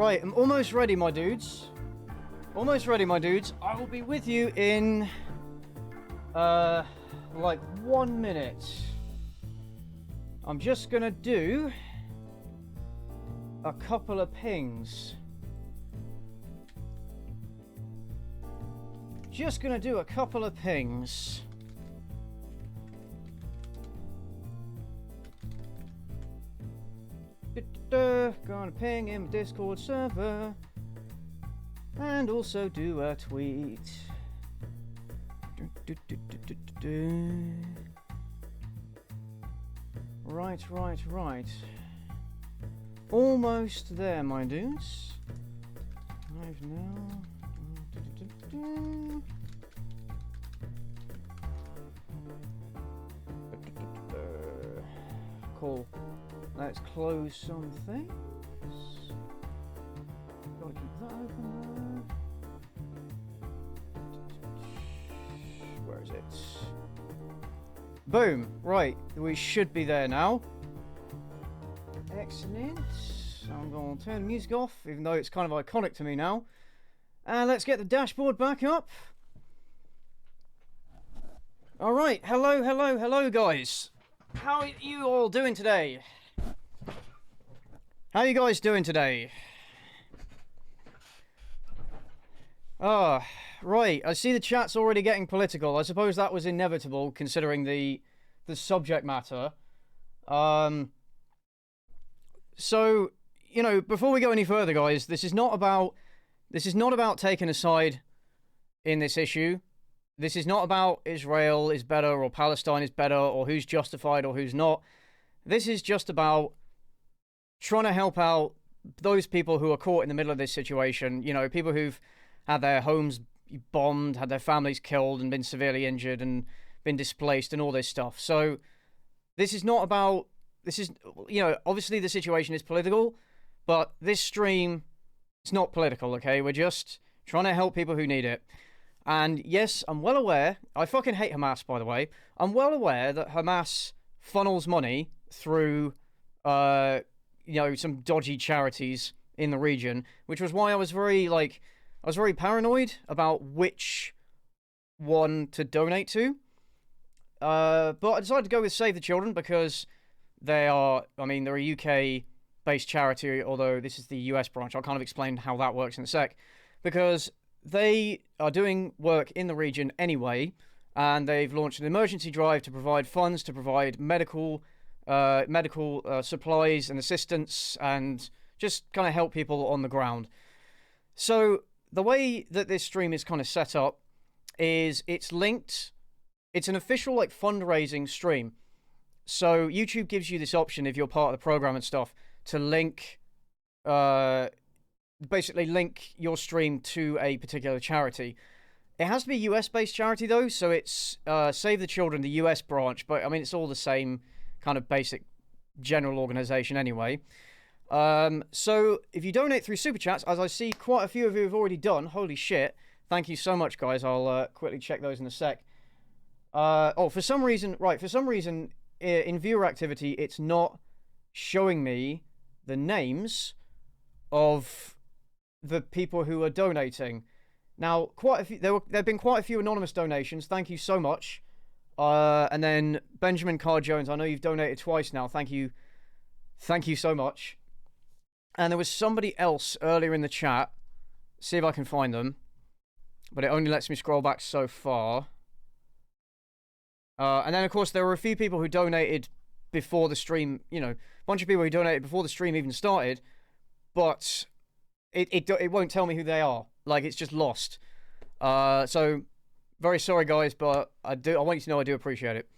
Right, I'm almost ready, my dudes. Almost ready, my dudes. I will be with you in, like 1 minute. I'm just gonna do a couple of pings. Just gonna do a couple of pings. Gonna ping in Discord server and also do a tweet. Right. Almost there, my dudes. Live now. Cool. Let's close some things. Gotta keep that open there. Where is it? Boom! Right, we should be there now. Excellent. I'm going to turn the music off, even though it's kind of iconic to me now. And let's get the dashboard back up. Alright, hello guys. How are you all doing today? How are you guys doing today? Right, I see the chat's already getting political. I suppose that was inevitable, considering the subject matter. So, you know, before we go any further, guys, this is not about taking a side in this issue. This is not about Israel is better or Palestine is better or who's justified or who's not. This is just about trying to help out those people who are caught in the middle of this situation. You know, people who've had their homes bombed, had their families killed and been severely injured and been displaced and all this stuff. So this is not about, you know, obviously the situation is political, but this stream, it's not political, okay? We're just trying to help people who need it. And yes, I'm well aware, I fucking hate Hamas, by the way. I'm well aware that Hamas funnels money through, you know, some dodgy charities in the region, which was why I was very paranoid about which one to donate to. But I decided to go with Save the Children because they're a UK-based charity, although this is the US branch. I'll kind of explain how that works in a sec. Because they are doing work in the region anyway, and they've launched an emergency drive to provide funds, to provide medical supplies and assistance, and just kind of help people on the ground. So the way that this stream is kind of set up is it's linked. It's an official like fundraising stream. So YouTube gives you this option if you're part of the program and stuff to link, basically link your stream to a particular charity. It has to be a US-based charity though, so it's Save the Children, the US branch, but I mean it's all the same kind of basic general organization anyway. So if you donate through Super Chats, as I see quite a few of you have already done, holy shit, thank you so much guys, I'll quickly check those in a sec. For some reason in viewer activity it's not showing me the names of the people who are donating. Now, there have been quite a few anonymous donations. Thank you so much. And then Benjamin Carr Jones, I know you've donated twice now. Thank you so much. And there was somebody else earlier in the chat. See if I can find them, but it only lets me scroll back so far. And then of course there were a few people who donated before the stream. You know, a bunch of people who donated before the stream even started, but it won't tell me who they are. Like, it's just lost. So, very sorry, guys, but I want you to know I do appreciate it.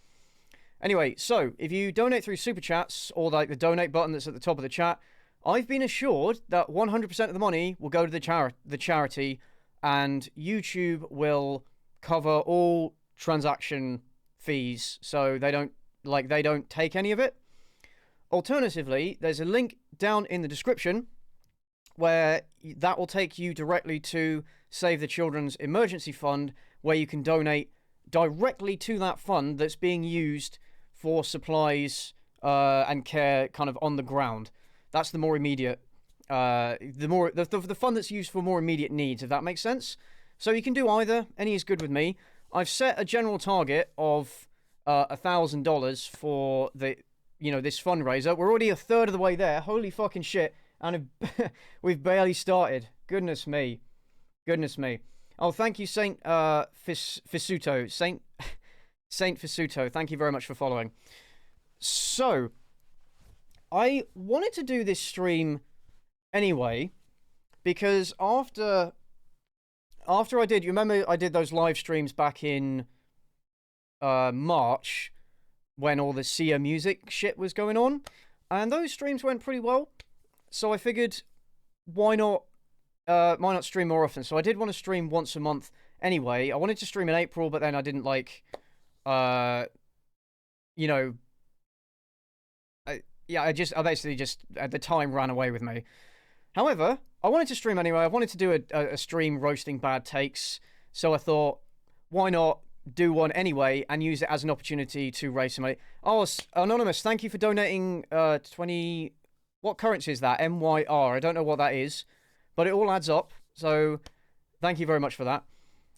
Anyway, so, if you donate through Super Chats, or like the donate button that's at the top of the chat, I've been assured that 100% of the money will go to the charity, and YouTube will cover all transaction fees, so they don't take any of it. Alternatively, there's a link down in the description where that will take you directly to Save the Children's emergency fund, where you can donate directly to that fund that's being used for supplies and care kind of on the ground. That's the more immediate the fund that's used for more immediate needs, if that makes sense. So you can do either. Any is good with me. I've set a general target of $1,000 for the this fundraiser. We're already a third of the way there. Holy fucking shit! And we've barely started. Goodness me. Oh, thank you, Saint Fisuto. Saint Fisuto. Thank you very much for following. So, I wanted to do this stream anyway because after I did, you remember I did those live streams back in March when all the Sia music shit was going on, and those streams went pretty well. So I figured, why not stream more often? So I did want to stream once a month anyway. I wanted to stream in April, but then I didn't I basically just at the time ran away with me. However, I wanted to stream anyway. I wanted to do a stream roasting bad takes, so I thought, why not do one anyway and use it as an opportunity to raise some money. Oh, Anonymous, thank you for donating 20... What currency is that? MYR. I don't know what that is, but it all adds up, so thank you very much for that.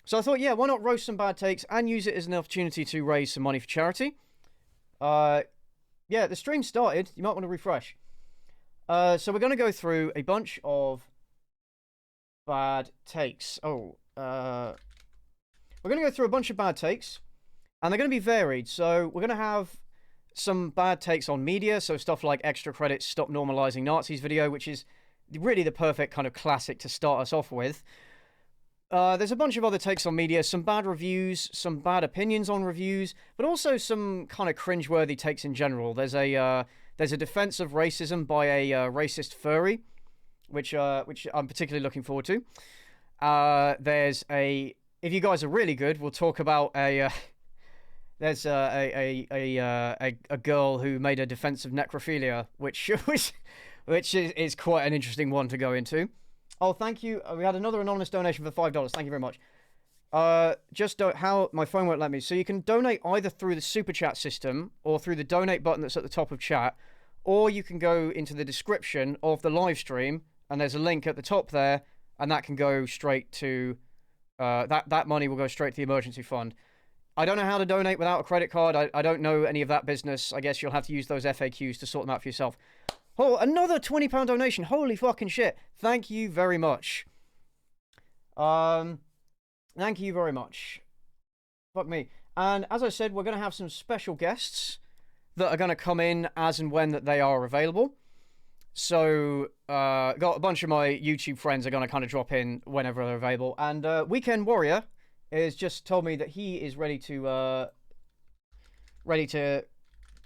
So I thought, yeah, why not roast some bad takes and use it as an opportunity to raise some money for charity? Yeah, the stream started. You might want to refresh. So we're going to go through a bunch of bad takes. We're going to go through a bunch of bad takes, and they're going to be varied. So we're going to have some bad takes on media, so stuff like Extra Credits Stop Normalizing Nazis video, which is really the perfect kind of classic to start us off with. There's a bunch of other takes on media, some bad reviews, some bad opinions on reviews, but also some kind of cringeworthy takes in general. There's a defense of racism by a racist furry, which I'm particularly looking forward to. If you guys are really good, we'll talk about there's a girl who made a defense of necrophilia, which is quite an interesting one to go into. Oh, thank you. We had another anonymous donation for $5. Thank you very much. How my phone won't let me. So you can donate either through the super chat system or through the donate button that's at the top of chat, or you can go into the description of the live stream and there's a link at the top there, and that can go straight to that money will go straight to the emergency fund. I don't know how to donate without a credit card. I don't know any of that business. I guess you'll have to use those FAQs to sort them out for yourself. Oh, another £20 donation. Holy fucking shit. Thank you very much. Thank you very much. Fuck me. And as I said, we're going to have some special guests that are going to come in as and when that they are available. So, got a bunch of my YouTube friends are going to kind of drop in whenever they're available. And Weekend Warrior has just told me that he is ready to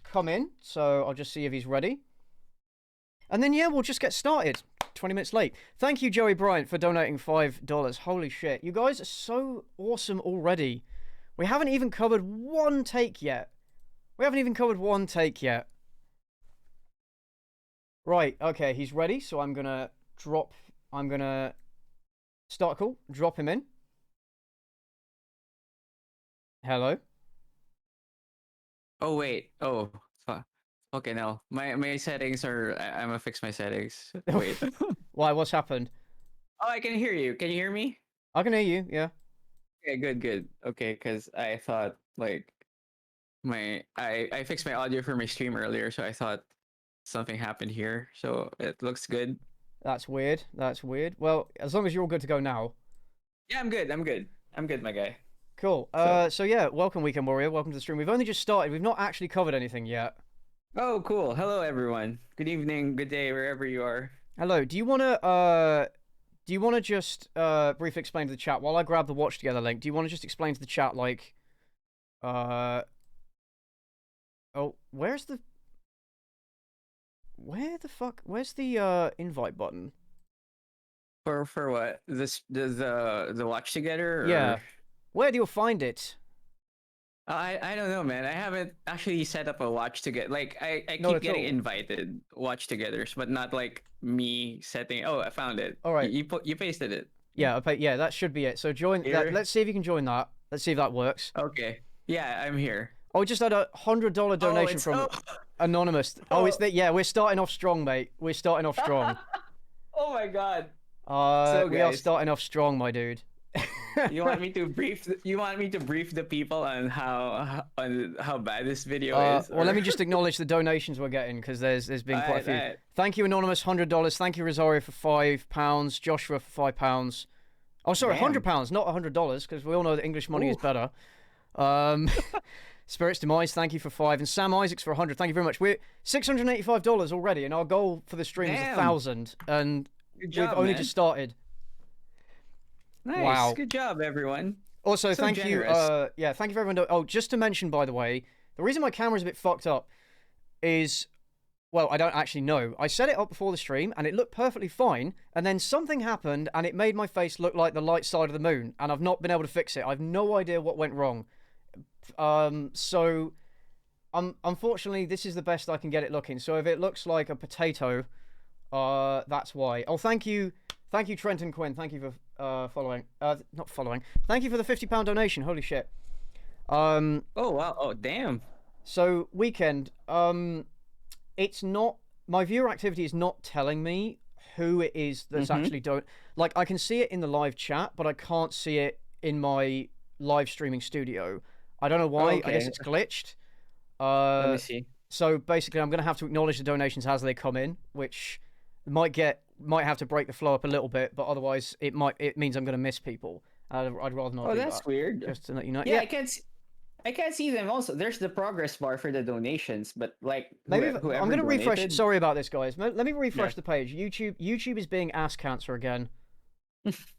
come in. So I'll just see if he's ready. And then, yeah, we'll just get started. 20 minutes late. Thank you, Joey Bryant, for donating $5. Holy shit. You guys are so awesome already. We haven't even covered one take yet. Right, okay, he's ready. So I'm going to start a call, drop him in. Hello? Oh, wait. Oh, fuck. Okay, no. My settings are... I'm gonna fix my settings. Wait. Why? What's happened? Oh, I can hear you. Can you hear me? I can hear you, yeah. Okay, good. Okay, because I thought, like... I fixed my audio for my stream earlier, so I thought something happened here. So it looks good. That's weird. Well, as long as you're all good to go now. Yeah, I'm good, my guy. Cool. So yeah, welcome, Weekend Warrior. Welcome to the stream. We've only just started. We've not actually covered anything yet. Oh, cool. Hello, everyone. Good evening, good day, wherever you are. Hello. Do you wanna just briefly explain to the chat while I grab the Watch Together link? Do you want to just explain to the chat like, oh, where's the invite button? For what? The Watch Together? Or... Yeah. Where do you find it? I don't know, man. I haven't actually set up a Watch Together. Like I keep getting invited Watch Togethers, but not like me setting. Oh, I found it. All right. You pasted it. Yeah. Yeah, that should be it. So join. Let's see if you can join that. Let's see if that works. Okay. Yeah, I'm here. Oh, we just had a $100 donation from Anonymous. Oh, it's that. Yeah, we're starting off strong, mate. We're starting off strong. Oh my god. So We are guys, starting off strong, my dude. you want me to brief the people on how bad this video is, Well, let or me just acknowledge the donations we're getting because there's been quite a few. alright. Thank you, Anonymous, $100. Thank you, Rosario, for £5. Joshua for £5. Oh, sorry, Damn. £100, not $100, because we all know that English money is Oof. better. Spirits Demise, thank you for 5, and Sam Isaacs for 100. Thank you very much. We're $685 already, and our goal for the stream is Damn. 1,000, and Good job, we've only man. just started. Nice. Wow. Good job, everyone. Also, So thank generous. you. Yeah, thank you for everyone. Oh, just to mention, by the way, the reason my camera's a bit fucked up is, well, I don't actually know. I set it up before the stream, and it looked perfectly fine, and then something happened, and it made my face look like the light side of the moon, and I've not been able to fix it. I've no idea what went wrong. So, unfortunately, this is the best I can get it looking. So if it looks like a potato, that's why. Oh, thank you, Trenton Quinn. Thank you for following. Not following. Thank you for the £50 donation. Holy shit. Oh wow. Oh damn. So weekend. It's not, my viewer activity is not telling me who it is that's actually like, I can see it in the live chat, but I can't see it in my live streaming studio. I don't know why. Okay. I guess it's glitched. Let me see. So basically, I'm gonna have to acknowledge the donations as they come in, which might have to break the flow up a little bit, but otherwise it means I'm gonna miss people. I'd rather not. Oh, do that's that, weird. just to let you know. Yeah, I can't see them. Also, there's the progress bar for the donations, but like Maybe whoever I'm gonna refresh. donated- Sorry about this, guys. Let me refresh Yeah. the page. YouTube is being ass cancer again. Oof.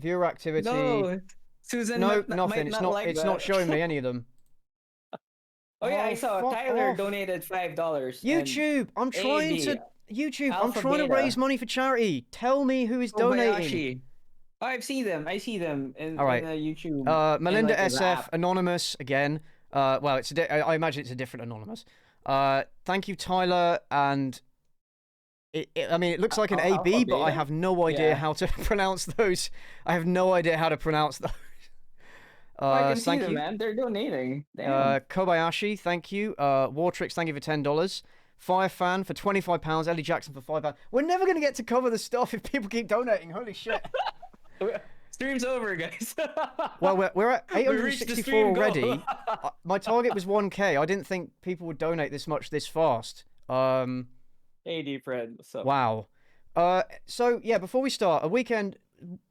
Viewer activity. No, Susan. No, might nothing. not It's not. like It's that. not showing me any of them. Oh yeah, I saw fuck Tyler off. donated $5. YouTube. I'm trying AB, to. YouTube. I'm Alpha trying to Beta. raise money for charity. Tell me who is donating. Kobayashi. Oh, I see them in, All right. in YouTube. Melinda like, the SF, rap. Anonymous again. Well, I imagine it's a different Anonymous. Thank you, Tyler, and I mean, it looks like an Alpha AB, but I Beta? have no idea Yeah. how to pronounce those. I have no idea how to pronounce those. I can see Thank them, you. man. They're donating. Damn. Kobayashi, thank you. Wartrix, thank you for $10. Firefan for £25. Ellie Jackson for £5. We're never going to get to cover the stuff if people keep donating. Holy shit. Stream's over, guys. Well, we're at We reached the 864 stream goal. already. My target was 1K. I didn't think people would donate this much this fast. Hey, deep friend. What's up? Wow. So yeah, before we start, a weekend.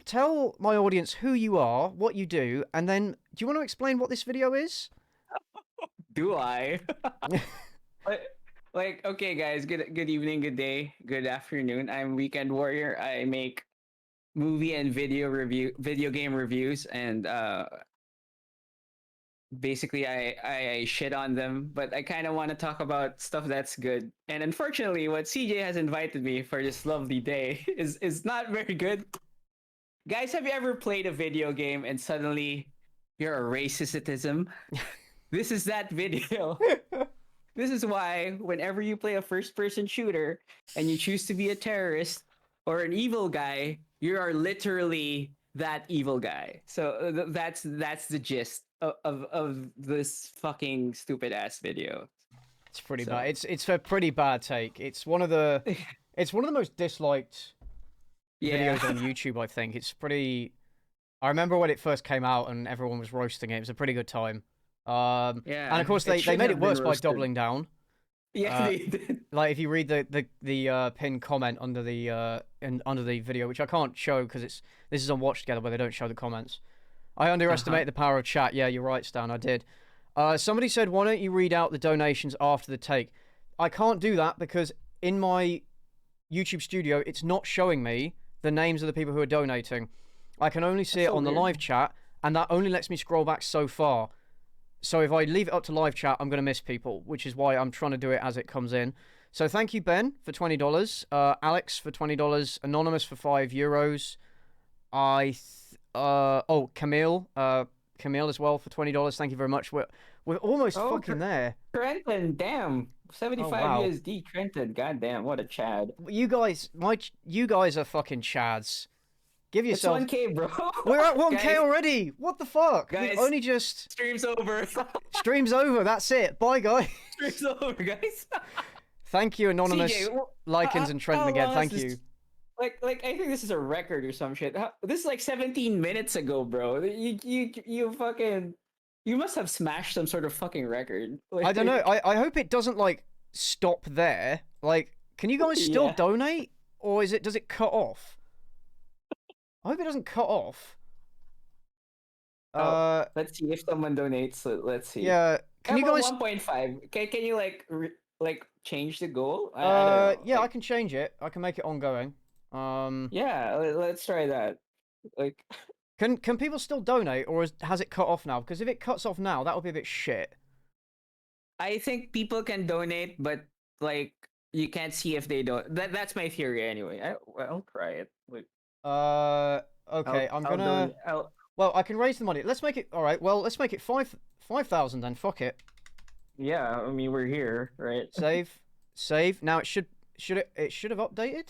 Tell my audience who you are, what you do, and then do you want to explain what this video is? Do I? Like, okay, guys. Good evening, good day, good afternoon. I'm Weekend Warrior. I make movie and video game reviews, and basically I shit on them, but I kind of want to talk about stuff that's good. And unfortunately, what CJ has invited me for this lovely day is not very good. Guys, have you ever played a video game and suddenly you're a racism? This is that video. This is why whenever you play a first-person shooter and you choose to be a terrorist or an evil guy, you are literally that evil guy. So that's the gist of this fucking stupid ass video. It's pretty bad. It's a pretty bad take. It's one of the most disliked videos on YouTube, I think. It's pretty. I remember when it first came out and everyone was roasting it. It was a pretty good time. And of course they made it worse by doubling down. Yeah, they did. Like if you read the pinned comment under the video, which I can't show because this is on Watch Together where they don't show the comments. I underestimate the power of chat. Yeah, you're right, Stan. I did. Somebody said, why don't you read out the donations after the take? I can't do that because in my YouTube studio, it's not showing me the names of the people who are donating. I can only see it on the live chat, and that only lets me scroll back so far. So if I leave it up to live chat, I'm going to miss people, which is why I'm trying to do it as it comes in. So thank you, Ben, for $20. Alex for $20. Anonymous for €5. Camille as well for $20. Thank you very much. We're almost fucking there. Trenton, damn. 75 USD Trenton. Goddamn, what a Chad. You guys are fucking chads. Give yourself. It's 1K, bro. We're at 1K guys, already. What the fuck? Guys, We've only just. Stream's over. Stream's over. That's it. Bye, guys. Stream's over, guys. Thank you, anonymous CJ, Lycans and Trenton again. Thank you. Like I think this is a record or some shit. This is like 17 minutes ago, bro. You fucking you must have smashed some sort of fucking record. Like, I don't know. I hope it doesn't like stop there. Like, can you guys still Yeah. donate, or does it cut off? I hope it doesn't cut off. Let's see if someone donates. So let's see. Yeah. Can you guys? 1.5. Can you like change the goal? I don't know. Yeah, I Like, can change it. I can make it ongoing. yeah, let's try that. Like, Can people still donate, or has it cut off now? Because if it cuts off now, that would be a bit shit. I think people can donate, but like you can't see if they don't. That's my theory anyway. I'll try it. Like, Okay. I'm gonna. Well, I can raise the money. Let's make it. All right. Well, let's make it 5,000 then. Fuck it. yeah, I mean we're here, right? Save. Now it should have updated.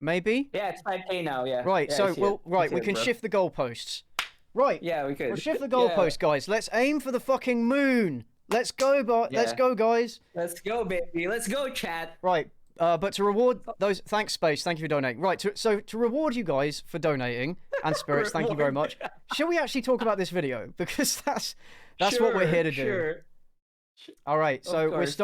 Maybe. Yeah, it's 5K now. Yeah. Right. Yeah, So we can shift the goalposts. Right. Yeah, we could. We'll shift the goalposts, guys. Let's aim for the fucking moon. Let's go, let's go, guys. Let's go, baby. Let's go, chat. Right. But to reward those, thanks, Space. Thank you for donating. Right. So to reward you guys for donating, and Spirits, thank you very much. Shall we actually talk about this video? Because that's what we're here to do. Sure. All right. So course,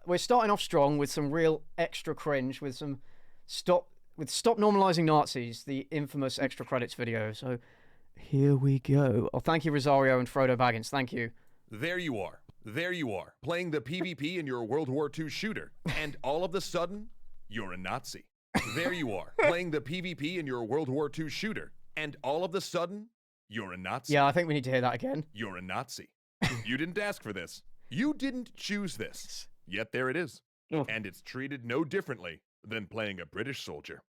we're starting off strong with some real extra cringe, with some stop normalizing Nazis, the infamous extra credits video. So here we go. Oh, thank you, Rosario and Frodo Baggins. Thank you. There you are, playing the PvP in your World War II shooter, and all of a sudden, you're a Nazi. There you are, playing the PvP in your World War II shooter, and all of a sudden, you're a Nazi. Yeah, I think we need to hear that again. You're a Nazi. You didn't ask for this. You didn't choose this. Yet there it is. And it's treated no differently than playing a British soldier.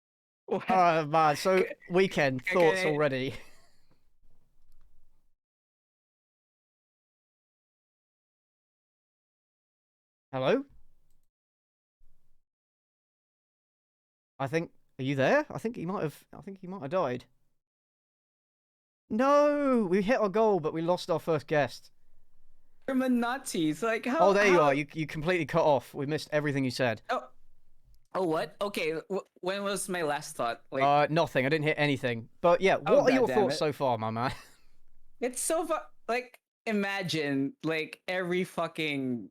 Oh, man. So, Weekend thoughts already. Hello? Are you there? I think he might have died. No! We hit our goal, but we lost our first guest. German Nazis, like how? Oh, there you are. You completely cut off. We missed everything you said. Oh, what? Okay, when was my last thought? Like, nothing. I didn't hit anything. But yeah, what are your thoughts so far, my man? It's so like, imagine like every fucking.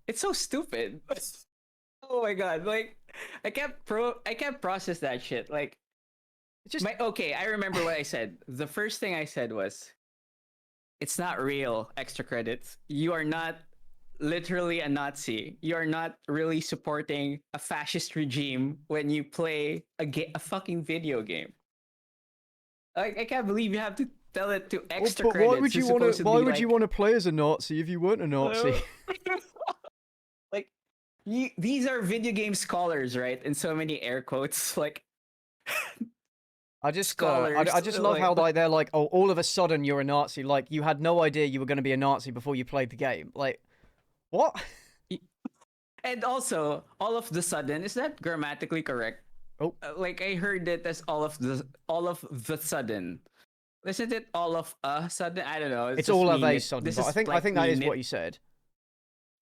It's so stupid. Oh my god! Like, I can't process that shit. Like, okay, I remember what I said. The first thing I said was, "It's not real." Extra credits. You are not literally a Nazi. You are not really supporting a fascist regime when you play a fucking video game. Like, I can't believe you have to tell it to extra credits. Why would you want to play as a Nazi if you weren't a Nazi? Like, these are video game scholars, right? In so many air quotes, like. I just love how they're like, oh, all of a sudden you're a Nazi. Like, you had no idea you were going to be a Nazi before you played the game. Like, what? And also, all of the sudden, is that grammatically correct? Oh, like I heard it as all of the sudden. Isn't it all of a sudden? I don't know. It's all of a sudden. But I think that is what you said.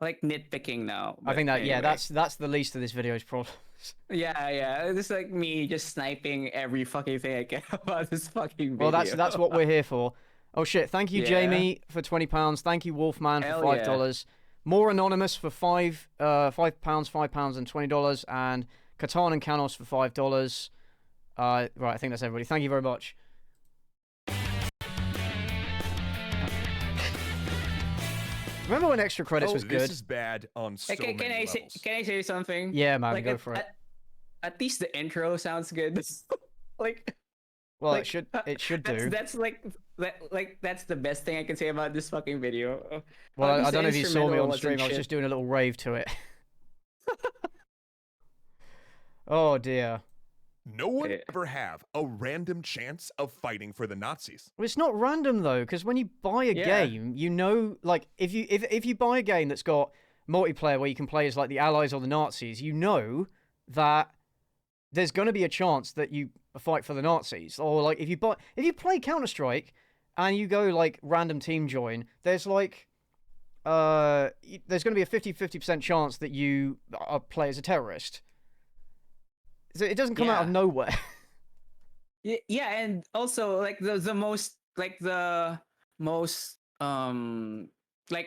Like nitpicking now. I think that anyway. that's the least of this video's problems. Yeah. It's like me just sniping every fucking thing I can about this fucking video. Well, that's what we're here for. Oh shit! Thank you, Jamie, for £20. Thank you, Wolfman, for $5. More Anonymous for £5, £5, and $20, and Catan and Canos for $5. Right, I think that's everybody. Thank you very much. Remember when extra credits was good? This is bad on so many levels. Can I say something? Yeah, man, like, go for it. At least the intro sounds good. Like, well, like, it should do. That's that's the best thing I can say about this fucking video. Well, I don't know if you saw me on stream. I was just doing a little rave to it. Oh dear. No one ever have a random chance of fighting for the Nazis. Well, it's not random though, because when you buy a game, you know, like if you buy a game that's got multiplayer where you can play as like the Allies or the Nazis, you know that there's going to be a chance that you fight for the Nazis. Or like if you play Counter-Strike and you go like random team join, there's like there's going to be a 50% chance that you play as a terrorist. So it doesn't come out of nowhere. Yeah, and also like the most like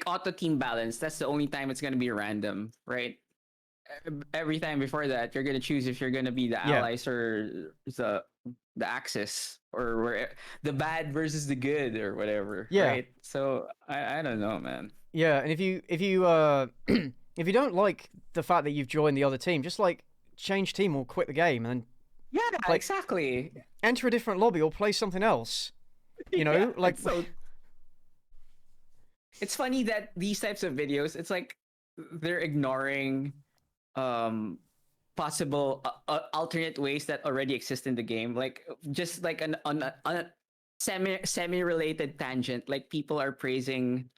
auto team balance. That's the only time it's gonna be random, right? Every time before that, you're gonna choose if you're gonna be the allies or the Axis or where the bad versus the good or whatever. Yeah. Right. So I don't know, man. Yeah, and if you if you don't like the fact that you've joined the other team, just like change team or quit the game and Yeah, like, exactly. enter a different lobby or play something else. You know, Yeah, like it's funny that these types of videos, it's like they're ignoring possible alternate ways that already exist in the game, like just like an semi related tangent, like people are praising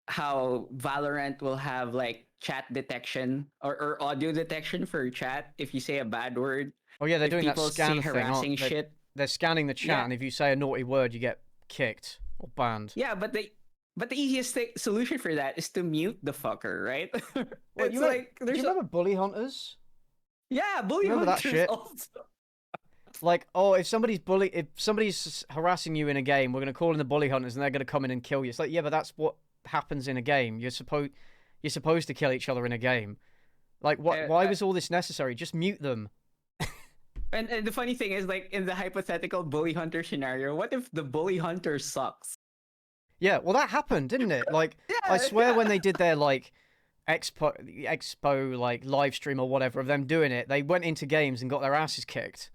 how Valorant will have like chat detection or audio detection for chat if you say a bad word. oh yeah, they're If doing that people scan say thing, harassing aren't they? shit. They're scanning the chat, and if you say a naughty word, you get kicked or banned. Yeah, but the easiest solution for that is to mute the fucker, right? Well, It's like do you remember bully hunters? yeah, bully remember that hunters shit? also. Like, oh, if somebody's harassing you in a game, we're gonna call in the bully hunters, and they're gonna come in and kill you. It's like, yeah, but that's what happens in a game. You're supposed to kill each other in a game. Like, what? Why was all this necessary? Just mute them. And the funny thing is, like in the hypothetical bully hunter scenario, what if the bully hunter sucks? Yeah, well, that happened, didn't it? Like, I swear when they did their, like, expo, like, live stream or whatever of them doing it, they went into games and got their asses kicked,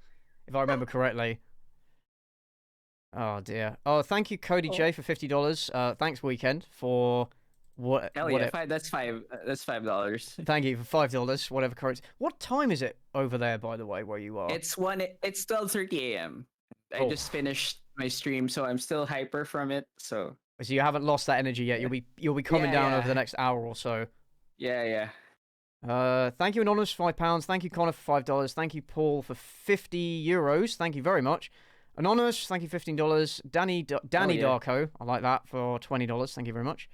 if I remember correctly. Oh, dear. Oh, thank you, Cody J, for $50. Thanks, Weekend, for what? Hell yeah, that's $5. Thank you for $5, whatever currency. What time is it over there, by the way, where you are? It's 12:30 a.m. I just finished my stream, so I'm still hyper from it. So you haven't lost that energy yet. You'll be coming down over the next hour or so. Yeah. Thank you, Anonymous, for £5. Thank you, Connor, for $5. Thank you, Paul, for €50. Thank you very much. Anonymous, thank you, $15. Danny Darko, I like that, for $20. Thank you very much.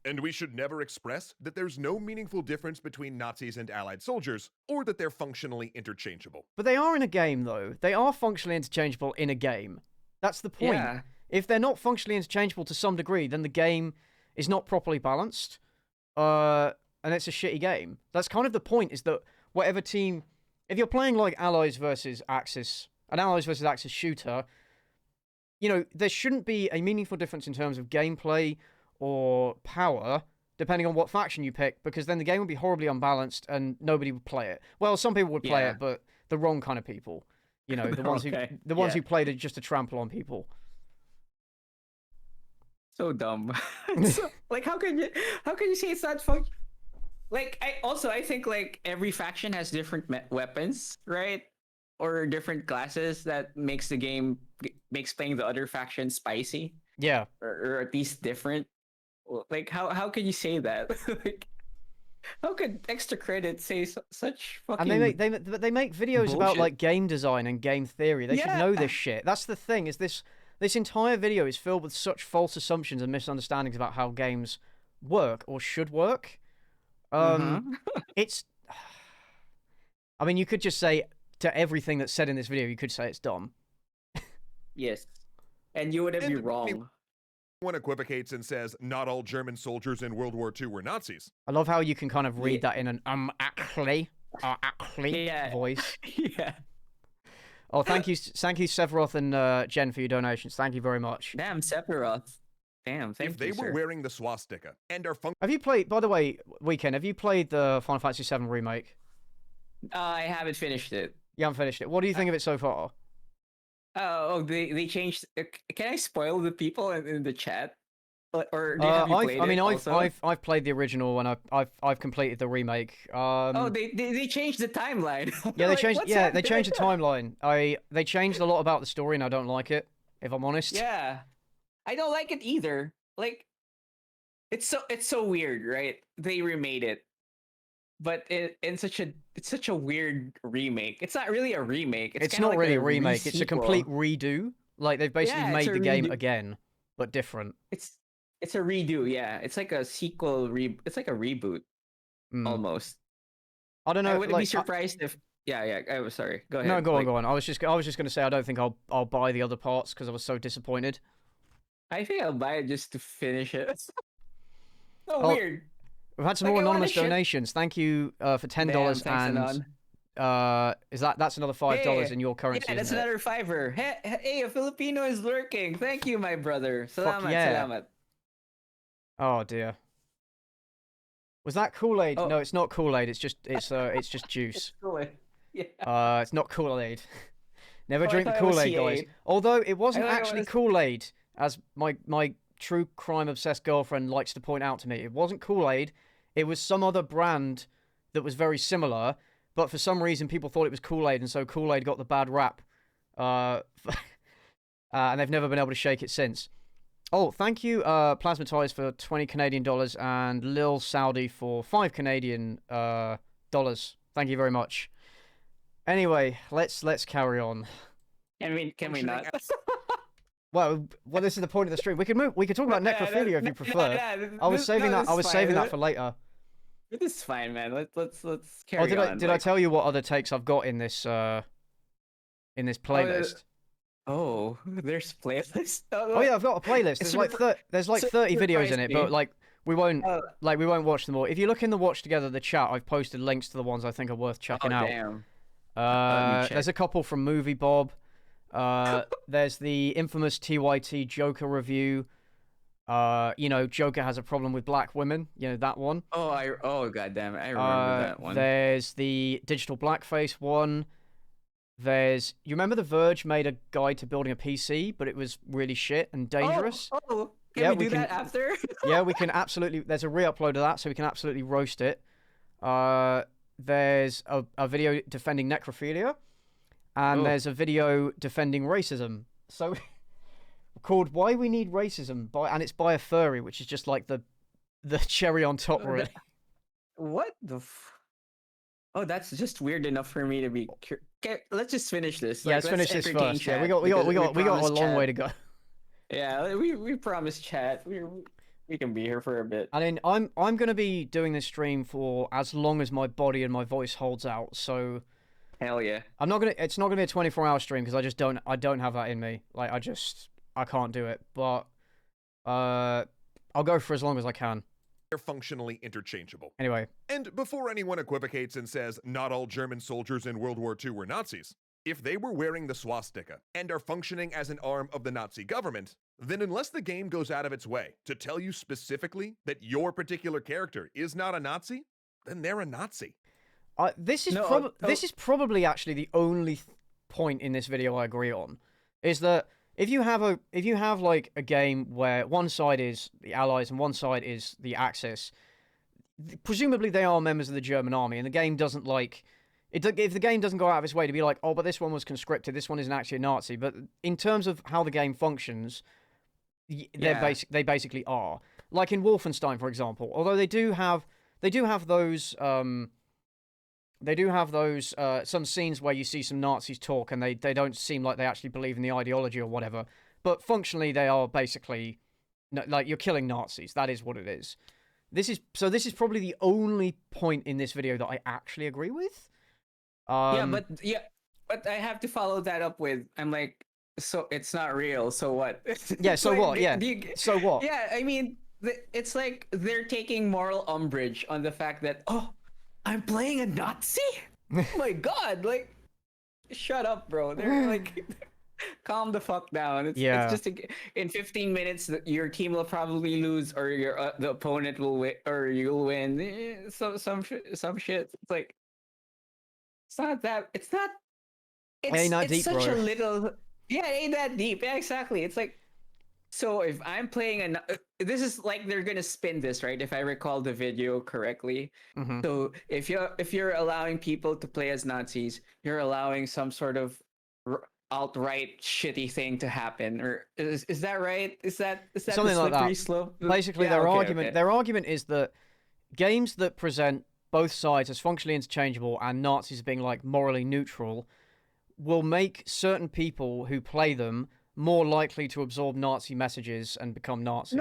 And we should never express that there's no meaningful difference between Nazis and Allied soldiers, or that they're functionally interchangeable. But they are in a game, though. They are functionally interchangeable in a game. That's the point. Yeah. If they're not functionally interchangeable to some degree, then the game is not properly balanced. And it's a shitty game. That's kind of the point, is that whatever team... If you're playing, like, Allies versus Axis, an Allies versus Axis shooter, you know, there shouldn't be a meaningful difference in terms of gameplay or power, depending on what faction you pick, because then the game would be horribly unbalanced and nobody would play it. Well, some people would play it, but the wrong kind of people. You know, the ones who played it just to trample on people. So dumb. Like, how can you say it's not fun? Like, I think like every faction has different weapons, right? Or different classes that makes playing the other faction spicy. Yeah. Or at least different. Like, how can you say that? Like, how could extra credit say such fucking? And they make videos about like game design and game theory. They should know this shit. That's the thing. Is this entire video is filled with such false assumptions and misunderstandings about how games work or should work. It's. I mean, you could just say to everything that's said in this video, you could say it's dumb. Yes, and you wouldn't be wrong. One equivocates and says not all German soldiers in World War II were Nazis. I love how you can kind of read that in an actually voice. Yeah. Oh, thank you, Sephiroth and Jen, for your donations. Thank you very much. Damn, Sephiroth. Damn, thank you, If they were wearing the swastika and are Have you played, by the way, Weekend, have you played the Final Fantasy VII Remake? I haven't finished it. You haven't finished it. What do you think of it so far? They changed. Can I spoil the people in the chat? Or have you played it also? I've played the original and I've completed the remake. They changed the timeline. Yeah, they changed. They changed the timeline. They changed a lot about the story, and I don't like it, if I'm honest. Yeah, I don't like it either. Like, it's so weird, right? They remade it, but it's such a weird remake. It's not really a remake. It's not really a remake. It's a complete redo. Like, they've basically made the game again, but different. It's a redo. Yeah, it's like a sequel. It's like a reboot Mm. almost. I don't know. I wouldn't be Like, surprised if. Yeah, yeah. I was sorry. Go ahead. no, go on, Like, go on. I was just going to say I don't think I'll buy the other parts because I was so disappointed. I think I'll buy it just to finish it. So Oh, weird. we've had some Like, more I wanna anonymous shit- donations. Thank you for $10 Damn, thanks, and Anon. that's another $5 Hey, in your currency, yeah, that's isn't it? another fiver. Hey, a Filipino is lurking. Thank you, my brother. Fuck Salamat, yeah. salamat. Oh dear. Was that Kool-Aid? Oh. No, it's not Kool-Aid. It's just juice. Cool. Yeah. It's not Kool-Aid. Never Oh, I drink the thought it was Kool-Aid, guys. C8. Although it wasn't I thought it actually was- Kool-Aid, as my true crime obsessed girlfriend likes to point out to me. It wasn't Kool-Aid. It was some other brand that was very similar, but for some reason people thought it was Kool-Aid, and so Kool-Aid got the bad rap. And they've never been able to shake it since. Oh, thank you, Plasmatize, for 20 Canadian dollars and Lil Saudi for 5 Canadian dollars. Thank you very much. Anyway, let's carry on. Can we not? Well, this is the point of the stream. We could talk about necrophilia if you prefer. I was saving that for later. This is fine, man. Let's Oh, carry on. did I tell you what other takes I've got in this playlist? Oh, there's playlists. Oh yeah, I've got a playlist. There's like 30 videos in it, but like we won't watch them all. If you look in the watch together the chat, I've posted links to the ones I think are worth checking out. Damn. There's a couple from Movie Bob. There's the infamous TYT Joker review. Joker has a problem with black women. You know that one. Oh goddamn, I remember that one. There's the digital blackface one. You remember The Verge made a guide to building a PC, but it was really shit and dangerous. Can we do that after? Yeah, we can absolutely. There's a re-upload of that, so we can absolutely roast it. There's a video defending necrophilia, and there's a video defending racism. So called "Why We Need Racism" and it's by a furry, which is just like the cherry on top, really. What the? Oh, that's just weird enough for me to be. Okay, let's just finish this. Yeah, let's finish this first. Chat, yeah, we got a long way to go. Yeah, we promised chat. We can be here for a bit. I mean, I'm gonna be doing this stream for as long as my body and my voice holds out. So, hell yeah. It's not gonna be a 24-hour stream because I don't have that in me. Like I can't do it. But I'll go for as long as I can. They're functionally interchangeable. Anyway. And before anyone equivocates and says not all German soldiers in World War II were Nazis, if they were wearing the swastika and are functioning as an arm of the Nazi government, then unless the game goes out of its way to tell you specifically that your particular character is not a Nazi, then they're a Nazi. This is probably actually the only point in this video I agree on, is that if you have like a game where one side is the Allies and one side is the Axis, presumably they are members of the German army, and the game doesn't like if the game doesn't go out of its way to be like, oh, but this one was conscripted, this one isn't actually a Nazi. But in terms of how the game functions, they basically are. Like in Wolfenstein, for example, although they do have those some scenes where you see some Nazis talk and they don't seem like they actually believe in the ideology or whatever, but functionally they are basically like you're killing Nazis. That is what it is. This is probably the only point in this video that I actually agree with. But I have to follow that up with, I'm like, so it's not real, so what? Yeah, so like, what? Yeah, so what? Yeah, I mean, it's like they're taking moral umbrage on the fact that, oh, I'm playing a Nazi? Oh my god, like, shut up, bro. They're like, calm the fuck down. It's just in 15 minutes, your team will probably lose, or the opponent will win, or you'll win. Some shit. It's like, it's not that. It's not. It's deep, such bro. a little. Yeah, it ain't that deep. Yeah, exactly. It's like, so if I'm playing this is like they're gonna spin this, right? If I recall the video correctly. Mm-hmm. So if you're allowing people to play as Nazis, you're allowing some sort of outright shitty thing to happen, or is that right? Is that something like that? Slope? Basically, their argument is that games that present both sides as functionally interchangeable and Nazis being like morally neutral will make certain people who play them more likely to absorb Nazi messages and become Nazis.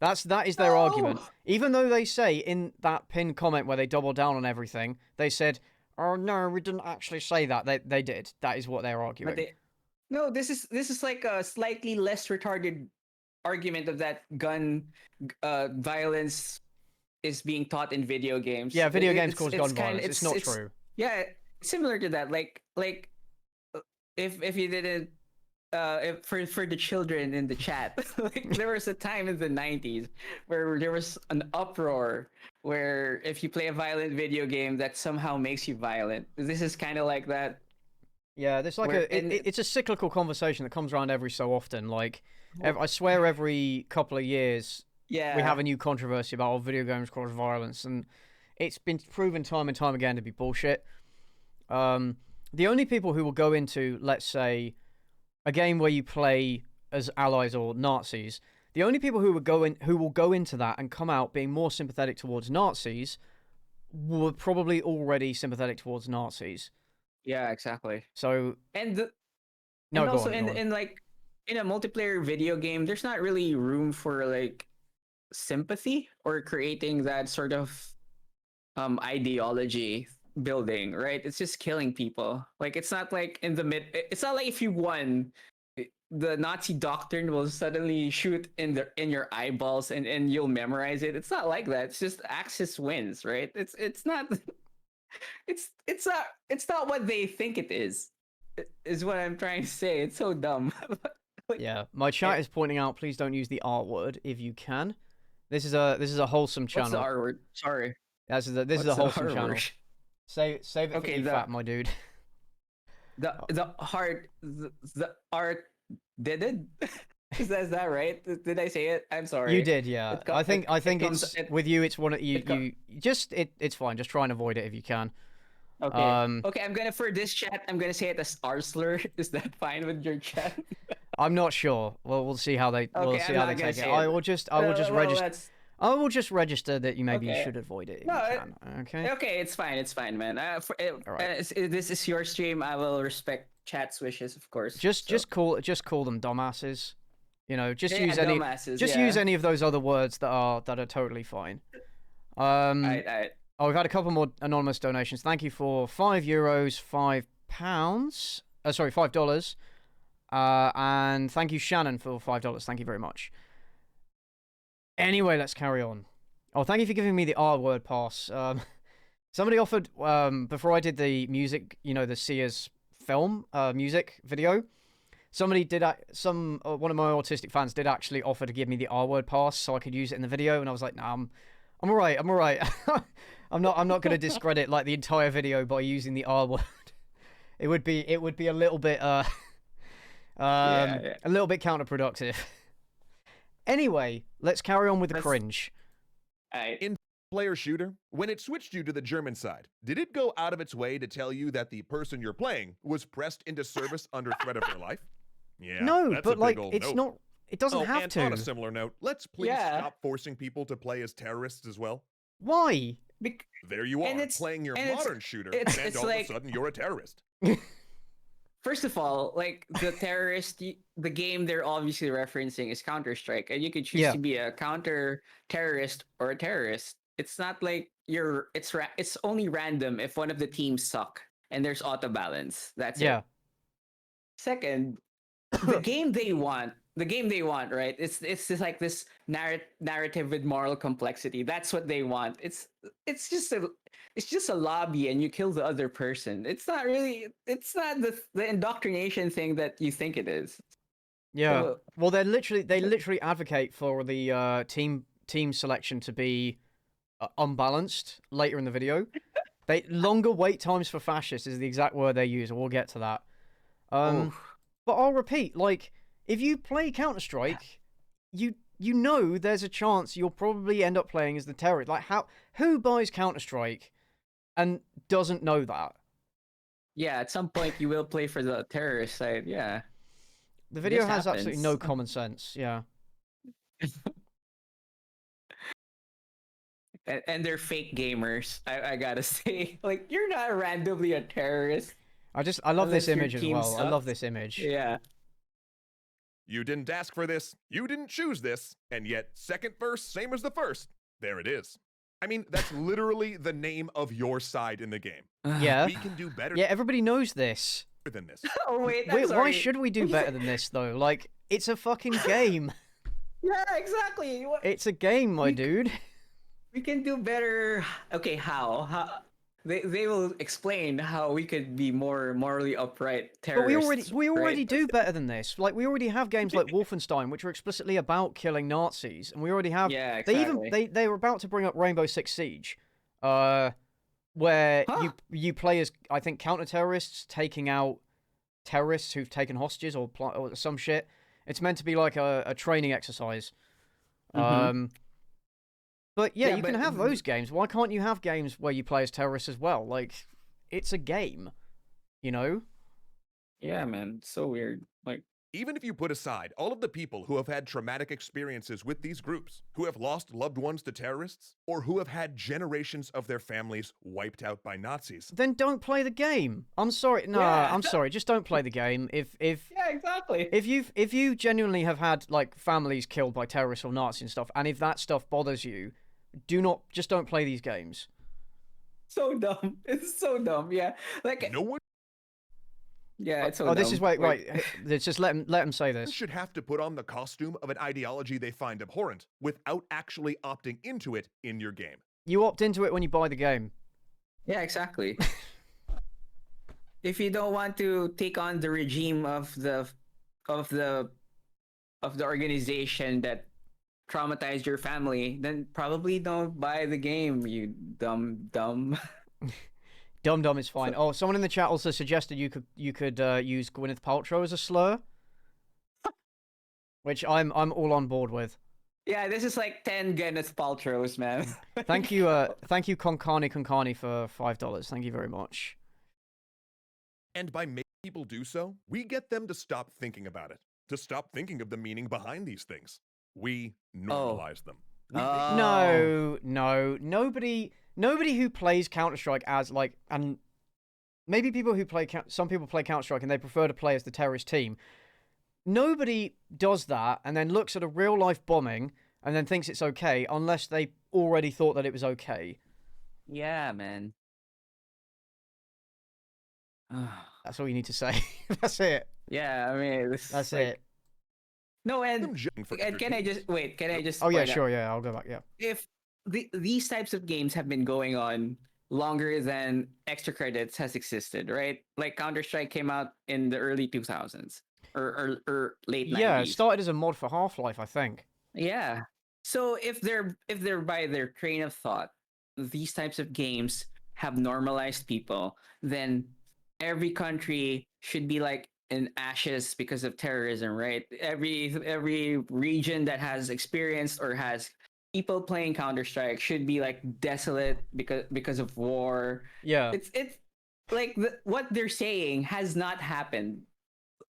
That is their argument. Oh! Even though they say in that pinned comment where they double down on everything, they said, "Oh no, we didn't actually say that." They did. That is what they're arguing. But no, this is like a slightly less retarded argument of that gun violence is being taught in video games. Yeah, video games cause gun kinda- violence. It's not true. Yeah, similar to that. Like if you didn't if for the children in the chat, like there was a time in the 90s where there was an uproar where if you play a violent video game that somehow makes you violent. This is kind of like that. Yeah, there's like it's a cyclical conversation that comes around every so often. Like, I swear every couple of years Yeah, we have a new controversy about video games cause violence, and it's been proven time and time again to be bullshit. The only people who will go into, let's say, a game where you play as allies or Nazis, the only people who will go into that and come out being more sympathetic towards Nazis were probably already sympathetic towards Nazis. yeah, exactly. So And no, and go also on, go on. in like in a multiplayer video game, there's not really room for like sympathy or creating that sort of ideology building, right? It's just killing people. Like it's not like it's not like if you won, the Nazi doctrine will suddenly shoot in your eyeballs and you'll memorize it. It's not like that. It's just Axis wins, right? It's not it's not what they think it is what I'm trying to say. It's so dumb. Yeah, my chat is pointing out, please don't use the R word if you can. This is a wholesome channel. What's the R word? Sorry. This is a What's the wholesome R channel. word? Save it for Okay, you, fat, my dude. The art did it? Is that right? Did I say it? I'm sorry. You did, yeah. I think with you, it's one of it's fine. Just try and avoid it if you can. Okay. Okay, I'm gonna for this chat, I'm gonna say it as R slur. Is that fine with your chat? I'm not sure. Well, we'll see how they take it. I will just register. I will just register that you maybe you should avoid it if you can. Okay. Okay, it's fine. It's fine, man. This is your stream. I will respect chat's wishes, of course. Just call them dumbasses. You know, use use any of those other words that are totally fine. Oh, we've had a couple more anonymous donations. Thank you for €5, £5. Sorry, $5. And thank you, Shannon, for $5. Thank you very much. Anyway, let's carry on. Oh, thank you for giving me the R word pass. Somebody offered before I did the music, the Sears film music video. Somebody did one of my autistic fans did actually offer to give me the R word pass so I could use it in the video, and I was like, nah, I'm all right. I'm not going to discredit like the entire video by using the R word. It would be a little bit a little bit counterproductive. Anyway, let's carry on with the cringe. In player shooter, when it switched you to the German side, did it go out of its way to tell you that the person you're playing was pressed into service under threat of their life? Yeah. No, that's but a like big old it's note. not. It doesn't have and to. On a similar note, let's please stop forcing people to play as terrorists as well. Why? There you are, playing your modern shooter, and all of a sudden you're a terrorist. First of all, like the game they're obviously referencing is Counter-Strike, and you could choose to be a counter-terrorist or a terrorist. It's not like it's only random if one of the teams suck and there's auto balance. That's it. Second, the game they want, right? It's just like this narrative with moral complexity. That's what they want. It's just a lobby and you kill the other person. It's not the indoctrination thing that you think it is. Yeah. Well, they literally advocate for the team selection to be unbalanced later in the video. Longer wait times for fascists is the exact word they use. We'll get to that. But I'll repeat, like, if you play Counter-Strike, you know there's a chance you'll probably end up playing as the terrorist. Like, who buys Counter-Strike and doesn't know that? Yeah, at some point you will play for the terrorist side, yeah. The video has absolutely no common sense, yeah. And they're fake gamers, I gotta say. Like, you're not randomly a terrorist. I love this image as well. I love this image. Yeah. You didn't ask for this, you didn't choose this, and yet second verse, same as the first. There it is. I mean, that's literally the name of your side in the game. Yeah. We can do better Yeah, everybody knows this. than this. Oh wait, I'm Why sorry. should we do better than this, though? Like, it's a fucking game. Yeah, exactly. It's a game, my dude. We can do better. Okay, how? They will explain how we could be more morally upright But terrorists. we already right? do better than this. Like, we already have games like Wolfenstein, which are explicitly about killing Nazis, and we already have. Yeah, They exactly. even they were about to bring up Rainbow Six Siege, where Huh. you play as, I think, counter-terrorists taking out terrorists who've taken hostages or some shit. It's meant to be like a training exercise. Mhm. But yeah, Yeah, you can but- have those games. Why can't you have games where you play as terrorists as well? Like, it's a game, you know? Yeah, man, it's so weird. Like, Even if you put aside all of the people who have had traumatic experiences with these groups, who have lost loved ones to terrorists, or who have had generations of their families wiped out by Nazis, Then don't play the game. I'm sorry. No, Yeah. I'm sorry. Just don't play the game. yeah, exactly. If you genuinely have had like families killed by terrorists or Nazis and stuff, and if that stuff bothers you, just don't play these games. So dumb. It's so dumb. Yeah, like no one yeah, it's so Oh, dumb. this is wait, Like, right. Let's just let him say this. should have to put on the costume of an ideology they find abhorrent without actually opting into it in your game. You opt into it when you buy the game. Yeah, exactly. If you don't want to take on the regime of the organization that traumatized your family, then probably don't buy the game, you dumb. Dum Dum is fine. Oh, someone in the chat also suggested you could use Gwyneth Paltrow as a slur, which I'm all on board with. Yeah, this is like 10 Gwyneth Paltrows, man. Thank you, Konkani for $5. Thank you very much. And by making people do so, we get them to stop thinking about it, to stop thinking of the meaning behind these things. We normalize them. We make Oh. No. Nobody who plays Counter-Strike as like, and maybe people who play some people play Counter-Strike and they prefer to play as the terrorist team. Nobody does that and then looks at a real life bombing and then thinks it's okay unless they already thought that it was okay. Yeah, man. That's all you need to say. That's it. Yeah, I mean, That's like, it. No, them and judging for can I just wait? Can I just? Oh yeah, point out, sure, yeah, I'll go back. Yeah. If these types of games have been going on longer than extra credits has existed, right? Like Counter-Strike came out in the early 2000s or late 90s. Yeah, it started as a mod for Half-Life, I think. Yeah. So if they're by their train of thought, these types of games have normalized people, then every country should be like in ashes because of terrorism, right? Every region that has experienced or has people playing Counter-Strike should be like desolate because of war. Yeah. It's like what they're saying has not happened.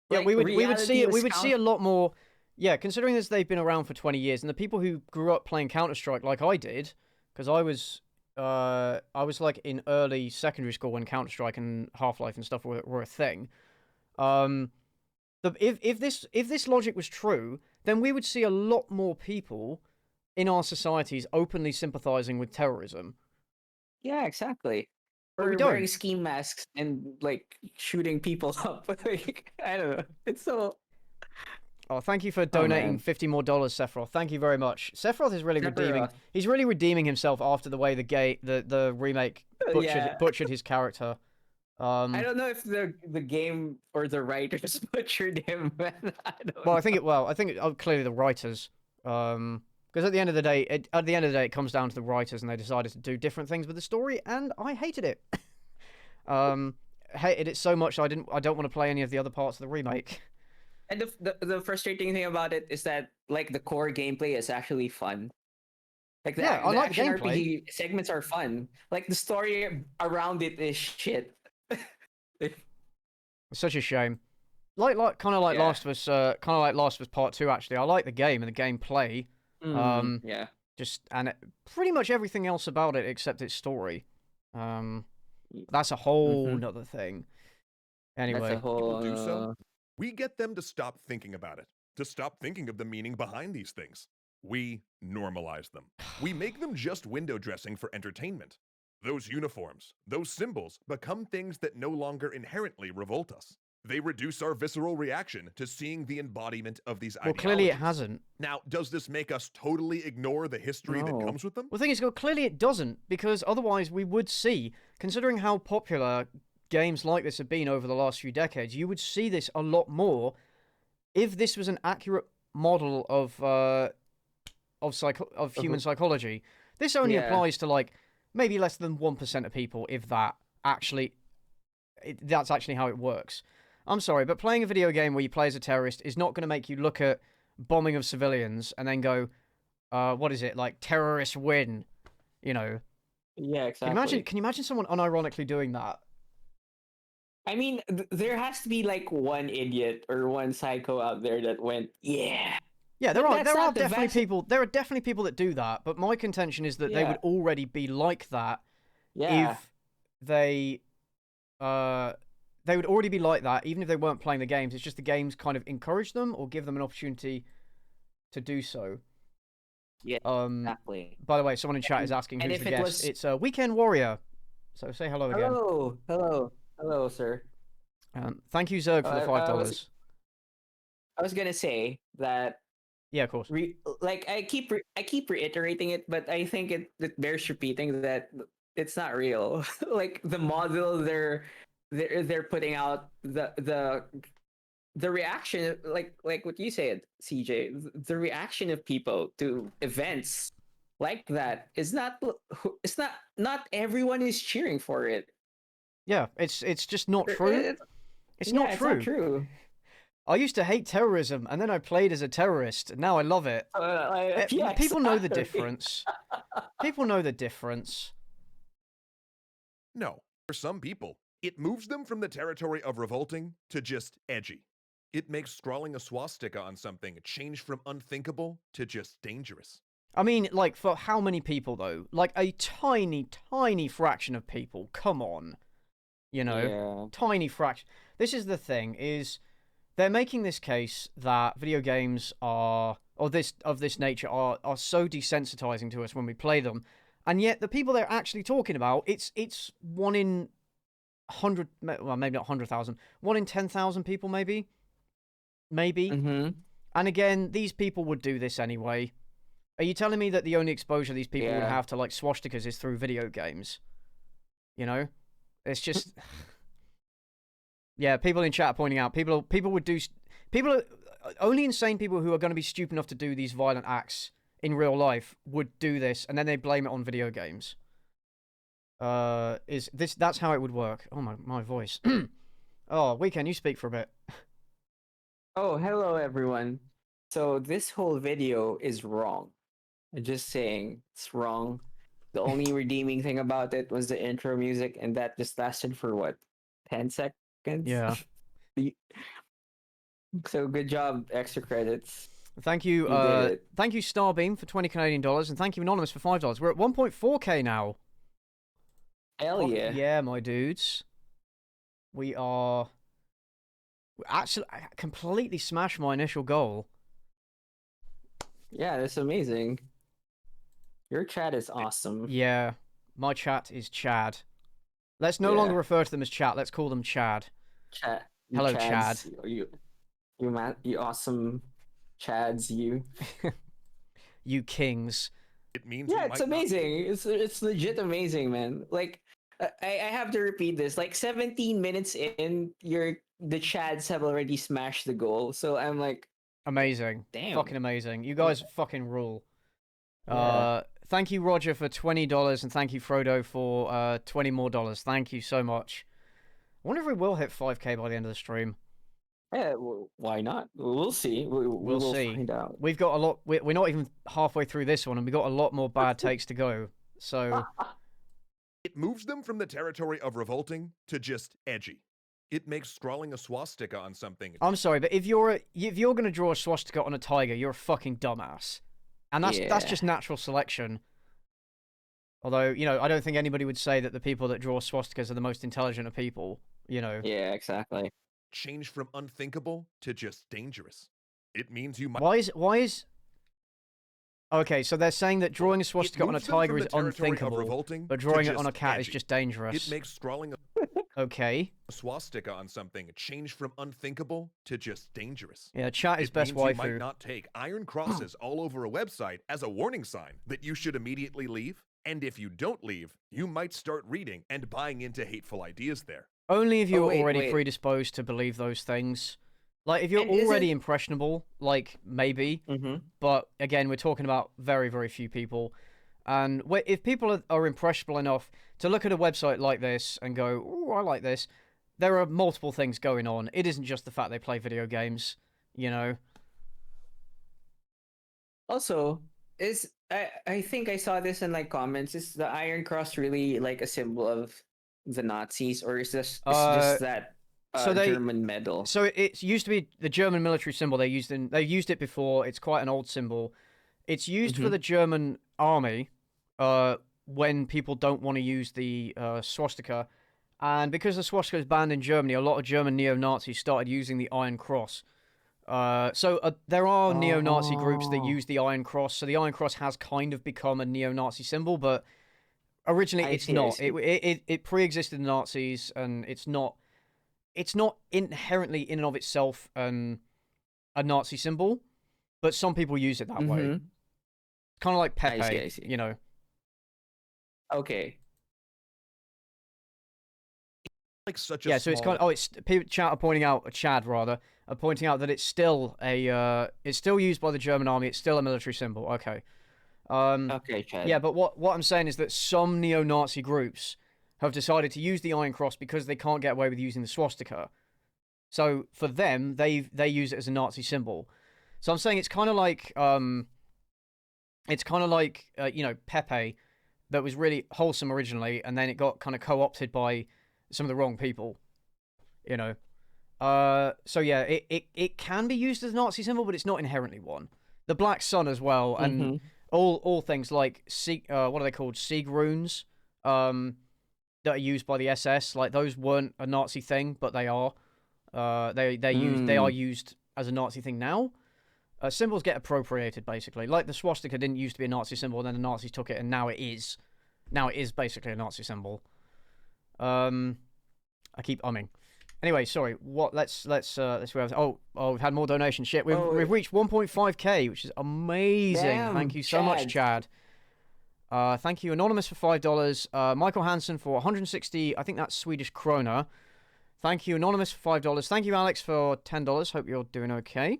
Yeah, Like, we would see reality it. We was would see a lot more. Yeah, considering as they've been around for 20 years, and the people who grew up playing Counter-Strike like I did, because I was like in early secondary school when Counter-Strike and Half-Life and stuff were a thing. If this logic was true, then we would see a lot more people in our societies openly sympathizing with terrorism. Yeah, exactly. But Or we don't. wearing ski masks and like shooting people up. Like, I don't know. It's so. Oh, thank you for donating man. $50 more, Sephiroth. Thank you very much. Sephiroth is really redeeming. Sephiroth. He's really redeeming himself after the way the remake Yeah. butchered his character. I don't know if the game or the writers butchered him, man. I don't Well, know. I think clearly the writers. Because at the end of the day, it comes down to the writers, and they decided to do different things with the story, and I hated it. Hated it so much I don't want to play any of the other parts of the remake. And the frustrating thing about it is that like the core gameplay is actually fun. Like Yeah, I like the action gameplay. RPG segments are fun. Like the story around it is shit. It's such a shame. Like kind of like Yeah. Last of Us Part 2. Actually, I like the game and the gameplay. Yeah. And pretty much everything else about it except its story. That's a whole nother thing. Anyway, That's a whole. do so, we get them to stop thinking about it, to stop thinking of the meaning behind these things. We normalize them. We make them just window dressing for entertainment. Those uniforms, those symbols, become things that no longer inherently revolt us. They reduce our visceral reaction to seeing the embodiment of these Well, ideologies. clearly it hasn't. Now, does this make us totally ignore the history that No. comes with them? Well, the thing is, clearly it doesn't, because otherwise we would see, considering how popular games like this have been over the last few decades, you would see this a lot more if this was an accurate model of human psychology. This only applies to, like, maybe less than 1% of people, if that. That's actually how it works. I'm sorry, but playing a video game where you play as a terrorist is not going to make you look at bombing of civilians and then go, what is it, like, terrorists win, you know? Yeah, exactly. Can you imagine someone unironically doing that? I mean, there has to be like one idiot or one psycho out there that went, yeah. Yeah, But that's there are not the definitely vast- people. There are definitely people that do that. But my contention is that they would already be like that Yeah. if they would already be like that even if they weren't playing the games. It's just the games kind of encourage them or give them an opportunity to do so. Yeah, exactly. By the way, someone in chat is asking and who's if the it guest. was- It's Weekend Warrior. So say hello again. Hello, sir. Thank you, Zerg, for the $5. I was gonna say that. Yeah, of course. Like I keep reiterating it, but I think it bears repeating that it's not real. Like the model they're putting out, the reaction, like what you said, CJ, the reaction of people to events like that is not. It's not everyone is cheering for it. Yeah, it's just not true. It's not true. It's not true. I used to hate terrorism, and then I played as a terrorist, and now I love it. People know the difference. People know the difference. No. For some people, it moves them from the territory of revolting to just edgy. It makes scrawling a swastika on something change from unthinkable to just dangerous. I mean, like, for how many people, though? Like, a tiny, tiny fraction of people. Come on. You know? Tiny fraction. This is the thing, is they're making this case that video games of this nature are so desensitizing to us when we play them, and yet the people they're actually talking about, it's 1 in 100, well, maybe not 100,000, 1 in 10,000 people, maybe. Mm-hmm. And again, these people would do this anyway. Are you telling me that the only exposure these people would have to, like, swastikas is through video games? You know, it's just. Yeah, people in chat are pointing out only insane people who are going to be stupid enough to do these violent acts in real life would do this, and then they blame it on video games. That's how it would work. Oh my voice. Oh, Weekend, you speak for a bit. Oh, hello everyone. So this whole video is wrong. I'm just saying it's wrong. The only redeeming thing about it was the intro music, and that just lasted for what, 10 seconds? Yeah. So good job, extra credits. Thank you, thank you Starbeam for $20 Canadian, and thank you Anonymous for $5. We're at 1.4K now. Hell yeah. Yeah, my dudes. We actually completely smashed my initial goal. Yeah, that's amazing. Your chat is awesome. Yeah, my chat is Chad. Let's no longer refer to them as chat. Let's call them Chad. Chat. Hello, Chads, Chad. You awesome Chads, you. You kings. It means it's amazing. It's legit amazing, man. Like, I have to repeat this. Like 17 minutes in, the Chads have already smashed the goal. So I'm like, amazing. Damn. Fucking amazing. You guys fucking rule. Yeah. Thank you, Roger, for $20, and thank you, Frodo, for $20 more. Thank you so much. I wonder if we will hit 5K by the end of the stream. Yeah, well, why not? We'll see. We'll see. Find out. We've got a lot. We're not even halfway through this one, and we've got a lot more bad takes to go. So It moves them from the territory of revolting to just edgy. It makes scrawling a swastika on something. I'm sorry, but if you're gonna draw a swastika on a tiger, you're a fucking dumbass, and that's just natural selection. Although, you know, I don't think anybody would say that the people that draw swastikas are the most intelligent of people. You know. Yeah, exactly. Change from unthinkable to just dangerous. It means you might. Why is? Okay, so they're saying that drawing a swastika on a moves them from tiger the is territory of unthinkable, revolting but to drawing it on a just cat is edgy. just dangerous. It makes scrawling Okay. a swastika on something change from unthinkable to just dangerous. Yeah, chat is It best means you might waifu. not take iron crosses all over a website as a warning sign that you should immediately leave. And if you don't leave, you might start reading and buying into hateful ideas there. Only if you're Oh, wait, already wait. predisposed to believe those things. Like, if you're And is already it- impressionable, like, maybe. But, again, we're talking about very, very few people. And if people are impressionable enough to look at a website like this and go, "Ooh, I like this," there are multiple things going on. It isn't just the fact they play video games, you know? Also, I think I saw this in like comments. Is the Iron Cross really like a symbol of the Nazis, or is this just that so they- German medal? So it used to be the German military symbol they used it before. It's quite an old symbol. It's used for the German army when people don't want to use the swastika. And because the swastika is banned in Germany, a lot of German neo-Nazis started using the Iron Cross. So there are neo-Nazi groups that use the Iron Cross. So the Iron Cross has kind of become a neo-Nazi symbol, but originally it's not. It pre-existed the Nazis, and it's not inherently in and of itself a Nazi symbol, but some people use it that way. Kind of like Pepe, I see. you know. Okay. Like such a Yeah, so it's kind of, it's people chat are pointing out, Chad rather, are pointing out that it's still it's still used by the German army. It's still a military symbol. Okay. Okay, Chad. Yeah, but what I'm saying is that some neo-Nazi groups have decided to use the Iron Cross because they can't get away with using the swastika. So for them, they use it as a Nazi symbol. So I'm saying it's kind of like you know, Pepe, that was really wholesome originally, and then it got kind of co-opted by some of the wrong people, you know. So yeah, it can be used as a Nazi symbol, but it's not inherently one. The Black Sun as well, and all things like what are they called? Sieg runes, that are used by the SS. Like, those weren't a Nazi thing, but they are. They are used as a Nazi thing now. Symbols get appropriated, basically. Like the swastika didn't used to be a Nazi symbol, and then the Nazis took it, and now it is. Now it is basically a Nazi symbol. I keep umming. Anyway, sorry. Let's we've had more donations. Shit, we've reached 1.5k, which is amazing. Damn, Thank you so much, Chad. Thank you, Anonymous, for $5. Michael Hansen for 160. I think that's Swedish krona. Thank you, Anonymous, for $5. Thank you, Alex, for $10. Hope you're doing okay.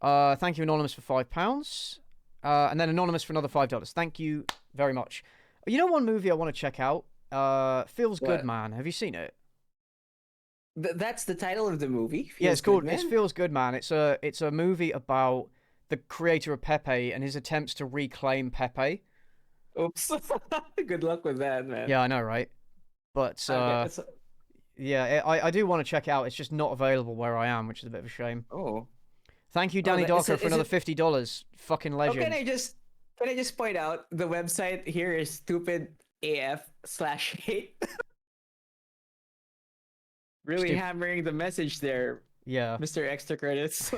Thank you, Anonymous, for £5. And then Anonymous for another $5. Thank you very much. You know one movie I want to check out? Feels Good Man. Have you seen it? That's the title of the movie? Yeah, it's called It Feels Good Man. It's a movie about the creator of Pepe and his attempts to reclaim Pepe. Oops. Good luck with that, man. Yeah, I know, right? But yeah, I do want to check it out. It's just not available where I am, which is a bit of a shame. Oh. Thank you, Danny Darko, for another $50. Fucking legend. Oh, can I just point out the website here is stupid AF/hate. Really hammering the message there. Yeah. Mr. Extra Credits.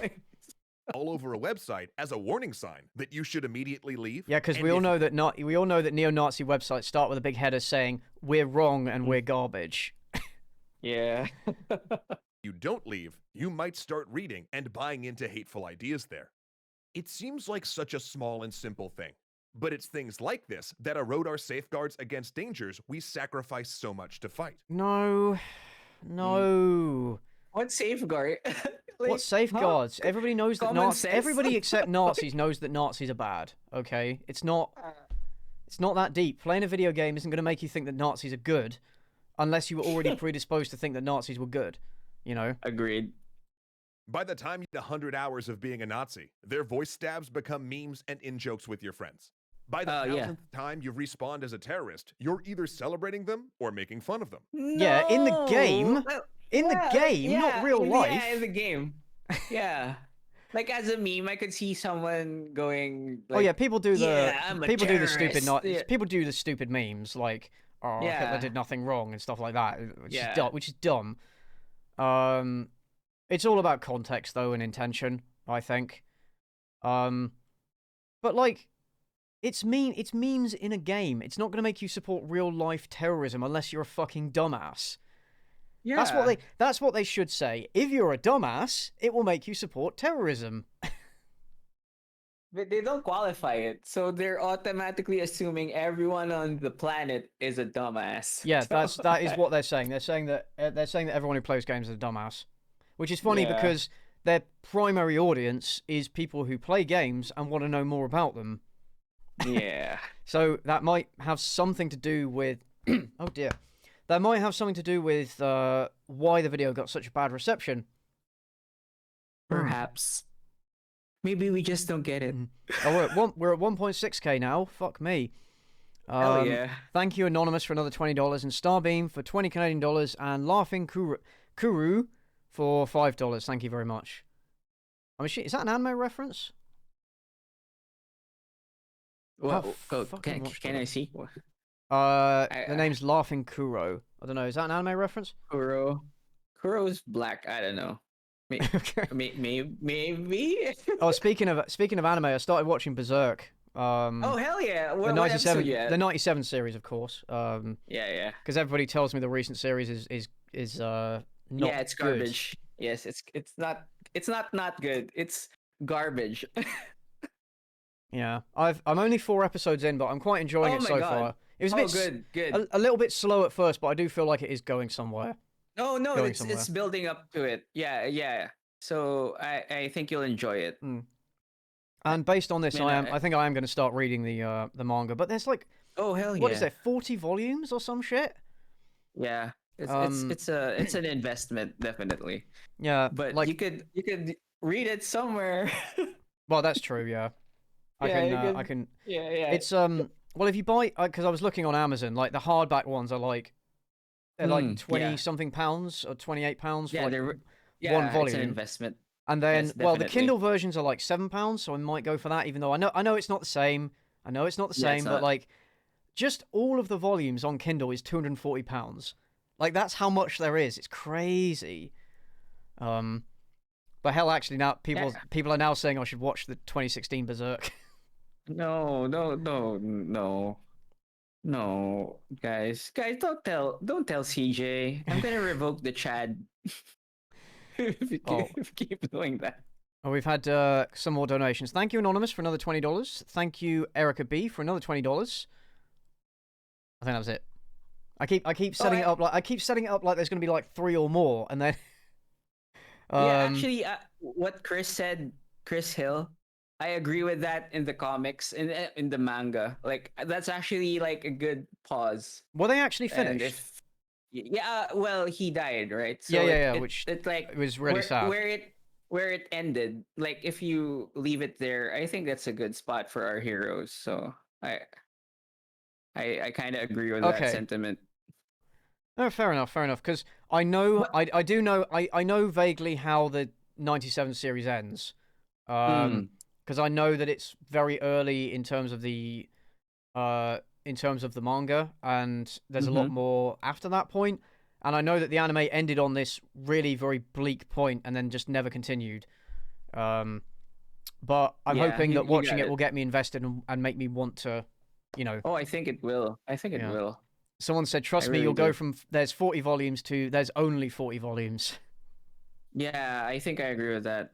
all over a website as a warning sign that you should immediately leave. Yeah, because we all know that neo-Nazi websites start with a big header saying we're wrong and we're garbage. Yeah. You don't leave, you might start reading and buying into hateful ideas there. It seems like such a small and simple thing, but it's things like this that erode our safeguards against dangers we sacrifice so much to fight. No. What safeguard? What safeguards? Everybody knows that Common Nazis. sense? Everybody except Nazis knows that Nazis are bad. Okay, it's not that deep. Playing a video game isn't going to make you think that Nazis are good, unless you were already predisposed to think that Nazis were good. You know. Agreed. By the time you get 100 hours of being a Nazi, their voice stabs become memes and in-jokes with your friends. By the 1000th time you've respawned as a terrorist, you're either celebrating them or making fun of them. No! Yeah, in the game. Not real life. Yeah, in the game. Yeah. Like as a meme, I could see someone going. Like, oh yeah, people do the I'm a people do the stupid terrorist. people do the stupid memes like Hitler did nothing wrong and stuff like that, which is dumb. It's all about context though and intention. I think. But like, it's memes in a game. It's not going to make you support real life terrorism unless you're a fucking dumbass. Yeah. That's what they should say. If you're a dumbass, it will make you support terrorism. But they don't qualify it, so they're automatically assuming everyone on the planet is a dumbass. Yeah, So, that is what they're saying. They're saying that everyone who plays games is a dumbass, which is funny Yeah. because their primary audience is people who play games and want to know more about them. Yeah. So that might have something to do with oh dear. That might have something to do with why the video got such a bad reception. Perhaps. Maybe we just don't get it. Oh, we're at 1.6k now. Fuck me. Hell yeah. Thank you, Anonymous, for another $20, and Starbeam for 20 Canadian dollars, and Laughing Kuru for $5. Thank you very much. Is that an anime reference? Well, fucking can I see? The name's Laughing Kuro. I don't know. Is that an anime reference? Kuro's black. I don't know. Maybe. Oh, speaking of anime, I started watching Berserk. Oh hell yeah! The 97 series, of course. Yeah. Because everybody tells me the recent series is not Yeah, it's good. garbage. Yes, it's not good. It's garbage. Yeah, I'm only 4 episodes in, but I'm quite enjoying it so far. It was a bit good. a little bit slow at first, but I do feel like it is going somewhere. No, it's building up to it. Yeah. So I think you'll enjoy it. And based on this, I think I am going to start reading the manga. But there's like, oh hell yeah, what is there, 40 volumes or some shit? Yeah, it's an investment, definitely. Yeah, but like you could read it somewhere. Well, that's true. Yeah, I can. Yeah. It's well, if you buy, because I was looking on Amazon, like the hardback ones are like they're like 20 something pounds or 28 pounds for one volume. It's an investment. And then, yes, well, the Kindle versions are like £7, so I might go for that. Even though I know it's not the same. I know it's not the same, but like, just all of the volumes on Kindle is £240. Like that's how much there is. It's crazy. But hell, actually, now people are now saying I should watch the 2016 Berserk. No, guys, don't tell CJ. I'm gonna revoke the Chad. if you keep doing that. Oh, we've had some more donations. Thank you, Anonymous, for another $20. Thank you, Erica B, for another $20. I think that was it. I keep setting it up like there's gonna be like 3 or more, and then. Yeah, actually, what Chris said, Chris Hill, I agree with that in the comics, in the manga. Like that's actually like a good pause. Were they actually finished? Well, he died, right? So yeah. It was really sad. Where it ended. Like if you leave it there, I think that's a good spot for our heroes. So I kind of agree with that sentiment. No, fair enough. Because I know, I do know, I know vaguely how the 97 series ends. Because I know that it's very early in terms of the manga, and there's a lot more after that point. And I know that the anime ended on this really very bleak point and then just never continued. But I'm hoping that watching it will get me invested and make me want to, you know. Oh, I think it will. I think it will. Someone said, trust me, you'll go from there's 40 volumes to there's only 40 volumes. Yeah, I think I agree with that.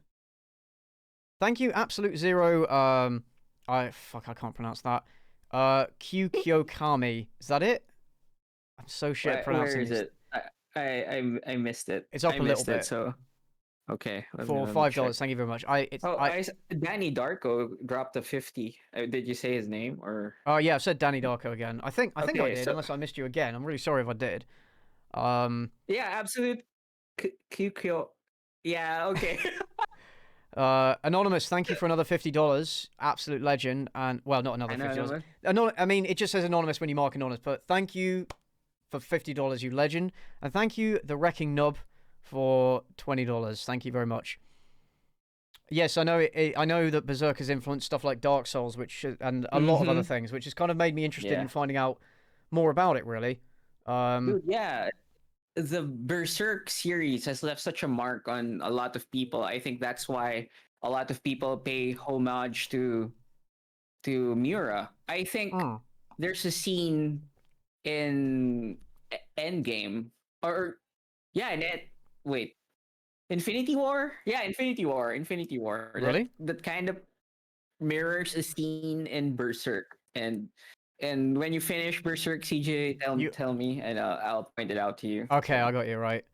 Thank you, Absolute Zero. I can't pronounce that. Kyokami. Is that it? I'm so shit at pronouncing it. Where is it? I missed it. It's up a little bit. So okay. For $5, thank you very much. Danny Darko dropped a 50. Did you say his name or? Oh yeah, I've said Danny Darko again. I think I did, unless I missed you again. I'm really sorry if I did. Yeah, Absolute Kyo. Yeah, okay. Anonymous, thank you for another $50. Absolute legend, and well, not another $50. I mean, it just says Anonymous when you mark Anonymous, but thank you for $50, you legend, and thank you, the Wrecking Nub, for $20. Thank you very much. Yes, I know. I know that Berserk has influenced stuff like Dark Souls, and a lot of other things, which has kind of made me interested in finding out more about it. Really. Dude, yeah. the Berserk series has left such a mark on a lot of people. I think that's why a lot of people pay homage to Miura. I think Mm. there's a scene in Endgame, or yeah, wait, Infinity War. Yeah, Infinity War. Really? That kind of mirrors a scene in Berserk, and when you finish Berserk, CJ, tell me, and I'll point it out to you. Okay, So, I got you right.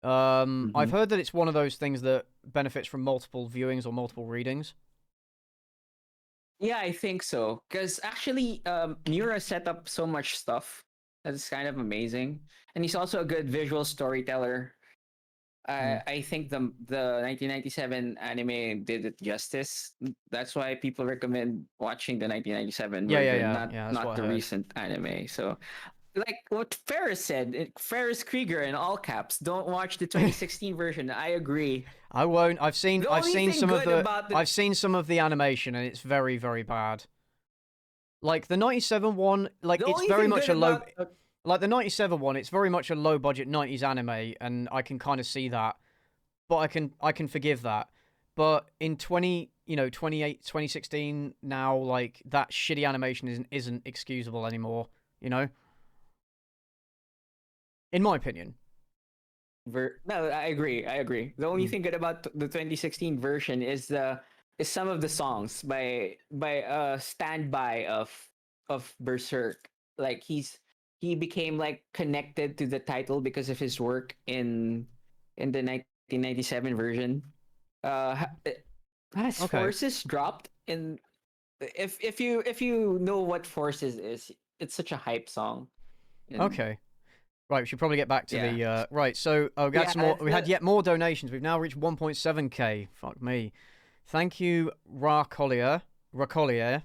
I've mhm. heard that it's one of those things that benefits from multiple viewings or multiple readings. Yeah, I think so. Because actually, Miura set up so much stuff that's kind of amazing, and he's also a good visual storyteller. I think the 1997 anime did it justice. That's why people recommend watching the 1997 version, Yeah, that's not what I the heard. recent anime. So, like what Ferris said, Ferris Krieger in all caps, don't watch the 2016 version. I agree. I won't. I've seen The only thing some of good the about the I've seen some of the animation and it's very, very bad. Like the 97 one, like the it's only very thing much good a low about like the 97 one, it's very much a low budget 90s anime and I can kind of see that. But I can forgive that. But in 2016 now, like that shitty animation isn't excusable anymore, you know? In my opinion. No, I agree. I agree. The only Mm. thing good about the 2016 version is some of the songs by standby of Berserk. Like he became like connected to the title because of his work in the 1997 version. Has Okay. Forces dropped in if you know what Forces is, it's such a hype song. And Okay. Right, we should probably get back to yeah. the right. So we had Yeah, some more. that's We had the yet more donations. We've now reached 1.7k. Fuck me. Thank you, Racollier. Racollier.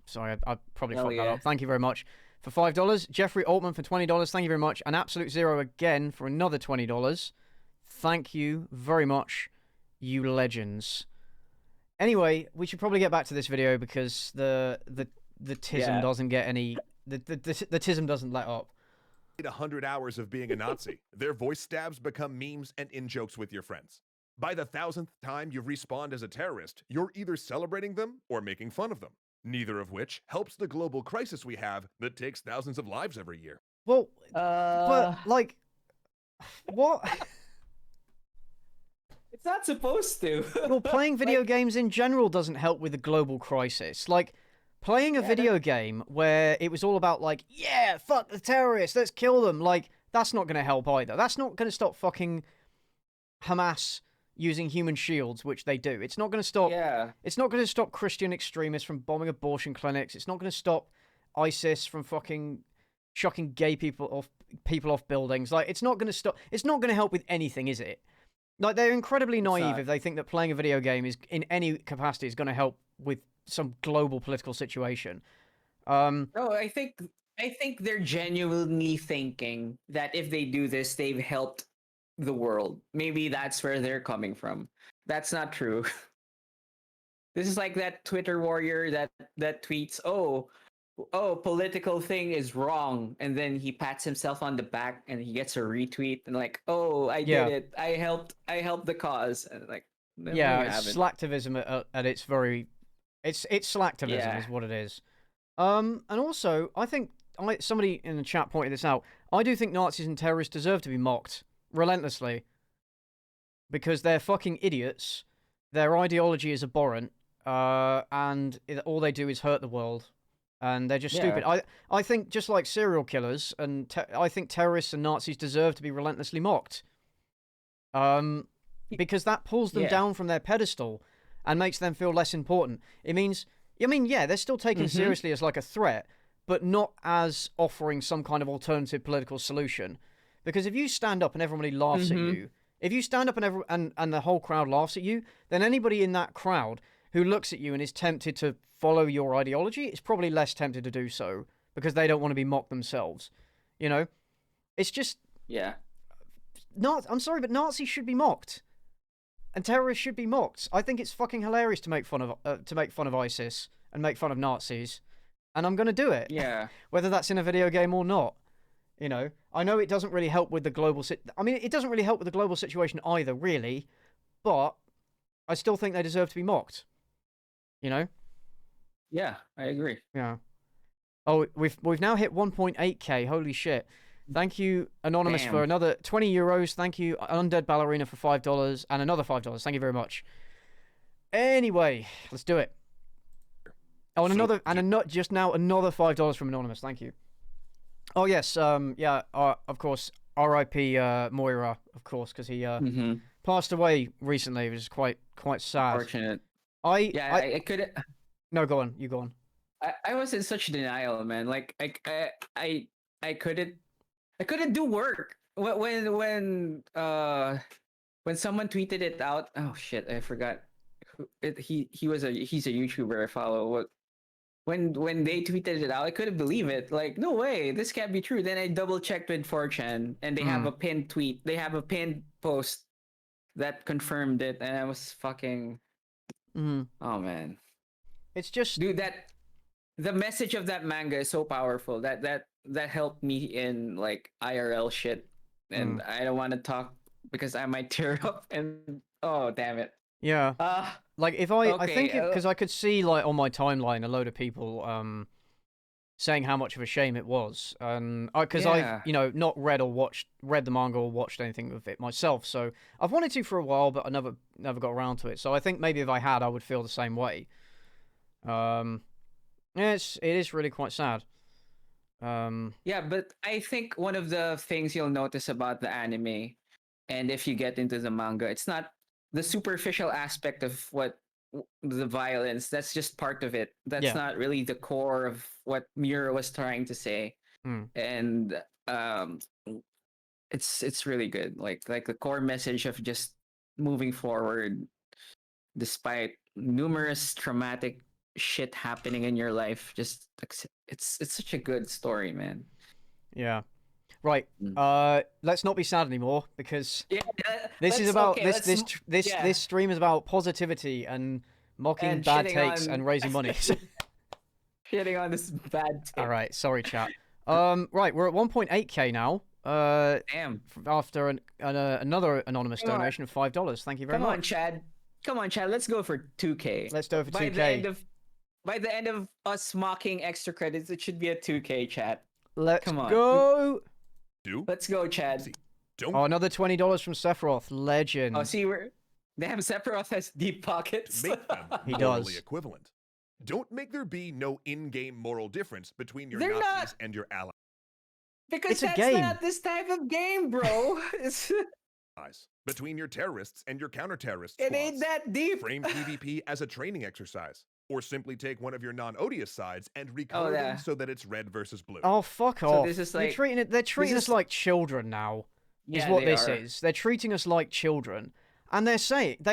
Sorry, I probably hell fucked that yeah. up. Thank you very much for $5. Jeffrey Altman for $20. Thank you very much. And Absolute Zero again for another $20. Thank you very much, you legends. Anyway, we should probably get back to this video because the tism Yeah. doesn't get any. The tism doesn't let up. 100 hours of being a Nazi. Their voice stabs become memes and in-jokes with your friends. By the 1000th time you've respawned as a terrorist, you're either celebrating them or making fun of them. Neither of which helps the global crisis we have that takes thousands of lives every year. Well, but like, what? It's not supposed to. Well, playing video games in general doesn't help with the global crisis. Like, playing a video game where it was all about, like, yeah, fuck the terrorists, let's kill them, like, that's not going to help either. That's not going to stop fucking Hamas using human shields, which they do. It's not going to stop. Yeah. It's not going to stop Christian extremists from bombing abortion clinics. It's not going to stop ISIS from fucking shocking gay people off buildings. Like, it's not going to stop. It's not going to help with anything, is it? Like, they're incredibly naive if they think that playing a video game is in any capacity is going to help with some global political situation. No, I think they're genuinely thinking that if they do this, they've helped the world. Maybe that's where they're coming from. That's not true. This is like that Twitter warrior that tweets, "Oh, political thing is wrong," and then he pats himself on the back and he gets a retweet and like, "Oh, I did it. I helped the cause." And like, no, yeah, you it's haven't. slacktivism at its very, it's slacktivism is what it is. And also, I think somebody in the chat pointed this out. I do think Nazis and terrorists deserve to be mocked relentlessly because they're fucking idiots. Their ideology is abhorrent, and all they do is hurt the world. And they're just stupid. I think just like serial killers, and I think terrorists and Nazis deserve to be relentlessly mocked. Because that pulls them down from their pedestal and makes them feel less important. It means, I mean, yeah, they're still taken seriously as like a threat, but not as offering some kind of alternative political solution. Because if you stand up and everybody laughs at you, if you stand up and the whole crowd laughs at you, then anybody in that crowd who looks at you and is tempted to follow your ideology is probably less tempted to do so because they don't want to be mocked themselves. You know, it's just I'm sorry, but Nazis should be mocked, and terrorists should be mocked. I think it's fucking hilarious to make fun of ISIS and make fun of Nazis, and I'm gonna do it. Yeah, whether that's in a video game or not. You know, I know it doesn't really help with the global I mean, it doesn't really help with the global situation either, really. But I still think they deserve to be mocked. You know? Yeah, I agree. Yeah. Oh, we've now hit 1.8k. Holy shit! Thank you, Anonymous, for Damn. another 20 euros. Thank you, Undead Ballerina, for $5 and another $5. Thank you very much. Anyway, let's do it. Oh, and just now another $5 from Anonymous. Thank you. Oh yes, yeah, of course, R.I.P. Moira, of course, because he passed away recently, which is quite sad. Fortunate. I couldn't. No, go on. You go on. I was in such denial, man. Like I couldn't do work when someone tweeted it out. Oh shit, I forgot. He's a YouTuber I follow. When they tweeted it out, I couldn't believe it. Like, no way, this can't be true. Then I double checked with 4chan, and they have a pinned tweet. They have a pinned post that confirmed it, and I was fucking. Oh man, it's just, dude, that the message of that manga is so powerful. That helped me in like IRL shit, and I don't want to talk because I might tear up. And oh damn it. Yeah. Like if I think because I could see like on my timeline a load of people saying how much of a shame it was, and because I've not read the manga or watched anything of it myself, so I've wanted to for a while, but I never got around to it. So I think maybe if I had, I would feel the same way. It is really quite sad. Yeah, but I think one of the things you'll notice about the anime, and if you get into the manga, it's not the superficial aspect of what the violence. That's just part of it. That's not really the core of what Miura was trying to say. And it's really good. Like the core message of just moving forward despite numerous traumatic shit happening in your life. Just it's such a good story, man. Yeah. Right. Let's not be sad anymore because this stream is about positivity and mocking bad takes and raising money. Shitting on this bad take. All right, sorry, chat. Right, we're at 1.8k now. Damn. After another anonymous donation of $5. Thank you very much. Come on, Chad. Let's go for 2k. Let's go for 2k. By the end of us mocking extra credits, it should be a 2k, Chad. Let's go. Let's go, Chad. Oh, another $20 from Sephiroth. Legend. Oh, see, damn, Sephiroth has deep pockets. Make them he morally does. equivalent. Don't make there be no in-game moral difference between your Nazis and your allies. Because that's not this type of game, bro. Between your terrorists and your counter-terrorists. It ain't that deep. Frame PvP as a training exercise. Or simply take one of your non-odious sides and recolor them so that it's red versus blue. Oh, fuck off. This is like, they're treating us like children now. Is what this is. They're treating us like children. And they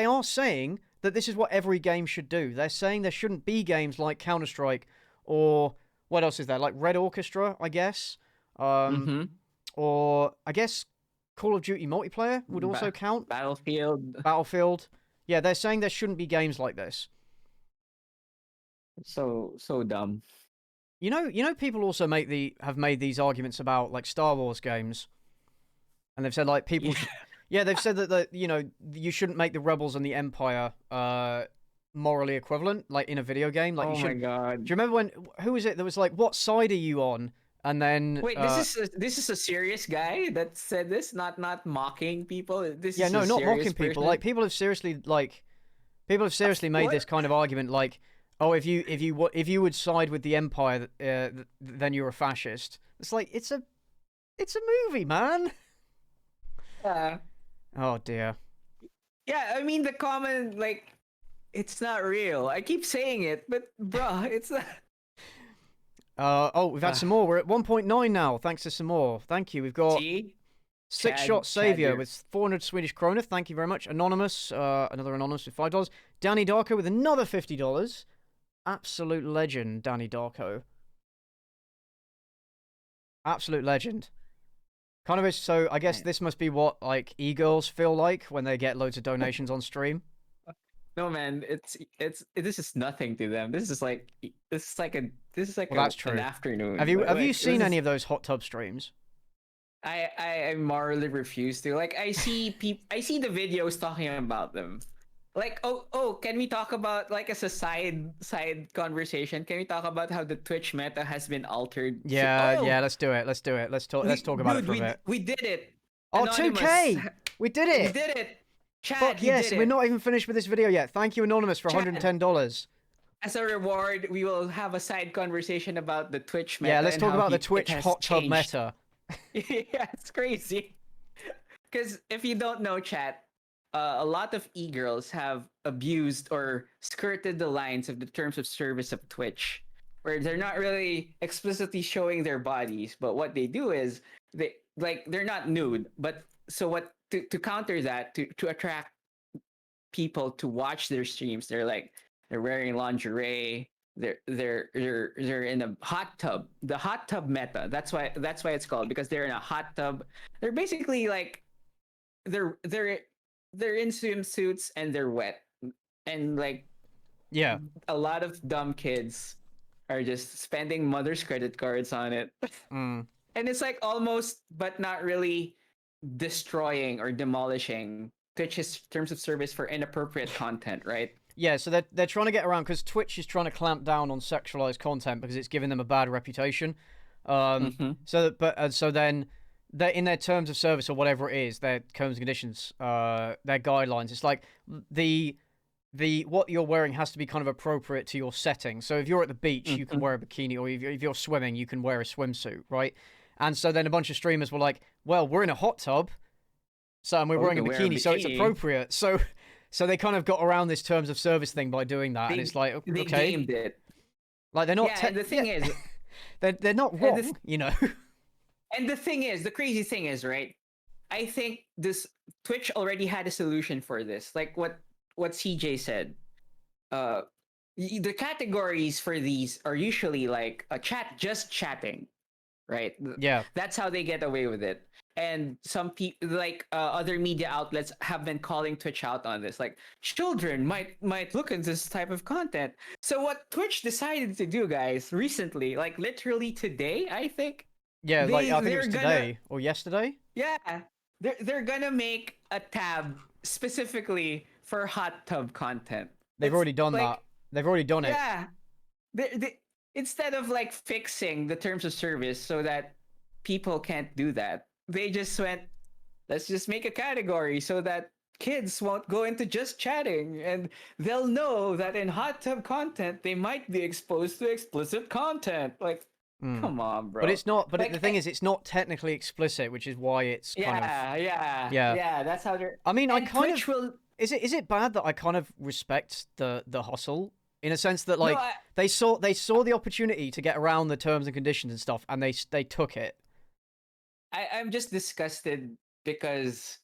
are saying that this is what every game should do. They're saying there shouldn't be games like Counter-Strike or what else is there? Like Red Orchestra, I guess. Or I guess Call of Duty multiplayer would also count. Battlefield. Yeah, they're saying there shouldn't be games like this. So dumb. You know, people also have made these arguments about like Star Wars games, and they've said like people, they've said that you shouldn't make the Rebels and the Empire morally equivalent, like in a video game. Like, my god! Do you remember who was it that was like, what side are you on? And then wait, this is a serious guy that said this, not mocking people. Not mocking people. Like people have seriously made this kind of argument, like. Oh, if you would side with the Empire, then you're a fascist. It's like it's a movie, man. Yeah. Oh dear. Yeah, I mean the comment like, it's not real. I keep saying it, but bruh, it's not. We've had some more. We're at 1.9 now. Thanks to some more. Thank you. We've got Six Shot Savior with 400 Swedish krona. Thank you very much. Anonymous, another anonymous with $5. Danny Darko with another $50. Absolute legend, Danny Darko. Absolute legend. Kind of is, so I guess this must be what like e-girls feel like when they get loads of donations on stream. No man, this is nothing to them. This is like that's true. an afternoon. Have you seen any of those hot tub streams? I morally refuse to. Like I see the videos talking about them. Like can we talk about, like, as a side conversation? Can we talk about how the Twitch meta has been altered? Yeah, yeah, let's do it. Let's do it. Let's talk about it dude, for a bit. we did it. Oh, Anonymous, 2K! We did we it! did it. Chad, Fuck you yes, did we're it. not even finished with this video yet. Thank you, Anonymous, for Chad. $110. As a reward, we will have a side conversation about the Twitch meta. Yeah, let's and talk how about the it Twitch has hot tub changed. meta. Yeah, it's crazy. Because if you don't know, chat, a lot of e-girls have abused or skirted the lines of the terms of service of Twitch, where they're not really explicitly showing their bodies, but what they do is they're not nude, but so what to counter that, to attract people to watch their streams, they're wearing lingerie. They're in a hot tub. The hot tub meta. That's why it's called, because they're in a hot tub. They're basically like they're they're they're in swimsuits and they're wet, and like Yeah. a lot of dumb kids are just spending mother's credit cards on it. Mm. And it's like almost but not really destroying or demolishing Twitch's terms of service for inappropriate content, right? Yeah, so they're trying to get around, because Twitch is trying to clamp down on sexualized content because it's giving them a bad reputation. So then they're in their terms of service or whatever it is, their terms and conditions, their guidelines. It's like the what you're wearing has to be kind of appropriate to your setting. So if you're at the beach, you can wear a bikini, or if you're swimming, you can wear a swimsuit, right? And so then a bunch of streamers were like, "Well, we're in a hot tub, and we're wearing a bikini, so it's appropriate." So they kind of got around this terms of service thing by doing that, and it's like, okay, they gamed it. Like they're not. Yeah, and the thing is, they're not wrong, you know. And the thing is, the crazy thing is, right? I think this Twitch already had a solution for this. Like what CJ said. The categories for these are usually like a just chatting, right? Yeah. That's how they get away with it. And some people, like other media outlets, have been calling Twitch out on this. Like, children might look at this type of content. So what Twitch decided to do, guys, recently, like literally today, I think. Yeah, like I think it was today or yesterday. Yeah, they're gonna make a tab specifically for hot tub content. They've already done that. They've already done it. Yeah, they instead of like fixing the terms of service so that people can't do that, they just went, let's just make a category so that kids won't go into just chatting, and they'll know that in hot tub content they might be exposed to explicit content. Like, come on, bro. But it's not. But like, the thing is, it's not technically explicit, which is why it's kind of. Yeah. That's how they're. I mean, and I kind Twitch of. Will... Is it bad that I kind of respect the hustle in a sense that, like, No, they saw the opportunity to get around the terms and conditions and stuff, and they took it. I'm just disgusted because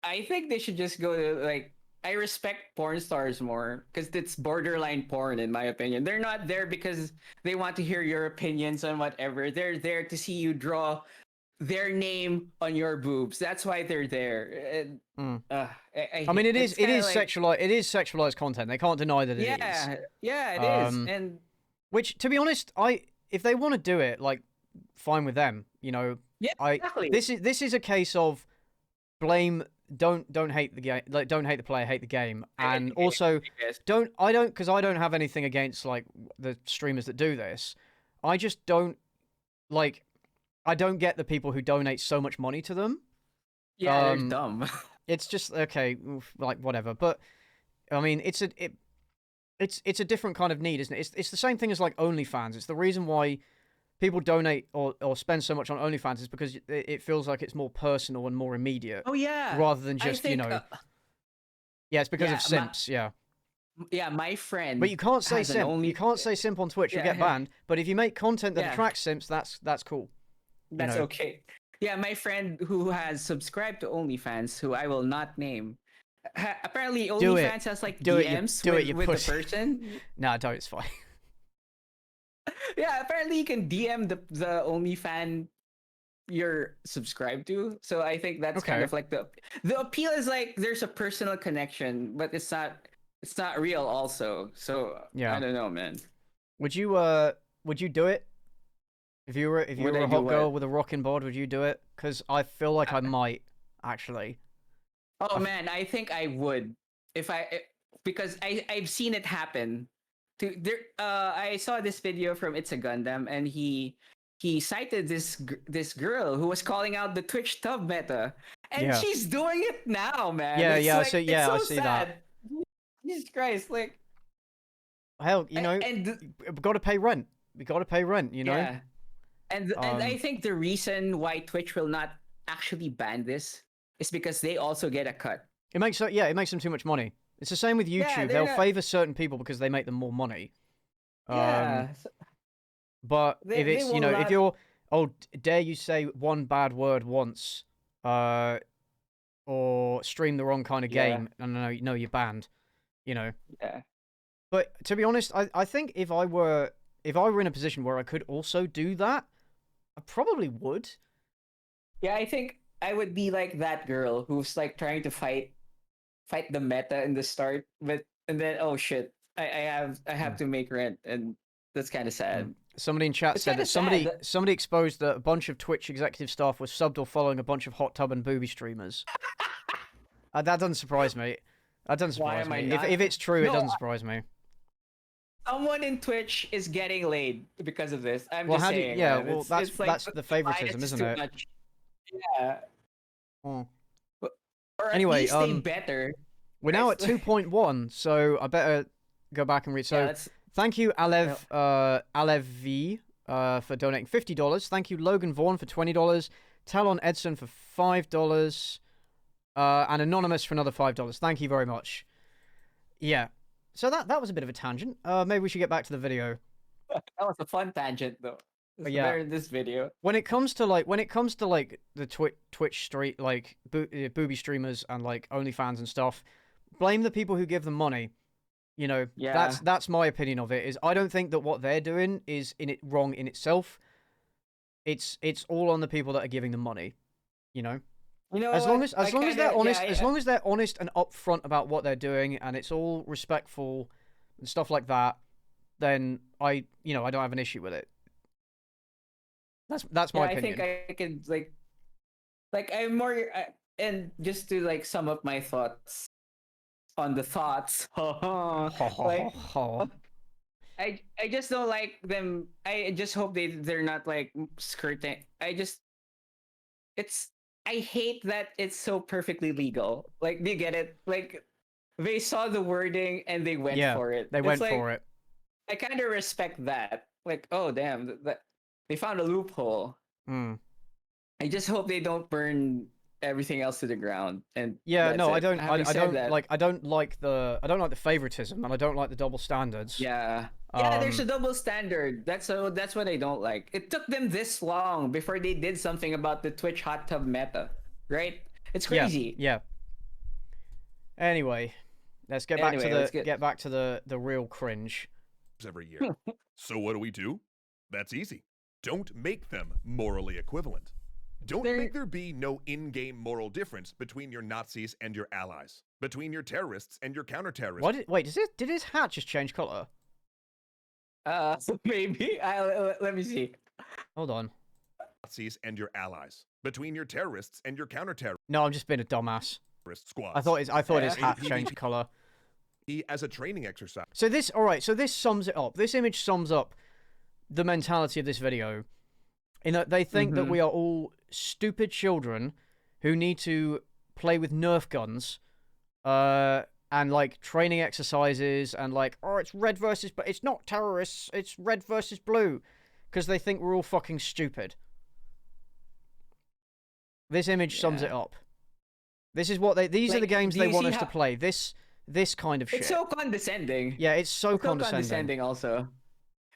I think they should just go to, like, I respect porn stars more because it's borderline porn, in my opinion. They're not there because they want to hear your opinions on whatever. They're there to see you draw their name on your boobs. That's why they're there. I mean, it is sexualized content. They can't deny that it is. Yeah, it is. And which, to be honest, if they want to do it, like, fine with them. You know. Yeah, exactly. This is a case of blame. Don't hate the game. Like, don't hate the player, hate the game. And also, because I don't have anything against, like, the streamers that do this. I just don't, like, I don't get the people who donate so much money to them. Yeah, they're dumb. It's just, okay, like, whatever. But I mean, it's a different kind of need, isn't it? It's the same thing as, like, OnlyFans. It's the reason why people donate or spend so much on OnlyFans is because it feels like it's more personal and more immediate. Oh yeah. Rather than just, you know. Yeah, it's because of simps. Yeah, my friend. But you can't say simp. You can't say simp on Twitch. You'll get banned. But if you make content that attracts simps, that's cool. That's okay. Yeah, my friend who has subscribed to OnlyFans, who I will not name, apparently OnlyFans has like DMs with the person. No, don't. It's fine. Yeah, apparently you can DM the OnlyFan you're subscribed to. So I think that's kind of like the appeal is like there's a personal connection, but it's not real also. So yeah. I don't know, man. Would you do it? If you were Would I a do hot girl what? with a rocking bod, would you do it? Because I feel like I might actually. Oh man, I think I would if because I've seen it happen. To there, I saw this video from It's a Gundam, and he cited this girl who was calling out the Twitch tub meta, and Yeah. she's doing it now, man. Yeah, It's yeah. like it's I so see that. sad. Jesus Christ, like Hell, you know, and we got to pay rent. We got to pay rent. You know. yeah, and I Um, think the reason why Twitch will not actually ban this is because they also get a cut. it makes them too much money. It's the same with Yeah, YouTube. they're They'll not. favor certain people because they make them more money. Yeah, But if they it's, will if not. you're, oh, dare you say one bad word once, or stream the wrong kind of Yeah. game, and no, you're banned. You know. Yeah. But to be honest, I think if I were in a position where I could also do that, I probably would. Yeah, I think I would be like that girl who's like trying to fight the meta in the start, but and then oh shit, I have to make rent, and that's kind of sad. Somebody in chat It's said kinda that somebody sad. somebody exposed that a bunch of Twitch executive staff was subbed or following a bunch of hot tub and booby streamers. That doesn't surprise me. That doesn't Why surprise am I me. not? If it's true, it No, doesn't surprise me. someone in Twitch is getting laid because of this. I'm Well, just how do you, saying, yeah, man. well, It's like that's the favoritism, bias is isn't too it? much. Yeah. Oh. Or at Anyway, least they better. we're now at Right? 2.1, so I better go back and read. So, Yeah, that's thank you, Alev V, for donating $50. Thank you, Logan Vaughan, for $20. Talon Edson for $5. And Anonymous for another $5. Thank you very much. Yeah. So that was a bit of a tangent. Maybe we should get back to the video. that was a fun tangent though. It's Yeah. better in this video. When it comes to the Twitch street, like booby streamers and like OnlyFans and stuff, blame the people who give them money. You know, Yeah. that's my opinion of it. Is I don't think that what they're doing is wrong in itself. It's all on the people that are giving them money. You know, You know as what? long as they're honest, yeah, as long as they're honest and upfront about what they're doing, and it's all respectful and stuff like that, then I don't have an issue with it. That's my I opinion. think I could like I'm more and just to like sum up my thoughts on the thoughts. like I just don't like them. I just hope they're not like skirting. I hate that it's so perfectly legal. Like, do you get it? Like, they saw the wording and they went Yeah, for it. they went for it. I kind of respect that. Like, oh damn, that they found a loophole. Mm. I just hope they don't burn everything else to the ground. And Yeah, that's no, it. I don't. Having I said don't that, like. I don't like the favoritism, and I don't like the double standards. Yeah. Yeah, there's a double standard. That's what I don't like. It took them this long before they did something about the Twitch hot tub meta, right? It's crazy. Yeah. Anyway, let's get back to the real cringe. every year. So what do? That's easy. Don't make them morally equivalent. Don't make there be no in-game moral difference between your Nazis and your allies, between your terrorists and your counter-terrorists. Did his hat just change color? Maybe. Let me see. Hold on. Nazis and your allies, between your terrorists and your counter-terrorist No, I'm just being a dumbass. squads. I thought his hat Yeah. changed color. As a training exercise. So this sums it up. This image sums up the mentality of this video, in that they think that we are all stupid children who need to play with Nerf guns, and like training exercises, and like, oh, it's red versus, but it's not terrorists, it's red versus blue, because they think we're all fucking stupid. This image sums it up. This is what these are the games they want us to play. This kind of shit. It's so condescending. Yeah, it's so condescending. Also.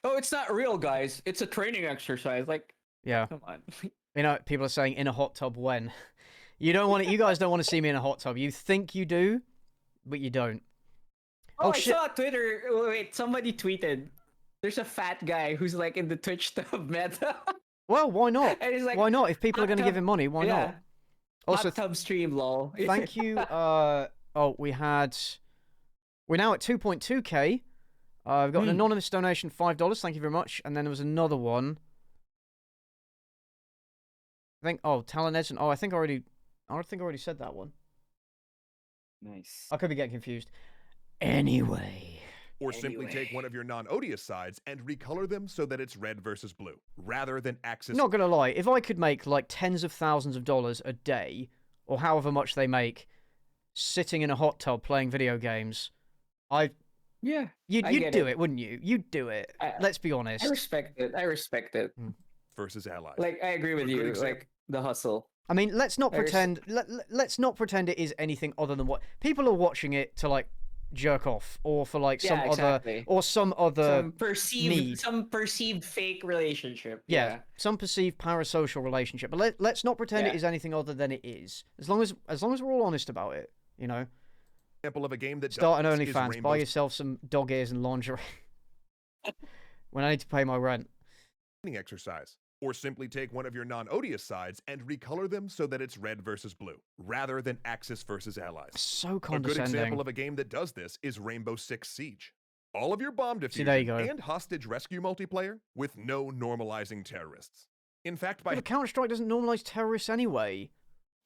Oh, it's not real, guys. It's a training exercise. Like, yeah. come on. You know, people are saying in a hot tub when. You guys don't want to see me in a hot tub. You think you do, but you don't. Oh, I shit. saw Twitter. Wait, somebody tweeted. There's a fat guy who's like in the Twitch tub meta. Well, why not? And he's like, why not? If people are going to hot give him money, why yeah. not? Also, hot tub stream, lol. thank you. We're now at 2.2k. We've got an anonymous donation, $5. Thank you very much. And then there was another one. think. Oh, Talon Edson. Oh, I think I already said that one. Nice. I could be getting confused. Anyway. Or simply take one of your non-odious sides and recolor them so that it's red versus blue, rather than axis. Not gonna lie, if I could make like tens of thousands of dollars a day, or however much they make, sitting in a hot tub playing video games, Yeah. you'd do it, wouldn't you? You'd do it. Let's be honest. I respect it. Versus allies. Like, I agree with you. Like, the hustle. I mean, let's not pretend. Let's not pretend it is anything other than what people are watching it to, like, jerk off, or for like some other perceived fake relationship. Yeah, some perceived parasocial relationship. But let's not pretend it is anything other than it is. As long as we're all honest about it, you know. Example of a game that start an OnlyFans, buy yourself some dog ears and lingerie. When I need to pay my rent. Exercise. Or simply take one of your non-odious sides and recolor them so that it's red versus blue, rather than Axis versus allies. So condescending. A good example of a game that does this is Rainbow Six Siege. All of your bomb diffusion and hostage rescue multiplayer with no normalizing terrorists. In fact, by Counter-Strike doesn't normalize terrorists anyway.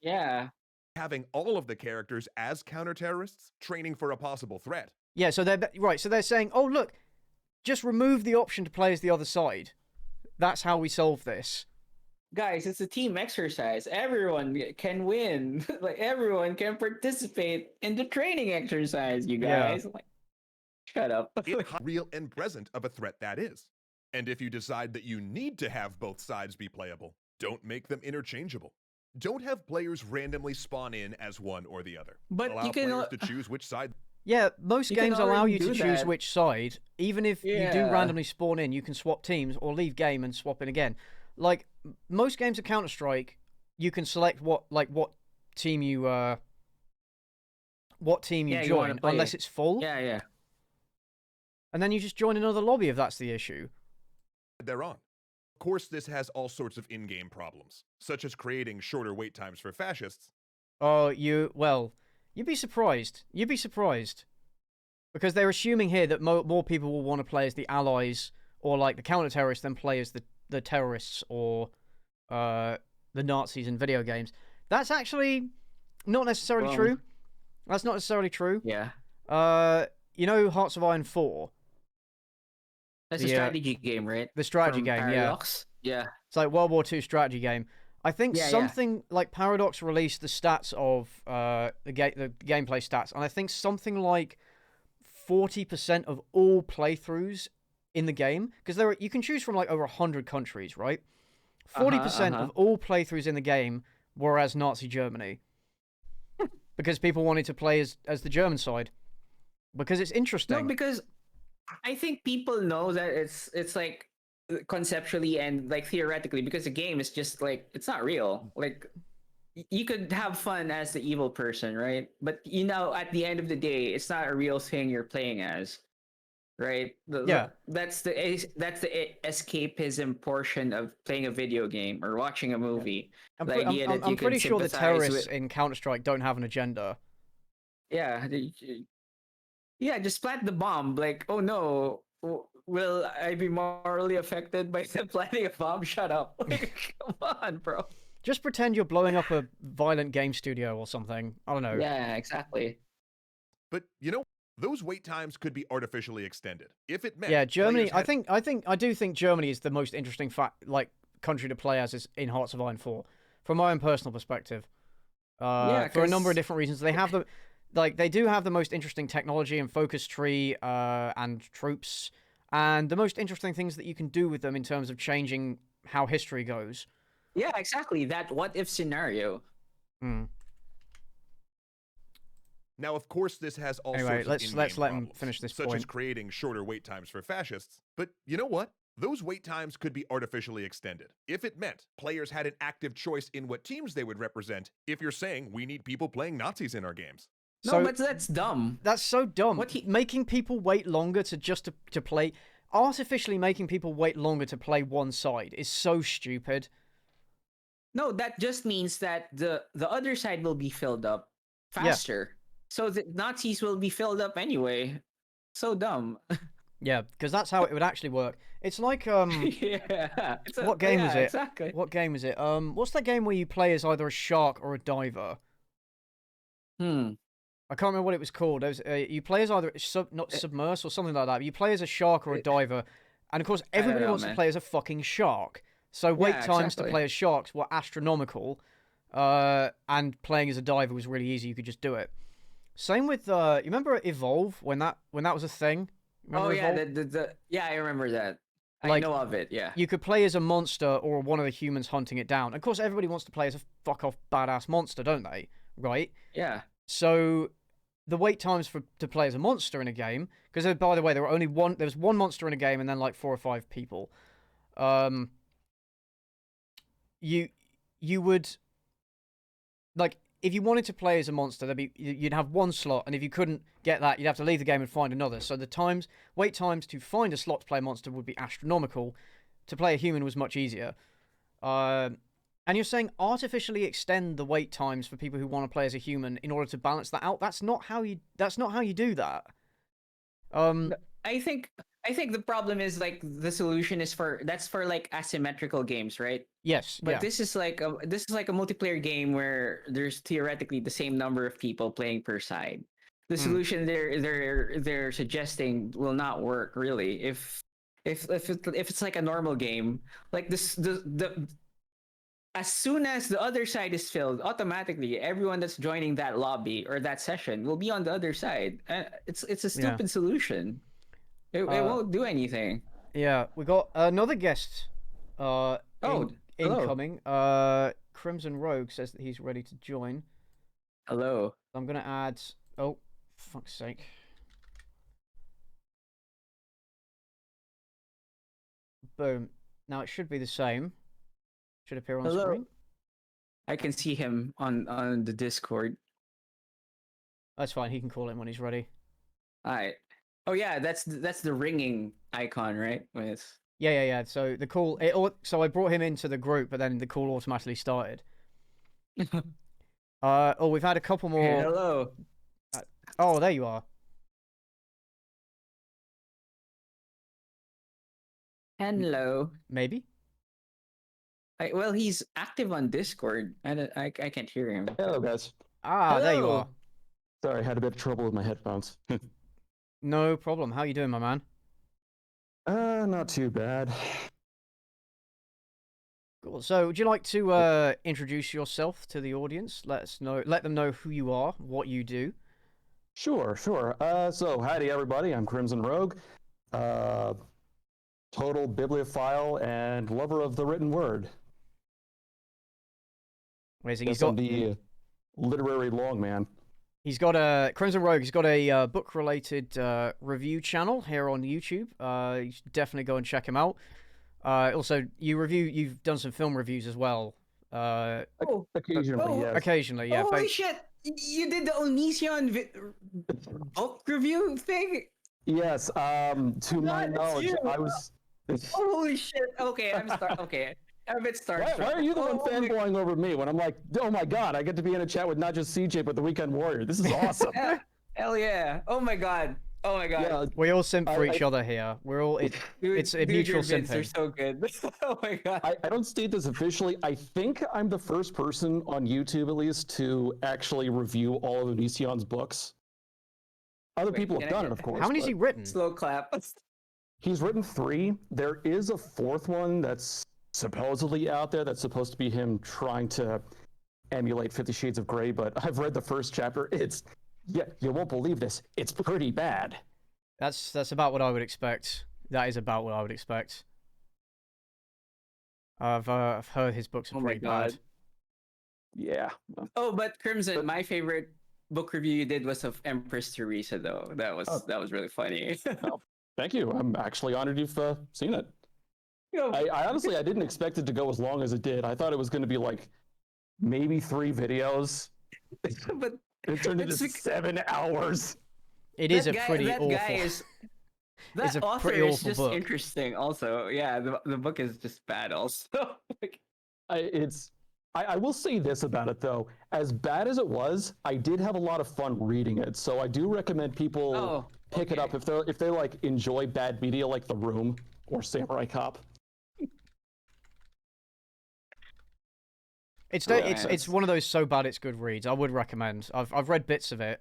Yeah. Having all of the characters as counter-terrorists, training for a possible threat. Yeah, so they're saying, oh look, just remove the option to play as the other side. That's how we solve this. Guys, it's a team exercise. Everyone can win. Like, everyone can participate in the training exercise, you guys. Yeah. Like, shut up. It's real and present of a threat that is. And if you decide that you need to have both sides be playable, don't make them interchangeable. Don't have players randomly spawn in as one or the other. But allow you can players to choose which side. Yeah, most games allow you to choose which side. Even if you do randomly spawn in, you can swap teams or leave game and swap in again. Like, most games of Counter-Strike, you can select what team you join, unless it's full. Yeah. And then you just join another lobby if that's the issue. They're on. Of course, this has all sorts of in-game problems, such as creating shorter wait times for fascists. Oh, you'd be surprised. You'd be surprised. Because they're assuming here that more people will want to play as the allies or like the counter-terrorists than play as the terrorists or the Nazis in video games. That's actually not necessarily true. That's not necessarily true. Yeah. You know Hearts of Iron 4? That's a strategy game, right? The strategy game, Paradox? Yeah. It's like World War II strategy game. I think something like Paradox released the stats of the gameplay stats, and I think something like 40% of all playthroughs in the game, because you can choose from like over 100 countries, right? 40% of all playthroughs in the game were as Nazi Germany, because people wanted to play as the German side, because it's interesting. No, because I think people know that it's like conceptually and like theoretically, because the game is just like, it's not real. Like, you could have fun as the evil person, right? But you know, at the end of the day, it's not a real thing you're playing as, right? That's the escapism portion of playing a video game or watching a movie. I'm pretty sure the terrorists in Counter-Strike don't have an agenda. Yeah, just plant the bomb. Like, oh no, will I be morally affected by planting a bomb? Shut up. Like, come on, bro. Just pretend you're blowing up a violent game studio or something. I don't know. Yeah, exactly. But you know, those wait times could be artificially extended if it meant. Yeah, Germany. I do think Germany is the most interesting country to play as is in Hearts of Iron 4, from my own personal perspective. For a number of different reasons. They do have the most interesting technology and focus tree and troops, and the most interesting things that you can do with them in terms of changing how history goes. Yeah, exactly. That what if scenario. Hmm. Now, of course, this has all anyway, sorts of let's let him finish this such point. as creating shorter wait times for fascists. But you know what? Those wait times could be artificially extended if it meant players had an active choice in what teams they would represent. If you're saying we need people playing Nazis in our games. No, but that's dumb. That's so dumb. Making people wait longer to play, artificially making people wait longer to play one side is so stupid. No, that just means that the other side will be filled up faster. Yeah. So the Nazis will be filled up anyway. So dumb. Yeah, because that's how it would actually work. It's like Yeah. what game is it? Exactly. What game is it? What's that game where you play as either a shark or a diver? Hmm. I can't remember what it was called. You play as either not submerged or something like that. But you play as a shark or a diver, and of course I don't everybody know, wants to man. play as a fucking shark. So wait Yeah, times to exactly. play as sharks were astronomical, and playing as a diver was really easy. You could just do it. Same with you remember Evolve when that was a thing? Remember Oh yeah, Evolve? yeah, I remember that. I Like know of it. Yeah. you could play as a monster or one of the humans hunting it down. Of course, everybody wants to play as a fuck off badass monster, don't they? Right? Yeah. So the wait times to play as a monster in a game, because by the way, there was one monster in a game and then like 4 or 5 people. You would like if you wanted to play as a monster, you'd have one slot, and if you couldn't get that, you'd have to leave the game and find another. So the wait times to find a slot to play a monster would be astronomical. To play a human was much easier. And you're saying artificially extend the wait times for people who want to play as a human in order to balance that out. That's not how you do that. I think the problem is like the solution is for like asymmetrical games, right? Yes, But yeah. this is like a multiplayer game where there's theoretically the same number of people playing per side. The solution they're suggesting will not work really if it's like a normal game. Like this the as soon as the other side is filled, automatically everyone that's joining that lobby or that session will be on the other side. It's a Yeah. stupid solution. It won't do anything. Yeah, we got another guest Oh, hello. incoming. Crimson Rogue says that he's ready to join. Hello. I'm gonna add. Oh, fuck's sake! Boom. Now it should be the same. Should appear on Hello. screen. I can see him on the Discord. That's fine. He can call in when he's ready. All right. Oh yeah, that's the ringing icon, right? When it's Yeah. So the call. So I brought him into the group, but then the call automatically started. Oh, we've had a couple more. Okay, hello. Oh, there you are. Hello. Maybe. Well, he's active on Discord. I can't hear him. Hello, guys. Ah, there you Hello. are. Sorry, I had a bit of trouble with my headphones. No problem. How you doing, my man? Not too bad. Cool. So, would you like to introduce yourself to the audience? Let them know who you are, what you do. Sure. So, howdy, everybody. I'm Crimson Rogue. Total bibliophile and lover of the written word. Amazing. Guess I'm the literary longman. He's got a Crimson Rogue. He's got a book-related review channel here on YouTube. You should definitely go and check him out. Also, you've done some film reviews as well. Occasionally, yes. Occasionally, yeah. Holy shit! You did the Onision book review thing? Yes. To my God, it's knowledge, you. I was. Holy shit! Okay, I'm a bit starstruck. Why are you the one Oh my- fanboying over me when I'm like, oh my god, I get to be in a chat with not just CJ but the Weekend Warrior. This is awesome. Hell yeah! Oh my god! Oh my god! Yeah, We all simp for each other here. We're all Dude, it's a mutual your vids simping. are so good. Oh my god! I don't state this officially. I think I'm the first person on YouTube, at least, to actually review all of Onision's books. Other people have done it, of course. How many's he written? Slow clap. He's written 3. There is a 4th one that's supposedly out there that's supposed to be him trying to emulate 50 Shades of Grey, but I've read the first chapter. Yeah, you won't believe this. It's pretty bad. That's about what I would expect. That is about what I would expect. I've heard his books are Oh my pretty bad. God. Yeah. Oh, but Crimson, my favorite book review you did was of Empress Teresa, though. That was really funny. Thank you. I'm actually honored you've seen it. I honestly, I didn't expect it to go as long as it did. I thought it was going to be like maybe 3 videos. But it turned into 7 hours. It is a pretty awful. That a author pretty is awful just book. interesting. Also, yeah, the book is just bad. Also, It's I will say this about it though. As bad as it was, I did have a lot of fun reading it. So I do recommend people pick it up if they like enjoy bad media like The Room or Samurai Cop. It's one of those so bad it's good reads. I would recommend. I've read bits of it.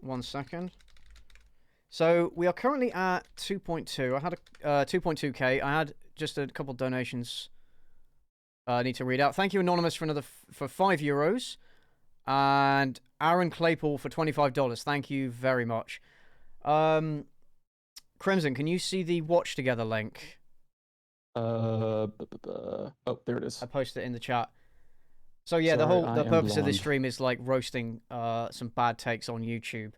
1 second. So we are currently at 2.2. I had a 2.2k. I had just a couple donations. I need to read out. Thank you, Anonymous, for for €5, and Aaron Claypool for $25. Thank you very much. Crimson, can you see the Watch Together link? Oh, there it is. I posted it in the chat. So yeah, Sorry, the purpose of this stream is like roasting some bad takes on YouTube.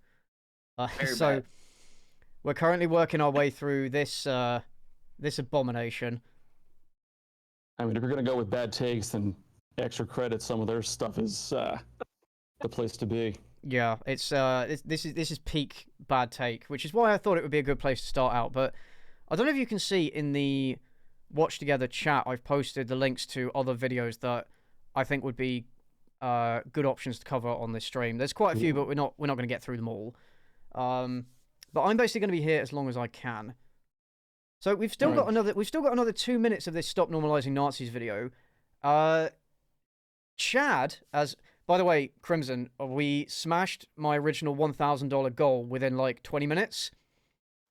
So bad. We're currently working our way through this this abomination. I mean, if you're gonna go with bad takes, then extra credit, some of their stuff is the place to be. Yeah, this is peak bad take, which is why I thought it would be a good place to start out. But I don't know if you can see in the Watch Together chat, I've posted the links to other videos that I think would be good options to cover on this stream. There's quite a few, but we're not going to get through them all. But I'm basically going to be here as long as I can. So we've still got another 2 minutes of this Stop Normalizing Nazis video. Chad, by the way, Crimson, we smashed my original $1,000 goal within like 20 minutes.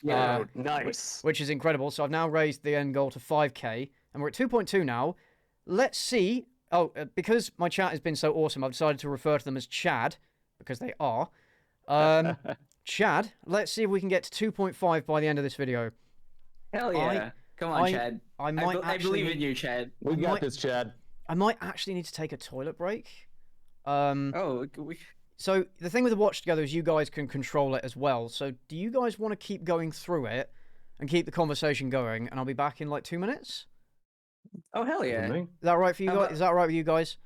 Yeah, nice. Which is incredible. So I've now raised the end goal to 5k, and we're at 2.2 now. Let's see. Oh, because my chat has been so awesome, I've decided to refer to them as Chad, because they are. Chad, let's see if we can get to 2.5 by the end of this video. Hell yeah. Come on, Chad. I believe in you, Chad. We got this, Chad. I might actually need to take a toilet break. So the thing with the Watch Together is you guys can control it as well. So do you guys want to keep going through it and keep the conversation going? And I'll be back in like 2 minutes. Oh hell yeah! Is that right for you guys? Is that right with you guys?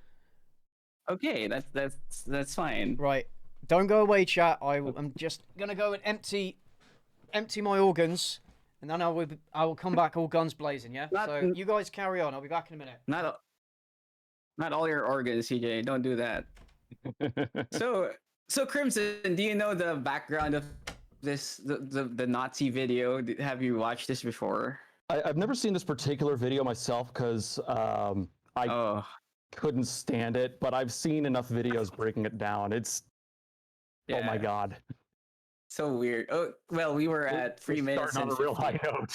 Okay, that's fine. Right. Don't go away, chat. I'm just gonna go and empty my organs, and then I will come back all guns blazing. Yeah. So you guys carry on. I'll be back in a minute. Not all your organs, CJ. Don't do that. So Crimson, do you know the background of this the Nazi video? Have you watched this before? I've never seen this particular video myself because I couldn't stand it, but I've seen enough videos breaking it down. It's oh my god, so weird. Oh well, we were at 3 minutes. Starting on a real high note.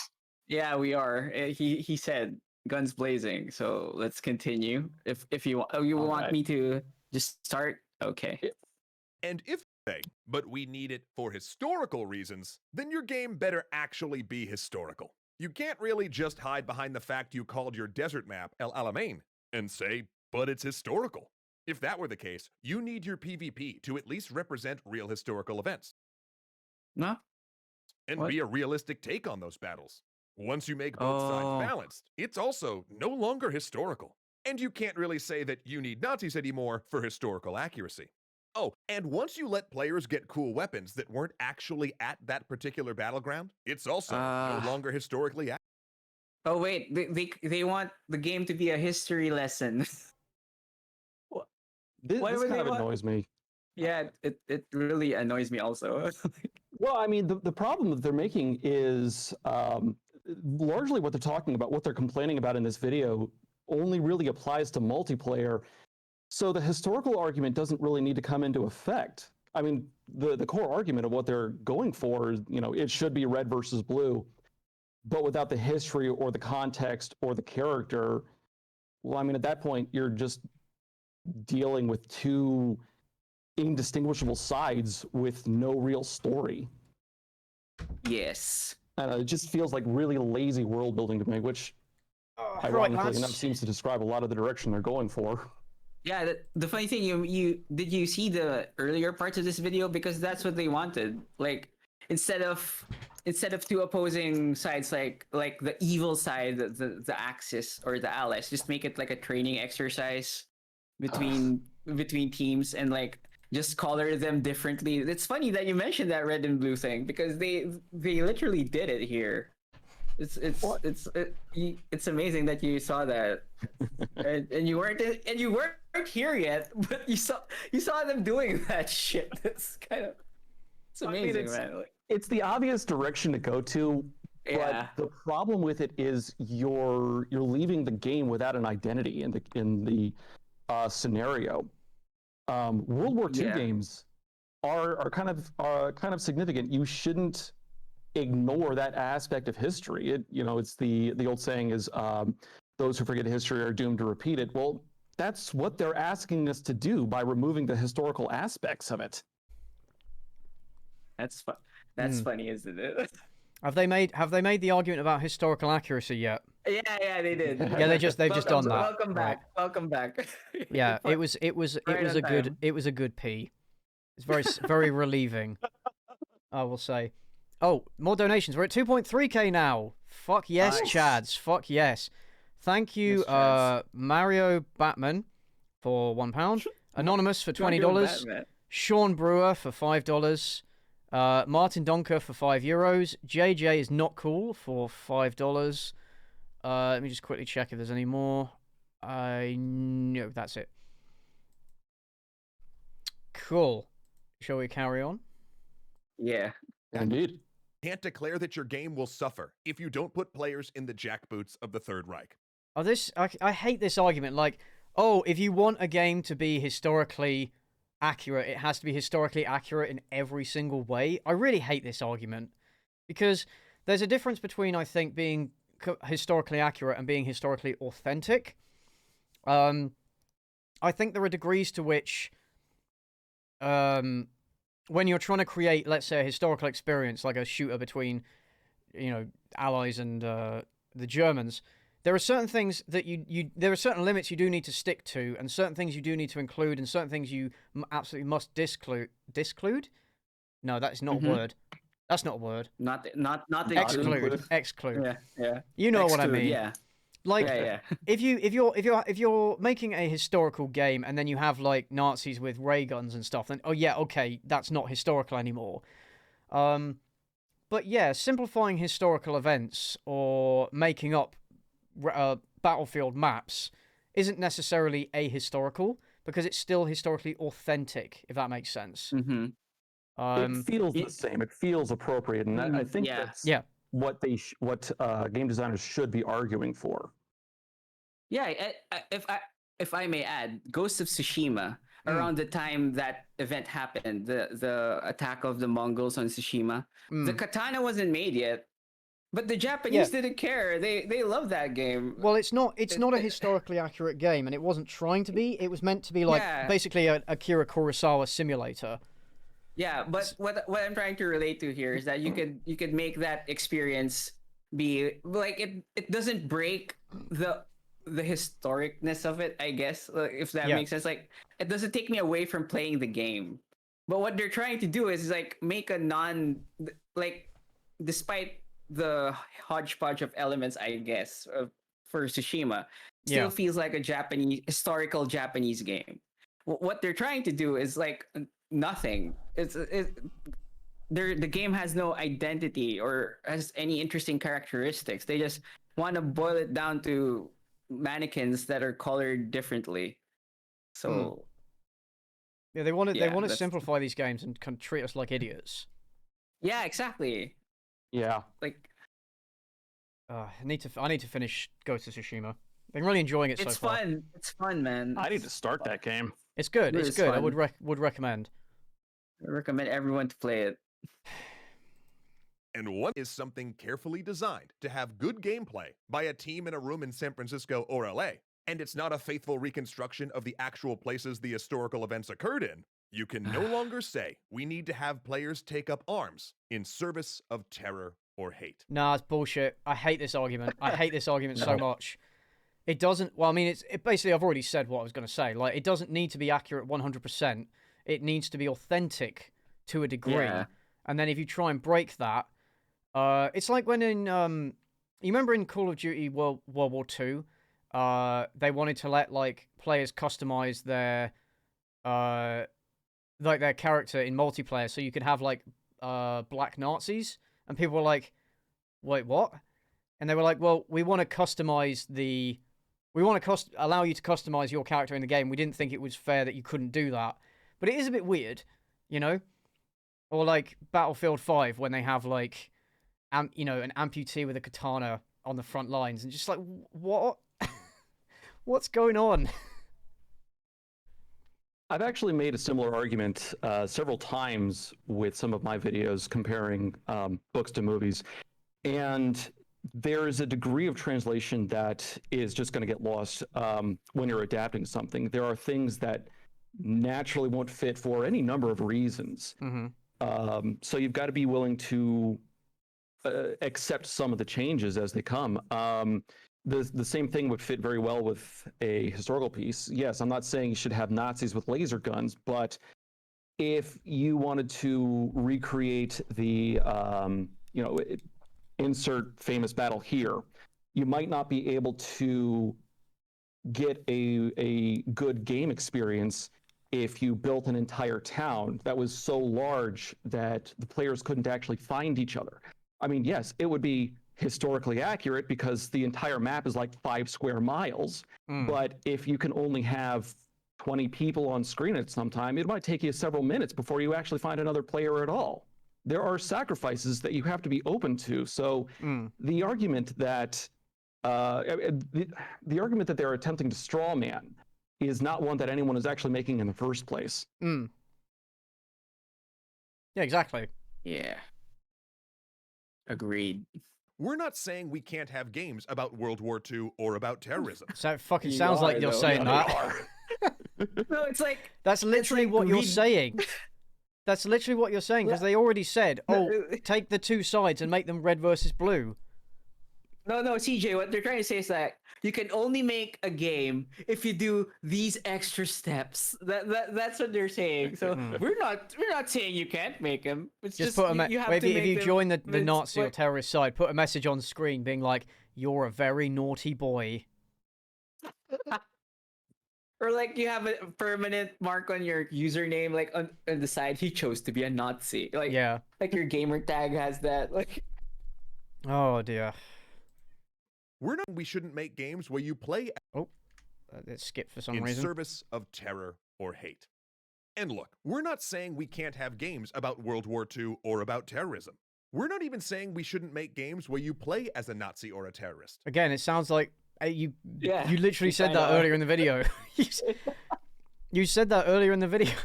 Yeah, we are. He said guns blazing. So let's continue. If you want me to just start, okay. And if but we need it for historical reasons, then your game better actually be historical. You can't really just hide behind the fact you called your desert map El Alamein and say, but it's historical. If that were the case, you need your PvP to at least represent real historical events. No? And be a realistic take on those battles. Once you make both sides balanced, it's also no longer historical. And you can't really say that you need Nazis anymore for historical accuracy. Oh, and once you let players get cool weapons that weren't actually at that particular battleground, it's also no longer historically accurate. Oh wait, they want the game to be a history lesson. This kind of annoys me. Yeah, it really annoys me also. Well, I mean, the problem that they're making is largely what they're talking about, what they're complaining about in this video, only really applies to multiplayer. So the historical argument doesn't really need to come into effect. I mean, the core argument of what they're going for is, it should be red versus blue, but without the history or the context or the character, well, I mean, at that point, you're just dealing with two indistinguishable sides with no real story. Yes. It just feels like really lazy world building to me, which ironically enough seems to describe a lot of the direction they're going for. Yeah, the funny thing, did you see the earlier parts of this video? Because that's what they wanted. Like, instead of two opposing sides, like the evil side, the Axis or the Allies, just make it like a training exercise between teams and like just color them differently. It's funny that you mentioned that red and blue thing because they literally did it here. It's amazing that you saw that, and you weren't here yet, but you saw them doing that shit. It's amazing, man. Like, It's the obvious direction to go to, yeah, but the problem with it is you're leaving the game without an identity in the scenario. World War II Yeah. games are kind of significant. You shouldn't ignore that aspect of history. It's the old saying is those who forget history are doomed to repeat it. Well, that's what they're asking us to do by removing the historical aspects of it. that's fun. That's funny, isn't it? Have they made the argument about historical accuracy yet? Yeah, they did. Yeah, they've just done that. Welcome Right. back. Welcome back. Yeah, it was a good pee. It's very relieving. I will say. Oh, more donations. We're at 2.3k now. Fuck yes, Nice. Chads. Fuck yes. Thank you, Yes, Chads. Mario Batman for £1, Anonymous for $20, Batman. Sean Brewer for $5, Martin Donker for €5, JJ is not cool for $5. Let me just quickly check if there's any more. No, that's it. Cool. Shall we carry on? Yeah. Indeed. Can't declare that your game will suffer if you don't put players in the jackboots of the Third Reich. Oh, I hate this argument. Like, oh, if you want a game to be historically accurate, it has to be historically accurate in every single way. I really hate this argument because there's a difference between, I think, being historically accurate and being historically authentic. I think there are degrees to which, when you're trying to create, let's say, a historical experience, like a shooter between, allies and the Germans, there are certain things that there are certain limits you do need to stick to, and certain things you do need to include, and certain things you absolutely must disclude. No, that's not a word. That's not a word. Not the Exclude. Yeah. You know what I Exclude, mean. Yeah. Like, Yeah. if you're making a historical game and then you have like Nazis with ray guns and stuff, then okay, that's not historical anymore. But yeah, simplifying historical events or making up battlefield maps isn't necessarily ahistorical because it's still historically authentic, if that makes sense. Mm-hmm. It feels the same. It feels appropriate, and I think that's what game designers should be arguing for. Yeah, if I may add, Ghost of Tsushima, around the time that event happened, the attack of the Mongols on Tsushima, the katana wasn't made yet, but the Japanese didn't care. They love that game. Well, it's not a historically accurate game, and it wasn't trying to be. It was meant to be like basically a Akira Kurosawa simulator. Yeah, but what I'm trying to relate to here is that you could make that experience be like it doesn't break the historicness of it, I guess, if that makes sense. Like, it doesn't take me away from playing the game, but what they're trying to do is like make a despite the hodgepodge of elements, I guess, for Tsushima, still feels like a historical Japanese game. What they're trying to do is like nothing. The game has no identity or has any interesting characteristics. They just want to boil it down to mannequins that are colored differently. So they want to simplify these games and treat us like idiots. Yeah, exactly. Yeah. Like, I need to finish Ghost of Tsushima. I'm really enjoying it so far. It's fun, man. I need to start that game. It's good. It's good. Fun. I would recommend. I recommend everyone to play it. And what is something carefully designed to have good gameplay by a team in a room in San Francisco or LA, and it's not a faithful reconstruction of the actual places the historical events occurred in? You can no longer say we need to have players take up arms in service of terror or hate. Nah, it's bullshit. I hate this argument. I hate this argument so much. It doesn't. Well, I mean, it basically. I've already said what I was going to say. Like, it doesn't need to be accurate 100%. It needs to be authentic to a degree. Yeah. And then if you try and break that, it's like when in you remember in Call of Duty World War II, they wanted to let like players customize their like their character in multiplayer, so you could have like black Nazis, and people were like, "Wait, what?" and they were like, "Well, we want to customize allow you to customize your character in the game. We didn't think it was fair that you couldn't do that, but it is a bit weird, you know." Or like Battlefield 5 when they have like, an amputee with a katana on the front lines, and just like, what? What's going on? I've actually made a similar argument several times with some of my videos comparing books to movies. And there is a degree of translation that is just going to get lost when you're adapting something. There are things that naturally won't fit for any number of reasons. Mm-hmm. So you've got to be willing to accept some of the changes as they come. The same thing would fit very well with a historical piece. Yes, I'm not saying you should have Nazis with laser guns, but if you wanted to recreate the, insert famous battle here, you might not be able to get a good game experience if you built an entire town that was so large that the players couldn't actually find each other. I mean, yes, it would be historically accurate because the entire map is like 5 square miles. But if you can only have 20 people on screen at some time, it might take you several minutes before you actually find another player at all. There are sacrifices that you have to be open to. So the argument that the argument that they're attempting to straw man is not one that anyone is actually making in the first place. Yeah, exactly. Yeah. Agreed. We're not saying we can't have games about World War II or about terrorism. So it fucking You sounds like are, you're though. saying Yeah, that. No, it's like That's literally like what you're read- saying. That's literally what you're saying, because they already said, take the two sides and make them red versus blue. No, CJ, what they're trying to say is that you can only make a game if you do these extra steps. That's what they're saying. So we're not saying you can't make them. It's Just just put a you have to if you make join the them- Nazi or terrorist side, put a message on screen being like, "You're a very naughty boy." Or like you have a permanent mark on your username, like on the side, he chose to be a Nazi. Like Yeah. like your gamer tag has that. Like Oh dear. We shouldn't make games where you play It skipped for some in reason. service of terror or hate. And look, we're not saying we can't have games about World War II or about terrorism. We're not even saying we shouldn't make games where you play as a Nazi or a terrorist. Again, it sounds like you literally you said that kinda earlier in the video. You said that earlier in the video.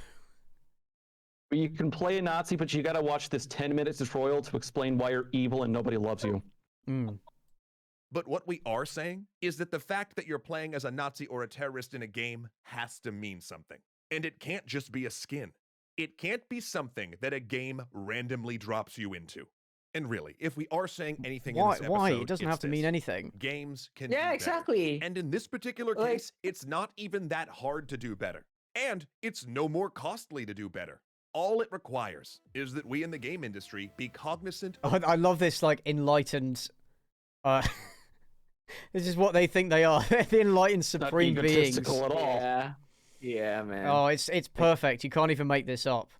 You can play a Nazi, but you got to watch this 10-minute tutorial to explain why you're evil and nobody loves you. But what we are saying is that the fact that you're playing as a Nazi or a terrorist in a game has to mean something. And it can't just be a skin. It can't be something that a game randomly drops you into. And really, if we are saying anything in this episode, Why? It doesn't have it's to mean this. anything. Games can do yeah, better. exactly. And in this particular case, it's not even that hard to do better. And it's no more costly to do better. All it requires is that we in the game industry be cognizant of I love this, like, enlightened... this is what they think they are. They're the enlightened supreme not beings. egotistical at all. Yeah, man. Oh, it's perfect. You can't even make this up.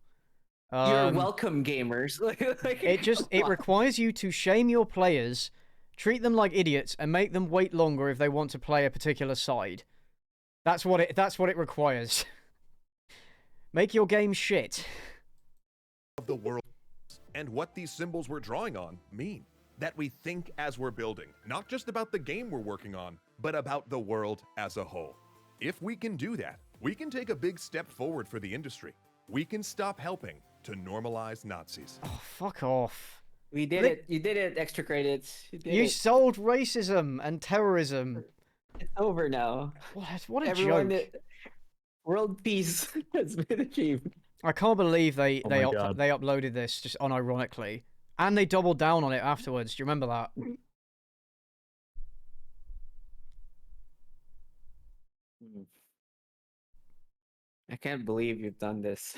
You're welcome, gamers. It requires you to shame your players, treat them like idiots, and make them wait longer if they want to play a particular side. That's what it requires. Make your game shit. the world and what these symbols we're drawing on mean. That we think as we're building, not just about the game we're working on, but about the world as a whole. If we can do that, we can take a big step forward for the industry. We can stop helping to normalize Nazis. Oh, fuck off. We did it. You did it. Extra credits. You sold racism and terrorism. It's over now. What a joke. World peace has been achieved. I can't believe they my God. uploaded this just unironically. And they doubled down on it afterwards. Do you remember that? I can't believe you've done this.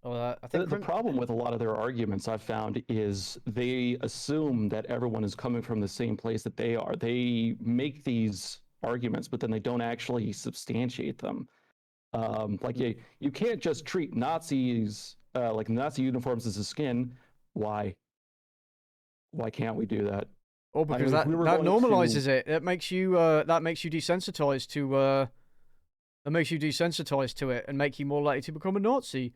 I think The problem with a lot of their arguments I've found is they assume that everyone is coming from the same place that they are. They make these arguments, but then they don't actually substantiate them. Like you can't just treat Nazis like Nazi uniforms as a skin. Why can't we do that? Or because if we were that going to- normalizes it. It makes you desensitized to that makes you desensitized to it and make you more likely to become a Nazi.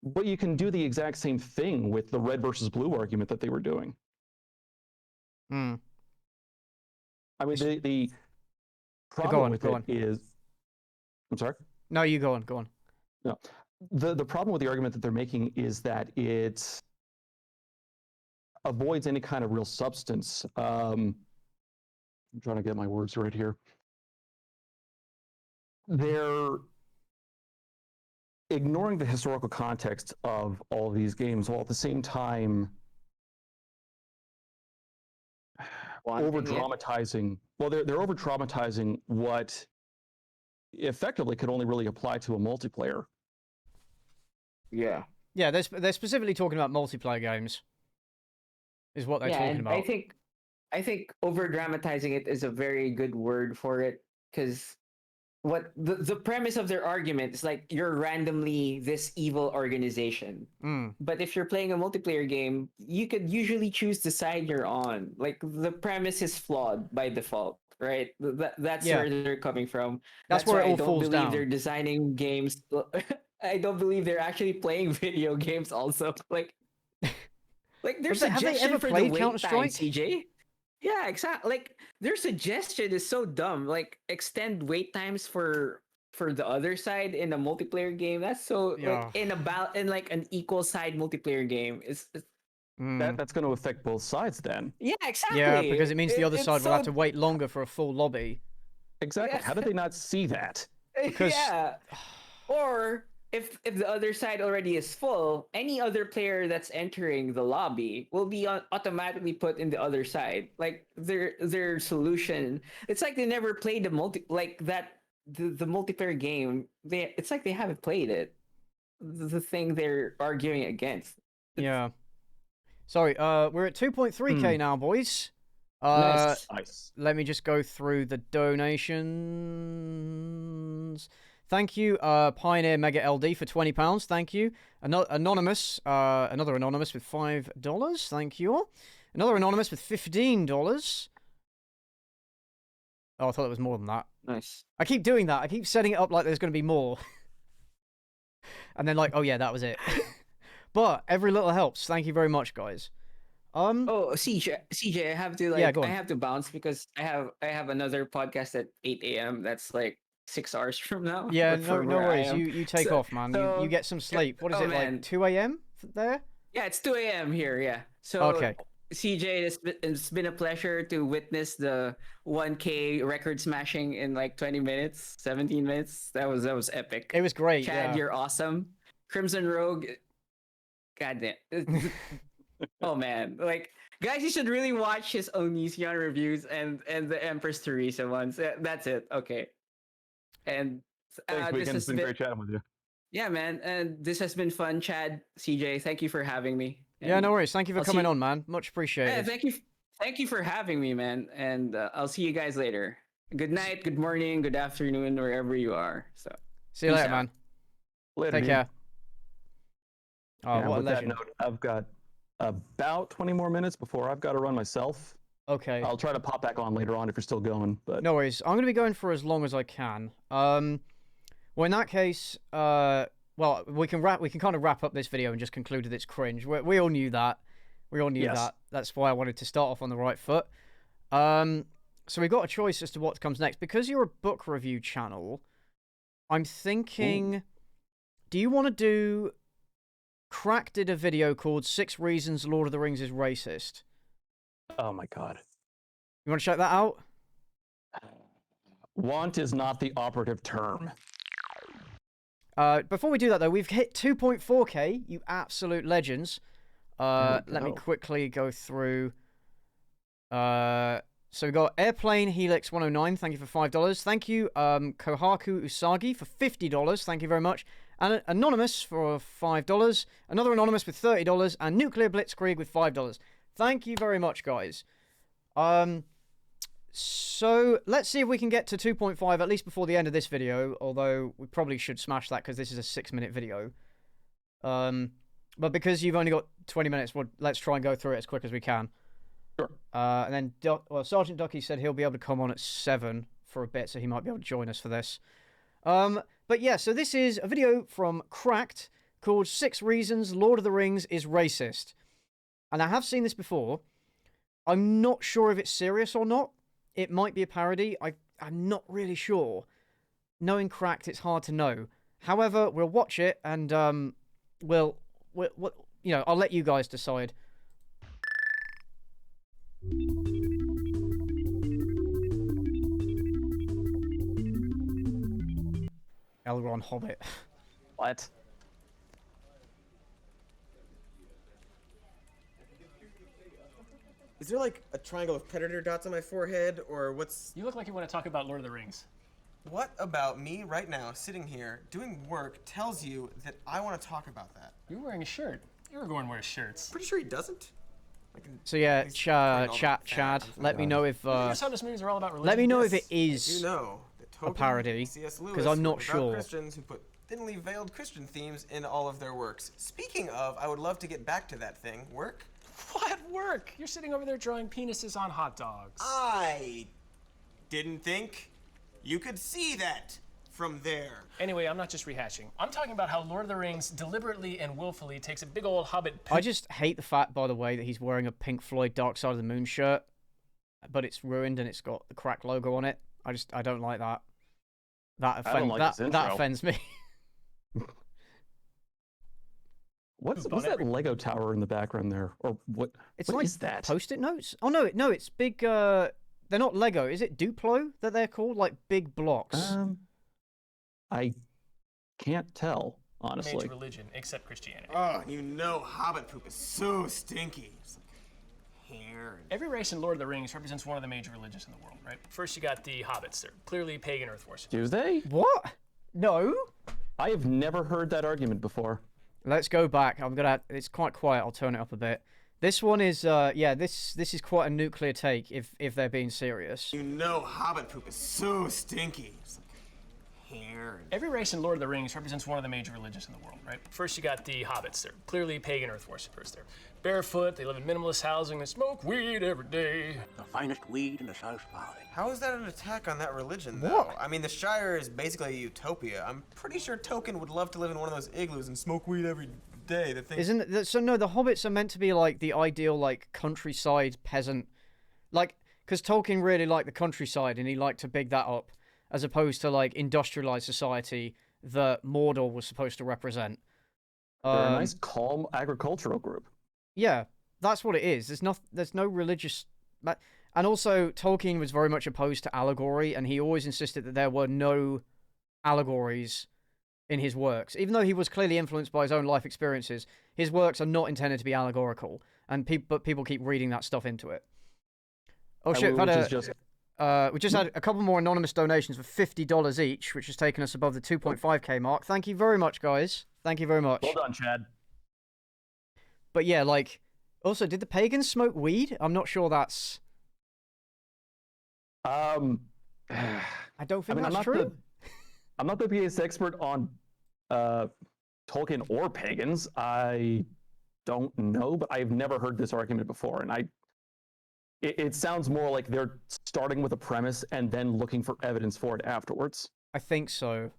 But you can do the exact same thing with the red versus blue argument that they were doing. Hmm. I mean, the Go problem on, with go it on. is, I'm sorry? No, you go on. Go on. No. The problem with the argument that they're making is that it avoids any kind of real substance. I'm trying to get my words right here. They're ignoring the historical context of all of these games while at the same time over dramatizing. Well, they're over dramatizing what effectively could only really apply to a multiplayer. Yeah. Yeah, they're specifically talking about multiplayer games. Is what they're talking and about. I think over dramatizing it is a very good word for it, because what the premise of their argument is like you're randomly this evil organization. Mm. But if you're playing a multiplayer game, you could usually choose the side you're on. Like the premise is flawed by default, right? That's Yeah. where they're coming from. That's where it why all I don't falls believe down. they're designing games. I don't believe they're actually playing video games also. Like their Have they suggestion ever for the played wait time, Counter-Strike? CJ. Yeah, exactly. Like their suggestion is so dumb. Like extend wait times for the other side in a multiplayer game. That's so Yeah. like in like an equal side multiplayer game. It's Mm. That's going to affect both sides then. yeah, exactly. Yeah, because it means the other it's side will have so- to wait longer for a full lobby. Exactly. Yeah. How did they not see that? Because- yeah. Or if the other side already is full, any other player that's entering the lobby will be automatically put in the other side. Like their solution, it's like they never played the the multiplayer game. It's like they haven't played it. The thing they're arguing against. Yeah. Sorry, we're at 2.3k now, boys. Nice. Let me just go through the donations. Thank you, Pioneer Mega LD for £20. Thank you. Anonymous, another anonymous with $5. Thank you all. Another anonymous with $15. Oh, I thought it was more than that. Nice. I keep doing that. I keep setting it up like there's going to be more. And then like, oh yeah, that was it. But every little helps. Thank you very much, guys. Oh, CJ, I have to Yeah, go on. I have to bounce because I have another podcast at 8 a.m. That's like 6 hours from now. Yeah, for no where I worries. am. You take So- off, man. so- You get some sleep. What is oh, it, man. like 2 a.m. there? Yeah, it's 2 a.m. here. Yeah. So Okay. CJ, it's been a pleasure to witness the 1K record smashing in like 20 minutes, 17 minutes. That was epic. It was great. Chad, yeah. you're awesome. Crimson Rogue, goddamn. Oh man, like guys, you should really watch his Onision reviews and the Empress Teresa ones. That's it. Okay. And Thanks, this Weekend. has It's been great chatting with you. yeah, man. And this has been fun, Chad, CJ. Thank you for having me. Yeah, And no worries. Thank you for I'll coming see- on, man. Much Yeah, appreciated. thank you for having me, man. And I'll see you guys later. Good night, good morning, good afternoon, wherever you are. So See you peace later, out. man. Later, Take dude. care. Oh, And what a with that legend. note, I've got about 20 more minutes before I've got to run myself. Okay. I'll try to pop back on later on if you're still going. But No worries. I'm going to be going for as long as I can. Well, in that case, well, we can kind of wrap up this video and just conclude that it's cringe. We all knew that. We all knew Yes. that. That's why I wanted to start off on the right foot. So we've got a choice as to what comes next. Because you're a book review channel, I'm thinking, do you want to do... Crack did a video called 6 Reasons Lord of the Rings is Racist. oh my god, You want to check that out? want is not the operative term. Before we do that, though, we've hit 2.4k, you absolute legends. Let me go. quickly go through. So we've got Airplane Helix 109, thank you for $5. Thank you, Kohaku Usagi for $50, thank you very much. And Anonymous for $5. Another Anonymous with $30. And Nuclear Blitzkrieg with $5. Thank you very much, guys. So let's see if we can get to 2.5 at least before the end of this video. Although we probably should smash that because this is a 6-minute video. But because you've only got 20 minutes, well, let's try and go through it as quick as we can. Sure. And then Sergeant Ducky said he'll be able to come on at 7 for a bit, so he might be able to join us for this. But yeah, so this is a video from Cracked called 6 Reasons Lord of the Rings is Racist. And I have seen this before. I'm not sure if it's serious or not. It might be a parody. I'm not really sure. Knowing Cracked, it's hard to know. However, we'll watch it and we'll I'll let you guys decide. Elrond Hobbit. What? Is there like a triangle of predator dots on my forehead, or what's... You look like you want to talk about Lord of the Rings. What about me right now, sitting here, doing work, tells you that I want to talk about that? You're wearing a shirt. Everyone wears shirts. Pretty sure he doesn't. So yeah, Chad, let me know if That's how this movies are all about religion. let me know if it You is know that a parody, because I'm not sure. Christians who put thinly veiled Christian themes in all of their works. Speaking of, I would love to get back to that thing. Work? What work? You're sitting over there drawing penises on hot dogs. I didn't think you could see that from there. Anyway, I'm not just rehashing. I'm talking about how Lord of the Rings deliberately and willfully takes a big old hobbit... I just hate the fact, by the way, that he's wearing a Pink Floyd Dark Side of the Moon shirt, but it's ruined and it's got the Crack logo on it. I don't like that. That offends me. What's that Lego tower in the background there? Or what? It's what like is that? Post-it notes. Oh no, it's big. They're not Lego. Is it Duplo that they're called? Like big blocks. I can't tell, honestly. Major religion, except Christianity. Oh, you know hobbit poop is so stinky. It's like hair and... Every race in Lord of the Rings represents one of the major religions in the world, right? First you got the hobbits. They're clearly pagan earth worshippers. Do they? What? No. I have never heard that argument before. Let's go back. It's quite quiet. I'll turn it up a bit. This one is, this is quite a nuclear take if they're being serious. You know hobbit poop is so stinky. It's like hair and... Every race in Lord of the Rings represents one of the major religions in the world, right? First you got the hobbits. They're clearly pagan earth worshippers. They're barefoot, they live in minimalist housing, they smoke weed every day. The finest weed in the South Valley. How is that an attack on that religion, though? What? I mean, the Shire is basically a utopia. I'm pretty sure Tolkien would love to live in one of those igloos and smoke weed every day. The thing... Isn't it, so? No, the hobbits are meant to be like the ideal like countryside peasant, like because Tolkien really liked the countryside and he liked to big that up, as opposed to like industrialized society that Mordor was supposed to represent. They're a nice, calm agricultural group. Yeah, that's what it is. There's no religious, and also Tolkien was very much opposed to allegory, and he always insisted that there were no allegories in his works. Even though he was clearly influenced by his own life experiences, his works are not intended to be allegorical, and people keep reading that stuff into it. Oh shit! We just had a couple more anonymous donations for $50 each, which has taken us above the 2.5k mark. Thank you very much, guys. Thank you very much. Well done, Chad. But yeah, like, also, did the pagans smoke weed? I'm not sure that's... I don't think that's true. I'm not the biggest expert on Tolkien or pagans. I don't know, but I've never heard this argument before, and it sounds more like they're starting with a premise and then looking for evidence for it afterwards. I think so.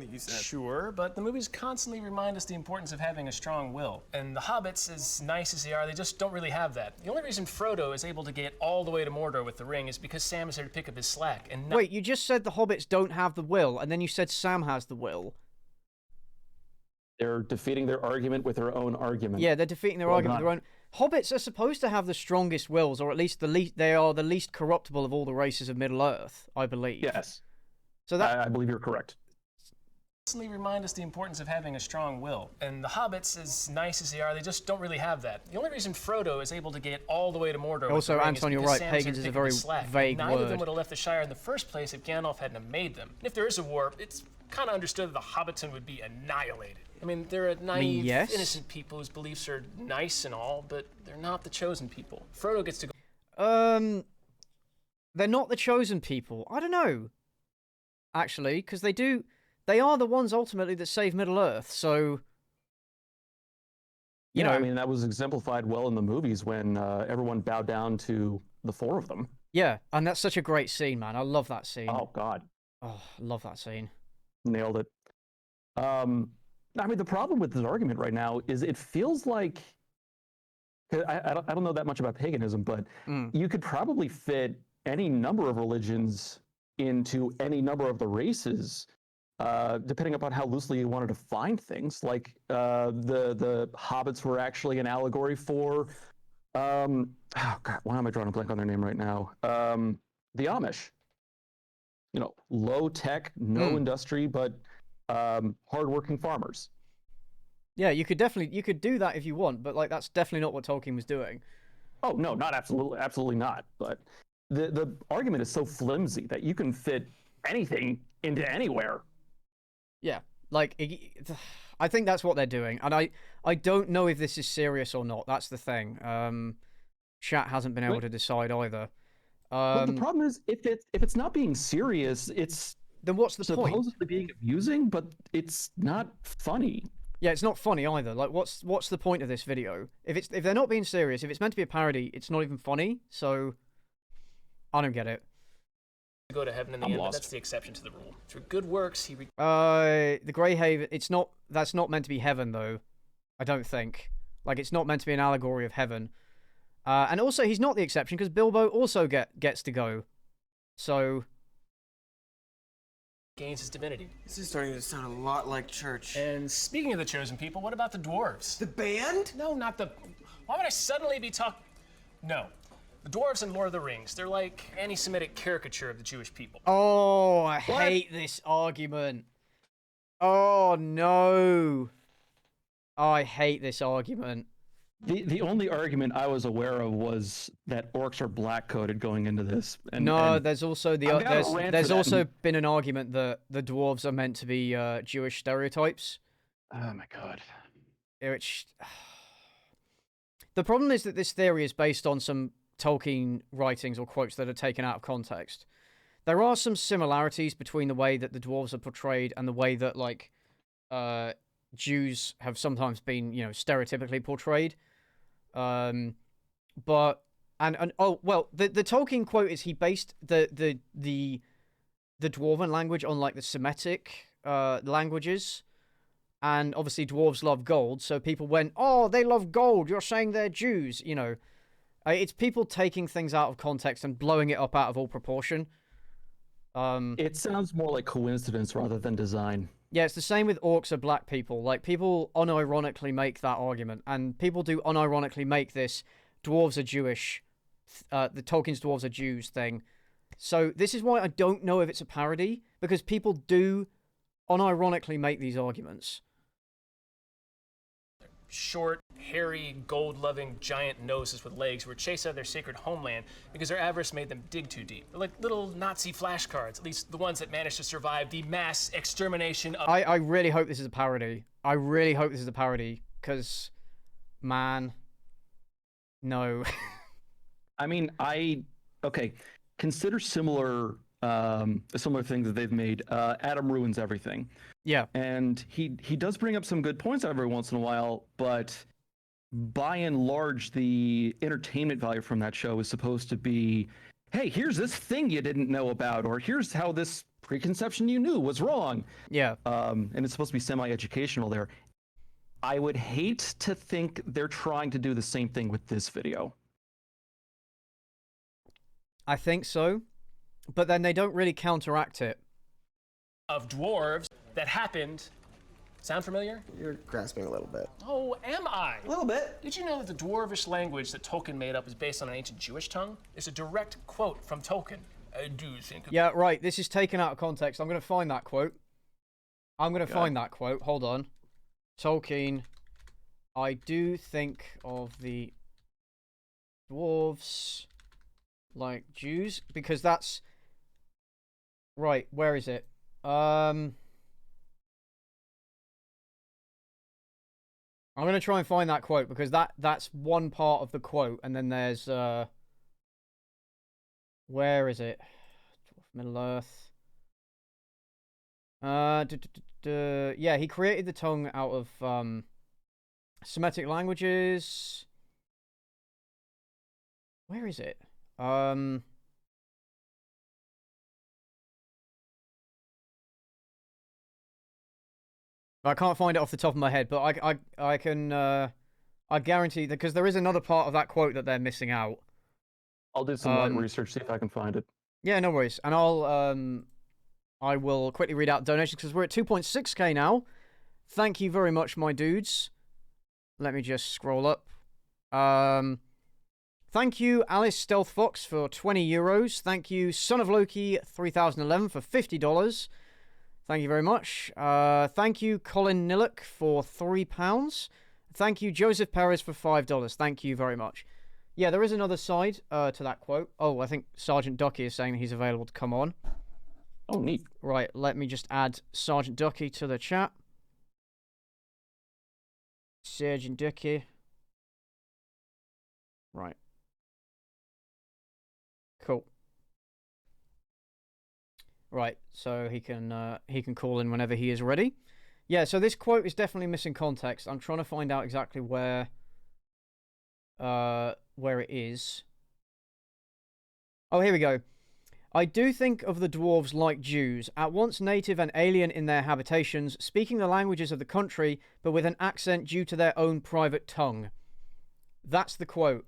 that you said. Sure, but the movies constantly remind us the importance of having a strong will. And the hobbits, as nice as they are, they just don't really have that. The only reason Frodo is able to get all the way to Mordor with the ring is because Sam is there to pick up his slack. And Wait, you just said the hobbits don't have the will, and then you said Sam has the will. They're defeating their argument with their own argument. Yeah, they're defeating their argument with their own. Hobbits are supposed to have the strongest wills, or at least they are the least corruptible of all the races of Middle-earth, I believe. Yes. So that I believe you're correct. Constantly remind us the importance of having a strong will. And the hobbits, as nice as they are, they just don't really have that. The only reason Frodo is able to get all the way to Mordor also, with the ring Anton, is you're because right, Sam's pagans there is to a pick up his very slack. vague Neither of them word. would have left the Shire in the first place if Gandalf hadn't have made them. And if there is a war, it's kind of understood that the Hobbiton would be annihilated. I mean, they're a naive, yes. innocent people whose beliefs are nice and all, but they're not the chosen people. Frodo gets to go. They're not the chosen people. I don't know. Actually, because they are the ones ultimately that save Middle-earth, so... You yeah, know, I mean, that was exemplified well in the movies when everyone bowed down to the four of them. yeah, and that's such a great scene, man. I love that scene. Oh, God. Oh, I love that scene. Nailed it. I mean, the problem with this argument right now is it feels like, 'cause I don't know that much about paganism, but you could probably fit any number of religions into any number of the races, depending upon how loosely you want to define things. Like the hobbits were actually an allegory for, oh God, why am I drawing a blank on their name right now? The Amish. You know, low tech, no industry, but hardworking farmers. Yeah, you could do that if you want, but like that's definitely not what Tolkien was doing. Oh no, not absolutely not. But the argument is so flimsy that you can fit anything into anywhere. Yeah, like I think that's what they're doing, and I don't know if this is serious or not. That's the thing. Chat hasn't been able to decide either. But the problem is, if it's not being serious, it's then what's the point? Supposedly being amusing, but it's not funny. Yeah, it's not funny either. Like, what's the point of this video? If they're not being serious, if it's meant to be a parody, it's not even funny. So I don't get it. Go to heaven in the end, but that's the exception to the rule. Through good works, he. The Grey Haven. That's not meant to be heaven, though. I don't think. Like, it's not meant to be an allegory of heaven. And also, he's not the exception because Bilbo also gets to go. So. Gains his divinity. This is starting to sound a lot like church. And speaking of the chosen people, what about the dwarves? The band? No, not the. Why would I suddenly be talking? No. The dwarves in Lord of the Rings, they're like anti-Semitic caricature of the Jewish people. Oh, I hate this argument. Oh, no. I hate this argument. The only argument I was aware of was that orcs are black-coded going into this. And there's also there's also been an argument that the dwarves are meant to be Jewish stereotypes. Oh my God. Which the problem is that this theory is based on some Tolkien writings or quotes that are taken out of context. There are some similarities between the way that the dwarves are portrayed and the way that like Jews have sometimes been, stereotypically portrayed. But oh well, the Tolkien quote is he based the dwarven language on like the Semitic languages, and obviously dwarves love gold, so people went, oh, they love gold, you're saying they're Jews, it's people taking things out of context and blowing it up out of all proportion. It sounds more like coincidence rather than design. Yeah, it's the same with orcs are black people. Like, people unironically make that argument, and people do unironically make this dwarves are Jewish, the Tolkien's dwarves are Jews thing. So this is why I don't know if it's a parody, because people do unironically make these arguments. Short, hairy, gold-loving giant noses with legs were chased out of their sacred homeland because their avarice made them dig too deep. They're like little Nazi flashcards, at least the ones that managed to survive the mass extermination of... I really hope this is a parody. I really hope this is a parody, because, man, no. I mean, okay, consider similar things that they've made. Adam Ruins Everything. Yeah. And he does bring up some good points every once in a while, but by and large, the entertainment value from that show is supposed to be, hey, here's this thing you didn't know about, or here's how this preconception you knew was wrong. Yeah. And it's supposed to be semi-educational there. I would hate to think they're trying to do the same thing with this video. I think so, but then they don't really counteract it. Of dwarves that happened. Sound familiar? You're grasping a little bit. Oh, am I? A little bit. Did you know that the dwarvish language that Tolkien made up is based on an ancient Jewish tongue? It's a direct quote from Tolkien. I do think... Yeah, right. This is taken out of context. I'm going to find that quote. Hold on. Tolkien. I do think of the dwarves like Jews, because that's... Right, where is it? I'm going to try and find that quote, because that's one part of the quote, and then there's, where is it? Middle Earth. Yeah, he created the tongue out of, Semitic languages. Where is it? I can't find it off the top of my head, but I can I guarantee that, because there is another part of that quote that they're missing out. I'll do some light research, see if I can find it. Yeah, no worries. And I will quickly read out donations because we're at 2.6k now. Thank you very much, my dudes. Let me just scroll up. Thank you, Alice Stealth Fox, for 20 euros. Thank you, Son of Loki 3011 for $50. Thank you very much. Thank you, Colin Nillock, for £3. Thank you, Joseph Perez, for $5. Thank you very much. Yeah, there is another side to that quote. Oh, I think Sergeant Ducky is saying he's available to come on. Oh, neat. Right, let me just add Sergeant Ducky to the chat. Sergeant Ducky. Right. Cool. Right, so he can call in whenever he is ready. Yeah, so this quote is definitely missing context. I'm trying to find out exactly where it is. Oh, here we go. I do think of the dwarves like Jews, at once native and alien in their habitations, speaking the languages of the country, but with an accent due to their own private tongue. That's the quote.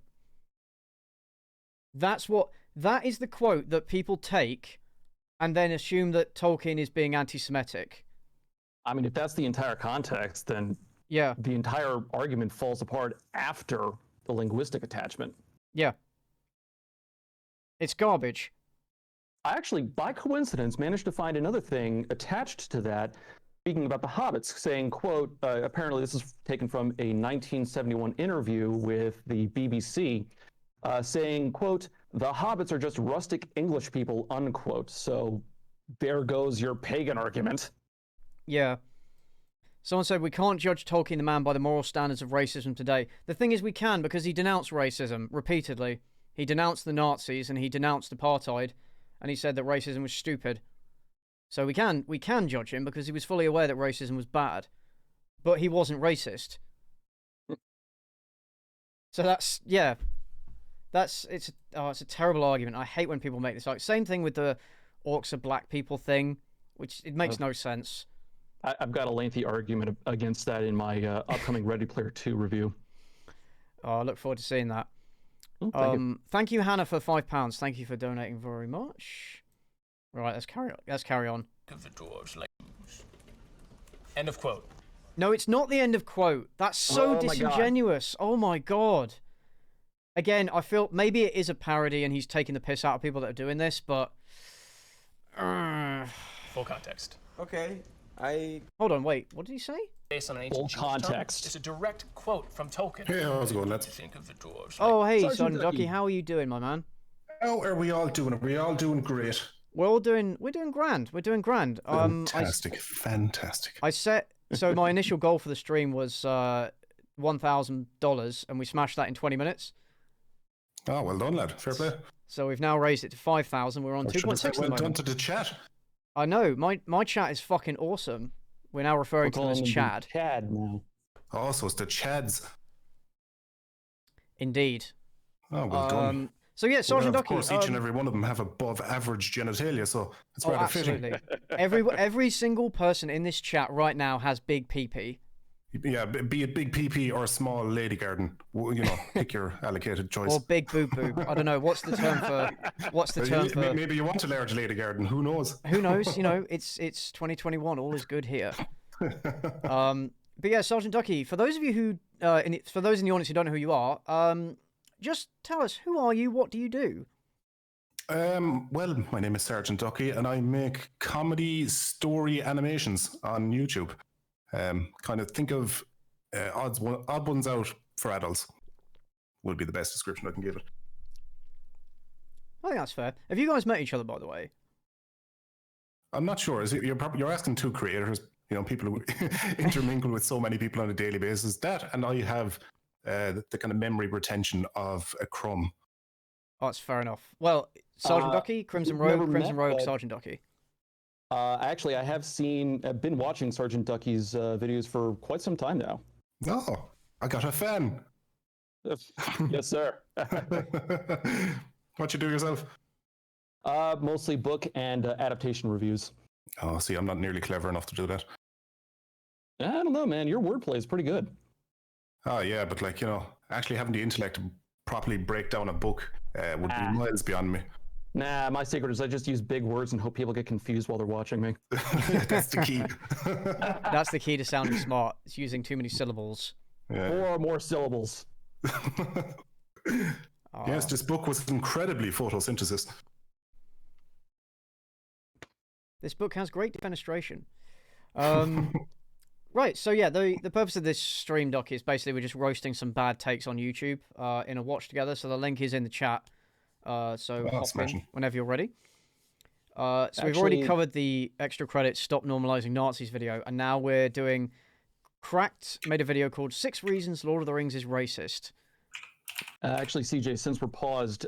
That is the quote that people take and then assume that Tolkien is being anti-Semitic. I mean, if that's the entire context, then yeah, the entire argument falls apart after the linguistic attachment. Yeah. It's garbage. I actually, by coincidence, managed to find another thing attached to that, speaking about the hobbits, saying, quote, apparently this is taken from a 1971 interview with the BBC, saying, quote, the hobbits are just rustic English people, unquote. So there goes your pagan argument. Yeah. Someone said we can't judge Tolkien the man by the moral standards of racism today. The thing is we can, because he denounced racism repeatedly. He denounced the Nazis and he denounced apartheid, and he said that racism was stupid. So we can judge him because he was fully aware that racism was bad. But he wasn't racist. So that's, yeah. It's a terrible argument. I hate when people make this argument. Same thing with the orcs are black people thing, which it makes no sense. I've got a lengthy argument against that in my upcoming Ready Player 2 review. Oh, I look forward to seeing that. Thank you, Hannah, for £5. Thank you for donating very much. Right, let's carry on. Of the dwarves like end of quote. No, it's not the end of quote. That's so disingenuous. Oh my god. Again, I feel maybe it is a parody and he's taking the piss out of people that are doing this, but full context. Okay, hold on, wait. What did he say? Based on an ancient full context. It's a direct quote from Tolkien. Hey, how's it going, lads? Think of the dwarves. Oh, hey, Sergeant Ducky, how are you doing, my man? How are we all doing? Are we all doing great? We're doing grand. We're doing grand. Fantastic. So my initial goal for the stream was $1,000, and we smashed that in 20 minutes. Oh, well done, lad. Fair play. So we've now raised it to 5,000. We're on 2.6 at the moment. Well done to the chat. I know. My chat is fucking awesome. We're now referring to them as Chad. Chad now. Oh, so it's the Chads. Indeed. Oh, well done. So yeah, Sergeant Ducky. Of course, each and every one of them have above average genitalia, so it's rather absolutely. fitting. Every single person in this chat right now has big pee-pee. Yeah, be it big PP or small lady garden. You know, pick your allocated choice. Or big boob boob. I don't know. What's the term for? Maybe you want a large lady garden. Who knows? Who knows? You know, it's 2021. All is good here. But yeah, Sergeant Ducky. For those of you who, for those in the audience who don't know who you are, just tell us, who are you? What do you do? Well, my name is Sergeant Ducky, and I make comedy story animations on YouTube. Kind of think of odd ones out for adults would be the best description I can give it. I think that's fair. Have you guys met each other, by the way? I'm not sure. You're asking two creators, you know, people who intermingle with so many people on a daily basis. That, and I have the kind of memory retention of a crumb. Oh, that's fair enough. Well, Sergeant Ducky, Crimson Rogue, Sergeant Ducky. Actually, I've been watching Sergeant Ducky's videos for quite some time now. Oh, I got a fan. Yes, sir. What you do yourself? Mostly book and adaptation reviews. Oh, see, I'm not nearly clever enough to do that. I don't know, man. Your wordplay is pretty good. Oh, yeah, but like, actually having the intellect to properly break down a book would be miles beyond me. Nah, my secret is I just use big words and hope people get confused while they're watching me. That's the key. That's the key to sounding smart. It's using too many syllables. Yeah. 4 or more syllables. Yes, this book was incredibly photosynthesis. This book has great defenestration. Right, so yeah, the purpose of this stream, Doc, is basically we're just roasting some bad takes on YouTube in a watch together. So the link is in the chat. So hop in whenever you're ready. So we've already covered the extra credits, Stop Normalizing Nazis video, and now we're doing... Cracked made a video called 6 Reasons Lord of the Rings is Racist. Actually, CJ, since we're paused,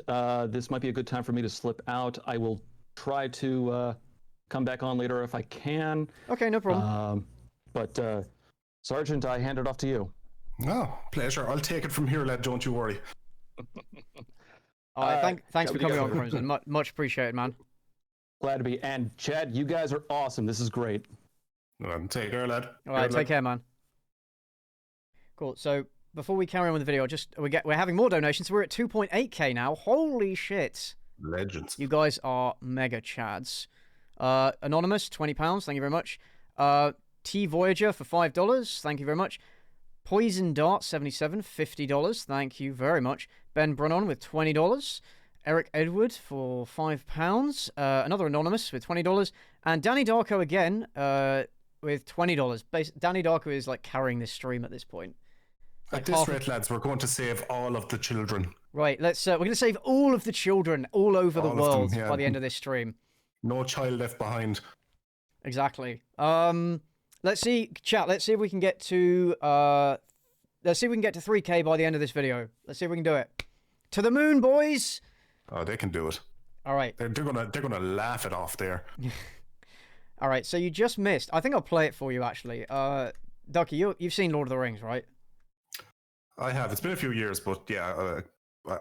this might be a good time for me to slip out. I will try to come back on later if I can. Okay, no problem. But Sergeant, I hand it off to you. Oh, pleasure. I'll take it from here, lad. Don't you worry. Thanks for coming on, Crimson. Much appreciated, man. Glad to be. And Chad, you guys are awesome. This is great. Take care, lad. All right, take care, man. Cool. So before we carry on with the video, we're having more donations. We're at 2.8k now. Holy shit! Legends. You guys are mega chads. Anonymous, £20. Thank you very much. T Voyager for $5. Thank you very much. Poison Dart 77, $50. Thank you very much. Ben Brunon with $20. Eric Edward for £5. Another anonymous with $20, and Danny Darko again with $20. Danny Darko is like carrying this stream at this point. At this rate, lads, we're going to save all of the children. Right, let's. We're going to save all of the children all over the world by the end of this stream. No child left behind. Exactly. Let's see, chat. Let's see if we can get to. Let's see if we can get to 3K by the end of this video. Let's see if we can do it. To the moon, boys. Oh, they can do it. All right. They're gonna laugh it off there. All right. So you just missed. I think I'll play it for you actually. Ducky, you've seen Lord of the Rings, right? I have. It's been a few years, but yeah,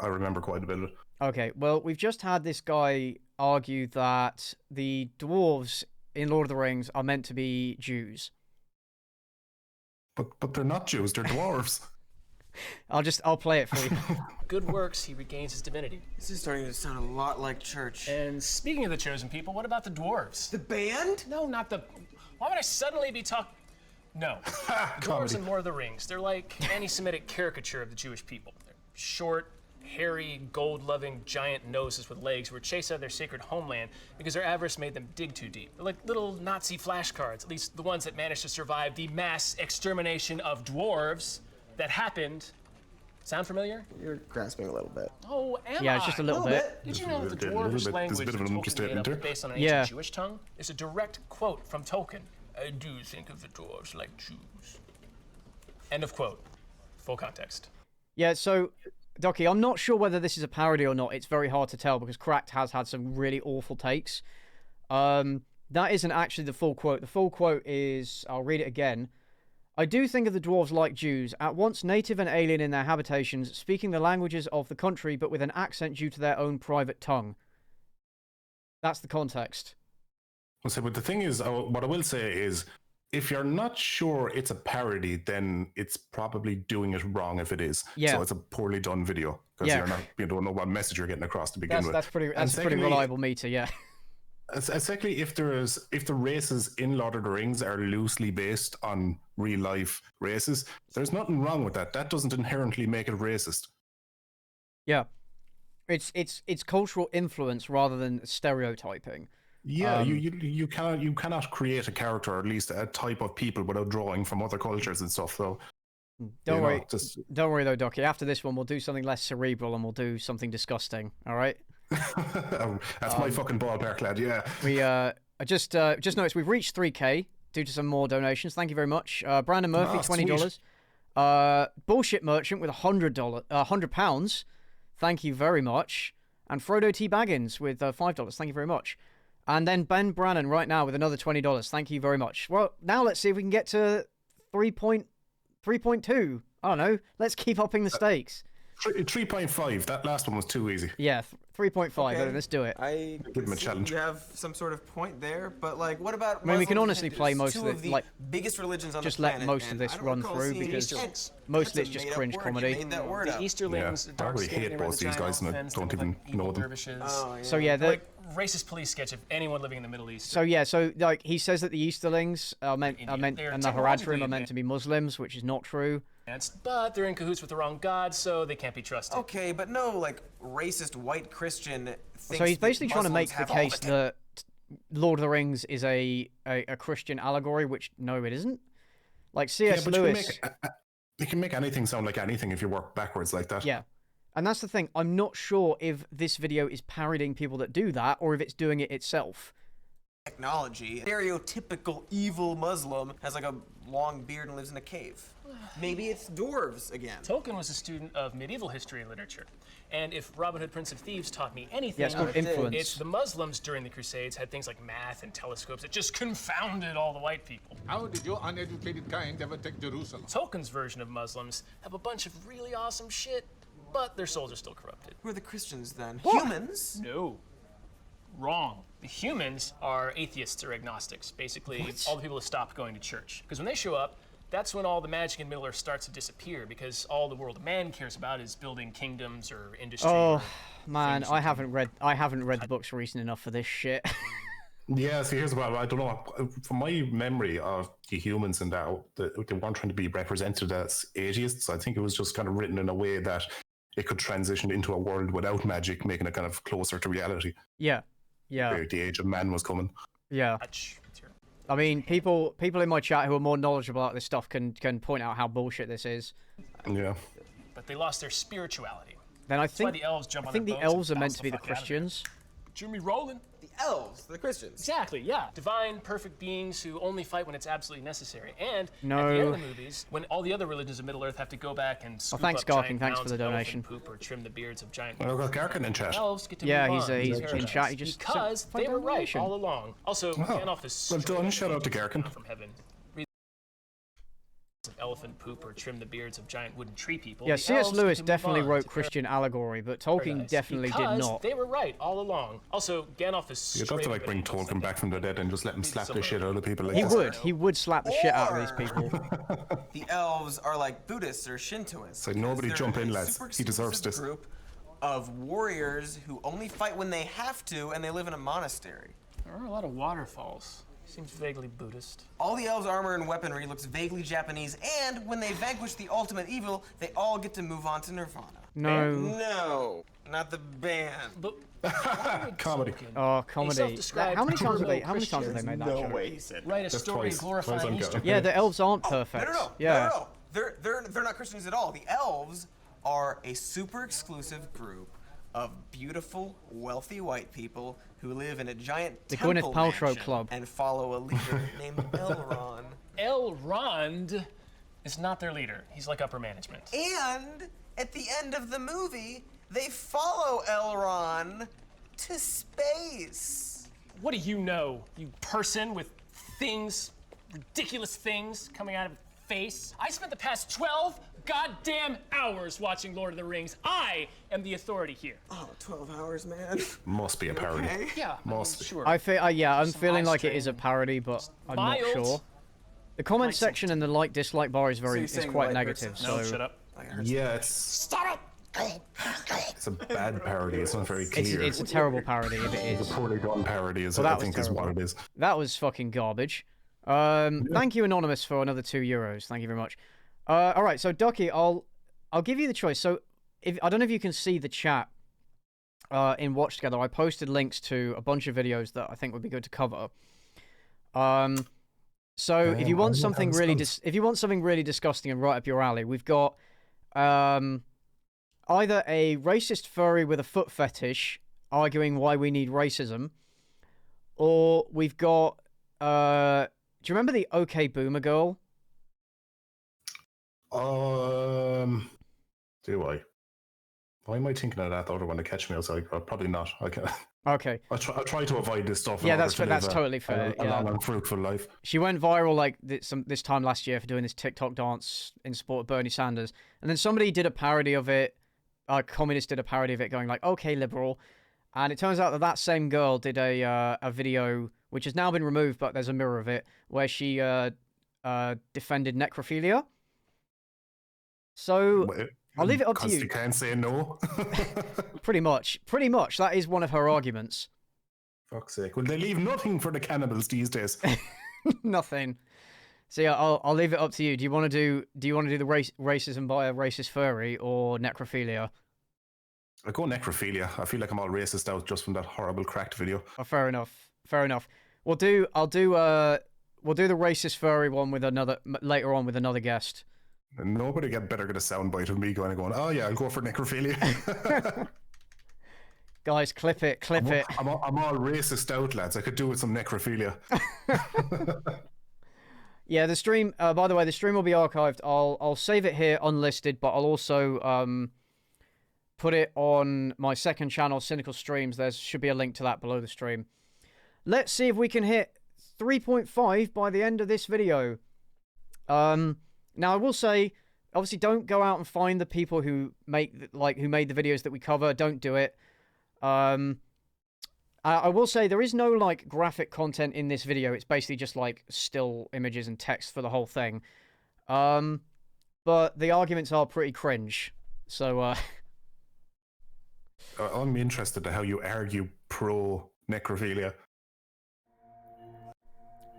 I remember quite a bit of it. Okay, well, we've just had this guy argue that the dwarves in Lord of the Rings are meant to be Jews. But they're not Jews, they're dwarves. I'll play it for you. Good works, he regains his divinity. This is starting to sound a lot like church. And speaking of the chosen people, what about the dwarves? The band? No, not the... Why would I suddenly be talking... No. Dwarves in Lord of the Rings. They're like anti-Semitic caricature of the Jewish people. They're short, hairy, gold-loving giant noses with legs who were chased out of their sacred homeland because their avarice made them dig too deep. They're like little Nazi flashcards, at least the ones that managed to survive the mass extermination of dwarves that happened. Sound familiar? You're grasping a little bit. Oh, am I? Yeah, it's just a little bit. Did you know that the A little dwarvish bit. language There's a bit of that an Tolkien made understatement up there. is based on an Yeah. ancient Jewish tongue? There's a direct quote from Tolkien. I do think of the dwarves like Jews. End of quote. Full context. Yeah, so, Docky, I'm not sure whether this is a parody or not. It's very hard to tell because Cracked has had some really awful takes. That isn't actually the full quote. The full quote is, I'll read it again. I do think of the dwarves like Jews, at once native and alien in their habitations, speaking the languages of the country, but with an accent due to their own private tongue. That's the context. But the thing is, what I will say is, if you're not sure it's a parody, then it's probably doing it wrong if it is. Yeah. So it's a poorly done video because you don't know what message you're getting across to begin with. That's a pretty reliable meter, yeah. Secondly, if the races in Lord of the Rings are loosely based on real life races, there's nothing wrong with that. That doesn't inherently make it racist. Yeah. It's cultural influence rather than stereotyping. Yeah, you cannot create a character, or at least a type of people, without drawing from other cultures and stuff. So don't worry though, Docky. After this one, we'll do something less cerebral and we'll do something disgusting. All right. That's my fucking ballpark, lad. Yeah. We I just noticed we've reached 3K due to some more donations. Thank you very much. Brandon Murphy, $20. Bullshit Merchant with £100. Thank you very much. And Frodo T Baggins with $5. Thank you very much. And then Ben Brannon right now with another $20. Thank you very much. Well, now let's see if we can get to 3.2. I don't know. Let's keep upping the stakes. 3.5. That last one was too easy. Yeah, 3.5. Okay. Let's do it. I Give him a see challenge. You have some sort of point there, but like, what about? I mean, we can Muslims and honestly Hindus, play most two of it, like, biggest religions on just the let planet, most of and this I don't run recall through seeing because Easterlings. most of That's it's a just made-up cringe word. You comedy. made that word The up. Easterlings, Yeah, I dark really skin, hate they wear both the these giant guys, and I elephants, they don't look even like evil know them. dervishes. Oh, yeah. So yeah, Like racist police sketch of anyone living in the Middle East. So yeah, so like he says that the Easterlings are meant, They're and the technologically Haradrim are meant to be Muslims, which is not true. But they're in cahoots with the wrong god, so they can't be trusted. Okay, but no, like racist white Christian. Thinks So he's basically that trying to Muslims make the have all case that Lord of the Rings is a Christian allegory, which no, it isn't. Like C.S. but Lewis. you can make anything sound like anything if you work backwards like that. Yeah. And that's the thing. I'm not sure if this video is parodying people that do that or if it's doing it itself. technology. Stereotypical evil Muslim has like a long beard and lives in a cave. Maybe it's dwarves again. Tolkien was a student of medieval history and literature. And if Robin Hood, Prince of Thieves taught me anything, Yeah, it's called influence. it's the Muslims during the Crusades had things like math and telescopes that just confounded all the white people. How did your uneducated kind ever take Jerusalem? Tolkien's version of Muslims have a bunch of really awesome shit, but their souls are still corrupted. Who are the Christians then? Humans? No. Wrong. The humans are atheists or agnostics. Basically, all the people who stopped going to church. Because when they show up, that's when all the magic in Middle-earth starts to disappear, because all the world of man cares about is building kingdoms or industry. Oh or man, things I you haven't read the books recent enough for this shit. Yeah, see, here's what I don't know. From my memory of the humans and that, they weren't trying to be represented as atheists. I think it was just kind of written in a way that it could transition into a world without magic, making it kind of closer to reality. Yeah. Yeah. Where the age of man was coming. Yeah. I mean, people in my chat who are more knowledgeable about this stuff can point out how bullshit this is. Yeah. But they lost their spirituality. Then I That's why think the elves jump on I think their the boats and elves are meant bounce to be the fuck out of there. Christians. Jimmy Rollin. The elves, the Christians. Exactly, yeah. Divine, perfect beings who only fight when it's absolutely necessary. And No. at the end of the movies, when all the other religions of Middle-earth have to go back and scoop thanks, up Garkin. giant Thanks for mounds the of elephant donation. poop or trim the beards of giant Well, I've got Garkin in chat. elves get to Yeah, move he's on he's to in paradise. chat. He just because sent they were right donation. all along. Also, Gandalf is well straight done. up Shout out to angel Garkin. from heaven. Of elephant poop or trim the beards of giant wooden tree people. Yeah, The C.S. elves Lewis get to move definitely on wrote to Christian allegory, but Tolkien paradise definitely did because not. They were right all along. Also, Gandalf is You'd love to like bring Tolkien back from the dead and just let him slap the shit out of people. Like He this. would slap the shit out of these people. The elves are like Buddhists or Shintoists. So nobody because jump they're in, a lads. super He deserves exclusive this. Group of warriors who only fight when they have to, and they live in a monastery. There are a lot of waterfalls. Seems vaguely Buddhist. All the elves' armor and weaponry looks vaguely Japanese, and when they vanquish the ultimate evil, they all get to move on to Nirvana. No. No, not the band. But Comedy. Oh, comedy. self-described How many times have they Christians? made that No joke? way he said write a That's story twice. glorifying Twice I'm Easter. getting- Yeah, the elves aren't perfect. No. Yeah. They're not Christians at all. The elves are a super exclusive group of beautiful, wealthy white people who live in a giant The temple Gwyneth Paltrow mansion Club. and follow a leader named Elrond. Elrond is not their leader. He's like upper management. And at the end of the movie, they follow Elrond to space. What do you know, you person with things, ridiculous things coming out of his face? I spent the past 12 goddamn hours watching Lord of the Rings. I am the authority here. Oh, 12 hours, man. Must be a parody. Okay. Yeah, Must be. sure. I feel, yeah, I'm Some feeling eye like it is a strain. parody, but I'm not Mild. sure. The comment Like section and the like dislike bar is you're is saying quite white negative. person? So No, shut up. Yeah, it's Stop it! it's a bad parody. It's not very clear. it's a terrible parody if it It's is. a poorly done parody, is Well, I that was think is what terrible. it is. That was fucking garbage. Thank you, Anonymous, for another €2. Thank you very much. All right, so Ducky, I'll give you the choice. So I don't know if you can see the chat in Watch Together. I posted links to a bunch of videos that I think would be good to cover. So if you want something really disgusting and right up your alley, we've got either a racist furry with a foot fetish arguing why we need racism, or we've got do you remember the OK Boomer girl? Do I? Why am I thinking of that the other one to catch me outside? Probably not. I can. Okay. I try to avoid this stuff. Yeah, in order that's to fair. live That's totally fair. a long and fruitful life. She went viral like this time last year for doing this TikTok dance in support of Bernie Sanders, and then somebody did a parody of it. A communist did a parody of it, going like, "Okay, liberal," and it turns out that that same girl did a video which has now been removed, but there's a mirror of it where she defended necrophilia. So I'll leave it up to you. You can't say no. Pretty much. That is one of her arguments. Fuck's sake! Will they leave nothing for the cannibals these days? Nothing. So yeah, I'll leave it up to you. Do you want to do the racism by a racist furry or necrophilia? I go necrophilia. I feel like I'm all racist out just from that horrible cracked video. Oh, fair enough. I'll do the racist furry one with later on with another guest. And nobody better get a soundbite of me going, oh yeah, I'll go for necrophilia. Guys, clip it. I'm all racist out, lads. I could do with some necrophilia. Yeah, the stream. By the way, the stream will be archived. I'll save it here unlisted, but I'll also put it on my second channel, Cynical Streams. There should be a link to that below the stream. Let's see if we can hit 3.5 by the end of this video. Now I will say, obviously, don't go out and find the people who made the videos that we cover. Don't do it. I will say there is no like graphic content in this video. It's basically just like still images and text for the whole thing. But the arguments are pretty cringe. So I'm interested to how you argue pro necrophilia.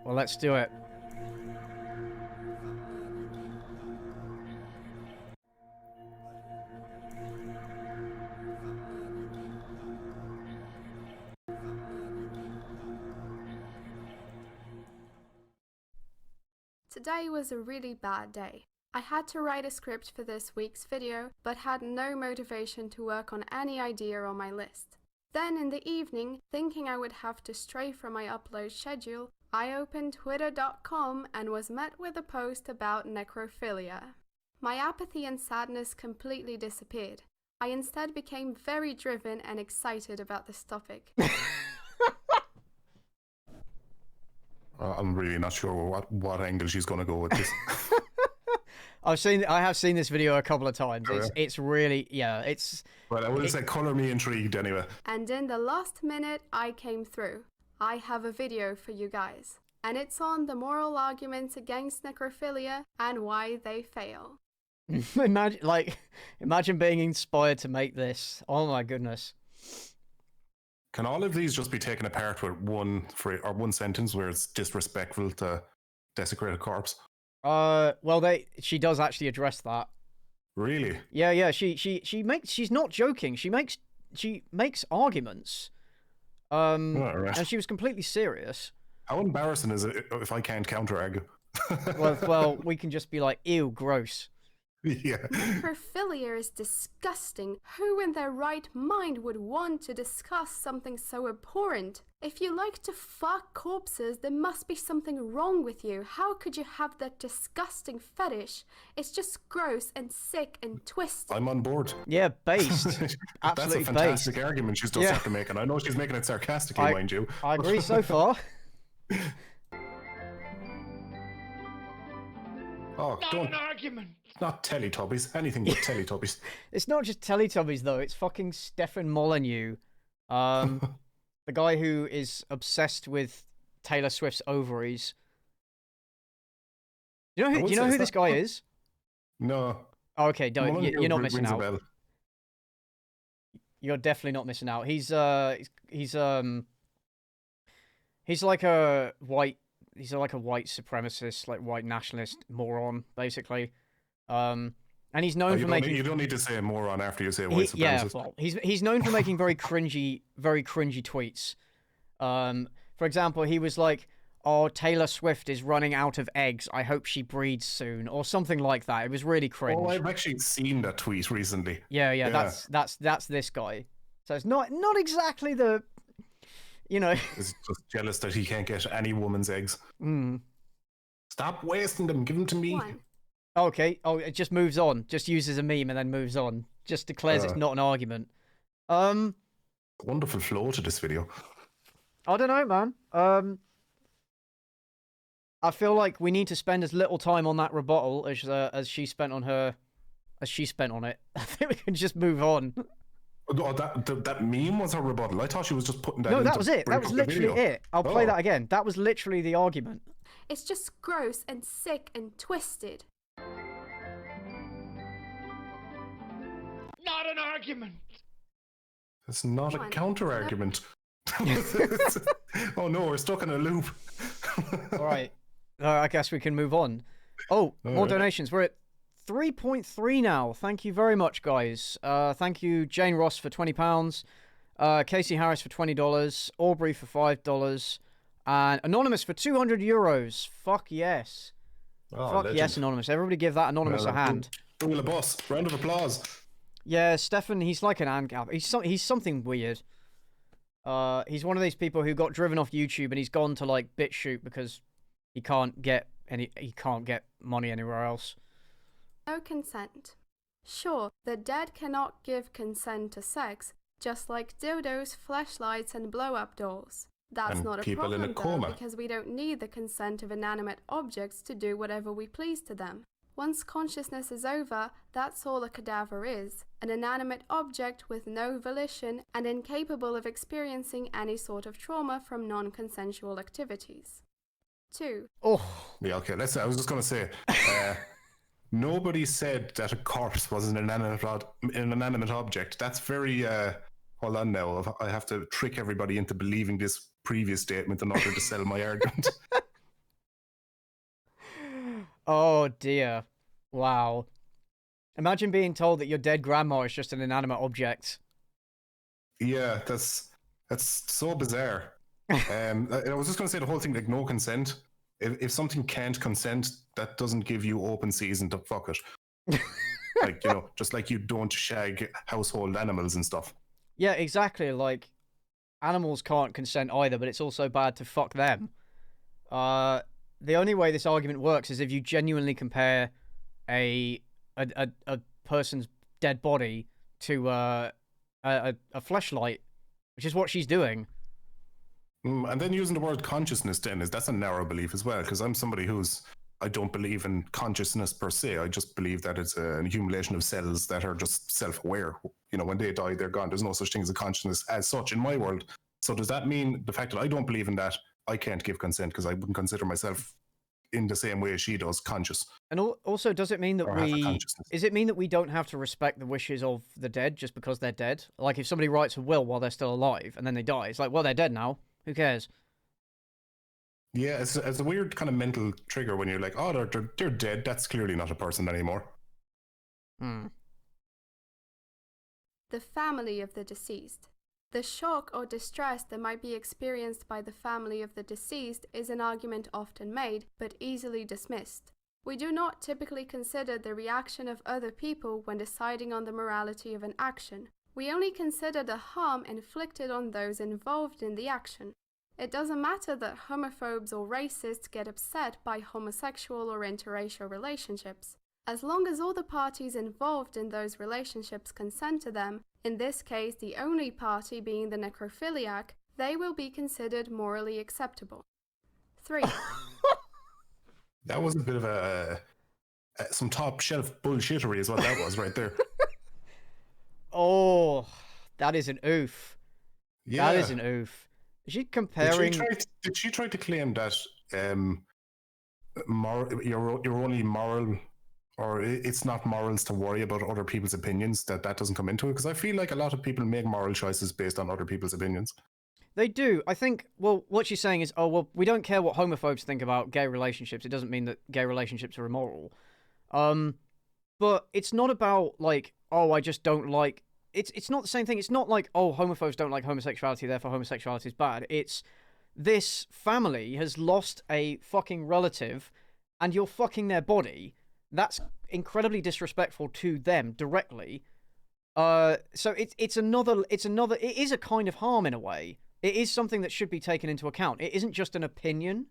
Well, let's do it. Today was a really bad day. I had to write a script for this week's video, but had no motivation to work on any idea on my list. Then in the evening, thinking I would have to stray from my upload schedule, I opened twitter.com and was met with a post about necrophilia. My apathy and sadness completely disappeared. I instead became very driven and excited about this topic. I'm really not sure what angle she's going to go with this. I have seen this video a couple of times. It's really, it's... Well, I would say colour me intrigued anyway. And in the last minute, I came through. I have a video for you guys. And it's on the moral arguments against necrophilia and why they fail. Imagine being inspired to make this. Oh my goodness. Can all of these just be taken apart with one sentence where it's disrespectful to desecrate a corpse? Well, she does actually address that. Really? Yeah. She's not joking. She makes arguments. Right. And she was completely serious. How embarrassing is it if I can't counter-argue? well, we can just be like, ew, gross. Yeah. Necrophilia is disgusting. Who in their right mind would want to discuss something so abhorrent? If you like to fuck corpses, there must be something wrong with you. How could you have that disgusting fetish? It's just gross and sick and twisted. I'm on board. Yeah, based. Absolutely That's a fantastic argument she's just after making. I know she's making it sarcastically, mind you. I agree so far. Oh, don't. An argument. Not Teletubbies. Anything but Teletubbies. It's not just Teletubbies though. It's fucking Stefan Molyneux, the guy who is obsessed with Taylor Swift's ovaries. Do you know who this guy is? No. Oh, okay, you're not missing out. You're definitely not missing out. He's like a white supremacist, like white nationalist moron, basically. And he's known for making. You don't need to say moron after you say white supremacist. Yeah, well, he's known for making very cringy tweets. For example, he was like, "Oh, Taylor Swift is running out of eggs. I hope she breeds soon," or something like that. It was really cringe. Oh, I've actually seen that tweet recently. Yeah. That's this guy. So it's not exactly the. He's just jealous that he can't get any woman's eggs. Stop wasting them. Give them to me. One. Okay. Oh, it just moves on. Just uses a meme and then moves on. just declares it's not an argument. Wonderful flow to this video. I don't know, man. I feel like we need to spend as little time on that rebuttal as she spent on her, as she spent on it. I think we can just move on. Oh, that meme was her rebuttal. I thought she was just putting that. No, in that to was it. break That was up the literally video. it. I'll play that again. That was literally the argument. It's just gross and sick and twisted. Not an argument. It's not Come a on. counter argument. Oh no, we're stuck in a loop. All right. I guess we can move on. Oh, more right. donations. We're at 3.3 now. Thank you very much, guys. Thank you, Jane Ross for £20, Casey Harris for $20, Aubrey for $5, and Anonymous for €200. Fuck yes. Oh, Fuck legend. yes, Anonymous. Everybody give that Anonymous a hand. Double a boss. Round of applause. Yeah, Stefan, he's like an ANGAP. He's something weird. He's one of these people who got driven off YouTube and he's gone to like BitChute because he can't get money anywhere else. No consent. Sure, the dead cannot give consent to sex, just like dildos, fleshlights, and blow-up dolls. That's And not a people in problem a coma. though, because we don't need the consent of inanimate objects to do whatever we please to them. Once consciousness is over, that's all a cadaver is, an inanimate object with no volition and incapable of experiencing any sort of trauma from non-consensual activities. 2. Oh, Yeah, okay. I was just going to say, nobody said that a corpse was an inanimate object. That's very. Hold on now. I have to trick everybody into believing this previous statement in order to sell my argument. oh dear. Wow. Imagine being told that your dead grandma is just an inanimate object. Yeah, that's so bizarre. I was just going to say the whole thing, like no consent. If something can't consent, that doesn't give you open season to fuck it. Like, you know, just like you don't shag household animals and stuff. Yeah, exactly. Like, animals can't consent either, but it's also bad to fuck them. The only way this argument works is if you genuinely compare a person's dead body to a fleshlight, which is what she's doing. And then using the word consciousness then that's a narrow belief as well, because I'm somebody I don't believe in consciousness per se. I just believe that it's an accumulation of cells that are just self-aware. You know, when they die, they're gone. There's no such thing as a consciousness as such in my world. So does that mean the fact that I don't believe in that, I can't give consent because I wouldn't consider myself in the same way as she does conscious? And also, does it mean that does it mean that we don't have to respect the wishes of the dead just because they're dead? Like, if somebody writes a will while they're still alive and then they die, it's like, well, they're dead now. Who cares? Yeah, it's a weird kind of mental trigger when you're like, oh, they're dead. That's clearly not a person anymore. The family of the deceased. The shock or distress that might be experienced by the family of the deceased is an argument often made, but easily dismissed. We do not typically consider the reaction of other people when deciding on the morality of an action. We only consider the harm inflicted on those involved in the action. It doesn't matter that homophobes or racists get upset by homosexual or interracial relationships. As long as all the parties involved in those relationships consent to them, in this case the only party being the necrophiliac, they will be considered morally acceptable. 3. That was a bit of some top shelf bullshittery is what that was right there. Oh, that is an oof. Yeah. That is an oof. Is she comparing... Did she try to claim that you're only moral, or it's not morals to worry about other people's opinions, that doesn't come into it? Because I feel like a lot of people make moral choices based on other people's opinions. They do. I think, well, what she's saying is, oh, well, we don't care what homophobes think about gay relationships. It doesn't mean that gay relationships are immoral. But it's not about, like, oh, I just don't like... It's not the same thing. It's not like, oh, homophobes don't like homosexuality, therefore homosexuality is bad. It's this family has lost a fucking relative and you're fucking their body. That's incredibly disrespectful to them directly. So it is a kind of harm in a way. It is something that should be taken into account. It isn't just an opinion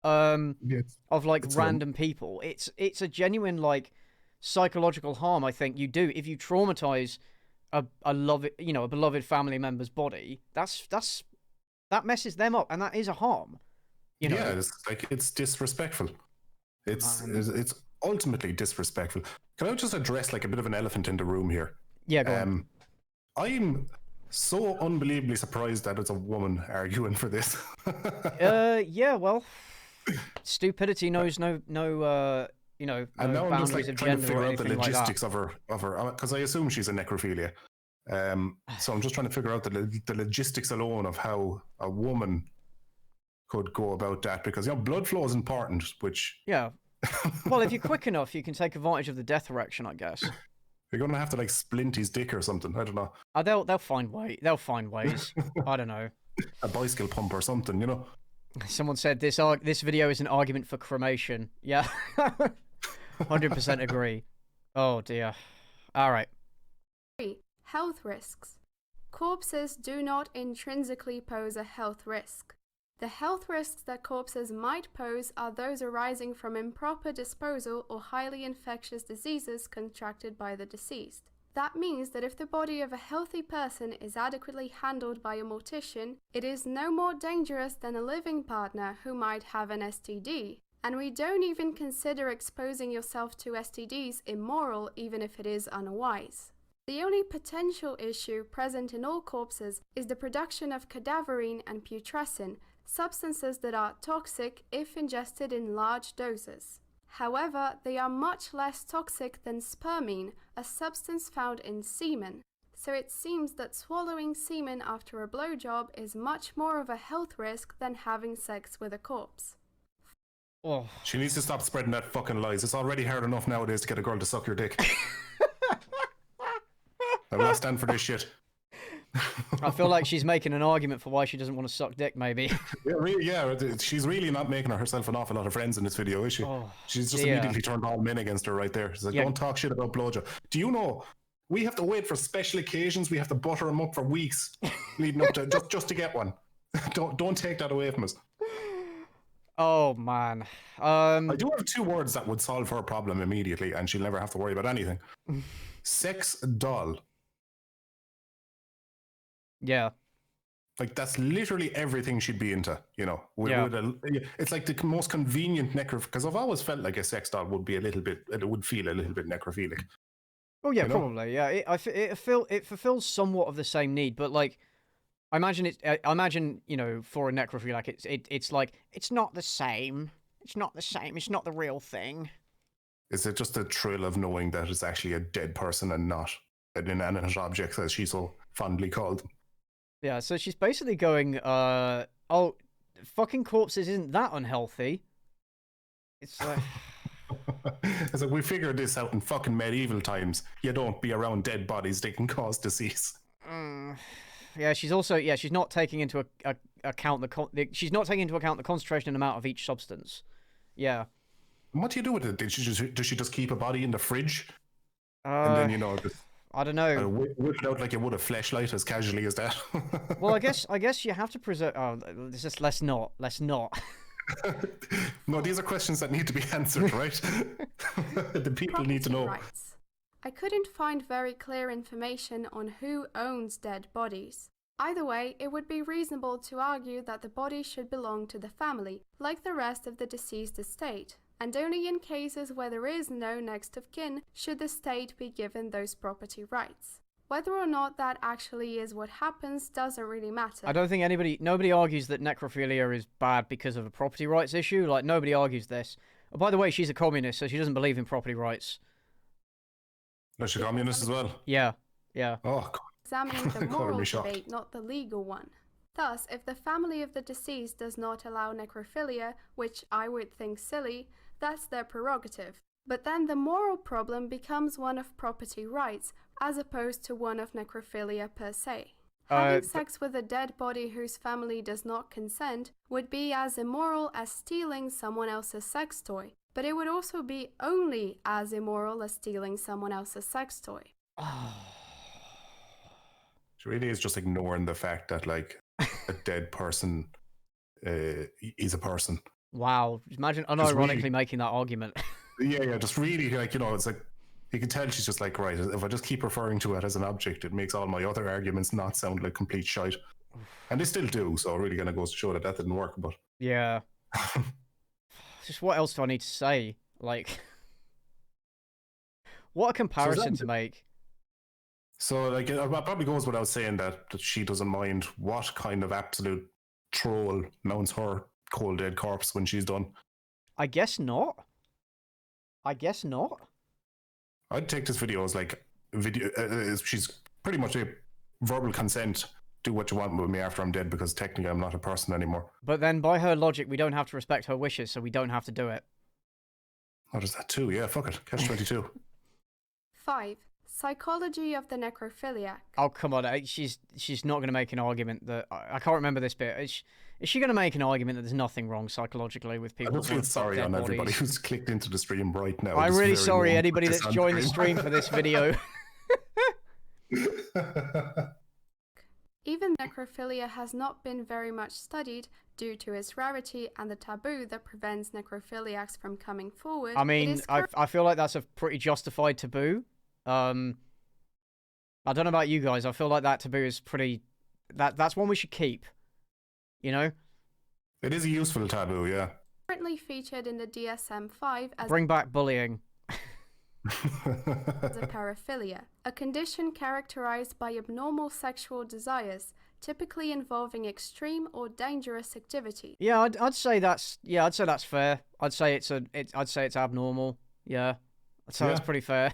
of like random people. It's a genuine, like, psychological harm I think you do if you traumatize a beloved family member's body. That messes them up, and that is a harm. Yeah, it's disrespectful. It's ultimately disrespectful. Can I just address like a bit of an elephant in the room here? Yeah, go on. I'm so unbelievably surprised that it's a woman arguing for this. Yeah, well, stupidity knows no and now I'm just boundaries like of trying to gender or figure out the anything like that. logistics of her, because I assume she's a necrophilia. So I'm just trying to figure out the logistics alone of how a woman could go about that, because blood flow is important. Which yeah, well, if you're quick enough, you can take advantage of the death erection, I guess. You're gonna have to like splint his dick or something. I don't know. They'll find ways. I don't know. A bicycle pump or something, you know. Someone said this video is an argument for cremation. Yeah, 100% agree. Oh dear. All right. 3. Health risks. Corpses do not intrinsically pose a health risk. The health risks that corpses might pose are those arising from improper disposal or highly infectious diseases contracted by the deceased. That means that if the body of a healthy person is adequately handled by a mortician, it is no more dangerous than a living partner who might have an STD. And we don't even consider exposing yourself to STDs immoral, even if it is unwise. The only potential issue present in all corpses is the production of cadaverine and putrescine, substances that are toxic if ingested in large doses. However, they are much less toxic than spermine, a substance found in semen. So it seems that swallowing semen after a blowjob is much more of a health risk than having sex with a corpse. Oh. She needs to stop spreading that fucking lies. It's already hard enough nowadays to get a girl to suck your dick. I will not stand for this shit. I feel like she's making an argument for why she doesn't want to suck dick, maybe. Yeah, she's really not making herself an awful lot of friends in this video, is she? Oh, she's just immediately turned all men against her right there. She's like, don't talk shit about blowjob. Do you know, we have to wait for special occasions. We have to butter them up for weeks leading up to just to get one. Don't take that away from us. Oh, man. I do have 2 words that would solve her problem immediately, and she'll never have to worry about anything. Sex doll. Yeah. Like, that's literally everything she'd be into, you know. It's like the most convenient because I've always felt like a sex doll would be it would feel a little bit necrophilic. Oh, yeah, probably. Yeah, it fulfills somewhat of the same need, but, like, I imagine, for a necrophiliac, it's like, it's not the same. It's not the same. It's not the real thing. Is it just the thrill of knowing that it's actually a dead person and not an inanimate object, as she so fondly called them? Yeah, so she's basically going, fucking corpses isn't that unhealthy. It's like... It's like, we figured this out in fucking medieval times. You don't be around dead bodies, they can cause disease. Yeah, she's also, she's not taking into account she's not taking into account the concentration and amount of each substance. Yeah. What do you do with it? Does she just keep a body in the fridge? And then, just... I don't know. Whip it out like you would a fleshlight, as casually as that. Well, I guess you have to preserve. Oh, let's not. No, these are questions that need to be answered, right? The people need to know. Rights. I couldn't find very clear information on who owns dead bodies. Either way, it would be reasonable to argue that the body should belong to the family, like the rest of the deceased estate. And only in cases where there is no next of kin should the state be given those property rights. Whether or not that actually is what happens doesn't really matter. I don't think nobody argues that necrophilia is bad because of a property rights issue. Like, nobody argues this. Oh, by the way, she's a communist, so she doesn't believe in property rights. No, she's a communist as well? Yeah. Oh, God. Examining the moral debate, not the legal one. Thus, if the family of the deceased does not allow necrophilia, which I would think silly, that's their prerogative. But then the moral problem becomes one of property rights, as opposed to one of necrophilia per se. Having sex with a dead body whose family does not consent would be as immoral as stealing someone else's sex toy. But it would also be only as immoral as stealing someone else's sex toy. She really is just ignoring the fact that, like, a dead person is a person. Wow. Imagine unironically making that argument. Yeah, just really, like, it's like, You can tell she's just like, right, if I just keep referring to it as an object, it makes all my other arguments not sound like complete shite. And they still do, so it really kind of goes to show that that didn't work. But Yeah. Just what else do I need to say? Like, what a comparison to make. So, like, it probably goes without saying that she doesn't mind what kind of absolute troll mounts her cold dead corpse when she's done. I guess not. I guess not. I'd take this video as like she's pretty much a verbal consent. Do what you want with me after I'm dead, because technically I'm not a person anymore. But then, by her logic, we don't have to respect her wishes, so we don't have to do it. What is that too? Yeah, fuck it. Catch 22. 5. Psychology of the necrophiliac. Oh, come on. She's not going to make an argument that... I can't remember this bit. Is she going to make an argument that there's nothing wrong psychologically with people? I just feel sorry on everybody who's clicked into the stream right now. I'm really sorry, anybody that's joined the stream for this video. Even necrophilia has not been very much studied due to its rarity and the taboo that prevents necrophiliacs from coming forward. I mean, I feel like that's a pretty justified taboo. I don't know about you guys. I feel like that taboo is pretty... That's one we should keep. You know? It is a useful taboo, yeah. Currently featured in the DSM-5 as... Bring back bullying. as a paraphilia, a condition characterized by abnormal sexual desires, typically involving extreme or dangerous activity. Yeah, I'd say that's fair. I'd say it's abnormal. Yeah, I'd say that's pretty fair.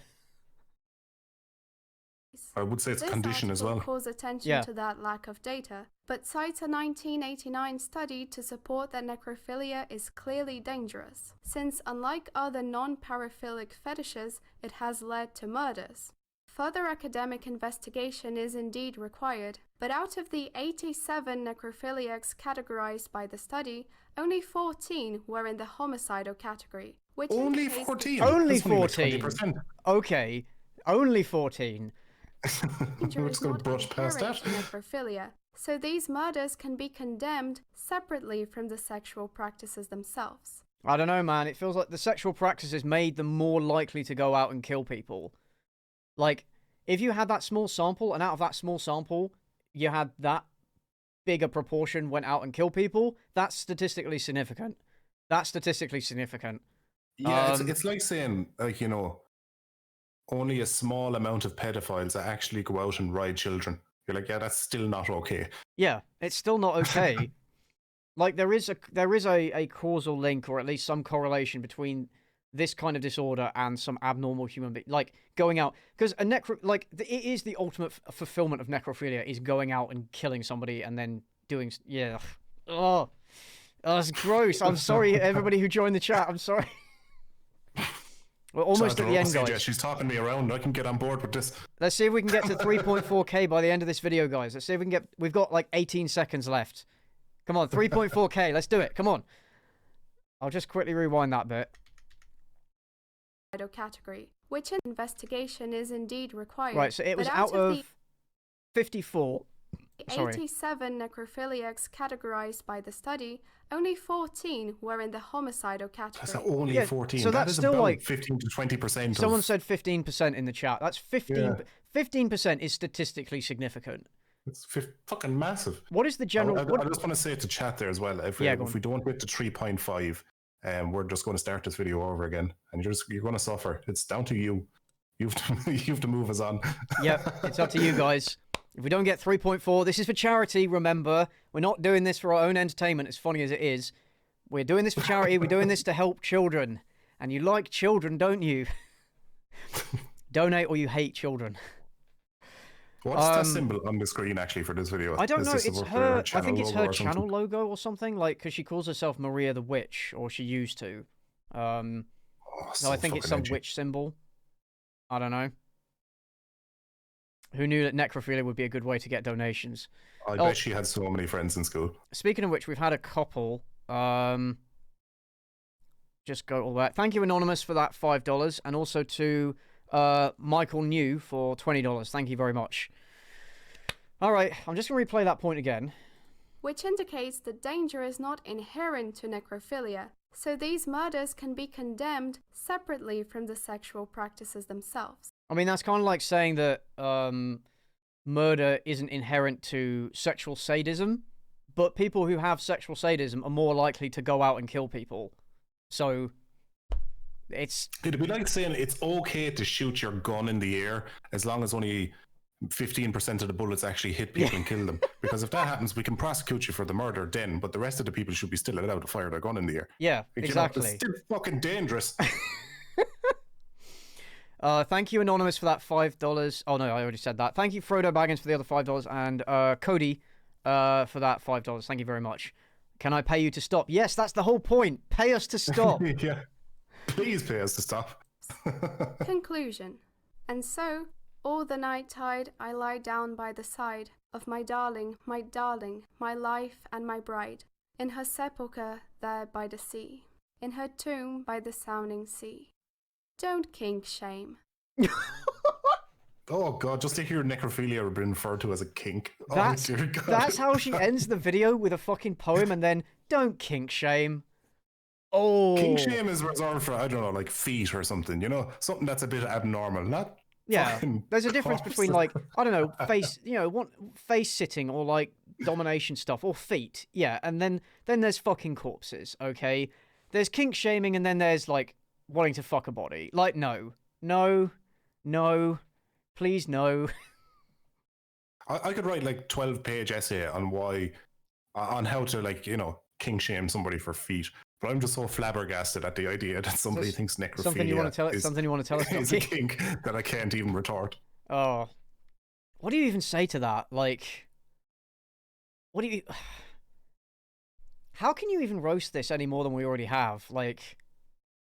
I would say it's a condition as well. Calls attention to that lack of data, but cites a 1989 study to support that necrophilia is clearly dangerous, since unlike other non-paraphilic fetishes, it has led to murders. Further academic investigation is indeed required, but out of the 87 necrophiliacs categorized by the study, only 14 were in the homicidal category. Which only 14? Only 14? Okay, only 14. We're just going to brush past that. Necrophilia, so these murders can be condemned separately from the sexual practices themselves. I don't know, man. It feels like the sexual practices made them more likely to go out and kill people. Like, if you had that small sample, and out of that small sample, you had that bigger proportion went out and killed people, that's statistically significant. That's statistically significant. Yeah, it's like saying, like, you know, only a small amount of pedophiles that actually go out and ride children. You're like, yeah, that's still not okay. Yeah, it's still not okay. Like, there is a causal link, or at least some correlation between this kind of disorder and some abnormal human being, like going out, because it is the ultimate fulfillment of necrophilia, is going out and killing somebody and then doing, oh, that's gross. I'm sorry, everybody who joined the chat. I'm sorry. We're almost at the end, guys. She's talking me around. I can get on board with this. Let's see if we can get to 3.4K by the end of this video, guys. Let's see if we can get... We've got like 18 seconds left. Come on, 3.4K. Let's do it. Come on. I'll just quickly rewind that bit. Category, which investigation is indeed required. Right, so it was out of 54. 87 necrophiliacs categorized by the study, only 14 were in the homicidal category. That's only 14. So that's still like 15 to 20%. Someone said 15% in the chat. That's 15. Yeah. 15% is statistically significant. It's fucking massive. What is the general? I just want to say it to chat there as well. If we don't get to 3.5, we're just going to start this video over again, and you're going to suffer. It's down to you. You have to move us on. Yep, it's up to you guys. If we don't get 3.4, this is for charity, remember. We're not doing this for our own entertainment, as funny as it is. We're doing this for charity. We're doing this to help children. And you like children, don't you? Donate or you hate children. What's the symbol on the screen, actually, for this video? I don't know. It's her... I think it's her channel logo or something, like, because she calls herself Maria the Witch, or she used to. So I think it's some witch symbol. I don't know. Who knew that necrophilia would be a good way to get donations? I bet she had so many friends in school. Speaking of which, we've had a couple. Just go all that. Thank you, Anonymous, for that $5, and also to Michael New for $20. Thank you very much. All right, I'm just going to replay that point again. Which indicates the danger is not inherent to necrophilia, so these murders can be condemned separately from the sexual practices themselves. I mean, that's kind of like saying that murder isn't inherent to sexual sadism, but people who have sexual sadism are more likely to go out and kill people. So it'd be like saying it's okay to shoot your gun in the air as long as only 15% of the bullets actually hit people and kill them. Because if that happens, we can prosecute you for the murder then, but the rest of the people should be still allowed to fire their gun in the air. Yeah, exactly. It's still fucking dangerous. Thank you, Anonymous, for that $5. Oh, no, I already said that. Thank you, Frodo Baggins, for the other $5, and Cody for that $5. Thank you very much. Can I pay you to stop? Yes, that's the whole point. Pay us to stop. Yeah. Please pay us to stop. Conclusion. And so, all the night tide, I lie down by the side of my darling, my life and my bride, in her sepulchre there by the sea, in her tomb by the sounding sea. Don't kink shame. Oh god, just to hear necrophilia been referred to as a kink. That's, oh dear god. That's how she ends the video, with a fucking poem, and then, don't kink shame. Oh. Kink shame is reserved for, I don't know, like feet or something, you know? Something that's a bit abnormal, not yeah. There's a difference between, like, I don't know, face sitting or, like, domination stuff, or feet. Yeah, and then there's fucking corpses, okay? There's kink shaming, and then there's, like, wanting to fuck a body. Like, no. Please, no. I could write, like, 12-page essay on how to, like, you know, kink shame somebody for feet. But I'm just so flabbergasted at the idea that somebody thinks necrophilia something you want to tell us, is a kink that I can't even retort. Oh. What do you even say to that? Like, what do you... How can you even roast this any more than we already have? Like...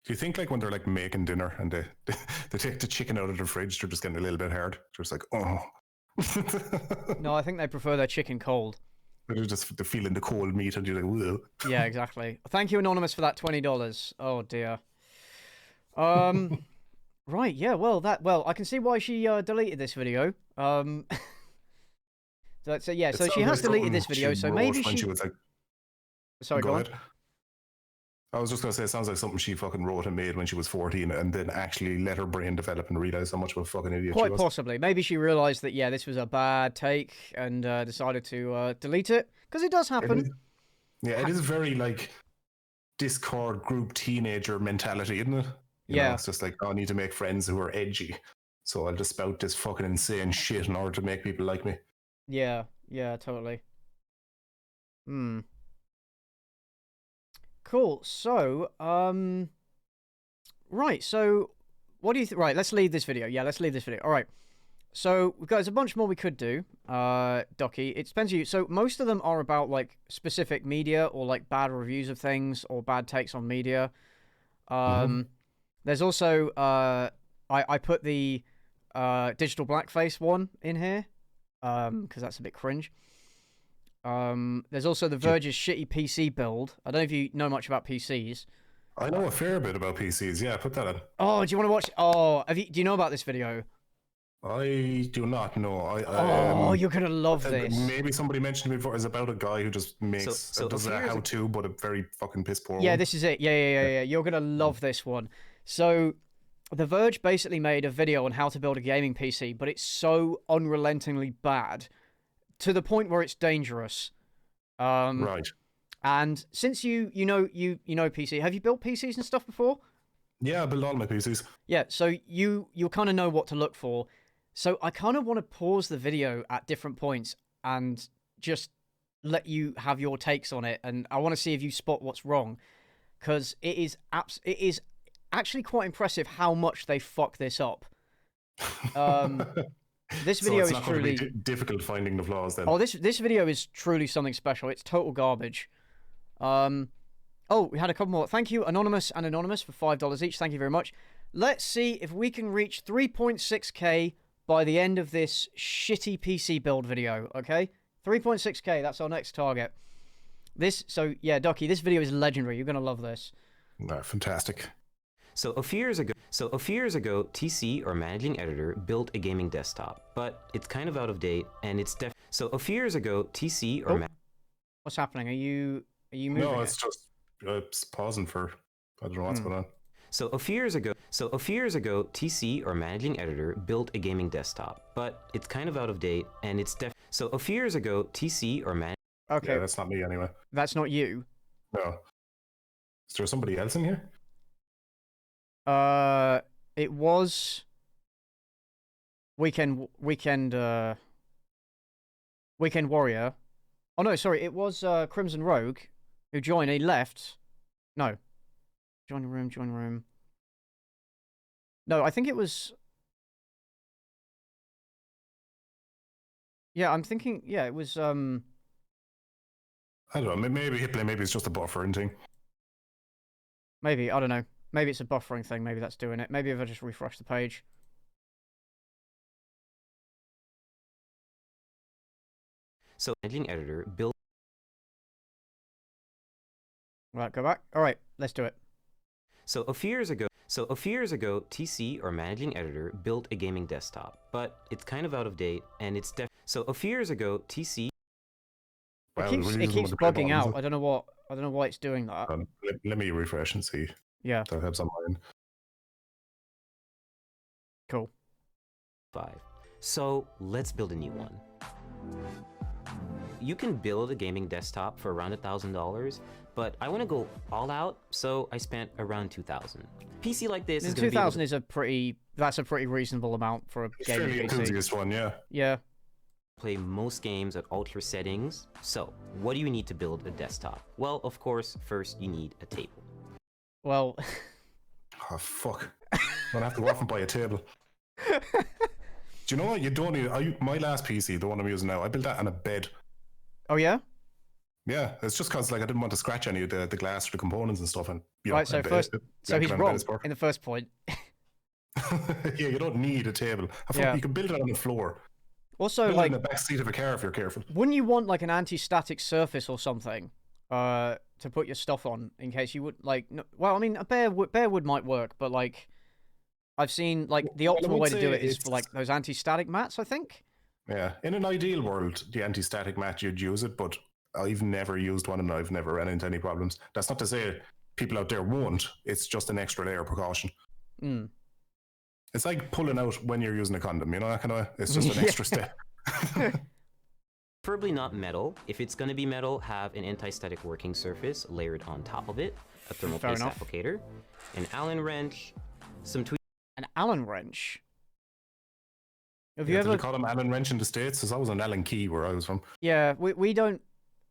Do you think, like, when they're, like, making dinner and they take the chicken out of the fridge, they're just getting a little bit hard? They're just like, oh. No, I think they prefer their chicken cold. They're just feeling the cold meat and you're like, whoa. Yeah, exactly. Thank you, Anonymous, for that $20. Oh, dear. Right, yeah, well, I can see why she deleted this video. So she has deleted this video, so maybe she was like... Sorry, go on. I was just going to say, it sounds like something she fucking wrote and made when she was 14 and then actually let her brain develop and realize how much of a fucking idiot she was. Quite possibly. Maybe she realized that, yeah, this was a bad take and decided to delete it. Because it does happen. It is very, like, Discord group teenager mentality, isn't it? You know, it's just like, oh, I need to make friends who are edgy. So I'll just spout this fucking insane shit in order to make people like me. Yeah, totally. Cool. So, right. So, what do you think? Right. Let's leave this video. Yeah, let's leave this video. All right. So, there's a bunch more we could do, Docky. It depends on you. So, most of them are about, like, specific media or, like, bad reviews of things or bad takes on media. There's also, I put the digital blackface one in here because that's a bit cringe. There's also the Verge's shitty PC build. I don't know if you know much about PCs. I know a fair bit about PCs. Yeah, put that in. Oh, do you want to watch? Oh, do you know about this video? I do not know. You're gonna love this. Maybe somebody mentioned it before. It's about a guy who just makes does a how-to, but a very fucking piss poor. Yeah, one. This is it. Yeah. You're gonna love this one. So, The Verge basically made a video on how to build a gaming PC, but it's so unrelentingly bad to the point where it's dangerous. Right. And since you know PC, have you built PCs and stuff before? Yeah, I build all my PCs. Yeah, so you kind of know what to look for. So I kind of want to pause the video at different points and just let you have your takes on it, and I want to see if you spot what's wrong, because it is actually quite impressive how much they fuck this up. This video it's is not truly going to be difficult finding the flaws then. Oh, this video is truly something special. It's total garbage. Oh, we had a couple more. Thank you, Anonymous and Anonymous, for $5 each. Thank you very much. Let's see if we can reach 3.6k by the end of this shitty PC build video, okay? 3.6k, that's our next target. So yeah, Ducky, this video is legendary. You're going to love this. No, fantastic. So a few years ago, TC, or managing editor, built a gaming desktop, but it's kind of out of date, and it's So a few years ago, TC, or what's happening? Are you moving? No, it's just pausing for, I don't know what's going on. So a few years ago, TC, or managing editor, built a gaming desktop, but it's kind of out of date, and it's So a few years ago, TC, or Okay. Yeah, that's not me anyway. That's not you. No. Is there somebody else in here? It was Weekend Warrior. Oh no, sorry, it was Crimson Rogue who joined. He left. No. Join room. No, I think it was. Yeah, I'm thinking. Yeah, it was. I don't know. Maybe Hitplay. Maybe it's just a buffering thing. Maybe, I don't know. Maybe it's a buffering thing. Maybe that's doing it. Maybe if I just refresh the page. So managing editor built. Right, go back. All right, let's do it. So a few years ago, TC, or managing editor, built a gaming desktop, but it's kind of out of date, and it's So a few years ago, TC. It keeps bugging out. I don't know why it's doing that. Let me refresh and see. Yeah. That helps on mine. Cool. 5. So let's build a new one. You can build a gaming desktop for around $1,000, but I want to go all out, so I spent around $2,000. PC like this is going to be. $2,000 is a pretty reasonable amount for a gaming PC. Enthusiast one, yeah. Yeah. Play most games at ultra settings. So, what do you need to build a desktop? Well, of course, first you need a table. Well. Oh fuck! I'm gonna have to go off and buy a table. Do you know what? You don't need. My last PC, the one I'm using now, I built that on a bed. Oh yeah. Yeah, it's just because like I didn't want to scratch any of the glass or the components and stuff. And right, so he's wrong in the first point. Yeah, you don't need a table. You can build it on the floor. Also, build like in the back seat of a car if you're careful. Wouldn't you want like an anti-static surface or something to put your stuff on in case you would like? No, well, I mean, a bare wood might work, but like I've seen like the optimal way to do it is for like those anti-static mats, I think. Yeah, in an ideal world, the anti-static mat you'd use it, but I've never used one and I've never ran into any problems. That's not to say people out there won't. It's just an extra layer of precaution. Mm. It's like pulling out when you're using a condom, you know, that kind of. It's just an extra step. Preferably not metal. If it's going to be metal, have an anti-static working surface layered on top of it, a thermal paste applicator, an Allen wrench, some An Allen wrench. Have you you ever? ever Did you call them Allen wrench in the States? Because that was an Allen key where I was from. Yeah, we don't.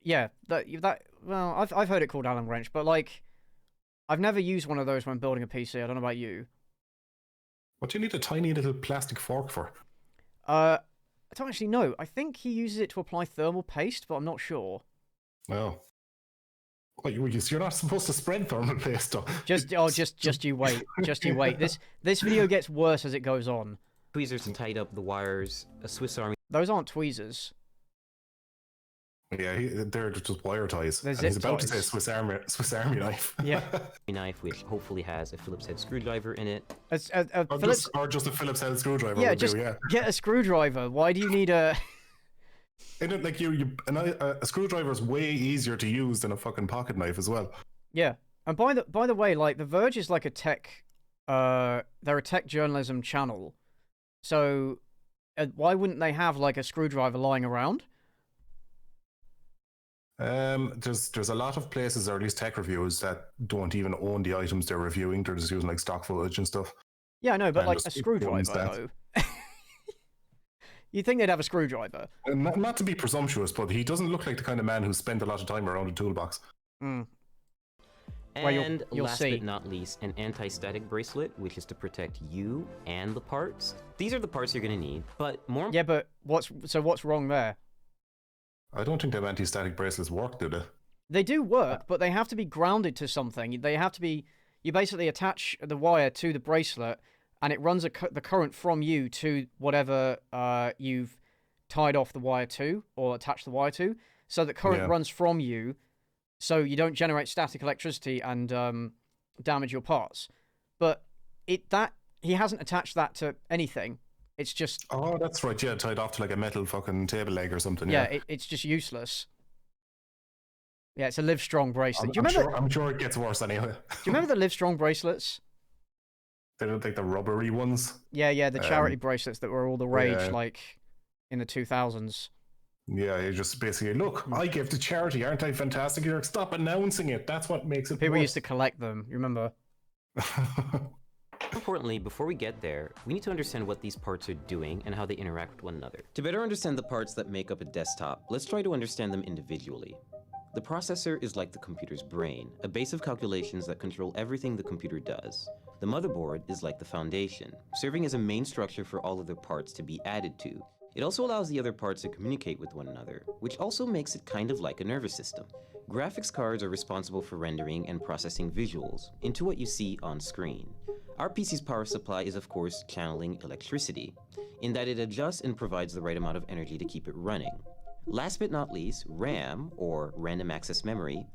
Yeah, that. Well, I've heard it called Allen wrench, but like, I've never used one of those when building a PC. I don't know about you. What do you need a tiny little plastic fork for? I don't actually know. I think he uses it to apply thermal paste, but I'm not sure. Oh. Well, you're not supposed to spread thermal paste, though. Just you wait. Just you wait. This video gets worse as it goes on. Tweezers to tighten up the wires, a Swiss Army. Those aren't tweezers. Yeah, they're just wire ties. And he's about to say Swiss Army knife. Yeah. Knife, which hopefully has a Phillips head screwdriver in it. Or just a Phillips head screwdriver. Yeah, just get a screwdriver. Why do you need a? Isn't it like a screwdriver is way easier to use than a fucking pocket knife as well. Yeah, and by the way, like The Verge is like a tech, they're a tech journalism channel, so why wouldn't they have like a screwdriver lying around? There's a lot of places, or at least tech reviews, that don't even own the items they're reviewing. They're just using like stock footage and stuff. Yeah, I know, but like a screwdriver though. You'd think they'd have a screwdriver. Not to be presumptuous, but he doesn't look like the kind of man who spent a lot of time around a toolbox. Mm. And you'll last see. but not least, an anti-static bracelet, which is to protect you and the parts. These are the parts you're going to need, but more. Yeah, but what's wrong there? I don't think them anti-static bracelets work, do they? They do work, but they have to be grounded to something. They have to be. You basically attach the wire to the bracelet, and it runs the current from you to whatever you've tied off the wire to or attached the wire to, so the current runs from you, so you don't generate static electricity and damage your parts. But he hasn't attached that to anything. It's just. Oh, that's right. Yeah, tied off to like a metal fucking table leg or something. Yeah, it's just useless. Yeah, it's a Live Strong bracelet. I'm sure it gets worse anyway. Do you remember the Live Strong bracelets? They look like the rubbery ones. Yeah, the charity bracelets that were all the rage, yeah. like in the 2000s. Yeah, you just basically look. I give to charity, aren't I fantastic? You're like, stop announcing it. That's what makes it. People worse. used to collect them. You remember? Importantly, before we get there, we need to understand what these parts are doing and how they interact with one another. To better understand the parts that make up a desktop, let's try to understand them individually. The processor is like the computer's brain, a base of calculations that control everything the computer does. The motherboard is like the foundation, serving as a main structure for all other parts to be added to. It also allows the other parts to communicate with one another, which also makes it kind of like a nervous system. Graphics cards are responsible for rendering and processing visuals into what you see on screen. Our PC's power supply is of course channeling electricity, in that it adjusts and provides the right amount of energy to keep it running. Last but not least, RAM, or random access memory,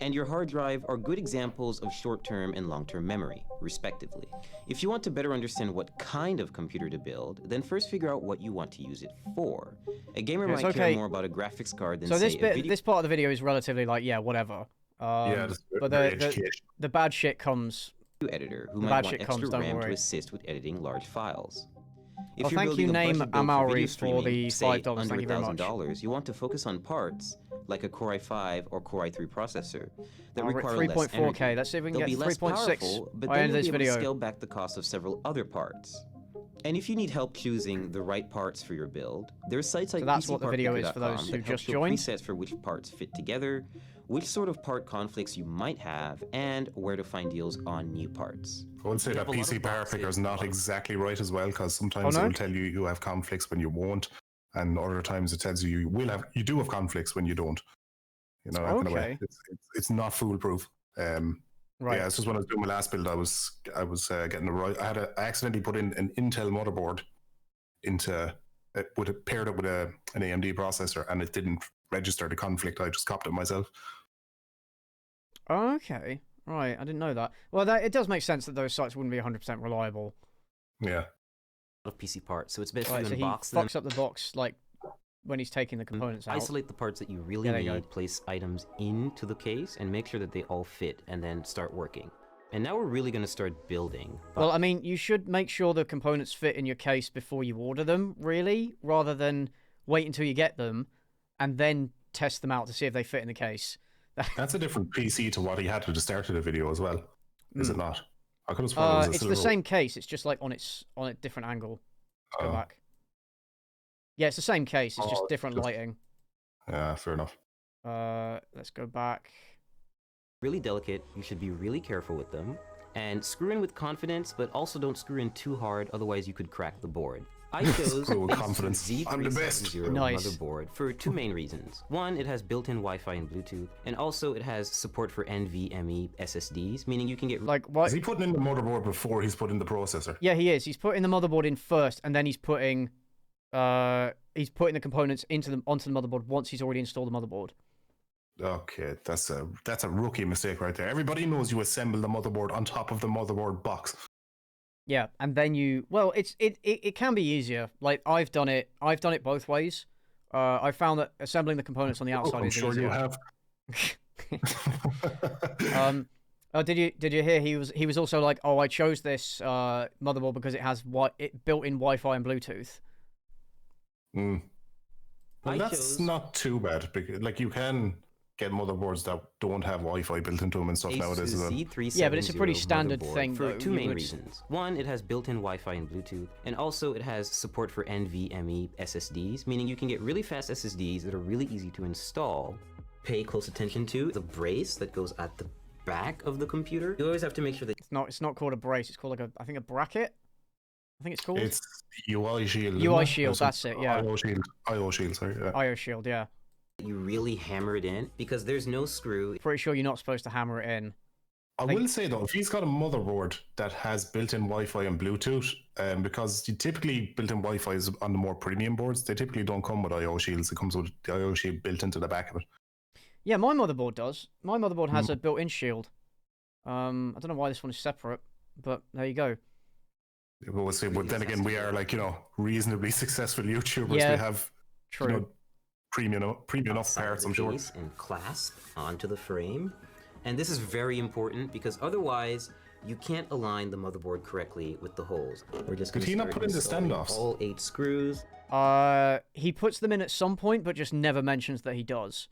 and your hard drive are good examples of short-term and long-term memory, respectively. If you want to better understand what kind of computer to build, then first figure out what you want to use it for. A gamer might care more about a graphics card than say a video. This part of the video is relatively like, yeah, whatever. Yeah, but the bad shit comes. Editor who might want extra RAM to assist with editing large files. If you're thank you, building a Name budget build for Amaury, video for streaming, the say $5. Thank you very much. $100,000, you want to focus on parts like a Core i5 or Core i3 processor that require 3.4K. less energy. Let's see if we can They'll get be less 3.6 powerful, but by then end of you'll this be able to video. scale back the cost of several other parts. And if you need help choosing the right parts for your build, there are sites like that's what the video is for those PCPartPicker.com who that help just show joined. presets for which parts fit together, which sort of part conflicts you might have, and where to find deals on new parts. I would say that PC Power Picker is not exactly right as well, because sometimes it will tell you you have conflicts when you won't, and other times it tells you you do have conflicts when you don't. You know, that kind of way. It's not foolproof. Right. Yeah, it's just when I was doing my last build, I was getting the right. I accidentally put in an Intel motherboard paired it with an AMD processor, and it didn't register the conflict. I just copied it myself. Okay. Right, I didn't know that. Well, it does make sense that those sites wouldn't be 100% reliable. Yeah. Of PC parts, so it's best to so unbox he them. fucks up the box like when he's taking the components out. Isolate the parts that you really need, place items into the case, and make sure that they all fit, and then start working. And now we're really going to start building. Well, I mean, you should make sure the components fit in your case before you order them, really, rather than wait until you get them and then test them out to see if they fit in the case. That's a different PC to what he had at the start of the video as well, is it not? I could have sworn it's the same case. It's just like on a different angle. Let's go back. Yeah, it's the same case. It's just different lighting. Yeah, fair enough. Let's go back. Really delicate. You should be really careful with them. And screw in with confidence, but also don't screw in too hard, otherwise you could crack the board. I chose Screw with confidence. I'm the best. Nice. Motherboard for two main reasons. One, it has built-in Wi-Fi and Bluetooth, and also it has support for NVMe SSDs, meaning you can get like what? Is he putting in the motherboard before he's putting the processor? Yeah, he is. He's putting the motherboard in first, and then he's putting the components onto the motherboard once he's already installed the motherboard. Okay, that's a rookie mistake right there. Everybody knows you assemble the motherboard on top of the motherboard box. Yeah, and then it can be easier. Like I've done it both ways. I found that assembling the components on the outside is I'm sure easier. you have. Did you hear he was also like, oh, I chose this motherboard because it has built-in Wi-Fi and Bluetooth. Well, that's not too bad, because like you can get motherboards that don't have Wi-Fi built into them and stuff nowadays as well. Yeah, but it's a pretty standard thing for though. two main reasons. One, it has built-in Wi-Fi and Bluetooth, and also it has support for NVMe SSDs, meaning you can get really fast SSDs that are really easy to install. Pay close attention to the brace that goes at the back of the computer. You always have to make sure that it's not called a brace. It's called I think a bracket. I think it's called. It's UI Shield. UI Shield, that's it. Yeah. IO Shield. Sorry. Yeah. IO Shield. Yeah. You really hammer it in because there's no screw. Pretty sure you're not supposed to hammer it in. I will say though, if he's got a motherboard that has built-in Wi-Fi and Bluetooth, because typically built-in Wi-Fi is on the more premium boards, they typically don't come with IO Shields. It comes with the IO Shield built into the back of it. Yeah, my motherboard does. My motherboard has a built-in shield. I don't know why this one is separate, but there you go. We'll see. But then again, we are reasonably successful YouTubers. Yeah, we have true. premium enough parts, I'm sure. And clasp onto the frame. And this is very important because otherwise you can't align the motherboard correctly with the holes. We're just going to not put in the standoffs? All 8 screws. He puts them in at some point, but just never mentions that he does.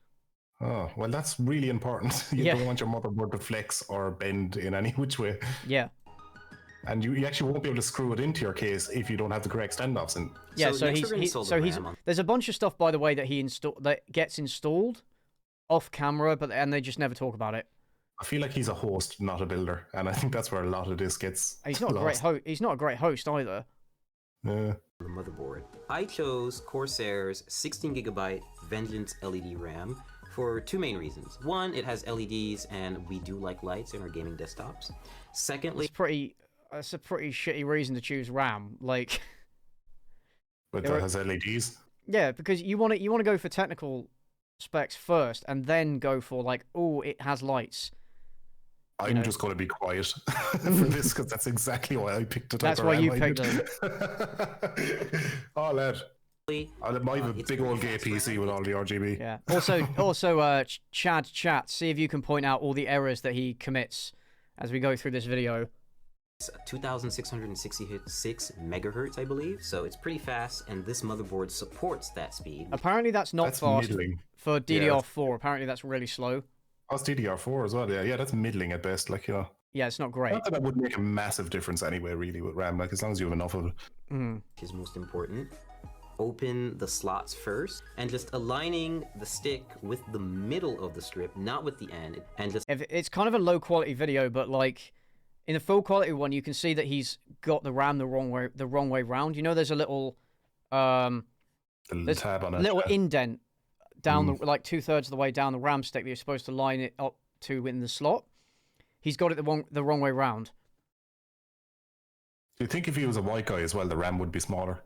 Oh, well, that's really important. You Yeah. don't want your motherboard to flex or bend in any which way. Yeah. And you actually won't be able to screw it into your case if you don't have the correct standoffs in. Yeah, So so next we're gonna install the RAM on- there's a bunch of stuff, by the way, that that gets installed off camera, and they just never talk about it. I feel like he's a host, not a builder, and I think that's where a lot of this gets He's not lost. He's not a great host either. Yeah. The motherboard. I chose Corsair's 16GB Vengeance LED RAM for 2 main reasons. One, it has LEDs, and we do like lights in our gaming desktops. Secondly, That's a pretty shitty reason to choose RAM. Like, But that has LEDs. yeah, because you want to go for technical specs first, and then go for like, oh, it has lights. I'm just going to be quiet for this because that's exactly why I picked it. That's why you picked them. Oh, lad. I have a big old gay PC with all the RGB. Yeah. Also, Chad chat. See if you can point out all the errors that he commits as we go through this video. 2666 megahertz, I believe, so it's pretty fast, and this motherboard supports that speed. Apparently, that's not fast middling. for DDR4. Apparently, that's really slow. That's DDR4 as well. Yeah, that's middling at best. Like, you know. Yeah, it's not great. Not that would make a massive difference anyway, really, with RAM. Like, as long as you have enough of it. Which is most important. Open the slots first, and just aligning the stick with the middle of the strip, not with the end, and just. It's kind of a low quality video, but like. In the full quality one, you can see that he's got the RAM the wrong way round. You know, there's a little tab on it. Little indent down the like 2/3 of the way down the RAM stick that you're supposed to line it up to in the slot. He's got it the wrong way round. Do you think if he was a white guy as well, the RAM would be smaller?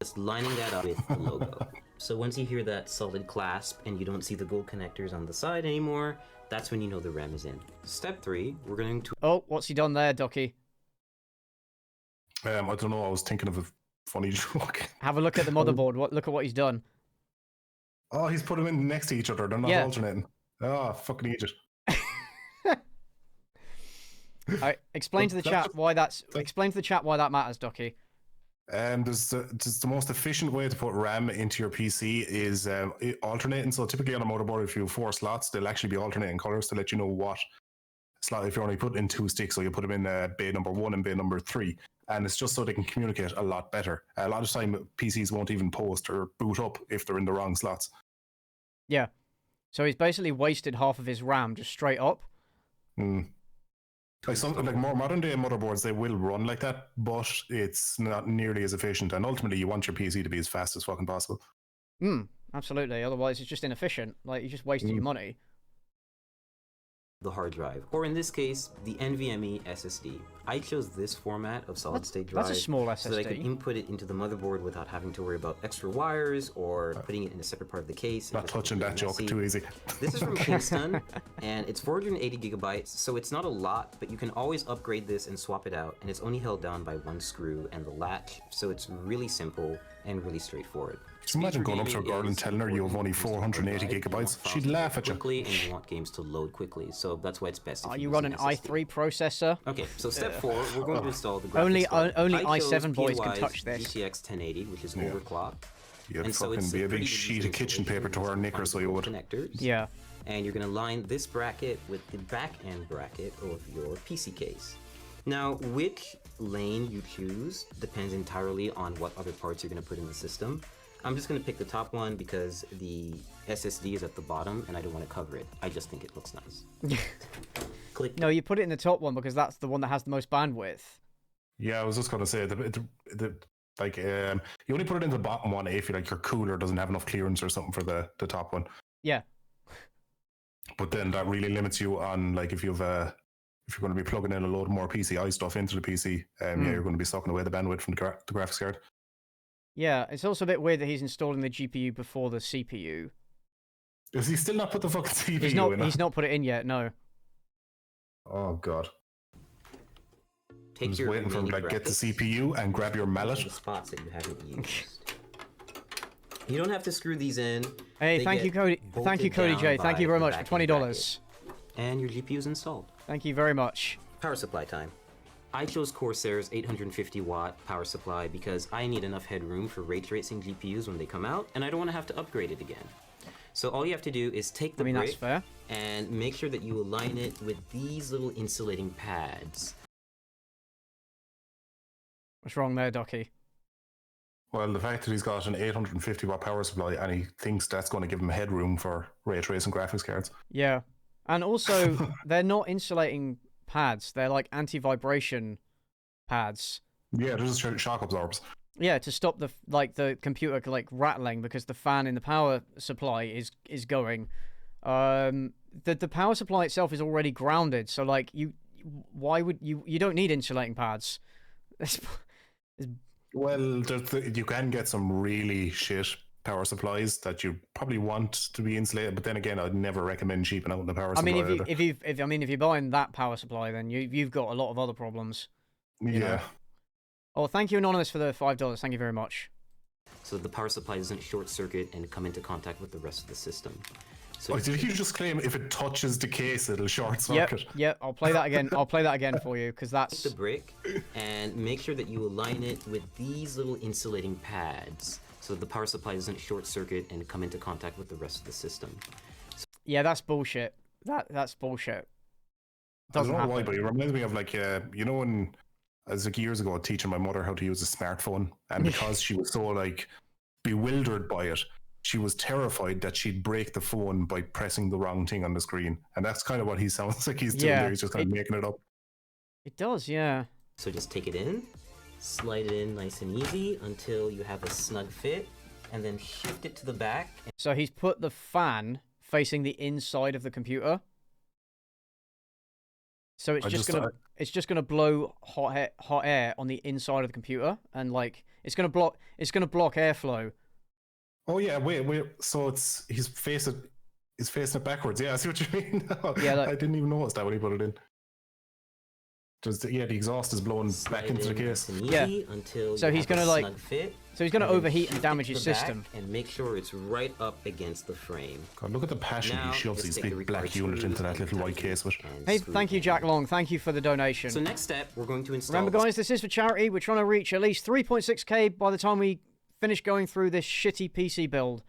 Just lining that up with the logo. So once you hear that solid clasp and you don't see the gold connectors on the side anymore, that's when you know the RAM is in. Step 3, we're going to... Oh, what's he done there, Ducky? I don't know, I was thinking of a funny joke. Have a look at the motherboard. Look at what he's done. Oh, he's put them in next to each other. They're not alternating. Oh, fucking idiot. Explain to the chat why that matters, Ducky. Just the most efficient way to put RAM into your PC is alternating. So typically on a motherboard, if you have 4 slots, they'll actually be alternating colors to let you know what slot. If you're only putting in 2 sticks, so you put them in bay number 1 and bay number 3, and it's just so they can communicate a lot better. A lot of time, PCs won't even post or boot up if they're in the wrong slots. Yeah, so he's basically wasted half of his RAM just straight up. Like something like more modern day motherboards, they will run like that, but it's not nearly as efficient. And ultimately, you want your PC to be as fast as fucking possible. Absolutely. Otherwise, it's just inefficient. Like, you just wasted your money. The hard drive, or in this case, the NVMe SSD. I chose this format of solid-state drive. That's a small SSD. So that I could input it into the motherboard without having to worry about extra wires or putting it in a separate part of the case. Not touching that joke too easy. This is from Kingston, and it's 480 gigabytes, so it's not a lot, but you can always upgrade this and swap it out, and it's only held down by 1 screw and the latch, so it's really simple and really straightforward. Just imagine going up to a girl and telling her you have only 480 gigabytes. She'd laugh at you. Quickly, and you want games to load quickly, so that's why it's best. You run an i3 processor? Okay, so step 4, we're going to install the graphics Only card. i7 boys can touch this. GTX 1080, which is overclocked. You'd and so fucking it's be a big pretty sheet easy of kitchen paper to wear knickers, so you would. Connectors. Yeah. And you're going to line this bracket with the back end bracket of your PC case. Now, which lane you choose depends entirely on what other parts you're going to put in the system. I'm just going to pick the top one because the SSD is at the bottom and I don't want to cover it. I just think it looks nice. Click. No, you put it in the top one because that's the one that has the most bandwidth. Yeah, I was just going to say, you only put it in the bottom one if your cooler doesn't have enough clearance or something for the top one. Yeah. But then that really limits you on, like, if you're going to be plugging in a load more PCI stuff into the PC, yeah, you're going to be sucking away the bandwidth from the graphics card. Yeah, it's also a bit weird that he's installing the GPU before the CPU. Does he still not put the fucking CPU in? He's not put it in yet, no. Oh, God. Take I'm just waiting for him to get the CPU and grab your mallet. The spots that you haven't used. You don't have to screw these in. Hey, They thank you, get Cody. Thank you, bolted Cody down J. Thank you by very the much for backing $20. bracket. And your GPU's installed. Thank you very much. Power supply time. I chose Corsair's 850 watt power supply because I need enough headroom for ray tracing GPUs when they come out, and I don't want to have to upgrade it again. So all you have to do is take the I mean, that's brick fair. and make sure that you align it with these little insulating pads. What's wrong there, Ducky? Well, the fact that he's got an 850 watt power supply and he thinks that's going to give him headroom for ray tracing graphics cards. Yeah. And also, they're not insulating pads. They're like anti-vibration pads. Yeah, they're just shock absorbers. Yeah, to stop the computer like rattling because the fan in the power supply is going. The power supply itself is already grounded, so like why would you don't need insulating pads. Well, you can get some really shit power supplies that you probably want to be insulated, but then again, I'd never recommend cheaping out the power supply. I mean, if you're buying that power supply, then you've got a lot of other problems. Yeah. Know? Oh, thank you, Anonymous, for the $5. Thank you very much. So the power supply doesn't short circuit and come into contact with the rest of the system. So did you just claim if it touches the case, it'll short circuit? Yep. I'll play that again. I'll play that again for you because that's the brick, and make sure that you align it with these little insulating pads, so the power supply doesn't short circuit and come into contact with the rest of the system. Yeah, that's bullshit. That's bullshit. Doesn't I don't know why, but it reminds me of like you know when I was like years ago teaching my mother how to use a smartphone, and because she was so like bewildered by it, she was terrified that she'd break the phone by pressing the wrong thing on the screen. And that's kind of what he sounds like he's doing there. He's just kind of making it up. It does, yeah. So just take it in, slide it in nice and easy until you have a snug fit, and then shift it to the back. So he's put the fan facing the inside of the computer. So it's just gonna blow hot air on the inside of the computer, and like it's gonna block airflow. Oh yeah, wait. So he's facing it backwards. Yeah, I see what you mean. Yeah, I didn't even notice that when he put it in. The exhaust is blowing back into the case. Yeah. So he's gonna overheat and damage his system. And make sure it's right up against the frame. God, look at the passion he shoves his big black unit into that little white case with. Hey, thank you, Jack Long. Thank you for the donation. So next step, we're going to install. Remember, guys, this is for charity. We're trying to reach at least 3.6k by the time we finish going through this shitty PC build.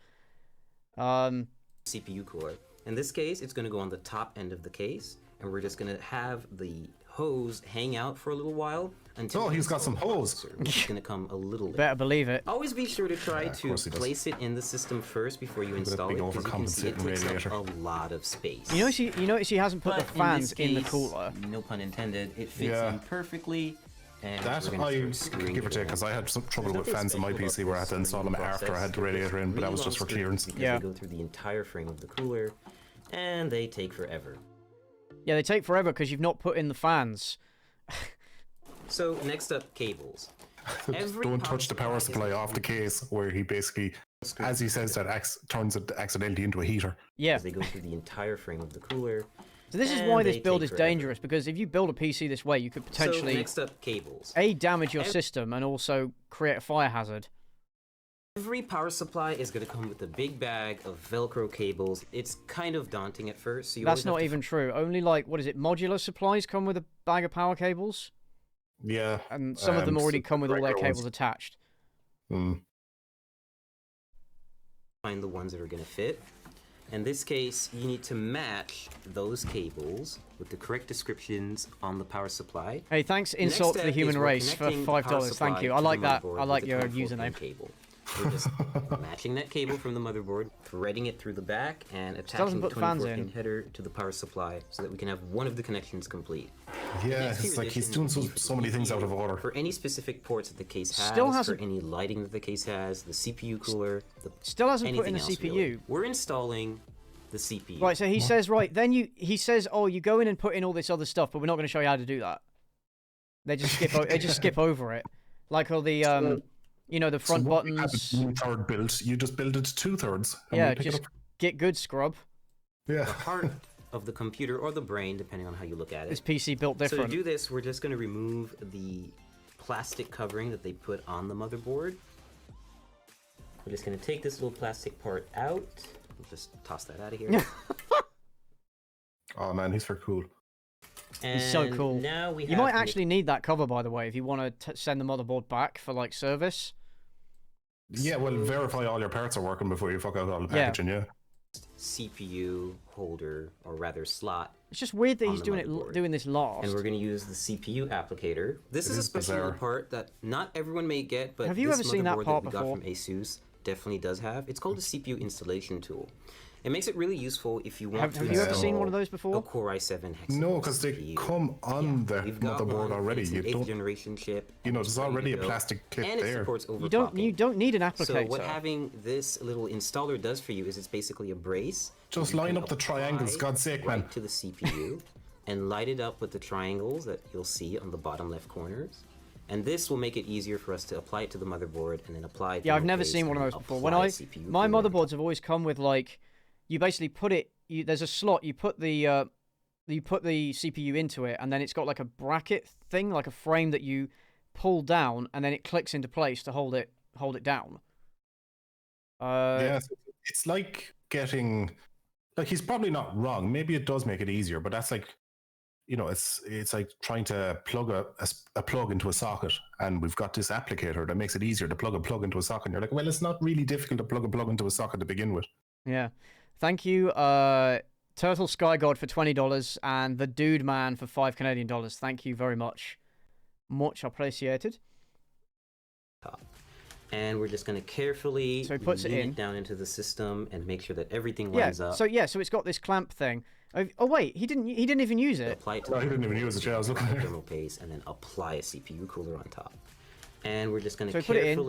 CPU cooler. In this case, it's going to go on the top end of the case, and we're just going to have the hose hang out for a little while until he's got some hose. It's going to come a little late. Better believe it. Always be sure to try to place it in the system first before you install it, because you can see it takes up a lot of space. You notice he hasn't put the fans in the cooler. No pun intended. It fits in perfectly. And that I give or take, because I had some trouble with fans on my PC where I had to install them after I had the radiator in, but that was just for clearance. Yeah. They go through the entire frame of the cooler, and they take forever. Yeah, they take forever because you've not put in the fans. So next up, cables. Don't touch the power supply off the case, where he basically, as he says, that turns it accidentally into a heater. Yeah. They go through the entire frame of the cooler. So this is why this build is dangerous, because if you build a PC this way, you could potentially so next up, cables. damage your system and also create a fire hazard. Every power supply is going to come with a big bag of Velcro cables. It's kind of daunting at first. So that's not even true. Only like, what is it, modular supplies come with a bag of power cables? Yeah. And some of them already come with all their cables attached. Find the ones that are going to fit. In this case, you need to match those cables with the correct descriptions on the power supply. Hey, thanks Insult to the Human Race for $5. Thank you. I like that. I like your username. Cable. We're just matching that cable from the motherboard, threading it through the back, and attaching the 24-pin header to the power supply so that we can have one of the connections complete. Yeah, it's like he's doing so many things out of order. For any specific ports that the case has, for any lighting that the case has, the CPU cooler, still hasn't put in the CPU. Really. We're installing the CPU. Right, so he says, he says, oh, you go in and put in all this other stuff, but we're not going to show you how to do that. They just skip over it. Like all the you know, the front buttons. You have a third built. You just build it to 2/3. Yeah, just get good, scrub. Yeah. The heart of the computer, or the brain, depending on how you look at it. This PC built different. So to do this, we're just going to remove the plastic covering that they put on the motherboard. We're just gonna take this little plastic part out. We'll just toss that out of here. Oh man, he's for cool. And He's so cool. Now we You might actually need that cover, by the way, if you want to send the motherboard back for like service. Yeah, well, verify all your parts are working before you fuck out all the packaging. Yeah. CPU holder, or rather slot. It's just weird that he's doing this last. And we're going to use the CPU applicator. This is a special little part that not everyone may get, but have you this ever seen that motherboard part we before? got from ASUS definitely does have. It's called a CPU installation tool. It makes it really useful if you want to Have you ever seen one of those before? A Core i7 hexagon. No, because they come on the motherboard already. It's You an 8th don't. generation chip. You know, there's already a plastic clip and it there. supports overclocking. You don't need an applicator. So what having this little installer does for you is it's basically a brace. Just line up the triangles, God's sake, man. Right to the CPU and light it up with the triangles that you'll see on the bottom left corners. And this will make it easier for us to apply it to the motherboard and then apply it. Yeah, I've never seen one of those before. My motherboards have always come with like, you basically put it. There's a slot. You put the CPU into it, and then it's got like a bracket thing, like a frame that you pull down, and then it clicks into place to hold it down. Yeah, it's like getting. Like, he's probably not wrong. Maybe it does make it easier, but that's like, you know, it's like trying to plug a plug into a socket, and we've got this applicator that makes it easier to plug a plug into a socket. And you're like, well, it's not really difficult to plug a plug into a socket to begin with. Yeah. Thank you, Turtle Sky God for $20 and the Dude Man for $5 Canadian. Thank you very much. Much appreciated. And we're just going to carefully lean it down into the system and make sure that everything lines up. So it's got this clamp thing. Oh wait, he didn't even use it. Apply it to no, he didn't even use it. Yeah, I was looking at thermal paste and then apply a CPU cooler on top. And we're just going to put it in.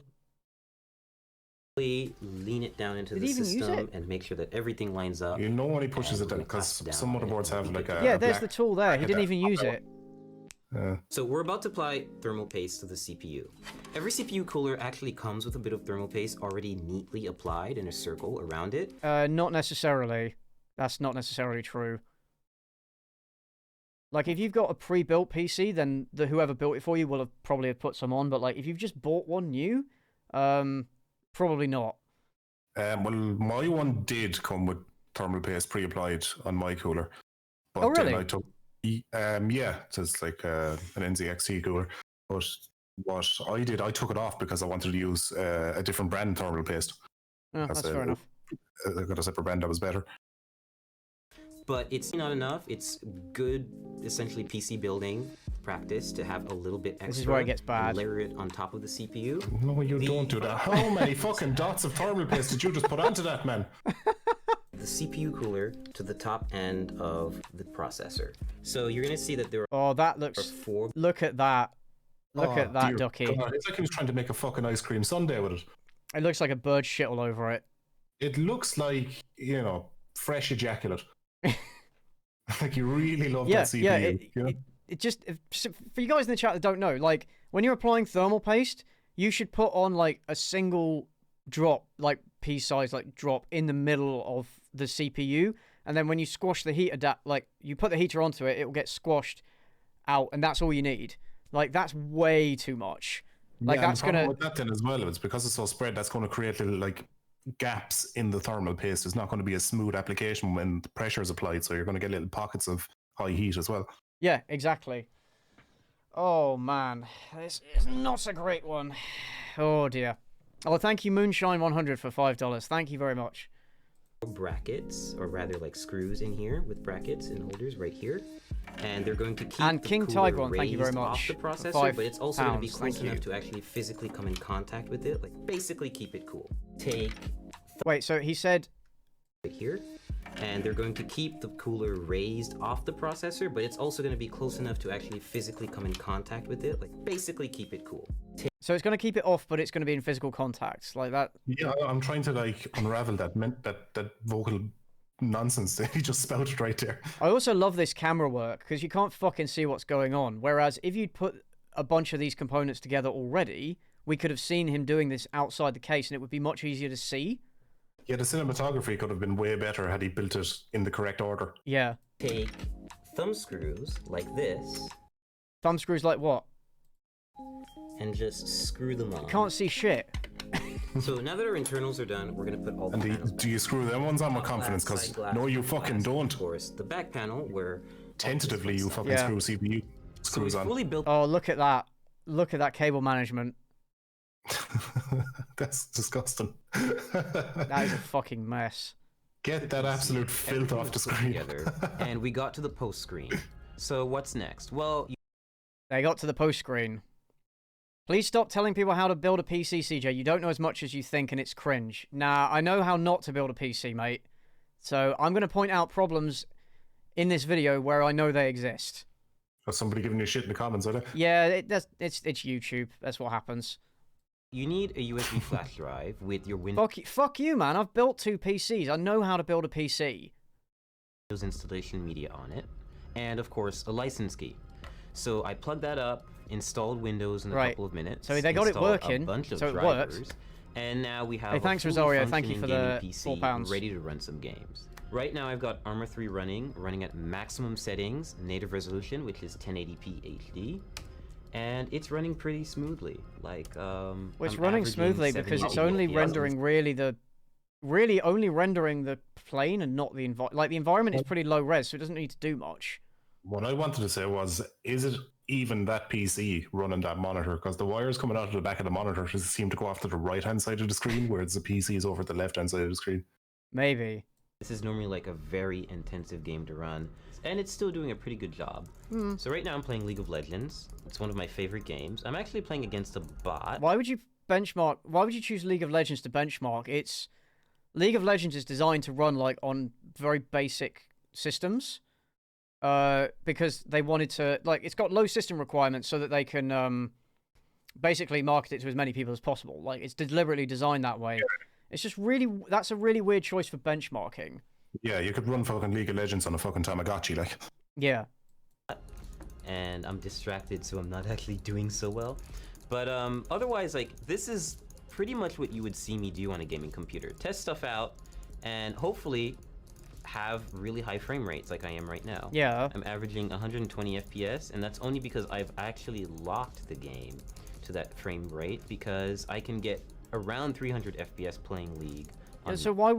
Lean it down into the system and make sure that everything lines up. You know when he pushes it down, because some motherboards have like a there's the tool there. He didn't even use it. So we're about to apply thermal paste to the CPU. Every CPU cooler actually comes with a bit of thermal paste already neatly applied in a circle around it. Not necessarily. That's not necessarily true. Like, if you've got a pre-built PC, then whoever built it for you will have probably put some on. But like, if you've just bought one new, probably not. Well, my one did come with thermal paste pre-applied on my cooler. But oh, really? Then I took, yeah, it's like an NZXT cooler. But what I did, I took it off because I wanted to use a different brand thermal paste. Oh, that's fair enough. I got a separate brand that was better. But it's not enough. It's good, essentially, PC building practice to have a little bit extra. This is where it gets bad. Layer it on top of the CPU. No, you don't do that. How many fucking dots of thermal paste did you just put onto that, man? The CPU cooler to the top end of the processor. So you're going to see that there are Oh, that looks... four... Look at that. Look at that, dear Ducky. God, it's like he was trying to make a fucking ice cream sundae with it. It looks like a bird shit all over it. It looks like, you know, fresh ejaculate. Like, you really love that CPU. Yeah, it just... For you guys in the chat that don't know, like, when you're applying thermal paste, you should put on, like, a single drop, like, pea-sized, like, drop in the middle of the CPU, and then when you squash the heater, like, you put the heater onto it, it will get squashed out, and that's all you need. Like, that's way too much. Like, yeah, that's gonna... with that then as well, it's because it's so spread, that's going to create little, like, gaps in the thermal paste. It's not going to be a smooth application when the pressure is applied, so you're going to get little pockets of high heat as well. Yeah, exactly. Oh, man. This is not a great one. Oh, dear. Oh, thank you, Moonshine100 for $5. Thank you very much. Brackets, or rather like screws in here with brackets and holders right here. And they're going to keep and the King cooler Tigron, thank you very raised much. off the processor, but it's also going to be close enough to actually physically come in contact with it. Like, basically keep it cool. Wait, so he said... Right here. And they're going to keep the cooler raised off the processor, but it's also going to be close enough to actually physically come in contact with it. Like, basically keep it cool. So it's going to keep it off, but it's going to be in physical contact, like that? Yeah, I'm trying to, like, unravel that vocal nonsense that he just spouted right there. I also love this camera work, because you can't fucking see what's going on. Whereas if you'd put a bunch of these components together already, we could have seen him doing this outside the case, and it would be much easier to see. Yeah, the cinematography could have been way better had he built it in the correct order. Yeah. Take thumb screws like this. Thumb screws like what? And just screw them on. You can't see shit. So now that our internals are done, we're gonna put all the And panels do you screw them ones on with top confidence? glass, Because side glass, no, you glass, fucking and don't. Of course, the back panel where Tentatively, you fucking Yeah. screw CPU so screws we on. fully built Oh, look at that. Look at that cable management. That's disgusting. That is a fucking mess. Get that absolute filth everything off the was put screen. together, and we got to the post screen. So what's next? Well, They got to the post screen. Please stop telling people how to build a PC, CJ. You don't know as much as you think, and it's cringe. Nah, I know how not to build a PC, mate. So I'm going to point out problems in this video where I know they exist. Or somebody giving you shit in the comments, are they? Yeah, it's YouTube. That's what happens. you need a USB flash drive with your Windows Fuck you, man. I've built 2 PCs. I know how to build a PC. installation media on it, and of course a license key. So I plugged that up, installed Windows in a couple of minutes. So they got it installed working, a bunch of so it drivers, worked. and now we have Hey, thanks, a fully Rosario. Thank you functioning for gaming the PC £4. ready to run some games. Right now I've got Armor 3 running at maximum settings, native resolution, which is 1080p HD, and it's running pretty smoothly. Like, Well, it's I'm running averaging smoothly because it's 70 only FPS. rendering only rendering the plane and not the environment. Like, the environment is pretty low res, so it doesn't need to do much. What I wanted to say was, is it even that PC running that monitor? Because the wires coming out of the back of the monitor just seem to go off to the right-hand side of the screen, whereas the PC is over at the left-hand side of the screen. Maybe. This is normally like a very intensive game to run, and it's still doing a pretty good job. So right now I'm playing League of Legends. It's one of my favorite games. I'm actually playing against a bot. Why would you choose League of Legends to benchmark? League of Legends is designed to run like on very basic systems. Because they wanted to, like, it's got low system requirements so that they can basically market it to as many people as possible. Like, it's deliberately designed that way. It's just that's a really weird choice for benchmarking. Yeah, you could run fucking League of Legends on a fucking Tamagotchi, like. Yeah. And I'm distracted, so I'm not actually doing so well. But otherwise, like, this is pretty much what you would see me do on a gaming computer. Test stuff out, and hopefully have really high frame rates like I am right now. Yeah. I'm averaging 120 FPS, and that's only because I've actually locked the game to that frame rate, because I can get around 300 FPS playing League. Yeah, so why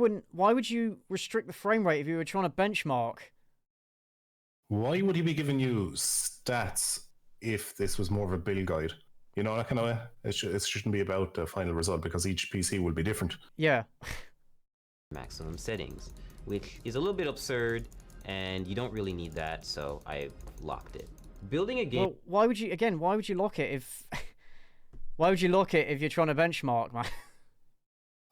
would you restrict the frame rate if you were trying to benchmark? Why would he be giving you stats if this was more of a build guide? You know, that kind of way? It shouldn't be about the final result, because each PC will be different. Yeah. Maximum settings, which is a little bit absurd, and you don't really need that, so I've locked it. Building a game... Well, why would you lock it if... Why would you lock it if you're trying to benchmark, man?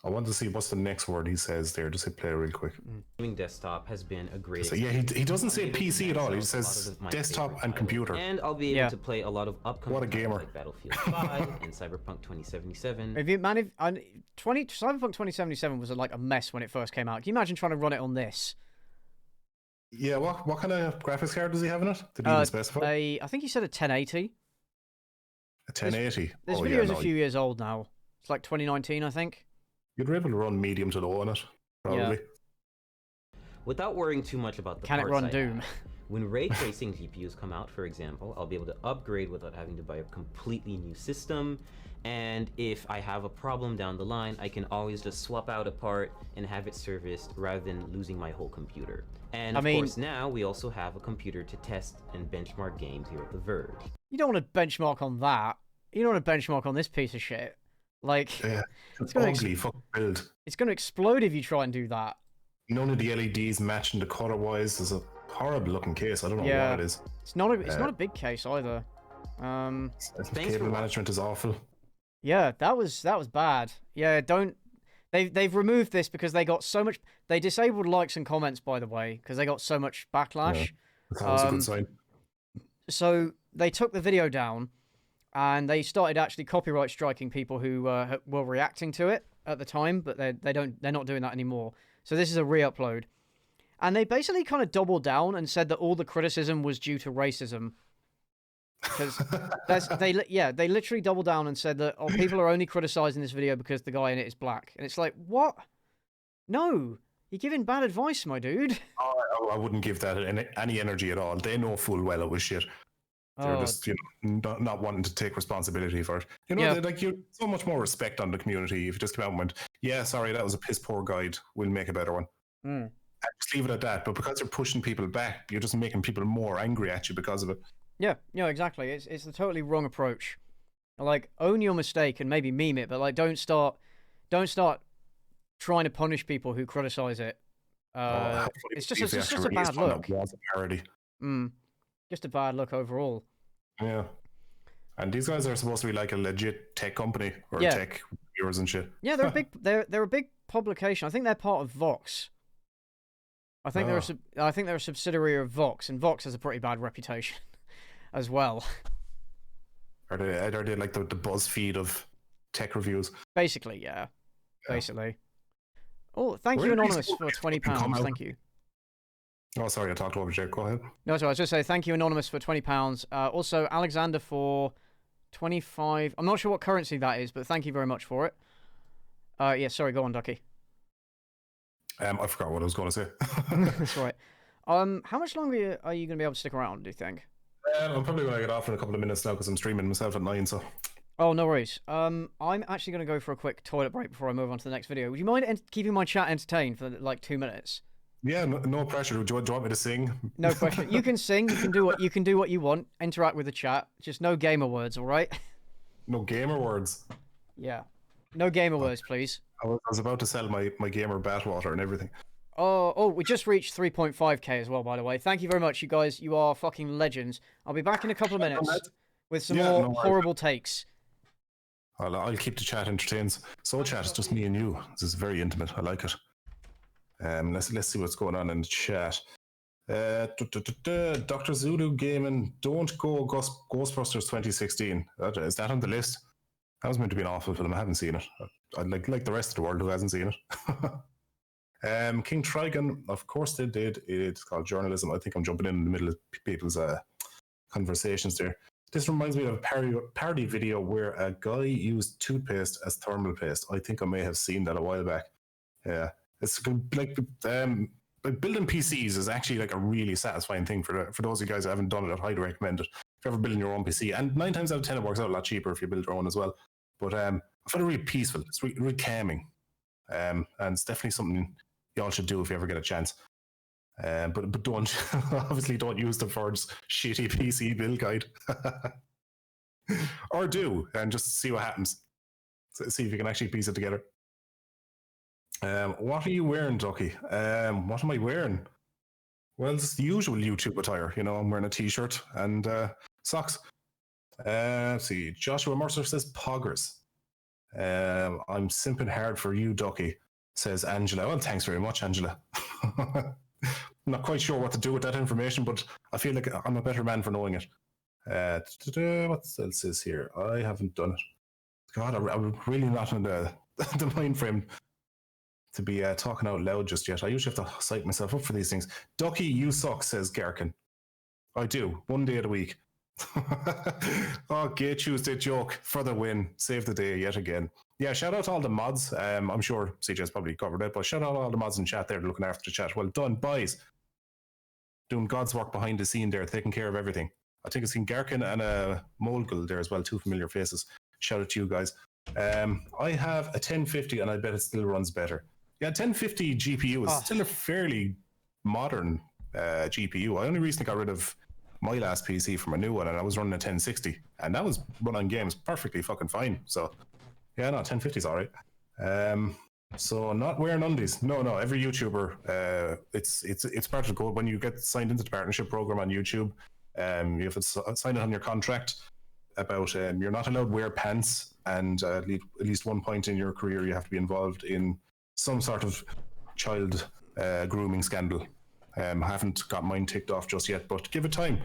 I want to see what's the next word he says there. Just hit play real quick. Gaming desktop has been a great... So, yeah, he doesn't say PC at all. He says desktop and computer. And I'll be able to play a lot of upcoming What a gamer. like Battlefield 5 and Cyberpunk 2077. Cyberpunk 2077 was like a mess when it first came out. Can you imagine trying to run it on this? Yeah, what kind of graphics card does he have in it? Did he even specify? I think he said a 1080. A 1080. This video is a few years old now. It's like 2019, I think. You'd be able to run medium to low on it, probably. Yeah. Without worrying too much about the Can it parts run I Doom? have, when ray tracing GPUs come out, for example, I'll be able to upgrade without having to buy a completely new system. And if I have a problem down the line, I can always just swap out a part and have it serviced rather than losing my whole computer. And of course, now we also have a computer to test and benchmark games here at The Verge. You don't want to benchmark on that. You don't want to benchmark on this piece of shit. Like, yeah, it's gonna ugly fucking build. It's going to explode if you try and do that. None of the LEDs matching the color-wise. There's a horrible looking case. I don't know what it is. It's not a big case either. Cable management is awful. Yeah, that was bad. Yeah, they've removed this because they got so much. They disabled likes and comments, by the way, because they got so much backlash. Yeah, that's always a good sign. So they took the video down, and they started actually copyright striking people who were reacting to it at the time, but they're not doing that anymore. So this is a re-upload, and they basically kind of doubled down and said that all the criticism was due to racism. Because they literally doubled down and said that people are only criticizing this video because the guy in it is black, and it's like, what? No, you're giving bad advice, my dude. I wouldn't give that any energy at all. They know full well it was shit. They're Oh. just, not wanting to take responsibility for it. Like you so much more respect on the community if you just come out and went, yeah, sorry, that was a piss poor guide. We'll make a better one. And just leave it at that. But because you're pushing people back, you're just making people more angry at you because of it. Yeah, exactly. It's the totally wrong approach. Like, own your mistake and maybe meme it, but like, don't start trying to punish people who criticize it. It's just a bad look. Was a parody. Just a bad look overall. Yeah. And these guys are supposed to be like a legit tech company or tech viewers and shit. Yeah, they're a big they're a big publication. I think they're part of Vox. I think they're a subsidiary of Vox, and Vox has a pretty bad reputation as well. Are they like the BuzzFeed of tech reviews? Basically, yeah. Basically. Oh, thank you, Anonymous, for £20. Thank you. Oh, sorry, I talked over Jake. Go ahead. No, sorry, I was just say thank you, Anonymous, for £20. Also, Alexander for 25. I'm not sure what currency that is, but thank you very much for it. Yeah, sorry, go on, Ducky. I forgot what I was going to say. That's right. How much longer are you going to be able to stick around, do you think? I'm probably going to get off in a couple of minutes now because I'm streaming myself at 9, so... Oh, no worries. I'm actually going to go for a quick toilet break before I move on to the next video. Would you mind keeping my chat entertained for, like, 2 minutes? Yeah, no pressure. Do you want me to sing? No pressure. You can sing. You can do what you want. Interact with the chat. Just no gamer words, all right? No gamer words? Yeah. No gamer words, please. I was about to sell my gamer Batwater and everything. Oh, we just reached 3.5k as well, by the way. Thank you very much, you guys. You are fucking legends. I'll be back in a couple of minutes with some more horrible takes. I'll keep the chat entertained. So chat is just me and you. This is very intimate. I like it. Let's see what's going on in the chat. Dr. Zulu Gaming, don't go Ghostbusters 2016. Is that on the list? That was meant to be an awful film. I haven't seen it. I'd like the rest of the world who hasn't seen it. King Trigon, of course they did. It's called journalism. I think I'm jumping in the middle of people's conversations there. This reminds me of a parody video where a guy used toothpaste as thermal paste. I think I may have seen that a while back. Yeah, it's like building PCs is actually like a really satisfying thing for those of you guys who haven't done it. I'd highly recommend it. If you're ever building your own PC, and 9 times out of 10 it works out a lot cheaper if you build your own as well. But I find it really peaceful. It's really calming, and it's definitely something y'all should do if you ever get a chance. But don't obviously don't use the Ford's shitty PC build guide, or do and just see what happens. See if you can actually piece it together. What are you wearing, Ducky? What am I wearing? Well, it's the usual YouTube attire. I'm wearing a t-shirt and socks. Let's see. Joshua Mercer says poggers. I'm simping hard for you, Ducky, says Angela. Well, thanks very much, Angela. I'm not quite sure what to do with that information, but I feel like I'm a better man for knowing it. What else is here? I haven't done it. God, I'm really not in the mind frame to be talking out loud just yet. I usually have to psych myself up for these things. Ducky, you suck, says Garkin. I do. 1 day of the week. Oh, Gay Tuesday joke for the win. Save the day yet again. Yeah, shout out to all the mods. I'm sure CJ's probably covered it, but shout out to all the mods in chat there looking after the chat. Well done, boys. Doing God's work behind the scene there, taking care of everything. I think I've seen Garkin and Molgul there as well, 2 familiar faces. Shout out to you guys. I have a 1050 and I bet it still runs better. Yeah, 1050 GPU is still a fairly modern GPU. I only recently got rid of my last PC from a new one and I was running a 1060 and that was run on games perfectly fucking fine. So yeah, no, 1050 is all right. So not wearing undies. No, every YouTuber, it's part of the code. When you get signed into the partnership program on YouTube, you have to sign it on your contract about you're not allowed to wear pants, and at least one point in your career you have to be involved in some sort of child grooming scandal. I haven't got mine ticked off just yet, but give it time.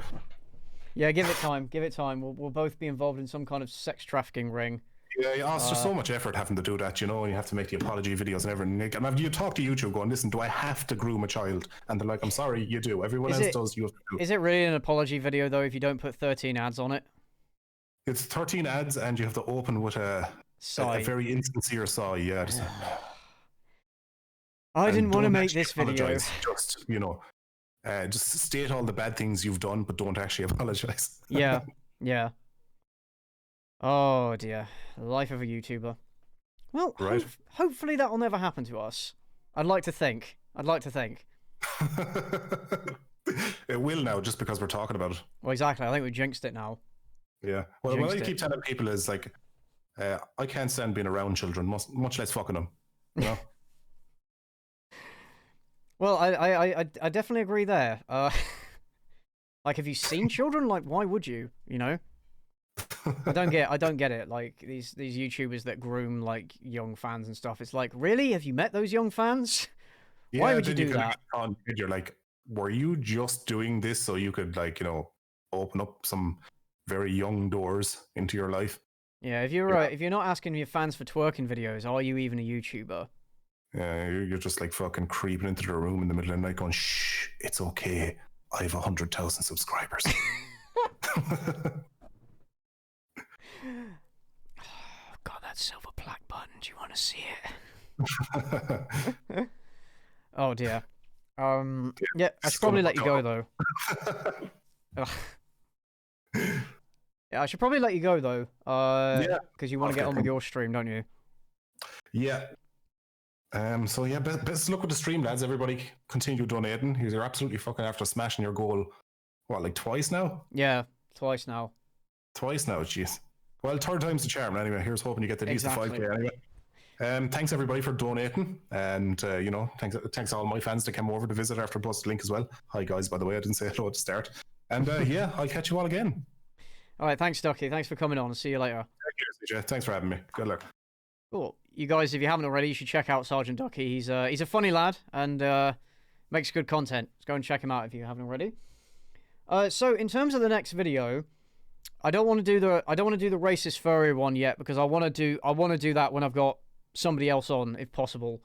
Yeah, give it time. Give it time. We'll both be involved in some kind of sex trafficking ring. Yeah, it's just so much effort having to do that, and you have to make the apology videos and everything. And you talk to YouTube going, listen, do I have to groom a child? And they're like, I'm sorry, you do. Everyone else does, you have to do. Is it really an apology video, though, if you don't put 13 ads on it? It's 13 ads, and you have to open with a very insincere sigh, yeah. I didn't want to make this video. Just, Just state all the bad things you've done, but don't actually apologize. Yeah, yeah. Oh dear, the life of a YouTuber. Well, Right. hopefully that will never happen to us. I'd like to think. It will now, just because we're talking about it. Well, exactly. I think we jinxed it now. Yeah. Well, what I Jinxed keep it. telling people is like, I can't stand being around children, much less fucking them. You know? Well, I definitely agree there. Like, have you seen children? Like, why would you? You know? I don't get it. Like these YouTubers that groom like young fans and stuff. It's like, really? Have you met those young fans? Why would you do that? You're like, were you just doing this so you could, like, you know, open up some very young doors into your life? Yeah, if you're not asking your fans for twerking videos, are you even a YouTuber? Yeah, you're just like fucking creeping into the room in the middle of the night going, shh, it's okay. I have 100,000 subscribers. God, that silver plaque button. Do you want to see it? Oh dear. Yeah, I should probably let you go though. Yeah, I should probably let you go though. Because you want to get on with your stream, don't you? Yeah. So yeah, best luck with the stream, lads. Everybody continue donating. You're absolutely fucking after smashing your goal. What, like twice now? Yeah, twice now. Twice now, jeez. Well, third time's the charm. Anyway, here's hoping you get at least the 5K anyway. Thanks everybody for donating, and you know, thanks all my fans that came over to visit after posted link as well. Hi guys, by the way, I didn't say hello at the start. And yeah, I'll catch you all again. All right, thanks, Ducky. Thanks for coming on. See you later. Thanks for having me. Good luck. Cool. You guys, if you haven't already, you should check out Sergeant Ducky. He's a funny lad and makes good content. Let's go and check him out if you haven't already. So in terms of the next video, I don't want to do the racist furry one yet because I want to do that when I've got somebody else on, if possible.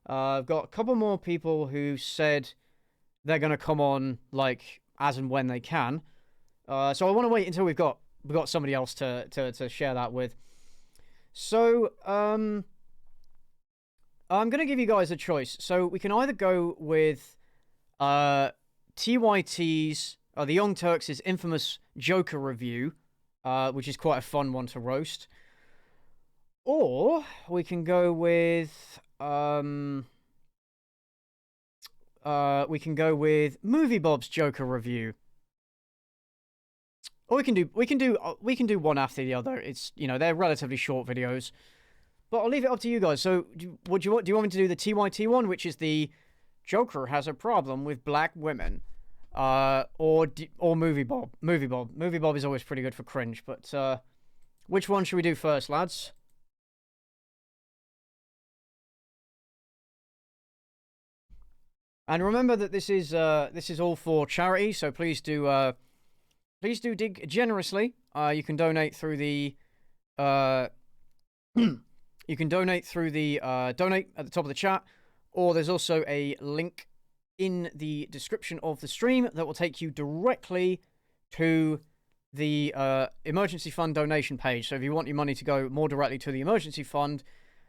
I've got a couple more people who said they're gonna come on like as and when they can. So I want to wait until we've got somebody else to share that with. So I'm gonna give you guys a choice. So we can either go with TYT's the Young Turks' infamous Joker review, which is quite a fun one to roast. Or we can go with Movie Bob's Joker review. Or we can do one after the other. It's, you know, they're relatively short videos. But I'll leave it up to you guys. So do you want me to do the TYT one, which is the Joker has a problem with black women? Or Movie Bob. Movie Bob is always pretty good for cringe, but which one should we do first, lads? And remember that this is all for charity, so please do dig generously. You can donate through the donate at the top of the chat, or there's also a link in the description of the stream that will take you directly to the emergency fund donation page. So if you want your money to go more directly to the emergency fund,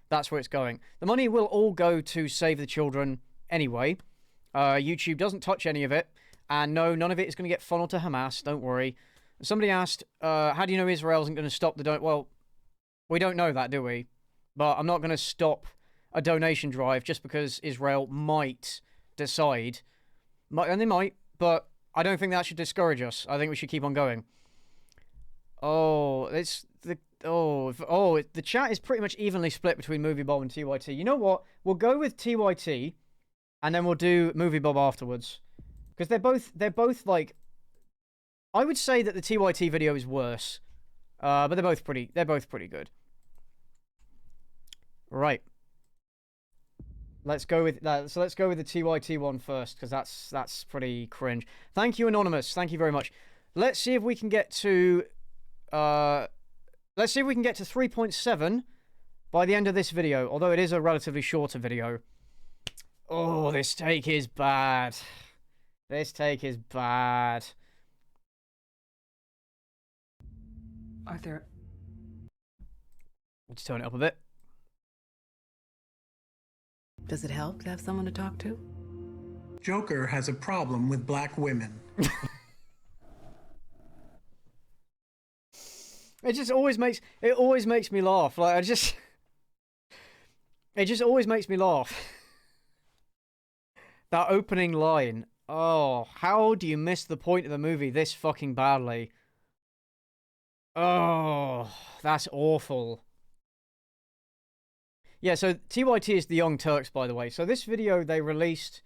that's where it's going. The money will all go to Save the Children anyway. YouTube doesn't touch any of it, and no, none of it is going to get funneled to Hamas. Don't worry. Somebody asked, how do you know Israel isn't going to stop the donation? Well, we don't know that, do we? But I'm not going to stop a donation drive just because Israel might decide, and they might, but I don't think that should discourage us. I think we should keep on going. The chat is pretty much evenly split between Movie Bob and TYT. You know what? We'll go with TYT, and then we'll do Movie Bob afterwards, because they're both like, I would say that the TYT video is worse, but they're both pretty good. Right. Let's go with that. So let's go with the TYT one first, because that's pretty cringe. Thank you, Anonymous. Thank you very much. Let's see if we can get to 3.7 by the end of this video, although it is a relatively shorter video. Oh, this take is bad. This take is bad. Arthur. Let's turn it up a bit. Does it help to have someone to talk to? Joker has a problem with black women. It just always makes me laugh. Like it just always makes me laugh. That opening line. Oh, how do you miss the point of the movie this fucking badly? Oh, that's awful. Yeah, so TYT is the Young Turks, by the way. So this video they released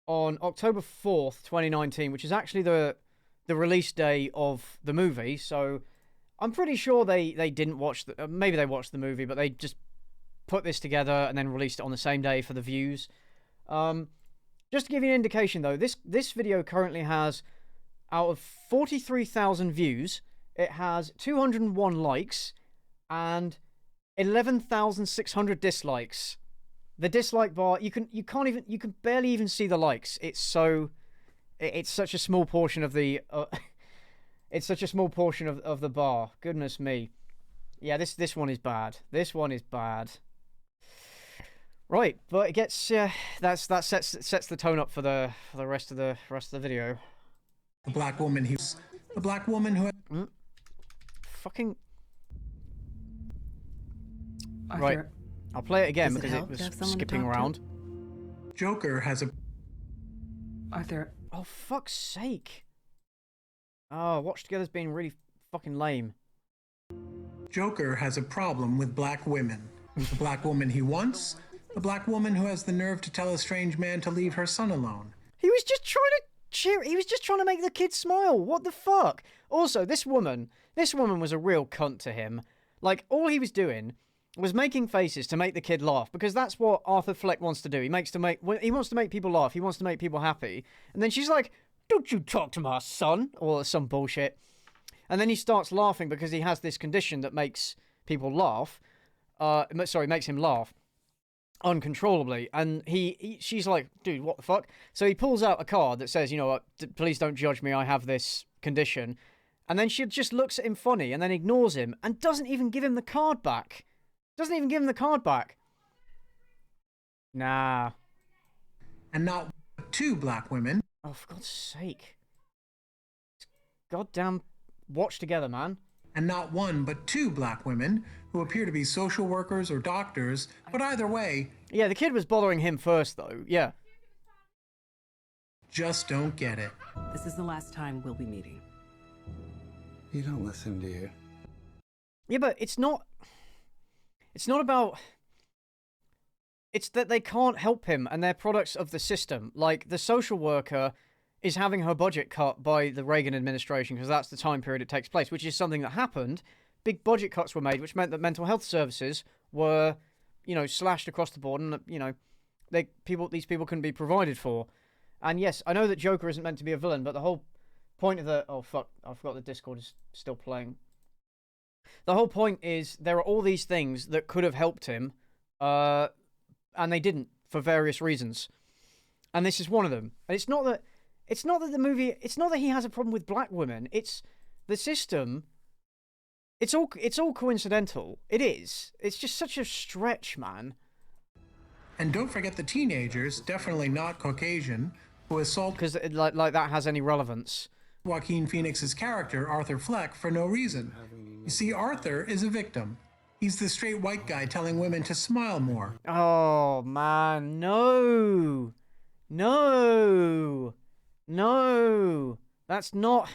on October 4th, 2019, which is actually the release day of the movie. So I'm pretty sure they didn't watch the... maybe they watched the movie, but they just put this together and then released it on the same day for the views. Just to give you an indication, though, this video currently has, out of 43,000 views, it has 201 likes and 11,600 dislikes. The dislike bar, you can barely even see the likes. It's such a small portion of the it's such a small portion of the bar. Goodness me. Yeah, this one is bad. This one is bad. Right, but it gets that sets the tone up for the rest of the video. The black woman who fucking Arthur, right. I'll play it again does it because it help to was have someone to skipping talk to? around. Joker has a Arthur, Oh fuck's sake! Oh, Watch Together's being really fucking lame. Joker has a problem with black women. The black woman he wants, the black woman who has the nerve to tell a strange man to leave her son alone. He was just trying to cheer. He was just trying to make the kid smile. What the fuck? Also, this woman was a real cunt to him. Like, all he was doing was making faces to make the kid laugh, because that's what Arthur Fleck wants to do. He wants to make people laugh. He wants to make people happy. And then she's like, "Don't you talk to my son," or some bullshit. And then he starts laughing because he has this condition that makes people laugh. Makes him laugh uncontrollably. And she's like, "Dude, what the fuck?" So he pulls out a card that says, "You know what, please don't judge me, I have this condition." And then she just looks at him funny and then ignores him and doesn't even give him the card back. Nah. And not two black women. Oh, for God's sake. Goddamn Watch Together, man. And not one, but two black women who appear to be social workers or doctors, but either way... Yeah, the kid was bothering him first, though. Yeah. Just don't get it. this is the last time we'll be meeting. You don't listen, do you? Yeah, but it's not about... It's that they can't help him and they're products of the system. Like, the social worker is having her budget cut by the Reagan administration because that's the time period it takes place, which is something that happened. Big budget cuts were made, which meant that mental health services were, slashed across the board, and these people couldn't be provided for. And yes, I know that Joker isn't meant to be a villain, but the whole point of the... Oh, fuck. I forgot the Discord is still playing. The whole point is there are all these things that could have helped him, and they didn't for various reasons. And this is one of them. And it's not that he has a problem with black women. It's the system. It's all coincidental. It is. It's just such a stretch, man. And don't forget the teenagers, definitely not Caucasian, who assault... Because like that has any relevance. Joaquin Phoenix's character, Arthur Fleck, for no reason. You see, Arthur is a victim. He's the straight white guy telling women to smile more. Oh, man, no. No. No. That's not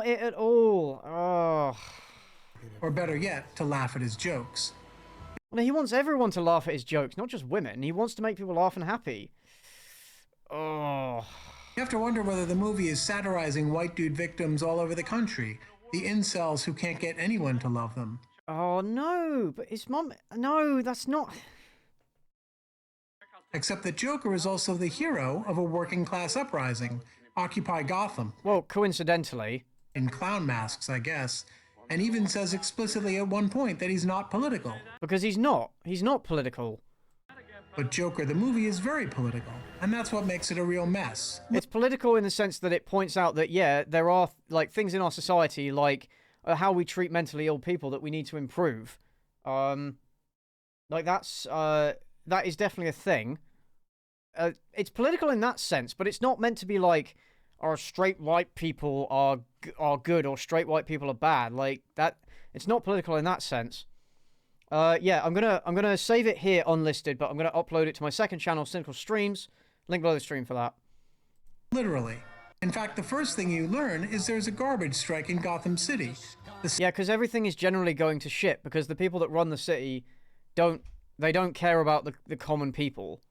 it at all. Oh. Or better yet, to laugh at his jokes. Well, he wants everyone to laugh at his jokes, not just women. He wants to make people laugh and happy. Oh. You have to wonder whether the movie is satirizing white dude victims all over the country. The incels who can't get anyone to love them. Oh, no, but his mom... No, that's not... Except that Joker is also the hero of a working class uprising, Occupy Gotham. Well, coincidentally. In clown masks, I guess. And even says explicitly at one point that he's not political. Because he's not. He's not political. But Joker, the movie, is very political. And that's what makes it a real mess. It's political in the sense that it points out that, yeah, there are things in our society, like how we treat mentally ill people, that we need to improve. That is definitely a thing. it's political in that sense, but it's not meant to be like, or straight white people are good or straight white people are bad. Like that, it's not political in that sense. Yeah, I'm gonna save it here unlisted, but I'm gonna upload it to my second channel, Cynical Streams. Link below the stream for that. Literally. In fact, the first thing you learn is there's a garbage strike in Gotham City. Yeah, because everything is generally going to shit because the people that run the city don't care about the common people.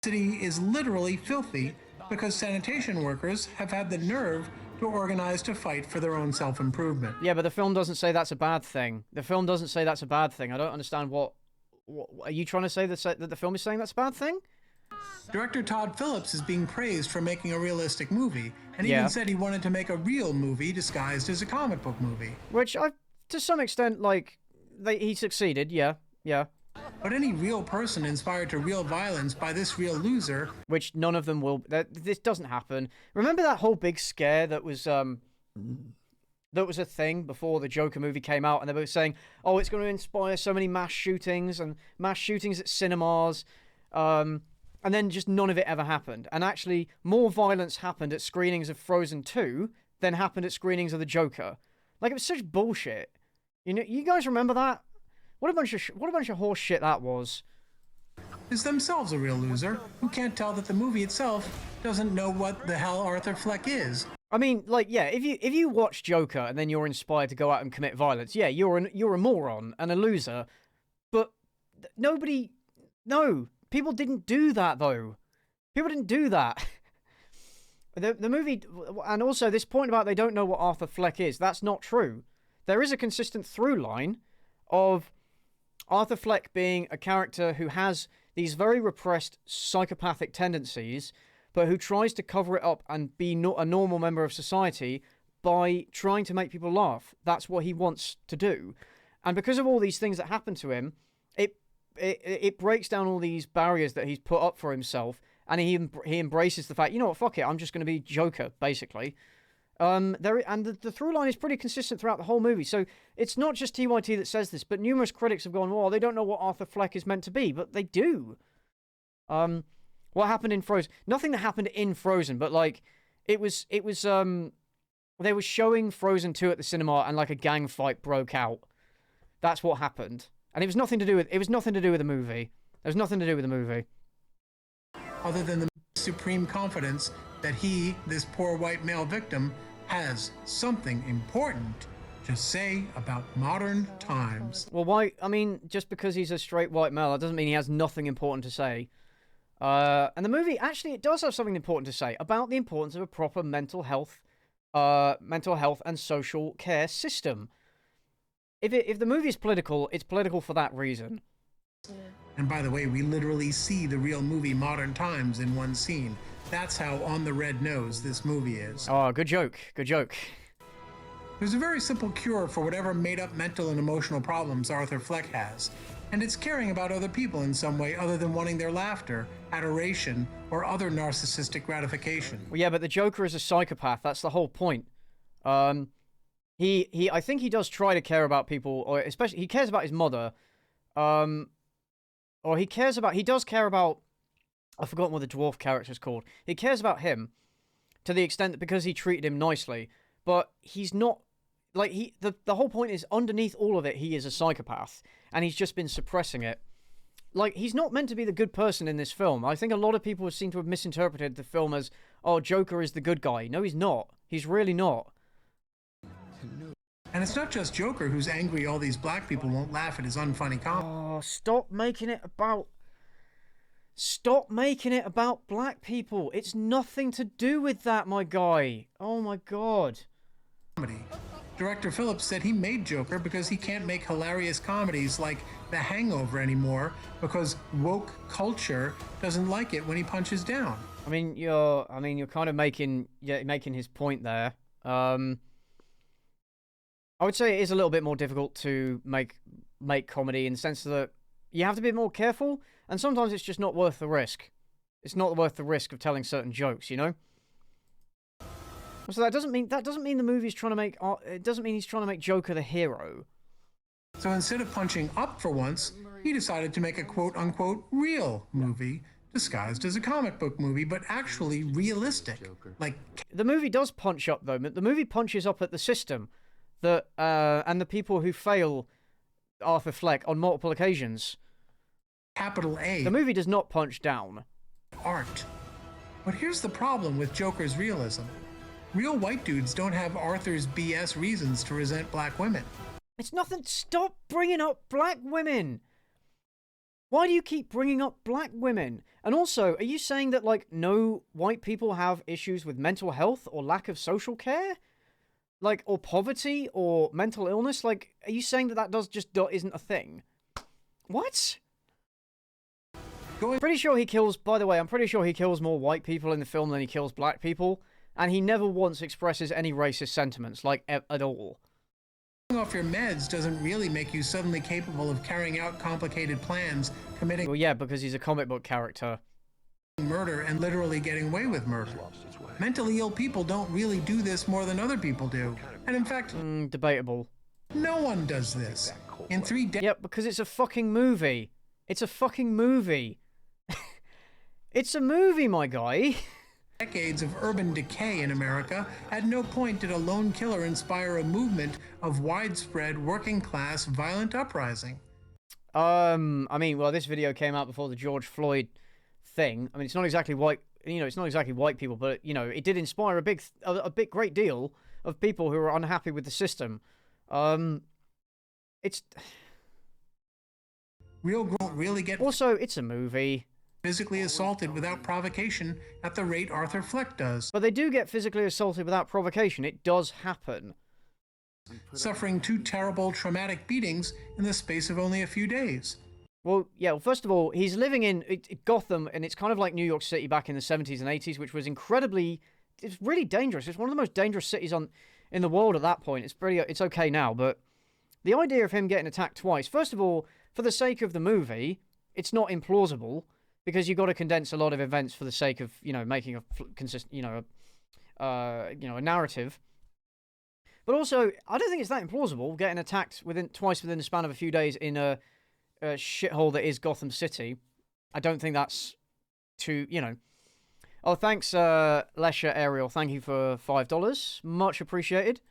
The city is literally filthy because sanitation workers have had the nerve to organize to fight for their own self-improvement. Yeah, but the film doesn't say that's a bad thing. The film doesn't say that's a bad thing. I don't understand what are you trying to say that the film is saying that's a bad thing? Director Todd Phillips is being praised for making a realistic movie, and even said he wanted to make a real movie disguised as a comic book movie. Which, to some extent, like, he succeeded, yeah. But any real person inspired to real violence by this real loser... Which none of them will... This doesn't happen. Remember that whole big scare that was a thing before the Joker movie came out, and they were saying, oh, it's going to inspire so many mass shootings at cinemas, and then just none of it ever happened. And actually, more violence happened at screenings of Frozen 2 than happened at screenings of the Joker. Like, it was such bullshit. You know, you guys remember that? What a bunch of horse shit that was. Is themselves a real loser who can't tell that the movie itself doesn't know what the hell Arthur Fleck is. I mean, like, yeah, if you watch Joker and then you're inspired to go out and commit violence, yeah, you're a moron and a loser. But people didn't do that though. People didn't do that. The movie, and also this point about they don't know what Arthur Fleck is, that's not true. There is a consistent through line of Arthur Fleck being a character who has these very repressed psychopathic tendencies, but who tries to cover it up and be a normal member of society by trying to make people laugh. That's what he wants to do. And because of all these things that happen to him, it breaks down all these barriers that he's put up for himself, and he embraces the fact, you know what, fuck it, I'm just going to be Joker, basically. The through line is pretty consistent throughout the whole movie. So it's not just TYT that says this, but numerous critics have gone, well, they don't know what Arthur Fleck is meant to be, but they do. What happened in Frozen? Nothing that happened in Frozen, but like it was they were showing Frozen 2 at the cinema and like a gang fight broke out. That's what happened. And it was nothing to do with the movie. There's nothing to do with the movie. Other than the supreme confidence that he, this poor white male victim, has something important to say about modern times. Well, why? I mean, just because he's a straight white male, that doesn't mean he has nothing important to say. And the movie, actually, it does have something important to say about the importance of a proper mental health and social care system. If the movie is political, it's political for that reason. And by the way, we literally see the real movie Modern Times in one scene. That's how on the red nose this movie is. Oh, good joke. Good joke. There's a very simple cure for whatever made-up mental and emotional problems Arthur Fleck has, and it's caring about other people in some way other than wanting their laughter, adoration, or other narcissistic gratification. Well, yeah, but the Joker is a psychopath. That's the whole point. I think he does try to care about people, or especially he cares about his mother. He does care about, I've forgotten what the dwarf character is called. He cares about him to the extent that because he treated him nicely, but he's not, like, the whole point is underneath all of it, he is a psychopath, and he's just been suppressing it. Like, he's not meant to be the good person in this film. I think a lot of people seem to have misinterpreted the film as, oh, Joker is the good guy. No, he's not. He's really not. And it's not just Joker who's angry all these black people won't laugh at his unfunny comment. Oh, stop making it about black people. It's nothing to do with that, my guy. Oh my god. Director Phillips said he made Joker because he can't make hilarious comedies like The Hangover anymore because woke culture doesn't like it when he punches down. I mean, you're kind of making his point there. I would say it is a little bit more difficult to make comedy in the sense that you have to be more careful, and sometimes it's just not worth the risk. It's not worth the risk of telling certain jokes, you know? So that doesn't mean the movie's trying to make, it doesn't mean he's trying to make Joker the hero. So instead of punching up for once, he decided to make a quote-unquote real movie disguised as a comic book movie, but actually realistic. Like, the movie does punch up, though. The movie punches up at the system that and the people who fail Arthur Fleck on multiple occasions. capital A. The movie does not punch down. Art. But here's the problem with Joker's realism. Real white dudes don't have Arthur's BS reasons to resent black women. It's nothing. Stop bringing up black women. Why do you keep bringing up black women? And also, are you saying that, like, no white people have issues with mental health or lack of social care? Like, or poverty or mental illness? Like, are you saying that isn't a thing? What? Pretty sure he kills, by the way, I'm pretty sure he kills more white people in the film than he kills black people. And he never once expresses any racist sentiments, like, at all. Off your meds doesn't really make you suddenly capable of carrying out complicated plans, committing Well, yeah, because he's a comic book character. murder, and literally getting away with murder. Mentally ill people don't really do this more than other people do. And in fact, Debatable. no one does this. In 3 days. Yep, because it's a fucking movie. It's a fucking movie. It's a movie, my guy. Decades of urban decay in America, at no point did a lone killer inspire a movement of widespread working class violent uprising. I mean, well, this video came out before the George Floyd thing. I mean, it's not exactly white, it's not exactly white people, but, it did inspire a great deal of people who are unhappy with the system. It's... Real girls really get... Also, it's a movie. Physically assaulted without provocation at the rate Arthur Fleck does. But they do get physically assaulted without provocation. It does happen. Suffering 2 terrible traumatic beatings in the space of only a few days. Well, yeah, well, first of all, he's living in Gotham, and it's kind of like New York City back in the 70s and 80s, which was it's really dangerous. It's one of the most dangerous cities in the world at that point. It's okay now, but the idea of him getting attacked twice, first of all, for the sake of the movie, it's not implausible. Because you've got to condense a lot of events for the sake of, making a consistent, a narrative. But also, I don't think it's that implausible, getting attacked twice within the span of a few days in a shithole that is Gotham City. I don't think that's too, Oh, thanks, Lesha Ariel. Thank you for $5. Much appreciated.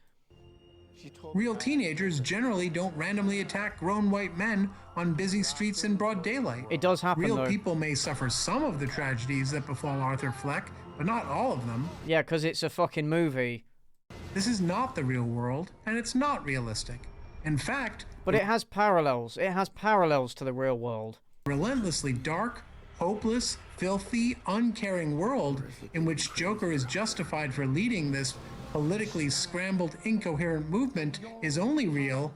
Real teenagers generally don't randomly attack grown white men on busy streets in broad daylight. It does happen, Real though. people may suffer some of the tragedies that befall Arthur Fleck, but not all of them. Yeah, because it's a fucking movie. This is not the real world, and it's not realistic. In fact... But it has parallels. It has parallels to the real world. Relentlessly dark, hopeless, filthy, uncaring world in which Joker is justified for leading this politically scrambled, incoherent movement is only real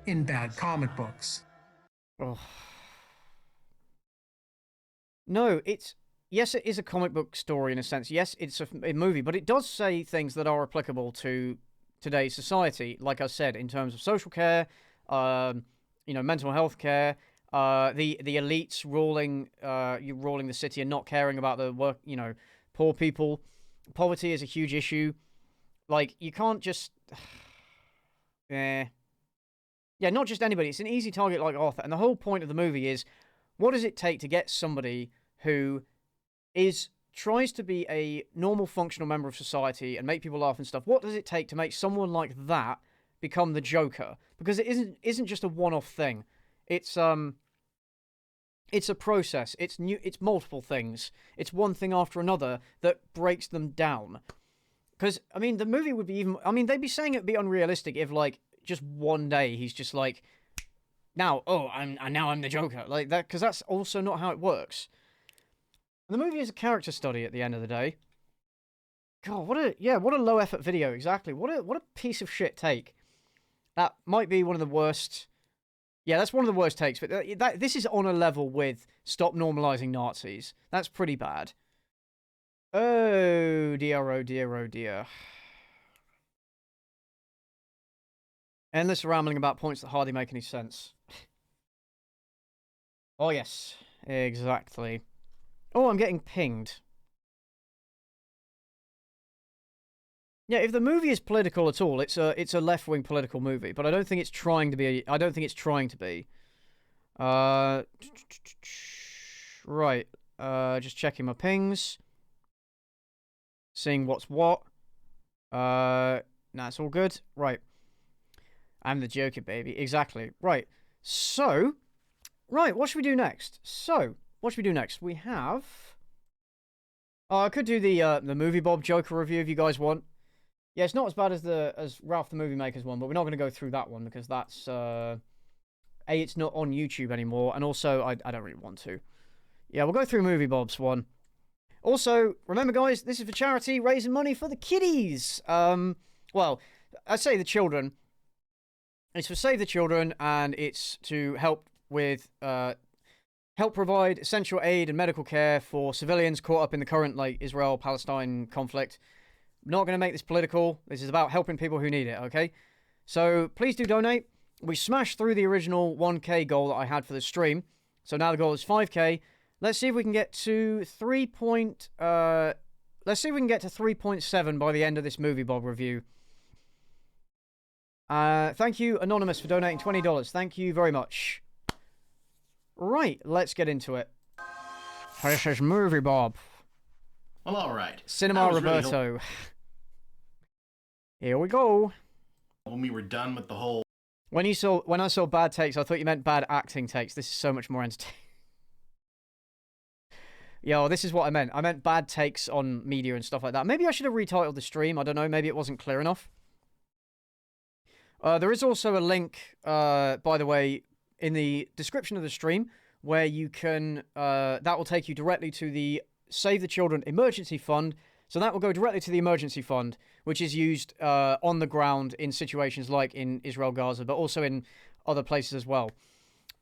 in bad comic books. Oh. No, yes, it is a comic book story in a sense. Yes, it's a movie, but it does say things that are applicable to today's society. Like I said, in terms of social care, mental health care, the elites ruling the city and not caring about the poor people. Poverty is a huge issue. Like, you can't just... Yeah, not just anybody. It's an easy target like Arthur. And the whole point of the movie is, what does it take to get somebody who tries to be a normal, functional member of society and make people laugh and stuff? What does it take to make someone like that become the Joker? Because it isn't just a one-off thing. It's a process. It's multiple things. It's one thing after another that breaks them down. Because, I mean, the movie would be even... I mean, they'd be saying it'd be unrealistic if, like, just one day he's just like, now I'm the Joker. Like, that, because that's also not how it works. And the movie is a character study at the end of the day. God, what a low-effort video, exactly. What a piece of shit take. That might be one of the worst... Yeah, that's one of the worst takes, but this is on a level with stop normalizing Nazis. That's pretty bad. Oh dear, oh dear, oh dear. Endless rambling about points that hardly make any sense. Oh yes, exactly. Oh, I'm getting pinged. Yeah, if the movie is political at all, it's a left-wing political movie, but I don't think it's trying to be. Right. Just checking my pings. Seeing what's what. Nah, it's all good. Right. I'm the Joker, baby. Exactly. Right. So, right, what should we do next? We have... I could do the Movie Bob Joker review if you guys want. Yeah, it's not as bad as Ralph the Movie Maker's one, but we're not going to go through that one because that's... A, it's not on YouTube anymore, and also, I don't really want to. Yeah, we'll go through Movie Bob's one. Also, remember, guys, this is for charity, raising money for the kiddies. Well, I say the children. It's for Save the Children, and it's to help with... help provide essential aid and medical care for civilians caught up in the current, like, Israel-Palestine conflict. I'm not going to make this political. This is about helping people who need it, okay? So, please do donate. We smashed through the original 1K goal that I had for the stream. So now the goal is 5K. Let's see if we can get to let's see if we can get to 3.7 by the end of this Movie Bob review. Thank you, Anonymous, for donating $20. Thank you very much. Right, let's get into it. This is Movie Bob. Well, all right. Cinema Roberto. Here we go. When we were done with the whole... When I saw bad takes, I thought you meant bad acting takes. This is so much more entertaining. Yo, this is what I meant. I meant bad takes on media and stuff like that. Maybe I should have retitled the stream. I don't know. Maybe it wasn't clear enough. There is also a link, by the way, in the description of the stream where you can... that will take you directly to the Save the Children Emergency Fund. So that will go directly to the emergency fund, which is used on the ground in situations like in Israel Gaza, but also in other places as well.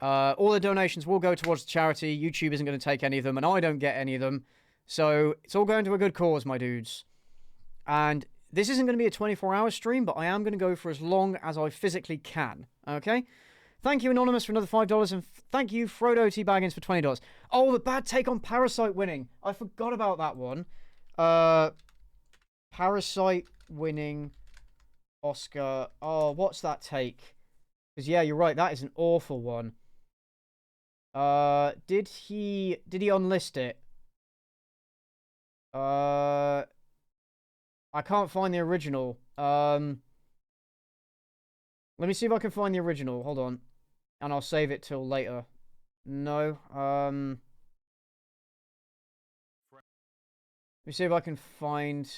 All the donations will go towards the charity. YouTube isn't going to take any of them, and I don't get any of them. So it's all going to a good cause, my dudes. And this isn't going to be a 24-hour stream, but I am going to go for as long as I physically can. Okay? Thank you, Anonymous, for another $5, and thank you, Frodo T. Baggins, for $20. Oh, the bad take on Parasite winning. I forgot about that one. Parasite winning Oscar. Oh, what's that take? Because, yeah, you're right. That is an awful one. Did he unlist it? I can't find the original. Let me see if I can find the original. Hold on. And I'll save it till later. No. Let me see if I can find...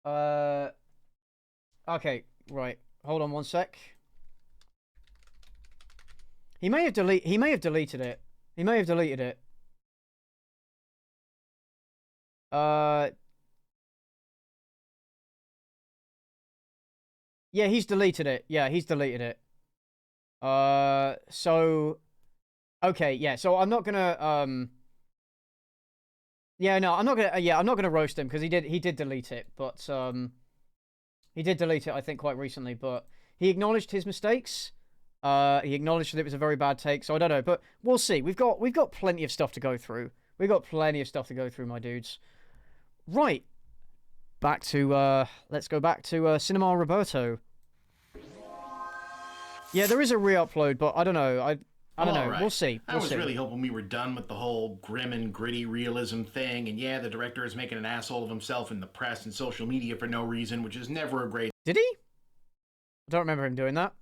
Okay, right. Hold on one sec. He may have deleted it. He may have deleted it. Yeah, he's deleted it. Yeah, he's deleted it. So okay, yeah. So I'm not gonna yeah, no, I'm not gonna roast him because he did delete it, but he did delete it I think quite recently, but he acknowledged his mistakes. He acknowledged that it was a very bad take, so I don't know, but we'll see. We've got plenty of stuff to go through. We've got plenty of stuff to go through, my dudes. Right. Back to let's go back to Cinema Roberto. Yeah, there is a re-upload, but I don't know. I don't know. Right. We'll see. I was really hoping we were done with the whole grim and gritty realism thing, and yeah, the director is making an asshole of himself in the press and social media for no reason, which is never a great... Did he? I don't remember him doing that.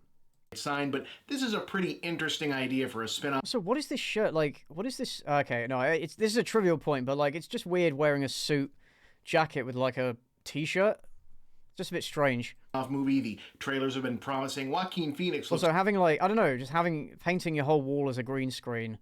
Sign, but this is a pretty interesting idea for a spin-off. So what is this shirt like? What is this? Okay, no, this is a trivial point, but like it's just weird wearing a suit jacket with like a t-shirt. Just a bit strange. Off movie, the trailers have been promising. Joaquin Phoenix looks also having like, I don't know, just painting your whole wall as a green screen.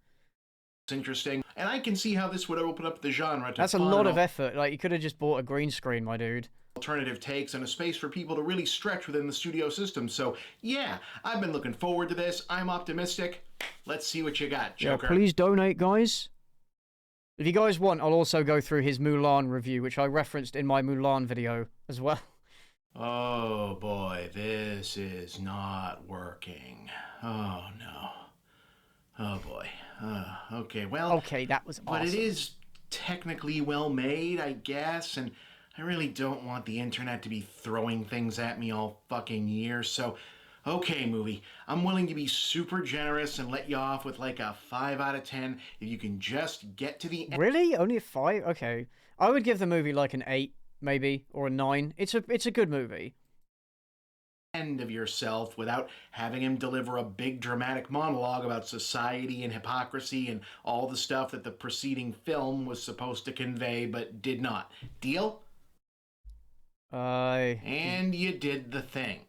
Interesting, and I can see how this would open up the genre to That's a lot of effort. Like you could have just bought a green screen, my dude. Alternative takes and a space for people to really stretch within the studio system. So yeah, I've been looking forward to this. I'm optimistic. Let's see what you got, Joker. Yeah, please donate, guys. If you guys want, I'll also go through his Mulan review, which I referenced in my Mulan video as well. Oh boy, this is not working. Oh no. Oh boy. Okay, well... Okay, that was awesome. But it is technically well made, I guess, and I really don't want the internet to be throwing things at me all fucking year, so... Okay, movie. I'm willing to be super generous and let you off with like a 5 out of 10 if you can just get to the end. Really? Only a 5? Okay. I would give the movie like an 8, maybe, or a 9. It's a good movie. End of yourself without having him deliver a big dramatic monologue about society and hypocrisy and all the stuff that the preceding film was supposed to convey but did not. Deal? And you did the thing.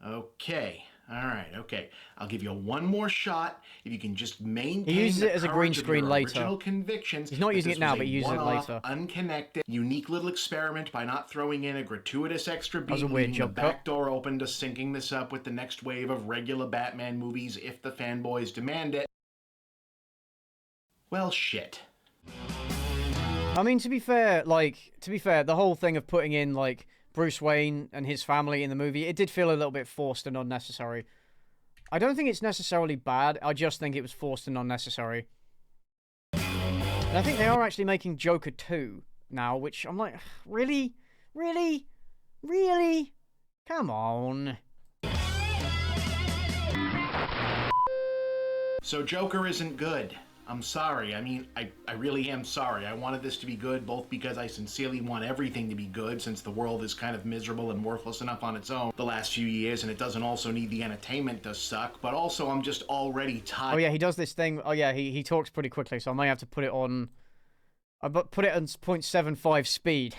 Okay. Alright, okay. I'll give you one more shot if you can just maintain he uses it as a green courage of screen your later. original convictions. He's not using this it now, was but he a uses it one-off, later. unconnected, unique little experiment by not throwing in a gratuitous extra beat, was a weird leaving the jump back cut. door open to syncing this up with the next wave of regular Batman movies if the fanboys demand it. Well, shit. I mean, to be fair, the whole thing of putting in, like, Bruce Wayne and his family in the movie, it did feel a little bit forced and unnecessary. I don't think it's necessarily bad, I just think it was forced and unnecessary. And I think they are actually making Joker 2 now, which I'm like, really? Really? Really? Come on. So Joker isn't good. I'm sorry. I mean, I really am sorry. I wanted this to be good, both because I sincerely want everything to be good, since the world is kind of miserable and worthless enough on its own the last few years, and it doesn't also need the entertainment to suck, but also I'm just already tired. Oh yeah, he does this thing. Oh yeah, he talks pretty quickly, so I might have to put it on... put it on 0.75 speed.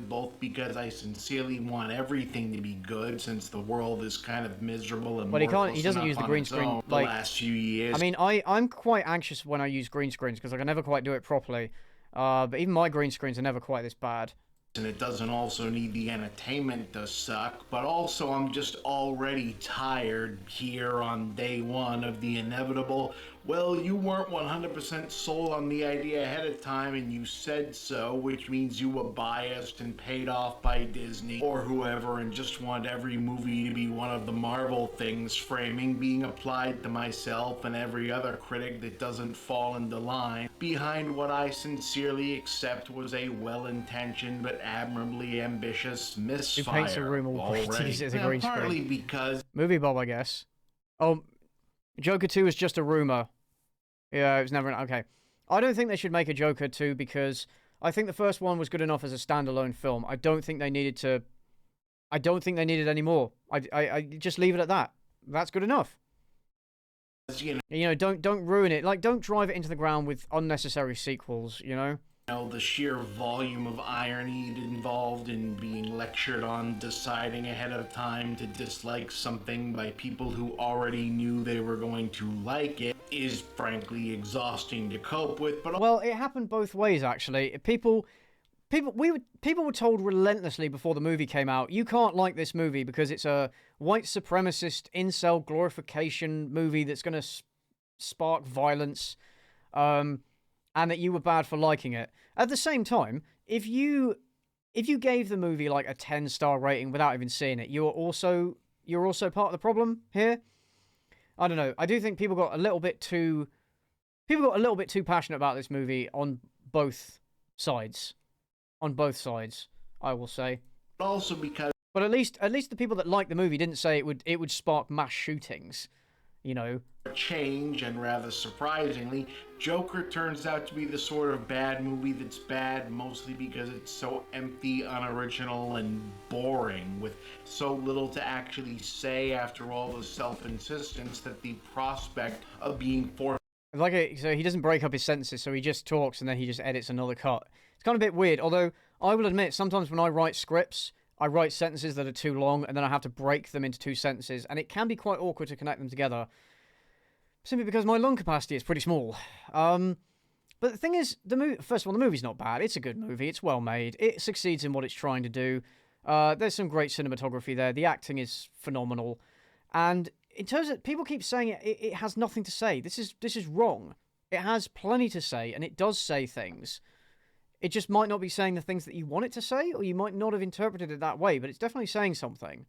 Both because I sincerely want everything to be good, since the world is kind of miserable and worthless he doesn't enough use the on green its screen, own like, the last few years. I mean, I'm quite anxious when I use green screens, because I can never quite do it properly. But even my green screens are never quite this bad. And it doesn't also need the entertainment to suck, but also I'm just already tired here on day one of the inevitable. Well, you weren't 100% sold on the idea ahead of time and you said so, which means you were biased and paid off by Disney or whoever and just want every movie to be one of the Marvel things, framing being applied to myself and every other critic that doesn't fall into line behind what I sincerely accept was a well-intentioned but admirably ambitious misfire. Who paints a room all green to use it as a green screen? Partly because... Movie Bob, I guess. Oh, Joker 2 is just a rumor. Yeah, it was never... Okay. I don't think they should make a Joker 2 because I think the first one was good enough as a standalone film. I don't think they needed to... I don't think they needed any more. I just leave it at that. That's good enough. You know, don't ruin it. Like, don't drive it into the ground with unnecessary sequels, you know? The sheer volume of irony involved in being lectured on deciding ahead of time to dislike something by people who already knew they were going to like it is frankly exhausting to cope with. But well, it happened both ways actually. People were told relentlessly before the movie came out, you can't like this movie because it's a white supremacist incel glorification movie that's going to spark violence. And that you were bad for liking it. At the same time, if you gave the movie like a 10-star rating without even seeing it, you're also part of the problem here. I don't know. I do think people got a little bit too passionate about this movie on both sides. On both sides, I will say. Also because But at least the people that liked the movie didn't say it would spark mass shootings, you know. Change, and rather surprisingly, Joker turns out to be the sort of bad movie that's bad mostly because it's so empty, unoriginal, and boring, with so little to actually say after all the self-insistence that the prospect of being forced. So he doesn't break up his sentences, so he just talks and then he just edits another cut. It's kind of a bit weird, although I will admit, sometimes when I write scripts, I write sentences that are too long and then I have to break them into two sentences, and it can be quite awkward to connect them together. Simply because my lung capacity is pretty small. But the thing is, first of all, the movie's not bad. It's a good movie. It's well made. It succeeds in what it's trying to do. There's some great cinematography there. The acting is phenomenal. And in terms of... People keep saying it has nothing to say. This is wrong. It has plenty to say, and it does say things. It just might not be saying the things that you want it to say, or you might not have interpreted it that way, but it's definitely saying something.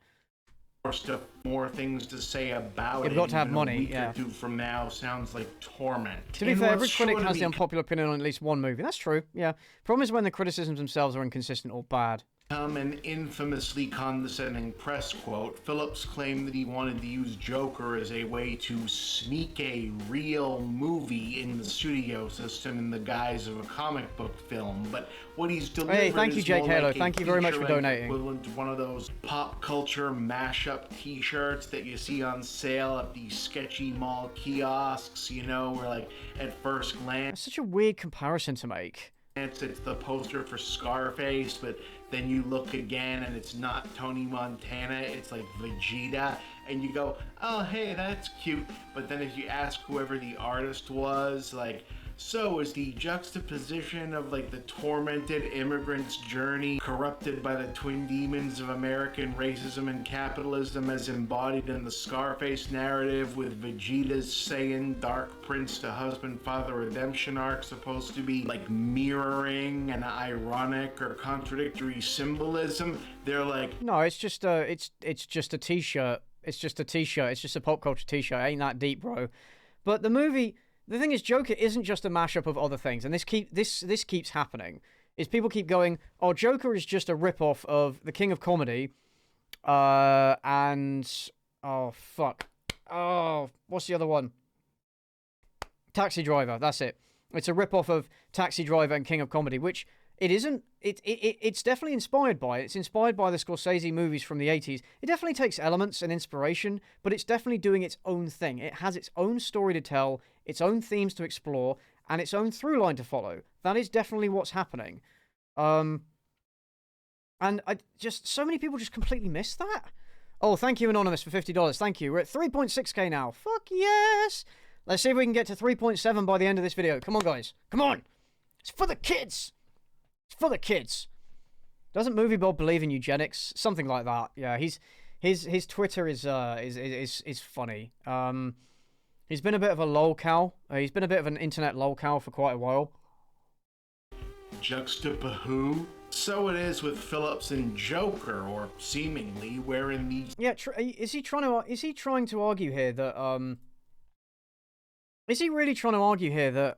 More things to say about You've got to have money, a week yeah. or two from now sounds like torment. To be fair, every critic has the unpopular opinion on at least one movie. That's true, yeah. Problem is when the criticisms themselves are inconsistent or bad. An infamously condescending press quote, Phillips claimed that he wanted to use Joker as a way to sneak a real movie in the studio system in the guise of a comic book film. But what he's delivered Hey, thank you, is Jake more Halo. like a Thank you very much for feature-length donating. equivalent to one of those pop culture mashup T-shirts that you see on sale at these sketchy mall kiosks. You know, where like at first glance, That's such a weird comparison to make. it's the poster for Scarface, but then you look again and it's not Tony Montana, it's like Vegeta, and you go, oh hey, that's cute. But then if you ask whoever the artist was, like, so is the juxtaposition of like the tormented immigrant's journey corrupted by the twin demons of American racism and capitalism as embodied in the Scarface narrative, with Vegeta's Saiyan Dark Prince to husband father redemption arc supposed to be like mirroring an ironic or contradictory symbolism? They're like, no, it's just it's just a t-shirt. It's just a t-shirt. It's just a pop culture t-shirt. It ain't that deep, bro. But the movie, the thing is, Joker isn't just a mashup of other things, and this keeps happening. Is people keep going, oh, Joker is just a rip-off of the King of Comedy, and oh fuck, oh, what's the other one? Taxi Driver. That's it. It's a rip-off of Taxi Driver and King of Comedy, which it isn't. It's definitely inspired by it. It's inspired by the Scorsese movies from the 80s. It definitely takes elements and inspiration, but it's definitely doing its own thing. It has its own story to tell, its own themes to explore, and its own through line to follow. That is definitely what's happening. And so many people just completely miss that. Oh, thank you, Anonymous, for $50. Thank you. We're at 3.6k now. Fuck yes! Let's see if we can get to 3.7 by the end of this video. Come on, guys. Come on! It's for the kids! It's for the kids. Doesn't Movie Bob believe in eugenics? Something like that. Yeah, his Twitter is funny. He's been a bit of a lolcow. He's been a bit of an internet lolcow for quite a while. Juxtapahoo. So it is with Phillips and Joker, or seemingly, wherein these. Yeah, is he trying to argue here that Is he really trying to argue here that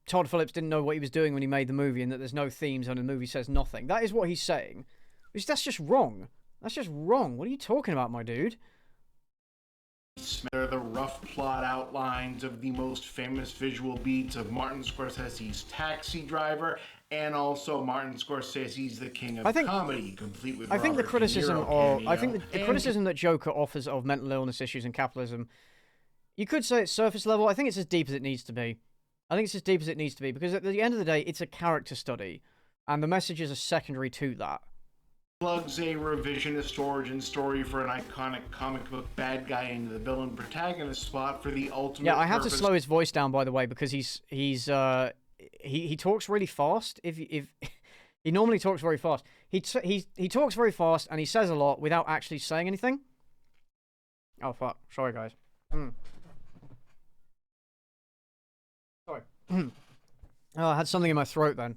Todd Phillips didn't know what he was doing when he made the movie, and that there's no themes and the movie says nothing? That is what he's saying. That's just wrong. That's just wrong. What are you talking about, my dude? They're the rough plot outlines of the most famous visual beats of Martin Scorsese's Taxi Driver, and also Martin Scorsese's The King of Comedy, complete with I think the Robert criticism De Niro of I think the criticism that Joker offers of mental illness issues and capitalism, you could say it's surface level. I think it's as deep as it needs to be. I think it's as deep as it needs to be, because at the end of the day, it's a character study, and the messages are secondary to that. Plugs a revisionist origin story for an iconic comic book bad guy into the villain protagonist spot for the ultimate. Yeah, I have to slow his voice down, by the way, because he talks really fast. If he normally talks very fast, he talks very fast and he says a lot without actually saying anything. Oh fuck! Sorry, guys. Sorry. Oh, I had something in my throat then.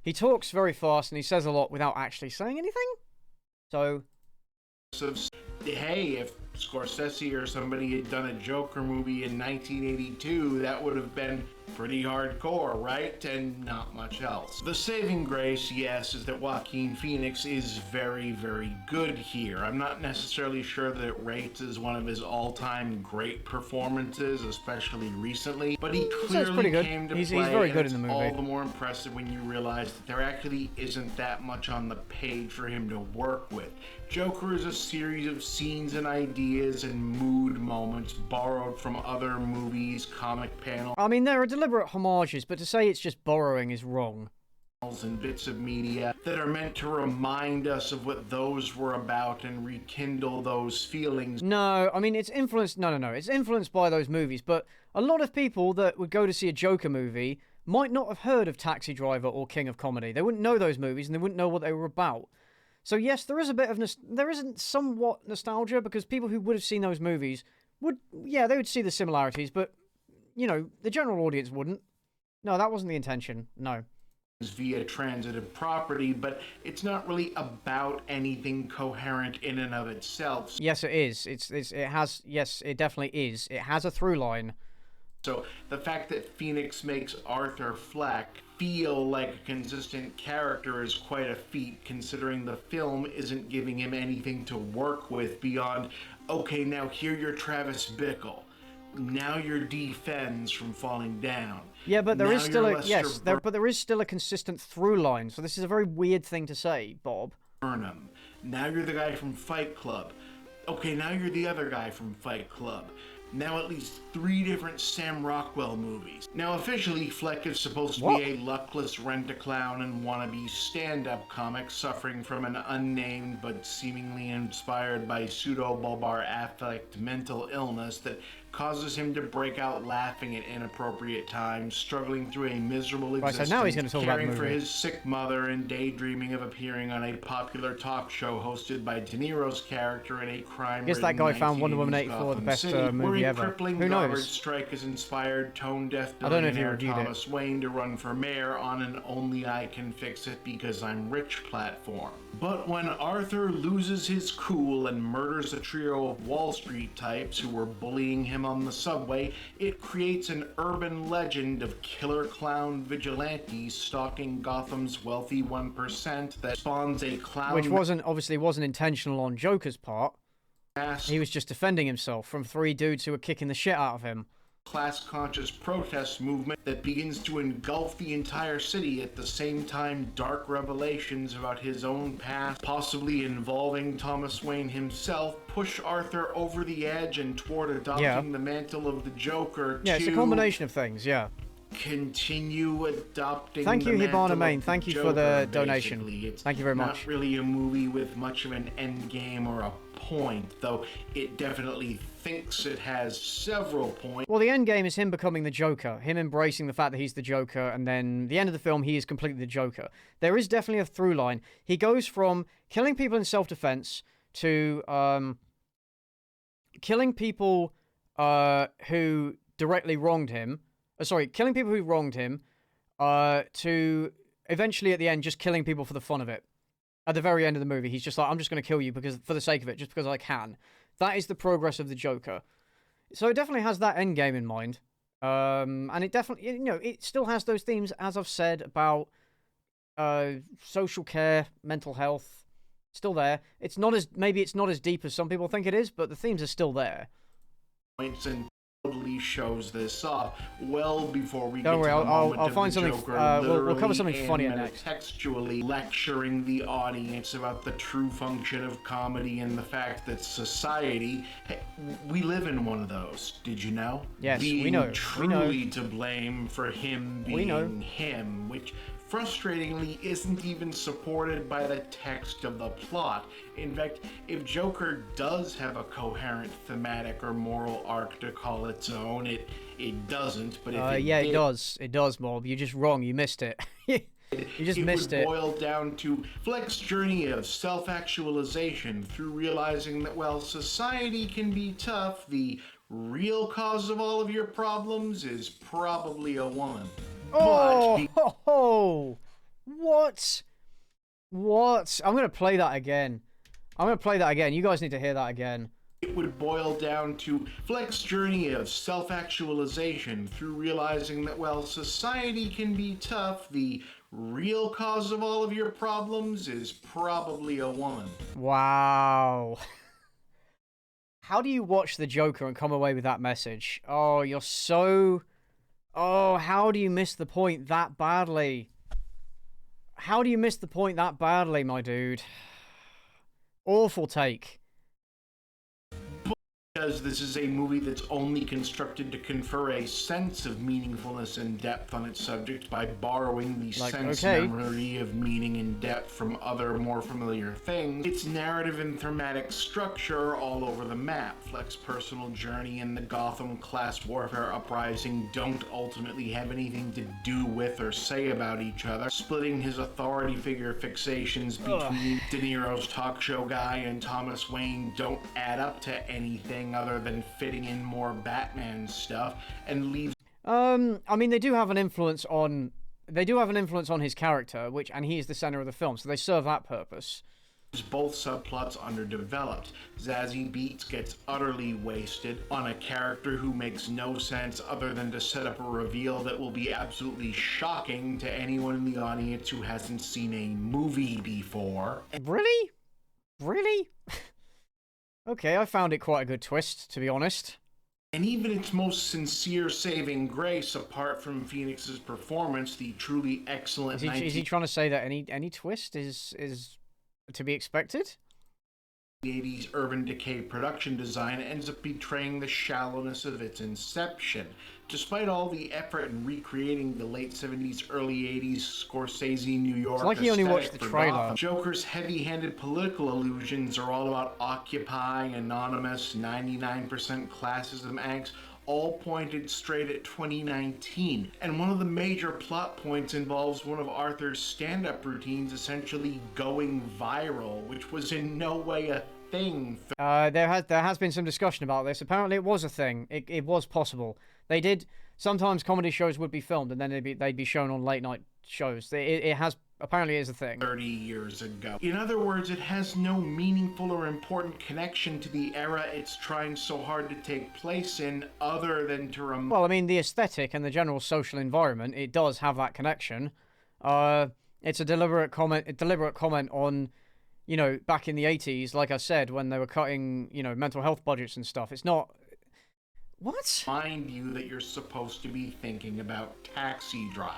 He talks very fast and he says a lot without actually saying anything. So, hey, if Scorsese or somebody had done a Joker movie in 1982, that would have been pretty hardcore, right? And not much else. The saving grace, yes, is that Joaquin Phoenix is very, very good here. I'm not necessarily sure that it rates as one of his all-time great performances, especially recently, but he clearly came to play. He's very good in the movie. All the more impressive when you realize that there actually isn't that much on the page for him to work with. Joker is a series of scenes and ideas and mood moments borrowed from other movies, comic panels. I mean, there are deliberate homages, but to say it's just borrowing is wrong. And bits of media that are meant to remind us of what those were about and rekindle those feelings. No, I mean, it's influenced. No. It's influenced by those movies, but a lot of people that would go to see a Joker movie might not have heard of Taxi Driver or King of Comedy. They wouldn't know those movies and they wouldn't know what they were about. So yes, there is a bit of there isn't somewhat nostalgia, because people who would have seen those movies would, yeah, they would see the similarities, but you know, the general audience wouldn't. No, that wasn't the intention. No. Via transitive property, but it's not really about anything coherent in and of itself. Yes, it is. Yes, it definitely is. It has a through line. So the fact that Phoenix makes Arthur Fleck feel like a consistent character is quite a feat, considering the film isn't giving him anything to work with beyond, okay, now here you're Travis Bickle. Now you're D. Fens from falling down. Yeah, but there is Now still you're a yes, Lester but there is still a consistent through line. So this is a very weird thing to say, Bob. Burnham. Now you're the guy from Fight Club. Okay, now you're the other guy from Fight Club. Now at least 3 different Sam Rockwell movies. Now officially, Fleck is supposed to be a luckless rent-a-clown and wannabe stand-up comic suffering from an unnamed but seemingly inspired by pseudo-bulbar affect mental illness that causes him to break out laughing at inappropriate times, struggling through a miserable existence, so now he's going to talk about the caring for movie. his sick mother and daydreaming of appearing on a popular talk show hosted by De Niro's character in a crime. I guess that guy found Wonder Woman 84 the best movie ever. Crippling Who garbage knows? strike has inspired tone-deaf I don't know if you billionaire reviewed it. Thomas Wayne to run for mayor on an only I can fix it because I'm rich platform. But when Arthur loses his cool and murders a trio of Wall Street types who were bullying him on the subway, it creates an urban legend of killer clown vigilantes stalking Gotham's wealthy 1% that spawns a clown... Which obviously wasn't intentional on Joker's part. He was just defending himself from 3 dudes who were kicking the shit out of him. Class-conscious protest movement that begins to engulf the entire city at the same time dark revelations about his own past, possibly involving Thomas Wayne himself, push Arthur over the edge and toward adopting the mantle of the Joker Yeah, it's a combination of things, yeah. Continue adopting Thank you, the mantle Hibana of Main. the Thank you for Joker, the donation. basically. It's Thank you very much. not really a movie with much of an end game or a point, though it definitely thinks it has several points. Well, the end game is him becoming the Joker, him embracing the fact that he's the Joker, and then the end of the film, he is completely the Joker. There is definitely a through line. He goes from killing people in self-defense to killing people who directly wronged him. Killing people who wronged him to eventually at the end just killing people for the fun of it. At the very end of the movie, he's just like, I'm just going to kill you because for the sake of it, just because I can. That is the progress of the Joker. So it definitely has that end game in mind. And it definitely, it still has those themes, as I've said, about social care, mental health. Still there. Maybe it's not as deep as some people think it is, but the themes are still there. Points and totally shows this off well before we Don't get worry, to the moment I'll of find the something. Joker We'll cover something literally funnier and next. Textually lecturing the audience about the true function of comedy and the fact that society, we live in one of those. Did you know? Yes, being we know. Truly to blame for him We know. being him, which frustratingly isn't even supported by the text of the plot. In fact, if Joker does have a coherent thematic or moral arc to call its own, it doesn't. But if it does. It does, Mob. You're just wrong. You missed it. You just missed it. It would boil down to Fleck's journey of self-actualization through realizing that while society can be tough, the real cause of all of your problems is probably a woman. What? What? I'm going to play that again. You guys need to hear that again. It would boil down to Fleck's journey of self-actualization through realizing that while society can be tough, the real cause of all of your problems is probably a woman. Wow. How do you watch The Joker and come away with that message? Oh, you're so... Oh, how do you miss the point that badly? How do you miss the point that badly, my dude? Awful take. Because this is a movie that's only constructed to confer a sense of meaningfulness and depth on its subject by borrowing the memory of meaning and depth from other more familiar things. Its narrative and thematic structure are all over the map. Fleck's personal journey and the Gotham class warfare uprising don't ultimately have anything to do with or say about each other. Splitting his authority figure fixations between De Niro's talk show guy and Thomas Wayne don't add up to anything other than fitting in more Batman stuff and leaves. I mean, they do have an influence on his character, and he is the center of the film, so they serve that purpose. both subplots underdeveloped. Zazie Beetz gets utterly wasted on a character who makes no sense other than to set up a reveal that will be absolutely shocking to anyone in the audience who hasn't seen a movie before. Really? Really? Okay, I found it quite a good twist, to be honest. And even its most sincere saving grace, apart from Phoenix's performance, the truly excellent... Is he trying to say that any twist is to be expected? The 80s urban decay production design ends up betraying the shallowness of its inception. Despite all the effort in recreating the late 70s, early 80s Scorsese New York it's like he only watched the trailer. Gotham, Joker's heavy-handed political allusions are all about Occupy, Anonymous, 99% classism angst, all pointed straight at 2019. And one of the major plot points involves one of Arthur's stand-up routines essentially going viral, which was in no way a thing. There has been some discussion about this. Apparently it was a thing. It was possible. They did, sometimes comedy shows would be filmed and then they'd be shown on late night shows. It has, apparently is a thing. 30 years ago. In other words, it has no meaningful or important connection to the era it's trying so hard to take place in, other than to Well, I mean, the aesthetic and the general social environment, it does have that connection. It's a deliberate comment on, you know, back in the 80s, like I said, when they were cutting, you know, mental health budgets and stuff. It's not... What? Mind you that you're supposed to be thinking about Taxi Driver.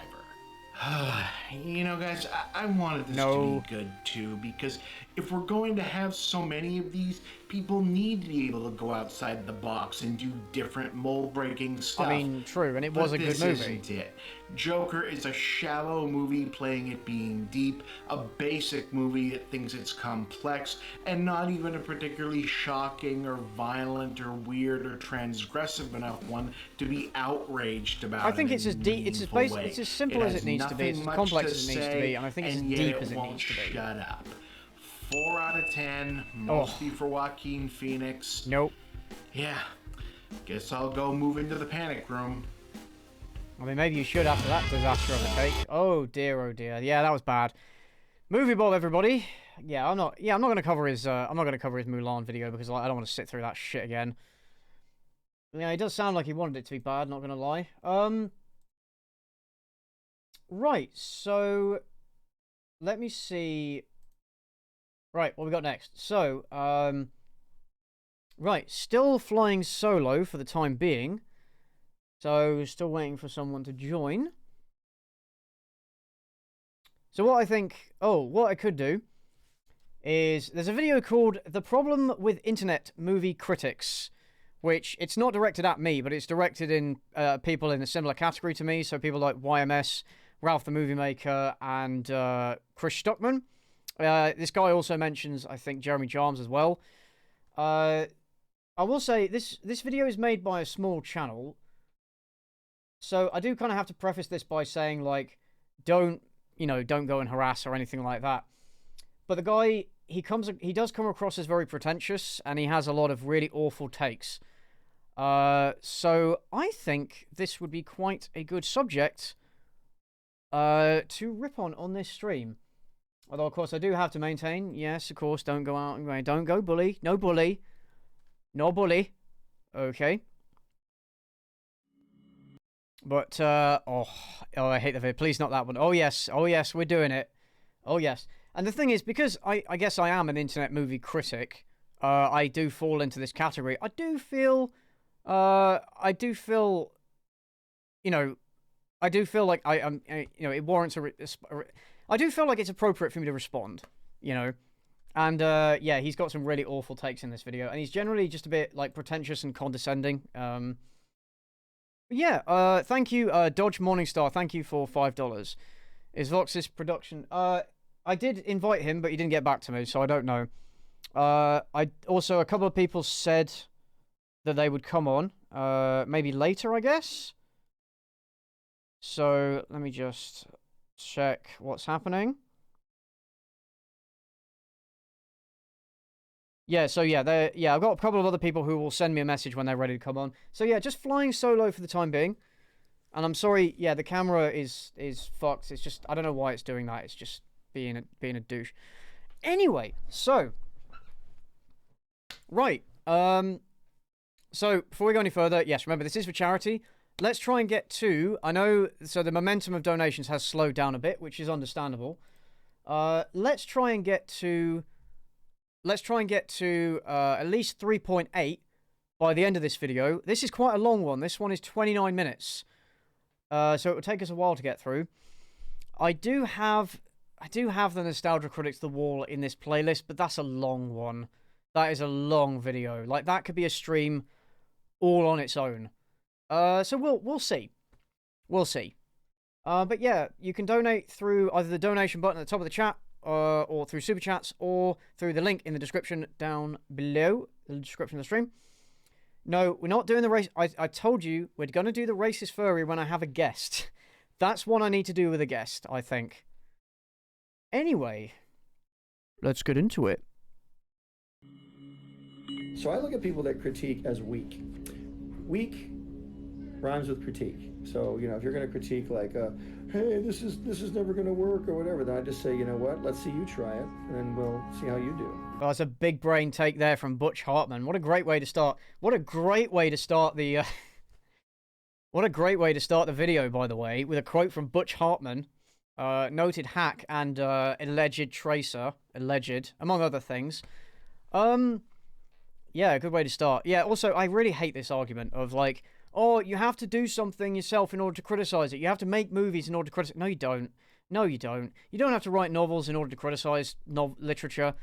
You know, guys, I wanted this to be good too, because if we're going to have so many of these, people need to be able to go outside the box and do different mold-breaking stuff. I mean, true, and it was a good movie. This isn't it. Joker is a shallow movie playing it being deep, a basic movie that thinks it's complex, and not even a particularly shocking or violent or weird or transgressive enough one to be outraged about. I think it's as deep, it's as simple as it needs to be, it's as complex as it needs to be, and I think it's as deep as it needs to be. Shut up. 4 out of 10, mostly for Joaquin Phoenix. Nope. Yeah, guess I'll go move into the panic room. I mean, maybe you should after that disaster of a take. Oh dear, oh dear. Yeah, that was bad. Movie Bob, everybody. Yeah, I'm not gonna cover his Mulan video because I don't want to sit through that shit again. Yeah, it does sound like he wanted it to be bad, not gonna lie. Right, so let me see. Right, what we got next? So, right, still flying solo for the time being. So, still waiting for someone to join. So what I could do is, there's a video called The Problem with Internet Movie Critics, which, it's not directed at me, but it's directed in people in a similar category to me, so people like YMS, Ralph the Movie Maker, and Chris Stockman. This guy also mentions, I think, Jeremy Jarms as well. I will say, this video is made by a small channel, so I do kind of have to preface this by saying, like, don't go and harass or anything like that. But the guy, he does come across as very pretentious, and he has a lot of really awful takes. So I think this would be quite a good subject to rip on this stream. Although, of course, I do have to maintain, yes, of course, don't go out and don't go bully. No bully. No bully. Okay. But, oh, I hate the video. Please not that one. Oh, yes, we're doing it. Oh, yes. And the thing is, because I guess I am an internet movie critic, I do fall into this category. I do feel, you know, like it warrants I do feel like it's appropriate for me to respond, you know. And, yeah, he's got some really awful takes in this video. And he's generally just a bit, like, pretentious and condescending. Yeah, thank you, Dodge Morningstar. Thank you for $5. Is Vox's production... I did invite him, but he didn't get back to me, so I don't know. A couple of people said that they would come on. Maybe later, I guess? So, let me just... check what's happening. Yeah, so yeah, I've got a couple of other people who will send me a message when they're ready to come on. So yeah, just flying solo for the time being. And I'm sorry, yeah, the camera is fucked. It's just, I don't know why it's doing that. It's just being a douche. Anyway, so right. So before we go any further, yes, remember this is for charity. Let's try and get to. I know. So the momentum of donations has slowed down a bit, which is understandable. Let's try and get to. Let's try and get to at least 3.8 by the end of this video. This is quite a long one. This one is 29 minutes. So it will take us a while to get through. I do have the Nostalgia Critics The Wall in this playlist, but that's a long one. That is a long video. Like, that could be a stream all on its own. So we'll see. We'll see. But yeah, you can donate through either the donation button at the top of the chat, or through Super Chats, or through the link in the description down below, the description of the stream. No, we're not doing the race. I told you we're going to do the racist furry when I have a guest. That's one I need to do with a guest, I think. Anyway, let's get into it. So I look at people that critique as weak. Weak rhymes with critique. So, you know, if you're going to critique like, hey, this is never going to work or whatever, then I just say, you know what, let's see you try it, and then we'll see how you do. Oh, that's a big brain take there from Butch Hartman. What a great way to start. What a great way to start the... What a great way to start the video, by the way, with a quote from Butch Hartman, noted hack and alleged tracer, alleged, among other things. Yeah, good way to start. Yeah, also, I really hate this argument of like, oh, you have to do something yourself in order to criticize it. You have to make movies in order to criticize. No, you don't. No, you don't. You don't have to write novels in order to criticize literature.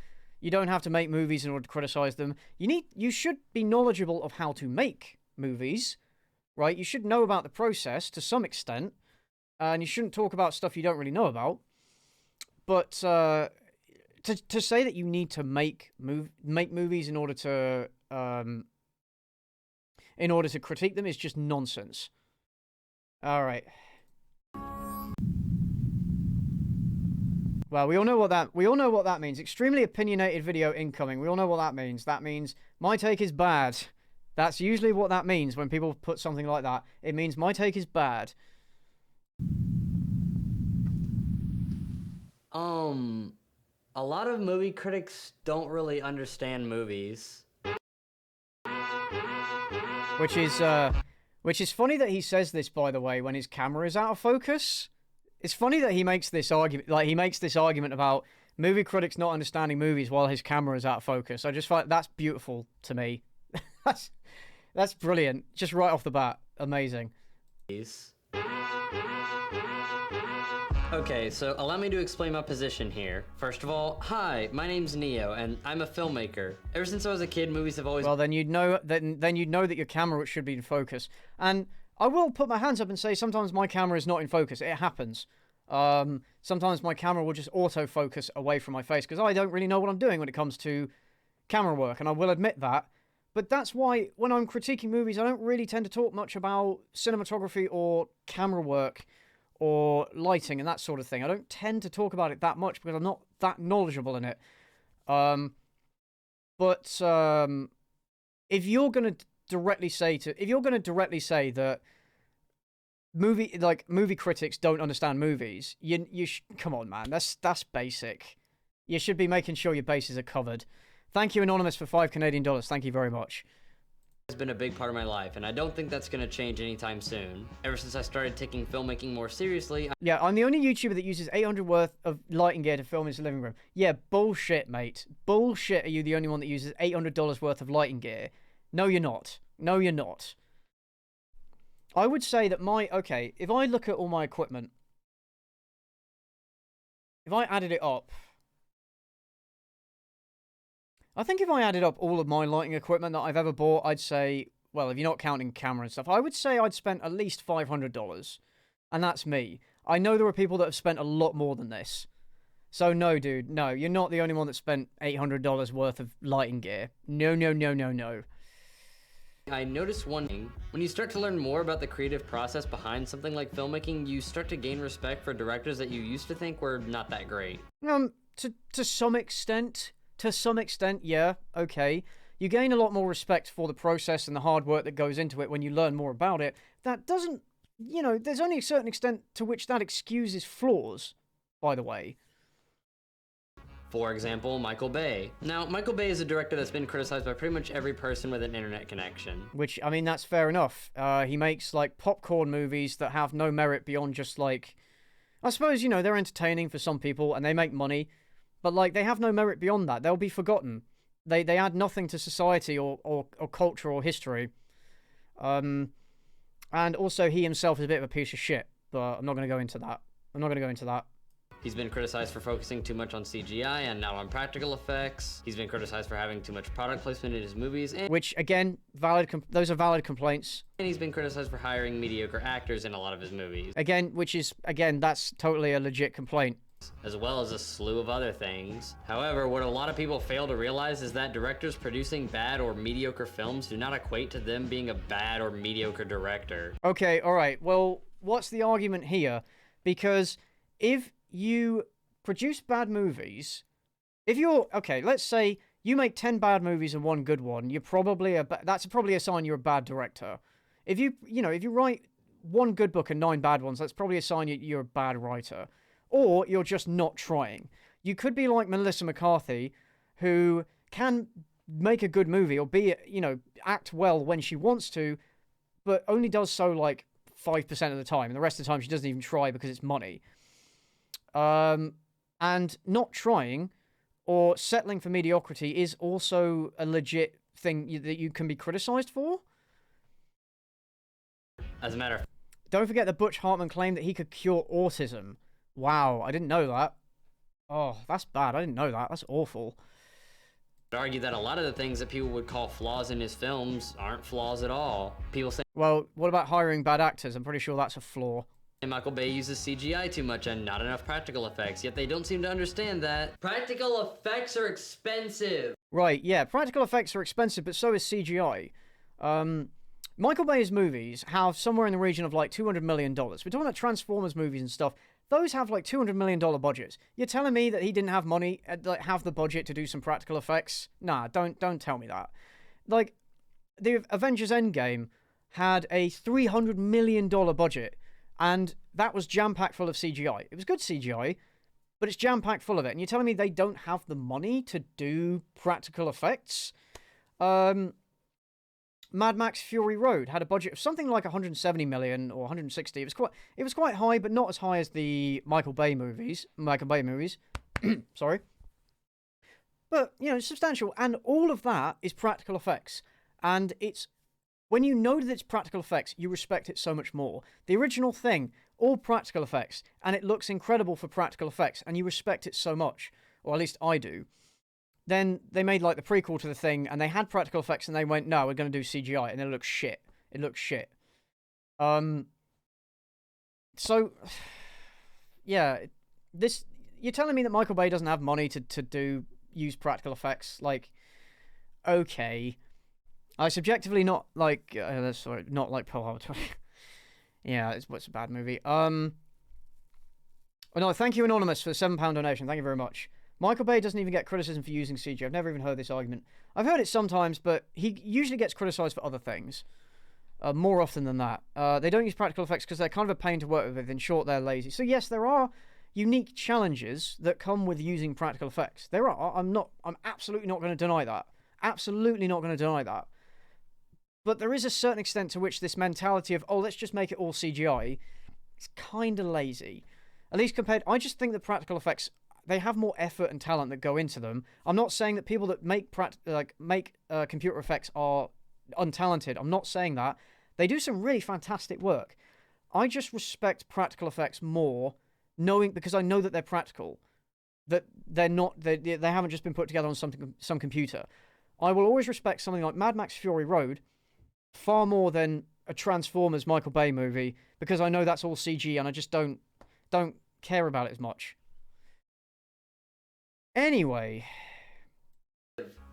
You don't have to make movies in order to criticize them. You should be knowledgeable of how to make movies. Right, you should know about the process to some extent, and you shouldn't talk about stuff you don't really know about. But to say that you need to make movies in order to critique them is just nonsense. All right. Well, we all know what that means. Extremely opinionated video incoming. We all know what that means. That means my take is bad. That's usually what that means when people put something like that. It means my take is bad. A lot of movie critics don't really understand movies. Which is funny that he says this, by the way, when his camera is out of focus. It's funny that he makes this argument about movie critics not understanding movies while his camera is out of focus. I just find that's beautiful to me. That's brilliant. Just right off the bat. Amazing. Okay, so allow me to explain my position here. First of all, hi, my name's Neo, and I'm a filmmaker. Ever since I was a kid, movies have always... Well, then you'd know that your camera should be in focus. And I will put my hands up and say sometimes my camera is not in focus. It happens. Sometimes my camera will just autofocus away from my face because I don't really know what I'm doing when it comes to camera work, and I will admit that. But that's why when I'm critiquing movies, I don't really tend to talk much about cinematography or camera work or lighting and that sort of thing. I don't tend to talk about it that much because I'm not that knowledgeable in it. But if you're going to directly say that movie critics don't understand movies, come on, man, that's basic. You should be making sure your bases are covered. Thank you, Anonymous, for $5 Canadian. Thank you very much. It's been a big part of my life, and I don't think that's going to change anytime soon. Ever since I started taking filmmaking more seriously... Yeah, I'm the only YouTuber that uses $800 worth of lighting gear to film in his living room. Yeah, bullshit, mate. Bullshit, are you the only one that uses $800 worth of lighting gear? No, you're not. No, you're not. I would say that okay, if I look at all my equipment, if I added it up, I think if I added up all of my lighting equipment that I've ever bought, I'd say, well, if you're not counting camera and stuff, I would say I'd spent at least $500. And that's me. I know there are people that have spent a lot more than this. So no, dude, no, you're not the only one that spent $800 worth of lighting gear. No, no, no, no, no. I noticed one thing. When you start to learn more about the creative process behind something like filmmaking, you start to gain respect for directors that you used to think were not that great. To some extent... To some extent, yeah, okay. You gain a lot more respect for the process and the hard work that goes into it when you learn more about it. That doesn't, there's only a certain extent to which that excuses flaws, by the way. For example, Michael Bay. Now, Michael Bay is a director that's been criticized by pretty much every person with an internet connection. Which, I mean, that's fair enough. He makes, like, popcorn movies that have no merit beyond just, like... I suppose, you know, they're entertaining for some people and they make money, but, like, they have no merit beyond that. They'll be forgotten. They add nothing to society or culture or history. And also, he himself is a bit of a piece of shit, but I'm not going to go into that. He's been criticized for focusing too much on CGI and not on practical effects. He's been criticized for having too much product placement in his movies. Which, again, those are valid complaints. And he's been criticized for hiring mediocre actors in a lot of his movies. Again, that's totally a legit complaint. As well as a slew of other things. However, what a lot of people fail to realize is that directors producing bad or mediocre films do not equate to them being a bad or mediocre director. Okay, alright, well, what's the argument here? Because if you produce bad movies, okay, let's say you make 10 bad movies and one good one, that's probably a sign you're a bad director. If you write one good book and 9 bad ones, that's probably a sign you're a bad writer. Or you're just not trying. You could be like Melissa McCarthy, who can make a good movie or act well when she wants to, but only does so like 5% of the time, and the rest of the time she doesn't even try because it's money. And not trying or settling for mediocrity is also a legit thing that you can be criticized for. As a matter of... Don't forget that Butch Hartman claimed that he could cure autism. Wow, I didn't know that. Oh, that's bad. I didn't know that. That's awful. I'd argue that a lot of the things that people would call flaws in his films aren't flaws at all. People say... Well, what about hiring bad actors? I'm pretty sure that's a flaw. And Michael Bay uses CGI too much and not enough practical effects, yet they don't seem to understand that practical effects are expensive. Right, yeah, practical effects are expensive, but so is CGI. Michael Bay's movies have somewhere in the region of like $200 million. We're talking about Transformers movies and stuff. Those have like $200 million budgets. You're telling me that he didn't have money, have the budget to do some practical effects? Nah, don't tell me that. Like, the Avengers Endgame had a $300 million budget, and that was jam-packed full of CGI. It was good CGI, but it's jam-packed full of it. And you're telling me they don't have the money to do practical effects? Mad Max Fury Road had a budget of something like 170 million or 160. It was quite high, but not as high as the Michael Bay movies. Sorry. But, you know, substantial. And all of that is practical effects. And when you know that it's practical effects, you respect it so much more. The original Thing, all practical effects, and it looks incredible for practical effects, and you respect it so much. Or at least I do. Then they made, like, the prequel to The Thing, and they had practical effects, and they went, no, we're going to do CGI, and it looks shit. It looks shit. So, yeah, you're telling me that Michael Bay doesn't have money to use practical effects? Like, okay. I subjectively not like, not like Pearl Harbor 20. Yeah, it's a bad movie. Oh, no, thank you, Anonymous, for the £7 donation. Thank you very much. Michael Bay doesn't even get criticism for using CG. I've never even heard this argument. I've heard it sometimes, but he usually gets criticised for other things. More often than that. They don't use practical effects because they're kind of a pain to work with. In short, they're lazy. So yes, there are unique challenges that come with using practical effects. There are. I'm absolutely not going to deny that. Absolutely not going to deny that. But there is a certain extent to which this mentality of, oh, let's just make it all CGI, is kind of lazy. At least compared... I just think that practical effects... They have more effort and talent that go into them. I'm not saying that people that make computer effects are untalented. I'm not saying that. They do some really fantastic work. I just respect practical effects more, because I know that they're practical. That they're not. They haven't just been put together on some computer. I will always respect something like Mad Max Fury Road far more than a Transformers Michael Bay movie, because I know that's all CG and I just don't care about it as much. Anyway.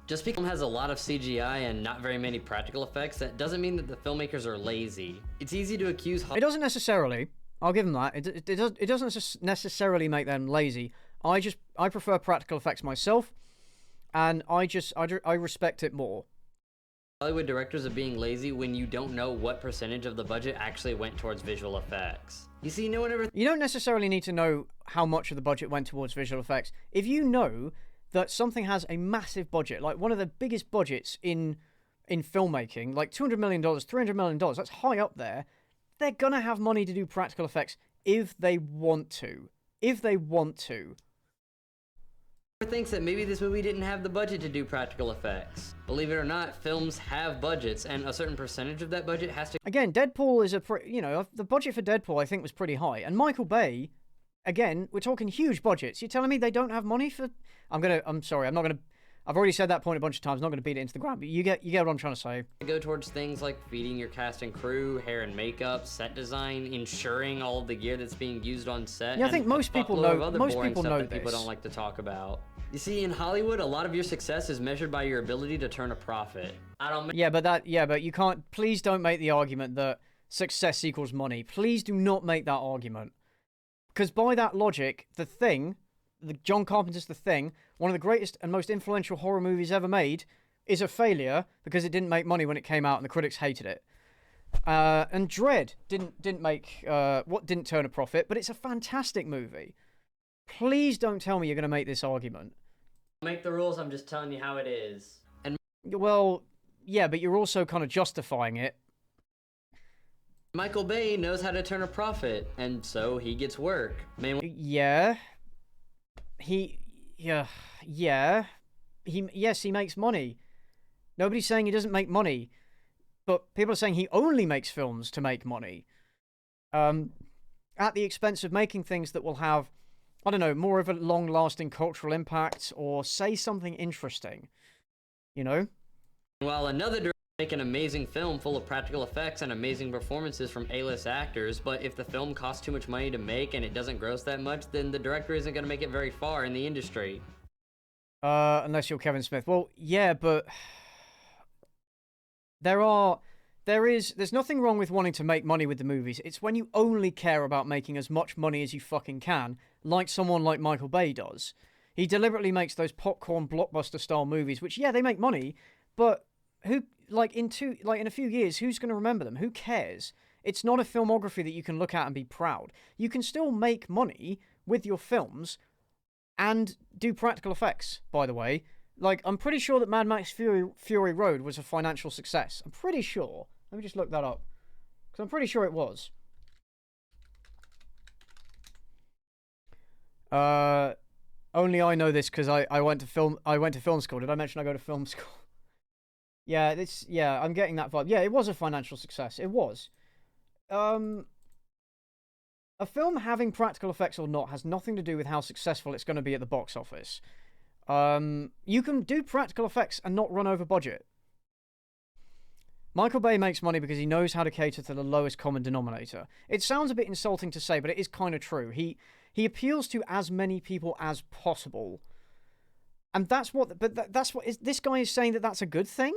Just because it has a lot of CGI and not very many practical effects, that doesn't mean that the filmmakers are lazy. It's easy to accuse... It doesn't necessarily. I'll give them that. It doesn't necessarily make them lazy. I prefer practical effects myself, and I respect it more. Hollywood directors are being lazy when you don't know what percentage of the budget actually went towards visual effects. You see, no one ever... You don't necessarily need to know how much of the budget went towards visual effects. If you know that something has a massive budget, like one of the biggest budgets in filmmaking, like $200 million, $300 million, that's high up there, they're gonna have money to do practical effects if they want to. If they want to. Thinks that maybe this movie didn't have the budget to do practical effects. Believe it or not, films have budgets, and a certain percentage of that budget has to... Again, Deadpool is the budget for Deadpool I think was pretty high. And Michael Bay, again, we're talking huge budgets. You're telling me they don't have money for... I'm sorry, I've already said that point a bunch of times. I'm not gonna beat it into the ground, but you get what I'm trying to say. Go towards things like feeding your cast and crew, hair and makeup, set design, ensuring all of the gear that's being used on set. Yeah, I think most people know. Most people know this. People don't like to talk about. You see, in Hollywood, a lot of your success is measured by your ability to turn a profit. But you can't. Please don't make the argument that success equals money. Please do not make that argument, because by that logic, John Carpenter's The Thing, one of the greatest and most influential horror movies ever made, is a failure because it didn't make money when it came out and the critics hated it. And Dread didn't turn a profit, but it's a fantastic movie. Please don't tell me you're going to make this argument. Make the rules, I'm just telling you how it is. And well, yeah, but you're also kind of justifying it. Michael Bay knows how to turn a profit, and so he gets work. Yeah. He makes money. Nobody's saying he doesn't make money, but people are saying he only makes films to make money. At the expense of making things that will have, I don't know, more of a long-lasting cultural impact or say something interesting. You know? While another director make an amazing film full of practical effects and amazing performances from A-list actors, but if the film costs too much money to make and it doesn't gross that much, then the director isn't going to make it very far in the industry. Unless you're Kevin Smith. Well, yeah, but there's nothing wrong with wanting to make money with the movies. It's when you only care about making as much money as you fucking can, like someone like Michael Bay does. He deliberately makes those popcorn blockbuster style movies, which, yeah, they make money, but in a few years, who's going to remember them? Who cares? It's not a filmography that you can look at and be proud. You can still make money with your films and do practical effects, by the way. Like, I'm pretty sure that Mad Max Fury Road was a financial success. I'm pretty sure. Let me just look that up, because I'm pretty sure it was. Only I know this because I went to film school. Did I mention I go to film school? Yeah, I'm getting that vibe. Yeah, it was a financial success. It was. A film having practical effects or not has nothing to do with how successful it's going to be at the box office. You can do practical effects and not run over budget. Michael Bay makes money because he knows how to cater to the lowest common denominator. It sounds a bit insulting to say, but it is kind of true. He appeals to as many people as possible. And this guy is saying that that's a good thing?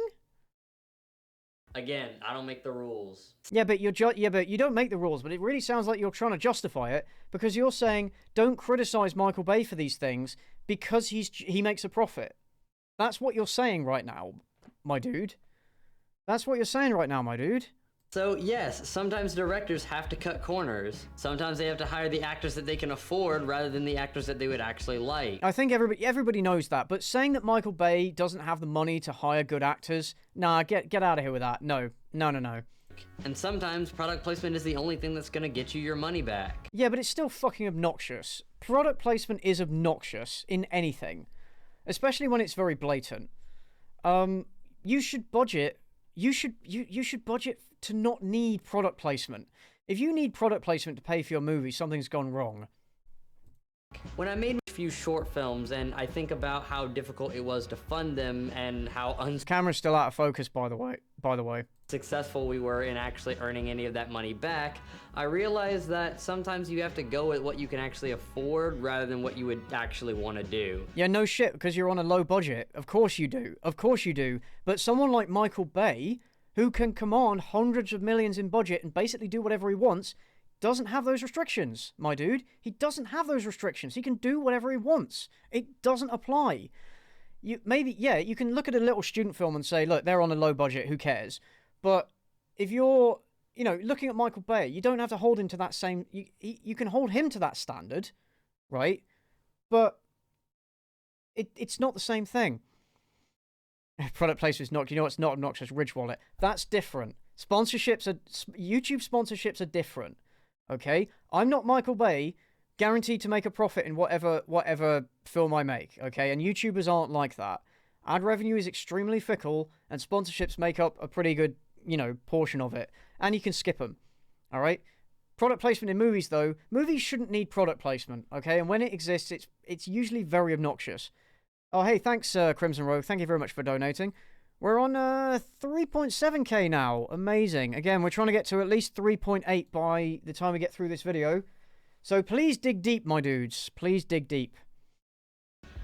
Again, I don't make the rules. Yeah, but you don't make the rules, but it really sounds like you're trying to justify it because you're saying don't criticize Michael Bay for these things because he makes a profit. That's what you're saying right now, my dude. That's what you're saying right now, my dude. So yes, sometimes directors have to cut corners. Sometimes they have to hire the actors that they can afford rather than the actors that they would actually like. I think everybody knows that, but saying that Michael Bay doesn't have the money to hire good actors, nah, get out of here with that. No. And sometimes product placement is the only thing that's gonna get you your money back. Yeah, but it's still fucking obnoxious. Product placement is obnoxious in anything, especially when it's very blatant. You should budget. You should budget to not need product placement. If you need product placement to pay for your movie, something's gone wrong. When I made a few short films and I think about how difficult it was to fund them and how camera's still out of focus, by the way. Successful we were in actually earning any of that money back, I realized that sometimes you have to go with what you can actually afford rather than what you would actually want to do. Yeah, no shit, because you're on a low budget. Of course you do. Of course you do. But someone like Michael Bay, who can command hundreds of millions in budget and basically do whatever he wants, doesn't have those restrictions, my dude. He doesn't have those restrictions. He can do whatever he wants. It doesn't apply. You can look at a little student film and say, look, they're on a low budget, who cares? But if you're, looking at Michael Bay, you don't have to hold him to that same... You can hold him to that standard, right? But it's not the same thing. Product placement is not. You know, it's not obnoxious. Ridge Wallet. That's different. YouTube sponsorships are different. Okay, I'm not Michael Bay, guaranteed to make a profit in whatever film I make. Okay, and YouTubers aren't like that. Ad revenue is extremely fickle, and sponsorships make up a pretty good, portion of it. And you can skip them. All right. Product placement in movies, though, movies shouldn't need product placement. Okay, and when it exists, it's usually very obnoxious. Oh, hey, thanks, Crimson Rogue. Thank you very much for donating. We're on 3.7k now. Amazing. Again, we're trying to get to at least 3.8 by the time we get through this video. So please dig deep, my dudes. Please dig deep.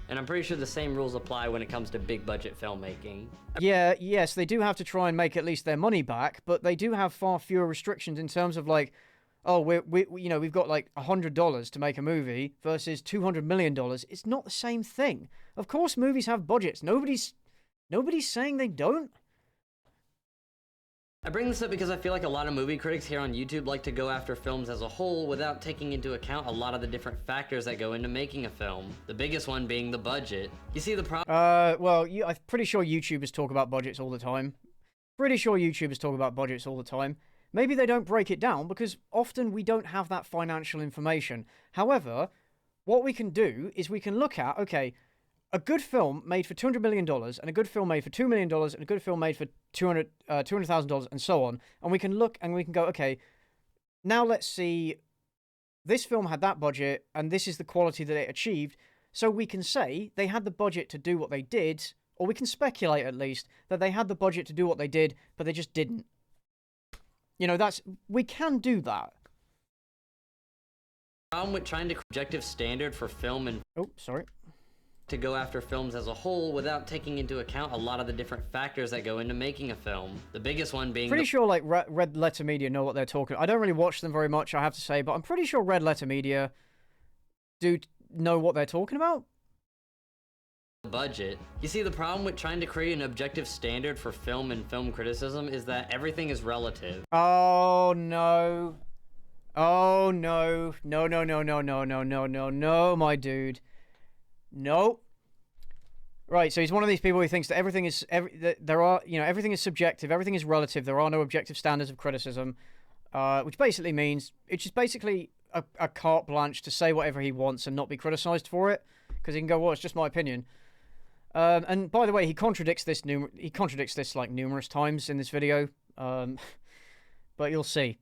And I'm pretty sure the same rules apply when it comes to big budget filmmaking. Yeah, yes, they do have to try and make at least their money back, but they do have far fewer restrictions in terms of like, oh, we've got like $100 to make a movie versus $200 million. It's not the same thing. Of course, movies have budgets. Nobody's saying they don't. I bring this up because I feel like a lot of movie critics here on YouTube like to go after films as a whole without taking into account a lot of the different factors that go into making a film. The biggest one being the budget. You see the problem? I'm pretty sure YouTubers talk about budgets all the time. Maybe they don't break it down because often we don't have that financial information. However, what we can do is we can look at, okay, a good film made for $200 million, and a good film made for $2 million, and a good film made for $200,000, and so on. And we can look and we can go, okay, now let's see, this film had that budget, and this is the quality that it achieved. So we can say they had the budget to do what they did, or we can speculate at least that they had the budget to do what they did, but they just didn't. We can do that. Problem with trying to objective standard for film and to go after films as a whole without taking into account a lot of the different factors that go into making a film. The biggest one being pretty sure like Red Letter Media know what they're talking. I don't really watch them very much, I have to say, but I'm pretty sure Red Letter Media do know what they're talking about. Budget. You see, the problem with trying to create an objective standard for film and film criticism is that everything is relative. Oh no. Oh no. No, my dude. No. Right, so he's one of these people who thinks that everything is everything is subjective, everything is relative. There are no objective standards of criticism, which basically means it's just basically a carte blanche to say whatever he wants and not be criticized for it, because he can go, well, it's just my opinion. And by the way, he contradicts this like numerous times in this video, but you'll see.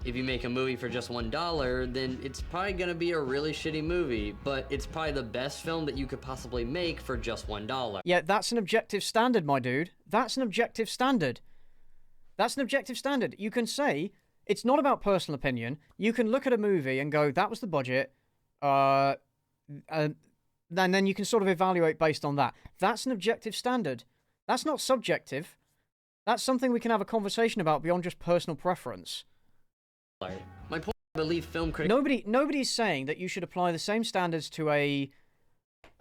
If you make a movie for just $1, then it's probably gonna be a really shitty movie, but it's probably the best film that you could possibly make for just $1. Yeah, that's an objective standard, my dude. That's an objective standard. You can say, it's not about personal opinion. You can look at a movie and go, that was the budget, and then you can sort of evaluate based on that. That's an objective standard. That's not subjective. That's something we can have a conversation about beyond just personal preference. My point, I believe film critics... Nobody's saying that you should apply the same standards to a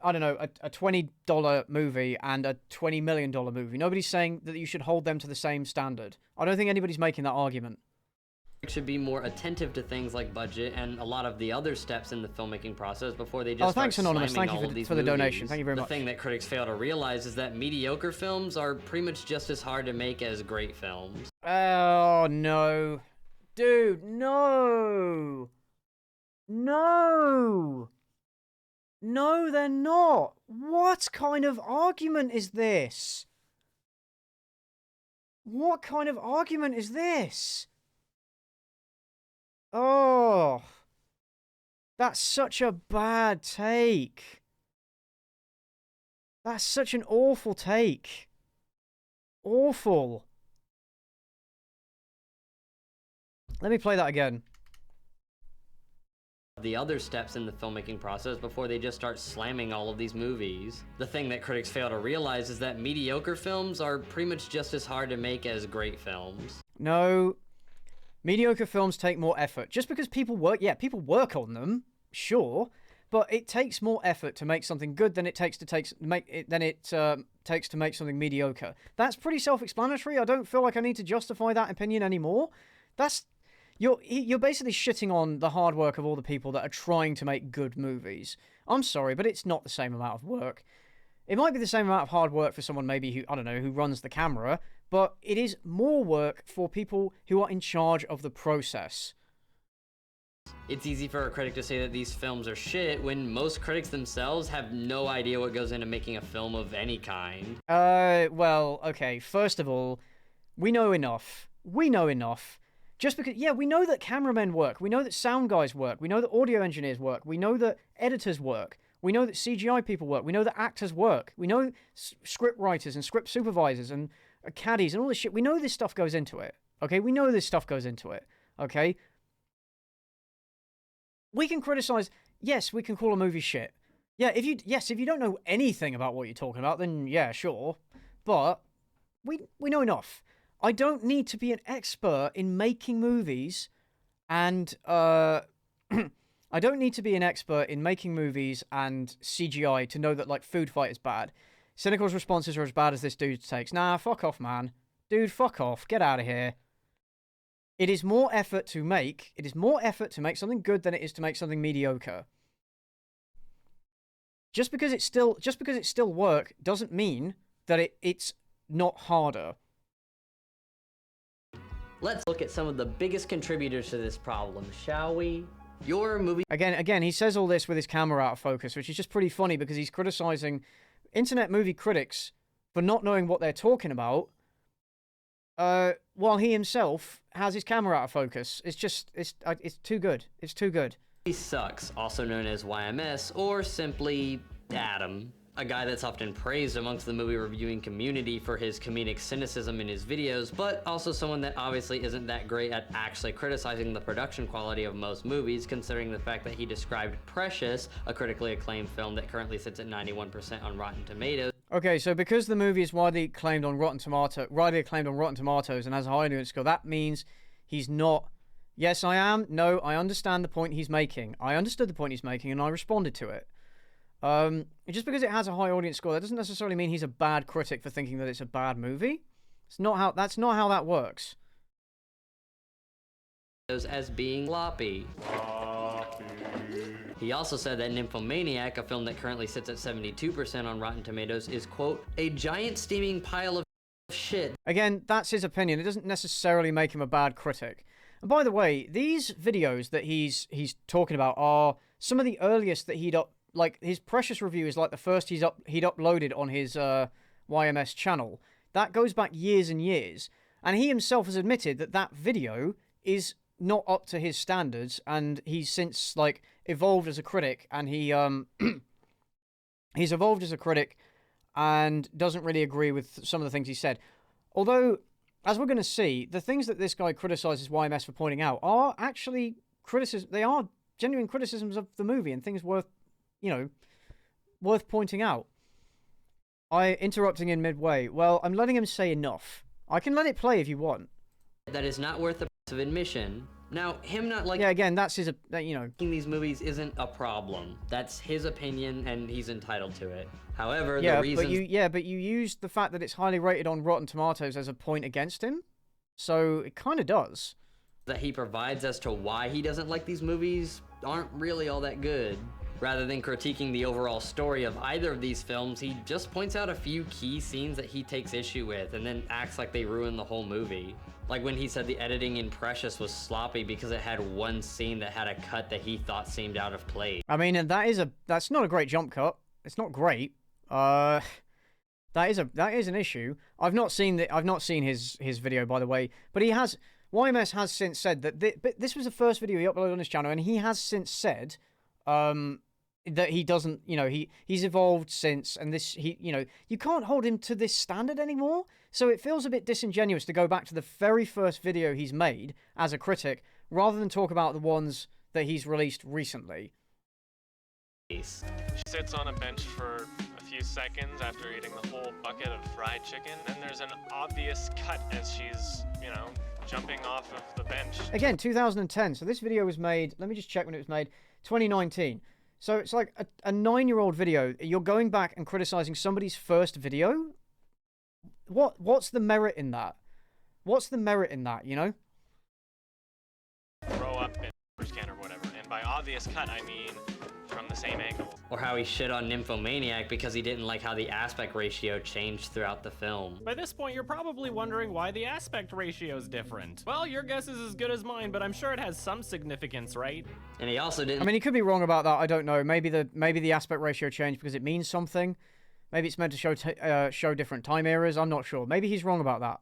$20 movie and a $20 million movie. Nobody's saying that you should hold them to the same standard. I don't think anybody's making that argument. Should be more attentive to things like budget and a lot of the other steps in the filmmaking process before they just thanks, Anonymous. Thank you for the donation. Thank you very much. The thing that critics fail to realize is that mediocre films are pretty much just as hard to make as great films. Oh, no. Dude, no. No, they're not. What kind of argument is this? What kind of argument is this? Oh, that's such a bad take. That's such an awful take. Awful. Let me play that again. The other steps in the filmmaking process before they just start slamming all of these movies. The thing that critics fail to realize is that mediocre films are pretty much just as hard to make as great films. No. Mediocre films take more effort. Just because people work, people work on them, sure, but it takes more effort to make something good than it takes to make something mediocre. That's pretty self-explanatory. I don't feel like I need to justify that opinion anymore. You're basically shitting on the hard work of all the people that are trying to make good movies. I'm sorry, but it's not the same amount of work. It might be the same amount of hard work for someone maybe who, I don't know, who runs the camera, but it is more work for people who are in charge of the process. It's easy for a critic to say that these films are shit when most critics themselves have no idea what goes into making a film of any kind. Well, okay, first of all, we know enough. We know enough. Just because, yeah, we know that cameramen work. We know that sound guys work. We know that audio engineers work. We know that editors work. We know that CGI people work. We know that actors work. We know script writers and script supervisors and caddies and all this shit. We know this stuff goes into it. Okay, we know this stuff goes into it. Okay? We can criticize, yes, we can call a movie shit. Yeah, if you don't know anything about what you're talking about, then yeah, sure. But we know enough. I don't need to be an expert in making movies and I don't need to be an expert in making movies and CGI to know that like Food Fight is bad. Cynical's responses are as bad as this dude takes. Nah, fuck off, man. Dude, fuck off. Get out of here. It is more effort to make something good than it is to make something mediocre. Just because it's still work doesn't mean that it's not harder. Let's look at some of the biggest contributors to this problem, shall we? Your movie... Again, he says all this with his camera out of focus, which is just pretty funny because he's criticizing internet movie critics for not knowing what they're talking about, while he himself has his camera out of focus. It's too good. It's too good. He sucks, also known as YMS, or simply Adam. A guy that's often praised amongst the movie reviewing community for his comedic cynicism in his videos, but also someone that obviously isn't that great at actually criticizing the production quality of most movies, considering the fact that he described Precious, a critically acclaimed film that currently sits at 91% on Rotten Tomatoes. Okay, so because the movie is widely acclaimed on Rotten Tomatoes and has a high audience score, that means he's not... Yes, I am. No, I understand the point he's making. I understood the point he's making and I responded to it. Just because it has a high audience score, that doesn't necessarily mean he's a bad critic for thinking that it's a bad movie. That's not how that works. As being sloppy. He also said that Nymphomaniac, a film that currently sits at 72% on Rotten Tomatoes, is, quote, a giant steaming pile of shit. Again, that's his opinion. It doesn't necessarily make him a bad critic. And by the way, these videos that he's talking about are some of the earliest that like his Precious review is like the first he'd uploaded on his YMS channel. That goes back years and years, and he himself has admitted that that video is not up to his standards, and he's since like evolved as a critic, and he's evolved as a critic and doesn't really agree with some of the things he said. Although, as we're going to see, the things that this guy criticizes YMS for pointing out are actually criticism. They are genuine criticisms of the movie and things worth pointing out. Interrupting in midway. Well, I'm letting him say enough. I can let it play if you want. That is not worth the price of admission. Now, him not liking... Yeah, again, that's his, these movies isn't a problem. That's his opinion, and he's entitled to it. However, yeah, the reason... but you used the fact that it's highly rated on Rotten Tomatoes as a point against him. So, it kind of does. That he provides as to why he doesn't like these movies aren't really all that good. Rather than critiquing the overall story of either of these films, he just points out a few key scenes that he takes issue with and then acts like they ruin the whole movie. Like when he said the editing in Precious was sloppy because it had one scene that had a cut that he thought seemed out of place. I mean, and that's not a great jump cut. It's not great. That is an issue. I've not seen his video, by the way, but YMS has since said that but this was the first video he uploaded on his channel, and he has since said that he doesn't, he's evolved since, and you can't hold him to this standard anymore. So it feels a bit disingenuous to go back to the very first video he's made as a critic, rather than talk about the ones that he's released recently. She sits on a bench for a few seconds after eating the whole bucket of fried chicken, and there's an obvious cut as she's, jumping off of the bench. Again, 2010. So this video was made, let me just check when it was made, 2019. So it's like a 9-year-old video. You're going back and criticizing somebody's first video? What's the merit in that? What's the merit in that, Grow up in scan or whatever. And by obvious cut, I mean from the same angle. Or how he shit on Nymphomaniac because he didn't like how the aspect ratio changed throughout the film. By this point, you're probably wondering why the aspect ratio is different. Well, your guess is as good as mine, but I'm sure it has some significance, right? And he also didn't... I mean, he could be wrong about that, I don't know. Maybe the aspect ratio changed because it means something. Maybe it's meant to show different time eras, I'm not sure. Maybe he's wrong about that.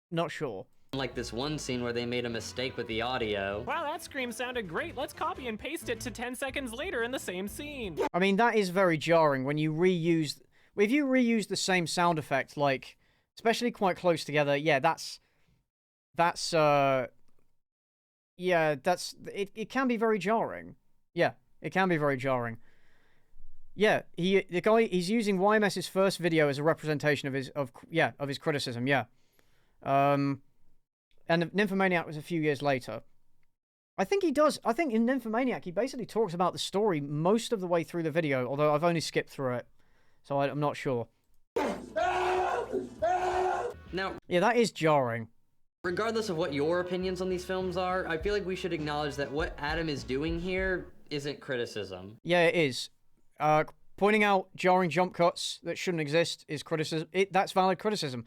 Not sure. Like this one scene where they made a mistake with the audio. Wow, that scream sounded great. Let's copy and paste it to 10 seconds later in the same scene. I mean, that is very jarring when you reuse... If you reuse the same sound effect, like, especially quite close together, yeah, it can be very jarring. Yeah, it can be very jarring. Yeah, he's using YMS's first video as a representation of his criticism, yeah. And Nymphomaniac was a few years later. I think he does. I think in Nymphomaniac, he basically talks about the story most of the way through the video, although I've only skipped through it, so I'm not sure. Now, yeah, that is jarring. Regardless of what your opinions on these films are, I feel like we should acknowledge that what Adam is doing here isn't criticism. Yeah, it is. Pointing out jarring jump cuts that shouldn't exist is criticism. That's valid criticism.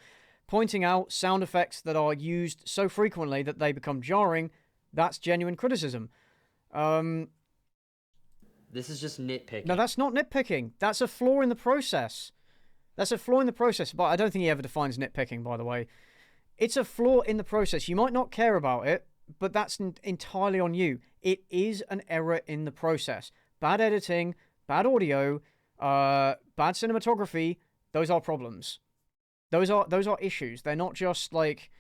Pointing out sound effects that are used so frequently that they become jarring, that's genuine criticism. This is just nitpicking. No, that's not nitpicking. That's a flaw in the process. That's a flaw in the process, but I don't think he ever defines nitpicking, by the way. It's a flaw in the process. You might not care about it, but that's entirely on you. It is an error in the process. Bad editing, bad audio, bad cinematography, those are problems. Those are issues. They're not just like,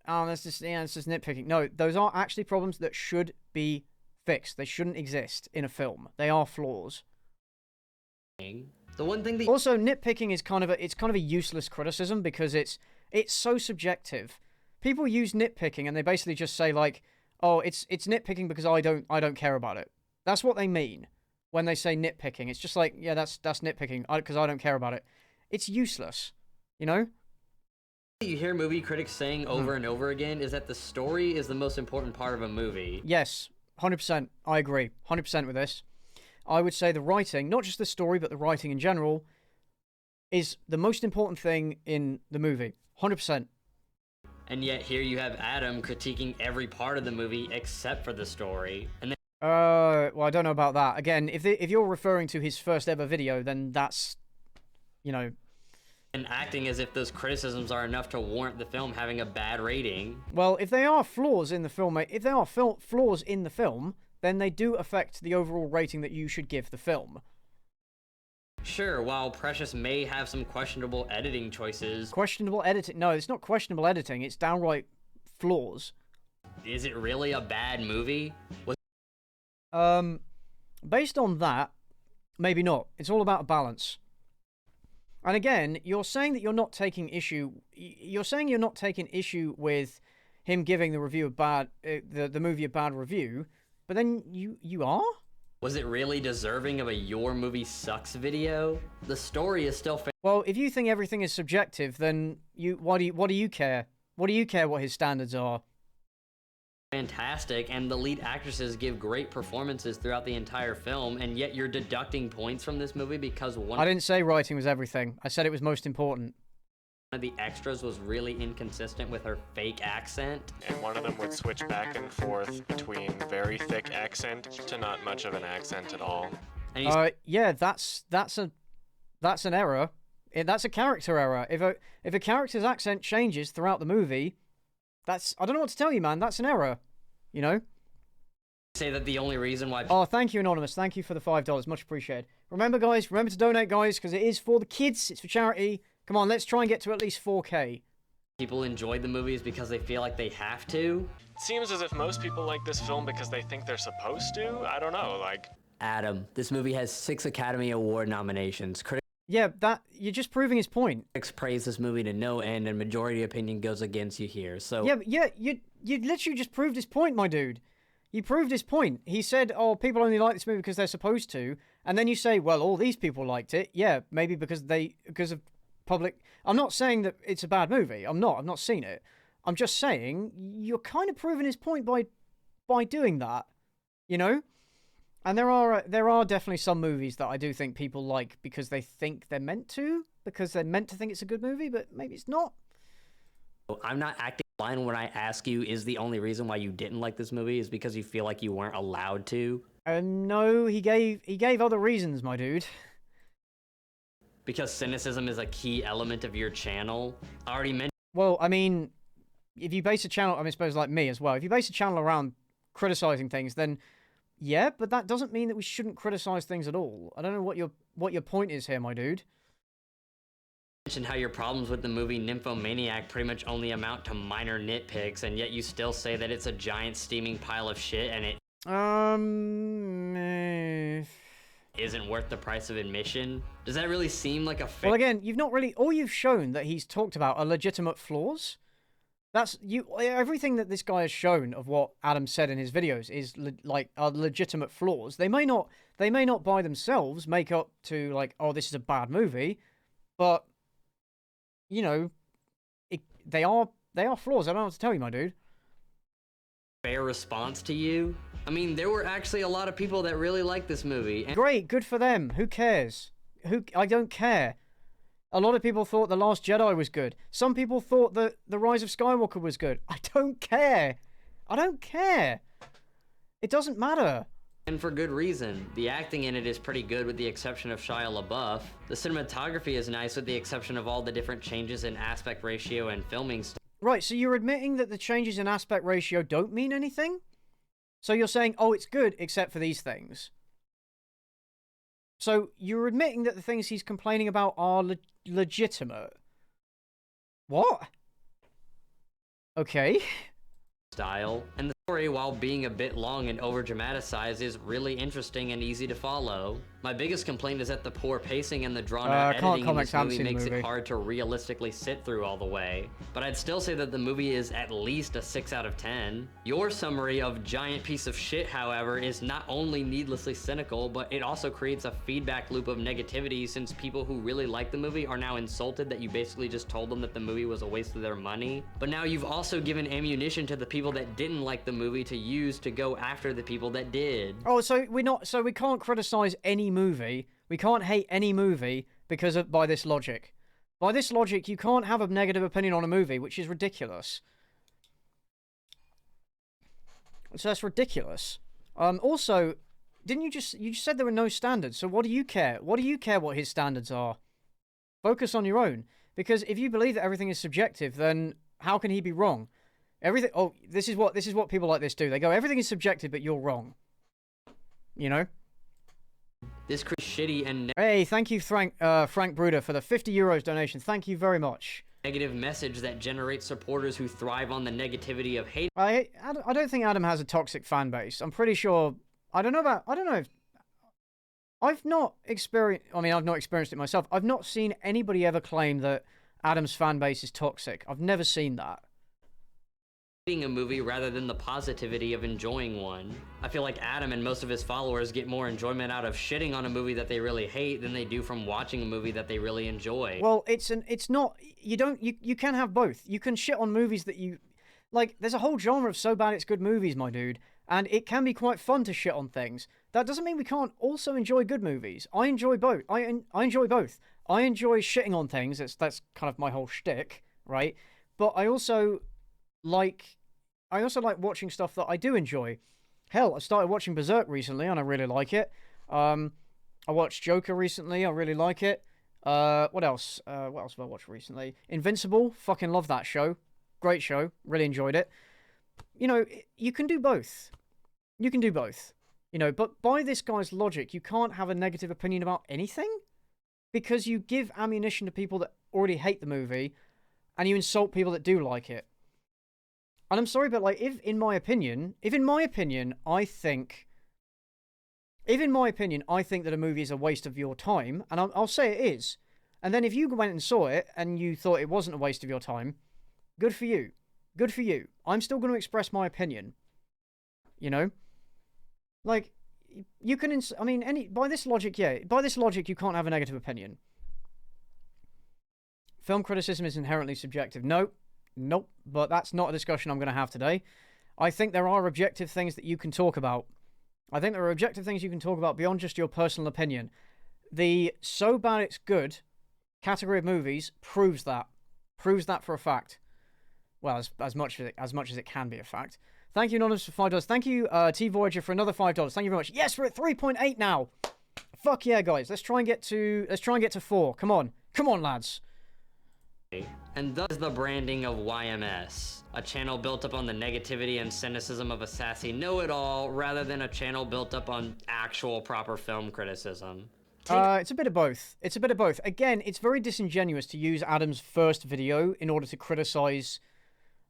oh, that's just nitpicking. No, those are actually problems that should be fixed. They shouldn't exist in a film. They are flaws. The one thing that also nitpicking is kind of a useless criticism because it's so subjective. People use nitpicking and they basically just say like, oh, it's nitpicking because I don't care about it. That's what they mean when they say nitpicking. It's just like, yeah, that's nitpicking because I don't care about it. It's useless, you know? You hear movie critics saying over and over again is that the story is the most important part of a movie. Yes, 100%. I agree. 100% with this. I would say the writing, not just the story, but the writing in general, is the most important thing in the movie. 100%. And yet here you have Adam critiquing every part of the movie except for the story. And then well, I don't know about that. Again, if you're referring to his first ever video, then that's, you know... And acting as if those criticisms are enough to warrant the film having a bad rating. Well, if they are flaws in the film, then they do affect the overall rating that you should give the film. Sure, while Precious may have some questionable editing choices... Questionable editing? No, it's not questionable editing, it's downright flaws. Is it really a bad movie? Based on that, maybe not. It's all about balance. And again, you're saying that you're not taking issue... You're saying you're not taking issue with him giving the review a bad... the movie a bad review, but then you are? Was it really deserving of a Your Movie Sucks video? The story is still... Well, if you think everything is subjective, then what do you care? What do you care what his standards are? Fantastic, and the lead actresses give great performances throughout the entire film, and yet you're deducting points from this movie because one... I didn't say writing was everything. I said it was most important. One of the extras was really inconsistent with her fake accent. And one of them would switch back and forth between very thick accent to not much of an accent at all. Yeah, that's an error. That's a character error. If a character's accent changes throughout the movie, I don't know what to tell you, man. That's an error. You know? Say that the only reason why... Oh, thank you, Anonymous. Thank you for the $5. Much appreciated. Remember, guys, remember to donate, guys, because it is for the kids. It's for charity. Come on, let's try and get to at least 4K. People enjoy the movies because they feel like they have to. It seems as if most people like this film because they think they're supposed to. I don't know, like... Adam, this movie has 6 Academy Award nominations. Yeah, you're just proving his point. Critics praise this movie to no end, and majority opinion goes against you here. So yeah, you literally just proved his point, my dude. You proved his point. He said, "Oh, people only like this movie because they're supposed to," and then you say, "Well, all these people liked it." Yeah, maybe because of public. I'm not saying that it's a bad movie. I'm not. I've not seen it. I'm just saying you're kind of proving his point by doing that. You know, And there are definitely some movies that I do think people like because they think they're meant to, because they're meant to think it's a good movie, but maybe it's not. I'm not acting blind when I ask you, is the only reason why you didn't like this movie is because you feel like you weren't allowed to? No, he gave other reasons, my dude. Because cynicism is a key element of your channel. I already mentioned. Well, I mean, if you base a channel, I suppose like me as well, if you base a channel around criticizing things, then yeah, but that doesn't mean that we shouldn't criticize things at all. I don't know what your point is here, my dude. Mentioned how your problems with the movie Nymphomaniac pretty much only amount to minor nitpicks, and yet you still say that it's a giant steaming pile of shit and it isn't worth the price of admission. Does that really seem like a fair? Well, again, you've not really. All you've shown that he's talked about are legitimate flaws. That's you. Everything that this guy has shown of what Adam said in his videos is are legitimate flaws. They may not by themselves make up to like, oh, this is a bad movie, but you know, they are flaws. I don't know what to tell you, my dude. Fair response to you? I mean, there were actually a lot of people that really liked this movie. Great, good for them. Who cares? I don't care. A lot of people thought The Last Jedi was good. Some people thought that The Rise of Skywalker was good. I don't care. I don't care. It doesn't matter. And for good reason. The acting in it is pretty good with the exception of Shia LaBeouf. The cinematography is nice with the exception of all the different changes in aspect ratio and filming stuff. Right, so you're admitting that the changes in aspect ratio don't mean anything? So you're saying, oh, it's good except for these things. So you're admitting that the things he's complaining about are legitimate. What? Okay. Style. And the story, while being a bit long and over-dramatized, is really interesting and easy to follow. My biggest complaint is that the poor pacing and the drawn-out editing in this movie makes it hard to realistically sit through all the way. But I'd still say that the movie is at least a 6 out of 10. Your summary of giant piece of shit, however, is not only needlessly cynical, but it also creates a feedback loop of negativity since people who really like the movie are now insulted that you basically just told them that the movie was a waste of their money. But now you've also given ammunition to the people that didn't like the movie to use to go after the people that did. Oh, so we can't criticize any movie. We can't hate any movie by this logic. By this logic, you can't have a negative opinion on a movie, which is ridiculous. So that's ridiculous. Also, you just said there were no standards, so what do you care? What do you care what his standards are? Focus on your own. Because if you believe that everything is subjective, then how can he be wrong? Everything. Oh, this is what people like this do. They go, everything is subjective, but you're wrong. You know. This shitty and hey, thank you, Frank Bruder, for the €50 donation. Thank you very much. Negative message that generates supporters who thrive on the negativity of hate. I don't think Adam has a toxic fan base. I'm pretty sure. I don't know if. I've not experienced. I mean, I've not experienced it myself. I've not seen anybody ever claim that Adam's fan base is toxic. I've never seen that. A movie rather than the positivity of enjoying one. I feel like Adam and most of his followers get more enjoyment out of shitting on a movie that they really hate than they do from watching a movie that they really enjoy. Well, it's not, you can have both. You can shit on movies that you, like, there's a whole genre of so bad it's good movies, my dude, and it can be quite fun to shit on things. That doesn't mean we can't also enjoy good movies. I enjoy both. I enjoy both. I enjoy shitting on things, that's kind of my whole shtick, right? But I also like watching stuff that I do enjoy. Hell, I started watching Berserk recently, and I really like it. I watched Joker recently. I really like it. What else? What else have I watched recently? Invincible. Fucking love that show. Great show. Really enjoyed it. You know, you can do both. You can do both. You know, but by this guy's logic, you can't have a negative opinion about anything because you give ammunition to people that already hate the movie, and you insult people that do like it. And I'm sorry, but like, if in my opinion, I think that a movie is a waste of your time, and I'll say it is, and then if you went and saw it and you thought it wasn't a waste of your time, good for you. Good for you. I'm still going to express my opinion. You know? Like, you can, by this logic, you can't have a negative opinion. Film criticism is inherently subjective. Nope, but that's not a discussion I'm going to have today. I think there are objective things that you can talk about. I think there are objective things you can talk about beyond just your personal opinion. The so bad it's good category of movies proves that. Proves that for a fact. Well, as much as it can be a fact. Thank you, Anonymous, for $5. Thank you, T Voyager, for another $5. Thank you very much. Yes, we're at 3.8 now. Fuck yeah, guys. Let's try and get to 4. Come on, lads. And thus the branding of YMS, a channel built up on the negativity and cynicism of a sassy know-it-all, rather than a channel built up on actual proper film criticism. It's a bit of both. It's a bit of both. Again, it's very disingenuous to use Adam's first video in order to criticize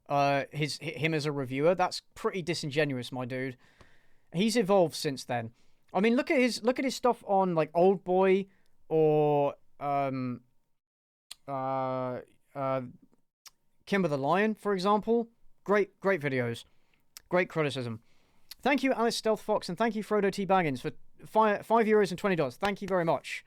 him as a reviewer. That's pretty disingenuous, my dude. He's evolved since then. I mean, look at his stuff on like Old Boy or Kimber the Lion, for example. Great videos. Great criticism. Thank you, Alice Stealth Fox, and thank you, Frodo T. Baggins, for €5 and $20. Thank you very much.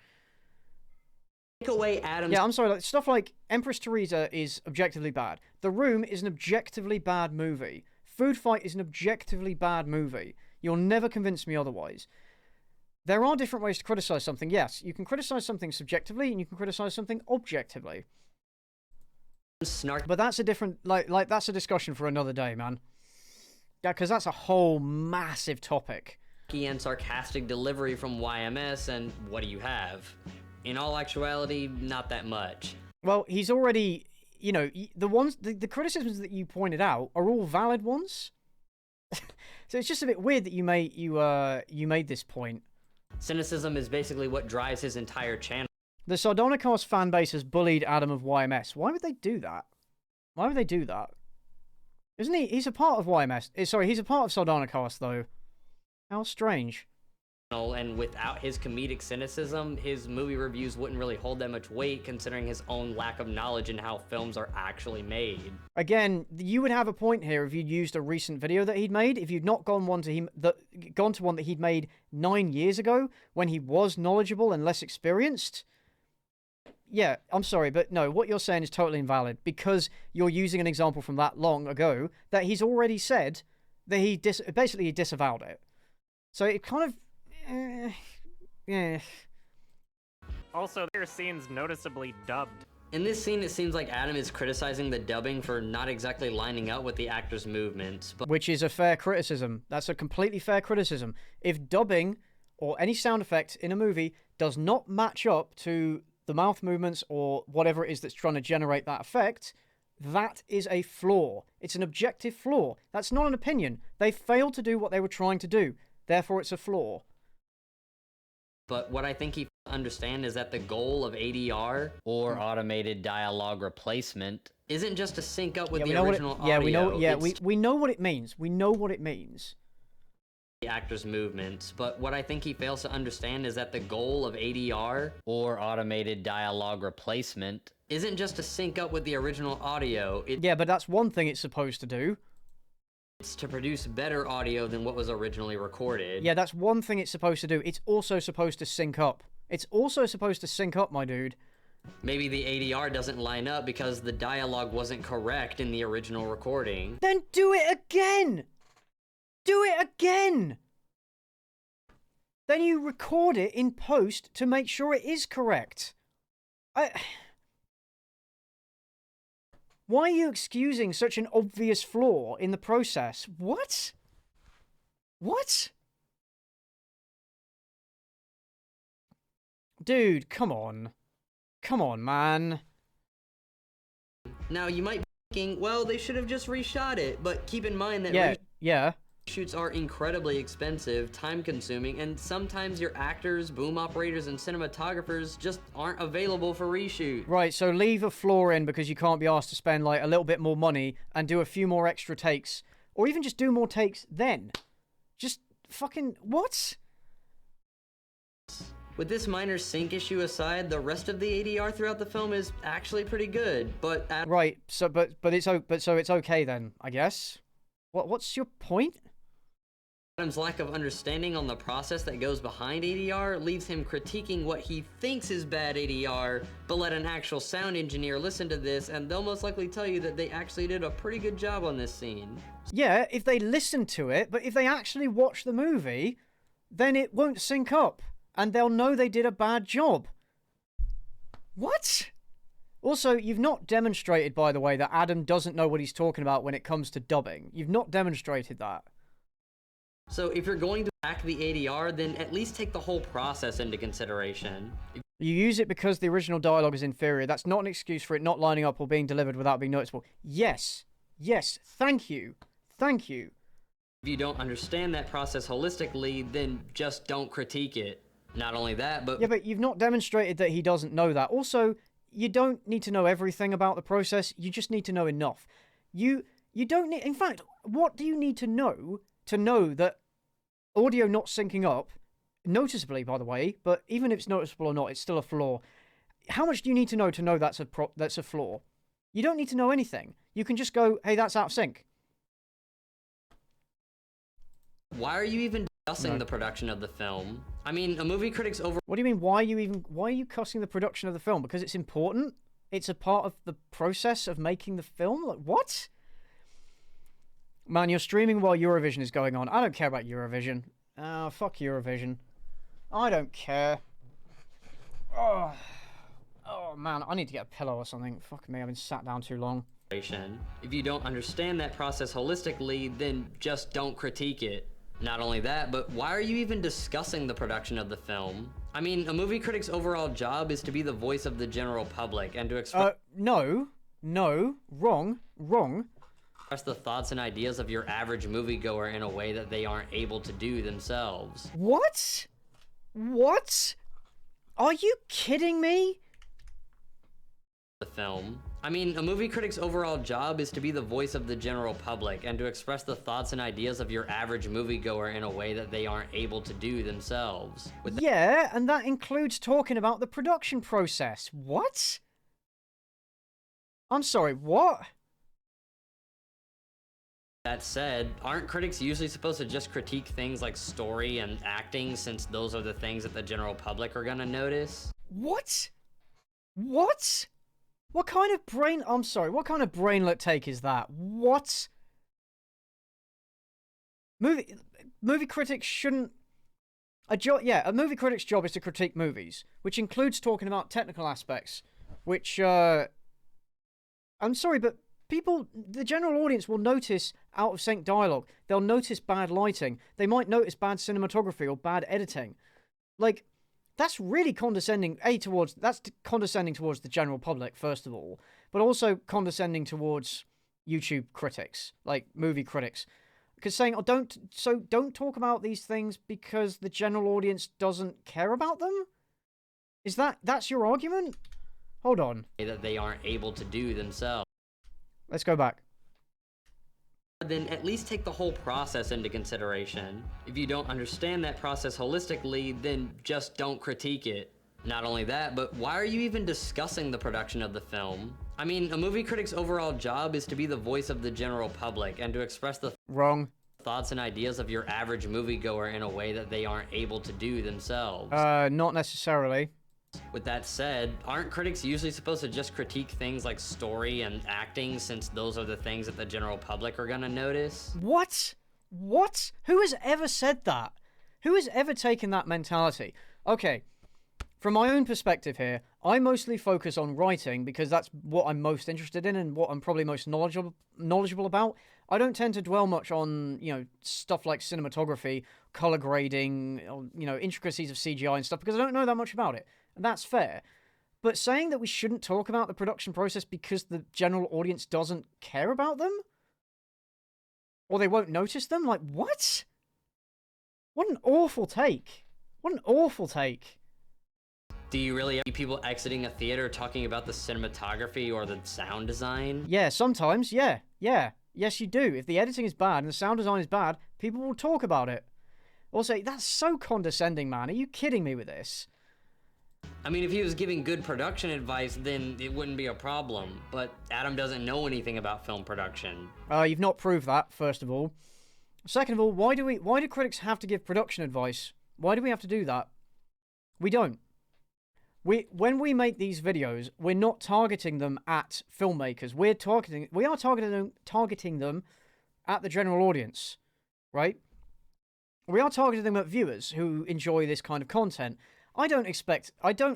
Take away Adam's... Yeah, I'm sorry. Like, stuff like Empress Teresa is objectively bad. The Room is an objectively bad movie. Food Fight is an objectively bad movie. You'll never convince me otherwise. There are different ways to criticize something. Yes, you can criticize something subjectively, and you can criticize something objectively. Snark. But that's a different... Like that's a discussion for another day, man. Yeah, because that's a whole massive topic. And sarcastic delivery from YMS, and what do you have? In all actuality, not that much. Well, he's already, you know, the criticisms that you pointed out are all valid ones. So it's just a bit weird that you made this point. Cynicism is basically what drives his entire channel. The Sardonicast fan base has bullied Adam of YMS. Why would they do that? Why would they do that? Isn't he? He's a part of YMS. Sorry, he's a part of Sardonicast, though. How strange. And without his comedic cynicism, his movie reviews wouldn't really hold that much weight, considering his own lack of knowledge in how films are actually made. Again, you would have a point here if you'd used a recent video that he'd made. If you'd not gone one that he'd made 9 years ago, when he was knowledgeable and less experienced. Yeah, I'm sorry, but no, what you're saying is totally invalid, because you're using an example from that long ago that he's already said that he basically disavowed it. So it kind of... yeah. Also, their scene's noticeably dubbed. In this scene, it seems like Adam is criticizing the dubbing for not exactly lining up with the actor's movements. But which is a fair criticism. That's a completely fair criticism. If dubbing or any sound effect in a movie does not match up to the mouth movements or whatever it is that's trying to generate that effect, that is a flaw. It's an objective flaw. That's not an opinion. They failed to do what they were trying to do. Therefore, it's a flaw. But what I think he understand is that the goal of ADR, or automated dialogue replacement, isn't just to sync up with the original audio. Yeah, we know. Yeah, we know what it means. We know what it means. The actor's movements, but what I think he fails to understand is that the goal of ADR, or automated dialogue replacement, isn't just to sync up with the original audio. Yeah, but that's one thing it's supposed to do. It's to produce better audio than what was originally recorded. Yeah, that's one thing it's supposed to do. It's also supposed to sync up. It's also supposed to sync up, my dude. Maybe the ADR doesn't line up because the dialogue wasn't correct in the original recording. Then do it again! Do it again! Then you record it in post to make sure it is correct. Why are you excusing such an obvious flaw in the process? What? What? Dude, come on. Come on, man. Now, you might be thinking, well, they should have just reshot it, but keep in mind that reshoots are incredibly expensive, time-consuming, and sometimes your actors, boom operators, and cinematographers just aren't available for reshoot. Right, so leave a flaw in because you can't be asked to spend, like, a little bit more money and do a few more extra takes. Or even just do more takes then. Just fucking... what? With this minor sync issue aside, the rest of the ADR throughout the film is actually pretty good, but... Right, so but it's okay then, I guess? What's your point? Adam's lack of understanding on the process that goes behind ADR leaves him critiquing what he thinks is bad ADR, but let an actual sound engineer listen to this and they'll most likely tell you that they actually did a pretty good job on this scene. Yeah, if they listen to it, but if they actually watch the movie, then it won't sync up, and they'll know they did a bad job. What? Also, you've not demonstrated, by the way, that Adam doesn't know what he's talking about when it comes to dubbing. You've not demonstrated that. So if you're going to hack the ADR, then at least take the whole process into consideration. You use it because the original dialogue is inferior. That's not an excuse for it not lining up or being delivered without being noticeable. Yes. Yes. Thank you. Thank you. If you don't understand that process holistically, then just don't critique it. Not only that, but... Yeah, but you've not demonstrated that he doesn't know that. Also, you don't need to know everything about the process. You just need to know enough. You don't need... In fact, what do you need to know that audio not syncing up, noticeably, by the way, but even if it's noticeable or not, it's still a flaw. How much do you need to know that's a flaw? You don't need to know anything. You can just go, hey, that's out of sync. Why are you even discussing the production of the film? I mean, a movie critic's over... What do you mean, why are you cussing the production of the film? Because it's important? It's a part of the process of making the film? Like, what? Man, you're streaming while Eurovision is going on. I don't care about Eurovision. Fuck Eurovision. I don't care. Oh, man, I need to get a pillow or something. Fuck me, I've been sat down too long. If you don't understand that process holistically, then just don't critique it. Not only that, but why are you even discussing the production of the film? I mean, a movie critic's overall job is to be the voice of the general public and to express... No, wrong. Express the thoughts and ideas of your average moviegoer in a way that they aren't able to do themselves. What? What? Are you kidding me? The film. I mean, a movie critic's overall job is to be the voice of the general public and to express the thoughts and ideas of your average moviegoer in a way that they aren't able to do themselves. Yeah, and that includes talking about the production process. What? I'm sorry, what? That said, aren't critics usually supposed to just critique things like story and acting, since those are the things that the general public are gonna notice? What? What? What kind of brainlet take is that? What? Movie critics shouldn't... A movie critic's job is to critique movies, which includes talking about technical aspects, which, I'm sorry, but the general audience will notice out of sync dialogue. They'll notice bad lighting. They might notice bad cinematography or bad editing. Like, that's really condescending. That's condescending towards the general public, first of all, but also condescending towards YouTube critics, like movie critics. Because saying, don't talk about these things because the general audience doesn't care about them? That's your argument? Hold on. That they aren't able to do themselves. Let's go back. Then at least take the whole process into consideration. If you don't understand that process holistically, then just don't critique it. Not only that, but why are you even discussing the production of the film? I mean, a movie critic's overall job is to be the voice of the general public and to express the thoughts and ideas of your average moviegoer in a way that they aren't able to do themselves. Not necessarily. With that said, aren't critics usually supposed to just critique things like story and acting, since those are the things that the general public are gonna notice? What? What? Who has ever said that? Who has ever taken that mentality? Okay, from my own perspective here, I mostly focus on writing because that's what I'm most interested in and what I'm probably most knowledgeable about. I don't tend to dwell much on, stuff like cinematography, color grading, or, intricacies of CGI and stuff because I don't know that much about it. And that's fair. But saying that we shouldn't talk about the production process because the general audience doesn't care about them? Or they won't notice them? Like, what? What an awful take. What an awful take. Do you really have people exiting a theater talking about the cinematography or the sound design? Yeah, sometimes, yeah. Yes, you do. If the editing is bad and the sound design is bad, people will talk about it. Also, that's so condescending, man. Are you kidding me with this? I mean, if he was giving good production advice, then it wouldn't be a problem. But Adam doesn't know anything about film production. You've not proved that, first of all. Second of all, why do critics have to give production advice? Why do we have to do that? We don't. When we make these videos, we're not targeting them at filmmakers. We are targeting them at the general audience, right? We are targeting them at viewers who enjoy this kind of content. I don't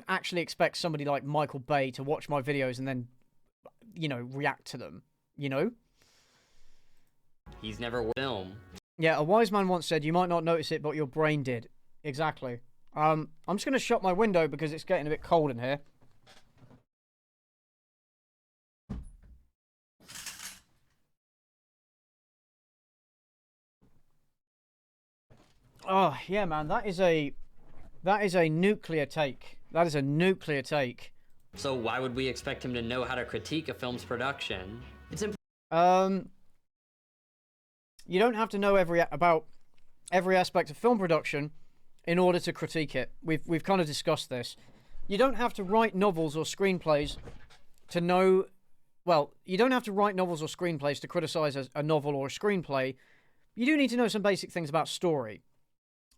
actually expect somebody like Michael Bay to watch my videos and then, you know, react to them, you know? He's never film. Yeah, a wise man once said, you might not notice it, but your brain did. Exactly. I'm just going to shut my window because it's getting a bit cold in here. Oh, yeah, man, that is a nuclear take. That is a nuclear take. So why would we expect him to know how to critique a film's production? It's you don't have to know about every aspect of film production in order to critique it. We've kind of discussed this. You don't have to write novels or screenplays to know. Well, you don't have to write novels or screenplays to criticize a novel or a screenplay. You do need to know some basic things about story,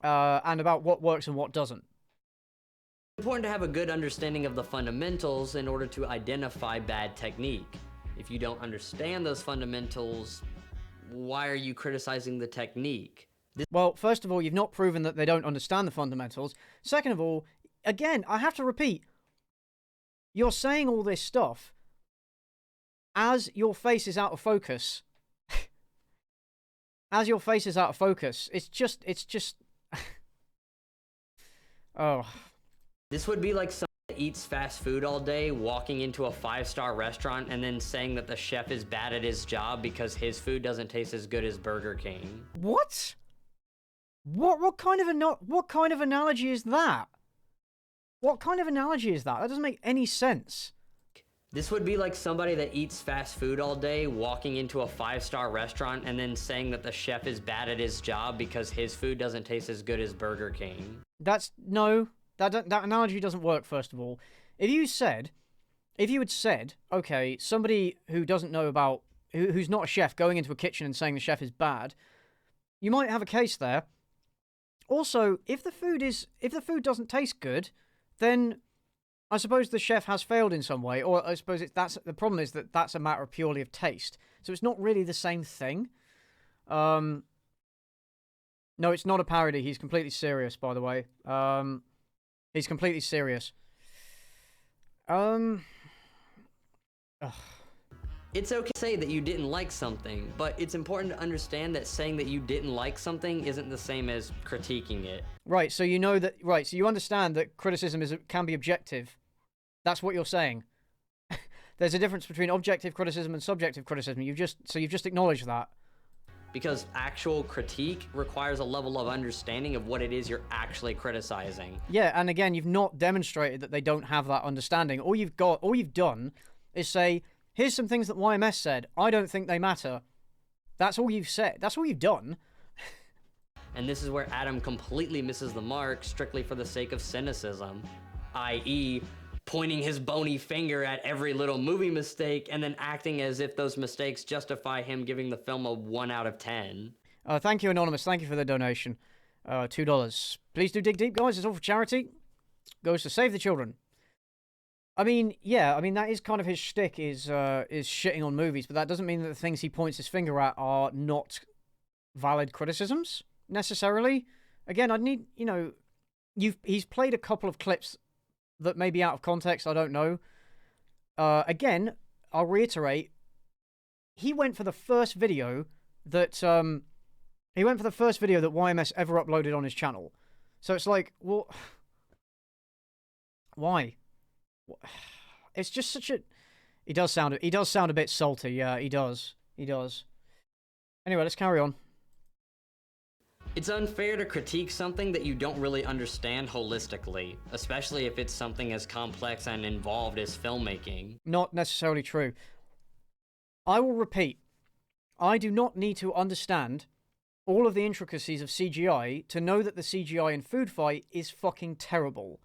and about what works and what doesn't. It's important to have a good understanding of the fundamentals in order to identify bad technique. If you don't understand those fundamentals, why are you criticizing the technique? Well, first of all, you've not proven that they don't understand the fundamentals. Second of all, again, I have to repeat, you're saying all this stuff as your face is out of focus. As your face is out of focus. It's just... Oh... This would be like someone that eats fast food all day, walking into a 5-star restaurant and then saying that the chef is bad at his job because his food doesn't taste as good as Burger King. What? What kind of analogy is that? What kind of analogy is that? That doesn't make any sense. This would be like somebody that eats fast food all day, walking into a 5-star restaurant and then saying that the chef is bad at his job because his food doesn't taste as good as Burger King. No. That analogy doesn't work, first of all. If you had said, okay, somebody who doesn't know about, who's not a chef going into a kitchen and saying the chef is bad, you might have a case there. Also, if the food doesn't taste good, then I suppose the chef has failed in some way, or I suppose the problem is that that's a matter purely of taste. So it's not really the same thing. No, it's not a parody. He's completely serious, by the way. He's completely serious. It's okay to say that you didn't like something, but it's important to understand that saying that you didn't like something isn't the same as critiquing it. Right, so you know that. Right, so you understand that criticism can be objective. That's what you're saying. There's a difference between objective criticism and subjective criticism. You've just acknowledged that. Because actual critique requires a level of understanding of what it is you're actually criticizing. Yeah, and again, you've not demonstrated that they don't have that understanding. All you've done is say, here's some things that YMS said. I don't think they matter. That's all you've said. That's all you've done. And this is where Adam completely misses the mark strictly for the sake of cynicism, i.e., pointing his bony finger at every little movie mistake and then acting as if those mistakes justify him giving the film a 1 out of 10. Thank you, Anonymous. Thank you for the donation. $2. Please do dig deep, guys. It's all for charity. Goes to save the children. I mean, yeah, that is kind of his shtick, is shitting on movies, but that doesn't mean that the things he points his finger at are not valid criticisms, necessarily. Again, I'd need, he's played a couple of clips that may be out of context, I don't know. Again, I'll reiterate, he went for the first video that YMS ever uploaded on his channel. So it's like, well, why? It's just such a... He does sound a bit salty, yeah, he does. Anyway, let's carry on. It's unfair to critique something that you don't really understand holistically, especially if it's something as complex and involved as filmmaking. Not necessarily true. I will repeat, I do not need to understand all of the intricacies of CGI to know that the CGI in Food Fight is fucking terrible.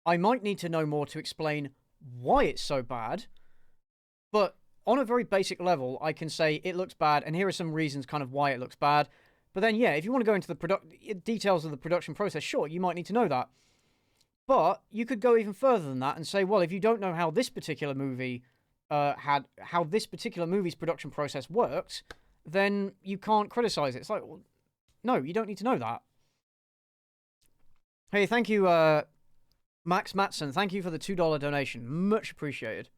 I might need to know more to explain why it's so bad, but on a very basic level, I can say it looks bad, and here are some reasons kind of why it looks bad. But then, yeah, if you want to go into the details of the production process, sure, you might need to know that. But you could go even further than that and say, well, if you don't know how this particular movie how this particular movie's production process works, then you can't criticize it. It's like, well, no, you don't need to know that. Hey, thank you, Max Matson. Thank you for the $2 donation. Much appreciated.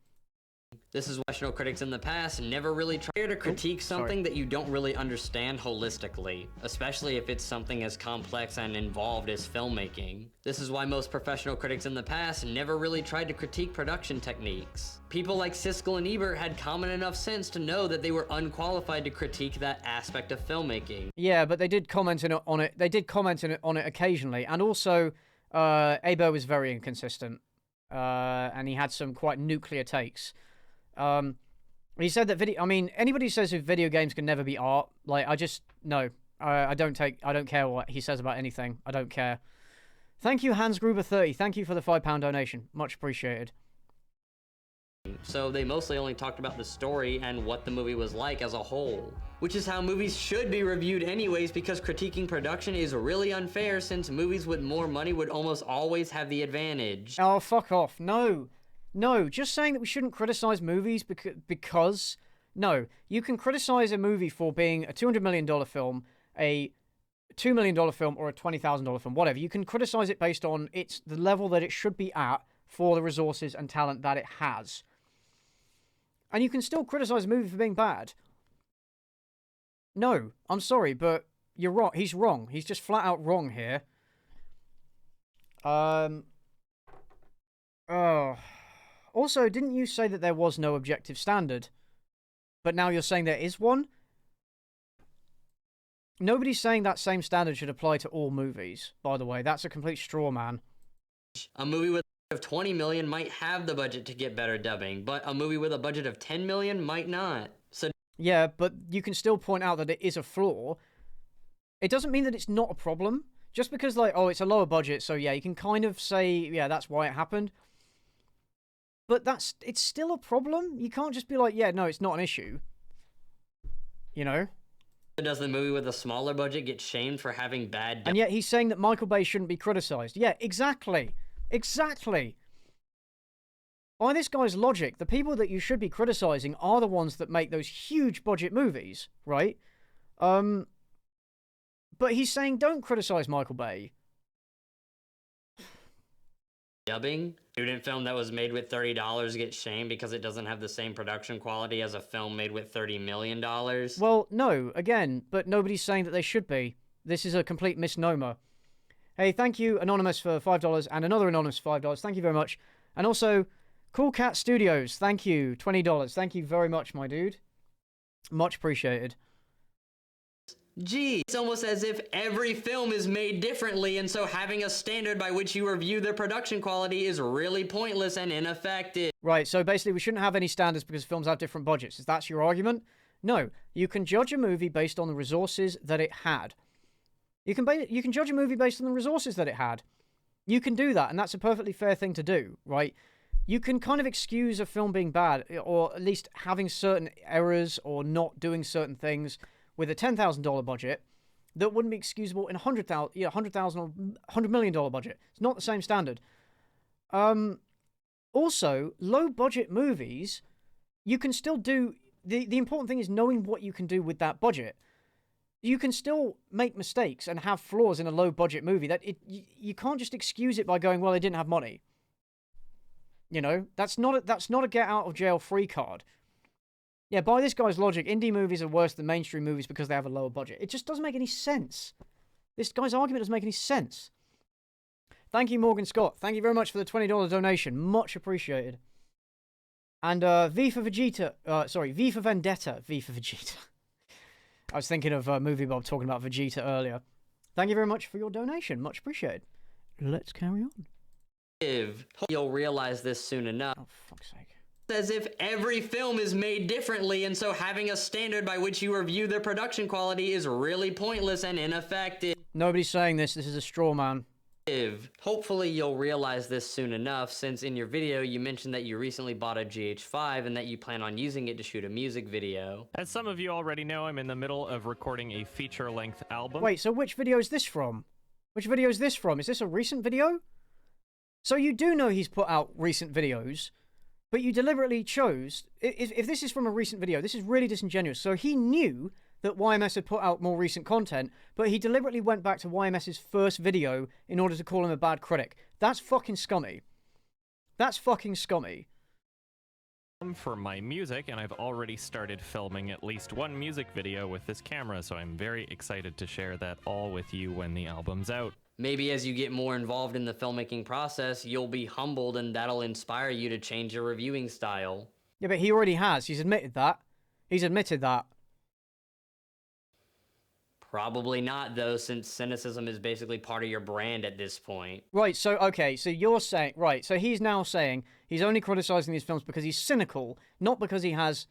This is why professional critics in the past never really try to critique something that you don't really understand holistically, especially if it's something as complex and involved as filmmaking. This is why most professional critics in the past never really tried to critique production techniques. People like Siskel and Ebert had common enough sense to know that they were unqualified to critique that aspect of filmmaking. Yeah, but they did comment on it. They did comment on it occasionally, and also Ebert was very inconsistent, and he had some quite nuclear takes. He said that anybody who says that video games can never be art, like, no. I don't care what he says about anything. I don't care. Thank you, Hans Gruber 30. Thank you for the £5 donation. Much appreciated. So they mostly only talked about the story and what the movie was like as a whole. Which is how movies should be reviewed anyways, because critiquing production is really unfair since movies with more money would almost always have the advantage. Oh, fuck off. No. No, just saying that we shouldn't criticize movies because... No, you can criticize a movie for being a $200 million film, a $2 million film, or a $20,000 film, whatever. You can criticize it based on the level that it should be at for the resources and talent that it has. And you can still criticize a movie for being bad. No, I'm sorry, but you're wrong. He's wrong. He's just flat out wrong here. Also, didn't you say that there was no objective standard? But now you're saying there is one? Nobody's saying that same standard should apply to all movies, by the way. That's a complete straw man. A movie with a budget of 20 million might have the budget to get better dubbing, but a movie with a budget of 10 million might not. So yeah, but you can still point out that it is a flaw. It doesn't mean that it's not a problem. Just because, like, oh, it's a lower budget, so yeah, you can kind of say, yeah, that's why it happened. But it's still a problem. You can't just be like, yeah, no, it's not an issue. You know? Does the movie with a smaller budget get shamed for having bad dubbing? And yet he's saying that Michael Bay shouldn't be criticized. Yeah, exactly. Exactly. By this guy's logic, the people that you should be criticizing are the ones that make those huge budget movies, right? But he's saying don't criticize Michael Bay. Dubbing? Student film that was made with $30 gets shamed because it doesn't have the same production quality as a film made with $30 million? Well, no, again, but nobody's saying that they should be. This is a complete misnomer. Hey, thank you, Anonymous, for $5, and another Anonymous for $5. Thank you very much. And also, Cool Cat Studios, thank you, $20. Thank you very much, my dude. Much appreciated. Gee, it's almost as if every film is made differently, and so having a standard by which you review their production quality is really pointless and ineffective. Right, so basically we shouldn't have any standards because films have different budgets. Is that your argument? No, you can judge a movie based on the resources that it had. You can judge a movie based on the resources that it had. You can do that, and that's a perfectly fair thing to do, right? You can kind of excuse a film being bad, or at least having certain errors or not doing certain things with a $10,000 budget that wouldn't be excusable in a $100,000 or $100 million budget. It's not the same standard. Also, low-budget movies, you can still do... The important thing is knowing what you can do with that budget. You can still make mistakes and have flaws in a low-budget movie. You can't just excuse it by going, well, they didn't have money. You know? That's not a get-out-of-jail-free card. Yeah, by this guy's logic, indie movies are worse than mainstream movies because they have a lower budget. It just doesn't make any sense. This guy's argument doesn't make any sense. Thank you, Morgan Scott. Thank you very much for the $20 donation. Much appreciated. And V for Vegeta. V for Vendetta. V for Vegeta. I was thinking of Movie Bob talking about Vegeta earlier. Thank you very much for your donation. Much appreciated. Let's carry on. You'll realize this soon enough. Oh, fuck's sake. As if every film is made differently, and so having a standard by which you review their production quality is really pointless and ineffective. Nobody's saying this. This is a straw man. Hopefully you'll realize this soon enough, since in your video you mentioned that you recently bought a GH5 and that you plan on using it to shoot a music video. As some of you already know, I'm in the middle of recording a feature-length album. Wait, so which video is this from? Which video is this from? Is this a recent video? So you do know he's put out recent videos, but you deliberately chose... If this is from a recent video, this is really disingenuous. So he knew that YMS had put out more recent content, but he deliberately went back to YMS's first video in order to call him a bad critic. That's fucking scummy. That's fucking scummy. For my music, and I've already started filming at least one music video with this camera, so I'm very excited to share that all with you when the album's out. Maybe as you get more involved in the filmmaking process, you'll be humbled and that'll inspire you to change your reviewing style. Yeah, but he already has. He's admitted that. He's admitted that. Probably not, though, since cynicism is basically part of your brand at this point. Right, so, okay, so you're saying, right, so he's now saying he's only criticizing these films because he's cynical, not because he has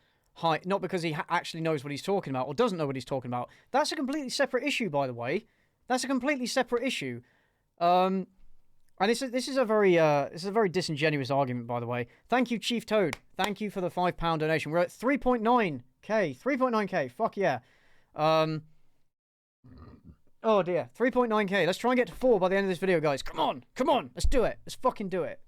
not because he actually knows what he's talking about or doesn't know what he's talking about. That's a completely separate issue, by the way. That's a completely separate issue. And this is a very disingenuous argument, by the way. Thank you, Chief Toad. Thank you for the £5 donation. We're at 3.9k. 3.9k. Fuck yeah. Oh dear, 3.9k. Let's try and get to 4 by the end of this video, guys. Come on, come on. Let's do it. Let's fucking do it.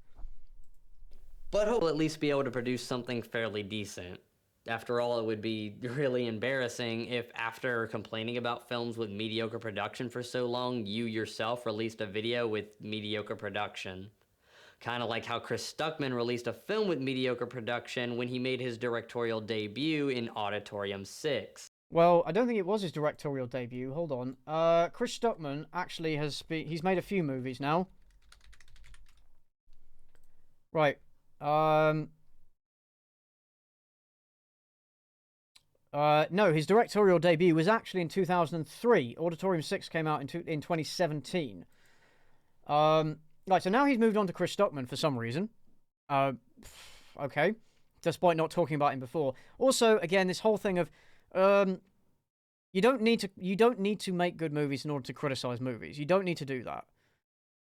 But hope we'll at least be able to produce something fairly decent. After all, it would be really embarrassing if, after complaining about films with mediocre production for so long, you yourself released a video with mediocre production. Kind of like how Chris Stuckman released a film with mediocre production when he made his directorial debut in Auditorium 6. Well, I don't think it was his directorial debut. Hold on. Chris Stuckman actually he's made a few movies now. Right. No, his directorial debut was actually in 2003. Auditorium 6 came out in 2017. Right, so now he's moved on to Chris Stuckman for some reason. Okay. Despite not talking about him before. Also, again, this whole thing of you don't need to make good movies in order to criticize movies. You don't need to do that.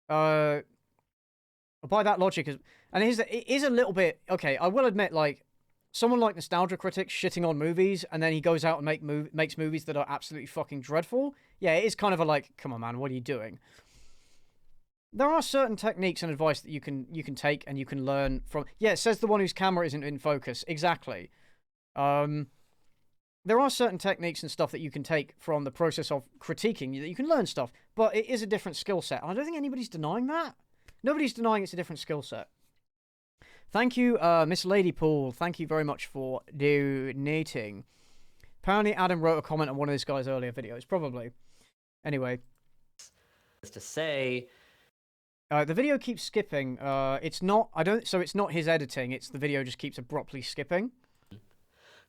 By that logic, and it is a little bit okay. I will admit, like someone like Nostalgia Critics shitting on movies, and then he goes out and makes movies that are absolutely fucking dreadful. Yeah, it is kind of a like, come on, man, what are you doing? There are certain techniques and advice that you can take and you can learn from. Yeah, it says the one whose camera isn't in focus. Exactly. There are certain techniques and stuff that you can take from the process of critiquing, that you can learn stuff, but it is a different skill set. And I don't think anybody's denying that. Nobody's denying it's a different skill set. Thank you, Miss Ladypool. Thank you very much for donating. Apparently Adam wrote a comment on one of this guy's earlier videos, probably. Anyway. To say... the video keeps skipping. It's not his editing, it's the video just keeps abruptly skipping.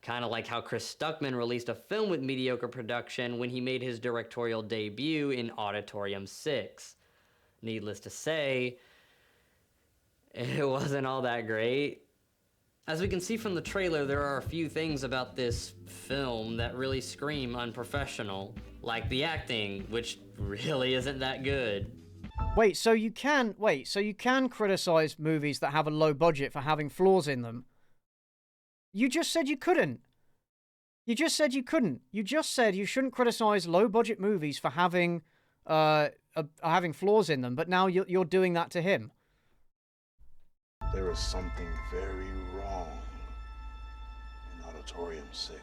Kind of like how Chris Stuckman released a film with mediocre production when he made his directorial debut in Auditorium 6. Needless to say, it wasn't all that great. As we can see from the trailer, there are a few things about this film that really scream unprofessional, like the acting, which really isn't that good. So you can criticize movies that have a low budget for having flaws in them. You just said you couldn't. You just said you couldn't. You just said you shouldn't criticize low-budget movies for having flaws in them, but now you're doing that to him. There is something very wrong in Auditorium 6.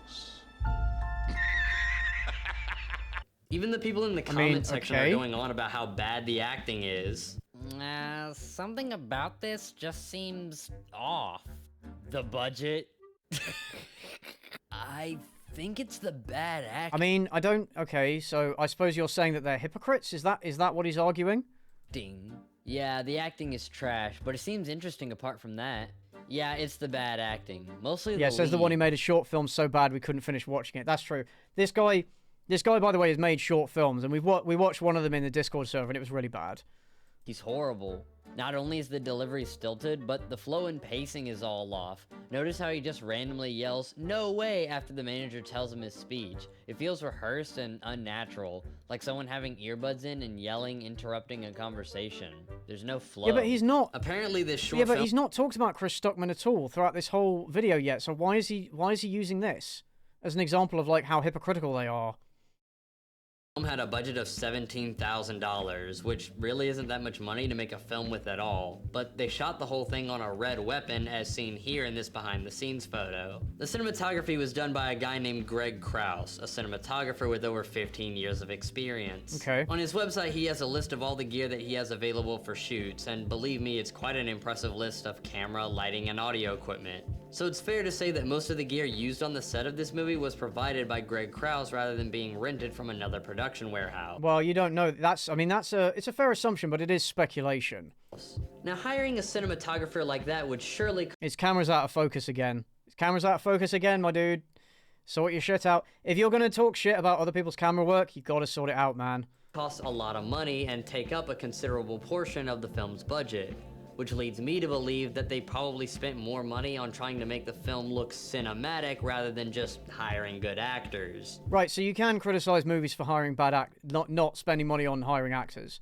Even the people in the comment section are going on about how bad the acting is. Something about this just seems off. The budget? I think it's the bad acting. I mean, I don't... Okay, so I suppose you're saying that they're hypocrites? Is that what he's arguing? Yeah, the acting is trash, but it seems interesting apart from that. Yeah, it's the bad acting. Mostly Yeah, says the one who made a short film so bad we couldn't finish watching it. That's true. This guy, by the way, has made short films, and we watched one of them in the Discord server, and it was really bad. He's horrible. Not only is the delivery stilted, but the flow and pacing is all off. Notice how he just randomly yells, "No way," after the manager tells him his speech. It feels rehearsed and unnatural, like someone having earbuds in and yelling, interrupting a conversation. There's no flow. Yeah, but he's not... Apparently this short Yeah, but he's not talked about Chris Stuckman at all throughout this whole video yet, so why is he using this as an example of, like, how hypocritical they are? had a budget of $17,000, which really isn't that much money to make a film with at all, but they shot the whole thing on a red weapon as seen here in this behind the scenes photo. The cinematography was done by a guy named Greg Krause, a cinematographer with over 15 years of experience. Okay. On his website he has a list of all the gear that he has available for shoots, and believe me, it's quite an impressive list of camera, lighting, and audio equipment. So it's fair to say that most of the gear used on the set of this movie was provided by Greg Krause rather than being rented from another production warehouse. Well, you don't know. It's a fair assumption, but it is speculation. Now, hiring a cinematographer like that would surely... His camera's out of focus again. His camera's out of focus again, my dude. Sort your shit out. If you're going to talk shit about other people's camera work, you've got to sort it out, man. Cost a lot of money and take up a considerable portion of the film's budget, which leads me to believe that they probably spent more money on trying to make the film look cinematic rather than just hiring good actors. Right, so you can criticize movies for hiring bad not spending money on hiring actors.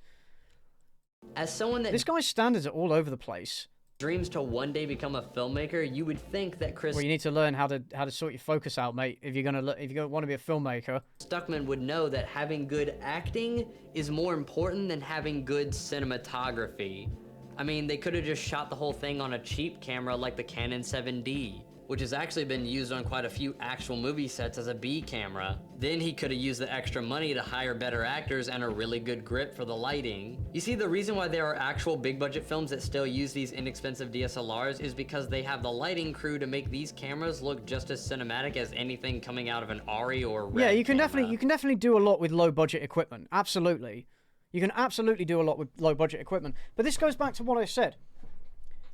As someone that this guy's standards are all over the place. Dreams to one day become a filmmaker, you would think that Chris... Well, you need to learn how to sort your focus out, mate. If you're gonna want to be a filmmaker. Stuckman would know that having good acting is more important than having good cinematography. I mean, they could have just shot the whole thing on a cheap camera like the Canon 7D, which has actually been used on quite a few actual movie sets as a B camera. Then he could have used the extra money to hire better actors and a really good grip for the lighting. You see, the reason why there are actual big budget films that still use these inexpensive DSLRs is because they have the lighting crew to make these cameras look just as cinematic as anything coming out of an ARRI or Red Yeah, you can camera. definitely do a lot with low budget equipment. Absolutely. You can absolutely do a lot with low budget equipment. But this goes back to what I said.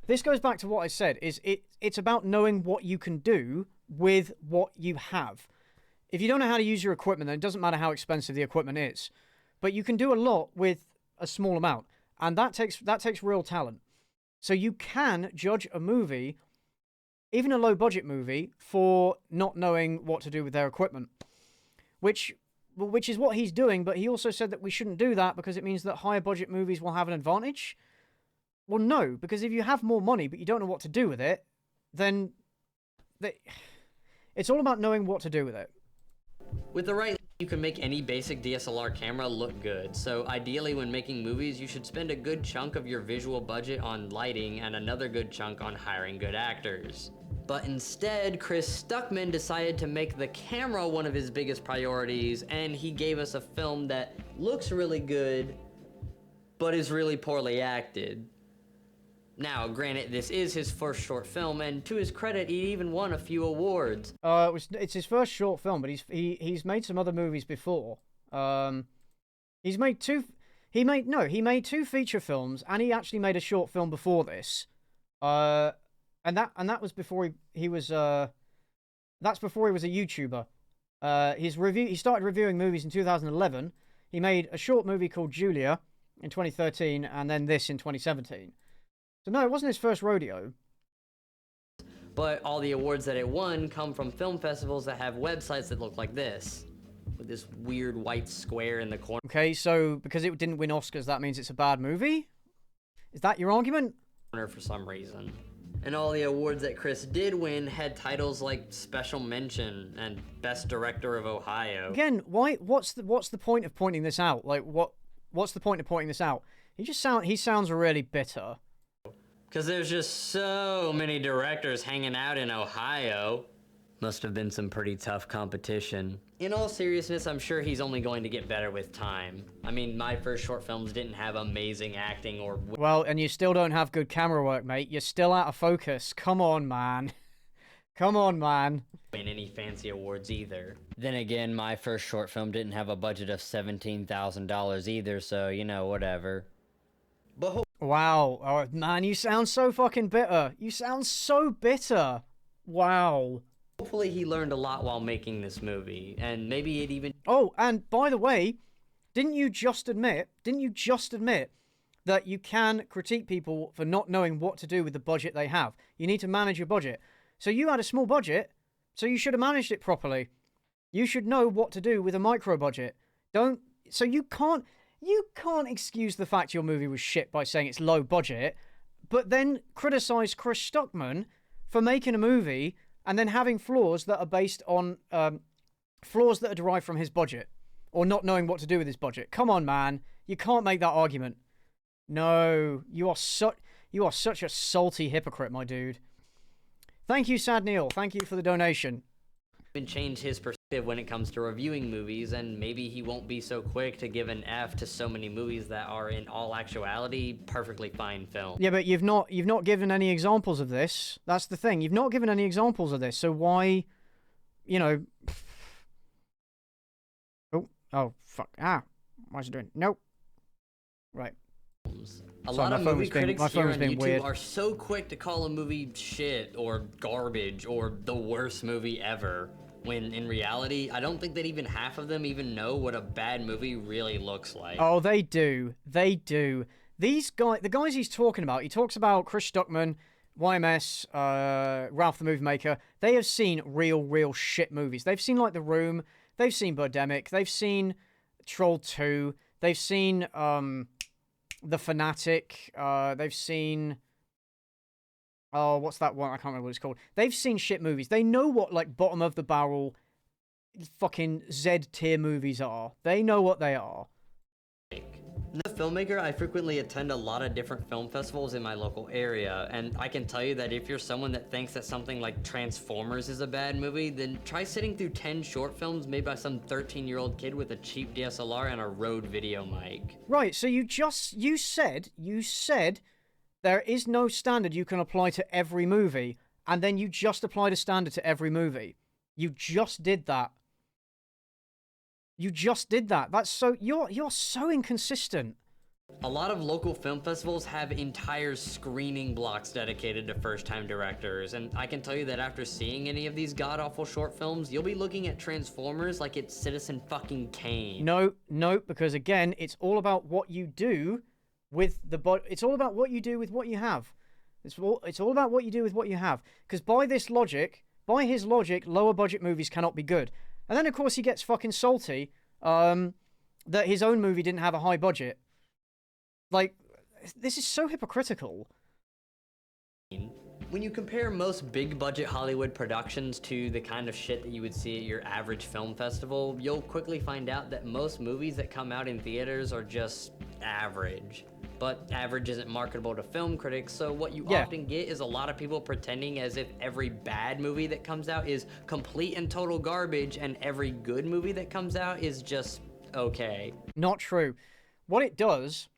It's about knowing what you can do with what you have. If you don't know how to use your equipment, then it doesn't matter how expensive the equipment is. But you can do a lot with a small amount, and that takes real talent. So you can judge a movie, even a low budget movie, for not knowing what to do with their equipment. Which is what he's doing, but he also said that we shouldn't do that because it means that higher budget movies will have an advantage. Well, no, because if you have more money but you don't know what to do with it, then it's all about knowing what to do with it. With the right, you can make any basic DSLR camera look good. So ideally, when making movies, you should spend a good chunk of your visual budget on lighting and another good chunk on hiring good actors. But instead, Chris Stuckman decided to make the camera one of his biggest priorities, and he gave us a film that looks really good, but is really poorly acted. Now, granted, this is his first short film, and to his credit, he even won a few awards. It's his first short film, but he's made some other movies before. He made two feature films, and he actually made a short film before this. And that was before he was that's before he was a YouTuber. He started reviewing movies in 2011. He made a short movie called Julia in 2013, and then this in 2017. So no, it wasn't his first rodeo. But all the awards that it won come from film festivals that have websites that look like this, with this weird white square in the corner. Okay, so because it didn't win Oscars, that means it's a bad movie? Is that your argument? For some reason. And all the awards that Chris did win had titles like Special Mention and Best Director of Ohio. Again, why? What's the point of pointing this out? Like, what's the point of pointing this out? He sounds really bitter. Because there's just so many directors hanging out in Ohio. Must have been some pretty tough competition. In all seriousness, I'm sure he's only going to get better with time. I mean, my first short films didn't have amazing acting or... Well, and you still don't have good camera work, mate. You're still out of focus. Come on, man. Come on, man. ...win any fancy awards either. Then again, my first short film didn't have a budget of $17,000 either, so, you know, whatever. But wow. Oh, man, you sound so fucking bitter. You sound so bitter. Wow. Hopefully he learned a lot while making this movie, and maybe it even... Oh, and by the way, didn't you just admit that you can critique people for not knowing what to do with the budget they have? You need to manage your budget. So you had a small budget, so you should have managed it properly. You should know what to do with a micro budget. So you can't excuse the fact your movie was shit by saying it's low budget, but then criticize Chris Stuckman for making a movie and then having flaws that are based on flaws that are derived from his budget. or not knowing what to do with his budget. Come on, man. You can't make that argument. No, you are such a salty hypocrite, my dude. Thank you, Sad Neil. Thank you for the donation. Even change his perspective when it comes to reviewing movies, and maybe he won't be so quick to give an F to so many movies that are in all actuality perfectly fine films. Yeah, but you've not given any examples of this. That's the thing. You've not given any examples of this. So why, you know? Oh fuck. What's it doing? Nope. Right. A lot of movie critics here on YouTube are so quick to call a movie shit or garbage or the worst movie ever, when in reality, I don't think that even half of them even know what a bad movie really looks like. Oh, they do. They do. The guys he's talking about, he talks about Chris Stuckman, YMS, Ralph the Movie Maker. They have seen real shit movies. They've seen, like, The Room. They've seen Birdemic. They've seen Troll 2. They've seen, The Fanatic. They've seen... Oh, what's that one? I can't remember what it's called. They've seen shit movies. They know what, like, bottom-of-the-barrel fucking Z-tier movies are. They know what they are. As a filmmaker, I frequently attend a lot of different film festivals in my local area, and I can tell you that if you're someone that thinks that something like Transformers is a bad movie, then try sitting through 10 short films made by some 13-year-old kid with a cheap DSLR and a Rode video mic. Right, so you said there is no standard you can apply to every movie, and then you just applied a standard to every movie. You just did that. You just did that. That's so... You're so inconsistent. A lot of local film festivals have entire screening blocks dedicated to first-time directors, and I can tell you that after seeing any of these god-awful short films, you'll be looking at Transformers like it's Citizen fucking Kane. No, because again, it's all about what you do with it's all about what you do with what you have. It's all about what you do with what you have. Because by his logic, lower budget movies cannot be good. And then, of course, he gets fucking salty that his own movie didn't have a high budget. Like, this is so hypocritical. When you compare most big-budget Hollywood productions to the kind of shit that you would see at your average film festival, you'll quickly find out that most movies that come out in theaters are just average. But average isn't marketable to film critics, so what you often get is a lot of people pretending as if every bad movie that comes out is complete and total garbage, and every good movie that comes out is just okay. Not true. What it does...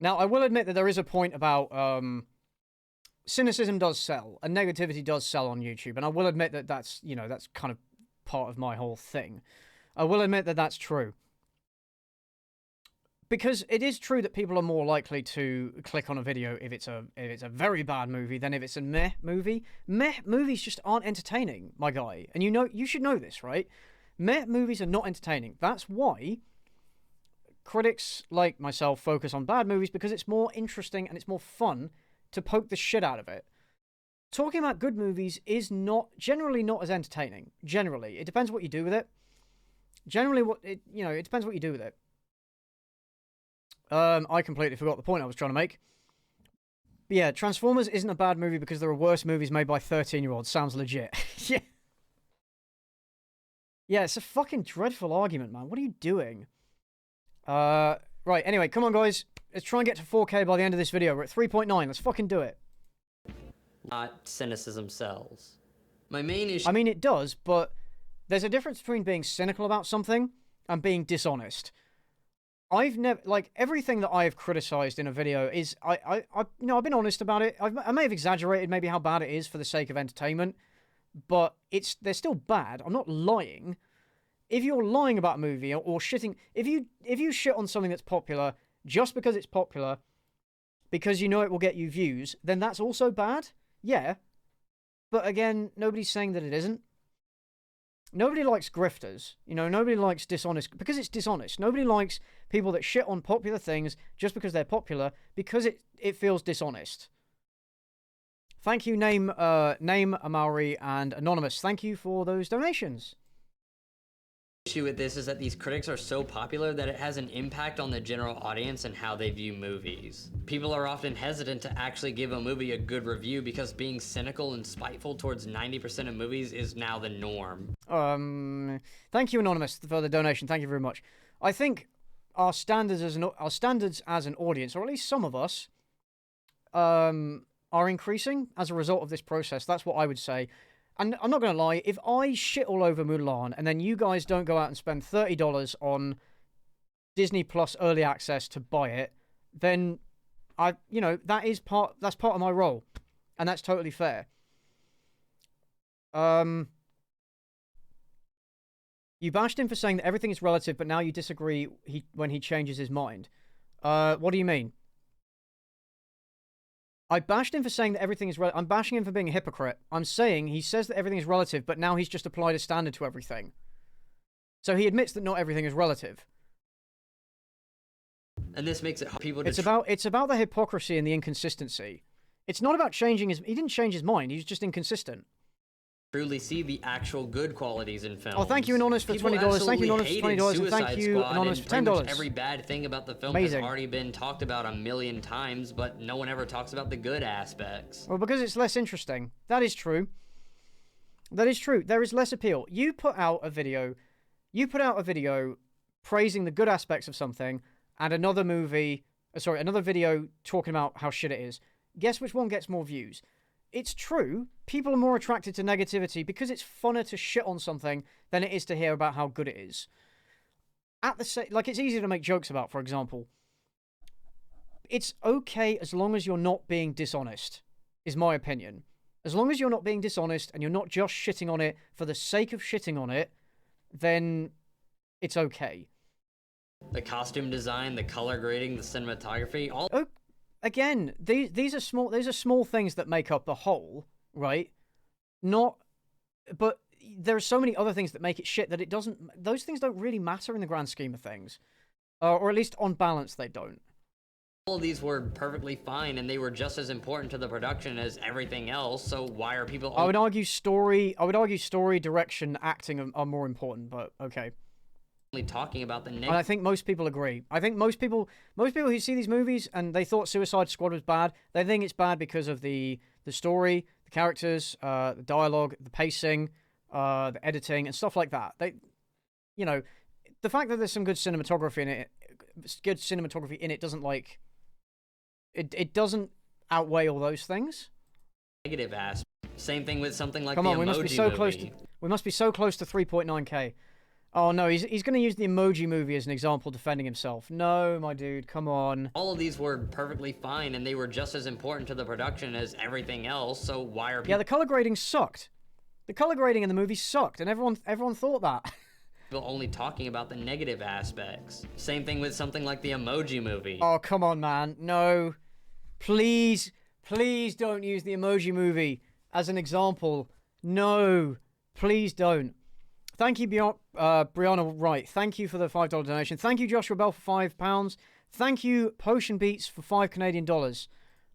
Now, I will admit that there is a point about... cynicism does sell, and negativity does sell on YouTube, and I will admit that that's, you know, that's kind of part of my whole thing. I will admit that that's true. Because it is true that people are more likely to click on a video if it's a very bad movie than if it's a meh movie. Meh movies just aren't entertaining, my guy. And you should know this, right? Meh movies are not entertaining. That's why critics like myself focus on bad movies, because it's more interesting and it's more fun to poke the shit out of it. Talking about good movies is generally not as entertaining. Generally. It depends what you do with it. Generally, it depends what you do with it. I completely forgot the point I was trying to make. But yeah, Transformers isn't a bad movie because there are worse movies made by 13-year-olds. Sounds legit. Yeah. Yeah, it's a fucking dreadful argument, man. What are you doing? Right, anyway, come on, guys. Let's try and get to 4K by the end of this video. We're at 3.9. Let's fucking do it. Not cynicism sells. My main issue... I mean, it does, but there's a difference between being cynical about something and being dishonest. I've never... Like, everything that I have criticized in a video is... I've been honest about it. I may have exaggerated maybe how bad it is for the sake of entertainment, but they're still bad. I'm not lying. If you're lying about a movie or shitting... If you shit on something that's popular... just because it's popular, because you know it will get you views, then that's also bad? Yeah. But again, nobody's saying that it isn't. Nobody likes grifters. You know, nobody likes dishonest, because it's dishonest. Nobody likes people that shit on popular things just because they're popular, because it feels dishonest. Thank you, Name, Amaury, and Anonymous. Thank you for those donations. Issue with this is that these critics are so popular that it has an impact on the general audience and how they view movies. People are often hesitant to actually give a movie a good review because being cynical and spiteful towards 90% of movies is now the norm. Thank you, Anonymous, for the donation. Thank you very much. I think our standards as an audience, or at least some of us, are increasing as a result of this process. That's what I would say. And I'm not going to lie, if I shit all over Mulan and then you guys don't go out and spend $30 on Disney Plus early access to buy it, then that's part of my role, and that's totally fair. You bashed him for saying that everything is relative, but now you disagree when he changes his mind. What do you mean? I bashed him for saying that everything is I'm bashing him for being a hypocrite. I'm saying he says that everything is relative, but now he's just applied a standard to everything. So he admits that not everything is relative. And this makes it hard for people to... It's about the hypocrisy and the inconsistency. It's not about changing his... He didn't change his mind. He's just inconsistent. Truly see the actual good qualities in films. Oh, thank you, Anonymous, for $20. Thank you, Anonymous, for $20. And thank you, Anonymous, for $10. Every bad thing about the film Amazing. has already been talked about a million times, but no one ever talks about the good aspects. Well, because it's less interesting. That is true. That is true. There is less appeal. You put out a video praising the good aspects of something, and another video talking about how shit it is. Guess which one gets more views? It's true, people are more attracted to negativity because it's funner to shit on something than it is to hear about how good it is. It's easier to make jokes about, for example. It's okay as long as you're not being dishonest, is my opinion. As long as you're not being dishonest and you're not just shitting on it for the sake of shitting on it, then it's okay. The costume design, the color grading, the cinematography, all... Again, these are small things that make up the whole, right? But there are so many other things that make it shit that it doesn't. Those things don't really matter in the grand scheme of things, or at least on balance, they don't. All of these were perfectly fine, and they were just as important to the production as everything else. So why are people? I would argue story, direction, acting are more important. But okay. Talking about the and I think most people agree. I think most people who see these movies and they thought Suicide Squad was bad, they think it's bad because of the story, the characters, the dialogue, the pacing, the editing, and stuff like that. The fact that there's some good cinematography in it doesn't it doesn't outweigh all those things. Negative aspect. Same thing with something like Come on, the we must be so Emoji close. Movie. We must be so close to 3.9K. Oh no, he's going to use the Emoji Movie as an example defending himself. No, my dude, come on. All of these were perfectly fine, and they were just as important to the production as everything else. So why are people? Yeah, the color grading sucked. The color grading in the movie sucked, and everyone thought that. People only talking about the negative aspects. Same thing with something like the Emoji Movie. Oh come on, man, no, please don't use the Emoji Movie as an example. No, please don't. Thank you, Brianna Wright. Thank you for the $5 donation. Thank you, Joshua Bell, for £5. Thank you, Potion Beats, for $5 Canadian.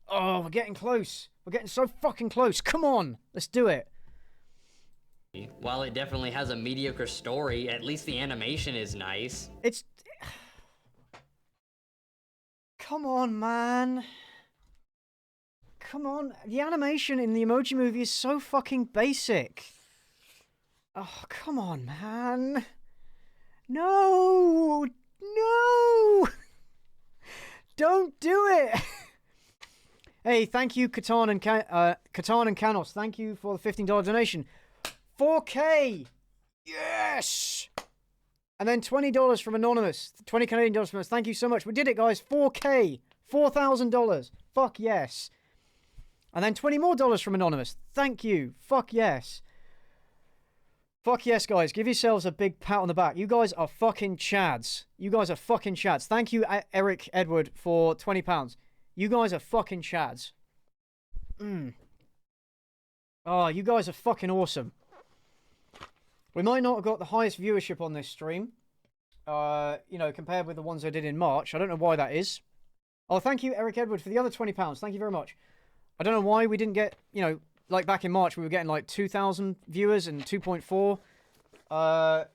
Oh, we're getting close. We're getting so fucking close. Come on, let's do it. While it definitely has a mediocre story, at least the animation is nice. Come on, man. Come on. The animation in the Emoji Movie is so fucking basic. Oh, come on, man. No! Don't do it! Hey, thank you, Catan and Canos. Thank you for the $15 donation. 4K! Yes! And then $20 from Anonymous. 20 Canadian dollars from us. Thank you so much. We did it, guys. 4K. $4,000. Fuck yes. And then $20 more from Anonymous. Thank you. Fuck yes. Fuck yes, guys. Give yourselves a big pat on the back. You guys are fucking chads. Thank you, Eric Edward, for £20. You guys are fucking chads. Oh, you guys are fucking awesome. We might not have got the highest viewership on this stream, compared with the ones I did in March. I don't know why that is. Oh, thank you, Eric Edward, for the other £20. Thank you very much. I don't know why we didn't get, like back in March, we were getting like 2,000 viewers and 2.4.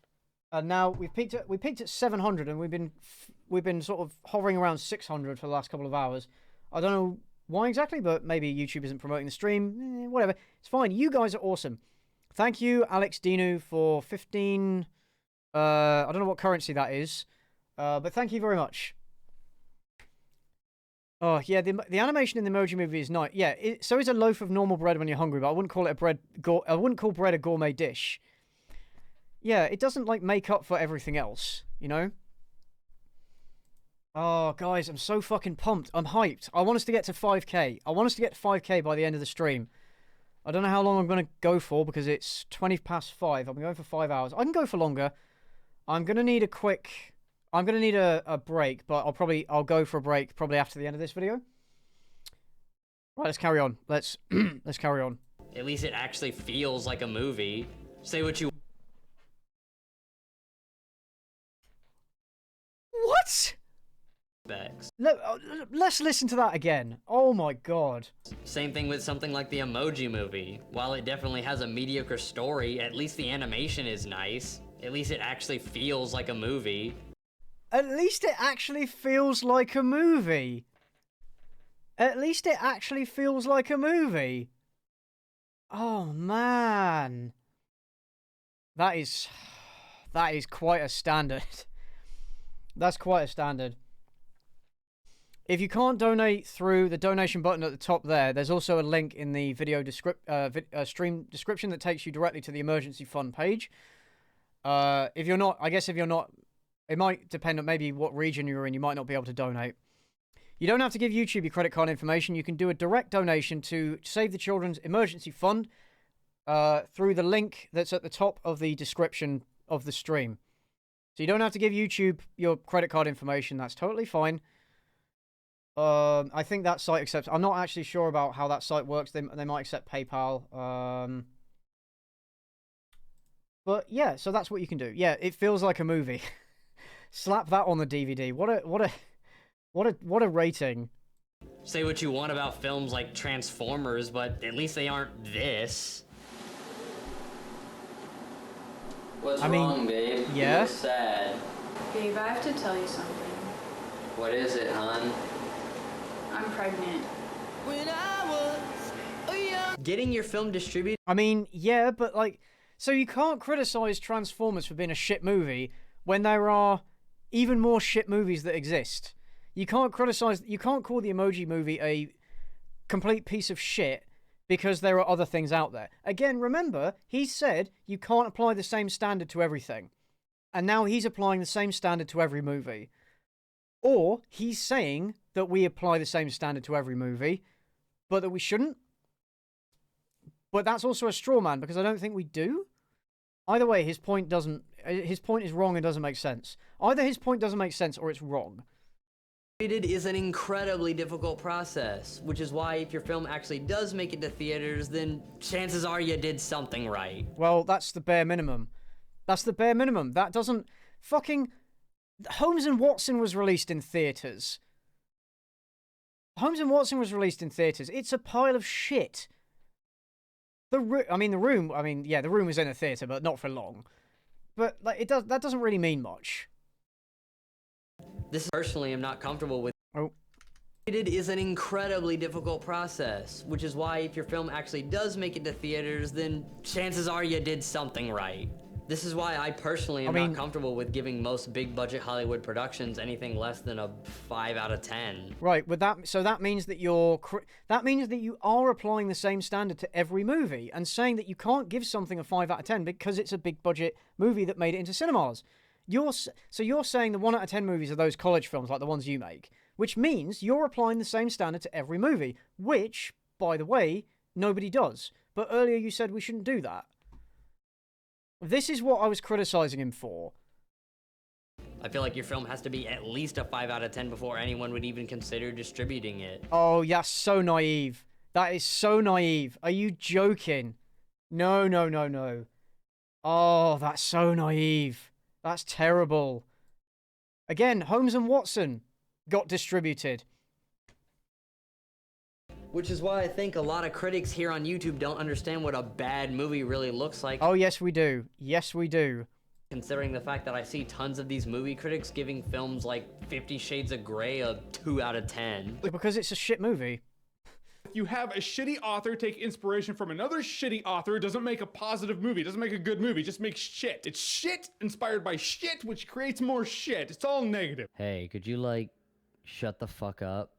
And now we peaked at 700, and we've been sort of hovering around 600 for the last couple of hours. I don't know why exactly, but maybe YouTube isn't promoting the stream. Whatever, it's fine. You guys are awesome. Thank you, Alex Dinu, for 15. I don't know what currency that is. But thank you very much. Oh yeah, the animation in the Emoji Movie is nice. Yeah, so is a loaf of normal bread when you're hungry, but I wouldn't call it a bread. I wouldn't call bread a gourmet dish. Yeah, it doesn't like make up for everything else, you know. Oh, guys, I'm so fucking pumped. I'm hyped. I want us to get to 5K. I want us to get to 5K by the end of the stream. I don't know how long I'm going to go for because it's 20 past 5. I'm going for 5 hours. I can go for longer. I'm going to need a quick... I'm going to need a break, but I'll go for a break probably after the end of this video. Right, let's carry on. Let's carry on. At least it actually feels like a movie. Say what you... What? Let's listen to that again. Oh my god. Same thing with something like the Emoji Movie. While it definitely has a mediocre story, at least the animation is nice. At least it actually feels like a movie. At least it actually feels like a movie. At least it actually feels like a movie. Oh man. That is quite a standard. That's quite a standard. If you can't donate through the donation button at the top there, there's also a link in the video stream description that takes you directly to the emergency fund page. If you're not, it might depend on maybe what region you're in. You might not be able to donate. You don't have to give YouTube your credit card information. You can do a direct donation to Save the Children's Emergency Fund through the link that's at the top of the description of the stream. So you don't have to give YouTube your credit card information. That's totally fine. I think that site accepts... I'm not actually sure about how that site works. They might accept PayPal. But yeah, so that's what you can do. Yeah, it feels like a movie. Slap that on the DVD. What a rating. Say what you want about films like Transformers, but at least they aren't this. What's I mean, wrong, babe? yeah? You look sad. Babe, I have to tell you something. What is it, hon? I'm pregnant. Getting your film distributed... I mean, yeah, but like... So you can't criticize Transformers for being a shit movie when there are even more shit movies that exist. You can't call the Emoji Movie a complete piece of shit because there are other things out there. Again, remember, he said you can't apply the same standard to everything. And now he's applying the same standard to every movie. Or he's saying that we apply the same standard to every movie, but that we shouldn't. But that's also a straw man because I don't think we do. Either way, his point is wrong and doesn't make sense. Either his point doesn't make sense or it's wrong. It is an incredibly difficult process, which is why if your film actually does make it to theaters, then chances are you did something right. Well, that's the bare minimum. That's the bare minimum. That doesn't... Fucking... Holmes and Watson was released in theaters. Holmes and Watson was released in theaters. It's a pile of shit. The room was in a theater, but not for long. But like, that doesn't really mean much. This personally I'm not comfortable with. Oh. It is an incredibly difficult process, which is why if your film actually does make it to theaters, then chances are you did something right. This is why I personally am not comfortable with giving most big budget Hollywood productions anything less than a 5 out of 10. Right, but that means that you are applying the same standard to every movie and saying that you can't give something a 5 out of 10 because it's a big budget movie that made it into cinemas. You're saying the 1 out of 10 movies are those college films like the ones you make, which means you're applying the same standard to every movie, which, by the way, nobody does. But earlier you said we shouldn't do that. This is what I was criticizing him for. I feel like your film has to be at least a 5 out of 10 before anyone would even consider distributing it. Oh, yeah, so naive. That is so naive. Are you joking? No. Oh, that's so naive. That's terrible. Again, Holmes and Watson got distributed. Which is why I think a lot of critics here on YouTube don't understand what a bad movie really looks like. Oh, yes, we do. Yes, we do. Considering the fact that I see tons of these movie critics giving films like 50 Shades of Grey a 2 out of 10. Because it's a shit movie. you have a shitty author take inspiration from another shitty author, it doesn't make a positive movie. It doesn't make a good movie. It just makes shit. It's shit inspired by shit, which creates more shit. It's all negative. Hey, could you, like, shut the fuck up?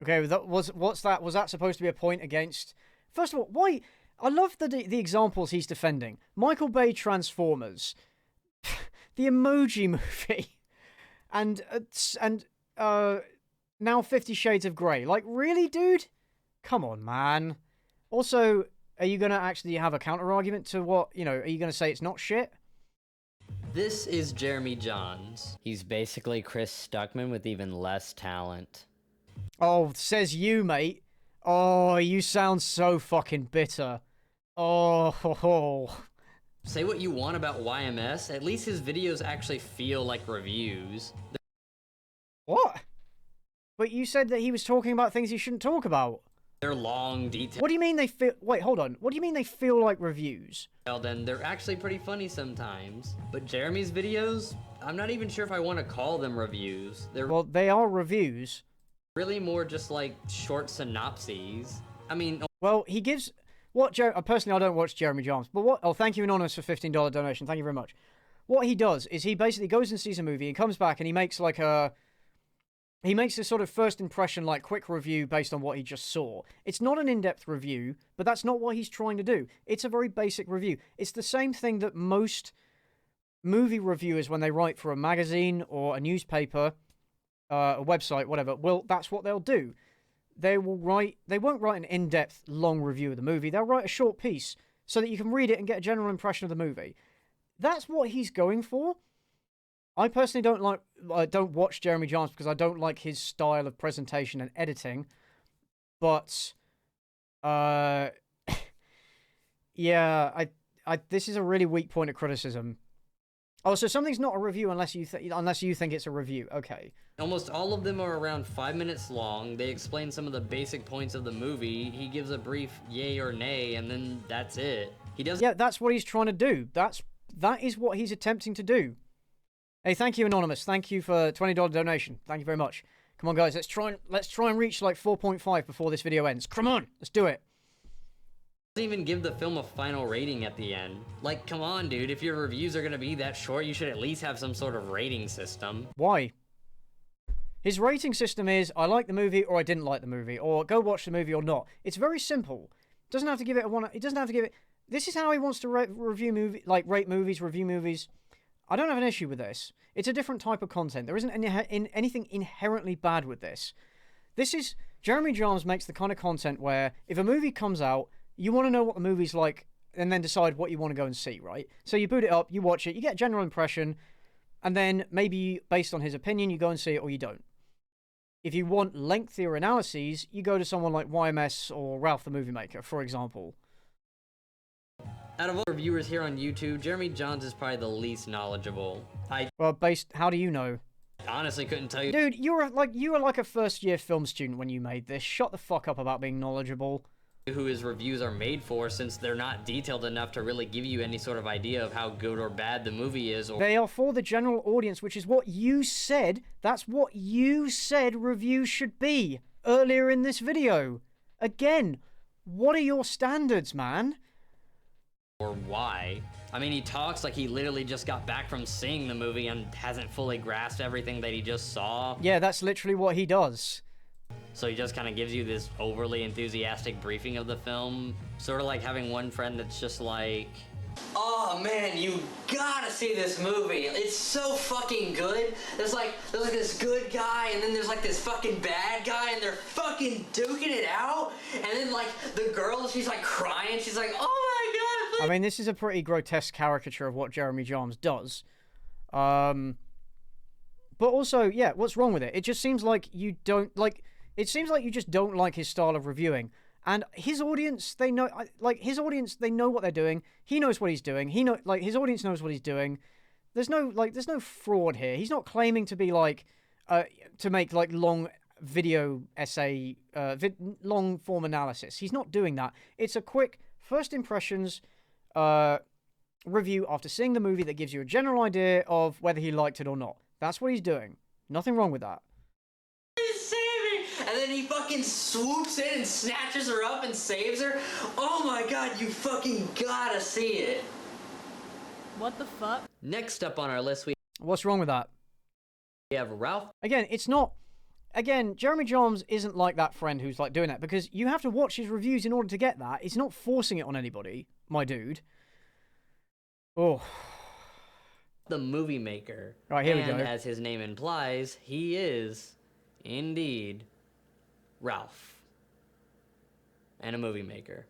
Okay, what's that? Was that supposed to be a point against... First of all, why... I love the examples he's defending. Michael Bay Transformers, the Emoji Movie, and now 50 Shades of Grey. Like, really, dude? Come on, man. Also, are you going to actually have a counter-argument to what, you know, are you going to say it's not shit? This is Jeremy Jahns. He's basically Chris Stuckman with even less talent. Oh, says you, mate. Oh, you sound so fucking bitter. Oh, ho, ho. Say what you want about YMS, at least his videos actually feel like reviews. What? But you said that he was talking about things he shouldn't talk about. They're long, detailed. What do you mean they feel... Wait, hold on. What do you mean they feel like reviews? And they're actually pretty funny sometimes. But Jeremy's videos, I'm not even sure if I want to call them reviews. They're Well, they are reviews. really more just like short synopses. I mean... Well, he gives... Personally, I don't watch Jeremy Jahns, but what... Oh, thank you, Anonymous, for $15 donation. Thank you very much. What he does is he basically goes and sees a movie and comes back and he makes like a... He makes a sort of first impression, like, quick review based on what he just saw. It's not an in-depth review, but that's not what he's trying to do. It's a very basic review. It's the same thing that most movie reviewers, when they write for a magazine or a newspaper, a website, whatever, well, that's what they'll do. They won't write an in-depth, long review of the movie. They'll write a short piece so that you can read it and get a general impression of the movie. That's what he's going for. I personally don't watch Jeremy Jahns because I don't like his style of presentation and editing. But, yeah, this is a really weak point of criticism. Oh, so something's not a review unless you think it's a review. Okay. Almost all of them are around 5 minutes long. They explain some of the basic points of the movie. He gives a brief yay or nay, and then that's it. He doesn't... Yeah, that's what he's trying to do. That is what he's attempting to do. Hey, thank you, Anonymous. Thank you for $20 donation. Thank you very much. Come on, guys. Let's try and reach like 4.5 before this video ends. Come on, let's do it. Doesn't even give the film a final rating at the end. Like, come on, dude. If your reviews are gonna be that short, you should at least have some sort of rating system. Why? His rating system is, I like the movie or I didn't like the movie, or go watch the movie or not. It's very simple. Doesn't have to give it a one. It doesn't have to give it. This is how he wants to rate movies, review movies. I don't have an issue with this. It's a different type of content. There isn't anything inherently bad with this. Jeremy Jahns makes the kind of content where if a movie comes out, you want to know what the movie's like and then decide what you want to go and see, right? So you boot it up, you watch it, you get a general impression, and then maybe based on his opinion, you go and see it or you don't. If you want lengthier analyses, you go to someone like YMS or Ralph the Movie Maker, for example. Out of all the reviewers here on YouTube, Jeremy Jahns is probably the least knowledgeable. How do you know? Honestly couldn't tell you. Dude, you were like a first-year film student when you made this. Shut the fuck up about being knowledgeable. Who his reviews are made for, since they're not detailed enough to really give you any sort of idea of how good or bad the movie is. They are for the general audience, which is what you said. That's what you said reviews should be earlier in this video. Again, what are your standards, man? Or why. I mean, he talks like he literally just got back from seeing the movie and hasn't fully grasped everything that he just saw. Yeah, that's literally what he does. So he just kind of gives you this overly enthusiastic briefing of the film. Sort of like having one friend that's just like, oh man, you gotta see this movie. It's so fucking good. There's like this good guy and then there's like this fucking bad guy and they're fucking duking it out. And then like the girl, she's like crying. She's like, oh my god. Please. I mean, this is a pretty grotesque caricature of what Jeremy Jahns does. But also, yeah, what's wrong with it? It just seems like you don't like... It seems like you just don't like his style of reviewing. And his audience, they know what they're doing. He knows what he's doing. His audience knows what he's doing. There's no fraud here. He's not claiming to be like, to make like long video essay, long form analysis. He's not doing that. It's a quick first impressions, review after seeing the movie that gives you a general idea of whether he liked it or not. That's what he's doing. Nothing wrong with that. And and then he fucking swoops in and snatches her up and saves her. Oh my god, you fucking gotta see it. What the fuck? Next up on our list, we What's wrong with that? have Ralph. Again, it's not... Again, Jeremy Johns isn't like that friend who's like doing that, because you have to watch his reviews in order to get that. It's not forcing it on anybody, my dude. Oh. The movie maker. Right, here we and go. as his name implies, he is, indeed, Ralph. And a movie maker.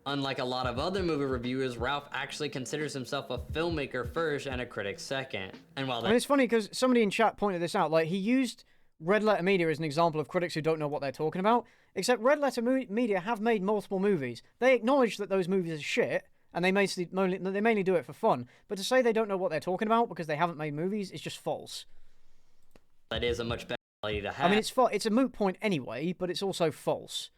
Unlike a lot of other movie reviewers, Ralph actually considers himself a filmmaker first and a critic second. And while And it's funny because somebody in chat pointed this out. Like, he used Red Letter Media as an example of critics who don't know what they're talking about. Except Red Letter Media have made multiple movies. They acknowledge that those movies are shit, and they mainly do it for fun. But to say they don't know what they're talking about because they haven't made movies is just false. that is a much better quality to have. I mean, it's a moot point anyway, but it's also false.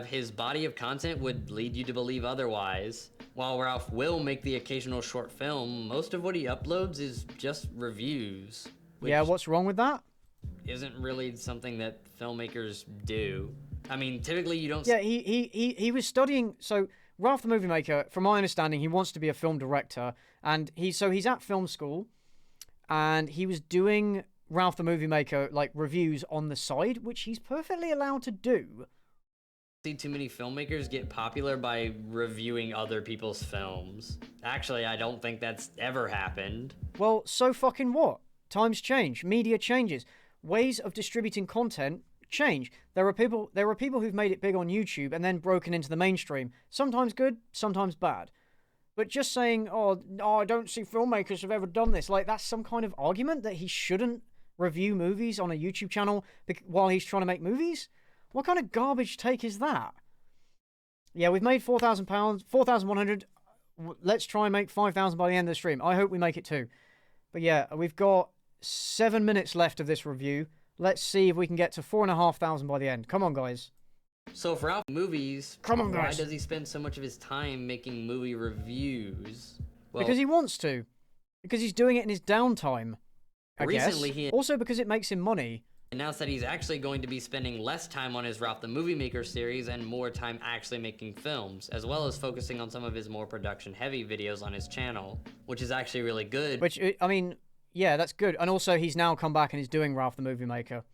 His body of content would lead you to believe otherwise. While Ralph will make the occasional short film, most of what he uploads is just reviews. Yeah, what's wrong with that? Isn't really something that filmmakers do. I mean, typically you don't... Yeah, he was studying... So, Ralph the Movie Maker, from my understanding, he wants to be a film director. And he's at film school, and he was doing Ralph the Movie Maker, like, reviews on the side, which he's perfectly allowed to do. See too many filmmakers get popular by reviewing other people's films. Actually, I don't think that's ever happened. Well, so fucking what? Times change. Media changes. Ways of distributing content change. There are people who've made it big on YouTube and then broken into the mainstream. Sometimes good, sometimes bad. But just saying, oh, I don't see filmmakers have ever done this. Like, that's some kind of argument that he shouldn't review movies on a YouTube channel while he's trying to make movies? What kind of garbage take is that? Yeah, we've made £4,000, 4,100. Let's try and make 5,000 by the end of the stream. I hope we make it too. But yeah, we've got 7 minutes left of this review. Let's see if we can get to 4,500 by the end. Come on, guys. So for Ralph movies, Come on, why guys. does he spend so much of his time making movie reviews? Well, Because he wants to. Because he's doing it in his downtime, I Recently, guess. he- Also because it makes him money. announced that he's actually going to be spending less time on his Ralph the Movie Maker series and more time actually making films, as well as focusing on some of his more production-heavy videos on his channel, which is actually really good. Which, I mean, yeah, that's good. And also he's now come back and he's doing Ralph the Movie Maker.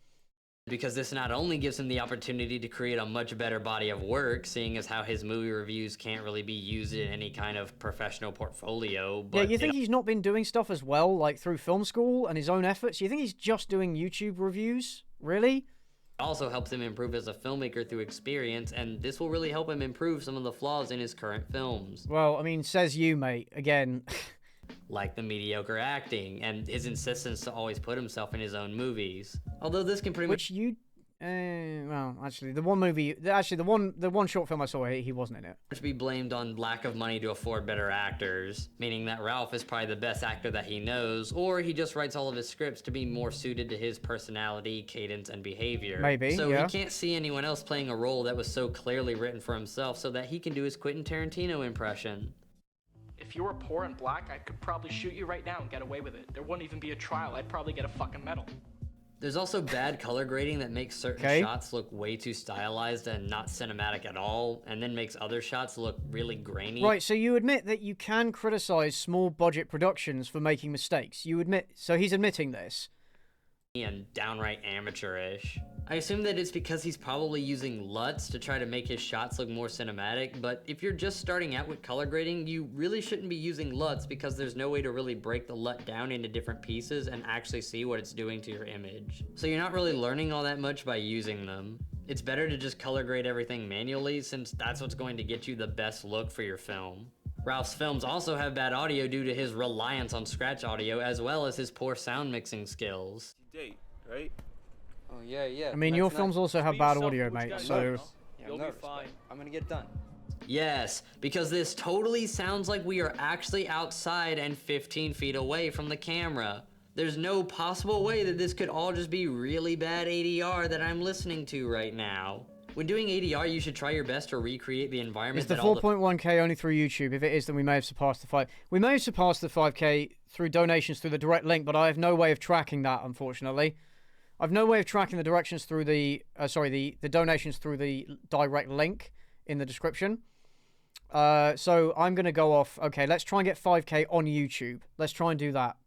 Because this not only gives him the opportunity to create a much better body of work, seeing as how his movie reviews can't really be used in any kind of professional portfolio, but... Yeah, you think he's not been doing stuff as well, like through film school and his own efforts? You think he's just doing YouTube reviews? Really? also helps him improve as a filmmaker through experience, and this will really help him improve some of the flaws in his current films. Well, I mean, says you, mate. Again. Like the mediocre acting, and his insistence to always put himself in his own movies. Although this can pretty much... well, actually, the one short film I saw, he wasn't in it. ...be blamed on lack of money to afford better actors, meaning that Ralph is probably the best actor that he knows, or he just writes all of his scripts to be more suited to his personality, cadence, and behavior. Maybe, so yeah. he can't see anyone else playing a role that was so clearly written for himself so that he can do his Quentin Tarantino impression. If you were poor and black, I could probably shoot you right now and get away with it. There wouldn't even be a trial. I'd probably get a fucking medal. There's also bad color grading that makes certain shots look way too stylized and not cinematic at all, and then makes other shots look really grainy. Right, so you admit that you can criticize small budget productions for making mistakes. You admit, so he's admitting this. And downright amateurish. I assume that it's because he's probably using LUTs to try to make his shots look more cinematic, but if you're just starting out with color grading, you really shouldn't be using LUTs because there's no way to really break the LUT down into different pieces and actually see what it's doing to your image. So you're not really learning all that much by using them. It's better to just color grade everything manually, since that's what's going to get you the best look for your film. Ralph's films also have bad audio due to his reliance on scratch audio, as well as his poor sound mixing skills. Date, right? Oh yeah. I mean, your films also have bad audio, mate, so... Yeah, you'll be fine. I'm gonna get it done. Yes, because this totally sounds like we are actually outside and 15 feet away from the camera. There's no possible way that this could all just be really bad ADR that I'm listening to right now. When doing ADR, you should try your best to recreate the environment. Is the 4.1k only through YouTube? If it is, then we may have surpassed the 5. We may have surpassed the 5k through donations through the direct link, but I have no way of tracking that, unfortunately. I've no way of tracking the directions through the the donations through the direct link in the description. So I'm gonna go off. Okay, let's try and get 5K on YouTube. Let's try and do that.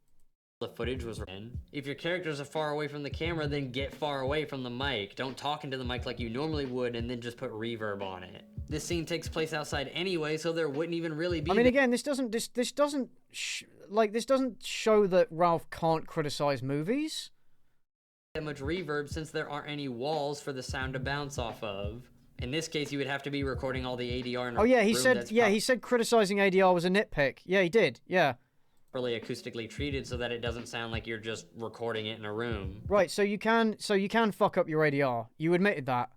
The footage was in. If your characters are far away from the camera, then get far away from the mic. Don't talk into the mic like you normally would and then just put reverb on it. This scene takes place outside anyway, so there wouldn't even really be. I mean, again, this doesn't show that Ralph can't criticize movies. That much reverb since there aren't any walls for the sound to bounce off of. In this case, you would have to be recording all the ADR in a Oh yeah, he room said that's he said criticizing ADR was a nitpick. Yeah, he did. Yeah. properly acoustically treated so that it doesn't sound like you're just recording it in a room. Right, so you can fuck up your ADR. You admitted that.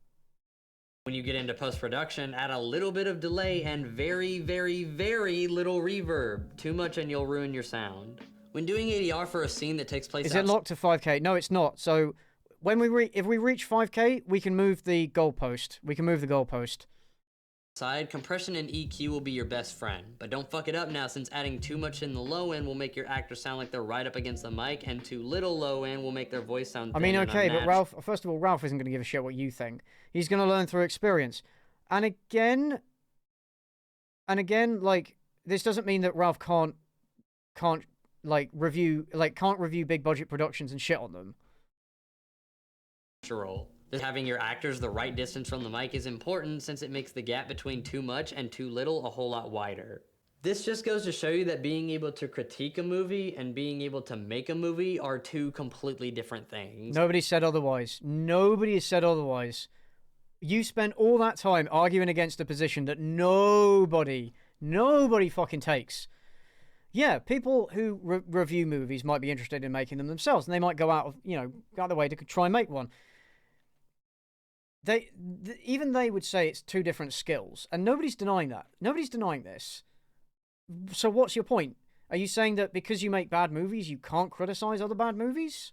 When you get into post-production, add a little bit of delay and very, very, very little reverb. Too much and you'll ruin your sound. When doing ADR for a scene that takes place Is it locked to 5K? No, it's not. So when if we reach 5K, we can move the goalpost. We can move the goalpost. outside, compression and EQ will be your best friend. But don't fuck it up now, since adding too much in the low end will make your actor sound like they're right up against the mic, and too little low end will make their voice sound I mean, thin and okay, but unnatural. first of all, Ralph isn't going to give a shit what you think. He's going to learn through experience. And again, like, this doesn't mean that Ralph can't review big budget productions and shit on them. Having your actors the right distance from the mic is important, since it makes the gap between too much and too little a whole lot wider. This just goes to show you that being able to critique a movie and being able to make a movie are two completely different things. Nobody said otherwise. Nobody has said otherwise. You spent all that time arguing against a position that nobody fucking takes. Yeah, people who review movies might be interested in making them themselves, and they might go out of the way to try and make one. Even they would say it's two different skills, and nobody's denying that. Nobody's denying this. So what's your point? Are you saying that because you make bad movies, you can't criticize other bad movies?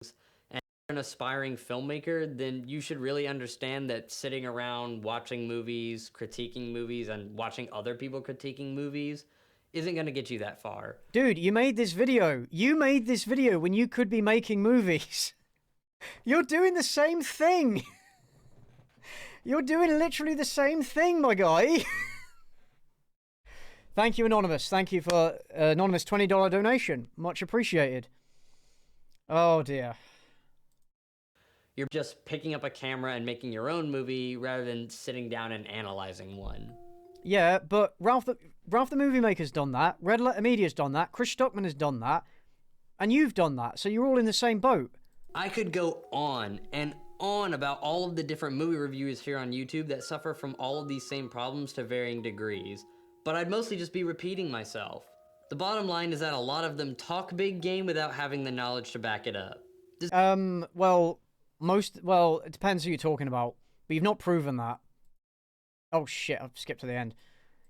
And if you're an aspiring filmmaker, then you should really understand that sitting around watching movies, critiquing movies, and watching other people critiquing movies isn't going to get you that far. Dude, you made this video. You made this video when you could be making movies. You're doing the same thing. You're doing literally the same thing, my guy. Thank you, Anonymous. Thank you for Anonymous $20 donation. Much appreciated. Oh, dear. You're just picking up a camera and making your own movie rather than sitting down and analyzing one. Yeah, but Ralph the Movie Maker's done that. Red Letter Media's done that. Chris Stuckman has done that. And you've done that. So you're all in the same boat. I could go on and on about all of the different movie reviewers here on YouTube that suffer from all of these same problems to varying degrees, but I'd mostly just be repeating myself. The bottom line is that a lot of them talk big game without having the knowledge to back it up. Well, it depends who you're talking about, but you've not proven that. Oh shit, I've skipped to the end.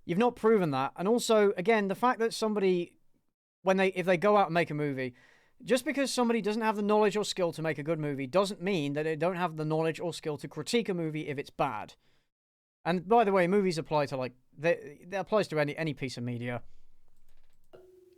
You've not proven that, and also, again, the fact that somebody, if they go out and make a movie, just because somebody doesn't have the knowledge or skill to make a good movie doesn't mean that they don't have the knowledge or skill to critique a movie if it's bad. And by the way, movies apply to that applies to any piece of media.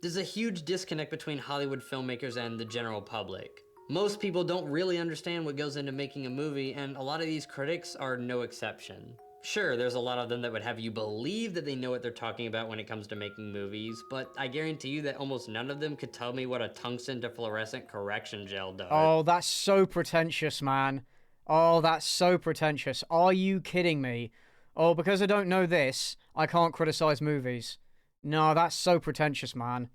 There's a huge disconnect between Hollywood filmmakers and the general public. Most people don't really understand what goes into making a movie, and a lot of these critics are no exception. Sure, there's a lot of them that would have you believe that they know what they're talking about when it comes to making movies, but I guarantee you that almost none of them could tell me what a tungsten to fluorescent correction gel does. Oh, that's so pretentious, man. Oh, that's so pretentious. Are you kidding me? Oh, because I don't know this, I can't criticize movies. No, that's so pretentious, man.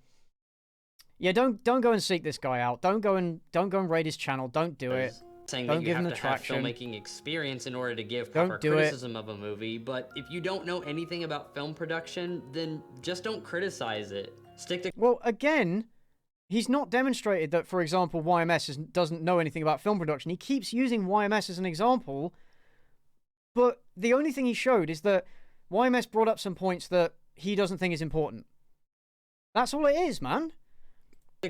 Yeah, don't go and seek this guy out. Don't go and raid his channel. Don't do it. Saying don't that you give have him to the have traction. filmmaking experience in order to give Don't proper do it. criticism of a movie, but if you don't know anything about film production, then just don't criticize it. Stick to... Well, again, he's not demonstrated that, for example, YMS doesn't know anything about film production. He keeps using YMS as an example, but the only thing he showed is that YMS brought up some points that he doesn't think is important. That's all it is, man.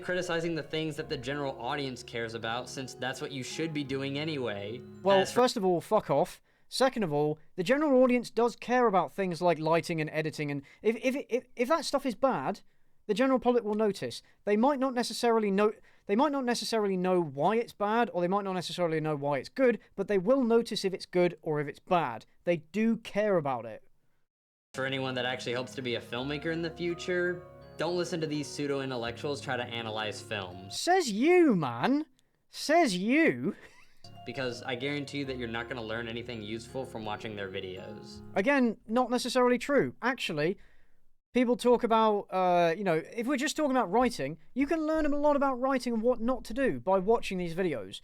Criticizing the things that the general audience cares about, since that's what you should be doing anyway. Well, first of all, fuck off. Second of all, the general audience does care about things like lighting and editing, and if that stuff is bad, the general public will notice. They might not necessarily They might not necessarily know why it's bad, or they might not necessarily know why it's good, but they will notice if it's good or if it's bad. They do care about it. For anyone that actually hopes to be a filmmaker in the future, don't listen to these pseudo-intellectuals try to analyze films. Says you, man. Says you. Because I guarantee you that you're not going to learn anything useful from watching their videos. Again, not necessarily true. Actually, people talk about, if we're just talking about writing, you can learn a lot about writing and what not to do by watching these videos.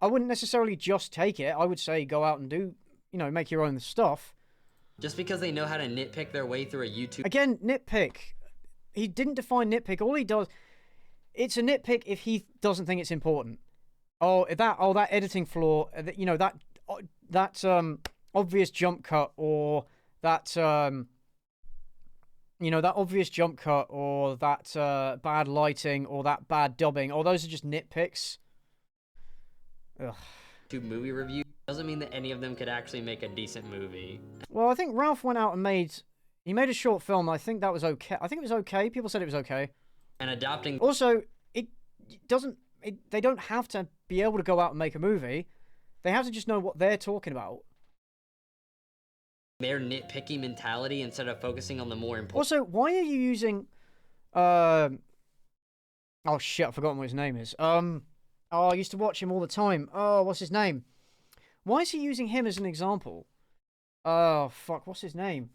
I wouldn't necessarily just take it. I would say go out and do, make your own stuff. Just because they know how to nitpick their way through a YouTube... Again, nitpick. He didn't define nitpick. All he does... It's a nitpick if he doesn't think it's important. That editing flaw, that obvious jump cut, or that obvious jump cut, or that bad lighting, or that bad dubbing, or those are just nitpicks. Ugh. Movie review doesn't mean that any of them could actually make a decent movie. Well, I think Ralph went out and made a short film. I think that was okay. I think it was okay. People said it was okay. And adopting... Also, they don't have to be able to go out and make a movie. They have to just know what they're talking about. Their nitpicky mentality instead of focusing on the more important... Also, why are you using... Oh shit, I've forgotten what his name is. I used to watch him all the time. Oh, what's his name? Why is he using him as an example? Oh, fuck, what's his name?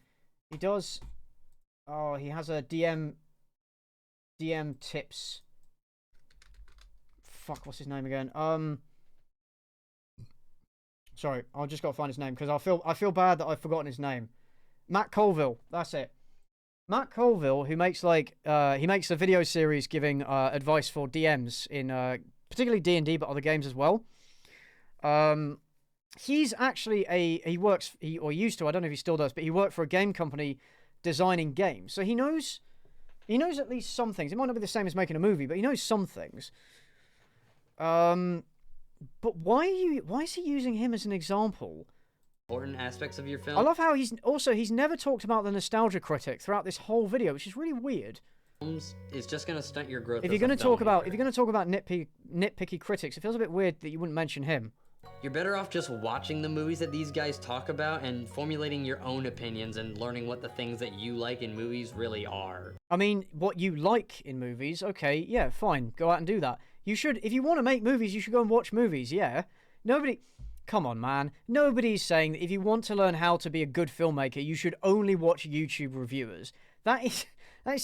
He does... Oh, he has a DM tips. Fuck, what's his name again? Sorry, I've just got to find his name, because I feel bad that I've forgotten his name. Matt Colville, that's it. Matt Colville, who makes, he makes a video series giving advice for DMs in... particularly D&D, but other games as well. He's actually he used to, I don't know if he still does, but he worked for a game company designing games. So he knows at least some things. It might not be the same as making a movie, but he knows some things. But why is he using him as an example? Important aspects of your film. I love how he's never talked about the nostalgia critic throughout this whole video, which is really weird. Is just going to stunt your growth. If you're going to talk about nitpicky critics, it feels a bit weird that you wouldn't mention him. You're better off just watching the movies that these guys talk about and formulating your own opinions and learning what the things that you like in movies really are. I mean, what you like in movies, okay, yeah, fine, go out and do that. You should, if you want to make movies, you should go and watch movies, yeah. Come on, man. Nobody's saying that if you want to learn how to be a good filmmaker, you should only watch YouTube reviewers. That is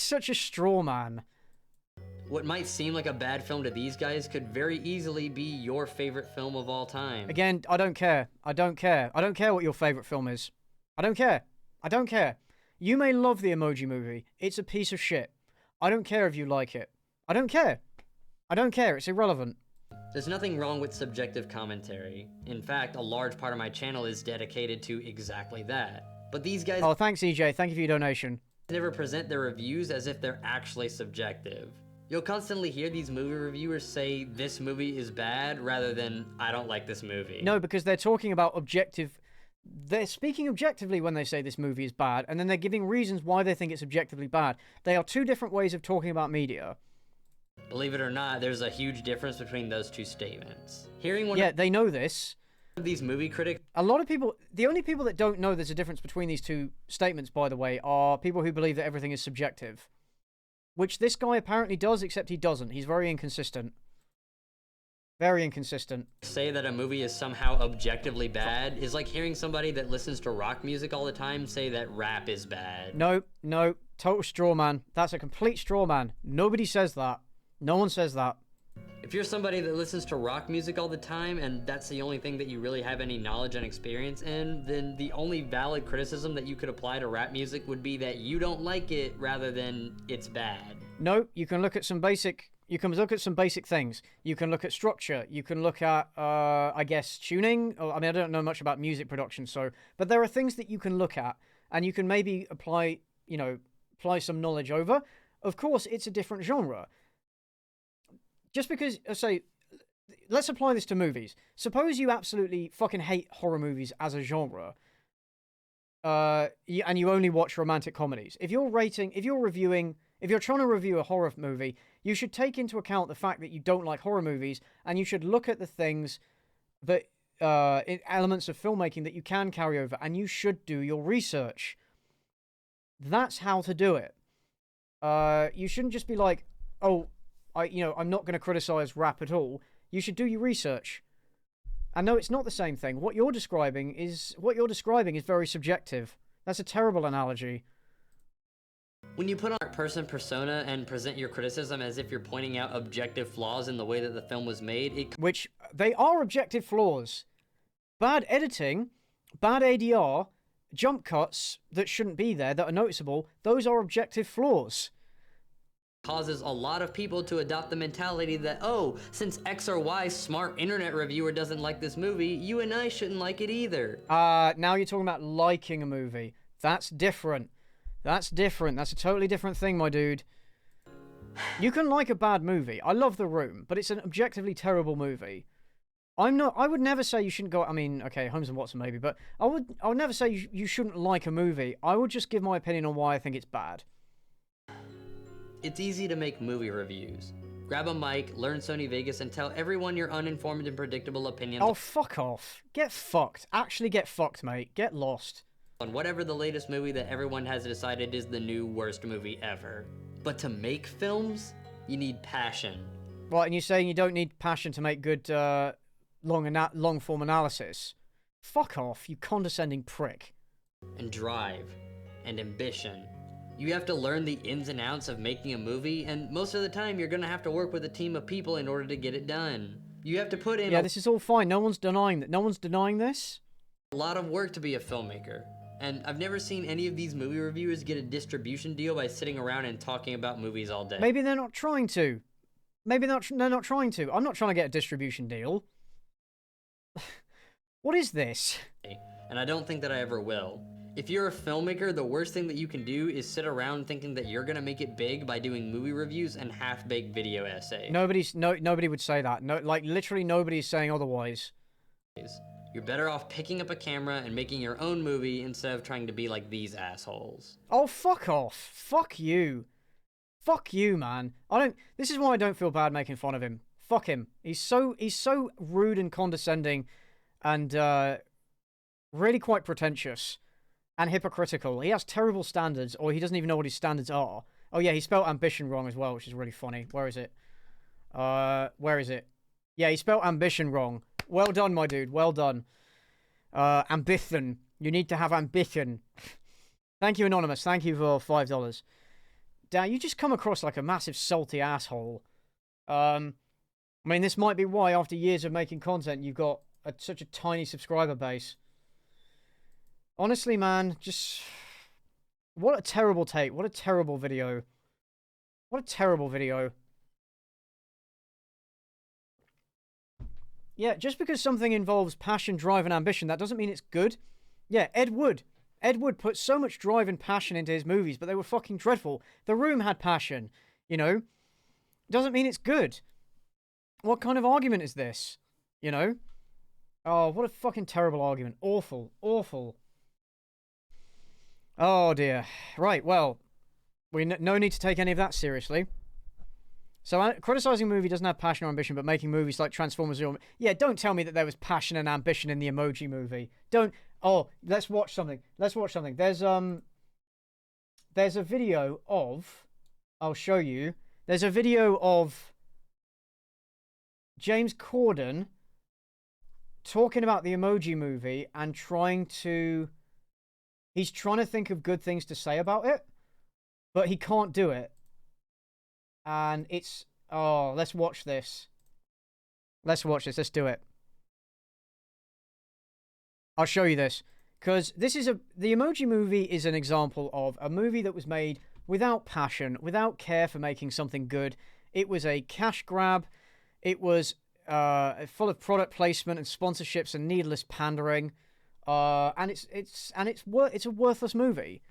such a straw man. What might seem like a bad film to these guys could very easily be your favorite film of all time. Again, I don't care. I don't care. I don't care what your favorite film is. I don't care. I don't care. You may love the Emoji Movie. It's a piece of shit. I don't care if you like it. I don't care. I don't care. It's irrelevant. There's nothing wrong with subjective commentary. In fact, a large part of my channel is dedicated to exactly that. But these guys... Oh, thanks, EJ. Thank you for your donation. ...never present their reviews as if they're actually subjective. You'll constantly hear these movie reviewers say, this movie is bad, rather than, I don't like this movie. No, because they're talking about objective... They're speaking objectively when they say this movie is bad, and then they're giving reasons why they think it's objectively bad. They are two different ways of talking about media. Believe it or not, there's a huge difference between those two statements. Yeah, they know this. These movie critics... A lot of people... The only people that don't know there's a difference between these two statements, by the way, are people who believe that everything is subjective. Which this guy apparently does, except he doesn't. He's very inconsistent. Very inconsistent. Say that a movie is somehow objectively bad is like hearing somebody that listens to rock music all the time say that rap is bad. No, no. Total straw man. That's a complete straw man. Nobody says that. No one says that. If you're somebody that listens to rock music all the time and that's the only thing that you really have any knowledge and experience in, then the only valid criticism that you could apply to rap music would be that you don't like it rather than it's bad. No, you can look at some basic... You can look at some basic things. You can look at structure. You can look at, I guess, tuning. I mean, I don't know much about music production, so... But there are things that you can look at, and you can maybe apply, apply some knowledge over. Of course, it's a different genre. Just because, say, let's apply this to movies. Suppose you absolutely fucking hate horror movies as a genre, and you only watch romantic comedies. If you're trying to review a horror movie, You should take into account the fact that you don't like horror movies, and you should look at the things that elements of filmmaking that you can carry over, and you should do your research. That's how to do it. You shouldn't just be like, oh, I'm not going to criticize rap at all. You should do your research. And no, it's not the same thing. What you're describing is very subjective. That's a terrible analogy. When you put on a person persona and present your criticism as if you're pointing out objective flaws in the way that the film was made, which they are objective flaws. Bad editing, bad ADR, jump cuts that shouldn't be there, that are noticeable, those are objective flaws. Causes a lot of people to adopt the mentality that, oh, since X or Y smart internet reviewer doesn't like this movie, you and I shouldn't like it either. Now you're talking about liking a movie. That's different. That's different. That's a totally different thing, my dude. You can like a bad movie. I love The Room, but it's an objectively terrible movie. I would never say you shouldn't go, I mean, okay, Holmes and Watson maybe, but I would never say you shouldn't like a movie. I would just give my opinion on why I think it's bad. It's easy to make movie reviews. Grab a mic, learn Sony Vegas, and tell everyone your uninformed and predictable opinions. Oh, fuck off. Get fucked. Actually get fucked, mate. Get lost. On whatever the latest movie that everyone has decided is the new worst movie ever. But to make films, you need passion. Right, and you're saying you don't need passion to make good, long-form analysis? Fuck off, you condescending prick. And drive. And ambition. You have to learn the ins and outs of making a movie, and most of the time you're gonna have to work with a team of people in order to get it done. You have to put in this is all fine. No one's denying that. No one's denying this. A lot of work to be a filmmaker. And I've never seen any of these movie reviewers get a distribution deal by sitting around and talking about movies all day. Maybe they're not trying to. Maybe they're not trying to. I'm not trying to get a distribution deal. What is this? And I don't think that I ever will. If you're a filmmaker, the worst thing that you can do is sit around thinking that you're gonna make it big by doing movie reviews and half-baked video essays. Nobody would say that. No, like literally nobody's saying otherwise. You're better off picking up a camera and making your own movie instead of trying to be like these assholes. Oh, fuck off. Fuck you. Fuck you, man. This is why I don't feel bad making fun of him. Fuck him. He's so rude and condescending and really quite pretentious and hypocritical. He has terrible standards, or he doesn't even know what his standards are. Oh yeah, he spelled ambition wrong as well, which is really funny. Where is it? Where is it? Yeah, he spelled ambition wrong. Well done, my dude. Well done. Ambition. You need to have ambition. Thank you, Anonymous. Thank you for $5. Dan, you just come across like a massive salty asshole. I mean, this might be why after years of making content, you've got such a tiny subscriber base. Honestly, man, just... What a terrible take. What a terrible video. What a terrible video. Yeah, just because something involves passion, drive, and ambition, that doesn't mean it's good. Yeah, Ed Wood. Ed Wood put so much drive and passion into his movies, but they were fucking dreadful. The Room had passion, you know? Doesn't mean it's good. What kind of argument is this? You know? Oh, what a fucking terrible argument. Awful. Awful. Oh, dear. Right, well, no need to take any of that seriously. So, criticizing a movie doesn't have passion or ambition, but making movies like Transformers... Yeah, don't tell me that there was passion and ambition in the Emoji Movie. Don't... Oh, let's watch something. Let's watch something. There's a video of... I'll show you. There's a video of James Corden talking about the Emoji Movie and trying to... He's trying to think of good things to say about it, but he can't do it. And it's... Oh, let's watch this. Let's watch this. Let's do it. I'll show you this. Because this is the Emoji Movie is an example of a movie that was made without passion, without care for making something good. It was a cash grab. It was full of product placement and sponsorships and needless pandering. And it's a worthless movie.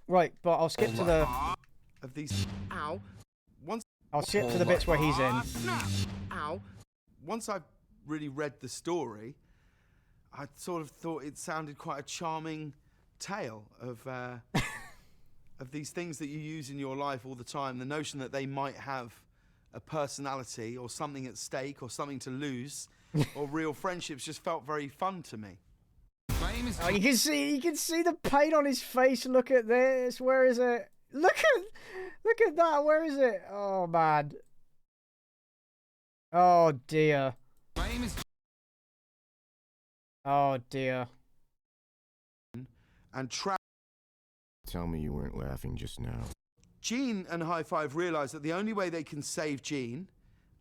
Right, but I'll skip to the... Of these... Ow. I'll skip to the bits where he's in. Ow. Once I really read the story, I sort of thought it sounded quite a charming tale of of these things that you use in your life all the time, the notion that they might have a personality or something at stake or something to lose or real friendships just felt very fun to me. Oh, you can see the pain on his face. Look at this. Where is it? Look at that. Where is it? Oh man. Oh dear. Oh dear. And Tell me you weren't laughing just now. Gene and High Five realize that the only way they can save Gene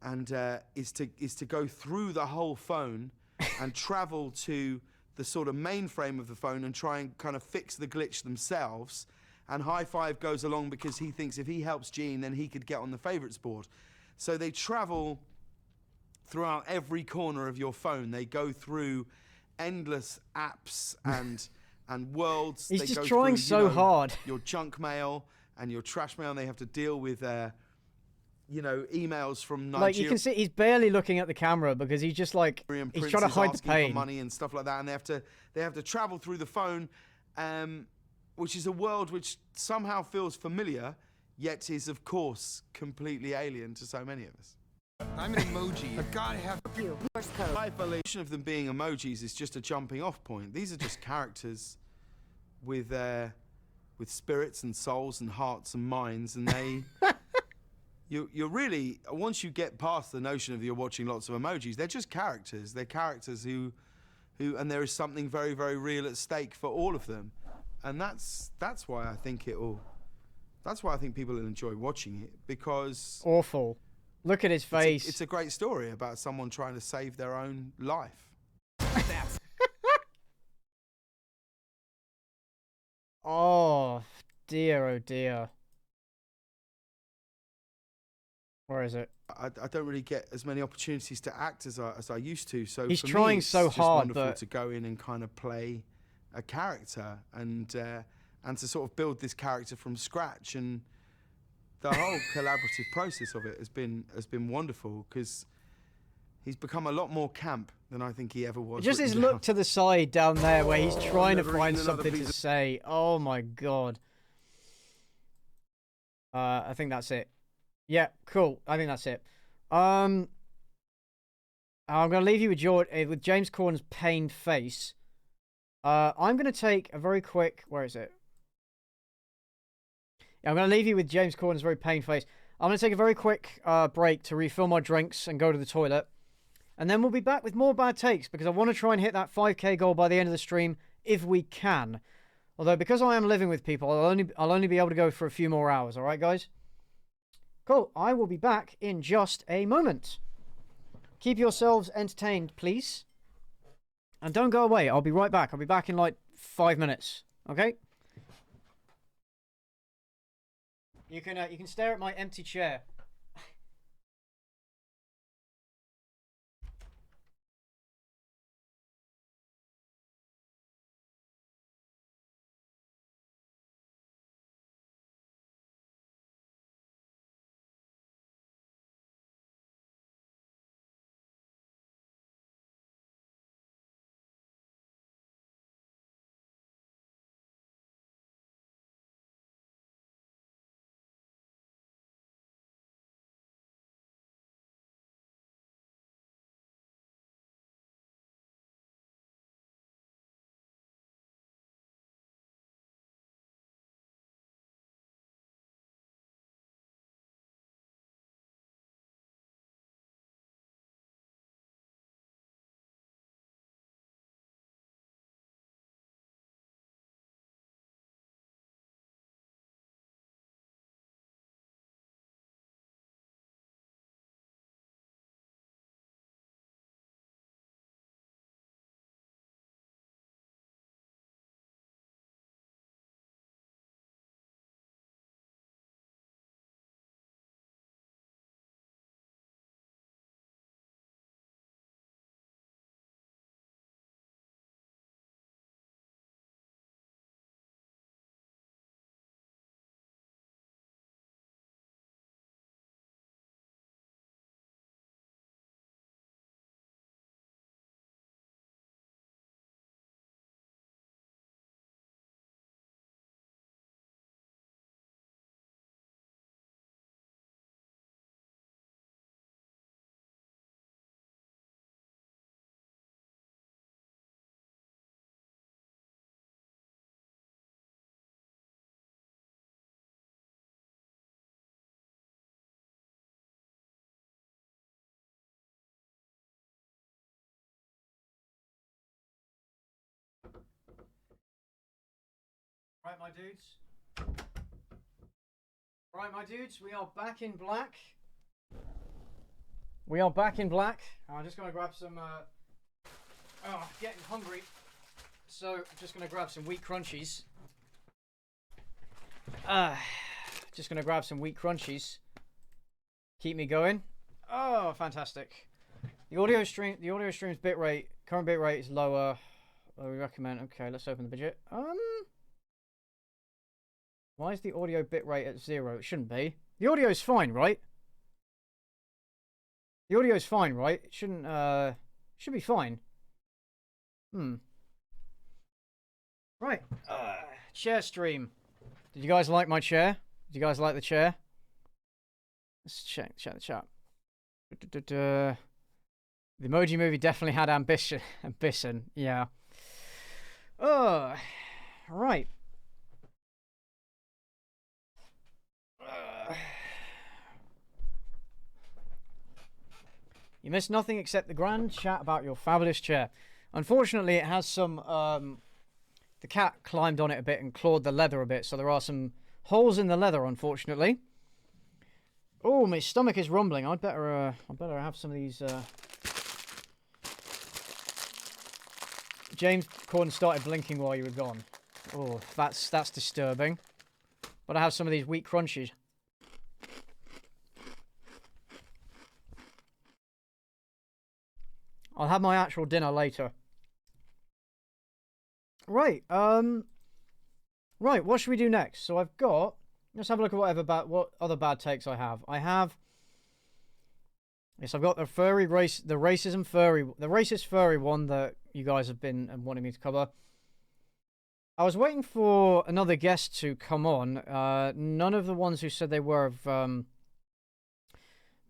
and is to go through the whole phone and travel to the sort of mainframe of the phone and try and kind of fix the glitch themselves. And High Five goes along because he thinks if he helps Gene, then he could get on the favorites board. So they travel throughout every corner of your phone. They go through endless apps and worlds. He's They just go trying through, so hard. Your junk mail and your trash mail. And they have to deal with, emails from Nigeria. Like you can see, he's barely looking at the camera because he's just like he's trying to hide the asking pain. for money and stuff like that, and they have to travel through the phone, which is a world which somehow feels familiar, yet is of course completely alien to so many of us. I'm an emoji. I've got to have you. My evaluation of them being emojis is just a jumping off point. These are just characters with spirits and souls and hearts and minds, and they you're really, once you get past the notion of you're watching lots of emojis, they're just characters. They're characters who and there is something very, very real at stake for all of them, and that's why I think people will enjoy watching it, because Awful. Look at his face. It's a great story about someone trying to save their own life. Oh dear, oh dear. Where is it? I don't really get as many opportunities to act as I used to. So he's for trying me, it's so just hard, wonderful but to go in and kind of play a character and to sort of build this character from scratch, and the whole collaborative process of it has been wonderful, because he's become a lot more camp than I think he ever was. just his written look down. to the side down there where he's trying to never find eaten another something to piece of- say. Oh my god. I think that's it. Yeah, cool. I think that's it. I'm gonna leave you with James Corden's pained face. I'm gonna take a very quick. Where is it? Yeah, I'm gonna leave you with James Corden's very pained face. I'm gonna take a very quick break to refill my drinks and go to the toilet, and then we'll be back with more bad takes, because I want to try and hit that 5K goal by the end of the stream if we can. Although because I am living with people, I'll only be able to go for a few more hours. All right, guys. Cool. I will be back in just a moment. Keep yourselves entertained, please. And don't go away. I'll be right back. I'll be back in like 5 minutes. Okay? You can stare at my empty chair. Right, my dudes. Right, my dudes, we are back in black. We are back in black. I'm just gonna grab some. Getting hungry. So I'm just gonna grab some wheat crunchies. Just gonna grab some wheat crunchies. Keep me going. Oh, fantastic. The audio stream's bitrate, current bitrate is lower. We recommend. Okay, let's open the budget. Why is the audio bitrate at 0? It shouldn't be. The audio's fine, right? The audio's fine, right? It shouldn't. Should be fine. Right. Chair stream. Did you guys like my chair? Did you guys like the chair? Let's check the chat. The Emoji Movie definitely had ambition. Ambition, yeah. Right. You missed nothing except the grand chat about your fabulous chair. Unfortunately, it has some, the cat climbed on it a bit and clawed the leather a bit, so there are some holes in the leather, unfortunately. Oh, my stomach is rumbling. I'd better have some of these, James Corden started blinking while you were gone. Oh, that's disturbing. But I have some of these wheat crunchies. I'll have my actual dinner later. Right, right, what should we do next? So I've got, let's have a look at what other bad takes I have. Yes, I've got the racist furry one that you guys have been wanting me to cover. I was waiting for another guest to come on. None of the ones who said they were have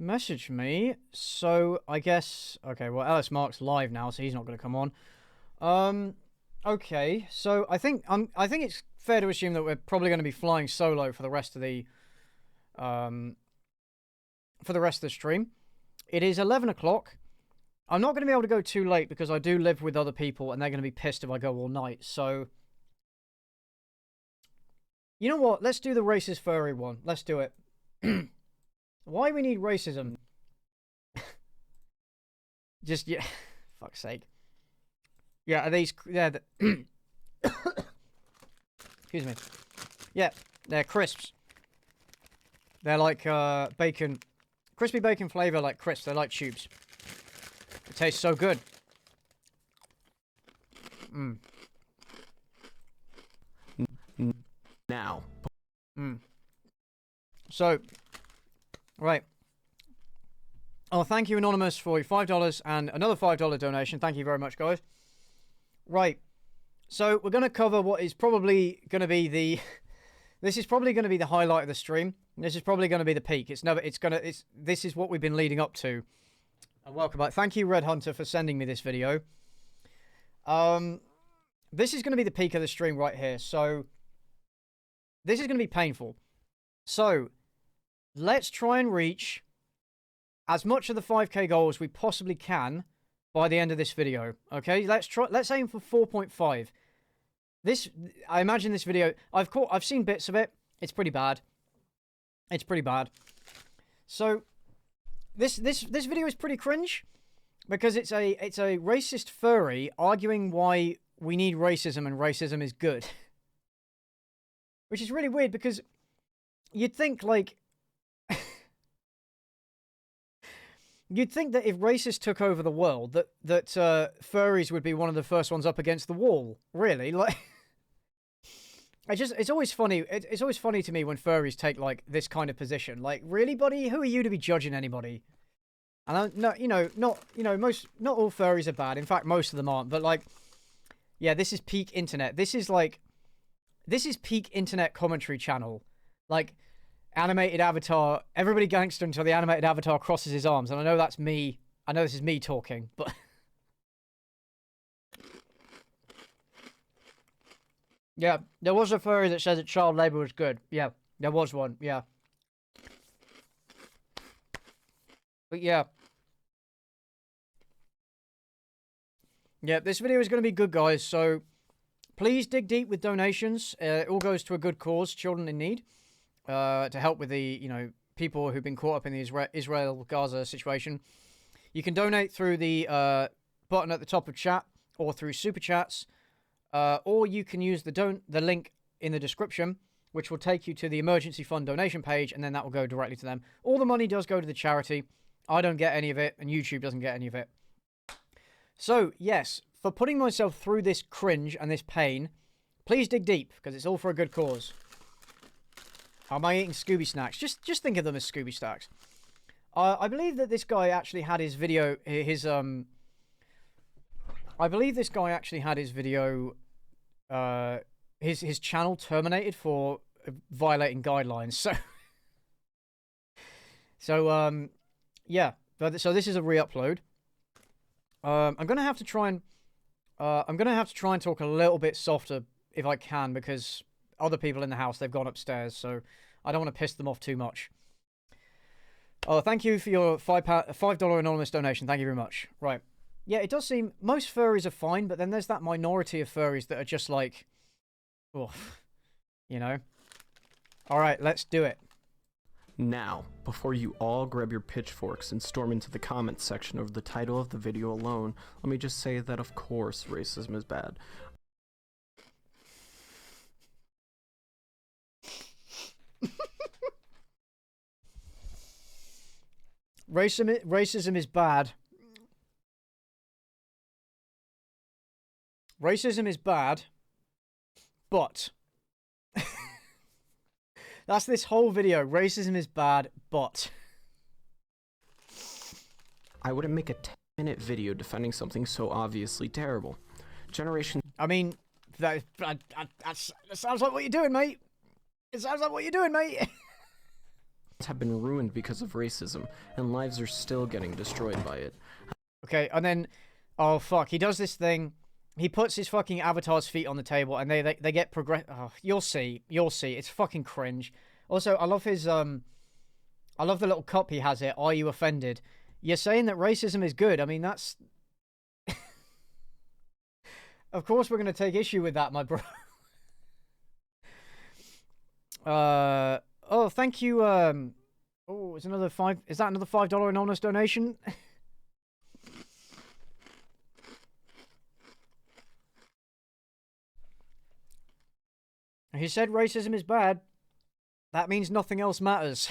messaged me, so I guess, okay, well, Ellis Mark's live now, so he's not going to come on. Okay, so I think it's fair to assume that we're probably going to be flying solo for the rest of the stream. It is 11 o'clock. I'm not going to be able to go too late because I do live with other people and they're going to be pissed if I go all night. So, you know what? Let's do the racist furry one. Let's do it. Why we need racism? Just, yeah, fuck's sake. Yeah, are these, yeah, excuse me. Yeah, they're crisps. They're like bacon, crispy bacon flavor, like crisps. They're like tubes. It tastes so good. Now. So, right. Oh, thank you, Anonymous, for your $5 and another $5 donation. Thank you very much, guys. Right. So, we're going to cover what is probably going to be the... This is probably going to be the highlight of the stream. This is probably going to be the peak. This is what we've been leading up to. And welcome back. Thank you, Red Hunter, for sending me this video. This is going to be the peak of the stream right here. So, this is going to be painful. So, let's try and reach as much of the 5K goal as we possibly can by the end of this video. Okay, let's aim for 4.5. I imagine this video, I've seen bits of it. It's pretty bad. It's pretty bad. So this video is pretty cringe because it's a racist furry arguing why we need racism and racism is good. Which is really weird because you'd think like you'd think that if racists took over the world that furries would be one of the first ones up against the wall. Really, like it's always funny. It's always funny to me when furries take like this kind of position. Like, really, buddy, who are you to be judging anybody? And not all furries are bad. In fact, most of them aren't. But like, yeah, this is peak internet. This is peak internet commentary channel. Like, animated avatar, everybody gangster until the animated avatar crosses his arms. And I know that's me. I know this is me talking, but yeah, there was a furry that says that child labor was good. Yeah, there was one. Yeah. But yeah. Yeah, this video is going to be good, guys. So please dig deep with donations. It all goes to a good cause, children in need, to help with the, you know, people who've been caught up in the Israel Gaza situation. You can donate through the button at the top of chat or through super chats, or you can use the link in the description, which will take you to the emergency fund donation page, and then that will go directly to them. All the money does go to the charity. I don't get any of it, and YouTube doesn't get any of it. So, yes, for putting myself through this cringe and this pain, please dig deep, because it's all for a good cause. How am I eating Scooby snacks? Just think of them as Scooby snacks. I believe that this guy actually had his video, I believe this guy actually had his video, his channel terminated for violating guidelines. So, yeah. So this is a re-upload. I'm gonna have to try and talk a little bit softer if I can, because other people in the house, they've gone upstairs, so I don't want to piss them off too much. Oh, thank you for your $5 anonymous donation. Thank you very much. Right. Yeah, it does seem most furries are fine, but then there's that minority of furries that are just like, oh, you know. All right, let's do it. Now, before you all grab your pitchforks and storm into the comments section over the title of the video alone, let me just say that of course racism is bad. Racism is bad. Racism is bad, but that's this whole video. Racism is bad, but I wouldn't make a 10-minute video defending something so obviously terrible. I mean, that sounds like what you're doing, mate. It sounds like what you're doing, mate. Have been ruined because of racism, and lives are still getting destroyed by it. Okay, and then, oh fuck, he does this thing. He puts his fucking avatar's feet on the table, and they get Oh, you'll see. It's fucking cringe. Also, I love his I love the little cup he has here. Are you offended? You're saying that racism is good. I mean, that's. Of course, we're gonna take issue with that, my bro. Oh, thank you. Oh, is that another $5 anonymous donation? He said racism is bad. That means nothing else matters.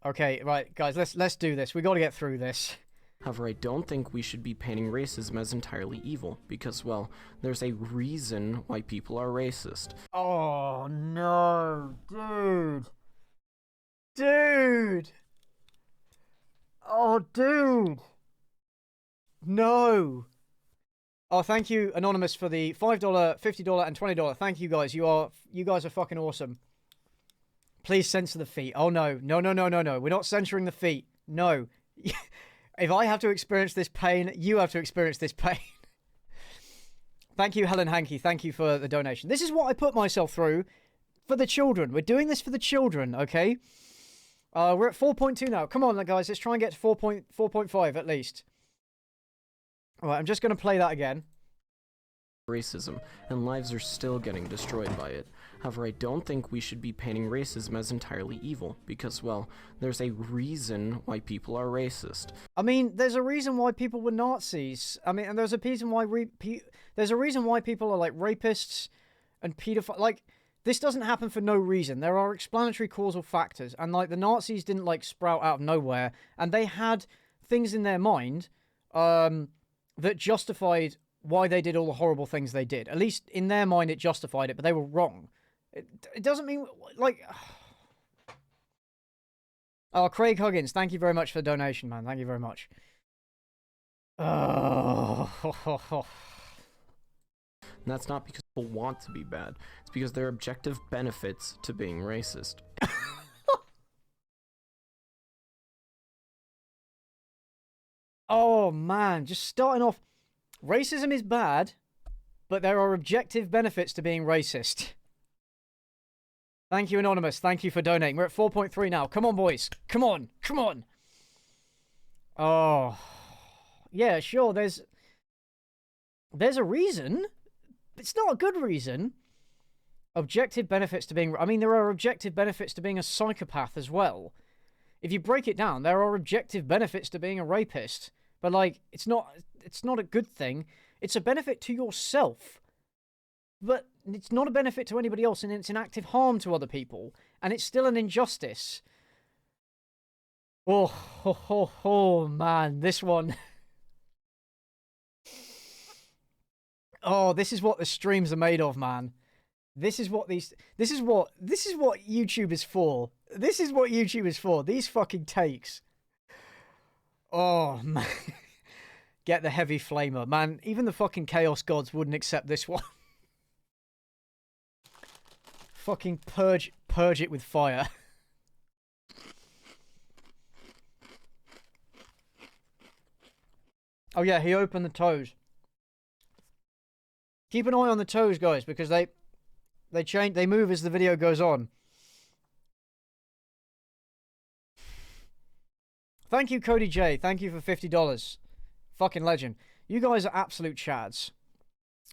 Okay, right, guys, let's do this. We got to get through this. However, I don't think we should be painting racism as entirely evil, because, well, there's a reason why people are racist. Oh, no, dude. Dude. Oh, dude. No. Oh, thank you, Anonymous, for the $5, $50, and $20. Thank you, guys. You guys are fucking awesome. Please censor the feet. Oh, no. No. We're not censoring the feet. No. If I have to experience this pain, you have to experience this pain. Thank you, Helen Hankey. Thank you for the donation. This is what I put myself through for the children. We're doing this for the children, okay? We're at 4.2 now. Come on, guys. Let's try and get to 4.5 at least. All right, I'm just going to play that again. Racism, and lives are still getting destroyed by it. However, I don't think we should be painting racism as entirely evil, because, well, there's a reason why people are racist. I mean, there's a reason why people were Nazis. I mean, and there's a reason why people are like rapists and pedophiles. Like, this doesn't happen for no reason. There are explanatory causal factors, and like the Nazis didn't like sprout out of nowhere, and they had things in their mind that justified why they did all the horrible things they did. At least in their mind, it justified it, but they were wrong. It doesn't mean, like... Oh, Craig Huggins, thank you very much for the donation, man. Thank you very much. Oh. And that's not because people want to be bad. It's because there are objective benefits to being racist. Oh, man. Just starting off. Racism is bad, but there are objective benefits to being racist. Thank you, Anonymous. Thank you for donating. We're at 4.3 now. Come on, boys. Come on. Come on. Oh. Yeah, sure. There's a reason. It's not a good reason. Objective benefits to being... I mean, there are objective benefits to being a psychopath as well. If you break it down, there are objective benefits to being a rapist. But, like, it's not a good thing. It's a benefit to yourself. But it's not a benefit to anybody else, and it's an active harm to other people. And it's still an injustice. Oh, man, this one... Oh, this is what the streams are made of, man. This is what YouTube is for. This is what YouTube is for. These fucking takes. Oh, man. Get the heavy flamer. Man, even the fucking Chaos Gods wouldn't accept this one. Fucking purge it with fire. Oh yeah, he opened the toes. Keep an eye on the toes, guys, because they move as the video goes on. Thank you, Cody J. Thank you for $50. Fucking legend. You guys are absolute chads.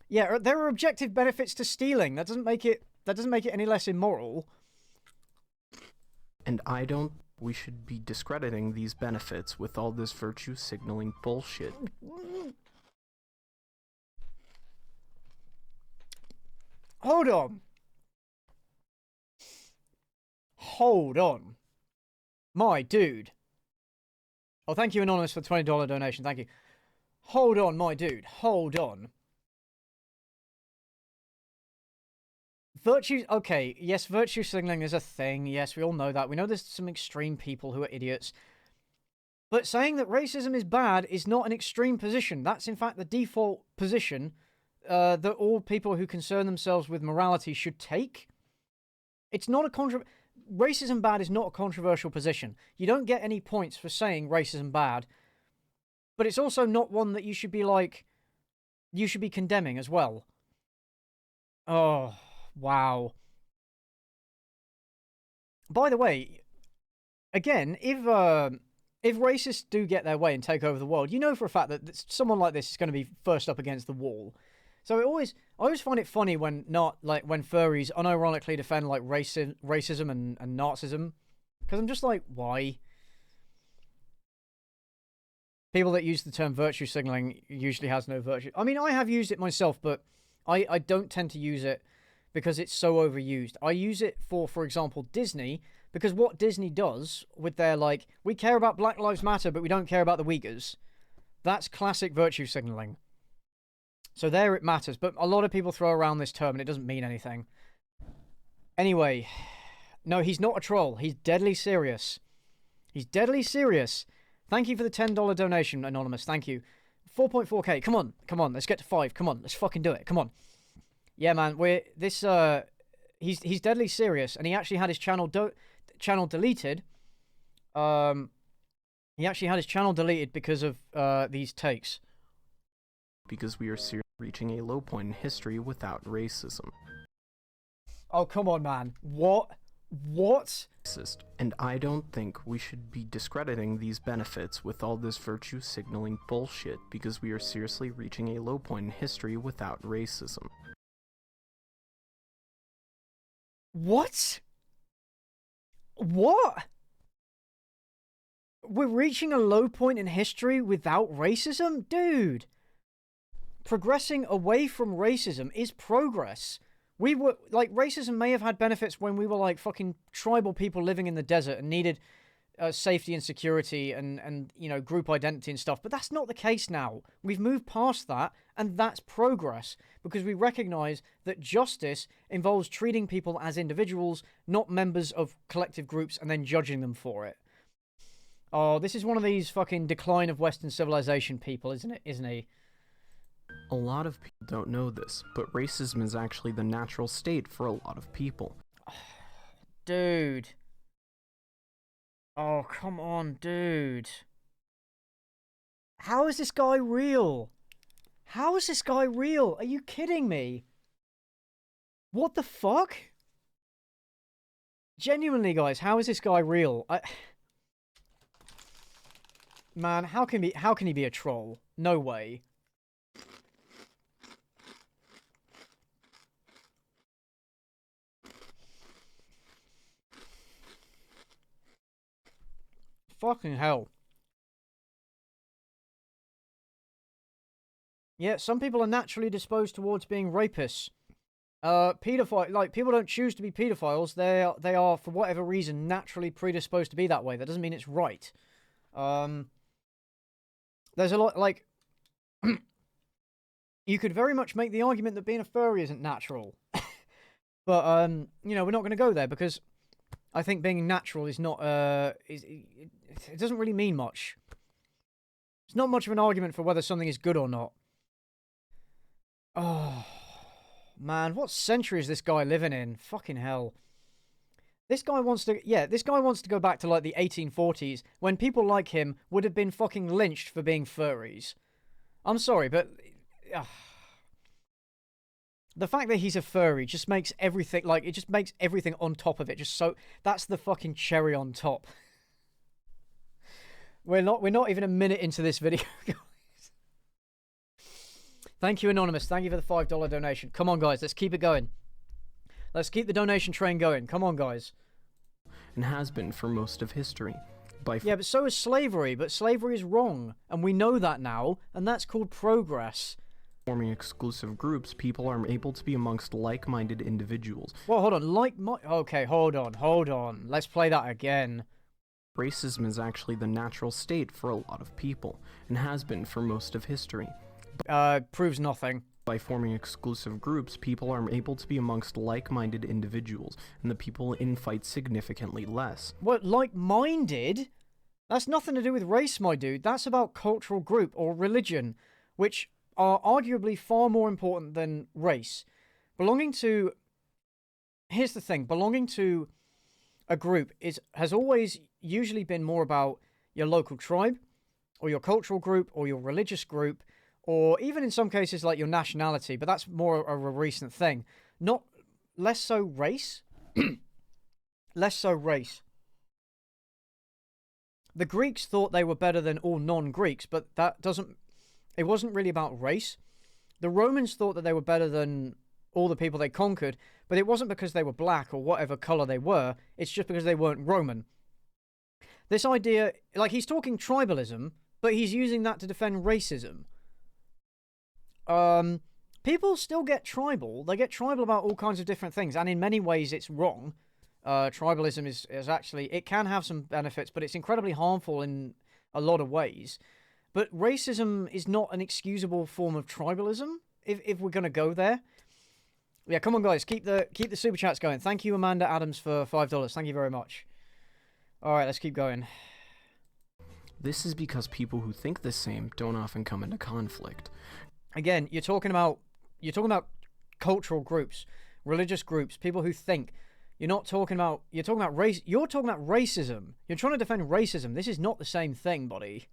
Yeah, there are objective benefits to stealing. That doesn't make it any less immoral. And I don't... We should be discrediting these benefits with all this virtue signaling bullshit. Hold on. Hold on. My dude. Oh, thank you, Anonymous, for the $20 donation. Thank you. Hold on, my dude. Hold on. Virtue... Okay, yes, virtue signaling is a thing. Yes, we all know that. We know there's some extreme people who are idiots. But saying that racism is bad is not an extreme position. That's, in fact, the default position that all people who concern themselves with morality should take. It's not a racism bad is not a controversial position. You don't get any points for saying racism bad. But it's also not one that you should be like... You should be condemning as well. Oh... Wow. By the way, again, if racists do get their way and take over the world, you know for a fact that someone like this is going to be first up against the wall. So I always find it funny when when furries unironically defend like racism and Nazism, because I'm just like, why? People that use the term virtue signaling usually has no virtue. I mean, I have used it myself, but I don't tend to use it because it's so overused. I use it for example, Disney, because what Disney does with their, like, we care about Black Lives Matter, but we don't care about the Uyghurs. That's classic virtue signaling. So there it matters, but a lot of people throw around this term and it doesn't mean anything. Anyway, no, he's not a troll. He's deadly serious. He's deadly serious. Thank you for the $10 donation, Anonymous. Thank you. 4.4k. Come on, let's get to 5. Come on, let's fucking do it. Come on. Yeah, man, he's deadly serious, and he actually had his channel deleted. He actually had his channel deleted because of these takes. Because we are seriously reaching a low point in history without racism. Oh, come on, man. What? What? And I don't think we should be discrediting these benefits with all this virtue signaling bullshit, because we are seriously reaching a low point in history without racism. What? What? We're reaching a low point in history without racism? Dude. Progressing away from racism is progress. We were, like, racism may have had benefits when we were, like, fucking tribal people living in the desert and needed safety and security and, you know, group identity and stuff. But that's not the case now. We've moved past that, and that's progress. Because we recognize that justice involves treating people as individuals, not members of collective groups, and then judging them for it. Oh, this is one of these fucking decline of Western civilization people, isn't it? Isn't he? A lot of people don't know this, but racism is actually the natural state for a lot of people. Dude. Oh, come on, dude. How is this guy real? How is this guy real? Are you kidding me? What the fuck? Genuinely, guys, how is this guy real? Man, how can he be a troll? No way. Fucking hell. Yeah, some people are naturally disposed towards being rapists. Pedophile, like, people don't choose to be pedophiles. They are, for whatever reason, naturally predisposed to be that way. That doesn't mean it's right. There's a lot, like, you could very much make the argument that being a furry isn't natural. But, you know, we're not going to go there because I think being natural is not, it doesn't really mean much. It's not much of an argument for whether something is good or not. Oh, man, what century is this guy living in? Fucking hell. This guy wants to go back to, like, the 1840s, when people like him would have been fucking lynched for being furries. I'm sorry, but... the fact that he's a furry just makes everything, like, it just makes everything on top of it just so... That's the fucking cherry on top. We're not even a minute into this video, guys. Thank you, Anonymous. Thank you for the $5 donation. Come on, guys. Let's keep it going. Let's keep the donation train going. Come on, guys. And has been for most of history. Yeah, but so is slavery. But slavery is wrong. And we know that now. And that's called progress. Forming exclusive groups, people are able to be amongst like-minded individuals. Well, hold on. Okay, hold on. Let's play that again. Racism is actually the natural state for a lot of people. And has been for most of history. Proves nothing. By forming exclusive groups, people are able to be amongst like-minded individuals, and the people in fight significantly less. What, like-minded? That's nothing to do with race, my dude. That's about cultural group or religion, which are arguably far more important than race. Here's the thing. Belonging to a group has always usually been more about your local tribe, or your cultural group, or your religious group, or even in some cases like your nationality, but that's more of a recent thing. Less so race. Less so race. The Greeks thought they were better than all non-Greeks, but it wasn't really about race. The Romans thought that they were better than all the people they conquered, but it wasn't because they were black or whatever color they were, it's just because they weren't Roman. This idea, like, he's talking tribalism, but he's using that to defend racism. People still get tribal. They get tribal about all kinds of different things, and in many ways it's wrong. Tribalism is actually, it can have some benefits, but it's incredibly harmful in a lot of ways. But racism is not an excusable form of tribalism, if we're gonna go there. Yeah, come on, guys, keep the super chats going. Thank you, Amanda Adams, for $5. Thank you very much. All right, let's keep going. This is because people who think the same don't often come into conflict. Again, you're talking about cultural groups, religious groups, people who think. You're talking about race. You're talking about racism. You're trying to defend racism. This is not the same thing, buddy.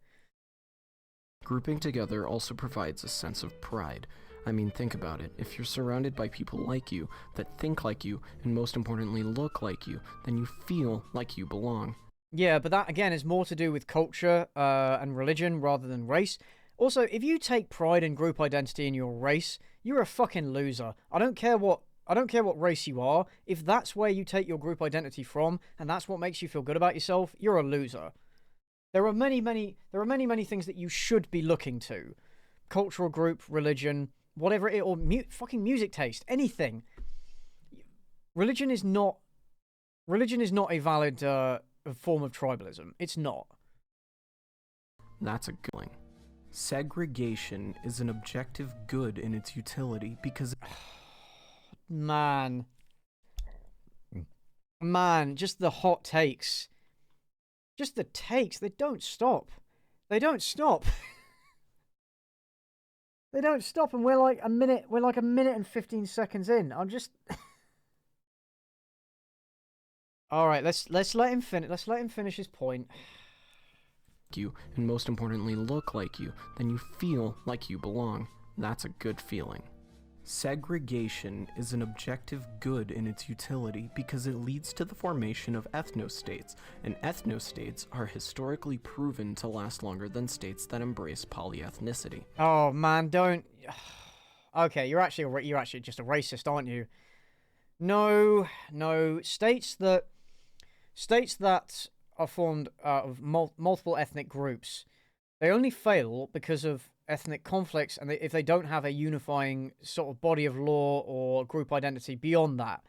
Grouping together also provides a sense of pride. I mean, think about it. If you're surrounded by people like you, that think like you, and most importantly look like you, then you feel like you belong. Yeah, but that, again, is more to do with culture and religion rather than race. Also, if you take pride in group identity in your race, you're a fucking loser. I don't care what race you are. If that's where you take your group identity from, and that's what makes you feel good about yourself, you're a loser. There are many things that you should be looking to. Cultural group, religion, whatever it is, or fucking music taste, anything. Religion is not a valid form of tribalism. It's not. That's a good thing. Segregation is an objective good in its utility because... Man, just the hot takes. Just the takes, they don't stop. They don't stop. They don't stop, and we're like a minute and 15 seconds in. I'm just... All right, let's let him finish. Let's let him finish his point. You, and most importantly look like you, then you feel like you belong. That's a good feeling. Segregation is an objective good in its utility because it leads to the formation of ethnostates, and ethnostates are historically proven to last longer than states that embrace polyethnicity. Oh man, don't... Okay, you're actually just a racist, aren't you? No, states that are formed out of multiple ethnic groups. They only fail because of ethnic conflicts, and if they don't have a unifying sort of body of law or group identity beyond that.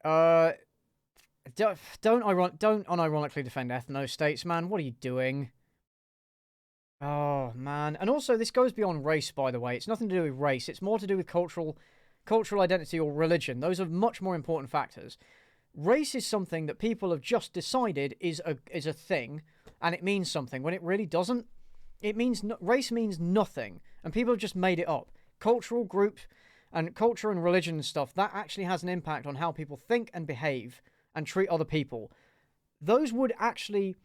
Don't unironically defend ethno-states, man. What are you doing? Oh, man. And also, this goes beyond race, by the way. It's nothing to do with race. It's more to do with cultural identity or religion. Those are much more important factors. Race is something that people have just decided is a thing, and it means something, when it really doesn't. Race means nothing, and people have just made it up. Cultural groups and culture and religion and stuff, that actually has an impact on how people think and behave and treat other people. Those would actually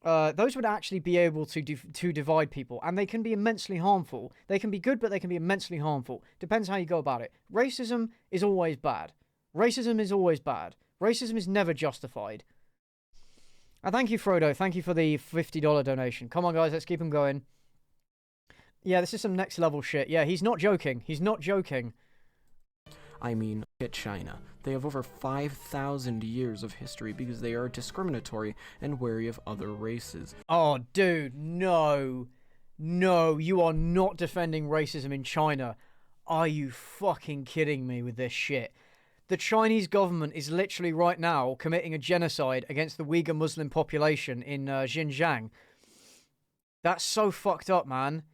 be able to divide people, and they can be immensely harmful. They can be good, but they can be immensely harmful. Depends how you go about it. Racism is always bad. Racism is always bad. Racism is never justified. And thank you, Frodo. Thank you for the $50 donation. Come on, guys, let's keep him going. Yeah, this is some next level shit. Yeah, he's not joking. He's not joking. I mean, look at China. They have over 5,000 years of history because they are discriminatory and wary of other races. Oh, dude, no. No, you are not defending racism in China. Are you fucking kidding me with this shit? The Chinese government is literally right now committing a genocide against the Uyghur Muslim population in Xinjiang. That's so fucked up, man.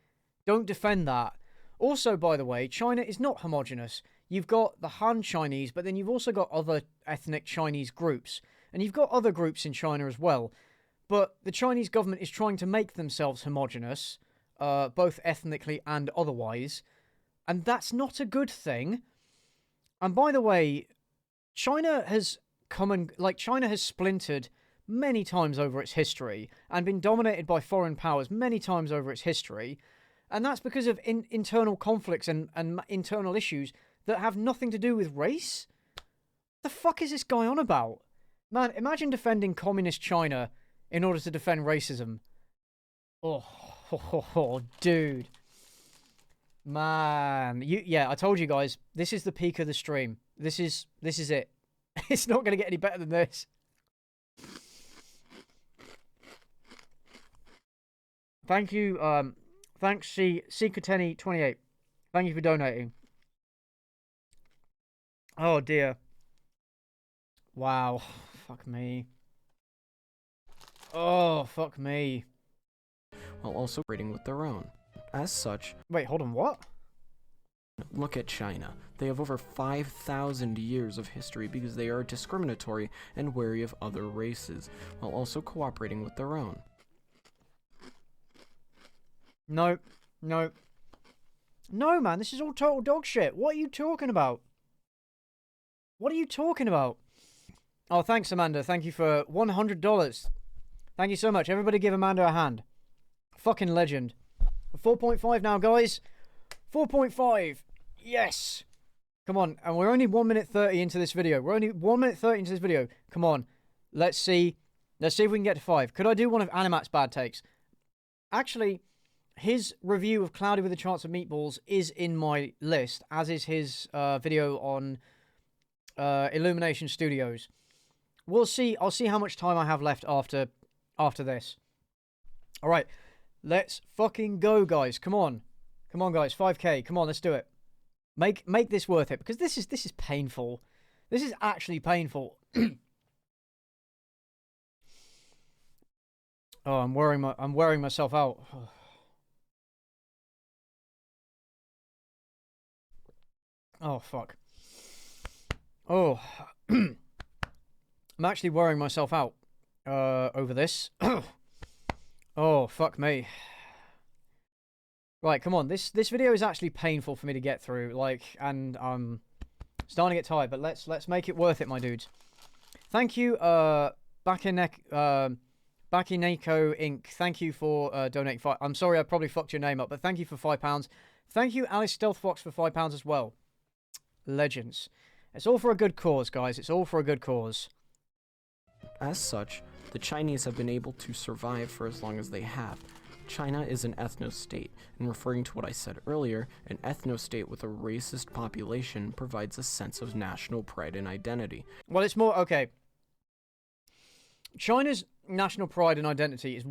Don't defend that. Also, by the way, China is not homogenous. You've got the Han Chinese, but then you've also got other ethnic Chinese groups. And you've got other groups in China as well. But the Chinese government is trying to make themselves homogenous, both ethnically and otherwise. And that's not a good thing. And by the way, China has splintered many times over its history and been dominated by foreign powers many times over its history. And that's because of internal conflicts and internal issues that have nothing to do with race? The fuck is this guy on about? Man, imagine defending communist China in order to defend racism. Oh, dude. Man, yeah, I told you guys, this is the peak of the stream. This is it. It's not going to get any better than this. Thank you, thanks, Seekateni28. Thank you for donating. Oh, dear. Wow. Fuck me. Oh, fuck me. While also rating with their own. As such... Wait, hold on, what? Look at China. They have over 5,000 years of history because they are discriminatory and wary of other races, while also cooperating with their own. No, no. No, man, this is all total dog shit. What are you talking about? What are you talking about? Oh, thanks, Amanda. Thank you for $100. Thank you so much. Everybody give Amanda a hand. Fucking legend. 4.5 now, guys. 4.5. Yes. Come on. And we're only 1 minute 30 into this video. We're only 1 minute 30 into this video. Come on. Let's see. Let's see if we can get to 5. Could I do one of Animat's bad takes? Actually, his review of Cloudy with a Chance of Meatballs is in my list, as is his video on Illumination Studios. We'll see. I'll see how much time I have left after this. All right. Let's fucking go, guys. Come on. Come on, guys. 5K. Come on, let's do it. Make this worth it, because this is painful. This is actually painful. Oh, I'm wearing myself out. Oh, fuck. Oh. I'm actually wearing myself out over this. Oh, fuck me. Right, come on. This video is actually painful for me to get through, like, and I'm starting to get tired, but let's make it worth it, my dudes. Thank you, Bakineko Inc. Thank you for donating 5. I'm sorry I probably fucked your name up, but thank you for £5. Thank you, Alice Stealthfox, for £5 as well. Legends. It's all for a good cause, guys. It's all for a good cause. As such, the Chinese have been able to survive for as long as they have. China is an ethno-state, and referring to what I said earlier, an ethno-state with a racist population provides a sense of national pride and identity. Well, it's more... Okay. China's national pride and identity is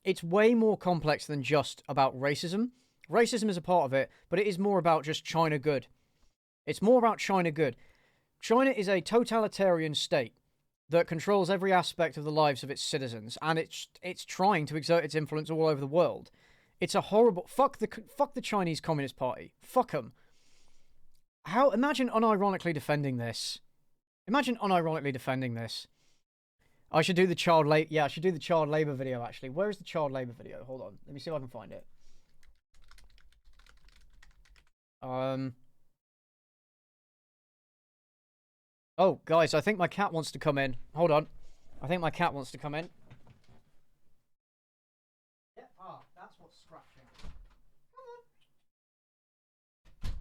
it's way more complex than just about racism. Racism is a part of it, but it is more about just China good. It's more about China good. China is a totalitarian state that controls every aspect of the lives of its citizens, and it's trying to exert its influence all over the world. It's a horrible fuck the Chinese Communist Party. Fuck them. Imagine unironically defending this. Imagine unironically defending this. I should do the child labor. Yeah, I should do the child labor video actually. Where is the child labor video? Hold on. Let me see if I can find it. Oh, guys, I think my cat wants to come in. Hold on. I think my cat wants to come in. Yeah, that's what's scratching. Come on.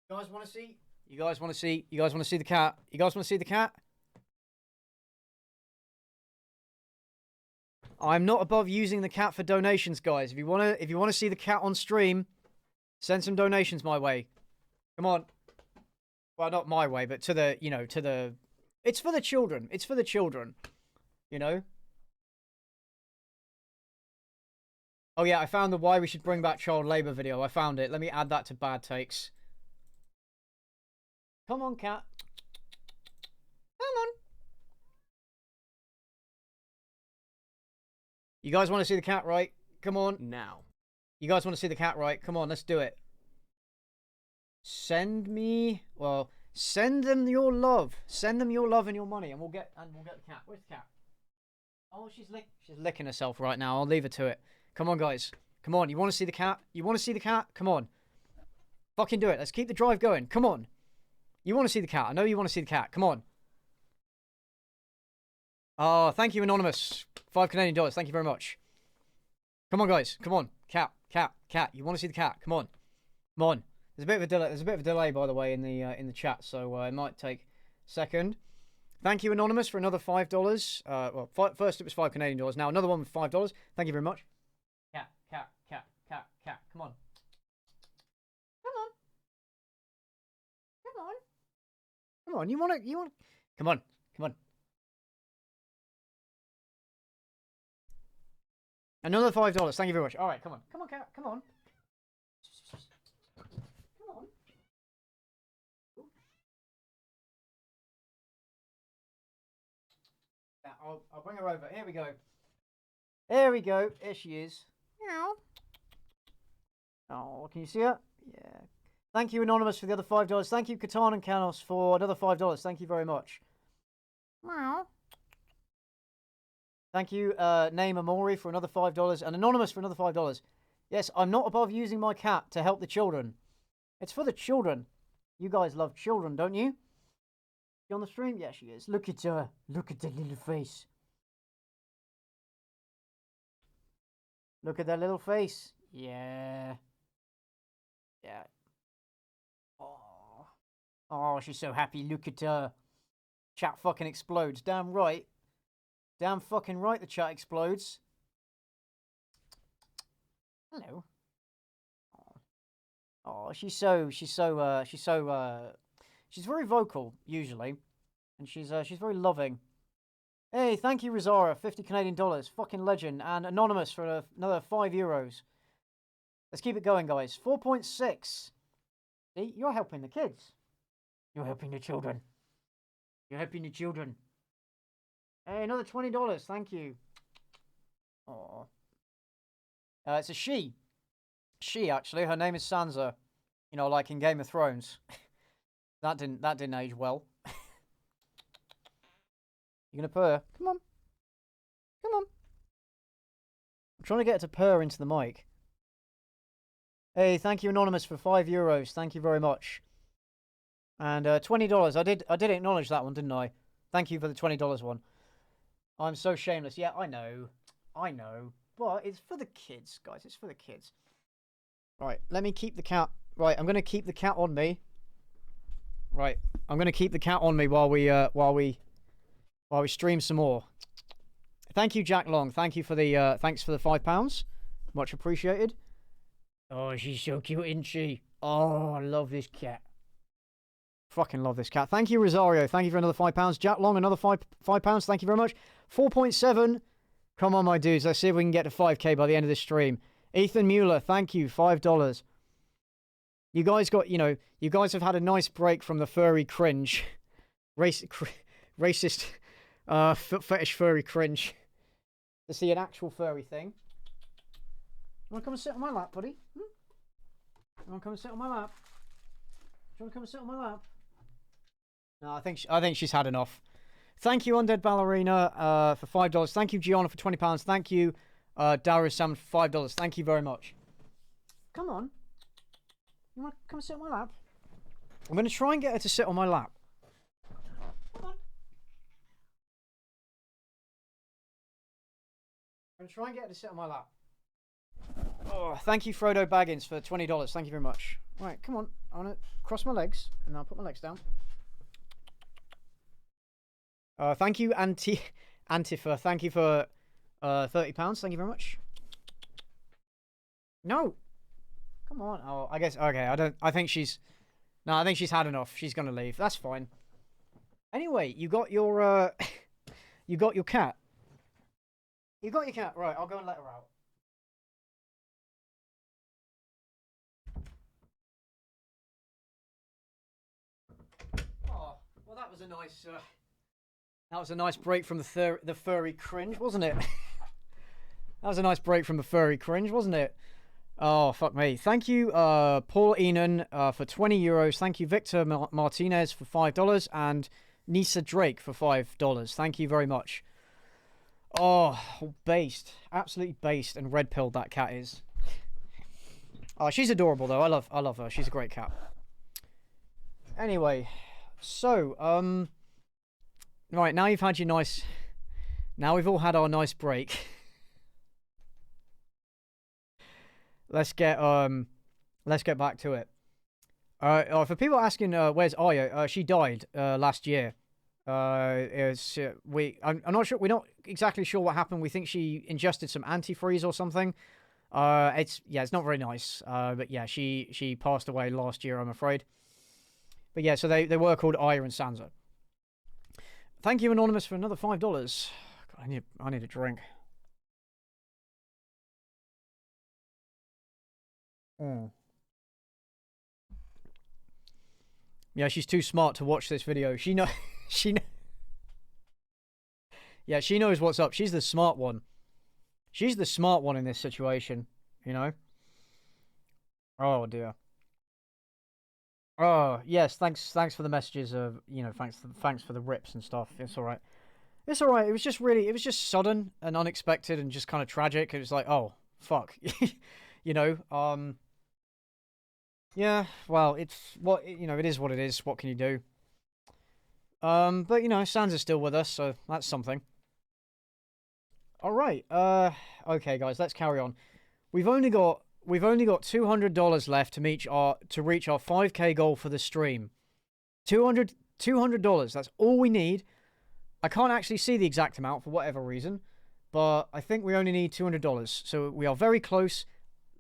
You guys want to see? You guys want to see? You guys want to see the cat? You guys want to see the cat? I'm not above using the cat for donations, guys. If you wanna see the cat on stream, send some donations my way. Come on. Well, not my way, but to the, it's for the children. It's for the children. You know? Oh yeah, I found the why we should bring back child labor video. I found it. Let me add that to bad takes. Come on, cat. Come on. You guys want to see the cat, right? Come on. Now. You guys want to see the cat, right? Come on, let's do it. Send them your love. Send them your love and your money, and we'll get the cat. Where's the cat? Oh, she's licking herself right now. I'll leave her to it. Come on, guys. Come on. You want to see the cat? You want to see the cat? Come on. Fucking do it. Let's keep the drive going. Come on. You want to see the cat? I know you want to see the cat. Come on. Oh, thank you, Anonymous. $5 Canadian. Thank you very much. Come on, guys. Come on. Cat. You want to see the cat? Come on. Come on. There's a bit of a delay. There's a bit of a delay, by the way, in the chat, so it might take a second. Thank you, Anonymous, for another $5. First it was $5 Canadian. Now another one with $5. Thank you very much. Cat. Come on. Come on. You want? Come on. Another $5. Thank you very much. All right, come on, cat. Come on. I'll bring her over. Here we go. There we go. There she is. Meow. Oh, can you see her? Yeah. Thank you, Anonymous, for the other $5. Thank you, Catan and Canos, for another $5. Thank you very much. Meow. Thank you, Name Amori, for another $5, and Anonymous for another $5. Yes, I'm not above using my cat to help the children. It's for the children. You guys love children, don't you? She on the stream? Yeah, she is. Look at her. Look at the little face. Look at that little face. Yeah. Yeah. Oh, she's so happy. Look at her. Chat fucking explodes. Damn right. Damn fucking right the chat explodes. Hello. Oh, she's very vocal usually, and she's very loving. Hey, thank you, Rizara, $50 Canadian, fucking legend, and Anonymous for another €5. Let's keep it going, guys. 4.6. See, you're helping the kids. You're helping the children. You're helping the children. Hey, another $20. Thank you. Oh. It's a she. She, actually. Her name is Sansa. You know, like in Game of Thrones. That didn't age well. You gonna purr? Come on. Come on. I'm trying to get her to purr into the mic. Hey, thank you, Anonymous, for €5. Thank you very much. And $20. I did acknowledge that one, didn't I? Thank you for the $20 one. I'm so shameless. Yeah, I know. But it's for the kids, guys. It's for the kids. Right, let me keep the cat. Right, I'm gonna keep the cat on me. Right, I'm gonna keep the cat on me while we stream some more. Thank you, Jack Long. Thank you for the thanks for the £5. Much appreciated. Oh, she's so cute, isn't she? Oh, I love this cat. Fucking love this cat. Thank you, Rosario. Thank you for another £5. Jack Long, another £5. Thank you very much. 4.7. Come on, my dudes. Let's see if we can get to 5K by the end of this stream. Ethan Mueller, thank you. $5. You guys got, you guys have had a nice break from the furry cringe. Racist, fetish furry cringe. To see an actual furry thing. You want to come and sit on my lap, buddy? You want to come and sit on my lap? Do you want to come and sit on my lap? No, I think she's had enough. Thank you, Undead Ballerina, for $5. Thank you, Gianna, for £20. Thank you, Darius Salmon, for $5. Thank you very much. Come on. You want to come and sit on my lap? I'm going to try and get her to sit on my lap. Come on. I'm going to try and get her to sit on my lap. Oh, thank you, Frodo Baggins, for $20. Thank you very much. Right, come on. I want to cross my legs, and I'll put my legs down. Thank you, Antifa. Thank you for £30. Thank you very much. No. Come on. Oh, I guess. Okay. I think she's. No, I think she's had enough. She's gonna leave. That's fine. Anyway, you got your. You got your cat. You got your cat. Right. I'll go and let her out. Oh, well, that was a nice. That was a nice break from the furry cringe, wasn't it? That was a nice break from the furry cringe, wasn't it? Oh, fuck me. Thank you, Paul Enan, for €20. Thank you, Victor Martinez, for $5. And Nisa Drake for $5. Thank you very much. Oh, based. Absolutely based and red-pilled that cat is. Oh, she's adorable, though. I love her. She's a great cat. Anyway, so, right, now you've had your nice... Now we've all had our nice break. Let's get back to it. For people asking, where's Aya? She died last year. I'm not sure. We're not exactly sure what happened. We think she ingested some antifreeze or something. It's not very nice. But yeah, she passed away last year, I'm afraid. But yeah, so they were called Aya and Sansa. Thank you, Anonymous, for another $5. God, I need a drink. Yeah, she's too smart to watch this video. Yeah, she knows what's up. She's the smart one. She's the smart one in this situation, you know? Oh, dear. Oh, yes, thanks for the messages of, thanks for the rips and stuff. It's all right. It's all right. It was just sudden and unexpected and just kind of tragic. It was like, oh, fuck. Yeah, well, it is what it is. What can you do? But Sansa's still with us, so that's something. All right. Okay, guys, let's carry on. We've only got $200 left to reach our 5K goal for the stream. $200. That's all we need. I can't actually see the exact amount for whatever reason, but I think we only need $200. So we are very close.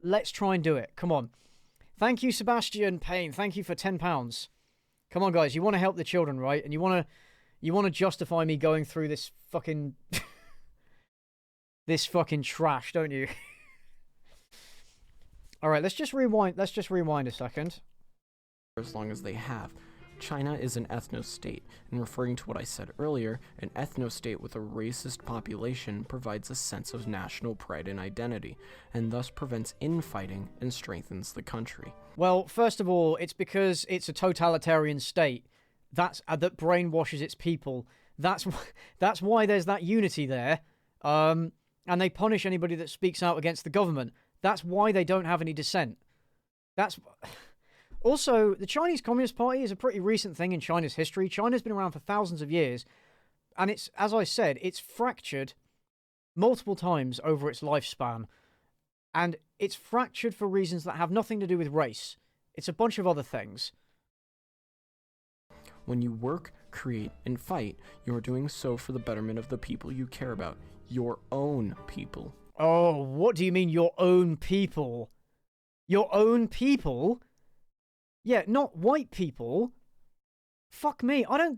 Let's try and do it. Come on. Thank you, Sebastian Payne. Thank you for £10. Come on, guys. You want to help the children, right? And you want to justify me going through this fucking this fucking trash, don't you? All right, let's just rewind a second. As long as they have. China is an ethno-state, and referring to what I said earlier, an ethno-state with a racist population provides a sense of national pride and identity, and thus prevents infighting and strengthens the country. Well, first of all, it's because it's a totalitarian state that brainwashes its people. That's why there's that unity there, and they punish anybody that speaks out against the government. That's why they don't have any dissent. Also, the Chinese Communist Party is a pretty recent thing in China's history. China's been around for thousands of years, and it's, as I said, it's fractured multiple times over its lifespan. And it's fractured for reasons that have nothing to do with race. It's a bunch of other things. When you work, create, and fight, you are doing so for the betterment of the people you care about. Your own people. Oh, what do you mean, your own people? Your own people? Yeah, not white people. fuck me. I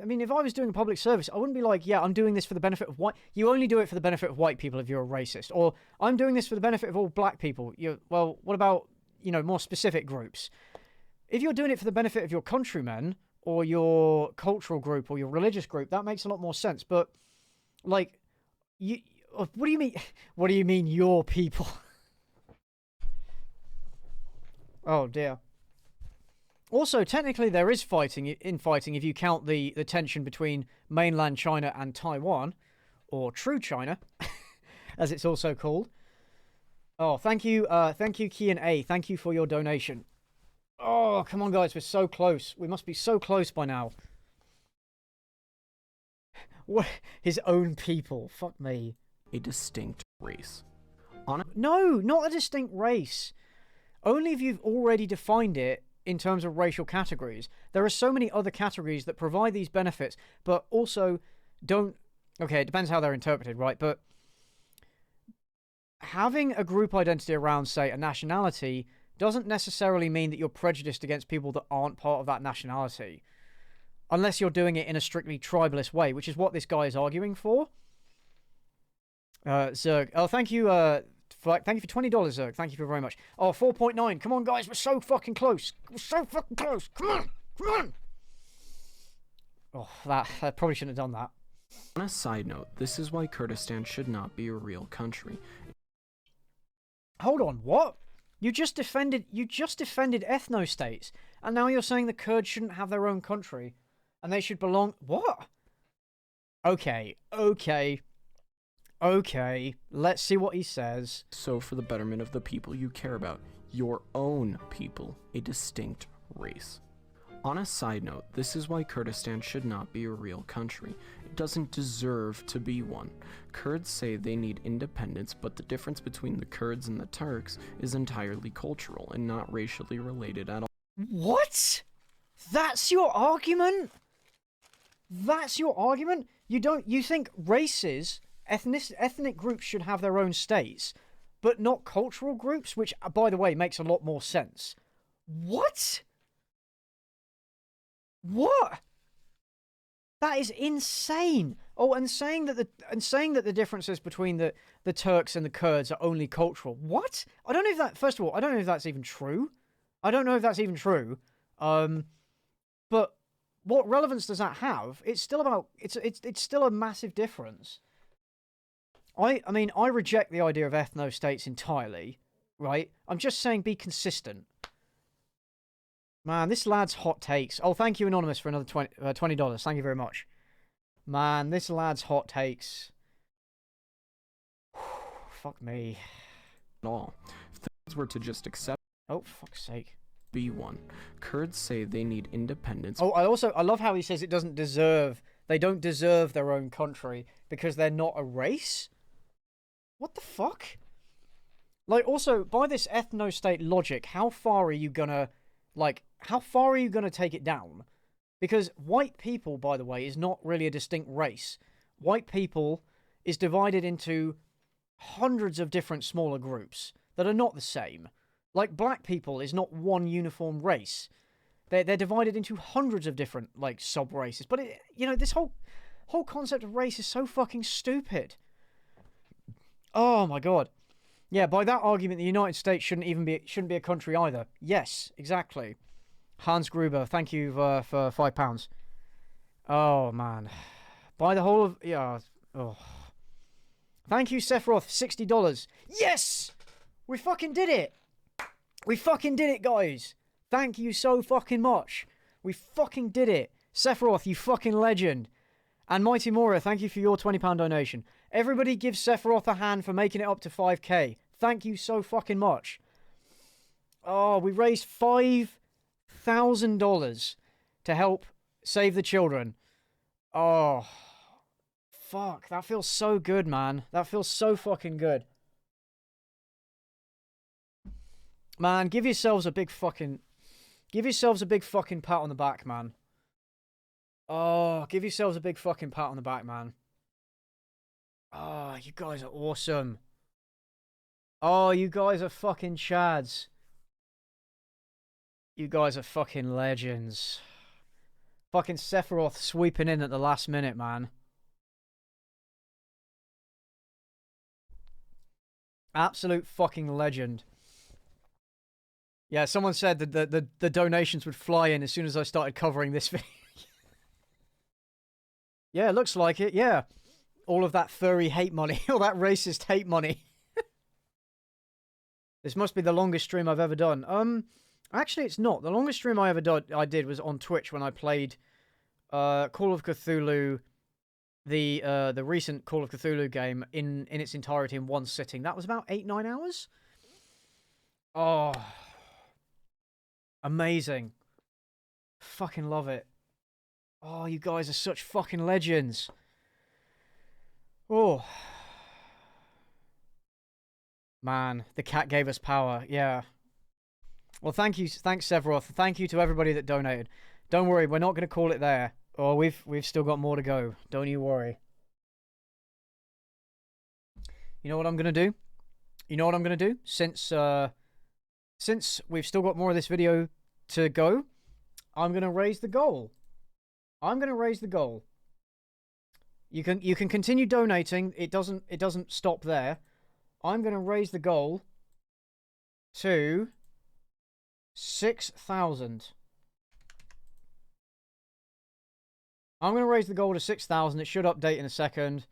mean, if I was doing a public service, I wouldn't be like, yeah, I'm doing this for the benefit of white. You only do it for the benefit of white people if you're a racist. Or I'm doing this for the benefit of all black people. Well, what about, more specific groups? If you're doing it for the benefit of your countrymen or your cultural group or your religious group, that makes a lot more sense. But, what do you mean? What do you mean, your people? Oh, dear. Also, technically, there is fighting if you count the tension between mainland China and Taiwan, or True China, as it's also called. Oh, thank you, Kian A. Thank you for your donation. Oh, come on, guys, we're so close. We must be so close by now. What? His own people. Fuck me. A distinct race. No, not a distinct race. Only if you've already defined it in terms of racial categories. There are so many other categories that provide these benefits, but also don't... Okay, it depends how they're interpreted, right? But having a group identity around, say, a nationality doesn't necessarily mean that you're prejudiced against people that aren't part of that nationality. Unless you're doing it in a strictly tribalist way, which is what this guy is arguing for. Zerg. Oh, thank you, thank you for $20, Zerg. Thank you very much. Oh, 4.9. Come on, guys. We're so fucking close. We're so fucking close. Come on. Come on. Oh, I probably shouldn't have done that. On a side note, this is why Kurdistan should not be a real country. Hold on, what? You just defended ethno-states, and now you're saying the Kurds shouldn't have their own country, and they should belong... What? Okay. Let's see what he says. So for the betterment of the people you care about, your own people, a distinct race. On a side note, this is why Kurdistan should not be a real country. It doesn't deserve to be one. Kurds say they need independence, but the difference between the Kurds and the Turks is entirely cultural and not racially related at all. What? That's your argument? That's your argument? You think races, ethnic groups should have their own states, but not cultural groups, which, by the way, makes a lot more sense. What? What? That is insane. Oh, and saying that the differences between the Turks and the Kurds are only cultural. What? I don't know if that. First of all, I don't know if that's even true. But what relevance does that have? It's still about. It's still a massive difference. I mean, I reject the idea of ethno-states entirely. Right? I'm just saying, be consistent. Man, this lad's hot takes. Oh, thank you, Anonymous, for another $20. Thank you very much. Man, this lad's hot takes. Fuck me. All. If the Kurds were to just accept... Oh, fuck's sake. Be one. Kurds say they need independence. Oh, I love how he says they don't deserve their own country because they're not a race? What the fuck? Like, also, by this ethno-state logic, how far are you gonna take it down? Because white people, by the way, is not really a distinct race. White people is divided into hundreds of different smaller groups that are not the same. Like, black people is not one uniform race. They're divided into hundreds of different, like, sub-races. But, this whole concept of race is so fucking stupid. Oh, my God. Yeah, by that argument, the United States shouldn't be a country either. Yes, exactly. Hans Gruber, thank you for £5. Oh, man. By the whole of... Yeah. Oh. Thank you, Sephiroth, $60. Yes! We fucking did it! We fucking did it, guys! Thank you so fucking much. We fucking did it. Sephiroth, you fucking legend. And Mighty Mora, thank you for your £20 donation. Everybody give Sephiroth a hand for making it up to 5k. Thank you so fucking much. Oh, we raised $5,000 to help save the children. Oh, fuck. That feels so good, man. That feels so fucking good. Man, give yourselves a big fucking pat on the back, man. Oh, give yourselves a big fucking pat on the back, man. Oh, you guys are awesome. Oh, you guys are fucking chads. You guys are fucking legends. Fucking Sephiroth sweeping in at the last minute, man. Absolute fucking legend. Yeah, someone said that the donations would fly in as soon as I started covering this video. Yeah, it looks like it, yeah. All of that furry hate money, all that racist hate money. This must be the longest stream I've ever done. Actually, it's not. The longest stream I did was on Twitch when I played Call of Cthulhu, the recent Call of Cthulhu game in its entirety in one sitting. That was about 8-9 hours. Oh, amazing! Fucking love it. Oh, you guys are such fucking legends. Oh. Man, the cat gave us power. Yeah. Well, thank you. Thanks, Sephiroth. Thank you to everybody that donated. Don't worry, we're not going to call it there. Oh, we've still got more to go. Don't you worry. You know what I'm going to do? You know what I'm going to do? Since we've still got more of this video to go, I'm going to raise the goal. I'm going to raise the goal. You can continue donating. It doesn't stop there. I'm going to raise the goal to 6,000. I'm going to raise the goal to 6,000. It should update in a second.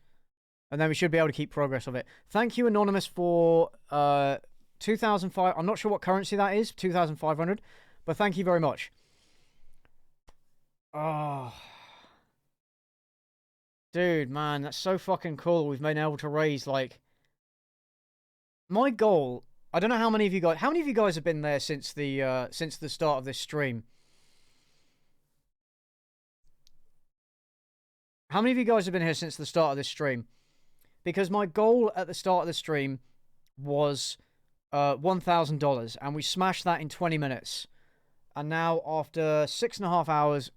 And then we should be able to keep progress of it. Thank you, Anonymous, for 2,500. I'm not sure what currency that is. 2,500. But thank you very much. Oh. Dude, man, that's so fucking cool. We've been able to raise, like... My goal... I don't know how many of you guys... How many of you guys have been there since the start of this stream? How many of you guys have been here since the start of this stream? Because my goal at the start of the stream was $1,000, and we smashed that in 20 minutes. And now, after 6.5 hours,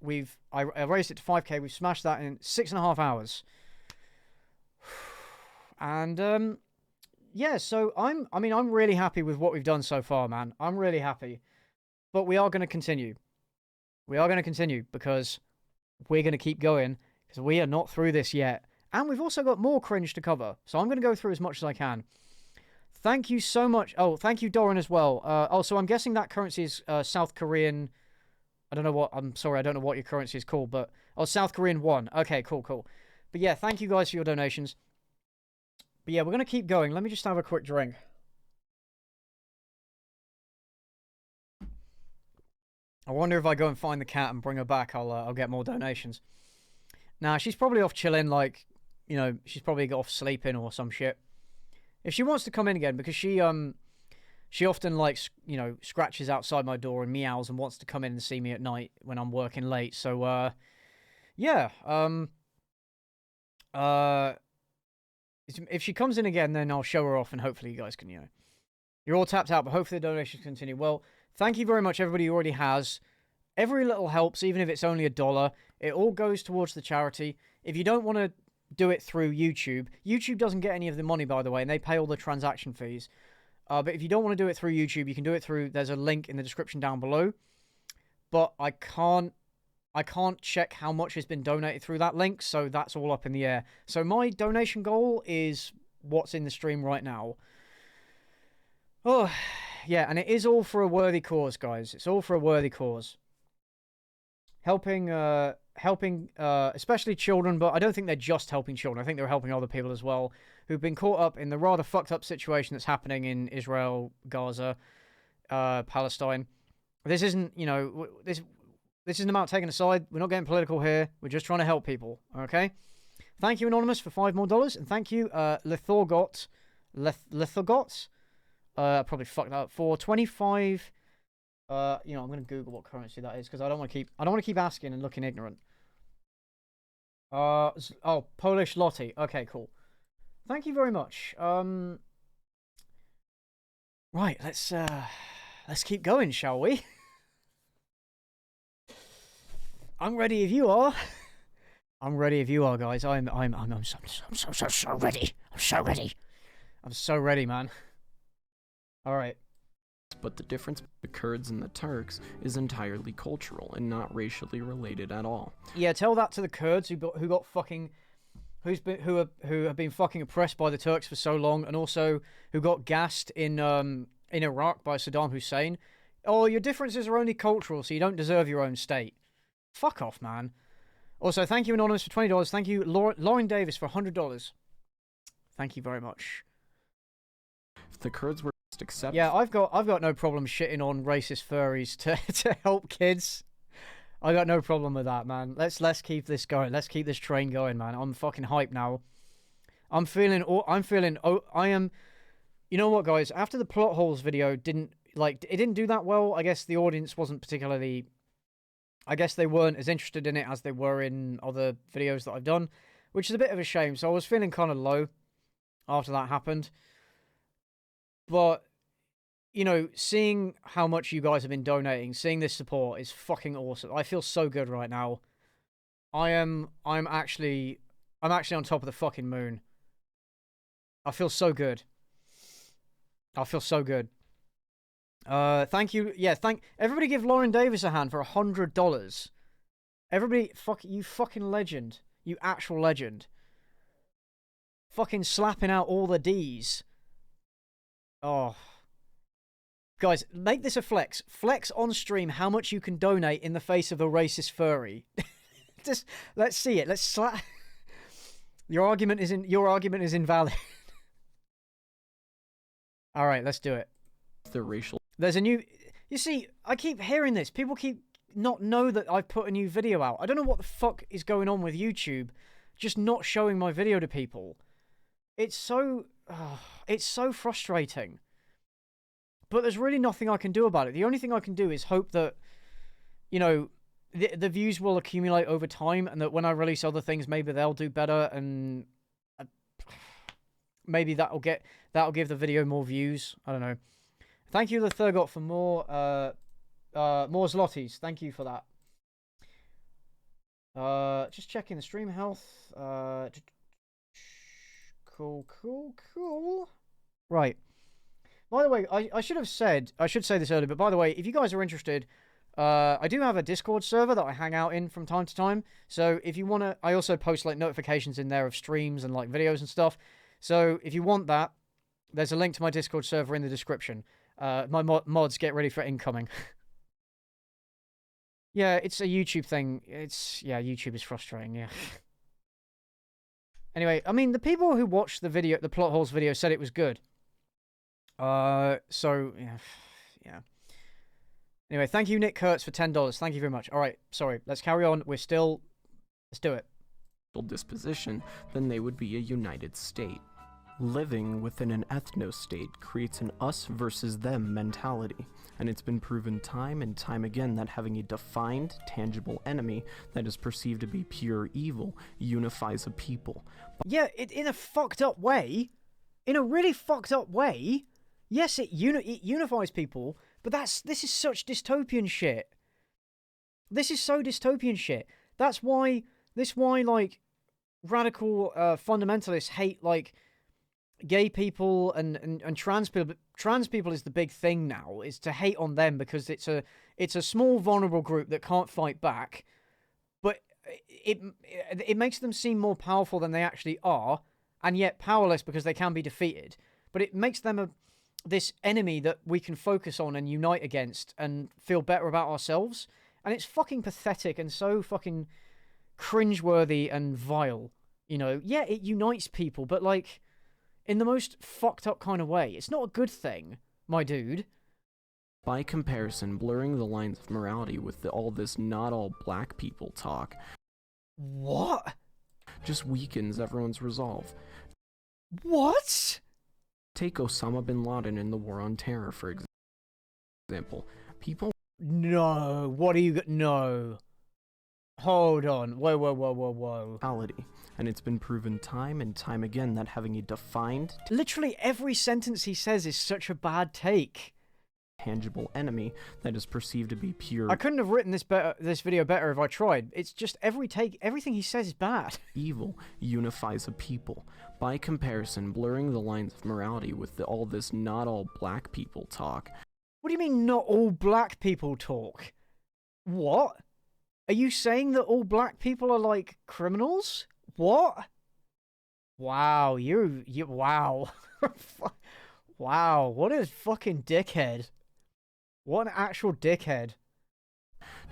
I raised it to 5k. We've smashed that in 6.5 hours. And yeah, so I'm really happy with what we've done so far, man. I'm really happy. But we are going to continue. We are going to continue because we're going to keep going because we are not through this yet. And we've also got more cringe to cover. So I'm going to go through as much as I can. Thank you so much. Oh, thank you, Doran, as well. So I'm guessing that currency is South Korean. I don't know what. I'm sorry, I don't know what your currency is called, but South Korean won. Okay, cool. But yeah, thank you guys for your donations. But yeah, we're gonna keep going. Let me just have a quick drink. I wonder if I go and find the cat and bring her back, I'll get more donations. Nah, she's probably off chilling, like, you know, she's probably off sleeping or some shit. If she wants to come in again, because she often, like, you know, scratches outside my door and meows and wants to come in and see me at night when I'm working late. So, yeah. If she comes in again, then I'll show her off and hopefully you guys can, you know. You're all tapped out, but hopefully the donations continue. Well, thank you very much, everybody who already has. Every little helps, even if it's only $1. It all goes towards the charity. If you don't want to do it through YouTube, YouTube doesn't get any of the money, by the way, and they pay all the transaction fees. But if you don't want to do it through YouTube, you can do it through... There's a link in the description down below. But I can't check how much has been donated through that link, so that's all up in the air. So my donation goal is what's in the stream right now. Oh, yeah, and it is all for a worthy cause, guys. It's all for a worthy cause. Helping especially children, but I don't think they're just helping children. I think they're helping other people as well, who've been caught up in the rather fucked up situation that's happening in Israel, Gaza, Palestine. This isn't, you know, this isn't about taking a side. We're not getting political here. We're just trying to help people, okay? Thank you, Anonymous, for $5 more. And thank you, Lithorgot, probably fucked that up, for 25... you know, I'm going to Google what currency that is, because I don't want to keep asking and looking ignorant. Oh, Polish Lottie. Okay, cool. Thank you very much. Right, let's keep going, shall we? I'm ready if you are. I'm ready if you are, guys. I'm so ready. I'm so ready. I'm so ready, man. All right. But the difference between the Kurds and the Turks is entirely cultural and not racially related at all. Yeah, tell that to the Kurds who got fucking, who have been fucking oppressed by the Turks for so long, and also who got gassed in Iraq by Saddam Hussein. Oh, your differences are only cultural, so you don't deserve your own state. Fuck off, man. Also, thank you Anonymous for $20. Thank you Lauren Davis for $100. Thank you very much. If the Kurds were just accepted, yeah, I've got no problem shitting on racist furries to help kids. I got no problem with that, man. Let's keep this going. Let's keep this train going, man. I'm fucking hyped now. I am. You know what, guys? After the plot holes video didn't do that well. I guess the audience wasn't particularly. I guess they weren't as interested in it as they were in other videos that I've done, which is a bit of a shame. So I was feeling kind of low after that happened. But, you know, seeing how much you guys have been donating, seeing this support is fucking awesome. I feel so good right now. I'm actually on top of the fucking moon. I feel so good. I feel so good. Thank you. Yeah, everybody give Lauren Davis a hand for $100. Everybody, you fucking legend. You actual legend. Fucking slapping out all the D's. Oh. Guys, make this a flex. Flex on stream how much you can donate in the face of a racist furry. Just, let's see it. Let's slap. Your argument is invalid. All right, let's do it. The racial. There's a new. You see, I keep hearing this. People keep not know that I've put a new video out. I don't know what the fuck is going on with YouTube, just not showing my video to people. It's so frustrating. But there's really nothing I can do about it. The only thing I can do is hope that, you know, the views will accumulate over time, and that when I release other things, maybe they'll do better, and maybe that'll give the video more views. I don't know. Thank you, the Thurgot, for more zlotys. Thank you for that. Just checking the stream health. Cool. Right. By the way, I should say this earlier, but by the way, if you guys are interested, I do have a Discord server that I hang out in from time to time. So if you want to, I also post like notifications in there of streams and like videos and stuff. So if you want that, there's a link to my Discord server in the description. My mods, get ready for incoming. Yeah, it's a YouTube thing. YouTube is frustrating, yeah. Anyway, I mean, the people who watched the plot holes video said it was good. So, yeah. Anyway, thank you, Nick Kurtz, for $10. Thank you very much. All right, sorry, let's carry on. Let's do it. Disposition, then they would be a united state. Living within an ethno-state creates an us versus them mentality, and it's been proven time and time again that having a defined, tangible enemy that is perceived to be pure evil unifies a people. Yeah, in a fucked up way. In a really fucked up way. Yes, it unifies people, but this is such dystopian shit. This is so dystopian shit. That's why like radical fundamentalists hate like gay people and trans people. Trans people is the big thing now, is to hate on them because it's a small vulnerable group that can't fight back, but it makes them seem more powerful than they actually are, and yet powerless because they can be defeated. But it makes them this enemy that we can focus on and unite against and feel better about ourselves. And it's fucking pathetic and so fucking cringeworthy and vile. You know, yeah, it unites people, but like in the most fucked up kind of way. It's not a good thing, my dude. By comparison, blurring the lines of morality with all this not all black people talk. What? Just weakens everyone's resolve. What? Take Osama bin Laden in the War on Terror, for example. People... No, what are you... No. Hold on. Whoa. And it's been proven time and time again that having a defined... Literally every sentence he says is such a bad take. Tangible enemy that is perceived to be pure... I couldn't have written this video better if I tried. It's just everything he says is bad. Evil unifies a people. By comparison, blurring the lines of morality with all this not all black people talk. What do you mean not all black people talk? What? Are you saying that all black people are like criminals? What? Wow, wow. Wow, what a fucking dickhead. What an actual dickhead.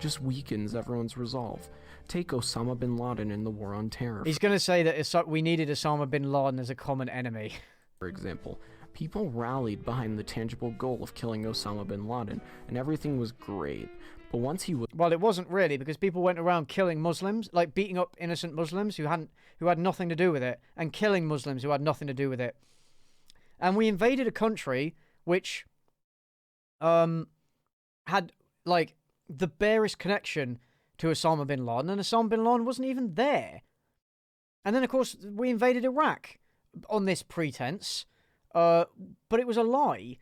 Just weakens everyone's resolve. Take Osama bin Laden in the war on terror. He's gonna say that we needed Osama bin Laden as a common enemy. For example, people rallied behind the tangible goal of killing Osama bin Laden, and everything was great. But once he was... Well, it wasn't really, because people went around killing Muslims, like beating up innocent Muslims who had nothing to do with it, and killing Muslims who had nothing to do with it. And we invaded a country which had, like, the barest connection to Osama bin Laden, and Osama bin Laden wasn't even there. And then, of course, we invaded Iraq on this pretense, but it was a lie.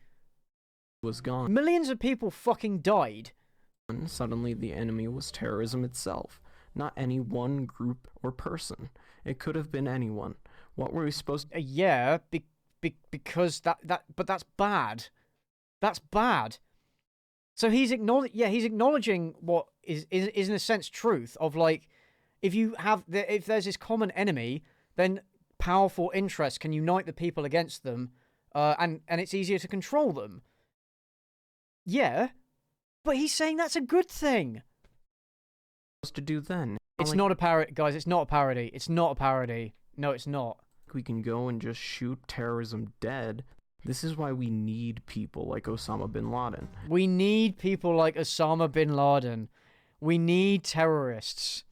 Was gone. Millions of people fucking died. Suddenly, the enemy was terrorism itself, not any one group or person. It could have been anyone. What were we supposed to... Yeah, because but that's bad. That's bad. So he's acknowledging what is in a sense truth of, like, if there's this common enemy, then powerful interests can unite the people against them, and it's easier to control them. Yeah, but he's saying that's a good thing. Supposed to do then? It's not a parody, guys. It's not a parody. It's not a parody. No, it's not. We can go and just shoot terrorism dead. This is why we need people like Osama bin Laden. We need people like Osama bin Laden. We need terrorists.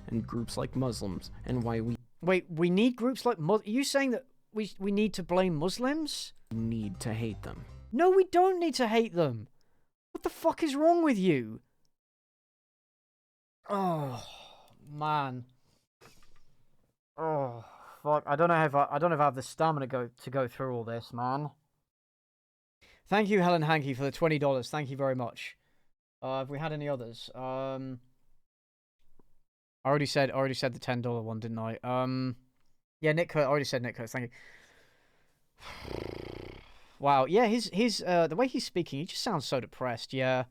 And groups like Muslims. And why we... Wait, we need groups like Muslims? Are you saying that we need to blame Muslims? Need to hate them. No, we don't need to hate them. What the fuck is wrong with you? Oh, man. Oh, fuck. I don't know if I have the stamina to go through all this, man. Thank you, Helen Hankey, for the $20. Thank you very much. Have we had any others? I already said the $10 one, didn't I? Yeah, Nick Kurt. I already said Nick Kurt. Thank you. Wow. Yeah, his the way he's speaking, he just sounds so depressed. Yeah.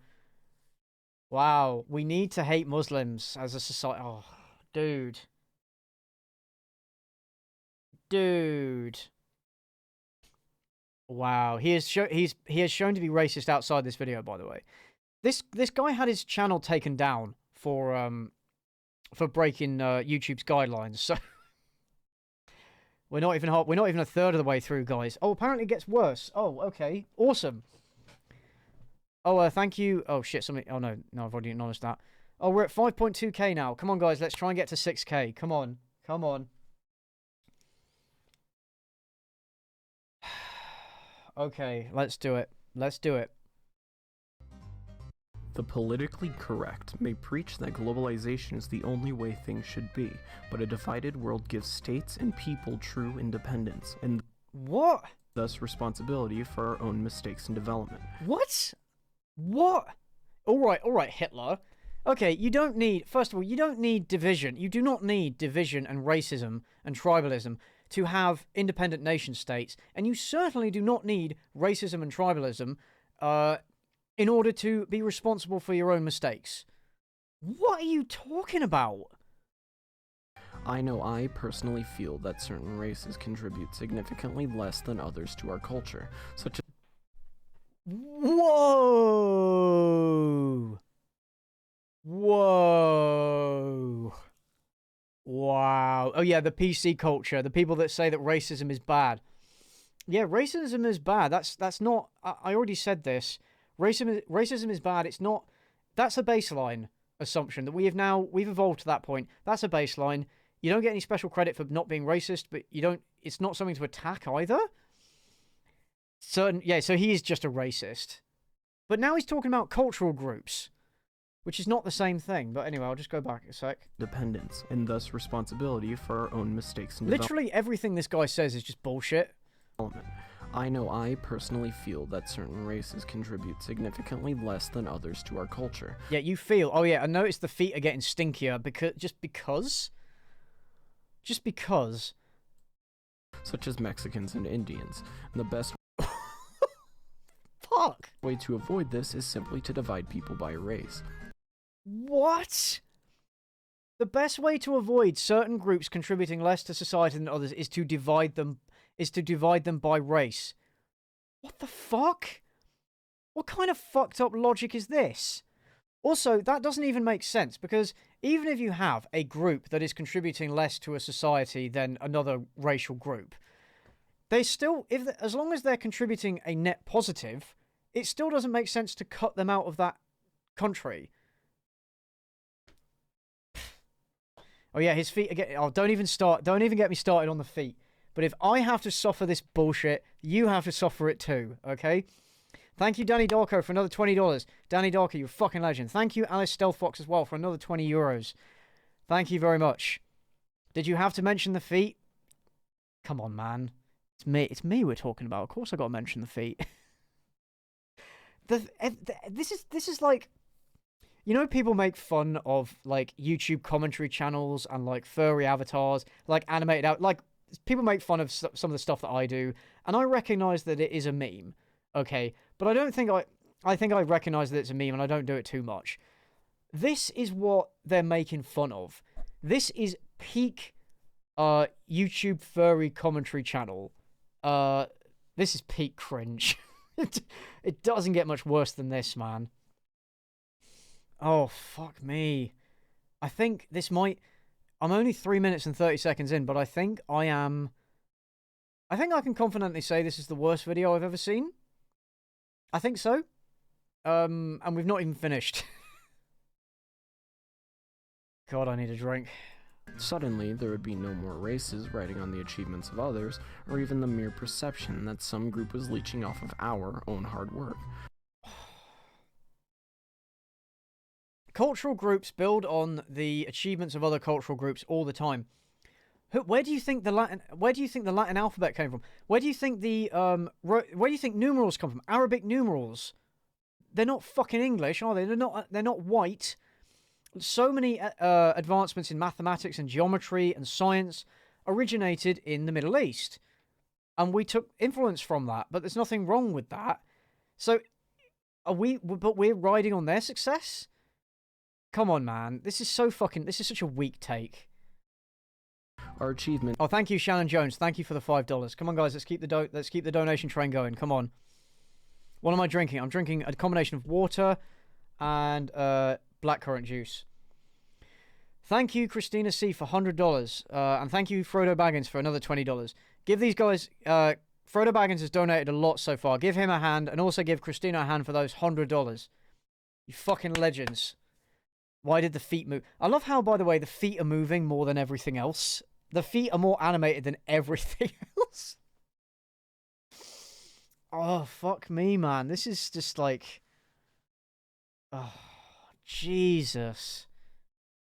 Wow. We need to hate Muslims as a society. Oh, dude. Dude. Wow. He has shown to be racist outside this video, by the way. This guy had his channel taken down for breaking YouTube's guidelines. So we're not even a third of the way through, guys. Oh, apparently it gets worse. Oh, okay. Awesome. Oh, thank you. Oh shit, oh no, I've already acknowledged that. Oh, we're at 5.2k now. Come on, guys, let's try and get to 6k. Come on. Come on. Okay, let's do it. Let's do it. The politically correct may preach that globalization is the only way things should be, but a divided world gives states and people true independence, and what? Thus responsibility for our own mistakes and development. What? What? All right, Hitler. Okay, you don't need, first of all, you don't need division. You do not need division and racism and tribalism to have independent nation states, and you certainly do not need racism and tribalism, in order to be responsible for your own mistakes. What are you talking about? I know I personally feel that certain races contribute significantly less than others to our culture, such as... Whoa! Whoa! Wow. Oh yeah, the PC culture, the people that say that racism is bad. Yeah, racism is bad. That's not... I already said this. Racism is bad. It's not. That's a baseline assumption that we've evolved to that point. That's a baseline. You don't get any special credit for not being racist, but you don't. It's not something to attack either. So he is just a racist. But now he's talking about cultural groups, which is not the same thing. But anyway, I'll just go back a sec. Dependence and thus responsibility for our own mistakes and literally everything this guy says is just bullshit. I know I personally feel that certain races contribute significantly less than others to our culture. Yeah, you feel. Oh yeah, I noticed the feet are getting stinkier because. Such as Mexicans and Indians. The best... fuck? The way to avoid this is simply to divide people by race. What? The best way to avoid certain groups contributing less to society than others is to divide them by race. What the fuck? What kind of fucked up logic is this? Also, that doesn't even make sense, because even if you have a group that is contributing less to a society than another racial group, they still, as long as they're contributing a net positive, it still doesn't make sense to cut them out of that country. Oh yeah, his feet again. Oh, don't even get me started on the feet. But if I have to suffer this bullshit, you have to suffer it too, okay? Thank you, Danny Darko, for another $20. Danny Darko, you're a fucking legend. Thank you, Alice Stealthfox, as well, for another €20. Thank you very much. Did you have to mention the feet? Come on, man. It's me we're talking about. Of course I got to mention the feet. This is like... You know, people make fun of, like, YouTube commentary channels and, like, furry avatars, like, animated out... Like, people make fun of some of the stuff that I do, and I recognize that it is a meme, okay? But I don't think I think I recognize that it's a meme, and I don't do it too much. This is what they're making fun of. This is peak YouTube furry commentary channel. This is peak cringe. It doesn't get much worse than this, man. Oh, fuck me. I think this might... I'm only 3 minutes and 30 seconds in, but I think I am... I think I can confidently say this is the worst video I've ever seen. I think so. And we've not even finished. God, I need a drink. Suddenly, there would be no more races riding on the achievements of others, or even the mere perception that some group was leeching off of our own hard work. Cultural groups build on the achievements of other cultural groups all the time. Where do you think the Latin alphabet came from? Where do you think the where do you think numerals come from? Arabic numerals. They're not fucking English, are they? They're not white. So many advancements in mathematics and geometry and science originated in the Middle East, and we took influence from that. But there's nothing wrong with that. So, but we're riding on their success. Come on, man. This is such a weak take. Our achievement. Oh, thank you, Shannon Jones. Thank you for the $5. Come on, guys. Let's keep the donation train going. Come on. What am I drinking? I'm drinking a combination of water and blackcurrant juice. Thank you, Christina C, for $100. And thank you, Frodo Baggins, for another $20. Give these guys... Frodo Baggins has donated a lot so far. Give him a hand, and also give Christina a hand for those $100. You fucking legends. Why did the feet move? I love how, by the way, the feet are moving more than everything else. The feet are more animated than everything else. Oh, fuck me, man. This is just like... Oh, Jesus.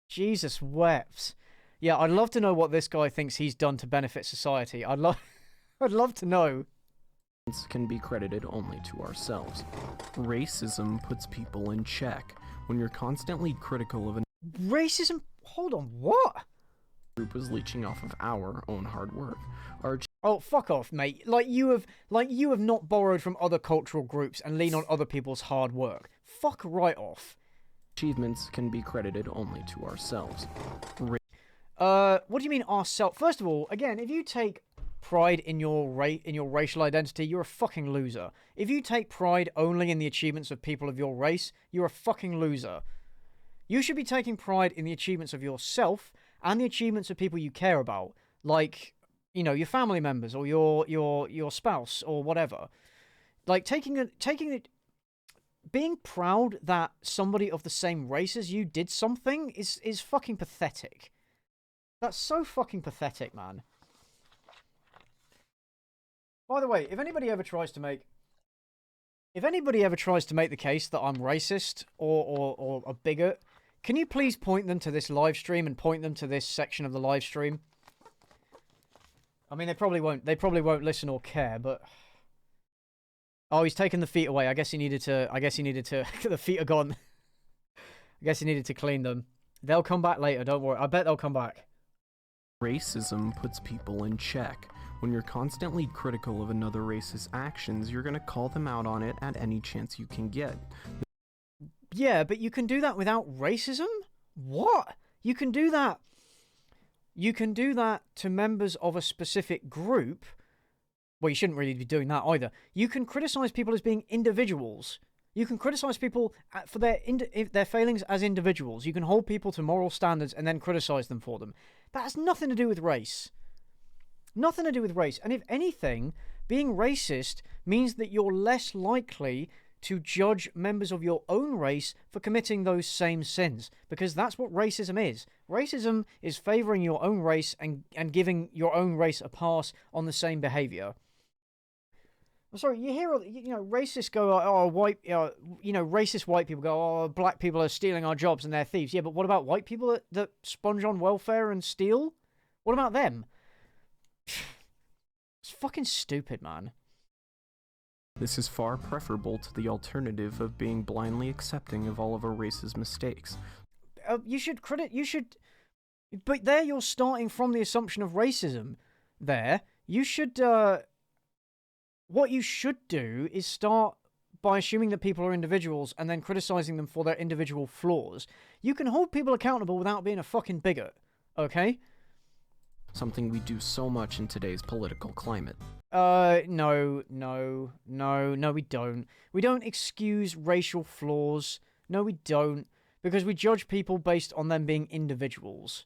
Jesus wept. Yeah, I'd love to know what this guy thinks he's done to benefit society. I'd love to know. Can be credited only to ourselves. Racism puts people in check. When you're constantly critical of racism? Hold on, what? Group was leeching off of our own hard work. Oh, fuck off, mate. Like you have not borrowed from other cultural groups and lean on other people's hard work. Fuck right off. Achievements can be credited only to ourselves. What do you mean ourselves? First of all, again, if you take pride in your racial identity, you're a fucking loser. If you take pride only in the achievements of people of your race, you're a fucking loser. You should be taking pride in the achievements of yourself and the achievements of people you care about, like, you know, your family members or your spouse or whatever. Like being proud that somebody of the same race as you did something is fucking pathetic. That's so fucking pathetic, man. By the way, if anybody ever tries to make the case that I'm racist or a bigot, can you please point them to this live stream and point them to this section of the live stream? I mean, they probably won't listen or care, but... Oh, he's taken the feet away. I guess he needed to... The feet are gone. I guess he needed to clean them. They'll come back later, don't worry. I bet they'll come back. Racism puts people in check. When you're constantly critical of another race's actions, you're gonna call them out on it at any chance you can get. Yeah, but you can do that without racism? What? You can do that. You can do that to members of a specific group. Well, you shouldn't really be doing that either. You can criticize people as being individuals. You can criticize people for their failings as individuals. You can hold people to moral standards and then criticize them for them. That has nothing to do with race. Nothing to do with race. And if anything, being racist means that you're less likely to judge members of your own race for committing those same sins. Because that's what racism is. Racism is favoring your own race and giving your own race a pass on the same behavior. Sorry, you hear, racists go, racist white people go, oh, black people are stealing our jobs and they're thieves. Yeah, but what about white people that sponge on welfare and steal? What about them? It's fucking stupid, man. This is far preferable to the alternative of being blindly accepting of all of a race's mistakes. But there you're starting from the assumption of racism. There, you should, what you should do is start by assuming that people are individuals and then criticizing them for their individual flaws. You can hold people accountable without being a fucking bigot, okay? Something we do so much in today's political climate. No, we don't. We don't excuse racial flaws. No, we don't. Because we judge people based on them being individuals.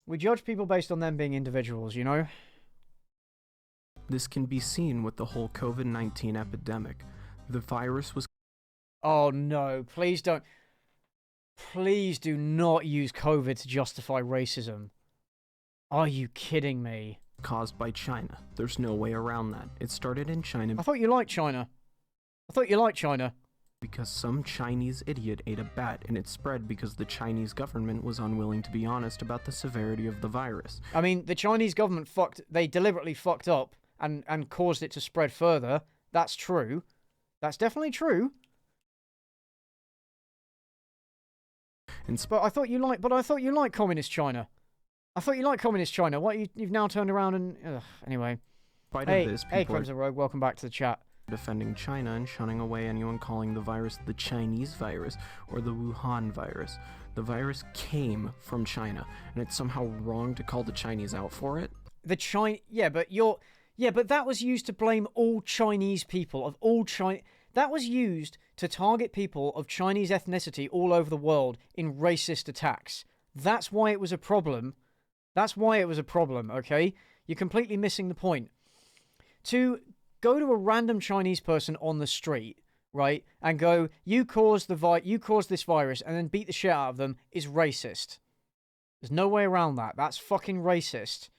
We judge people based on them being individuals, you know? This can be seen with the whole COVID-19 epidemic. The virus was... Oh no, please don't. Please do not use COVID to justify racism. Are you kidding me? Caused by China. There's no way around that. It started in China... I thought you liked China. Because some Chinese idiot ate a bat, and it spread because the Chinese government was unwilling to be honest about the severity of the virus. I mean, the Chinese government they deliberately fucked up and caused it to spread further. That's true. That's definitely true. But I thought you liked communist China. What, you've now turned around and... Ugh, anyway. Hey, Crimson Rogue, welcome back to the chat. Defending China and shunning away anyone calling the virus the Chinese virus or the Wuhan virus. The virus came from China, and it's somehow wrong to call the Chinese out for it? But that was used to blame all Chinese people of all China. That was used to target people of Chinese ethnicity all over the world in racist attacks. That's why it was a problem. Okay? You're completely missing the point. To go to a random Chinese person on the street, right, and go, you caused this virus, and then beat the shit out of them is racist. There's no way around that. That's fucking racist.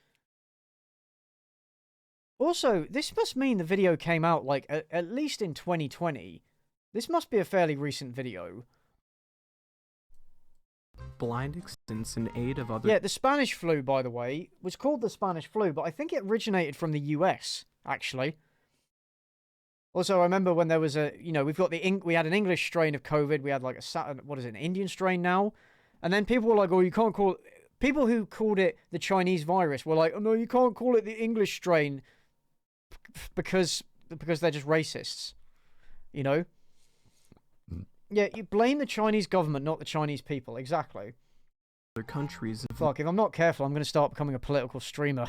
Also, this must mean the video came out, like, at least in 2020. This must be a fairly recent video. Blind acceptance in aid of other... Yeah, the Spanish flu, by the way, was called the Spanish flu, but I think it originated from the US, actually. Also, I remember when there was we had an English strain of COVID, we had like an Indian strain now, and then people were like, oh, you can't call it... People who called it the Chinese virus were like, oh no, you can't call it the English strain because they're just racists, you know? Yeah, you blame the Chinese government, not the Chinese people, exactly. Other countries... Fuck, if I'm not careful, I'm going to start becoming a political streamer.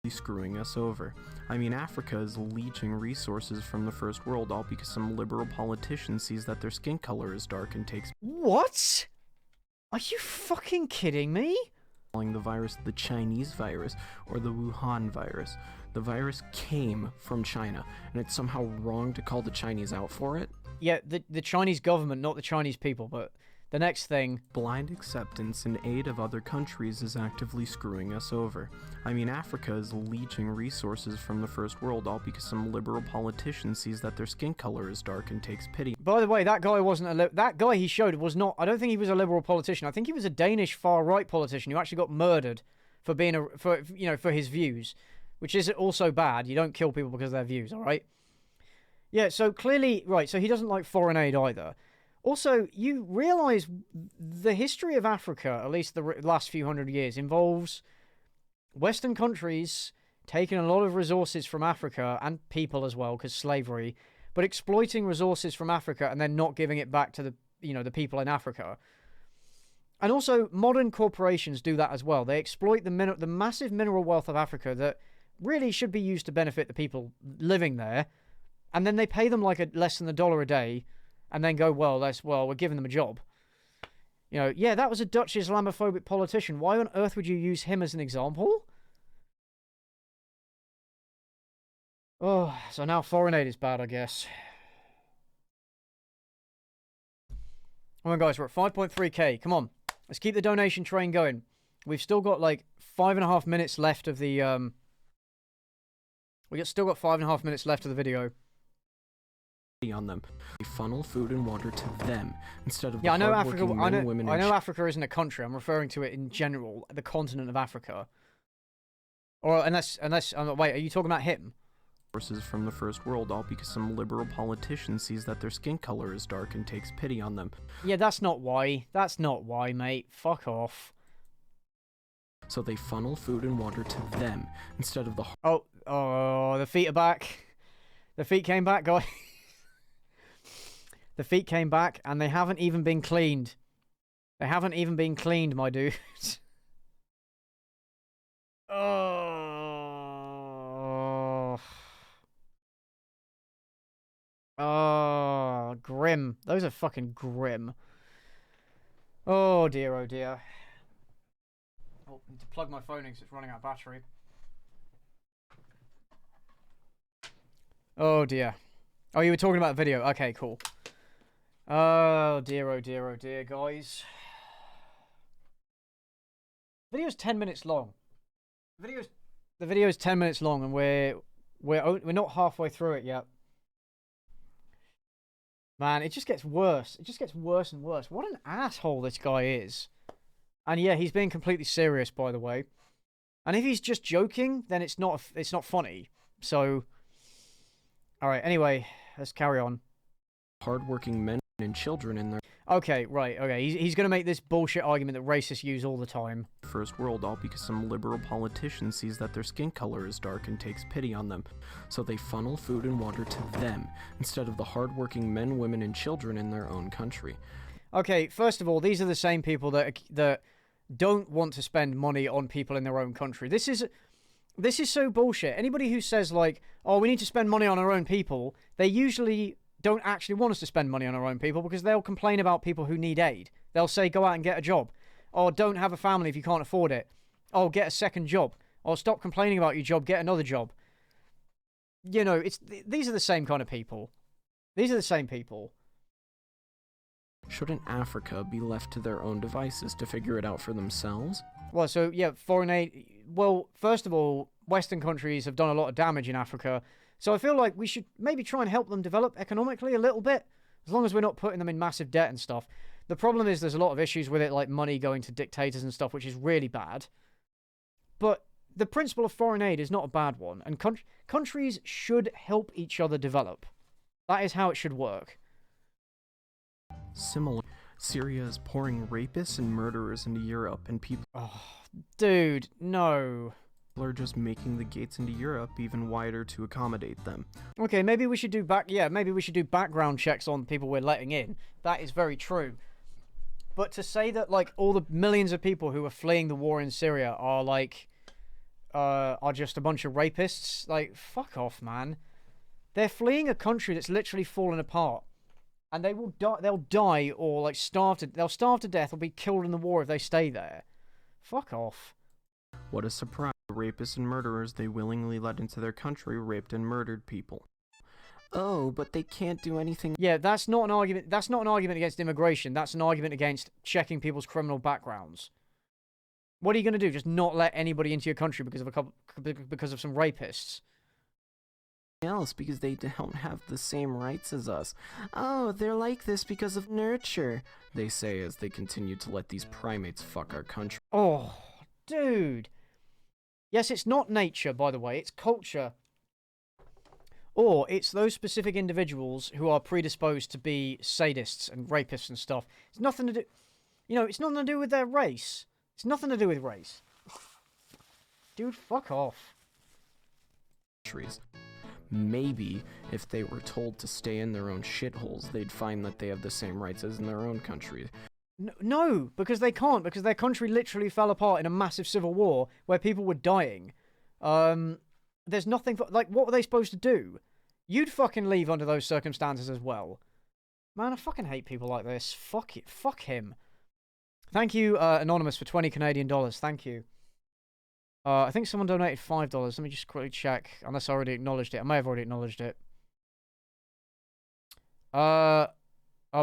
Screwing us over. I mean, Africa is leeching resources from the first world, all because some liberal politician sees that their skin color is dark and takes... What? Are you fucking kidding me? Calling the virus the Chinese virus or the Wuhan virus. The virus came from China, and it's somehow wrong to call the Chinese out for it? Yeah, the Chinese government, not the Chinese people, but the next thing... Blind acceptance in aid of other countries is actively screwing us over. I mean, Africa is leeching resources from the first world, all because some liberal politician sees that their skin color is dark and takes pity. By the way, that guy wasn't that guy he showed was not... I don't think he was a liberal politician. I think he was a Danish far-right politician who actually got murdered for being for his views, which is also bad. You don't kill people because of their views, all right? Yeah, so clearly... Right, so he doesn't like foreign aid either. Also, you realise the history of Africa, at least the last few hundred years, involves Western countries taking a lot of resources from Africa and people as well, because slavery, but exploiting resources from Africa and then not giving it back to the, you know, the people in Africa. And also, modern corporations do that as well. They exploit the massive mineral wealth of Africa that really should be used to benefit the people living there, and then they pay them like less than $1 a day, and then go, well, we're giving them a job. You know, yeah, that was a Dutch Islamophobic politician. Why on earth would you use him as an example? Oh, so now foreign aid is bad, I guess. Come on, guys, we're at 5.3k. Come on. Let's keep the donation train going. We've still got, like, 5.5 minutes left of the, still got 5.5 minutes left of the video. On them. They funnel food and water to them instead of yeah, the I know Africa. men, women, I know Africa isn't a country. I'm referring to it in general, the continent of Africa. Or unless, wait, are you talking about him? Forces from the first world, all because some liberal politician sees that their skin color is dark and takes pity on them. Yeah, that's not why. That's not why, mate. Fuck off. So they funnel food and water to them instead of the. Oh, the feet are back. The feet came back, guys. The feet came back, and they haven't even been cleaned. They haven't even been cleaned, my dudes. Oh. Oh, grim. Those are fucking grim. Oh, dear, oh, dear. Oh, I need to plug my phone in because it's running out of battery. Oh, dear. Oh, you were talking about the video. Okay, cool. Oh dear, guys. The video's 10 minutes long. The video's 10 minutes long, and we're not halfway through it yet. Man, it just gets worse. It just gets worse and worse. What an asshole this guy is. And yeah, he's being completely serious, by the way. And if he's just joking, then it's not funny. So, all right. Anyway, let's carry on. Hardworking men and children in their okay. He's gonna make this bullshit argument that racists use all the time. First world, all because some liberal politician sees that their skin color is dark and takes pity on them. So they funnel food and water to them instead of the hardworking men, women, and children in their own country. Okay, first of all, these are the same people that don't want to spend money on people in their own country. This is so bullshit. Anybody who says like, oh, we need to spend money on our own people, they usually don't actually want us to spend money on our own people because they'll complain about people who need aid. They'll say, go out and get a job. Or don't have a family if you can't afford it. Oh, get a second job. Or stop complaining about your job, get another job. You know, these are the same kind of people. These are the same people. Shouldn't Africa be left to their own devices to figure it out for themselves? Well, so, yeah, foreign aid... Well, first of all, Western countries have done a lot of damage in Africa. So I feel like we should maybe try and help them develop economically a little bit, as long as we're not putting them in massive debt and stuff. The problem is there's a lot of issues with it, like money going to dictators and stuff, which is really bad. But the principle of foreign aid is not a bad one, and countries should help each other develop. That is how it should work. Similar, Syria is pouring rapists and murderers into Europe, and people... Oh, dude, no. Are just making the gates into Europe even wider to accommodate them. Okay, maybe we should do background checks on people we're letting in. That is very true. But to say that like all the millions of people who are fleeing the war in Syria are like are just a bunch of rapists, like fuck off, man. They're fleeing a country that's literally fallen apart. And they will die, they'll die or like they'll starve to death or be killed in the war if they stay there. Fuck off. What a surprise. The rapists and murderers they willingly let into their country raped and murdered people. Oh, but they can't do anything. Yeah, that's not an argument. That's not an argument against immigration. That's an argument against checking people's criminal backgrounds. What are you going to do? Just not let anybody into your country because of some rapists? Else because they don't have the same rights as us. Oh, they're like this because of nurture, they say as they continue to let these primates fuck our country. Oh, dude. Yes, it's not nature, by the way, it's culture. Or it's those specific individuals who are predisposed to be sadists and rapists and stuff. It's nothing to do... You know, it's nothing to do with their race. It's nothing to do with race. Dude, fuck off. Countries. Maybe if they were told to stay in their own shitholes, they'd find that they have the same rights as in their own country. No, because they can't, because their country literally fell apart in a massive civil war where people were dying. There's nothing for, like, what were they supposed to do? You'd fucking leave under those circumstances as well. Man, I fucking hate people like this. Fuck it. Fuck him. Thank you, Anonymous, for 20 Canadian dollars. Thank you. I think someone donated $5. Let me just quickly check, unless I already acknowledged it. I may have already acknowledged it.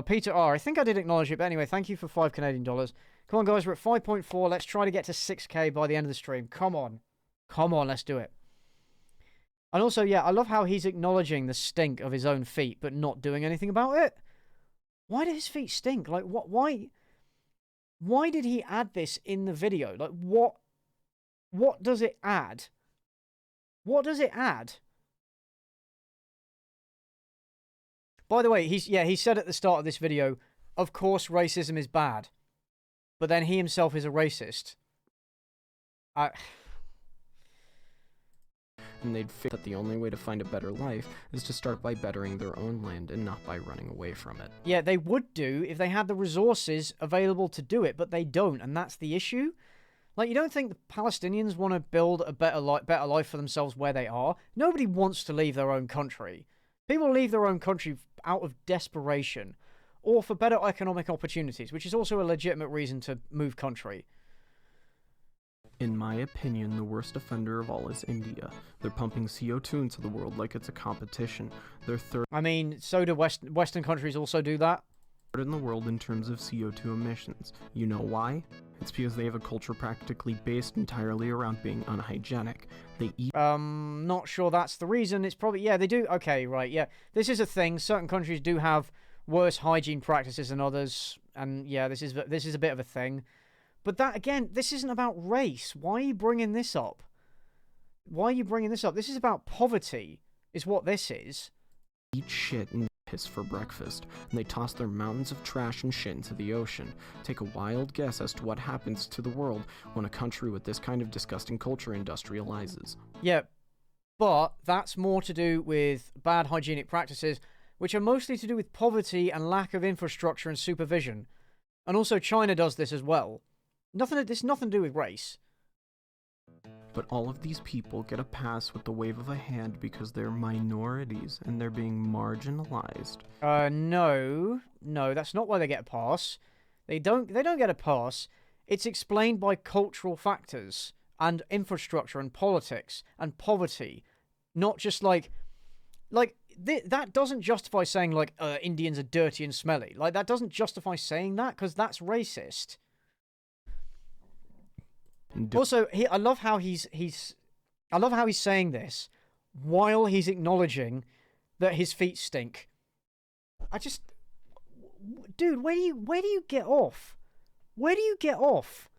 Peter R. I think I did acknowledge it, but anyway, thank you for 5 Canadian dollars. Come on, guys, we're at 5.4. Let's try to get to 6K by the end of the stream. Come on. Come on, let's do it. And also, yeah, I love how he's acknowledging the stink of his own feet, but not doing anything about it. Why do his feet stink? Like, what? Why did he add this in the video? Like, what does it add? What does it add? By the way, he said at the start of this video, of course racism is bad. But then he himself is a racist. And they'd figure that the only way to find a better life is to start by bettering their own land and not by running away from it. Yeah, they would do if they had the resources available to do it, but they don't, and that's the issue. Like, you don't think the Palestinians want to build a better life for themselves where they are? Nobody wants to leave their own country. People leave their own country out of desperation, or for better economic opportunities, which is also a legitimate reason to move country. In my opinion, the worst offender of all is India. They're pumping CO2 into the world like it's a competition. They're third. I mean, so do Western countries also do that. In the world in terms of CO2 emissions. You know why? It's because they have a culture practically based entirely around being unhygienic. They eat. Not sure that's the reason. It's probably, yeah, they do. Okay, right, yeah. This is a thing. Certain countries do have worse hygiene practices than others, and yeah, this is a bit of a thing. But that, again, this isn't about race. Why are you bringing this up? Why are you bringing this up? This is about poverty, is what this is. Eat shit and piss for breakfast, and they toss their mountains of trash and shit into the ocean. Take a wild guess as to what happens to the world when a country with this kind of disgusting culture industrializes. Yeah, but that's more to do with bad hygienic practices, which are mostly to do with poverty and lack of infrastructure and supervision. And also China does this as well. This has nothing to do with race. But all of these people get a pass with the wave of a hand because they're minorities and they're being marginalized. No, that's not why they get a pass. They don't get a pass. It's explained by cultural factors and infrastructure and politics and poverty, not just like that doesn't justify saying like Indians are dirty and smelly. Like that doesn't justify saying that because that's racist. Also, I love how he's saying this while he's acknowledging that his feet stink. Dude, where do you get off? Where do you get off?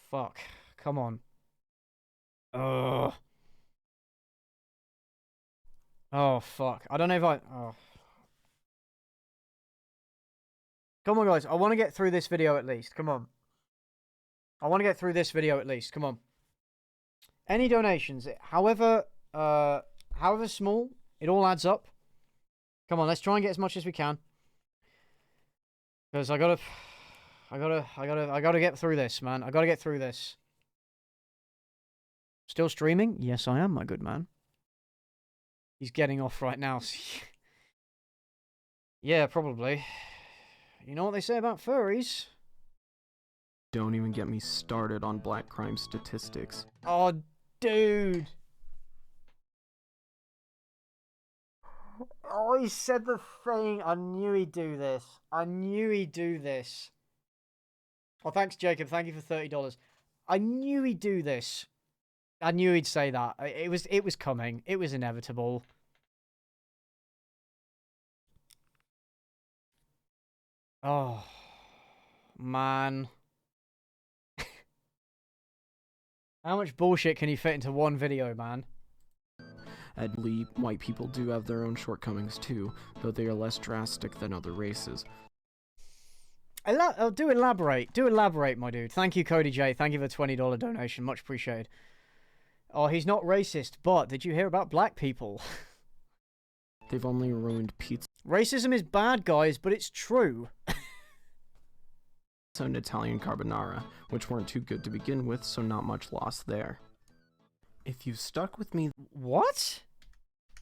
Fuck. Come on. Ugh. Oh, fuck. I don't know if I... Oh. Come on, guys. I want to get through this video at least. Come on. I want to get through this video at least. Come on. Any donations, however small, it all adds up. Come on, let's try and get as much as we can. Because I gotta get through this, man. I gotta get through this. Still streaming? Yes, I am, my good man. He's getting off right now. Yeah, probably. You know what they say about furries? Don't even get me started on black crime statistics. Oh, dude. Oh, he said the thing. I knew he'd do this. I knew he'd do this. Oh, thanks, Jacob. Thank you for $30. I knew he'd do this. I knew he'd say that. It was coming. It was inevitable. Oh, man. How much bullshit can you fit into one video, man? Admittedly, white people do have their own shortcomings too, though they are less drastic than other races. Do elaborate. Do elaborate, my dude. Thank you, Cody J. Thank you for the $20 donation. Much appreciated. Oh, he's not racist, but did you hear about black people? They've only ruined pizza Racism is bad, guys, but it's true. and Italian carbonara, which weren't too good to begin with, so not much loss there. If you stuck with me... What?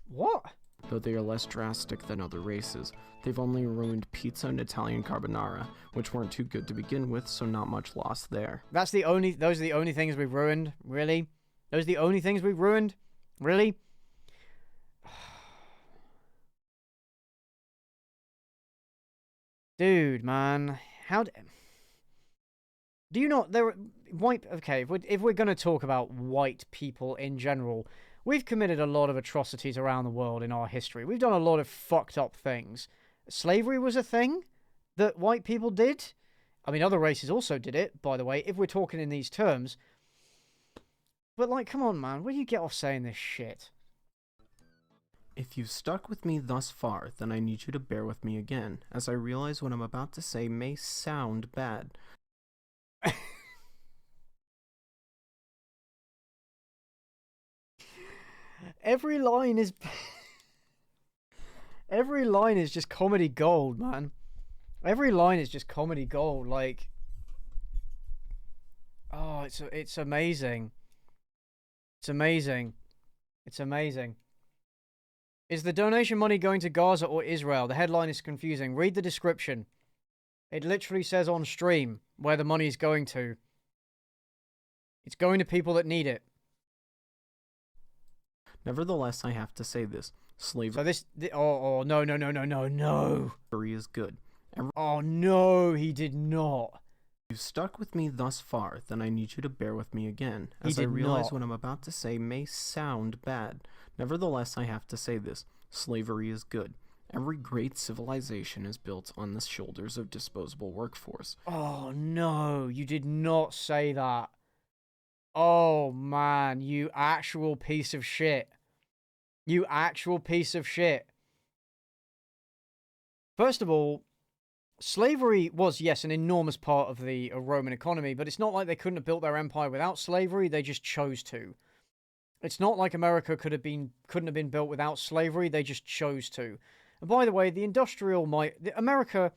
What? Though they are less drastic than other races, they've only ruined pizza and Italian carbonara, which weren't too good to begin with, so not much loss there. Those are the only things we've ruined? Really? Those are the only things we've ruined? Really? Dude, man. Do you not... Okay, if we're going to talk about white people in general, we've committed a lot of atrocities around the world in our history. We've done a lot of fucked up things. Slavery was a thing that white people did. I mean, other races also did it, by the way, if we're talking in these terms. But, like, come on, man. Where do you get off saying this shit? If you've stuck with me thus far, then I need you to bear with me again, as I realize what I'm about to say may sound bad. Every line is just comedy gold, man. Every line is just comedy gold. Like, oh, it's amazing. It's amazing. It's amazing. Is the donation money going to Gaza or Israel? The headline is confusing. Read the description. It literally says on stream where the money is going to. It's going to people that need it. Nevertheless, I have to say this. Slavery no. is good. Oh, no, he did not. You've stuck with me thus far, then I need you to bear with me again, as I realize what I'm about to say may sound bad. Nevertheless, I have to say this. Slavery is good. Every great civilization is built on the shoulders of disposable workforce. Oh, no, you did not say that. Oh, man, you actual piece of shit. You actual piece of shit. First of all, slavery was, yes, an enormous part of the Roman economy, but it's not like they couldn't have built their empire without slavery. They just chose to. It's not like America couldn't have been built without slavery. They just chose to. And by the way, America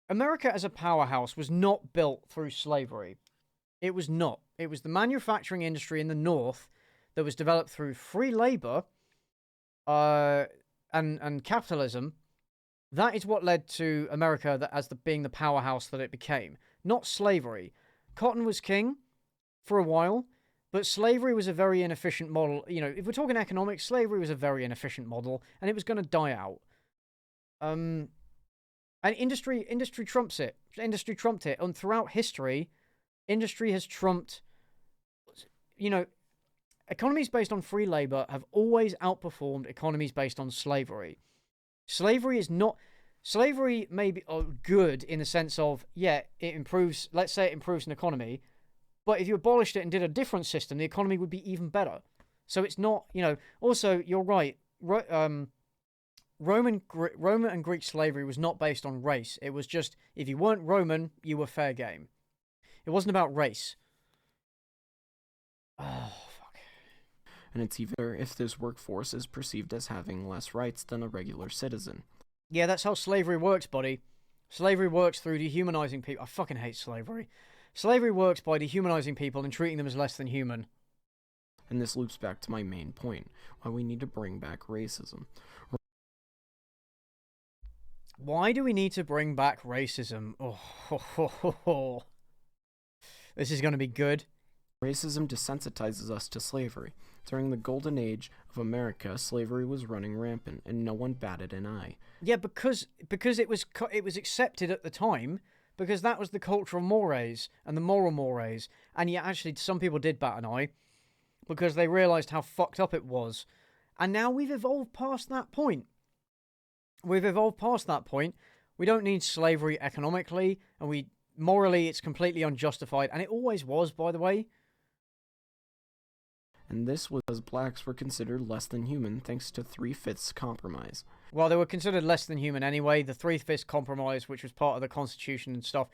as a powerhouse was not built through slavery. It was not. It was the manufacturing industry in the North that was developed through free labor and capitalism. That is what led to America being the powerhouse that it became, not slavery. Cotton was king for a while, but slavery was a very inefficient model. You know, if we're talking economics, slavery was a very inefficient model, and it was going to die out. And industry trumps it. Industry trumped it, and throughout history, industry has trumped. You know, economies based on free labor have always outperformed economies based on slavery. Slavery may be good in the sense of, yeah, it improves, let's say it improves an economy, but if you abolished it and did a different system, the economy would be even better. So it's not, you know, also, you're right, Roman and Greek slavery was not based on race. It was just, if you weren't Roman, you were fair game. It wasn't about race. Oh, fuck. And it's even if this workforce is perceived as having less rights than a regular citizen. Yeah, that's how slavery works, buddy. Slavery works through dehumanizing people. I fucking hate slavery. Slavery works by dehumanizing people and treating them as less than human. And this loops back to my main point, why we need to bring back racism. Why do we need to bring back racism? Oh, this is going to be good. Racism desensitizes us to slavery. During the golden age of America, slavery was running rampant, and no one batted an eye. Yeah, because it was accepted at the time, because that was the cultural mores and the moral mores, and yet actually some people did bat an eye, because they realised how fucked up it was. And now we've evolved past that point. We don't need slavery economically, and morally it's completely unjustified, and it always was, by the way. And this was because blacks were considered less than human thanks to 3/5 compromise. Well, they were considered less than human anyway. The Three-Fifths Compromise, which was part of the Constitution and stuff,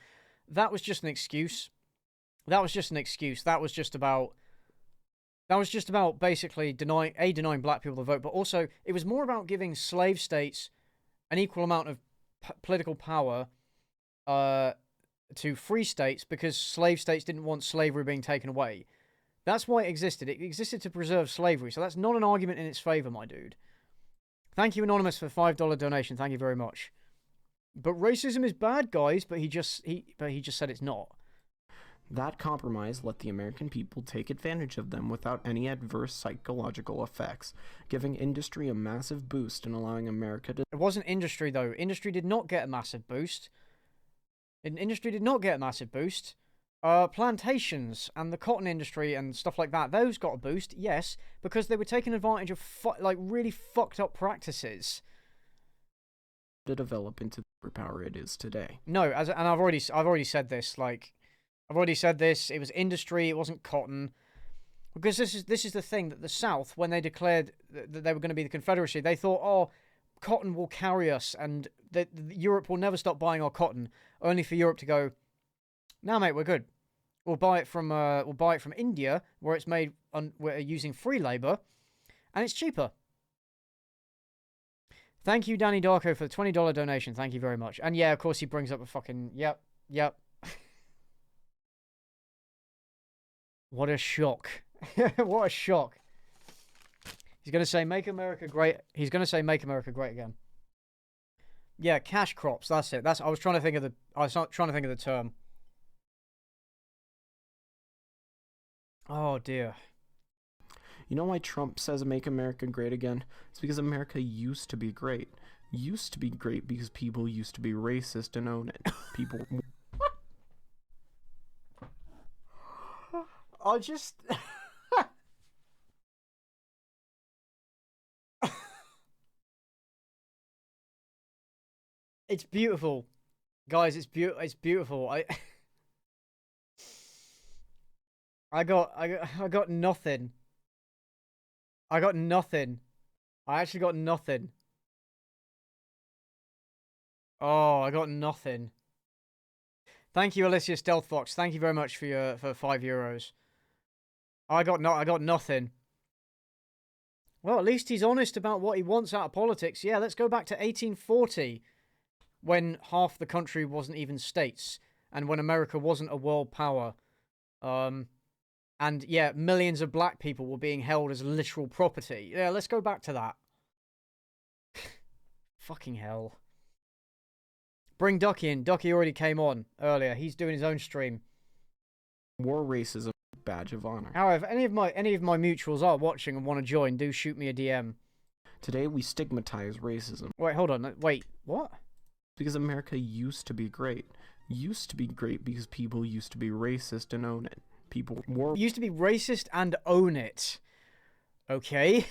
that was just an excuse. That was just an excuse. That was just about basically denying black people the vote, but also it was more about giving slave states an equal amount of political power to free states, because slave states didn't want slavery being taken away. That's why it existed. It existed to preserve slavery, so that's not an argument in its favor, my dude. Thank you, Anonymous, for $5 donation. Thank you very much. But racism is bad, guys, but he just said it's not. That compromise let the American people take advantage of them without any adverse psychological effects, giving industry a massive boost and allowing America to... It wasn't industry, though. Industry did not get a massive boost. Industry did not get a massive boost. Plantations and the cotton industry and stuff like that, those got a boost, yes, because they were taking advantage of really fucked up practices to develop into the power it is today. No, and I've already said this. I've already said this. It was industry. It wasn't cotton, because this is the thing, that the South, when they declared that they were going to be the Confederacy, they thought, oh, cotton will carry us, and that Europe will never stop buying our cotton. Only for Europe to go, no, mate, we're good. We'll buy it from India, where it's made we're using free labor, and it's cheaper. Thank you, Danny Darko, for the $20 donation. Thank you very much. And yeah, of course, he brings up a fucking yep. What a shock. What a shock. He's going to say, make America great. He's going to say, make America great again. Yeah, cash crops. That's it. I was trying to think of the term. Oh, dear. You know why Trump says make America great again? It's because America used to be great. Used to be great because people used to be racist and own it. People... I just... It's beautiful. Guys, it's beautiful. I got nothing. I got nothing. I actually got nothing. Oh, I got nothing. Thank you, Alicia Stealth Fox. Thank you very much for €5. I got nothing. Well, at least he's honest about what he wants out of politics. Yeah, let's go back to 1840, when half the country wasn't even states, and when America wasn't a world power. And yeah, millions of black people were being held as literal property. Yeah, let's go back to that. Fucking hell. Bring Ducky in. Ducky already came on earlier. He's doing his own stream. War racism, badge of honor. However, any of my mutuals are watching and want to join, do shoot me a DM. Today we stigmatize racism. Wait, hold on. Wait, what? Because America used to be great. Used to be great because people used to be racist and own it. People were... Used to be racist and own it. Okay.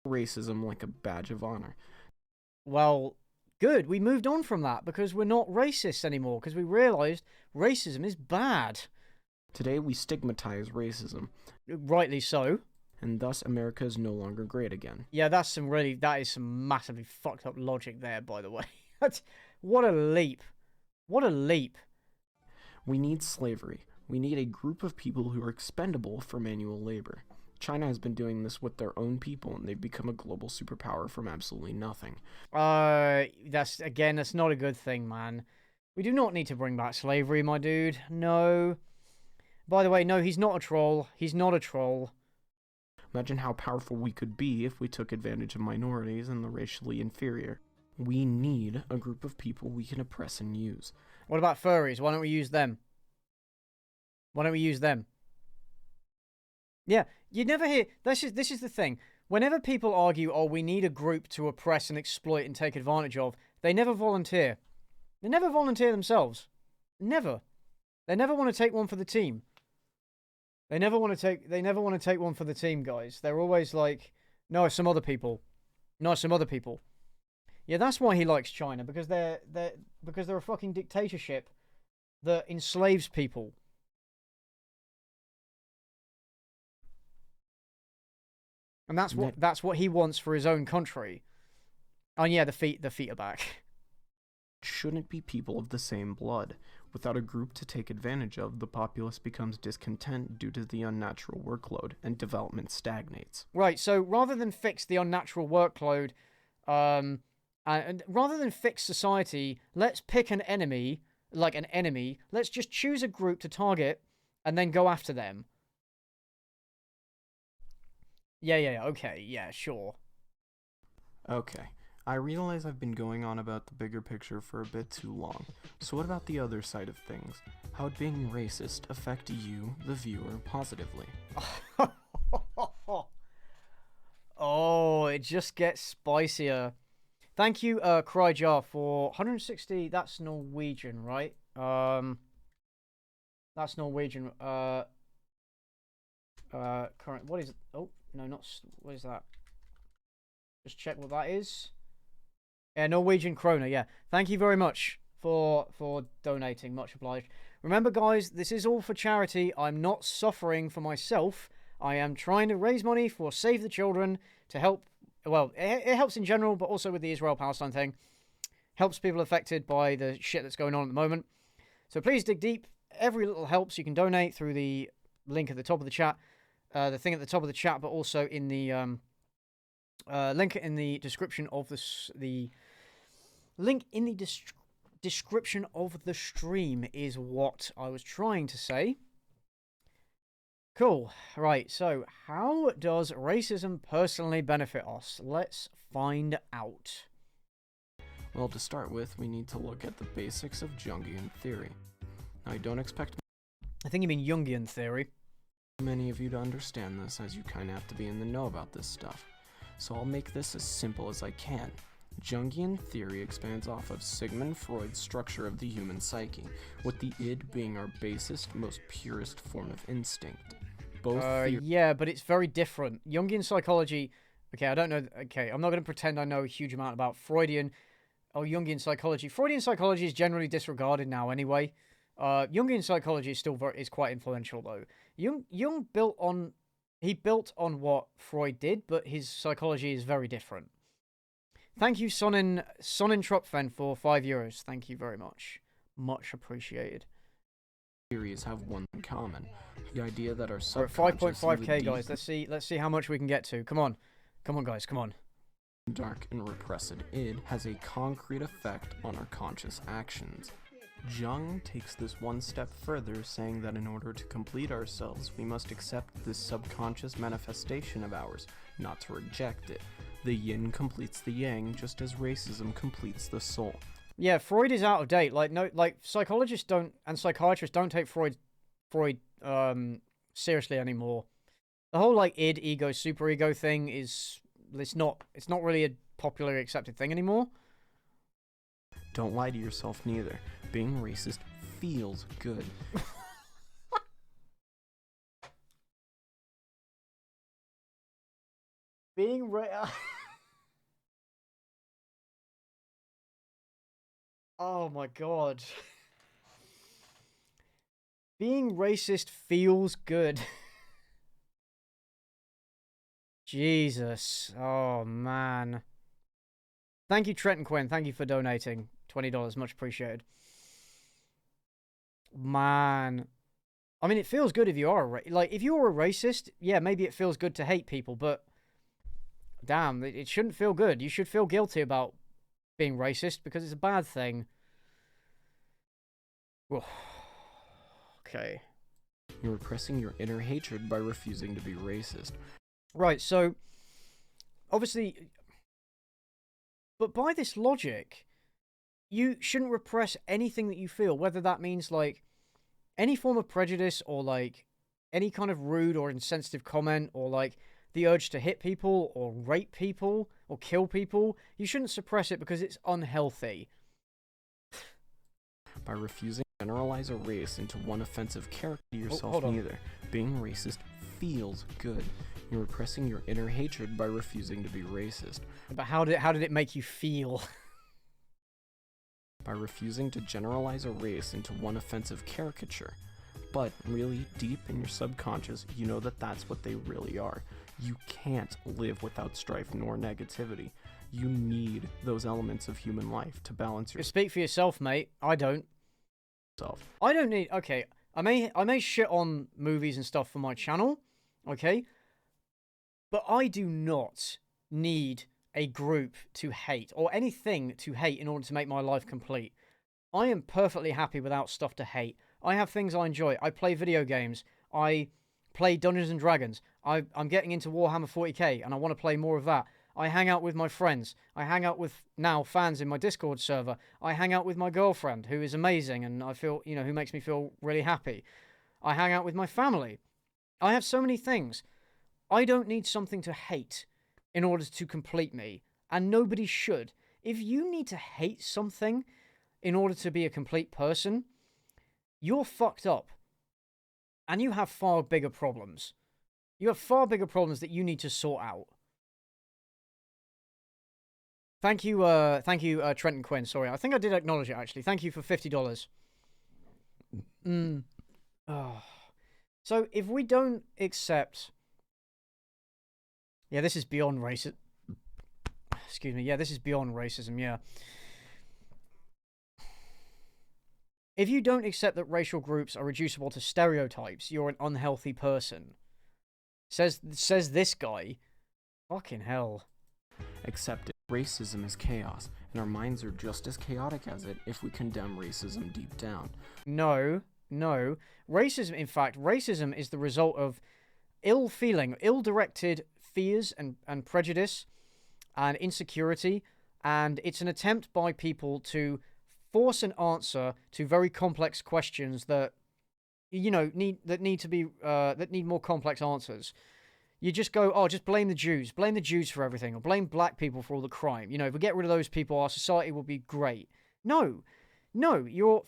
Racism like a badge of honor. Well, good. We moved on from that because we're not racist anymore, because we realized racism is bad. Today we stigmatize racism. Rightly so. And thus America is no longer great again. Yeah, that is some massively fucked up logic there, by the way. What a leap. What a leap. We need slavery. We need a group of people who are expendable for manual labor. China has been doing this with their own people, and they've become a global superpower from absolutely nothing. That's not a good thing, man. We do not need to bring back slavery, my dude. No. By the way, no, he's not a troll. He's not a troll. Imagine how powerful we could be if we took advantage of minorities and the racially inferior. We need a group of people we can oppress and use. What about furries? Why don't we use them? Why don't we use them? Yeah, you never hear... This is the thing. Whenever people argue, oh, we need a group to oppress and exploit and take advantage of, they never volunteer. They never volunteer themselves. Never. They never want to take one for the team. They never want to take one for the team, guys. They're always like, no, some other people. No, some other people. Yeah, that's why he likes China, because they're a fucking dictatorship that enslaves people. And that's what he wants for his own country. Oh yeah, the feet are back. Shouldn't be people of the same blood. Without a group to take advantage of, the populace becomes discontent due to the unnatural workload, and development stagnates. Right, so rather than fix the unnatural workload, and rather than fix society, let's pick an enemy, let's just choose a group to target, and then go after them. Yeah, okay, yeah, sure. Okay, I realize I've been going on about the bigger picture for a bit too long, so what about the other side of things? How would being racist affect you, the viewer, positively? Oh, it just gets spicier. Thank you, Kryjar, for 160. That's Norwegian, right? That's Norwegian. Current. What is it? Oh no, not. What is that? Just check what that is. Yeah, Norwegian krona. Yeah. Thank you very much for donating. Much obliged. Remember, guys, this is all for charity. I'm not suffering for myself. I am trying to raise money for Save the Children to help. Well, it helps in general, but also with the Israel-Palestine thing. Helps people affected by the shit that's going on at the moment. So please dig deep. Every little helps. You can donate through the link at the top of the chat. The thing at the top of the chat, but also in the link in the description of the link in the description of the stream is what I was trying to say. Cool. Right, so how does racism personally benefit us? Let's find out. Well, to start with, we need to look at the basics of Jungian theory. Now, I don't expect... I think you mean Jungian theory. Many of you to understand this, as you kinda have to be in the know about this stuff. So I'll make this as simple as I can. Jungian theory expands off of Sigmund Freud's structure of the human psyche, with the id being our basest, most purest form of instinct. Yeah, but it's very different. Jungian psychology... Okay, I don't know... Okay, I'm not going to pretend I know a huge amount about Freudian or Jungian psychology. Freudian psychology is generally disregarded now anyway. Jungian psychology is still is quite influential, though. Jung built on... He built on what Freud did, but his psychology is very different. Thank you, Sonnentropfen, for €5. Thank you very much. Much appreciated. Theories have one in common. The idea that our We're at subconscious 5.5k, guys. Let's see how much we can get to. Come on. Come on, guys. Come on. Dark and repressed id has a concrete effect on our conscious actions. Jung takes this one step further, saying that in order to complete ourselves, we must accept this subconscious manifestation of ours, not to reject it. The yin completes the yang, just as racism completes the soul. Yeah, Freud is out of date. Psychologists don't and psychiatrists don't take Freud seriously anymore. The whole id, ego, superego thing is it's not really a popularly accepted thing anymore. Don't lie to yourself neither. Being racist feels good. Being Oh my god. Being racist feels good. Jesus. Oh man. Thank you, Trenton Quinn. Thank you for donating. $20. Much appreciated. Man. I mean, it feels good if you are if you're a racist, yeah, maybe it feels good to hate people, but damn, it shouldn't feel good. You should feel guilty about being racist because it's a bad thing. Okay. You're repressing your inner hatred by refusing to be racist. Right, so obviously, but by this logic, you shouldn't repress anything that you feel, whether that means any form of prejudice or any kind of rude or insensitive comment or the urge to hit people or rape people or kill people. You shouldn't suppress it because it's unhealthy. By refusing to generalize a race into one offensive character to yourself neither. Being racist feels good. You're repressing your inner hatred by refusing to be racist. But how did it make you feel? By refusing to generalize a race into one offensive caricature. But really, deep in your subconscious, you know that that's what they really are. You can't live without strife nor negativity. You need those elements of human life to balance yourself. Speak for yourself, mate. I don't. I don't need... Okay, I may shit on movies and stuff for my channel, okay? But I do not need a group to hate, or anything to hate in order to make my life complete. I am perfectly happy without stuff to hate. I have things I enjoy. I play video games. I play Dungeons and Dragons. I'm getting into Warhammer 40k, and I want to play more of that. I hang out with my friends. I hang out with, now, fans in my Discord server. I hang out with my girlfriend, who is amazing, and I feel, you know, who makes me feel really happy. I hang out with my family. I have so many things. I don't need something to hate in order to complete me, and nobody should. If you need to hate something in order to be a complete person, you're fucked up. And you have far bigger problems. You have far bigger problems that you need to sort out. Thank you, Trenton Quinn. Sorry, I think I did acknowledge it, actually. Thank you for $50. Oh. So, if we don't accept... Yeah, this is beyond racism. Excuse me. Yeah, this is beyond racism, yeah. If you don't accept that racial groups are reducible to stereotypes, you're an unhealthy person. Says this guy. Fucking hell. Accept it. Racism is chaos, and our minds are just as chaotic as it if we condemn racism deep down. No. Racism, in fact, racism is the result of ill feeling, ill-directed fears and prejudice and insecurity, and it's an attempt by people to force an answer to very complex questions that, you know, need more complex answers. You just go, oh, just blame the Jews for everything, or blame black people for all the crime. You know, if we get rid of those people, our society will be great. No,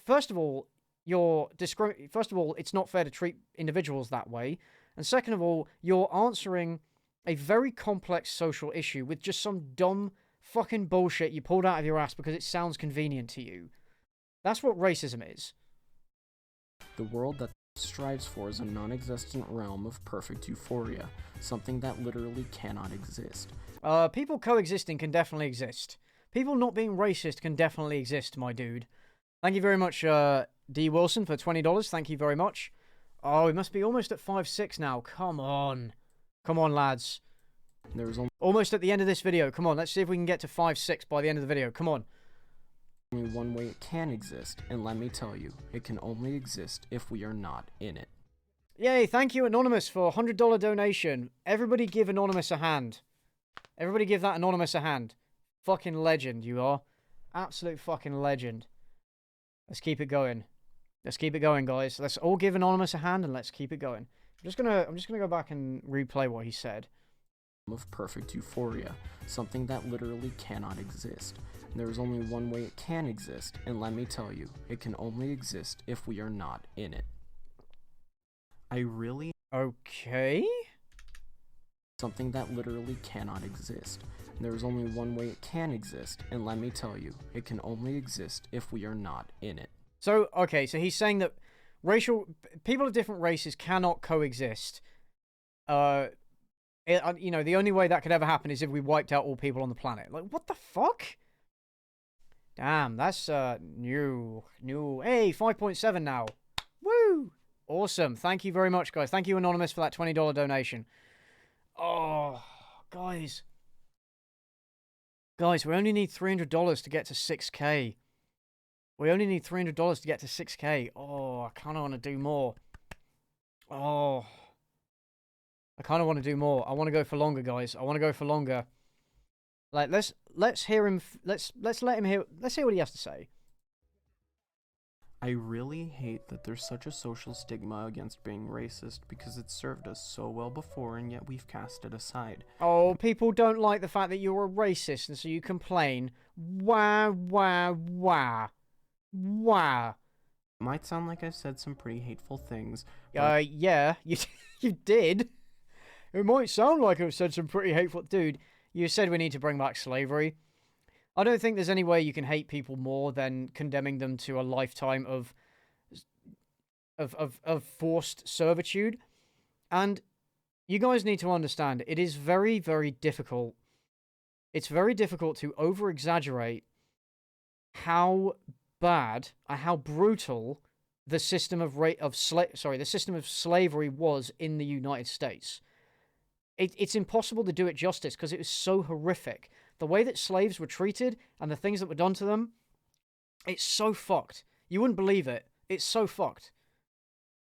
first of all, it's not fair to treat individuals that way, and second of all, you're answering a very complex social issue with just some dumb fucking bullshit you pulled out of your ass because it sounds convenient to you. That's what racism is. The world that strives for is a non-existent realm of perfect euphoria, something that literally cannot exist. People coexisting can definitely exist. People not being racist can definitely exist, my dude. Thank you very much, D. Wilson, for $20. Thank you very much. Oh, we must be almost at 5-6 now. Come on. Come on, lads. There's almost at the end of this video. Come on, let's see if we can get to 5-6 by the end of the video. Come on. Only one way it can exist, and let me tell you, it can only exist if we are not in it. Yay, thank you, Anonymous, for a $100 donation. Everybody give Anonymous a hand. Everybody give that Anonymous a hand. Fucking legend, you are. Absolute fucking legend. Let's keep it going. Let's keep it going, guys. Let's all give Anonymous a hand, and let's keep it going. I'm just gonna go back and replay what he said. Of perfect euphoria, something that literally cannot exist. There is only one way it can exist, and let me tell you, it can only exist if we are not in it. Okay? Something that literally cannot exist. There is only one way it can exist, and let me tell you, it can only exist if we are not in it. So, okay, so he's saying that people of different races cannot coexist. You know, the only way that could ever happen is if we wiped out all people on the planet. Like, what the fuck? Damn, that's, new. Hey, 5.7 now. Woo! Awesome. Thank you very much, guys. Thank you, Anonymous, for that $20 donation. Oh, guys. Guys, we only need $300 to get to 6K. We only need $300 to get to 6K. Oh, I kind of want to do more. Oh. I kind of want to do more. I want to go for longer, guys. I want to go for longer. Like, let's hear him. Let's let him hear. Let's hear what he has to say. I really hate that there's such a social stigma against being racist because it served us so well before and yet we've cast it aside. Oh, people don't like the fact that you're a racist and so you complain. Wah. It might sound like I've said some pretty hateful things. Yeah, you did. It might sound like I've said some pretty hateful... Dude, you said we need to bring back slavery. I don't think there's any way you can hate people more than condemning them to a lifetime of forced servitude. And you guys need to understand, it is very, very difficult it's very difficult to over-exaggerate how bad, how brutal the system of the system of slavery was in the United States. It's impossible to do it justice because it was so horrific. The way that slaves were treated and the things that were done to them, it's so fucked. You wouldn't believe it. It's so fucked.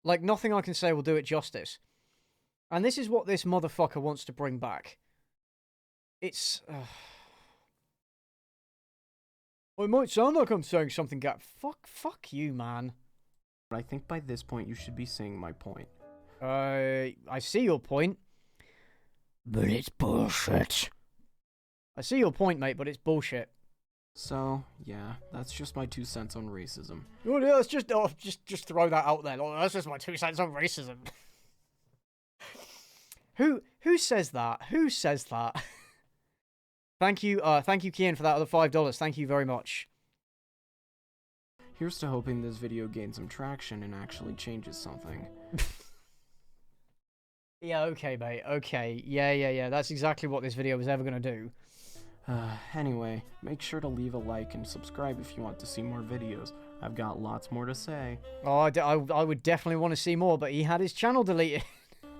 Like, nothing I can say will do it justice. And this is what this motherfucker wants to bring back. It's... Well, it might sound like I'm saying something, fuck you, man. But I think by this point you should be seeing my point. I see your point. But it's bullshit. I see your point, mate, but it's bullshit. So, yeah, that's just my 2 cents on racism. Oh, yeah, let's just throw that out there. That's just my 2 cents on racism. Who says that? Who says that? Thank you, Kian, for that other $5. Thank you very much. Here's to hoping this video gains some traction and actually changes something. Yeah, okay, mate. Okay. Yeah. That's exactly what this video was ever going to do. Anyway, make sure to leave a like and subscribe if you want to see more videos. I've got lots more to say. Oh, I would definitely want to see more, but he had his channel deleted.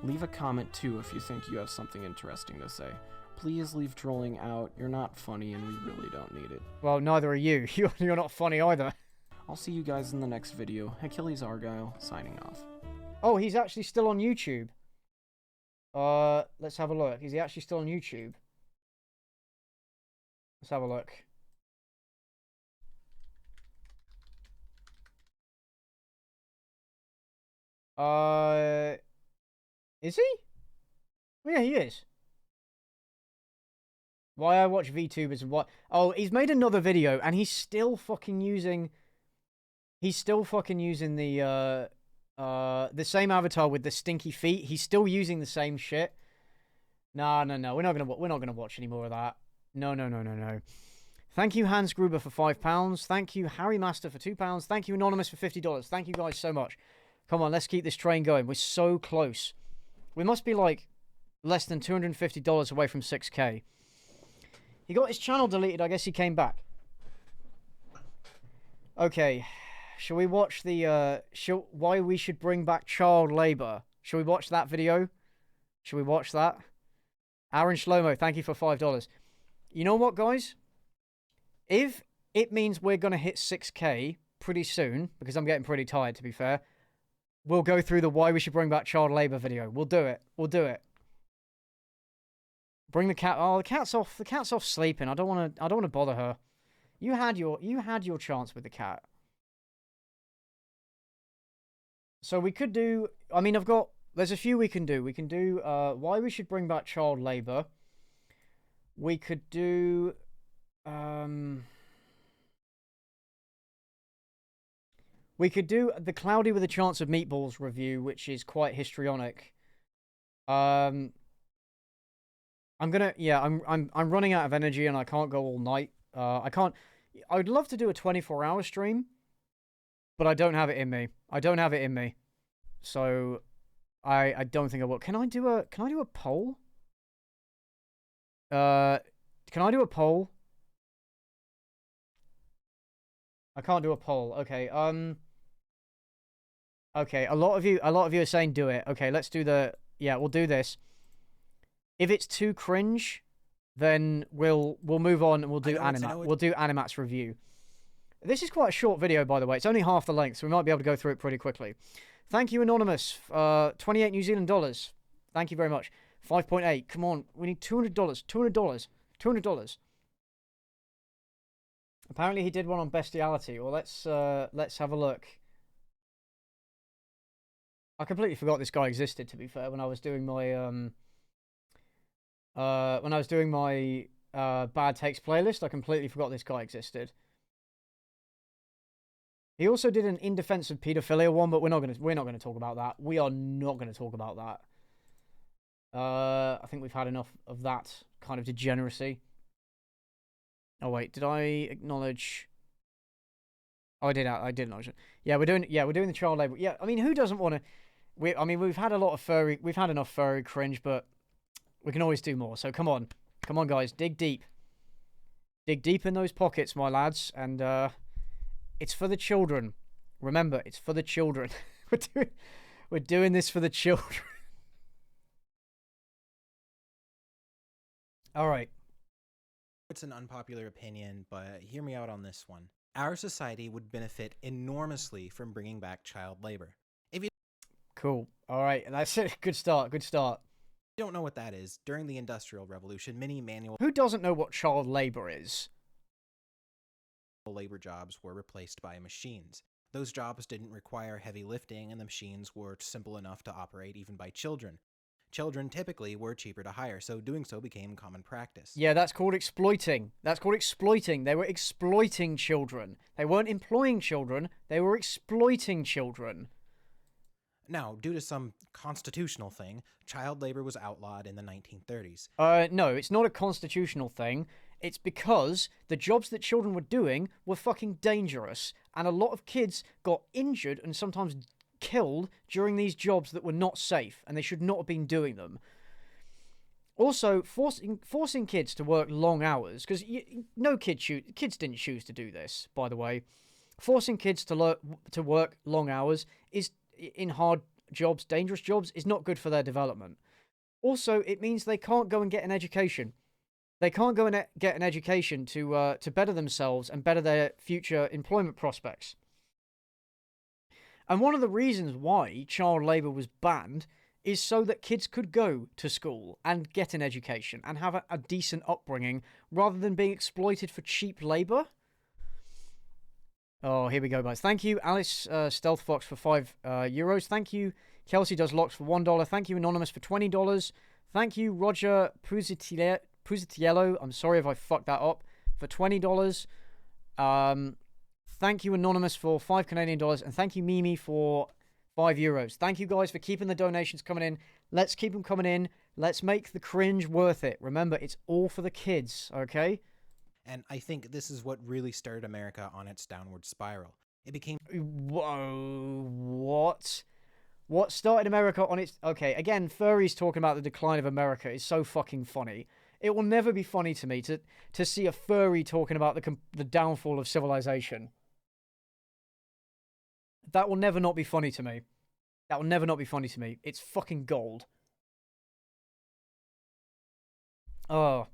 Leave a comment too if you think you have something interesting to say. Please leave trolling out. You're not funny and we really don't need it. Well, neither are you. You're not funny either. I'll see you guys in the next video. Achilles Argyle, signing off. Oh, he's actually still on YouTube. Let's have a look. Is he actually still on YouTube? Let's have a look. Is he? Oh, yeah, he is. Why I watch VTubers and what? Oh, he's made another video and he's still fucking using. He's still fucking using the same avatar with the stinky feet. He's still using the same shit. No. We're not gonna watch any more of that. No. Thank you, Hans Gruber, for £5. Thank you, Harry Master, for £2. Thank you, Anonymous, for $50. Thank you guys so much. Come on, let's keep this train going. We're so close. We must be like less than $250 away from 6K. He got his channel deleted. I guess he came back. Okay. Shall we watch the, why we should bring back child labor? Shall we watch that video? Shall we watch that? Aaron Shlomo, thank you for $5. You know what, guys? If it means we're going to hit 6K pretty soon, because I'm getting pretty tired, to be fair, we'll go through the why we should bring back child labor video. We'll do it. We'll do it. Bring the cat. Oh, the cat's off. The cat's off sleeping. I don't want to bother her. You had your chance with the cat. So we could do, I mean, there's a few we can do. We can do why we should bring back child labor. We could do the Cloudy with a Chance of Meatballs review, which is quite histrionic. I'm running out of energy and I can't go all night. I would love to do a 24-hour stream, but I don't have it in me. So I don't think I will. Can I do a poll? Can I do a poll? I can't do a poll. Okay. Okay, a lot of you are saying do it. Okay, let's do we'll do this. If it's too cringe, then we'll move on and we'll do Animat's review. This is quite a short video, by the way. It's only half the length, so we might be able to go through it pretty quickly. Thank you, Anonymous. 28 New Zealand dollars. Thank you very much. 5.8. Come on, we need $200. $200. Apparently, he did one on bestiality. Well, let's have a look. I completely forgot this guy existed. To be fair, when I was doing my bad takes playlist, I completely forgot this guy existed. He also did an in defense of pedophilia one, but we're not gonna talk about that. We are not gonna talk about that. I think we've had enough of that kind of degeneracy. Oh wait, did I acknowledge? Oh, I did acknowledge it. Yeah, we're doing the child labor. Yeah, I mean, who doesn't want to? We've had enough furry cringe, but we can always do more. So come on, guys, dig deep. Dig deep in those pockets, my lads, and it's for the children. Remember, it's for the children. We're doing this for the children. All right. It's an unpopular opinion, but hear me out on this one. Our society would benefit enormously from bringing back child labor. If you Cool. All right, that's it. Good start. Good start. don't know what that is, during the Industrial Revolution, many manual Who doesn't know what child labor is? labor jobs were replaced by machines. Those jobs didn't require heavy lifting, and the machines were simple enough to operate even by children. Children typically were cheaper to hire, so doing so became common practice. Yeah, that's called exploiting. That's called exploiting. They were exploiting children. They weren't employing children. They were exploiting children. Now, due to some constitutional thing, child labor was outlawed in the 1930s. No, it's not a constitutional thing. It's because the jobs that children were doing were fucking dangerous, and a lot of kids got injured and sometimes killed during these jobs that were not safe, and they should not have been doing them. Also, forcing kids to work long hours, because kids didn't choose to do this, by the way. Forcing kids to work long hours is in hard jobs, dangerous jobs, is not good for their development. Also, it means they can't go and get an education. They can't go and get an education to better themselves and better their future employment prospects. And one of the reasons why child labour was banned is so that kids could go to school and get an education and have a decent upbringing rather than being exploited for cheap labour. Oh, here we go, guys. Thank you, Alice Stealth Fox, for €5. Thank you, Kelsey Does Locks, for $1. Thank you, Anonymous, for $20. Thank you, Roger Pusitiello. I'm sorry if I fucked that up, for $20. Thank you, Anonymous, for $5 Canadian. And thank you, Mimi, for €5. Thank you, guys, for keeping the donations coming in. Let's keep them coming in. Let's make the cringe worth it. Remember, it's all for the kids, okay? And I think this is what really started America on its downward spiral. It became... Whoa, what? What started America on its... Okay, again, furries talking about the decline of America is so fucking funny. It will never be funny to me to see a furry talking about the downfall of civilization. That will never not be funny to me. That will never not be funny to me. It's fucking gold. Oh.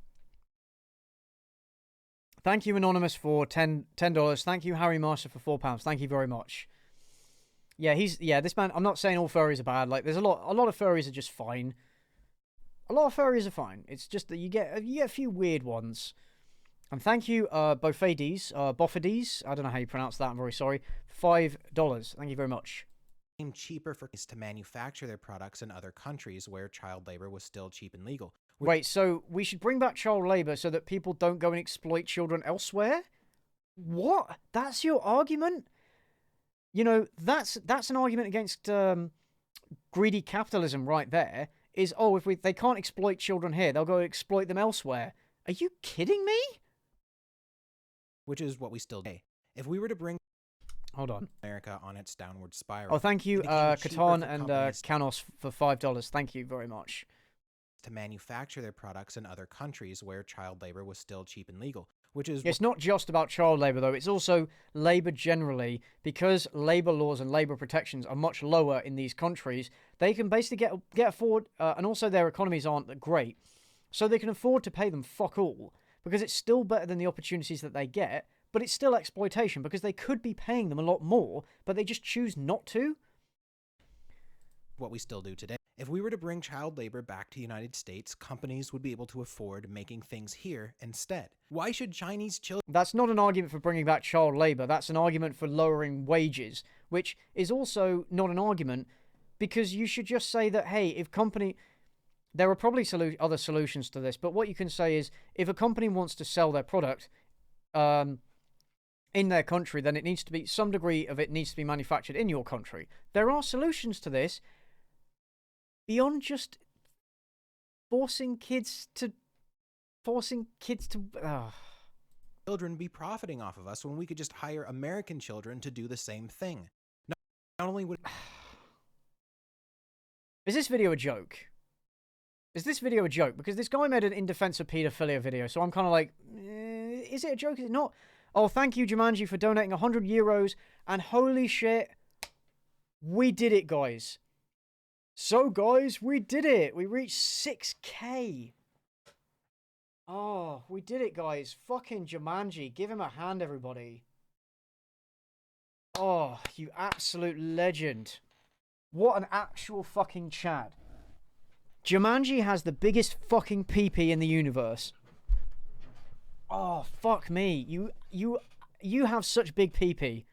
Thank you, Anonymous, for $10. Thank you, Harry Master, for £4. Thank you very much. Yeah, this man, I'm not saying all furries are bad. Like, there's a lot of furries are just fine. A lot of furries are fine. It's just that you get a few weird ones. And thank you, Bofides, I don't know how you pronounce that, I'm very sorry, $5. Thank you very much. It became cheaper for kids to manufacture their products in other countries where child labor was still cheap and legal. Wait, so we should bring back child labor so that people don't go and exploit children elsewhere? What? That's your argument? You know, that's an argument against greedy capitalism right there. Is, oh, if they can't exploit children here, they'll go exploit them elsewhere. Are you kidding me? Which is what we still do. If we were to bring Hold on. America on its downward spiral. Oh, thank you, Catan and Canos, for $5. Thank you very much. To manufacture their products in other countries where child labor was still cheap and legal. Which is... It's not just about child labor, though. It's also labor generally. Because labor laws and labor protections are much lower in these countries, they can basically get afford, and also their economies aren't that great, so they can afford to pay them fuck all, because it's still better than the opportunities that they get, but it's still exploitation, because they could be paying them a lot more, but they just choose not to. What we still do today. If we were to bring child labor back to the United States, companies would be able to afford making things here instead. Why should Chinese children... That's not an argument for bringing back child labor. That's an argument for lowering wages, which is also not an argument because you should just say that, hey, if company... There are probably other solutions to this, but what you can say is if a company wants to sell their product in their country, then it needs to be... Some degree of it needs to be manufactured in your country. There are solutions to this beyond just forcing kids to children be profiting off of us when we could just hire American children to do the same thing. Not only would... Is this video a joke? Is this video a joke? Because this guy made an In Defense of Pedophilia video, so I'm kind of like, Is it a joke? Is it not? Oh, thank you, Jumanji, for donating €100. And holy shit, we did it, guys. So, guys, we did it. We reached 6K. Oh, we did it, guys. Fucking Jumanji. Give him a hand, everybody. Oh, you absolute legend. What an actual fucking Chad. Jumanji has the biggest fucking pee-pee in the universe. Oh, fuck me. You have such big pee-pee.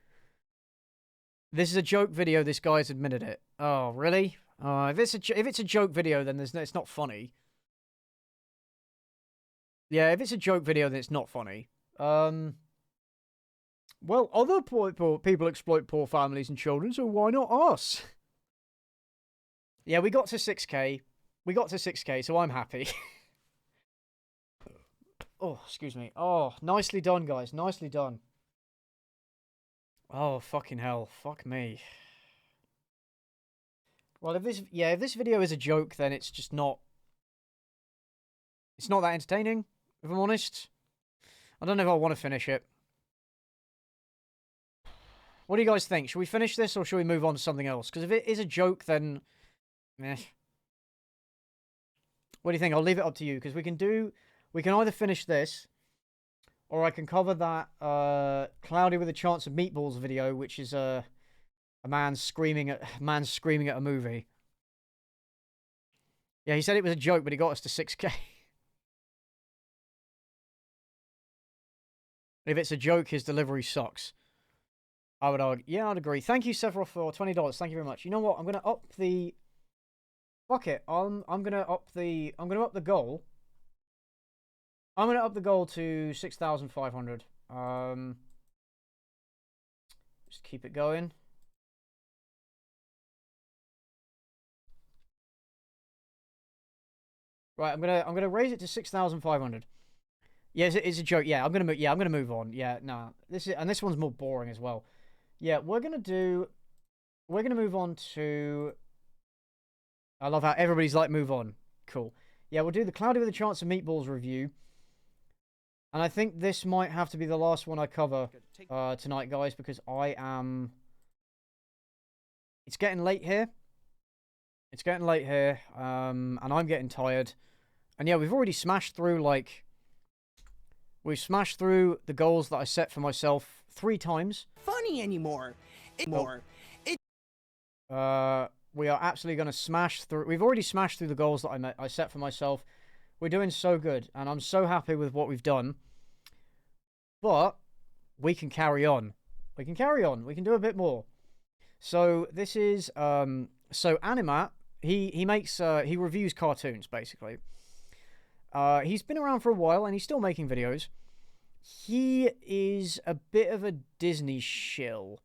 This is a joke video. This guy's admitted it. Oh, really? If it's a joke video, then it's not funny. Yeah, if it's a joke video, then it's not funny. Well, other poor people exploit poor families and children, so why not us? Yeah, we got to 6K. We got to 6K, so I'm happy. Oh, excuse me. Oh, nicely done, guys. Nicely done. Oh, fucking hell. Fuck me. Well, if this video is a joke, then it's just not... It's not that entertaining, if I'm honest. I don't know if I want to finish it. What do you guys think? Should we finish this, or should we move on to something else? Because if it is a joke, then... Meh. What do you think? I'll leave it up to you, because we can either finish this, or I can cover that Cloudy with a Chance of Meatballs video, which is a man screaming at a movie. Yeah, he said it was a joke, but it got us to 6K. If it's a joke, his delivery sucks. I would argue. Yeah, I'd agree. Thank you, Sephiroth, for $20. Thank you very much. You know what? I'm gonna up the... Fuck it. I'm gonna up the goal. I'm gonna up the goal to 6,500. Just keep it going. Right, I'm gonna raise it to 6,500. Yeah, it's a joke. Yeah, I'm gonna move on. Yeah, nah. This one's more boring as well. Yeah, we're gonna move on to... I love how everybody's like, move on. Cool. Yeah, we'll do the Cloudy with a Chance of Meatballs review. And I think this might have to be the last one I cover tonight, guys, because I am... It's getting late here. It's getting late here, and I'm getting tired. And yeah, we've already smashed through, like... We've smashed through the goals that I set for myself 3 times. Funny anymore. We are absolutely going to smash through... We've already smashed through the goals that I set for myself. We're doing so good, and I'm so happy with what we've done. But we can carry on. We can carry on. We can do a bit more. So this is... So Animat, he reviews cartoons, basically. He's been around for a while, and he's still making videos. He is a bit of a Disney shill.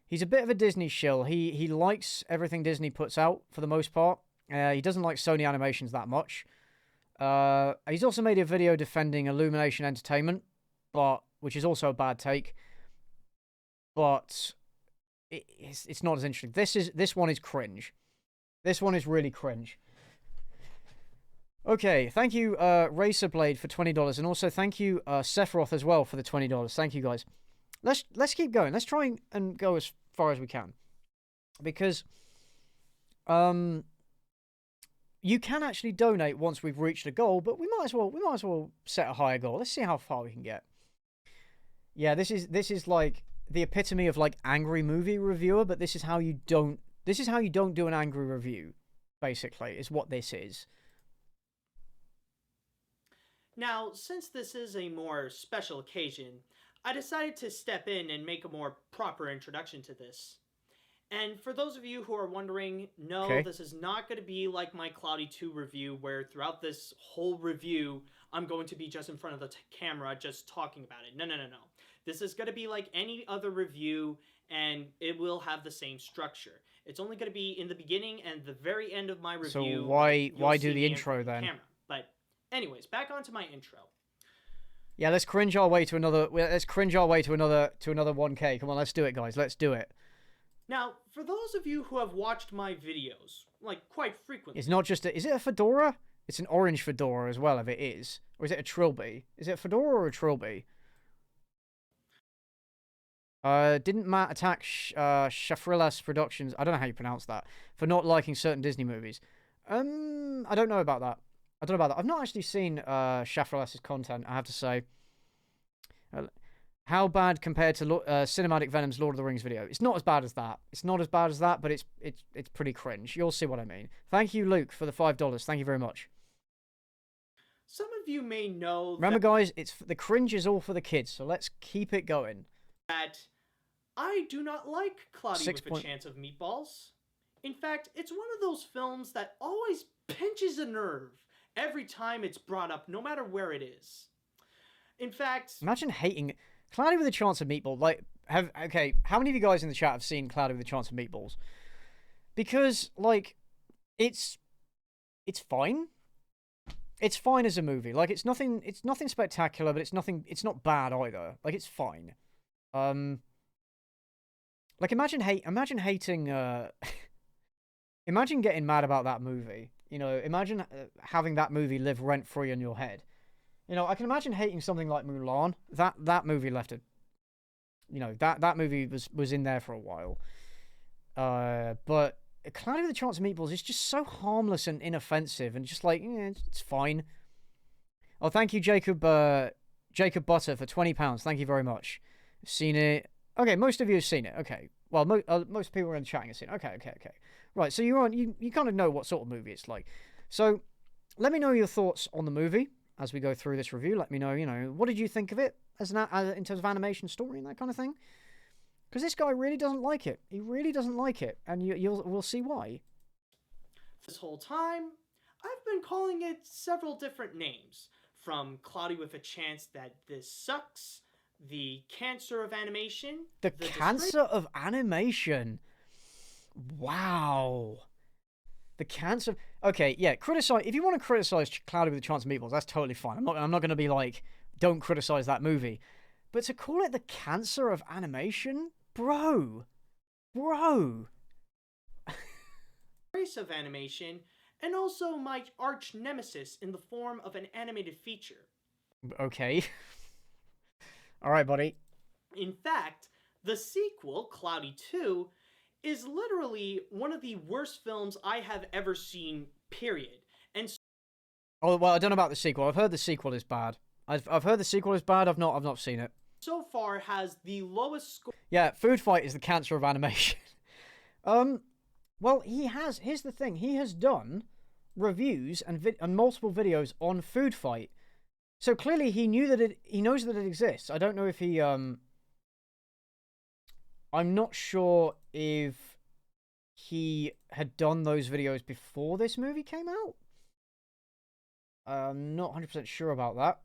He's a bit of a Disney shill. He likes everything Disney puts out, for the most part. He doesn't like Sony Animations that much. He's also made a video defending Illumination Entertainment, which is also a bad take. But it's not as interesting. This one is cringe. This one is really cringe. Okay, thank you, Racerblade, for $20, and also thank you, Sephiroth, as well, for the $20. Thank you, guys. Let's keep going. Let's try and go as far as we can, because you can actually donate once we've reached a goal, but we might as well set a higher goal. Let's see how far we can get. Yeah, this is like the epitome of like angry movie reviewer, but this is how you don't do an angry review. Basically, is what this is. Now, since this is a more special occasion, I decided to step in and make a more proper introduction to this. And for those of you who are wondering, no, Okay. This is not going to be like my Cloudy 2 review, where throughout this whole review, I'm going to be just in front of the camera just talking about it. No. This is going to be like any other review, and it will have the same structure. It's only going to be in the beginning and the very end of my review. So why you'll do see the me in intro front of the then? camera. But anyways, back onto my intro. Yeah, let's cringe our way to another. Let's cringe our way to another 1K. Come on, let's do it, guys. Let's do it. Now, for those of you who have watched my videos, like, quite frequently... It's not just is it a fedora? It's an orange fedora as well, if it is. Or is it a trilby? Is it a fedora or a trilby? Didn't Matt attack Shafrilas Productions, I don't know how you pronounce that, for not liking certain Disney movies? I don't know about that. I've not actually seen Shafrilas' content, I have to say. How bad compared to Cinematic Venom's Lord of the Rings video? It's not as bad as that. It's not as bad as that, but it's pretty cringe. You'll see what I mean. Thank you, Luke, for the $5. Thank you very much. Some of you may know Remember, guys, the cringe is all for the kids, so let's keep it going. that I do not like Cloudy 6 with a Chance of Meatballs. In fact, it's one of those films that always pinches a nerve every time it's brought up, no matter where it is. In fact, Imagine hating Cloudy with a Chance of Meatballs. Like, okay, how many of you guys in the chat have seen Cloudy with a Chance of Meatballs? Because, like, it's fine. It's fine as a movie. Like, it's nothing spectacular, but it's not bad either. Like, it's fine. Like, imagine hating, imagine getting mad about that movie. You know, imagine having that movie live rent-free in your head. You know, I can imagine hating something like Mulan. That movie left a... You know, that movie was in there for a while. But Cloudy with a Chance of Meatballs is just so harmless and inoffensive and just like, yeah, it's fine. Oh, thank you, Jacob Butter, for £20. Thank you very much. Seen it. Okay, most of you have seen it. Okay. Well, most people in the chat have seen it. Okay. Right, so you kind of know what sort of movie it's like. So, let me know your thoughts on the movie as we go through this review. Let me know, you know, what did you think of it as in terms of animation, story, and that kind of thing? Because this guy really doesn't like it. He really doesn't like it, and we'll see why. this whole time, I've been calling it several different names. From Cloudy with a Chance That This Sucks, the Cancer of Animation. The Cancer of Animation. Wow. The cancer. Okay, yeah. Criticize if you want to criticize Cloudy with a Chance of Meatballs. That's totally fine. I'm not going to be like, don't criticize that movie. But to call it the Cancer of Animation, bro. Race of animation, and also my arch nemesis in the form of an animated feature. Okay. All right, buddy. In fact, the sequel, Cloudy 2, is literally one of the worst films I have ever seen, period. And Oh, well, I don't know about the sequel. I've heard the sequel is bad. I've heard the sequel is bad. I've not seen it. So far has the lowest score. Yeah, Food Fight is the cancer of animation. Well, here's the thing. He has done reviews and multiple videos on Food Fight. So clearly he knows that it exists. I don't know if he I'm not sure if he had done those videos before this movie came out. I'm not 100% sure about that.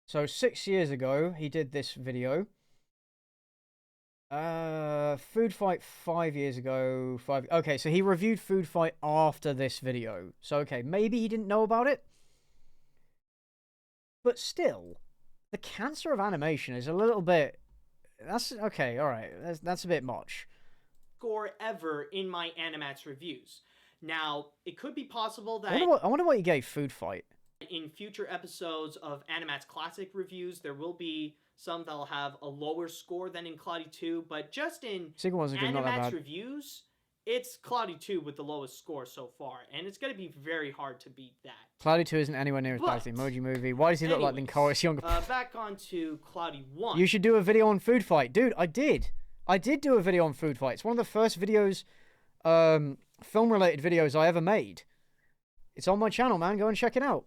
So 6 years ago, he did this video. Food Fight 5 years ago. Okay, so he reviewed Food Fight after this video. So, okay, maybe he didn't know about it. But still, the cancer of animation is a little bit... That's... Okay, alright. That's a bit much. Score ever in my Animats reviews. Now, it could be possible that... I wonder what he gave Food Fight. In future episodes of Animats Classic reviews, there will be some that'll have a lower score than in Cloudy 2, but just in Animats reviews, it's Cloudy 2 with the lowest score so far, and it's going to be very hard to beat that. Cloudy 2 isn't anywhere near as bad as the Emoji Movie. Why does he look like Lincoln's younger? Back on to Cloudy 1. You should do a video on Food Fight. Dude, I did. I did do a video on Food Fight. It's one of the first videos, film-related videos I ever made. It's on my channel, man. Go and check it out.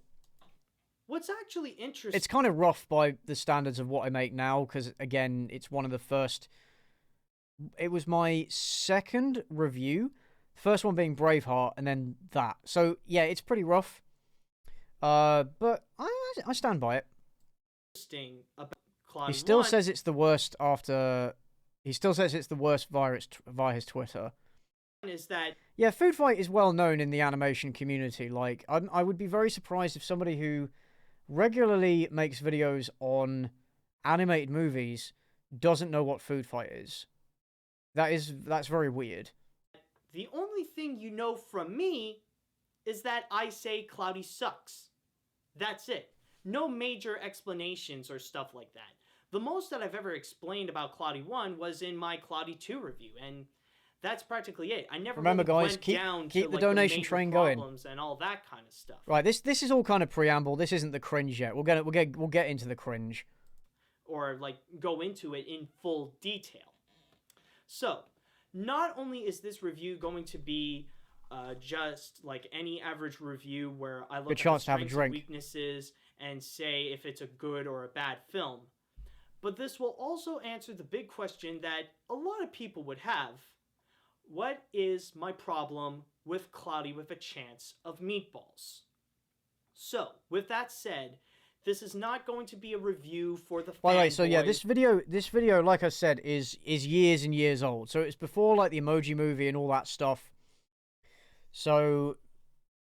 What's actually interesting... It's kind of rough by the standards of what I make now, because, again, it's one of the first... It was my second review. First one being Braveheart, and then that. So, yeah, it's pretty rough. But I stand by it. Interesting about Cloudy He still 1. says it's the worst after... He still says it's the worst via his Twitter. Is that... Yeah, Food Fight is well known in the animation community. Like, I would be very surprised if somebody who regularly makes videos on animated movies doesn't know what Food Fight is. That's very weird. The only thing you know from me is that I say Cloudy sucks. That's it. No major explanations or stuff like that. The most that I've ever explained about Cloudy 1 was in my Cloudy 2 review, and that's practically it. I never Remember, really guys, went keep down the to like donation the major train going. problems and all that kind of stuff. Right, this is all kind of preamble. This isn't the cringe yet. We'll get into the cringe. Or like go into it in full detail. So, not only is this review going to be just like any average review where I look Good at chance the to have a strengths drink. and weaknesses and say if it's a good or a bad film, but this will also answer the big question that a lot of people would have. What is my problem with Cloudy with a Chance of Meatballs? So, with that said, this is not going to be a review for the By the way, so yeah, fanboys. this video, like I said, is years and years old. So it's before like the Emoji Movie and all that stuff. So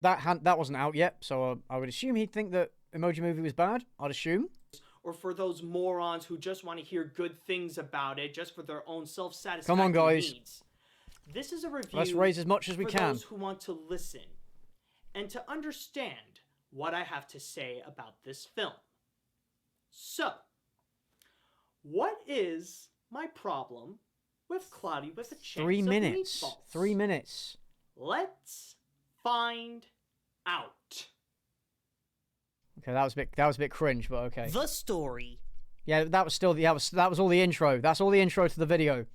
that wasn't out yet. So I would assume he'd think that Emoji Movie was bad. I'd assume. Or for those morons who just want to hear good things about it, just for their own self-satisfaction Come on, guys. needs. This is a review. Let's raise as much as we for can. those who want to listen and to understand what I have to say about this film. So, what is my problem with Cloudy with a Chance 3 of minutes. Meatballs? 3 minutes. Let's find out. Okay, that was a bit cringe, but okay. The story. Yeah, that was all the intro. That's all the intro to the video.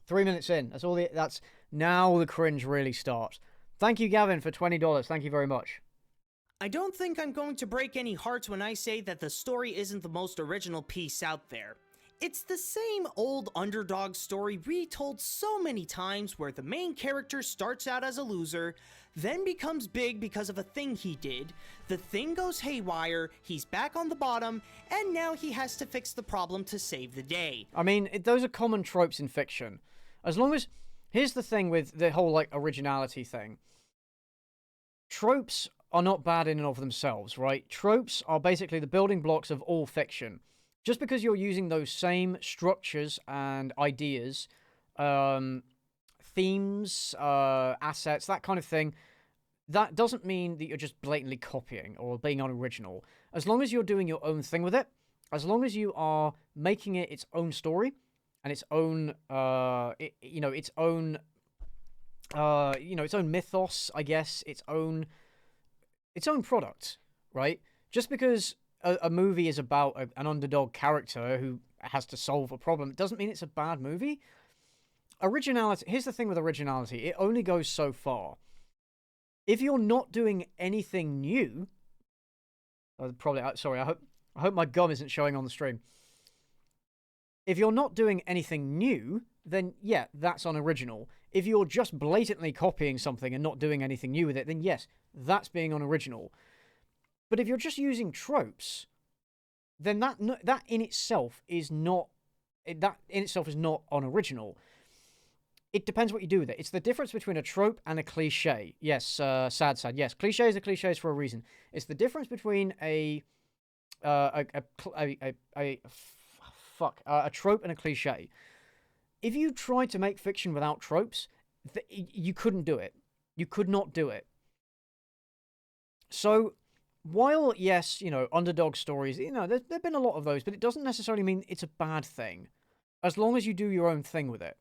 3 minutes in. That's now the cringe really starts. Thank you, Gavin, for $20. Thank you very much. I don't think I'm going to break any hearts when I say that the story isn't the most original piece out there. It's the same old underdog story retold so many times where the main character starts out as a loser, then becomes big because of a thing he did, the thing goes haywire, he's back on the bottom, and now he has to fix the problem to save the day. I mean, those are common tropes in fiction. As long as... Here's the thing with the whole, like, originality thing. Tropes are not bad in and of themselves, right? Tropes are basically the building blocks of all fiction. Just because you're using those same structures and ideas, themes, assets, that kind of thing, that doesn't mean that you're just blatantly copying or being unoriginal. As long as you're doing your own thing with it, as long as you are making it its own story and its own, its own mythos, I guess, its own product, right? Just because a movie is about an underdog character who has to solve a problem, it doesn't mean it's a bad movie. Originality, here's the thing with originality, it only goes so far. If you're not doing anything new, sorry, I hope my gum isn't showing on the stream. If you're not doing anything new, then yeah, that's unoriginal. If you're just blatantly copying something and not doing anything new with it, then yes, that's being unoriginal. But if you're just using tropes, then that in itself is not unoriginal. It depends what you do with it. It's the difference between a trope and a cliche. Yes, sad. Yes, cliches are cliches for a reason. It's the difference between a trope and a cliche. If you tried to make fiction without tropes, you couldn't do it. You could not do it. So, while, yes, underdog stories, there've been a lot of those, but it doesn't necessarily mean it's a bad thing, as long as you do your own thing with it.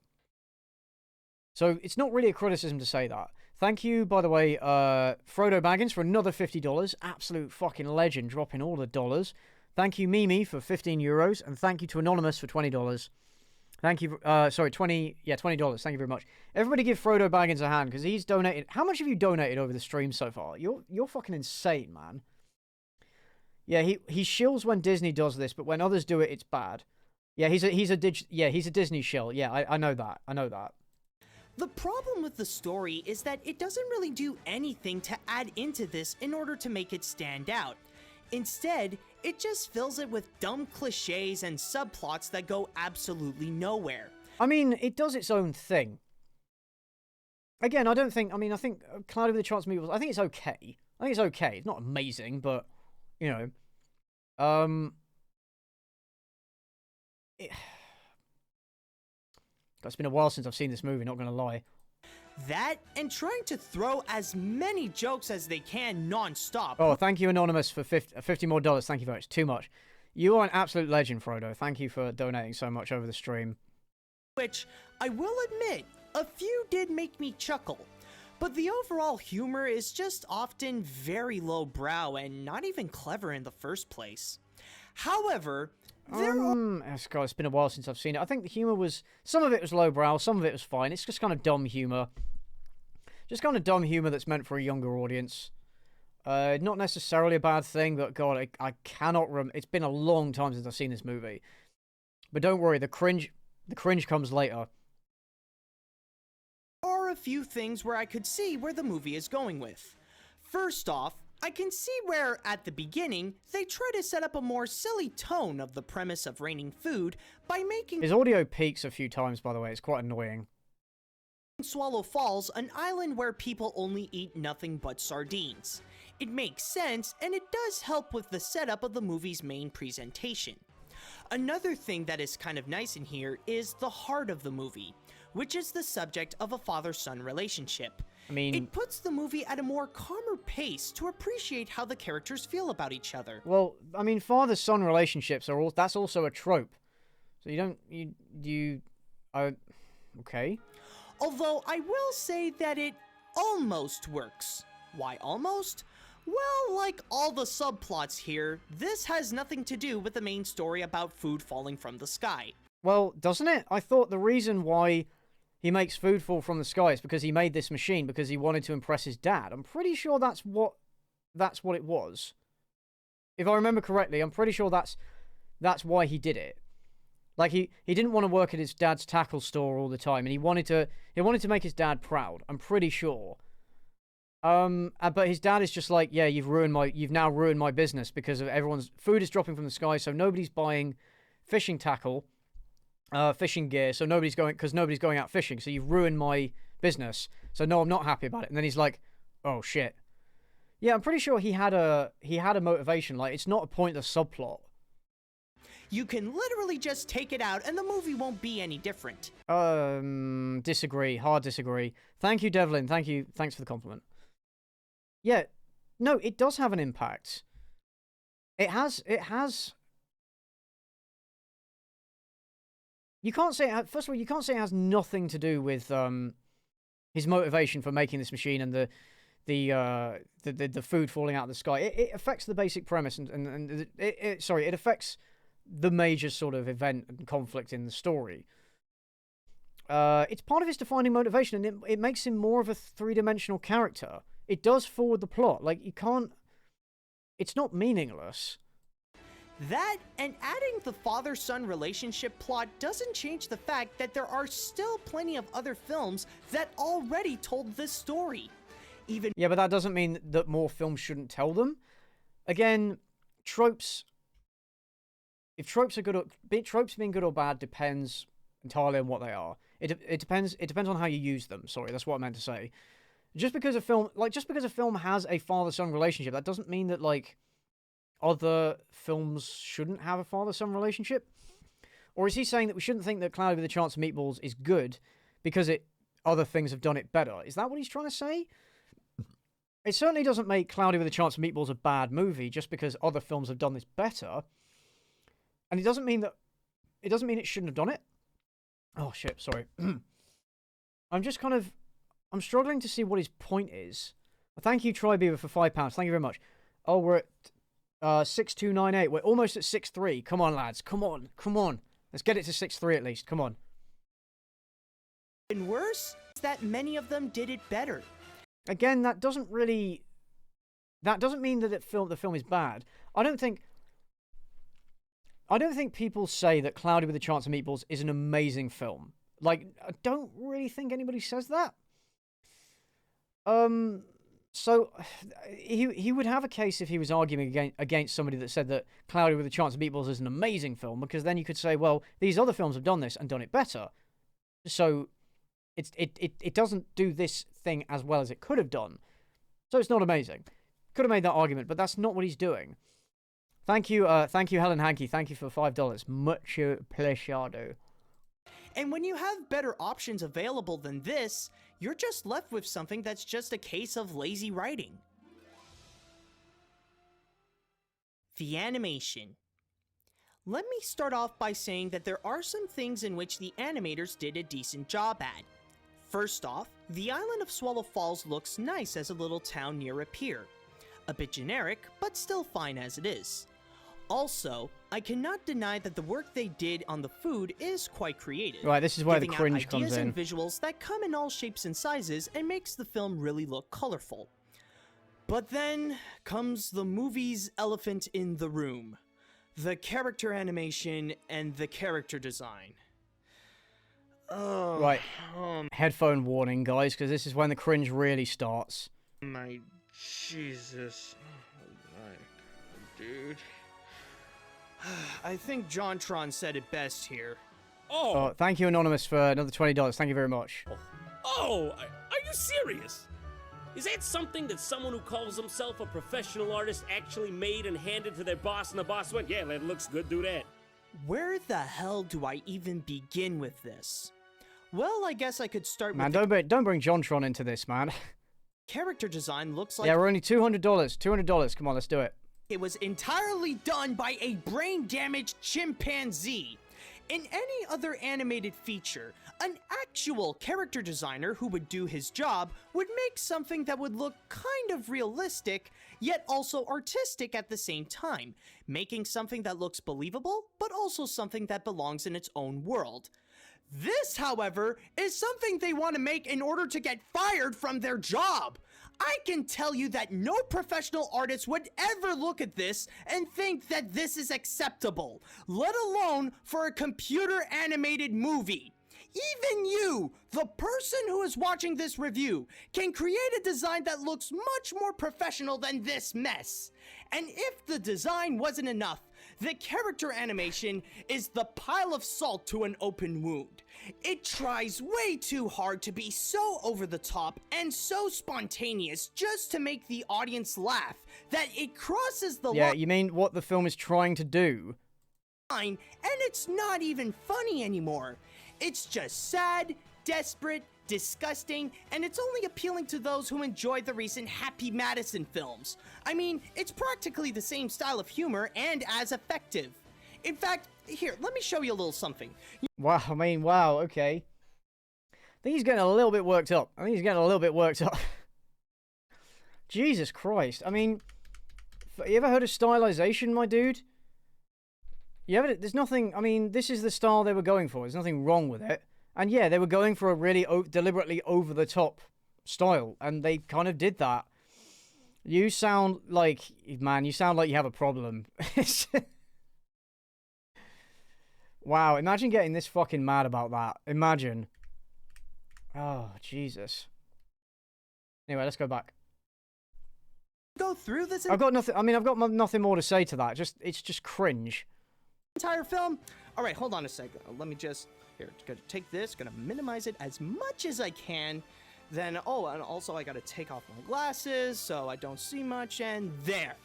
So, it's not really a criticism to say that. Thank you, by the way, Frodo Baggins for another $50. Absolute fucking legend, dropping all the dollars. Thank you, Mimi, for €15, and thank you to Anonymous for $20. Thank you, $20. Thank you very much. Everybody give Frodo Baggins a hand, because he's donated. How much have you donated over the stream so far? You're fucking insane, man. Yeah, he shills when Disney does this, but when others do it, it's bad. Yeah, he's a Disney shill. Yeah, I know that. I know that. The problem with the story is that it doesn't really do anything to add into this in order to make it stand out. Instead, it just fills it with dumb cliches and subplots that go absolutely nowhere. I mean, it does its own thing. Again, I think Cloudy with a Chance of Meatballs, I think it's okay. It's not amazing, but, it's been a while since I've seen this movie, not gonna lie. That and trying to throw as many jokes as they can non-stop. Oh, thank you, Anonymous, for 50 more dollars. Thank you very much. Too much. You are an absolute legend, Frodo. Thank you for donating so much over the stream. Which, I will admit, a few did make me chuckle. But the overall humor is just often very lowbrow and not even clever in the first place. However, it's been a while since I've seen it. I think the humor was... Some of it was lowbrow, some of it was fine. It's just kind of dumb humor. Just kind of dumb humor that's meant for a younger audience. Not necessarily a bad thing, but God, I cannot remember. It's been a long time since I've seen this movie. But don't worry, the cringe comes later. There are a few things where I could see where the movie is going with. First off, I can see where, at the beginning, they try to set up a more silly tone of the premise of raining food by making His audio peaks a few times, by the way. It's quite annoying. Swallow Falls an island where people only eat nothing but sardines. It makes sense, and it does help with the setup of the movie's main presentation. Another thing that is kind of nice in here is the heart of the movie, which is the subject of a father-son relationship. I mean... It puts the movie at a more calmer pace to appreciate how the characters feel about each other. Well, I mean, father-son relationships are all... That's also a trope. So you don't... okay. Although I will say that it almost works. Why almost? Well, like all the subplots here, this has nothing to do with the main story about food falling from the sky. Well, doesn't it? I thought the reason why he makes food fall from the sky is because he made this machine because he wanted to impress his dad. I'm pretty sure that's what it was. If I remember correctly, I'm pretty sure that's why he did it. Like he didn't want to work at his dad's tackle store all the time, and he wanted to make his dad proud. I'm pretty sure. But his dad is just like, yeah, you've now ruined my business because of everyone's food is dropping from the sky, so nobody's buying fishing tackle, fishing gear, so nobody's going out fishing, so you've ruined my business. So no, I'm not happy about it. And then he's like, oh shit. Yeah, I'm pretty sure he had a motivation. Like, it's not a pointless subplot. You can literally just take it out and the movie won't be any different. Disagree. Hard disagree. Thank you, Devlin. Thanks for the compliment. Yeah, no, it does have an impact. It has... You can't say... First of all, you can't say it has nothing to do with his motivation for making this machine and the food falling out of the sky. It affects the basic premise and it affects the major sort of event and conflict in the story. It's part of his defining motivation, and it makes him more of a three-dimensional character. It does forward the plot. Like, you can't... It's not meaningless. That, and adding the father-son relationship plot doesn't change the fact that there are still plenty of other films that already told this story. Yeah, but that doesn't mean that more films shouldn't tell them. Again, tropes... If tropes are good or... Tropes being good or bad depends entirely on what they are. It depends on how you use them. Sorry, that's what I meant to say. Just because a film has a father-son relationship, that doesn't mean that, like, other films shouldn't have a father-son relationship. Or is he saying that we shouldn't think that Cloudy with a Chance of Meatballs is good because other things have done it better? Is that what he's trying to say? It certainly doesn't make Cloudy with a Chance of Meatballs a bad movie just because other films have done this better. And it doesn't mean it shouldn't have done it. Oh shit, sorry. I'm struggling to see what his point is. Thank you, Tribeaver, for £5. Thank you very much. Oh, we're at 6298. We're almost at 63. Come on, lads. Come on. Let's get it to 63 at least. Come on. And worse is that many of them did it better. Again, that doesn't mean that the film is bad. I don't think people say that Cloudy with a Chance of Meatballs is an amazing film. Like, I don't really think anybody says that. So he would have a case if he was arguing against somebody that said that Cloudy with a Chance of Meatballs is an amazing film, because then you could say, well, these other films have done this and done it better. So it doesn't do this thing as well as it could have done. So it's not amazing. Could have made that argument, but that's not what he's doing. Thank you, Helen Hankey. Thank you for $5. Much appreciado. And when you have better options available than this, you're just left with something that's just a case of lazy writing. The animation. Let me start off by saying that there are some things in which the animators did a decent job at. First off, the island of Swallow Falls looks nice as a little town near a pier. A bit generic, but still fine as it is. Also, I cannot deny that the work they did on the food is quite creative. Right, this is where the giving out cringe comes ideas in. and visuals that come in all shapes and sizes and makes the film really look colorful. But then comes the movie's elephant in the room. The character animation and the character design. Oh, Right. Headphone warning, guys, because this is when the cringe really starts. My Jesus. Dude. I think JonTron said it best here. Oh, thank you, Anonymous, for another $20. Thank you very much. Oh, are you serious? Is that something that someone who calls himself a professional artist actually made and handed to their boss, and the boss went, yeah, that looks good, do that? Where the hell do I even begin with this? Well, I guess I could start Man, with don't bring JonTron into this, man. character design looks like Yeah, we're only $200. $200. Come on, let's do it. it was entirely done by a brain-damaged chimpanzee. In any other animated feature, an actual character designer who would do his job would make something that would look kind of realistic, yet also artistic at the same time, making something that looks believable, but also something that belongs in its own world. This, however, is something they want to make in order to get fired from their job. I can tell you that no professional artist would ever look at this and think that this is acceptable, let alone for a computer animated movie. Even you, the person who is watching this review, can create a design that looks much more professional than this mess. And if the design wasn't enough, the character animation is the pile of salt to an open wound. It tries way too hard to be so over the top and so spontaneous just to make the audience laugh that it crosses the Yeah, you mean what the film is trying to do? line, and it's not even funny anymore. It's just sad, desperate, disgusting, and it's only appealing to those who enjoy the recent Happy Madison films. I mean, it's practically the same style of humor and as effective. In fact, here, let me show you a little something. Wow, I mean, wow, okay. I think he's getting a little bit worked up. Jesus Christ. I mean, you ever heard of stylization, my dude? There's nothing, I mean, this is the style they were going for. There's nothing wrong with it. And yeah, they were going for a really deliberately over-the-top style, and they kind of did that. You sound like, man, you have a problem. Wow, imagine getting this fucking mad about that. Imagine. Oh, Jesus. Anyway, let's go back. Go through this I've got nothing more to say to that. It's just cringe. Entire film? All right, hold on a second. Let me just, here, gonna take this, gonna minimize it as much as I can. Then, oh, and also I gotta take off my glasses so I don't see much, and there.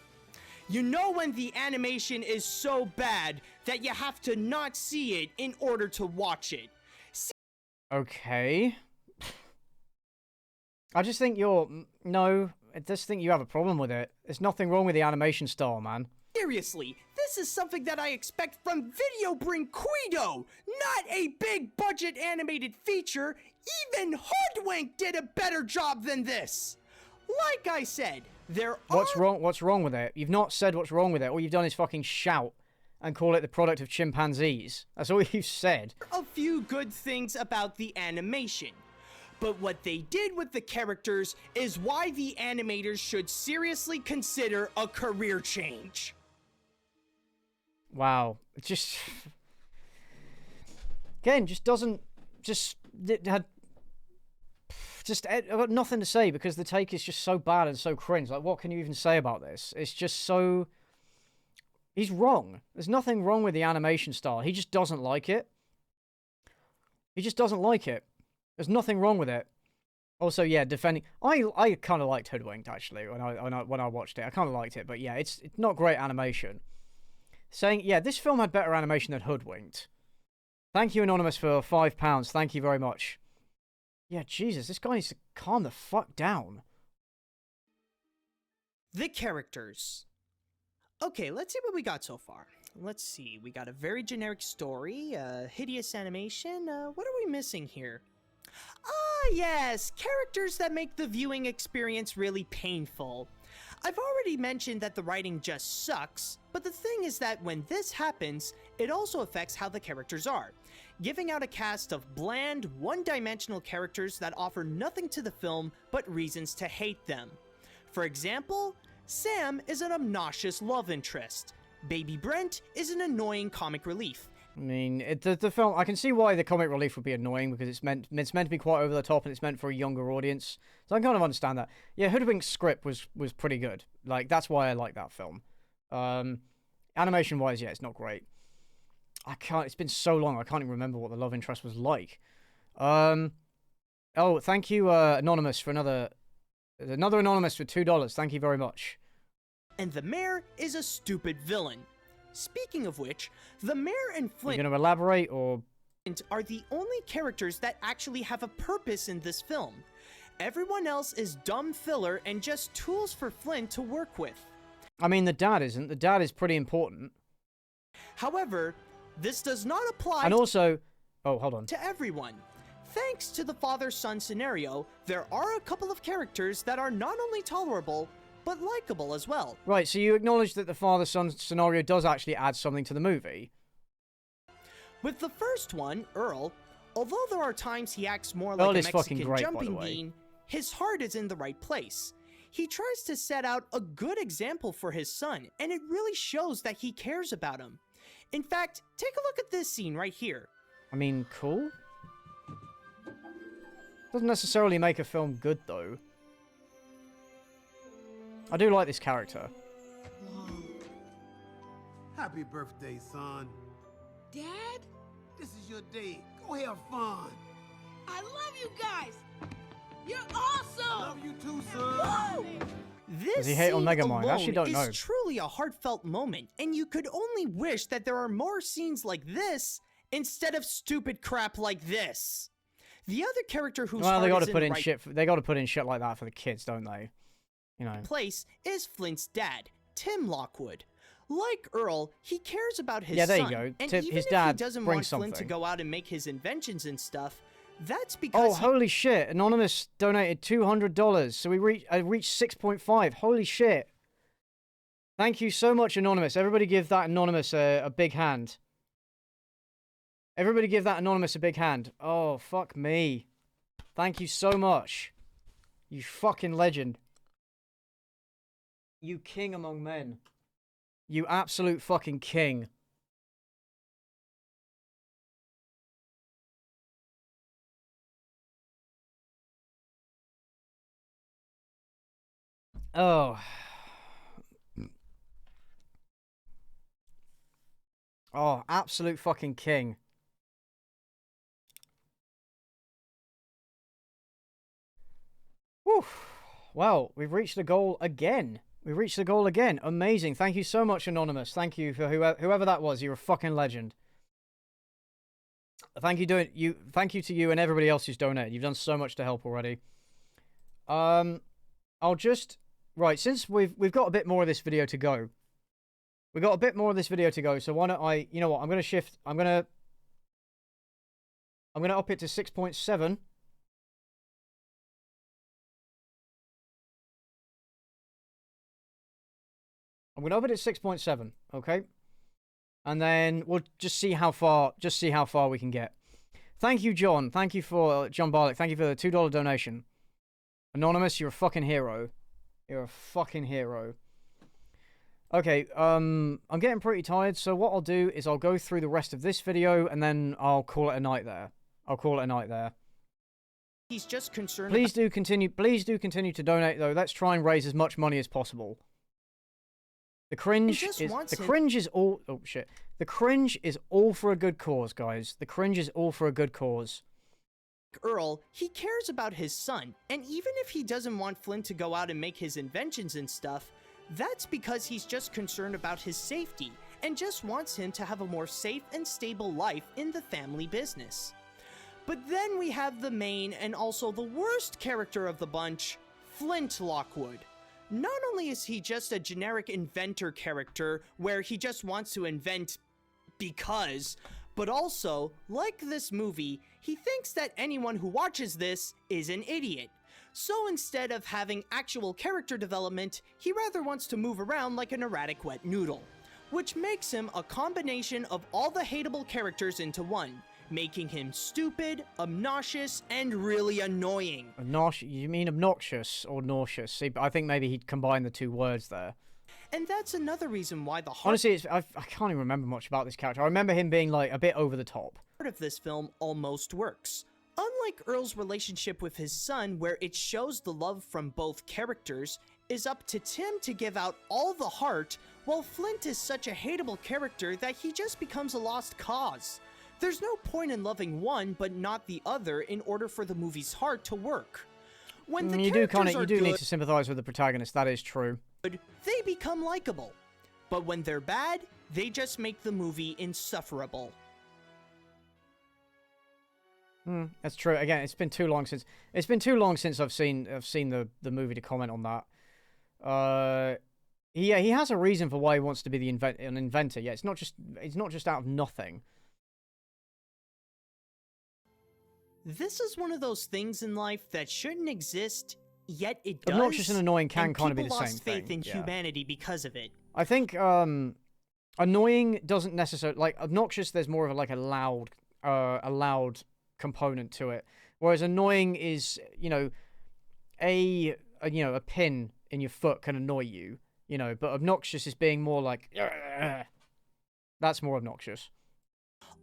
You know when the animation is so bad that you have to not see it in order to watch it. Okay. I just think I just think you have a problem with it. There's nothing wrong with the animation style, man. Seriously, this is something that I expect from Video Brinquedo, not a big budget animated feature. Even Hoodwink did a better job than this. Like I said, What's wrong with it? You've not said what's wrong with it. All you've done is fucking shout and call it the product of chimpanzees. That's all you've said. A few good things about the animation. But what they did with the characters is why the animators should seriously consider a career change. Wow. It just... Again, I've got nothing to say because the take is just so bad and so cringe. Like, what can you even say about this? It's just so... He's wrong. There's nothing wrong with the animation style. He just doesn't like it. He just doesn't like it. There's nothing wrong with it. Also, yeah, defending... I kind of liked Hoodwinked, actually, when I watched it. I kind of liked it, but yeah, it's not great animation. Saying, yeah, this film had better animation than Hoodwinked. Thank you, Anonymous, for £5. Thank you very much. Yeah, Jesus, this guy needs to calm the fuck down. The characters. Okay, let's see what we got so far. Let's see, we got a very generic story, hideous animation. What are we missing here? Ah, yes, characters that make the viewing experience really painful. I've already mentioned that the writing just sucks, but the thing is that when this happens, it also affects how the characters are, giving out a cast of bland, one-dimensional characters that offer nothing to the film but reasons to hate them. For example, Sam is an obnoxious love interest. Baby Brent is an annoying comic relief. I mean, the film, I can see why the comic relief would be annoying, because it's meant to be quite over the top and it's meant for a younger audience. So I kind of understand that. Yeah, Hoodwink's script was pretty good. Like, that's why I like that film. Animation-wise, yeah, it's not great. It's been so long, I can't even remember what the love interest was like. Oh, thank you, Anonymous, for another Anonymous for $2. Thank you very much. And the mayor is a stupid villain. Speaking of which, the mayor and Flint You gonna elaborate, or are the only characters that actually have a purpose in this film. Everyone else is dumb filler and just tools for Flint to work with. I mean, the dad isn't. The dad is pretty important. However, this does not apply and also, oh, hold on. to everyone. Thanks to the father-son scenario, there are a couple of characters that are not only tolerable, but likable as well. Right, so you acknowledge that the father-son scenario does actually add something to the movie. With the first one, Earl, although there are times he acts more Earl like a is fucking Mexican great, jumping by the way. bean, his heart is in the right place. He tries to set out a good example for his son, and it really shows that he cares about him. In fact, take a look at this scene right here. I mean, cool. Doesn't necessarily make a film good, though. I do like this character. Happy birthday, son. Dad? This is your day. Go have fun. I love you guys! You're awesome! Love you too, son. This Does he hate on scene Megamind? I actually alone don't know. is truly a heartfelt moment, and you could only wish that there are more scenes like this instead of stupid crap like this. The other character whose Well, heart they got is to put the in right shit. They got to put in shit like that for the kids, don't they? You know. place is Flint's dad, Tim Lockwood. Like Earl, he cares about his Yeah, there you son, go. and Tip- even his if dad he doesn't brings want Flint to something. go out and make his inventions and stuff, that's Oh, because holy shit. Anonymous donated $200. So we reached 6.5. Holy shit. Thank you so much, Anonymous. Everybody give that Anonymous a big hand. Everybody give that Anonymous a big hand. Oh, fuck me. Thank you so much. You fucking legend. You king among men. You absolute fucking king. Oh. Oh, absolute fucking king. Whew. Well, we've reached the goal again. We've reached the goal again. Amazing. Thank you so much, Anonymous. Thank you for whoever that was. You're a fucking legend. Thank you to you and everybody else who's donated. You've done so much to help already. I'll just right, since we've got a bit more of this video to go. We've got a bit more of this video to go, so why don't I, you know what, I'm going to up it to 6.7. I'm going to up it at 6.7, okay? And then we'll just see how far we can get. Thank you, John. Thank you for John Barlick. Thank you for the $2 donation. Anonymous, you're a fucking hero. You're a fucking hero. Okay, I'm getting pretty tired, so what I'll do is I'll go through the rest of this video and then I'll call it a night there. he's just concerned Please do continue to donate though. Let's try and raise as much money as possible. The cringe is all The cringe is all for a good cause, guys. The cringe is all for a good cause. Earl, he cares about his son, and even if he doesn't want Flint to go out and make his inventions and stuff, that's because he's just concerned about his safety and just wants him to have a more safe and stable life in the family business. But then we have the main and also the worst character of the bunch, Flint Lockwood. Not only is he just a generic inventor character where he just wants to invent because, but also, like this movie, he thinks that anyone who watches this is an idiot. So instead of having actual character development, he rather wants to move around like an erratic wet noodle, which makes him a combination of all the hateable characters into one, making him stupid, obnoxious, and really annoying. You mean obnoxious or nauseous? See, I think maybe he'd combine the two words there. And that's another reason why the heart Honestly, I can't even remember much about this character. I remember him being like a bit over the top. Of this film almost works. Unlike Earl's relationship with his son, where it shows the love from both characters, is up to Tim to give out all the heart, while Flint is such a hateable character that he just becomes a lost cause. There's no point in loving one but not the other in order for the movie's heart to work. When the you do need to sympathize with the protagonist, that is true. They become likable. But when they're bad, they just make the movie insufferable. That's true. Again, it's been too long since I've seen the movie to comment on that. He has a reason for why he wants to be an inventor. Yeah, it's not just out of nothing. This is one of those things in life that shouldn't exist, yet it does. Obnoxious and annoying can kind of be the same thing. People lost faith in yeah. humanity because of it. I think annoying doesn't necessarily like obnoxious. There's more of a loud component to it, whereas annoying is a pin in your foot can annoy you, but obnoxious is being more like that's more obnoxious.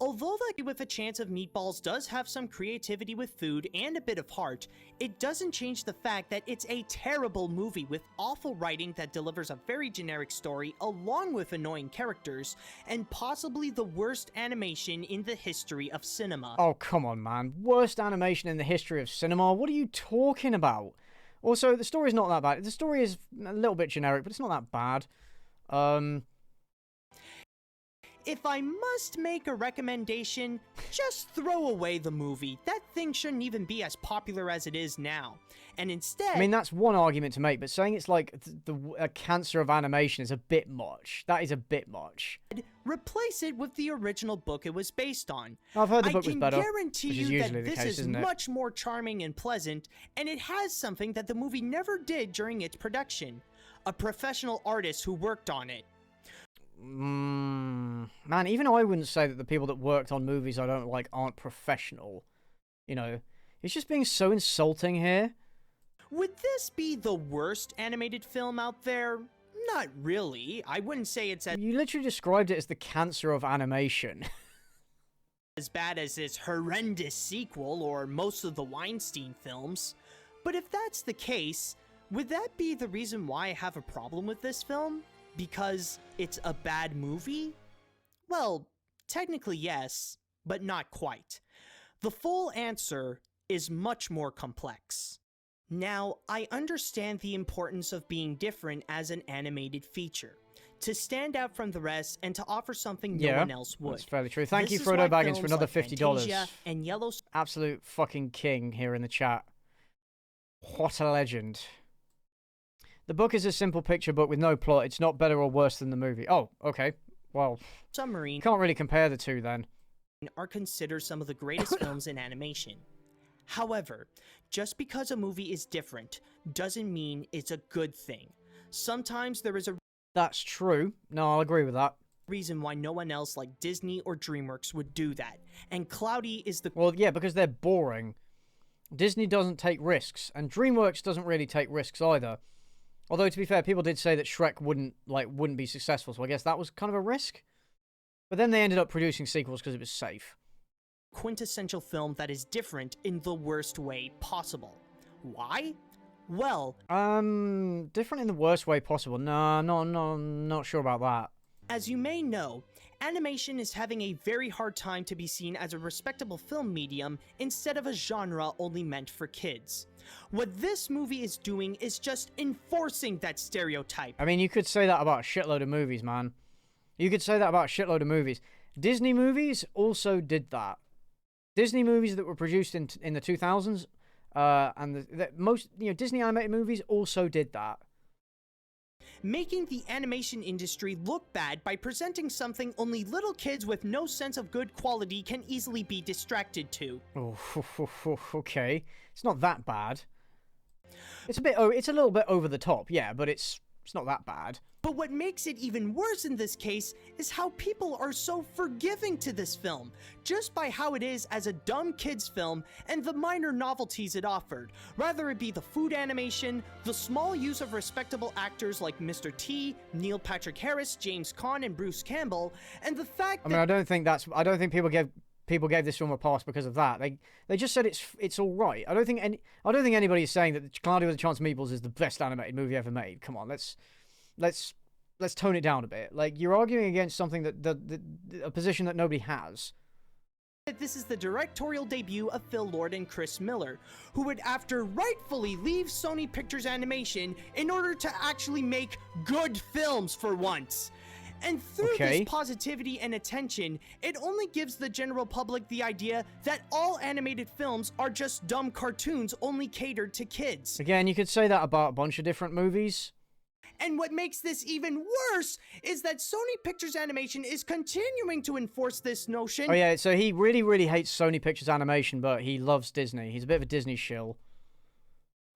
Although that with a chance of meatballs does have some creativity with food and a bit of heart, it doesn't change the fact that it's a terrible movie with awful writing that delivers a very generic story along with annoying characters, and possibly the worst animation in the history of cinema. Oh, come on, man. Worst animation in the history of cinema? What are you talking about? Also, the story's not that bad. The story is a little bit generic, but it's not that bad. If I must make a recommendation, just throw away the movie. That thing shouldn't even be as popular as it is now. And instead... I mean, that's one argument to make, but saying it's like a cancer of animation is a bit much. That is a bit much. Replace it with the original book it was based on. I've heard the book was better, I can guarantee which is you usually that the this case, is isn't it? much more charming and pleasant, and it has something that the movie never did during its production. A professional artist who worked on it. Man, even I wouldn't say that the people that worked on movies I don't like aren't professional. It's just being so insulting here. Would this be the worst animated film out there? Not really. I wouldn't say it's as... You literally described it as the cancer of animation. as bad as its horrendous sequel or most of the Weinstein films. But if that's the case, would that be the reason why I have a problem with this film? Because it's a bad movie? Well, technically yes, but not quite. The full answer is much more complex. Now, I understand the importance of being different as an animated feature, to stand out from the rest and to offer something no one else would. That's fairly true. Thank you, This is Frodo why Baggins, for films another like $50. Fantasia and Yellow... Absolute fucking king here in the chat. What a legend. The book is a simple picture book with no plot. It's not better or worse than the movie. Oh, okay. Well, Submarine can't really compare the two then. Are considered some of the greatest films in animation. However, just because a movie is different doesn't mean it's a good thing. Sometimes there is a... That's true. No, I'll agree with that. Reason why no one else like Disney or DreamWorks would do that. And Cloudy is the... Well, yeah, because they're boring. Disney doesn't take risks, and DreamWorks doesn't really take risks either. Although, to be fair, people did say that Shrek wouldn't be successful, so I guess that was kind of a risk. But then they ended up producing sequels because it was safe. Quintessential film that is different in the worst way possible. Why? Well... different in the worst way possible. No, not sure about that. As you may know, animation is having a very hard time to be seen as a respectable film medium instead of a genre only meant for kids. What this movie is doing is just enforcing that stereotype. I mean, you could say that about a shitload of movies, man. You could say that about a shitload of movies. Disney movies also did that. Disney movies that were produced in the 2000s, and the most Disney animated movies also did that. Making the animation industry look bad by presenting something only little kids with no sense of good quality can easily be distracted to. Oh, okay. It's not that bad. It's a little bit over the top, yeah, but it's not that bad. But what makes it even worse in this case is how people are so forgiving to this film, just by how it is as a dumb kids film and the minor novelties it offered, rather it be the food animation, the small use of respectable actors like Mr. T, Neil Patrick Harris, James Caan, and Bruce Campbell, and the fact that— I don't think people gave this film a pass because of that. They just said it's all right. I don't think anybody is saying that Cloudy with a Chance of Meatballs is the best animated movie ever made. Come on, let's tone it down a bit. Like, you're arguing against something a position that nobody has. This is the directorial debut of Phil Lord and Chris Miller, who would after rightfully leave Sony Pictures Animation in order to actually make good films for once. And through this positivity and attention, it only gives the general public the idea that all animated films are just dumb cartoons only catered to kids. Again, you could say that about a bunch of different movies. And what makes this even worse is that Sony Pictures Animation is continuing to enforce this notion. Oh yeah, so he really, really hates Sony Pictures Animation, but he loves Disney. He's a bit of a Disney shill.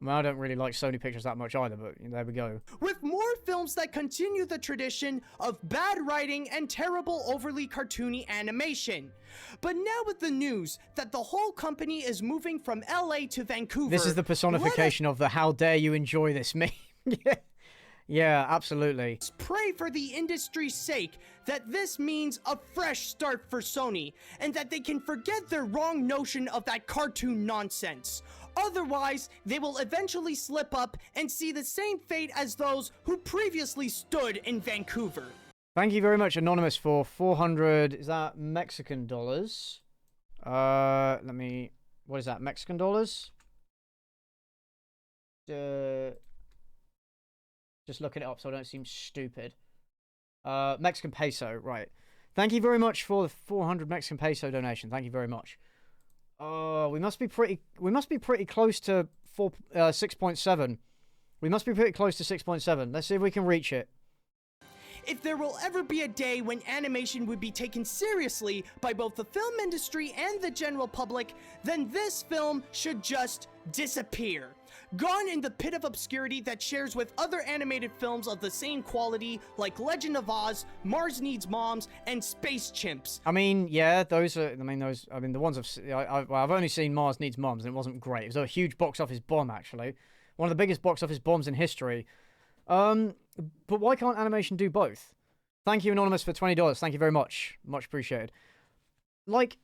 I mean, I don't really like Sony Pictures that much either, but there we go. With more films that continue the tradition of bad writing and terrible, overly cartoony animation. But now with the news that the whole company is moving from LA to Vancouver— This is the personification of the how dare you enjoy this meme. Yeah, absolutely. Pray for the industry's sake that this means a fresh start for Sony, and that they can forget their wrong notion of that cartoon nonsense. Otherwise, they will eventually slip up and see the same fate as those who previously stood in Vancouver. Thank you very much, Anonymous, for 400, is that Mexican dollars? What is that, Mexican dollars? Just looking it up so I don't seem stupid. Mexican peso, right. Thank you very much for the 400 Mexican peso donation. Thank you very much. We must be pretty close to 6.7. We must be pretty close to 6.7. Let's see if we can reach it. If there will ever be a day when animation would be taken seriously by both the film industry and the general public, then this film should just disappear. Gone in the pit of obscurity that shares with other animated films of the same quality like Legend of Oz, Mars Needs Moms, and Space Chimps. I mean, yeah, the ones I've only seen Mars Needs Moms, and it wasn't great. It was a huge box office bomb, actually. One of the biggest box office bombs in history. But why can't animation do both? Thank you, Anonymous, for $20. Thank you very much. Much appreciated. Like,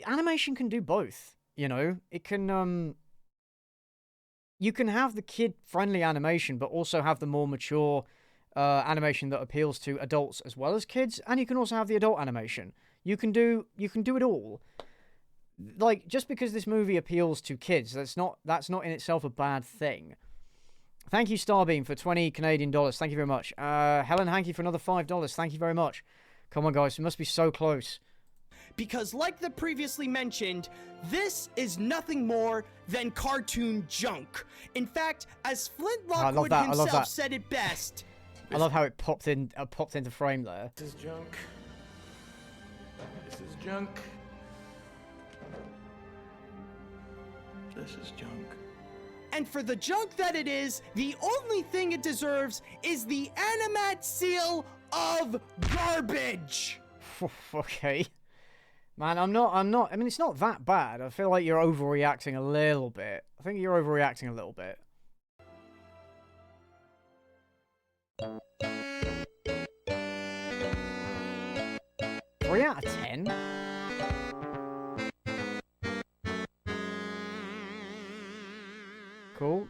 animation can do both, you know? It can, you can have the kid-friendly animation, but also have the more mature animation that appeals to adults as well as kids, and you can also have the adult animation. You can do it all. Like, just because this movie appeals to kids, that's not in itself a bad thing. Thank you, Starbeam, for 20 Canadian dollars. Thank you very much. Helen Hankey for another $5. Thank you very much. Come on, guys. We must be so close. Because like the previously mentioned, this is nothing more than cartoon junk. In fact, as Flint Lockwood himself said it best. I love how it popped into frame there. This is junk. This is junk. This is junk. And for the junk that it is, the only thing it deserves is the Animat seal of garbage. Okay. Man, I mean, it's not that bad. I feel like you're overreacting a little bit. I think you're overreacting a little bit. Three out of 10? Cool.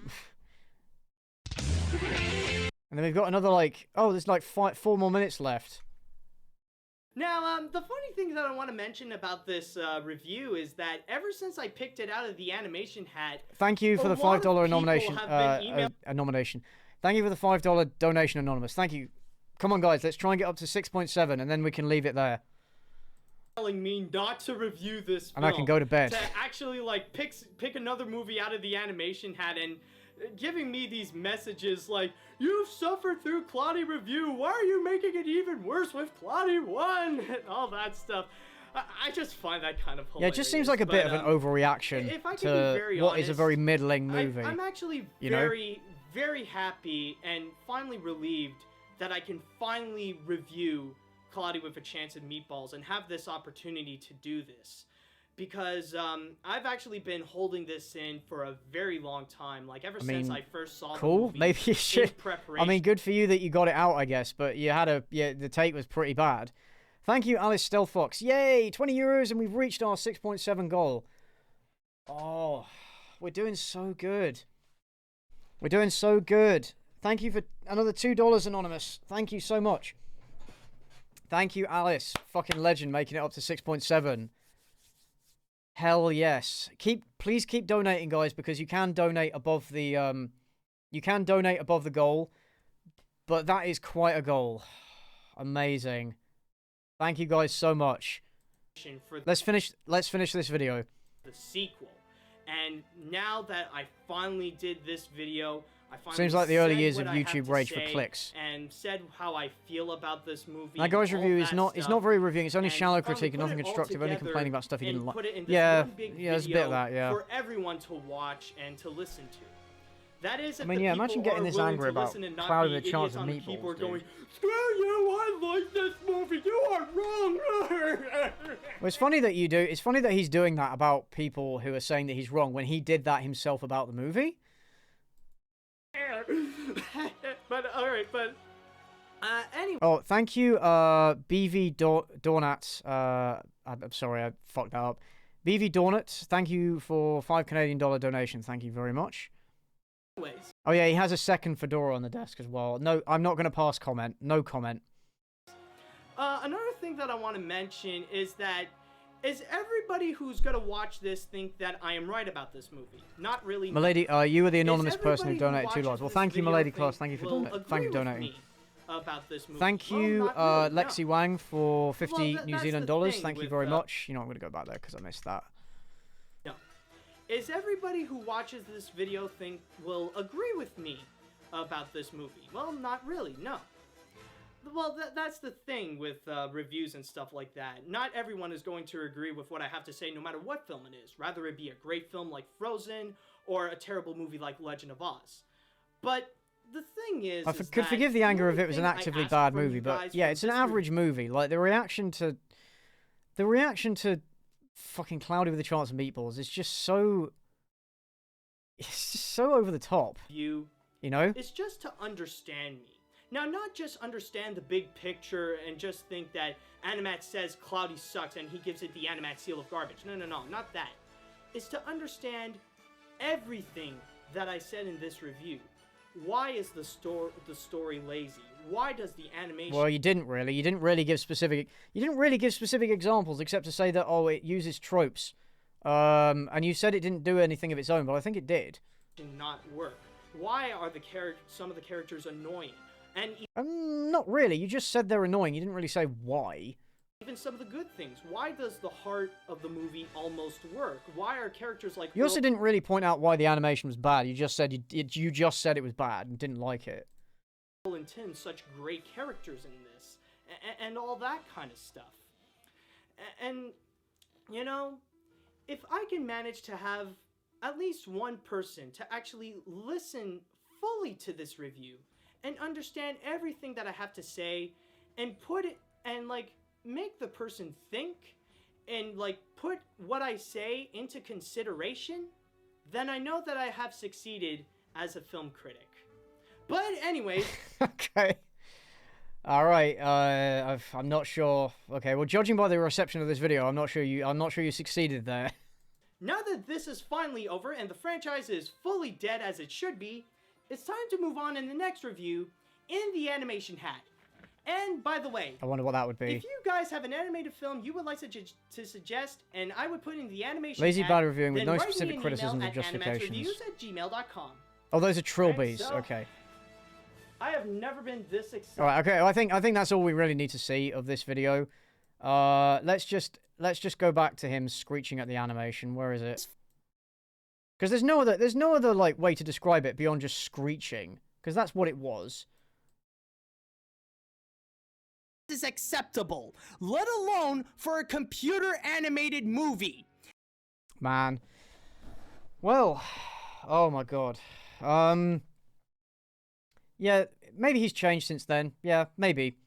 And then we've got another, like, oh, there's like 4 more minutes left. Now, the funny thing that I want to mention about this review is that ever since I picked it out of the animation hat... Thank you for the $5 nomination. Nomination. Thank you for the $5 donation, Anonymous. Thank you. Come on, guys, let's try and get up to 6.7, and then we can leave it there. telling me not to review this film. And I can go to bed. To actually like pick another movie out of the animation hat and giving me these messages like, you've suffered through Cloudy Review, why are you making it even worse with Cloudy 1? And all that stuff. I just find that kind of hilarious. Yeah, it just seems like a bit of an overreaction to what is a very middling movie. I'm actually very happy and finally relieved that I can finally review Cloudy with a Chance of Meatballs and have this opportunity to do this. Because I've actually been holding this in for a very long time, like ever since I first saw the movie. Maybe you should. I mean, good for you that you got it out, I guess, but you had the take was pretty bad. Thank you, Alice Stealthfox. Yay, 20 euros, and we've reached our 6.7 goal. Oh, we're doing so good. We're doing so good. Thank you for another $2, Anonymous. Thank you so much. Thank you, Alice. Fucking legend, making it up to 6.7. Hell yes. Please keep donating, guys, because you can donate above the goal, but that is quite a goal. Amazing. Thank you guys so much. Let's finish this video. The sequel. And now that I finally did this video, I finally seems like the early years of said what I have YouTube to rage for say clicks. and said how I feel about this movie. That guy's all review is that not stuff, very reviewing, it's only and shallow finally critique and put nothing it all constructive, only together complaining about stuff he and didn't like. put it in this Yeah, one big there's a bit of video that, yeah. for everyone to watch and to listen to. That is, if I mean, the yeah, people imagine getting are this willing angry to about listen and not Cloudy be with a Chance idiots of on the Meatballs, keyboard dude. going, screw you, I like this movie, you are wrong. Well, it's funny that you do. It's funny that he's doing that about people who are saying that he's wrong when he did that himself about the movie. But alright, but anyway. Oh, thank you, BV Dornat. I'm sorry, I fucked that up. BV Dornat, thank you for $5 Canadian donation. Thank you very much. Anyways. Oh yeah, he has a second fedora on the desk as well. No, I'm not going to pass comment. No comment. Another thing that I want to mention is that everybody who's going to watch this think that I am right about this movie? Not really. Milady, you were the anonymous person who everybody who donated $2. Well, watches thank you, this Milady video Claus. Thank you for donating. me about this movie? Thank Well, you, not really, no. Lexi Wang, for 50 New that's Zealand the dollars. thing Thank you with, very much. You know, I'm going to go back there because I missed that. No. Is everybody who watches this video will agree with me about this movie? Well, not really, no. Well, that's the thing with reviews and stuff like that. Not everyone is going to agree with what I have to say no matter what film it is. Rather it be a great film like Frozen or a terrible movie like Legend of Oz. But the thing is, I could forgive the anger if it was an actively bad movie, but yeah, it's an average movie. Like the reaction to fucking Cloudy with a Chance of Meatballs is just so over the top. You know? It's just to understand me. Now, not just understand the big picture and just think that Animat says Cloudy sucks and he gives it the Animat seal of garbage. No, not that. It's to understand everything that I said in this review. Why is the story lazy? Why does the animation... Well, you didn't really give specific examples except to say that, oh, it uses tropes. And you said it didn't do anything of its own, but I think it did. ...not work? Why are some of the characters annoying? And not really. You just said they're annoying. You didn't really say why. Even some of the good things. Why does the heart of the movie almost work? Why are characters like... You also didn't really point out why the animation was bad. You just said it was bad and didn't like it. And Tim, such great characters in this, and all that kind of stuff. And you know, if I can manage to have at least one person to actually listen fully to this review and understand everything that I have to say and put it and like make the person think and like put what I say into consideration, then I know that I have succeeded as a film critic. But anyways. Okay. All right. I'm not sure. Okay. Well, judging by the reception of this video, I'm not sure you succeeded there. Now that this is finally over and the franchise is fully dead as it should be, it's time to move on in the next review in the animation hat. And by the way, I wonder what that would be. If you guys have an animated film you would like to suggest and I would put in the animation Lazy hat, bad reviewing with then no write me specific an criticisms email or at justifications. animatreviews@gmail.com. Oh, those are trilbies. Right, so Okay. I have never been this excited. All right. Okay. I think that's all we really need to see of this video. Let's just go back to him screeching at the animation. Where is it? Because there's no other like way to describe it beyond just screeching, because that's what it was. Is acceptable, let alone for a computer animated movie. Man. Well, oh my god. Yeah, maybe he's changed since then. Yeah, maybe.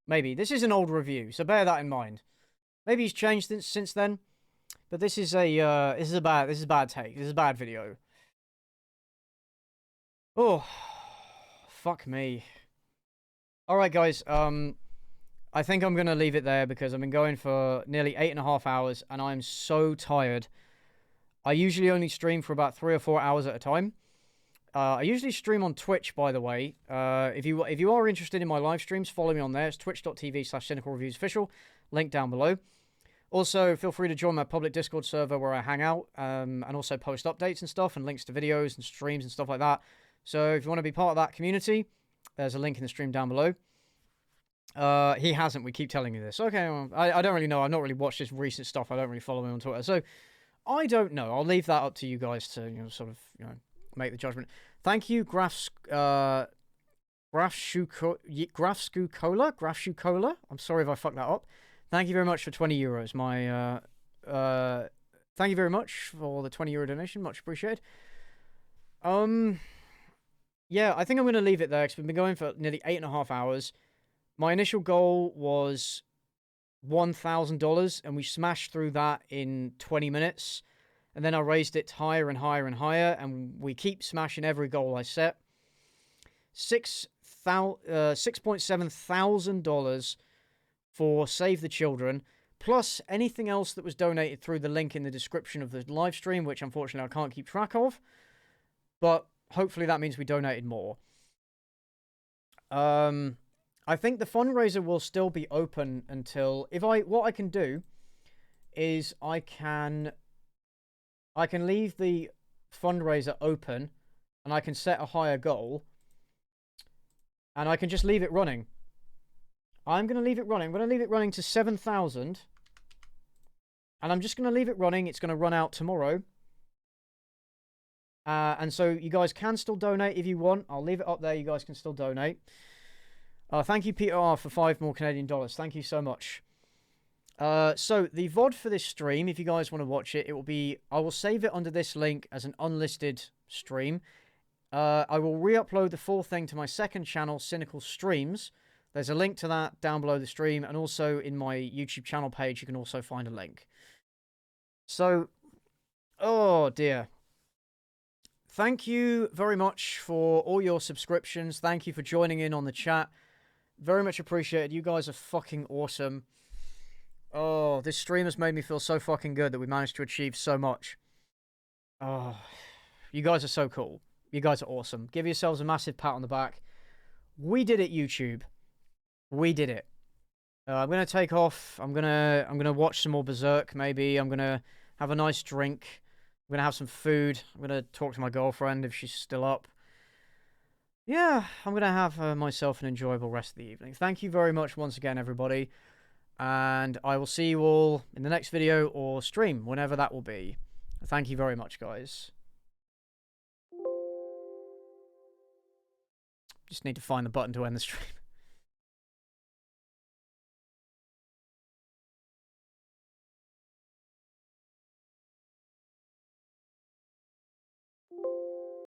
Maybe. This is an old review, so bear that in mind. Maybe he's changed since then. But this is a bad take. This is a bad video. Oh, fuck me. Alright guys, I think I'm gonna leave it there because I've been going for nearly 8.5 hours and I'm so tired. I usually only stream for about 3 or 4 hours at a time. I usually stream on Twitch, by the way. If you are interested in my live streams, follow me on there. It's twitch.tv/cynicalreviewsofficial. Link down below. Also, feel free to join my public Discord server where I hang out and also post updates and stuff and links to videos and streams and stuff like that. So if you want to be part of that community, there's a link in the stream down below. He hasn't. We keep telling you this. Okay, well, I don't really know. I've not really watched his recent stuff. I don't really follow him on Twitter. So I don't know. I'll leave that up to you guys to, sort of, make the judgment. Thank you, Grafscucola. I'm sorry if I fucked that up. Thank you very much for 20 euros. Thank you very much for the 20 euro donation. Much appreciated. Yeah, I think I'm going to leave it there because we've been going for nearly 8.5 hours. My initial goal was $1,000 and we smashed through that in 20 minutes. And then I raised it higher and higher and higher, and we keep smashing every goal I set. $6.7 thousand for Save the Children, plus anything else that was donated through the link in the description of the live stream, which unfortunately I can't keep track of. But hopefully that means we donated more. I think the fundraiser will still be open until what I can do is I can leave the fundraiser open and I can set a higher goal and I can just leave it running. I'm going to leave it running. I'm going to leave it running to 7,000 and I'm just going to leave it running. It's going to run out tomorrow. And so you guys can still donate if you want. I'll leave it up there. You guys can still donate. Thank you, Peter R, for 5 more Canadian dollars. Thank you so much. So the VOD for this stream, if you guys want to watch it, I will save it under this link as an unlisted stream. I will re-upload the full thing to my second channel, Cynical Streams. There's a link to that down below the stream, and also in my YouTube channel page, you can also find a link. So, oh dear. Thank you very much for all your subscriptions. Thank you for joining in on the chat. Very much appreciated. You guys are fucking awesome. Oh, this stream has made me feel so fucking good that we managed to achieve so much. Oh, you guys are so cool. You guys are awesome. Give yourselves a massive pat on the back. We did it, YouTube. We did it. I'm gonna take off. I'm gonna watch some more Berserk. Maybe I'm gonna have a nice drink. I'm gonna have some food. I'm gonna talk to my girlfriend if she's still up. Yeah, I'm gonna have myself an enjoyable rest of the evening. Thank you very much once again, everybody. And I will see you all in the next video or stream, whenever that will be. Thank you very much, guys. Just need to find the button to end the stream.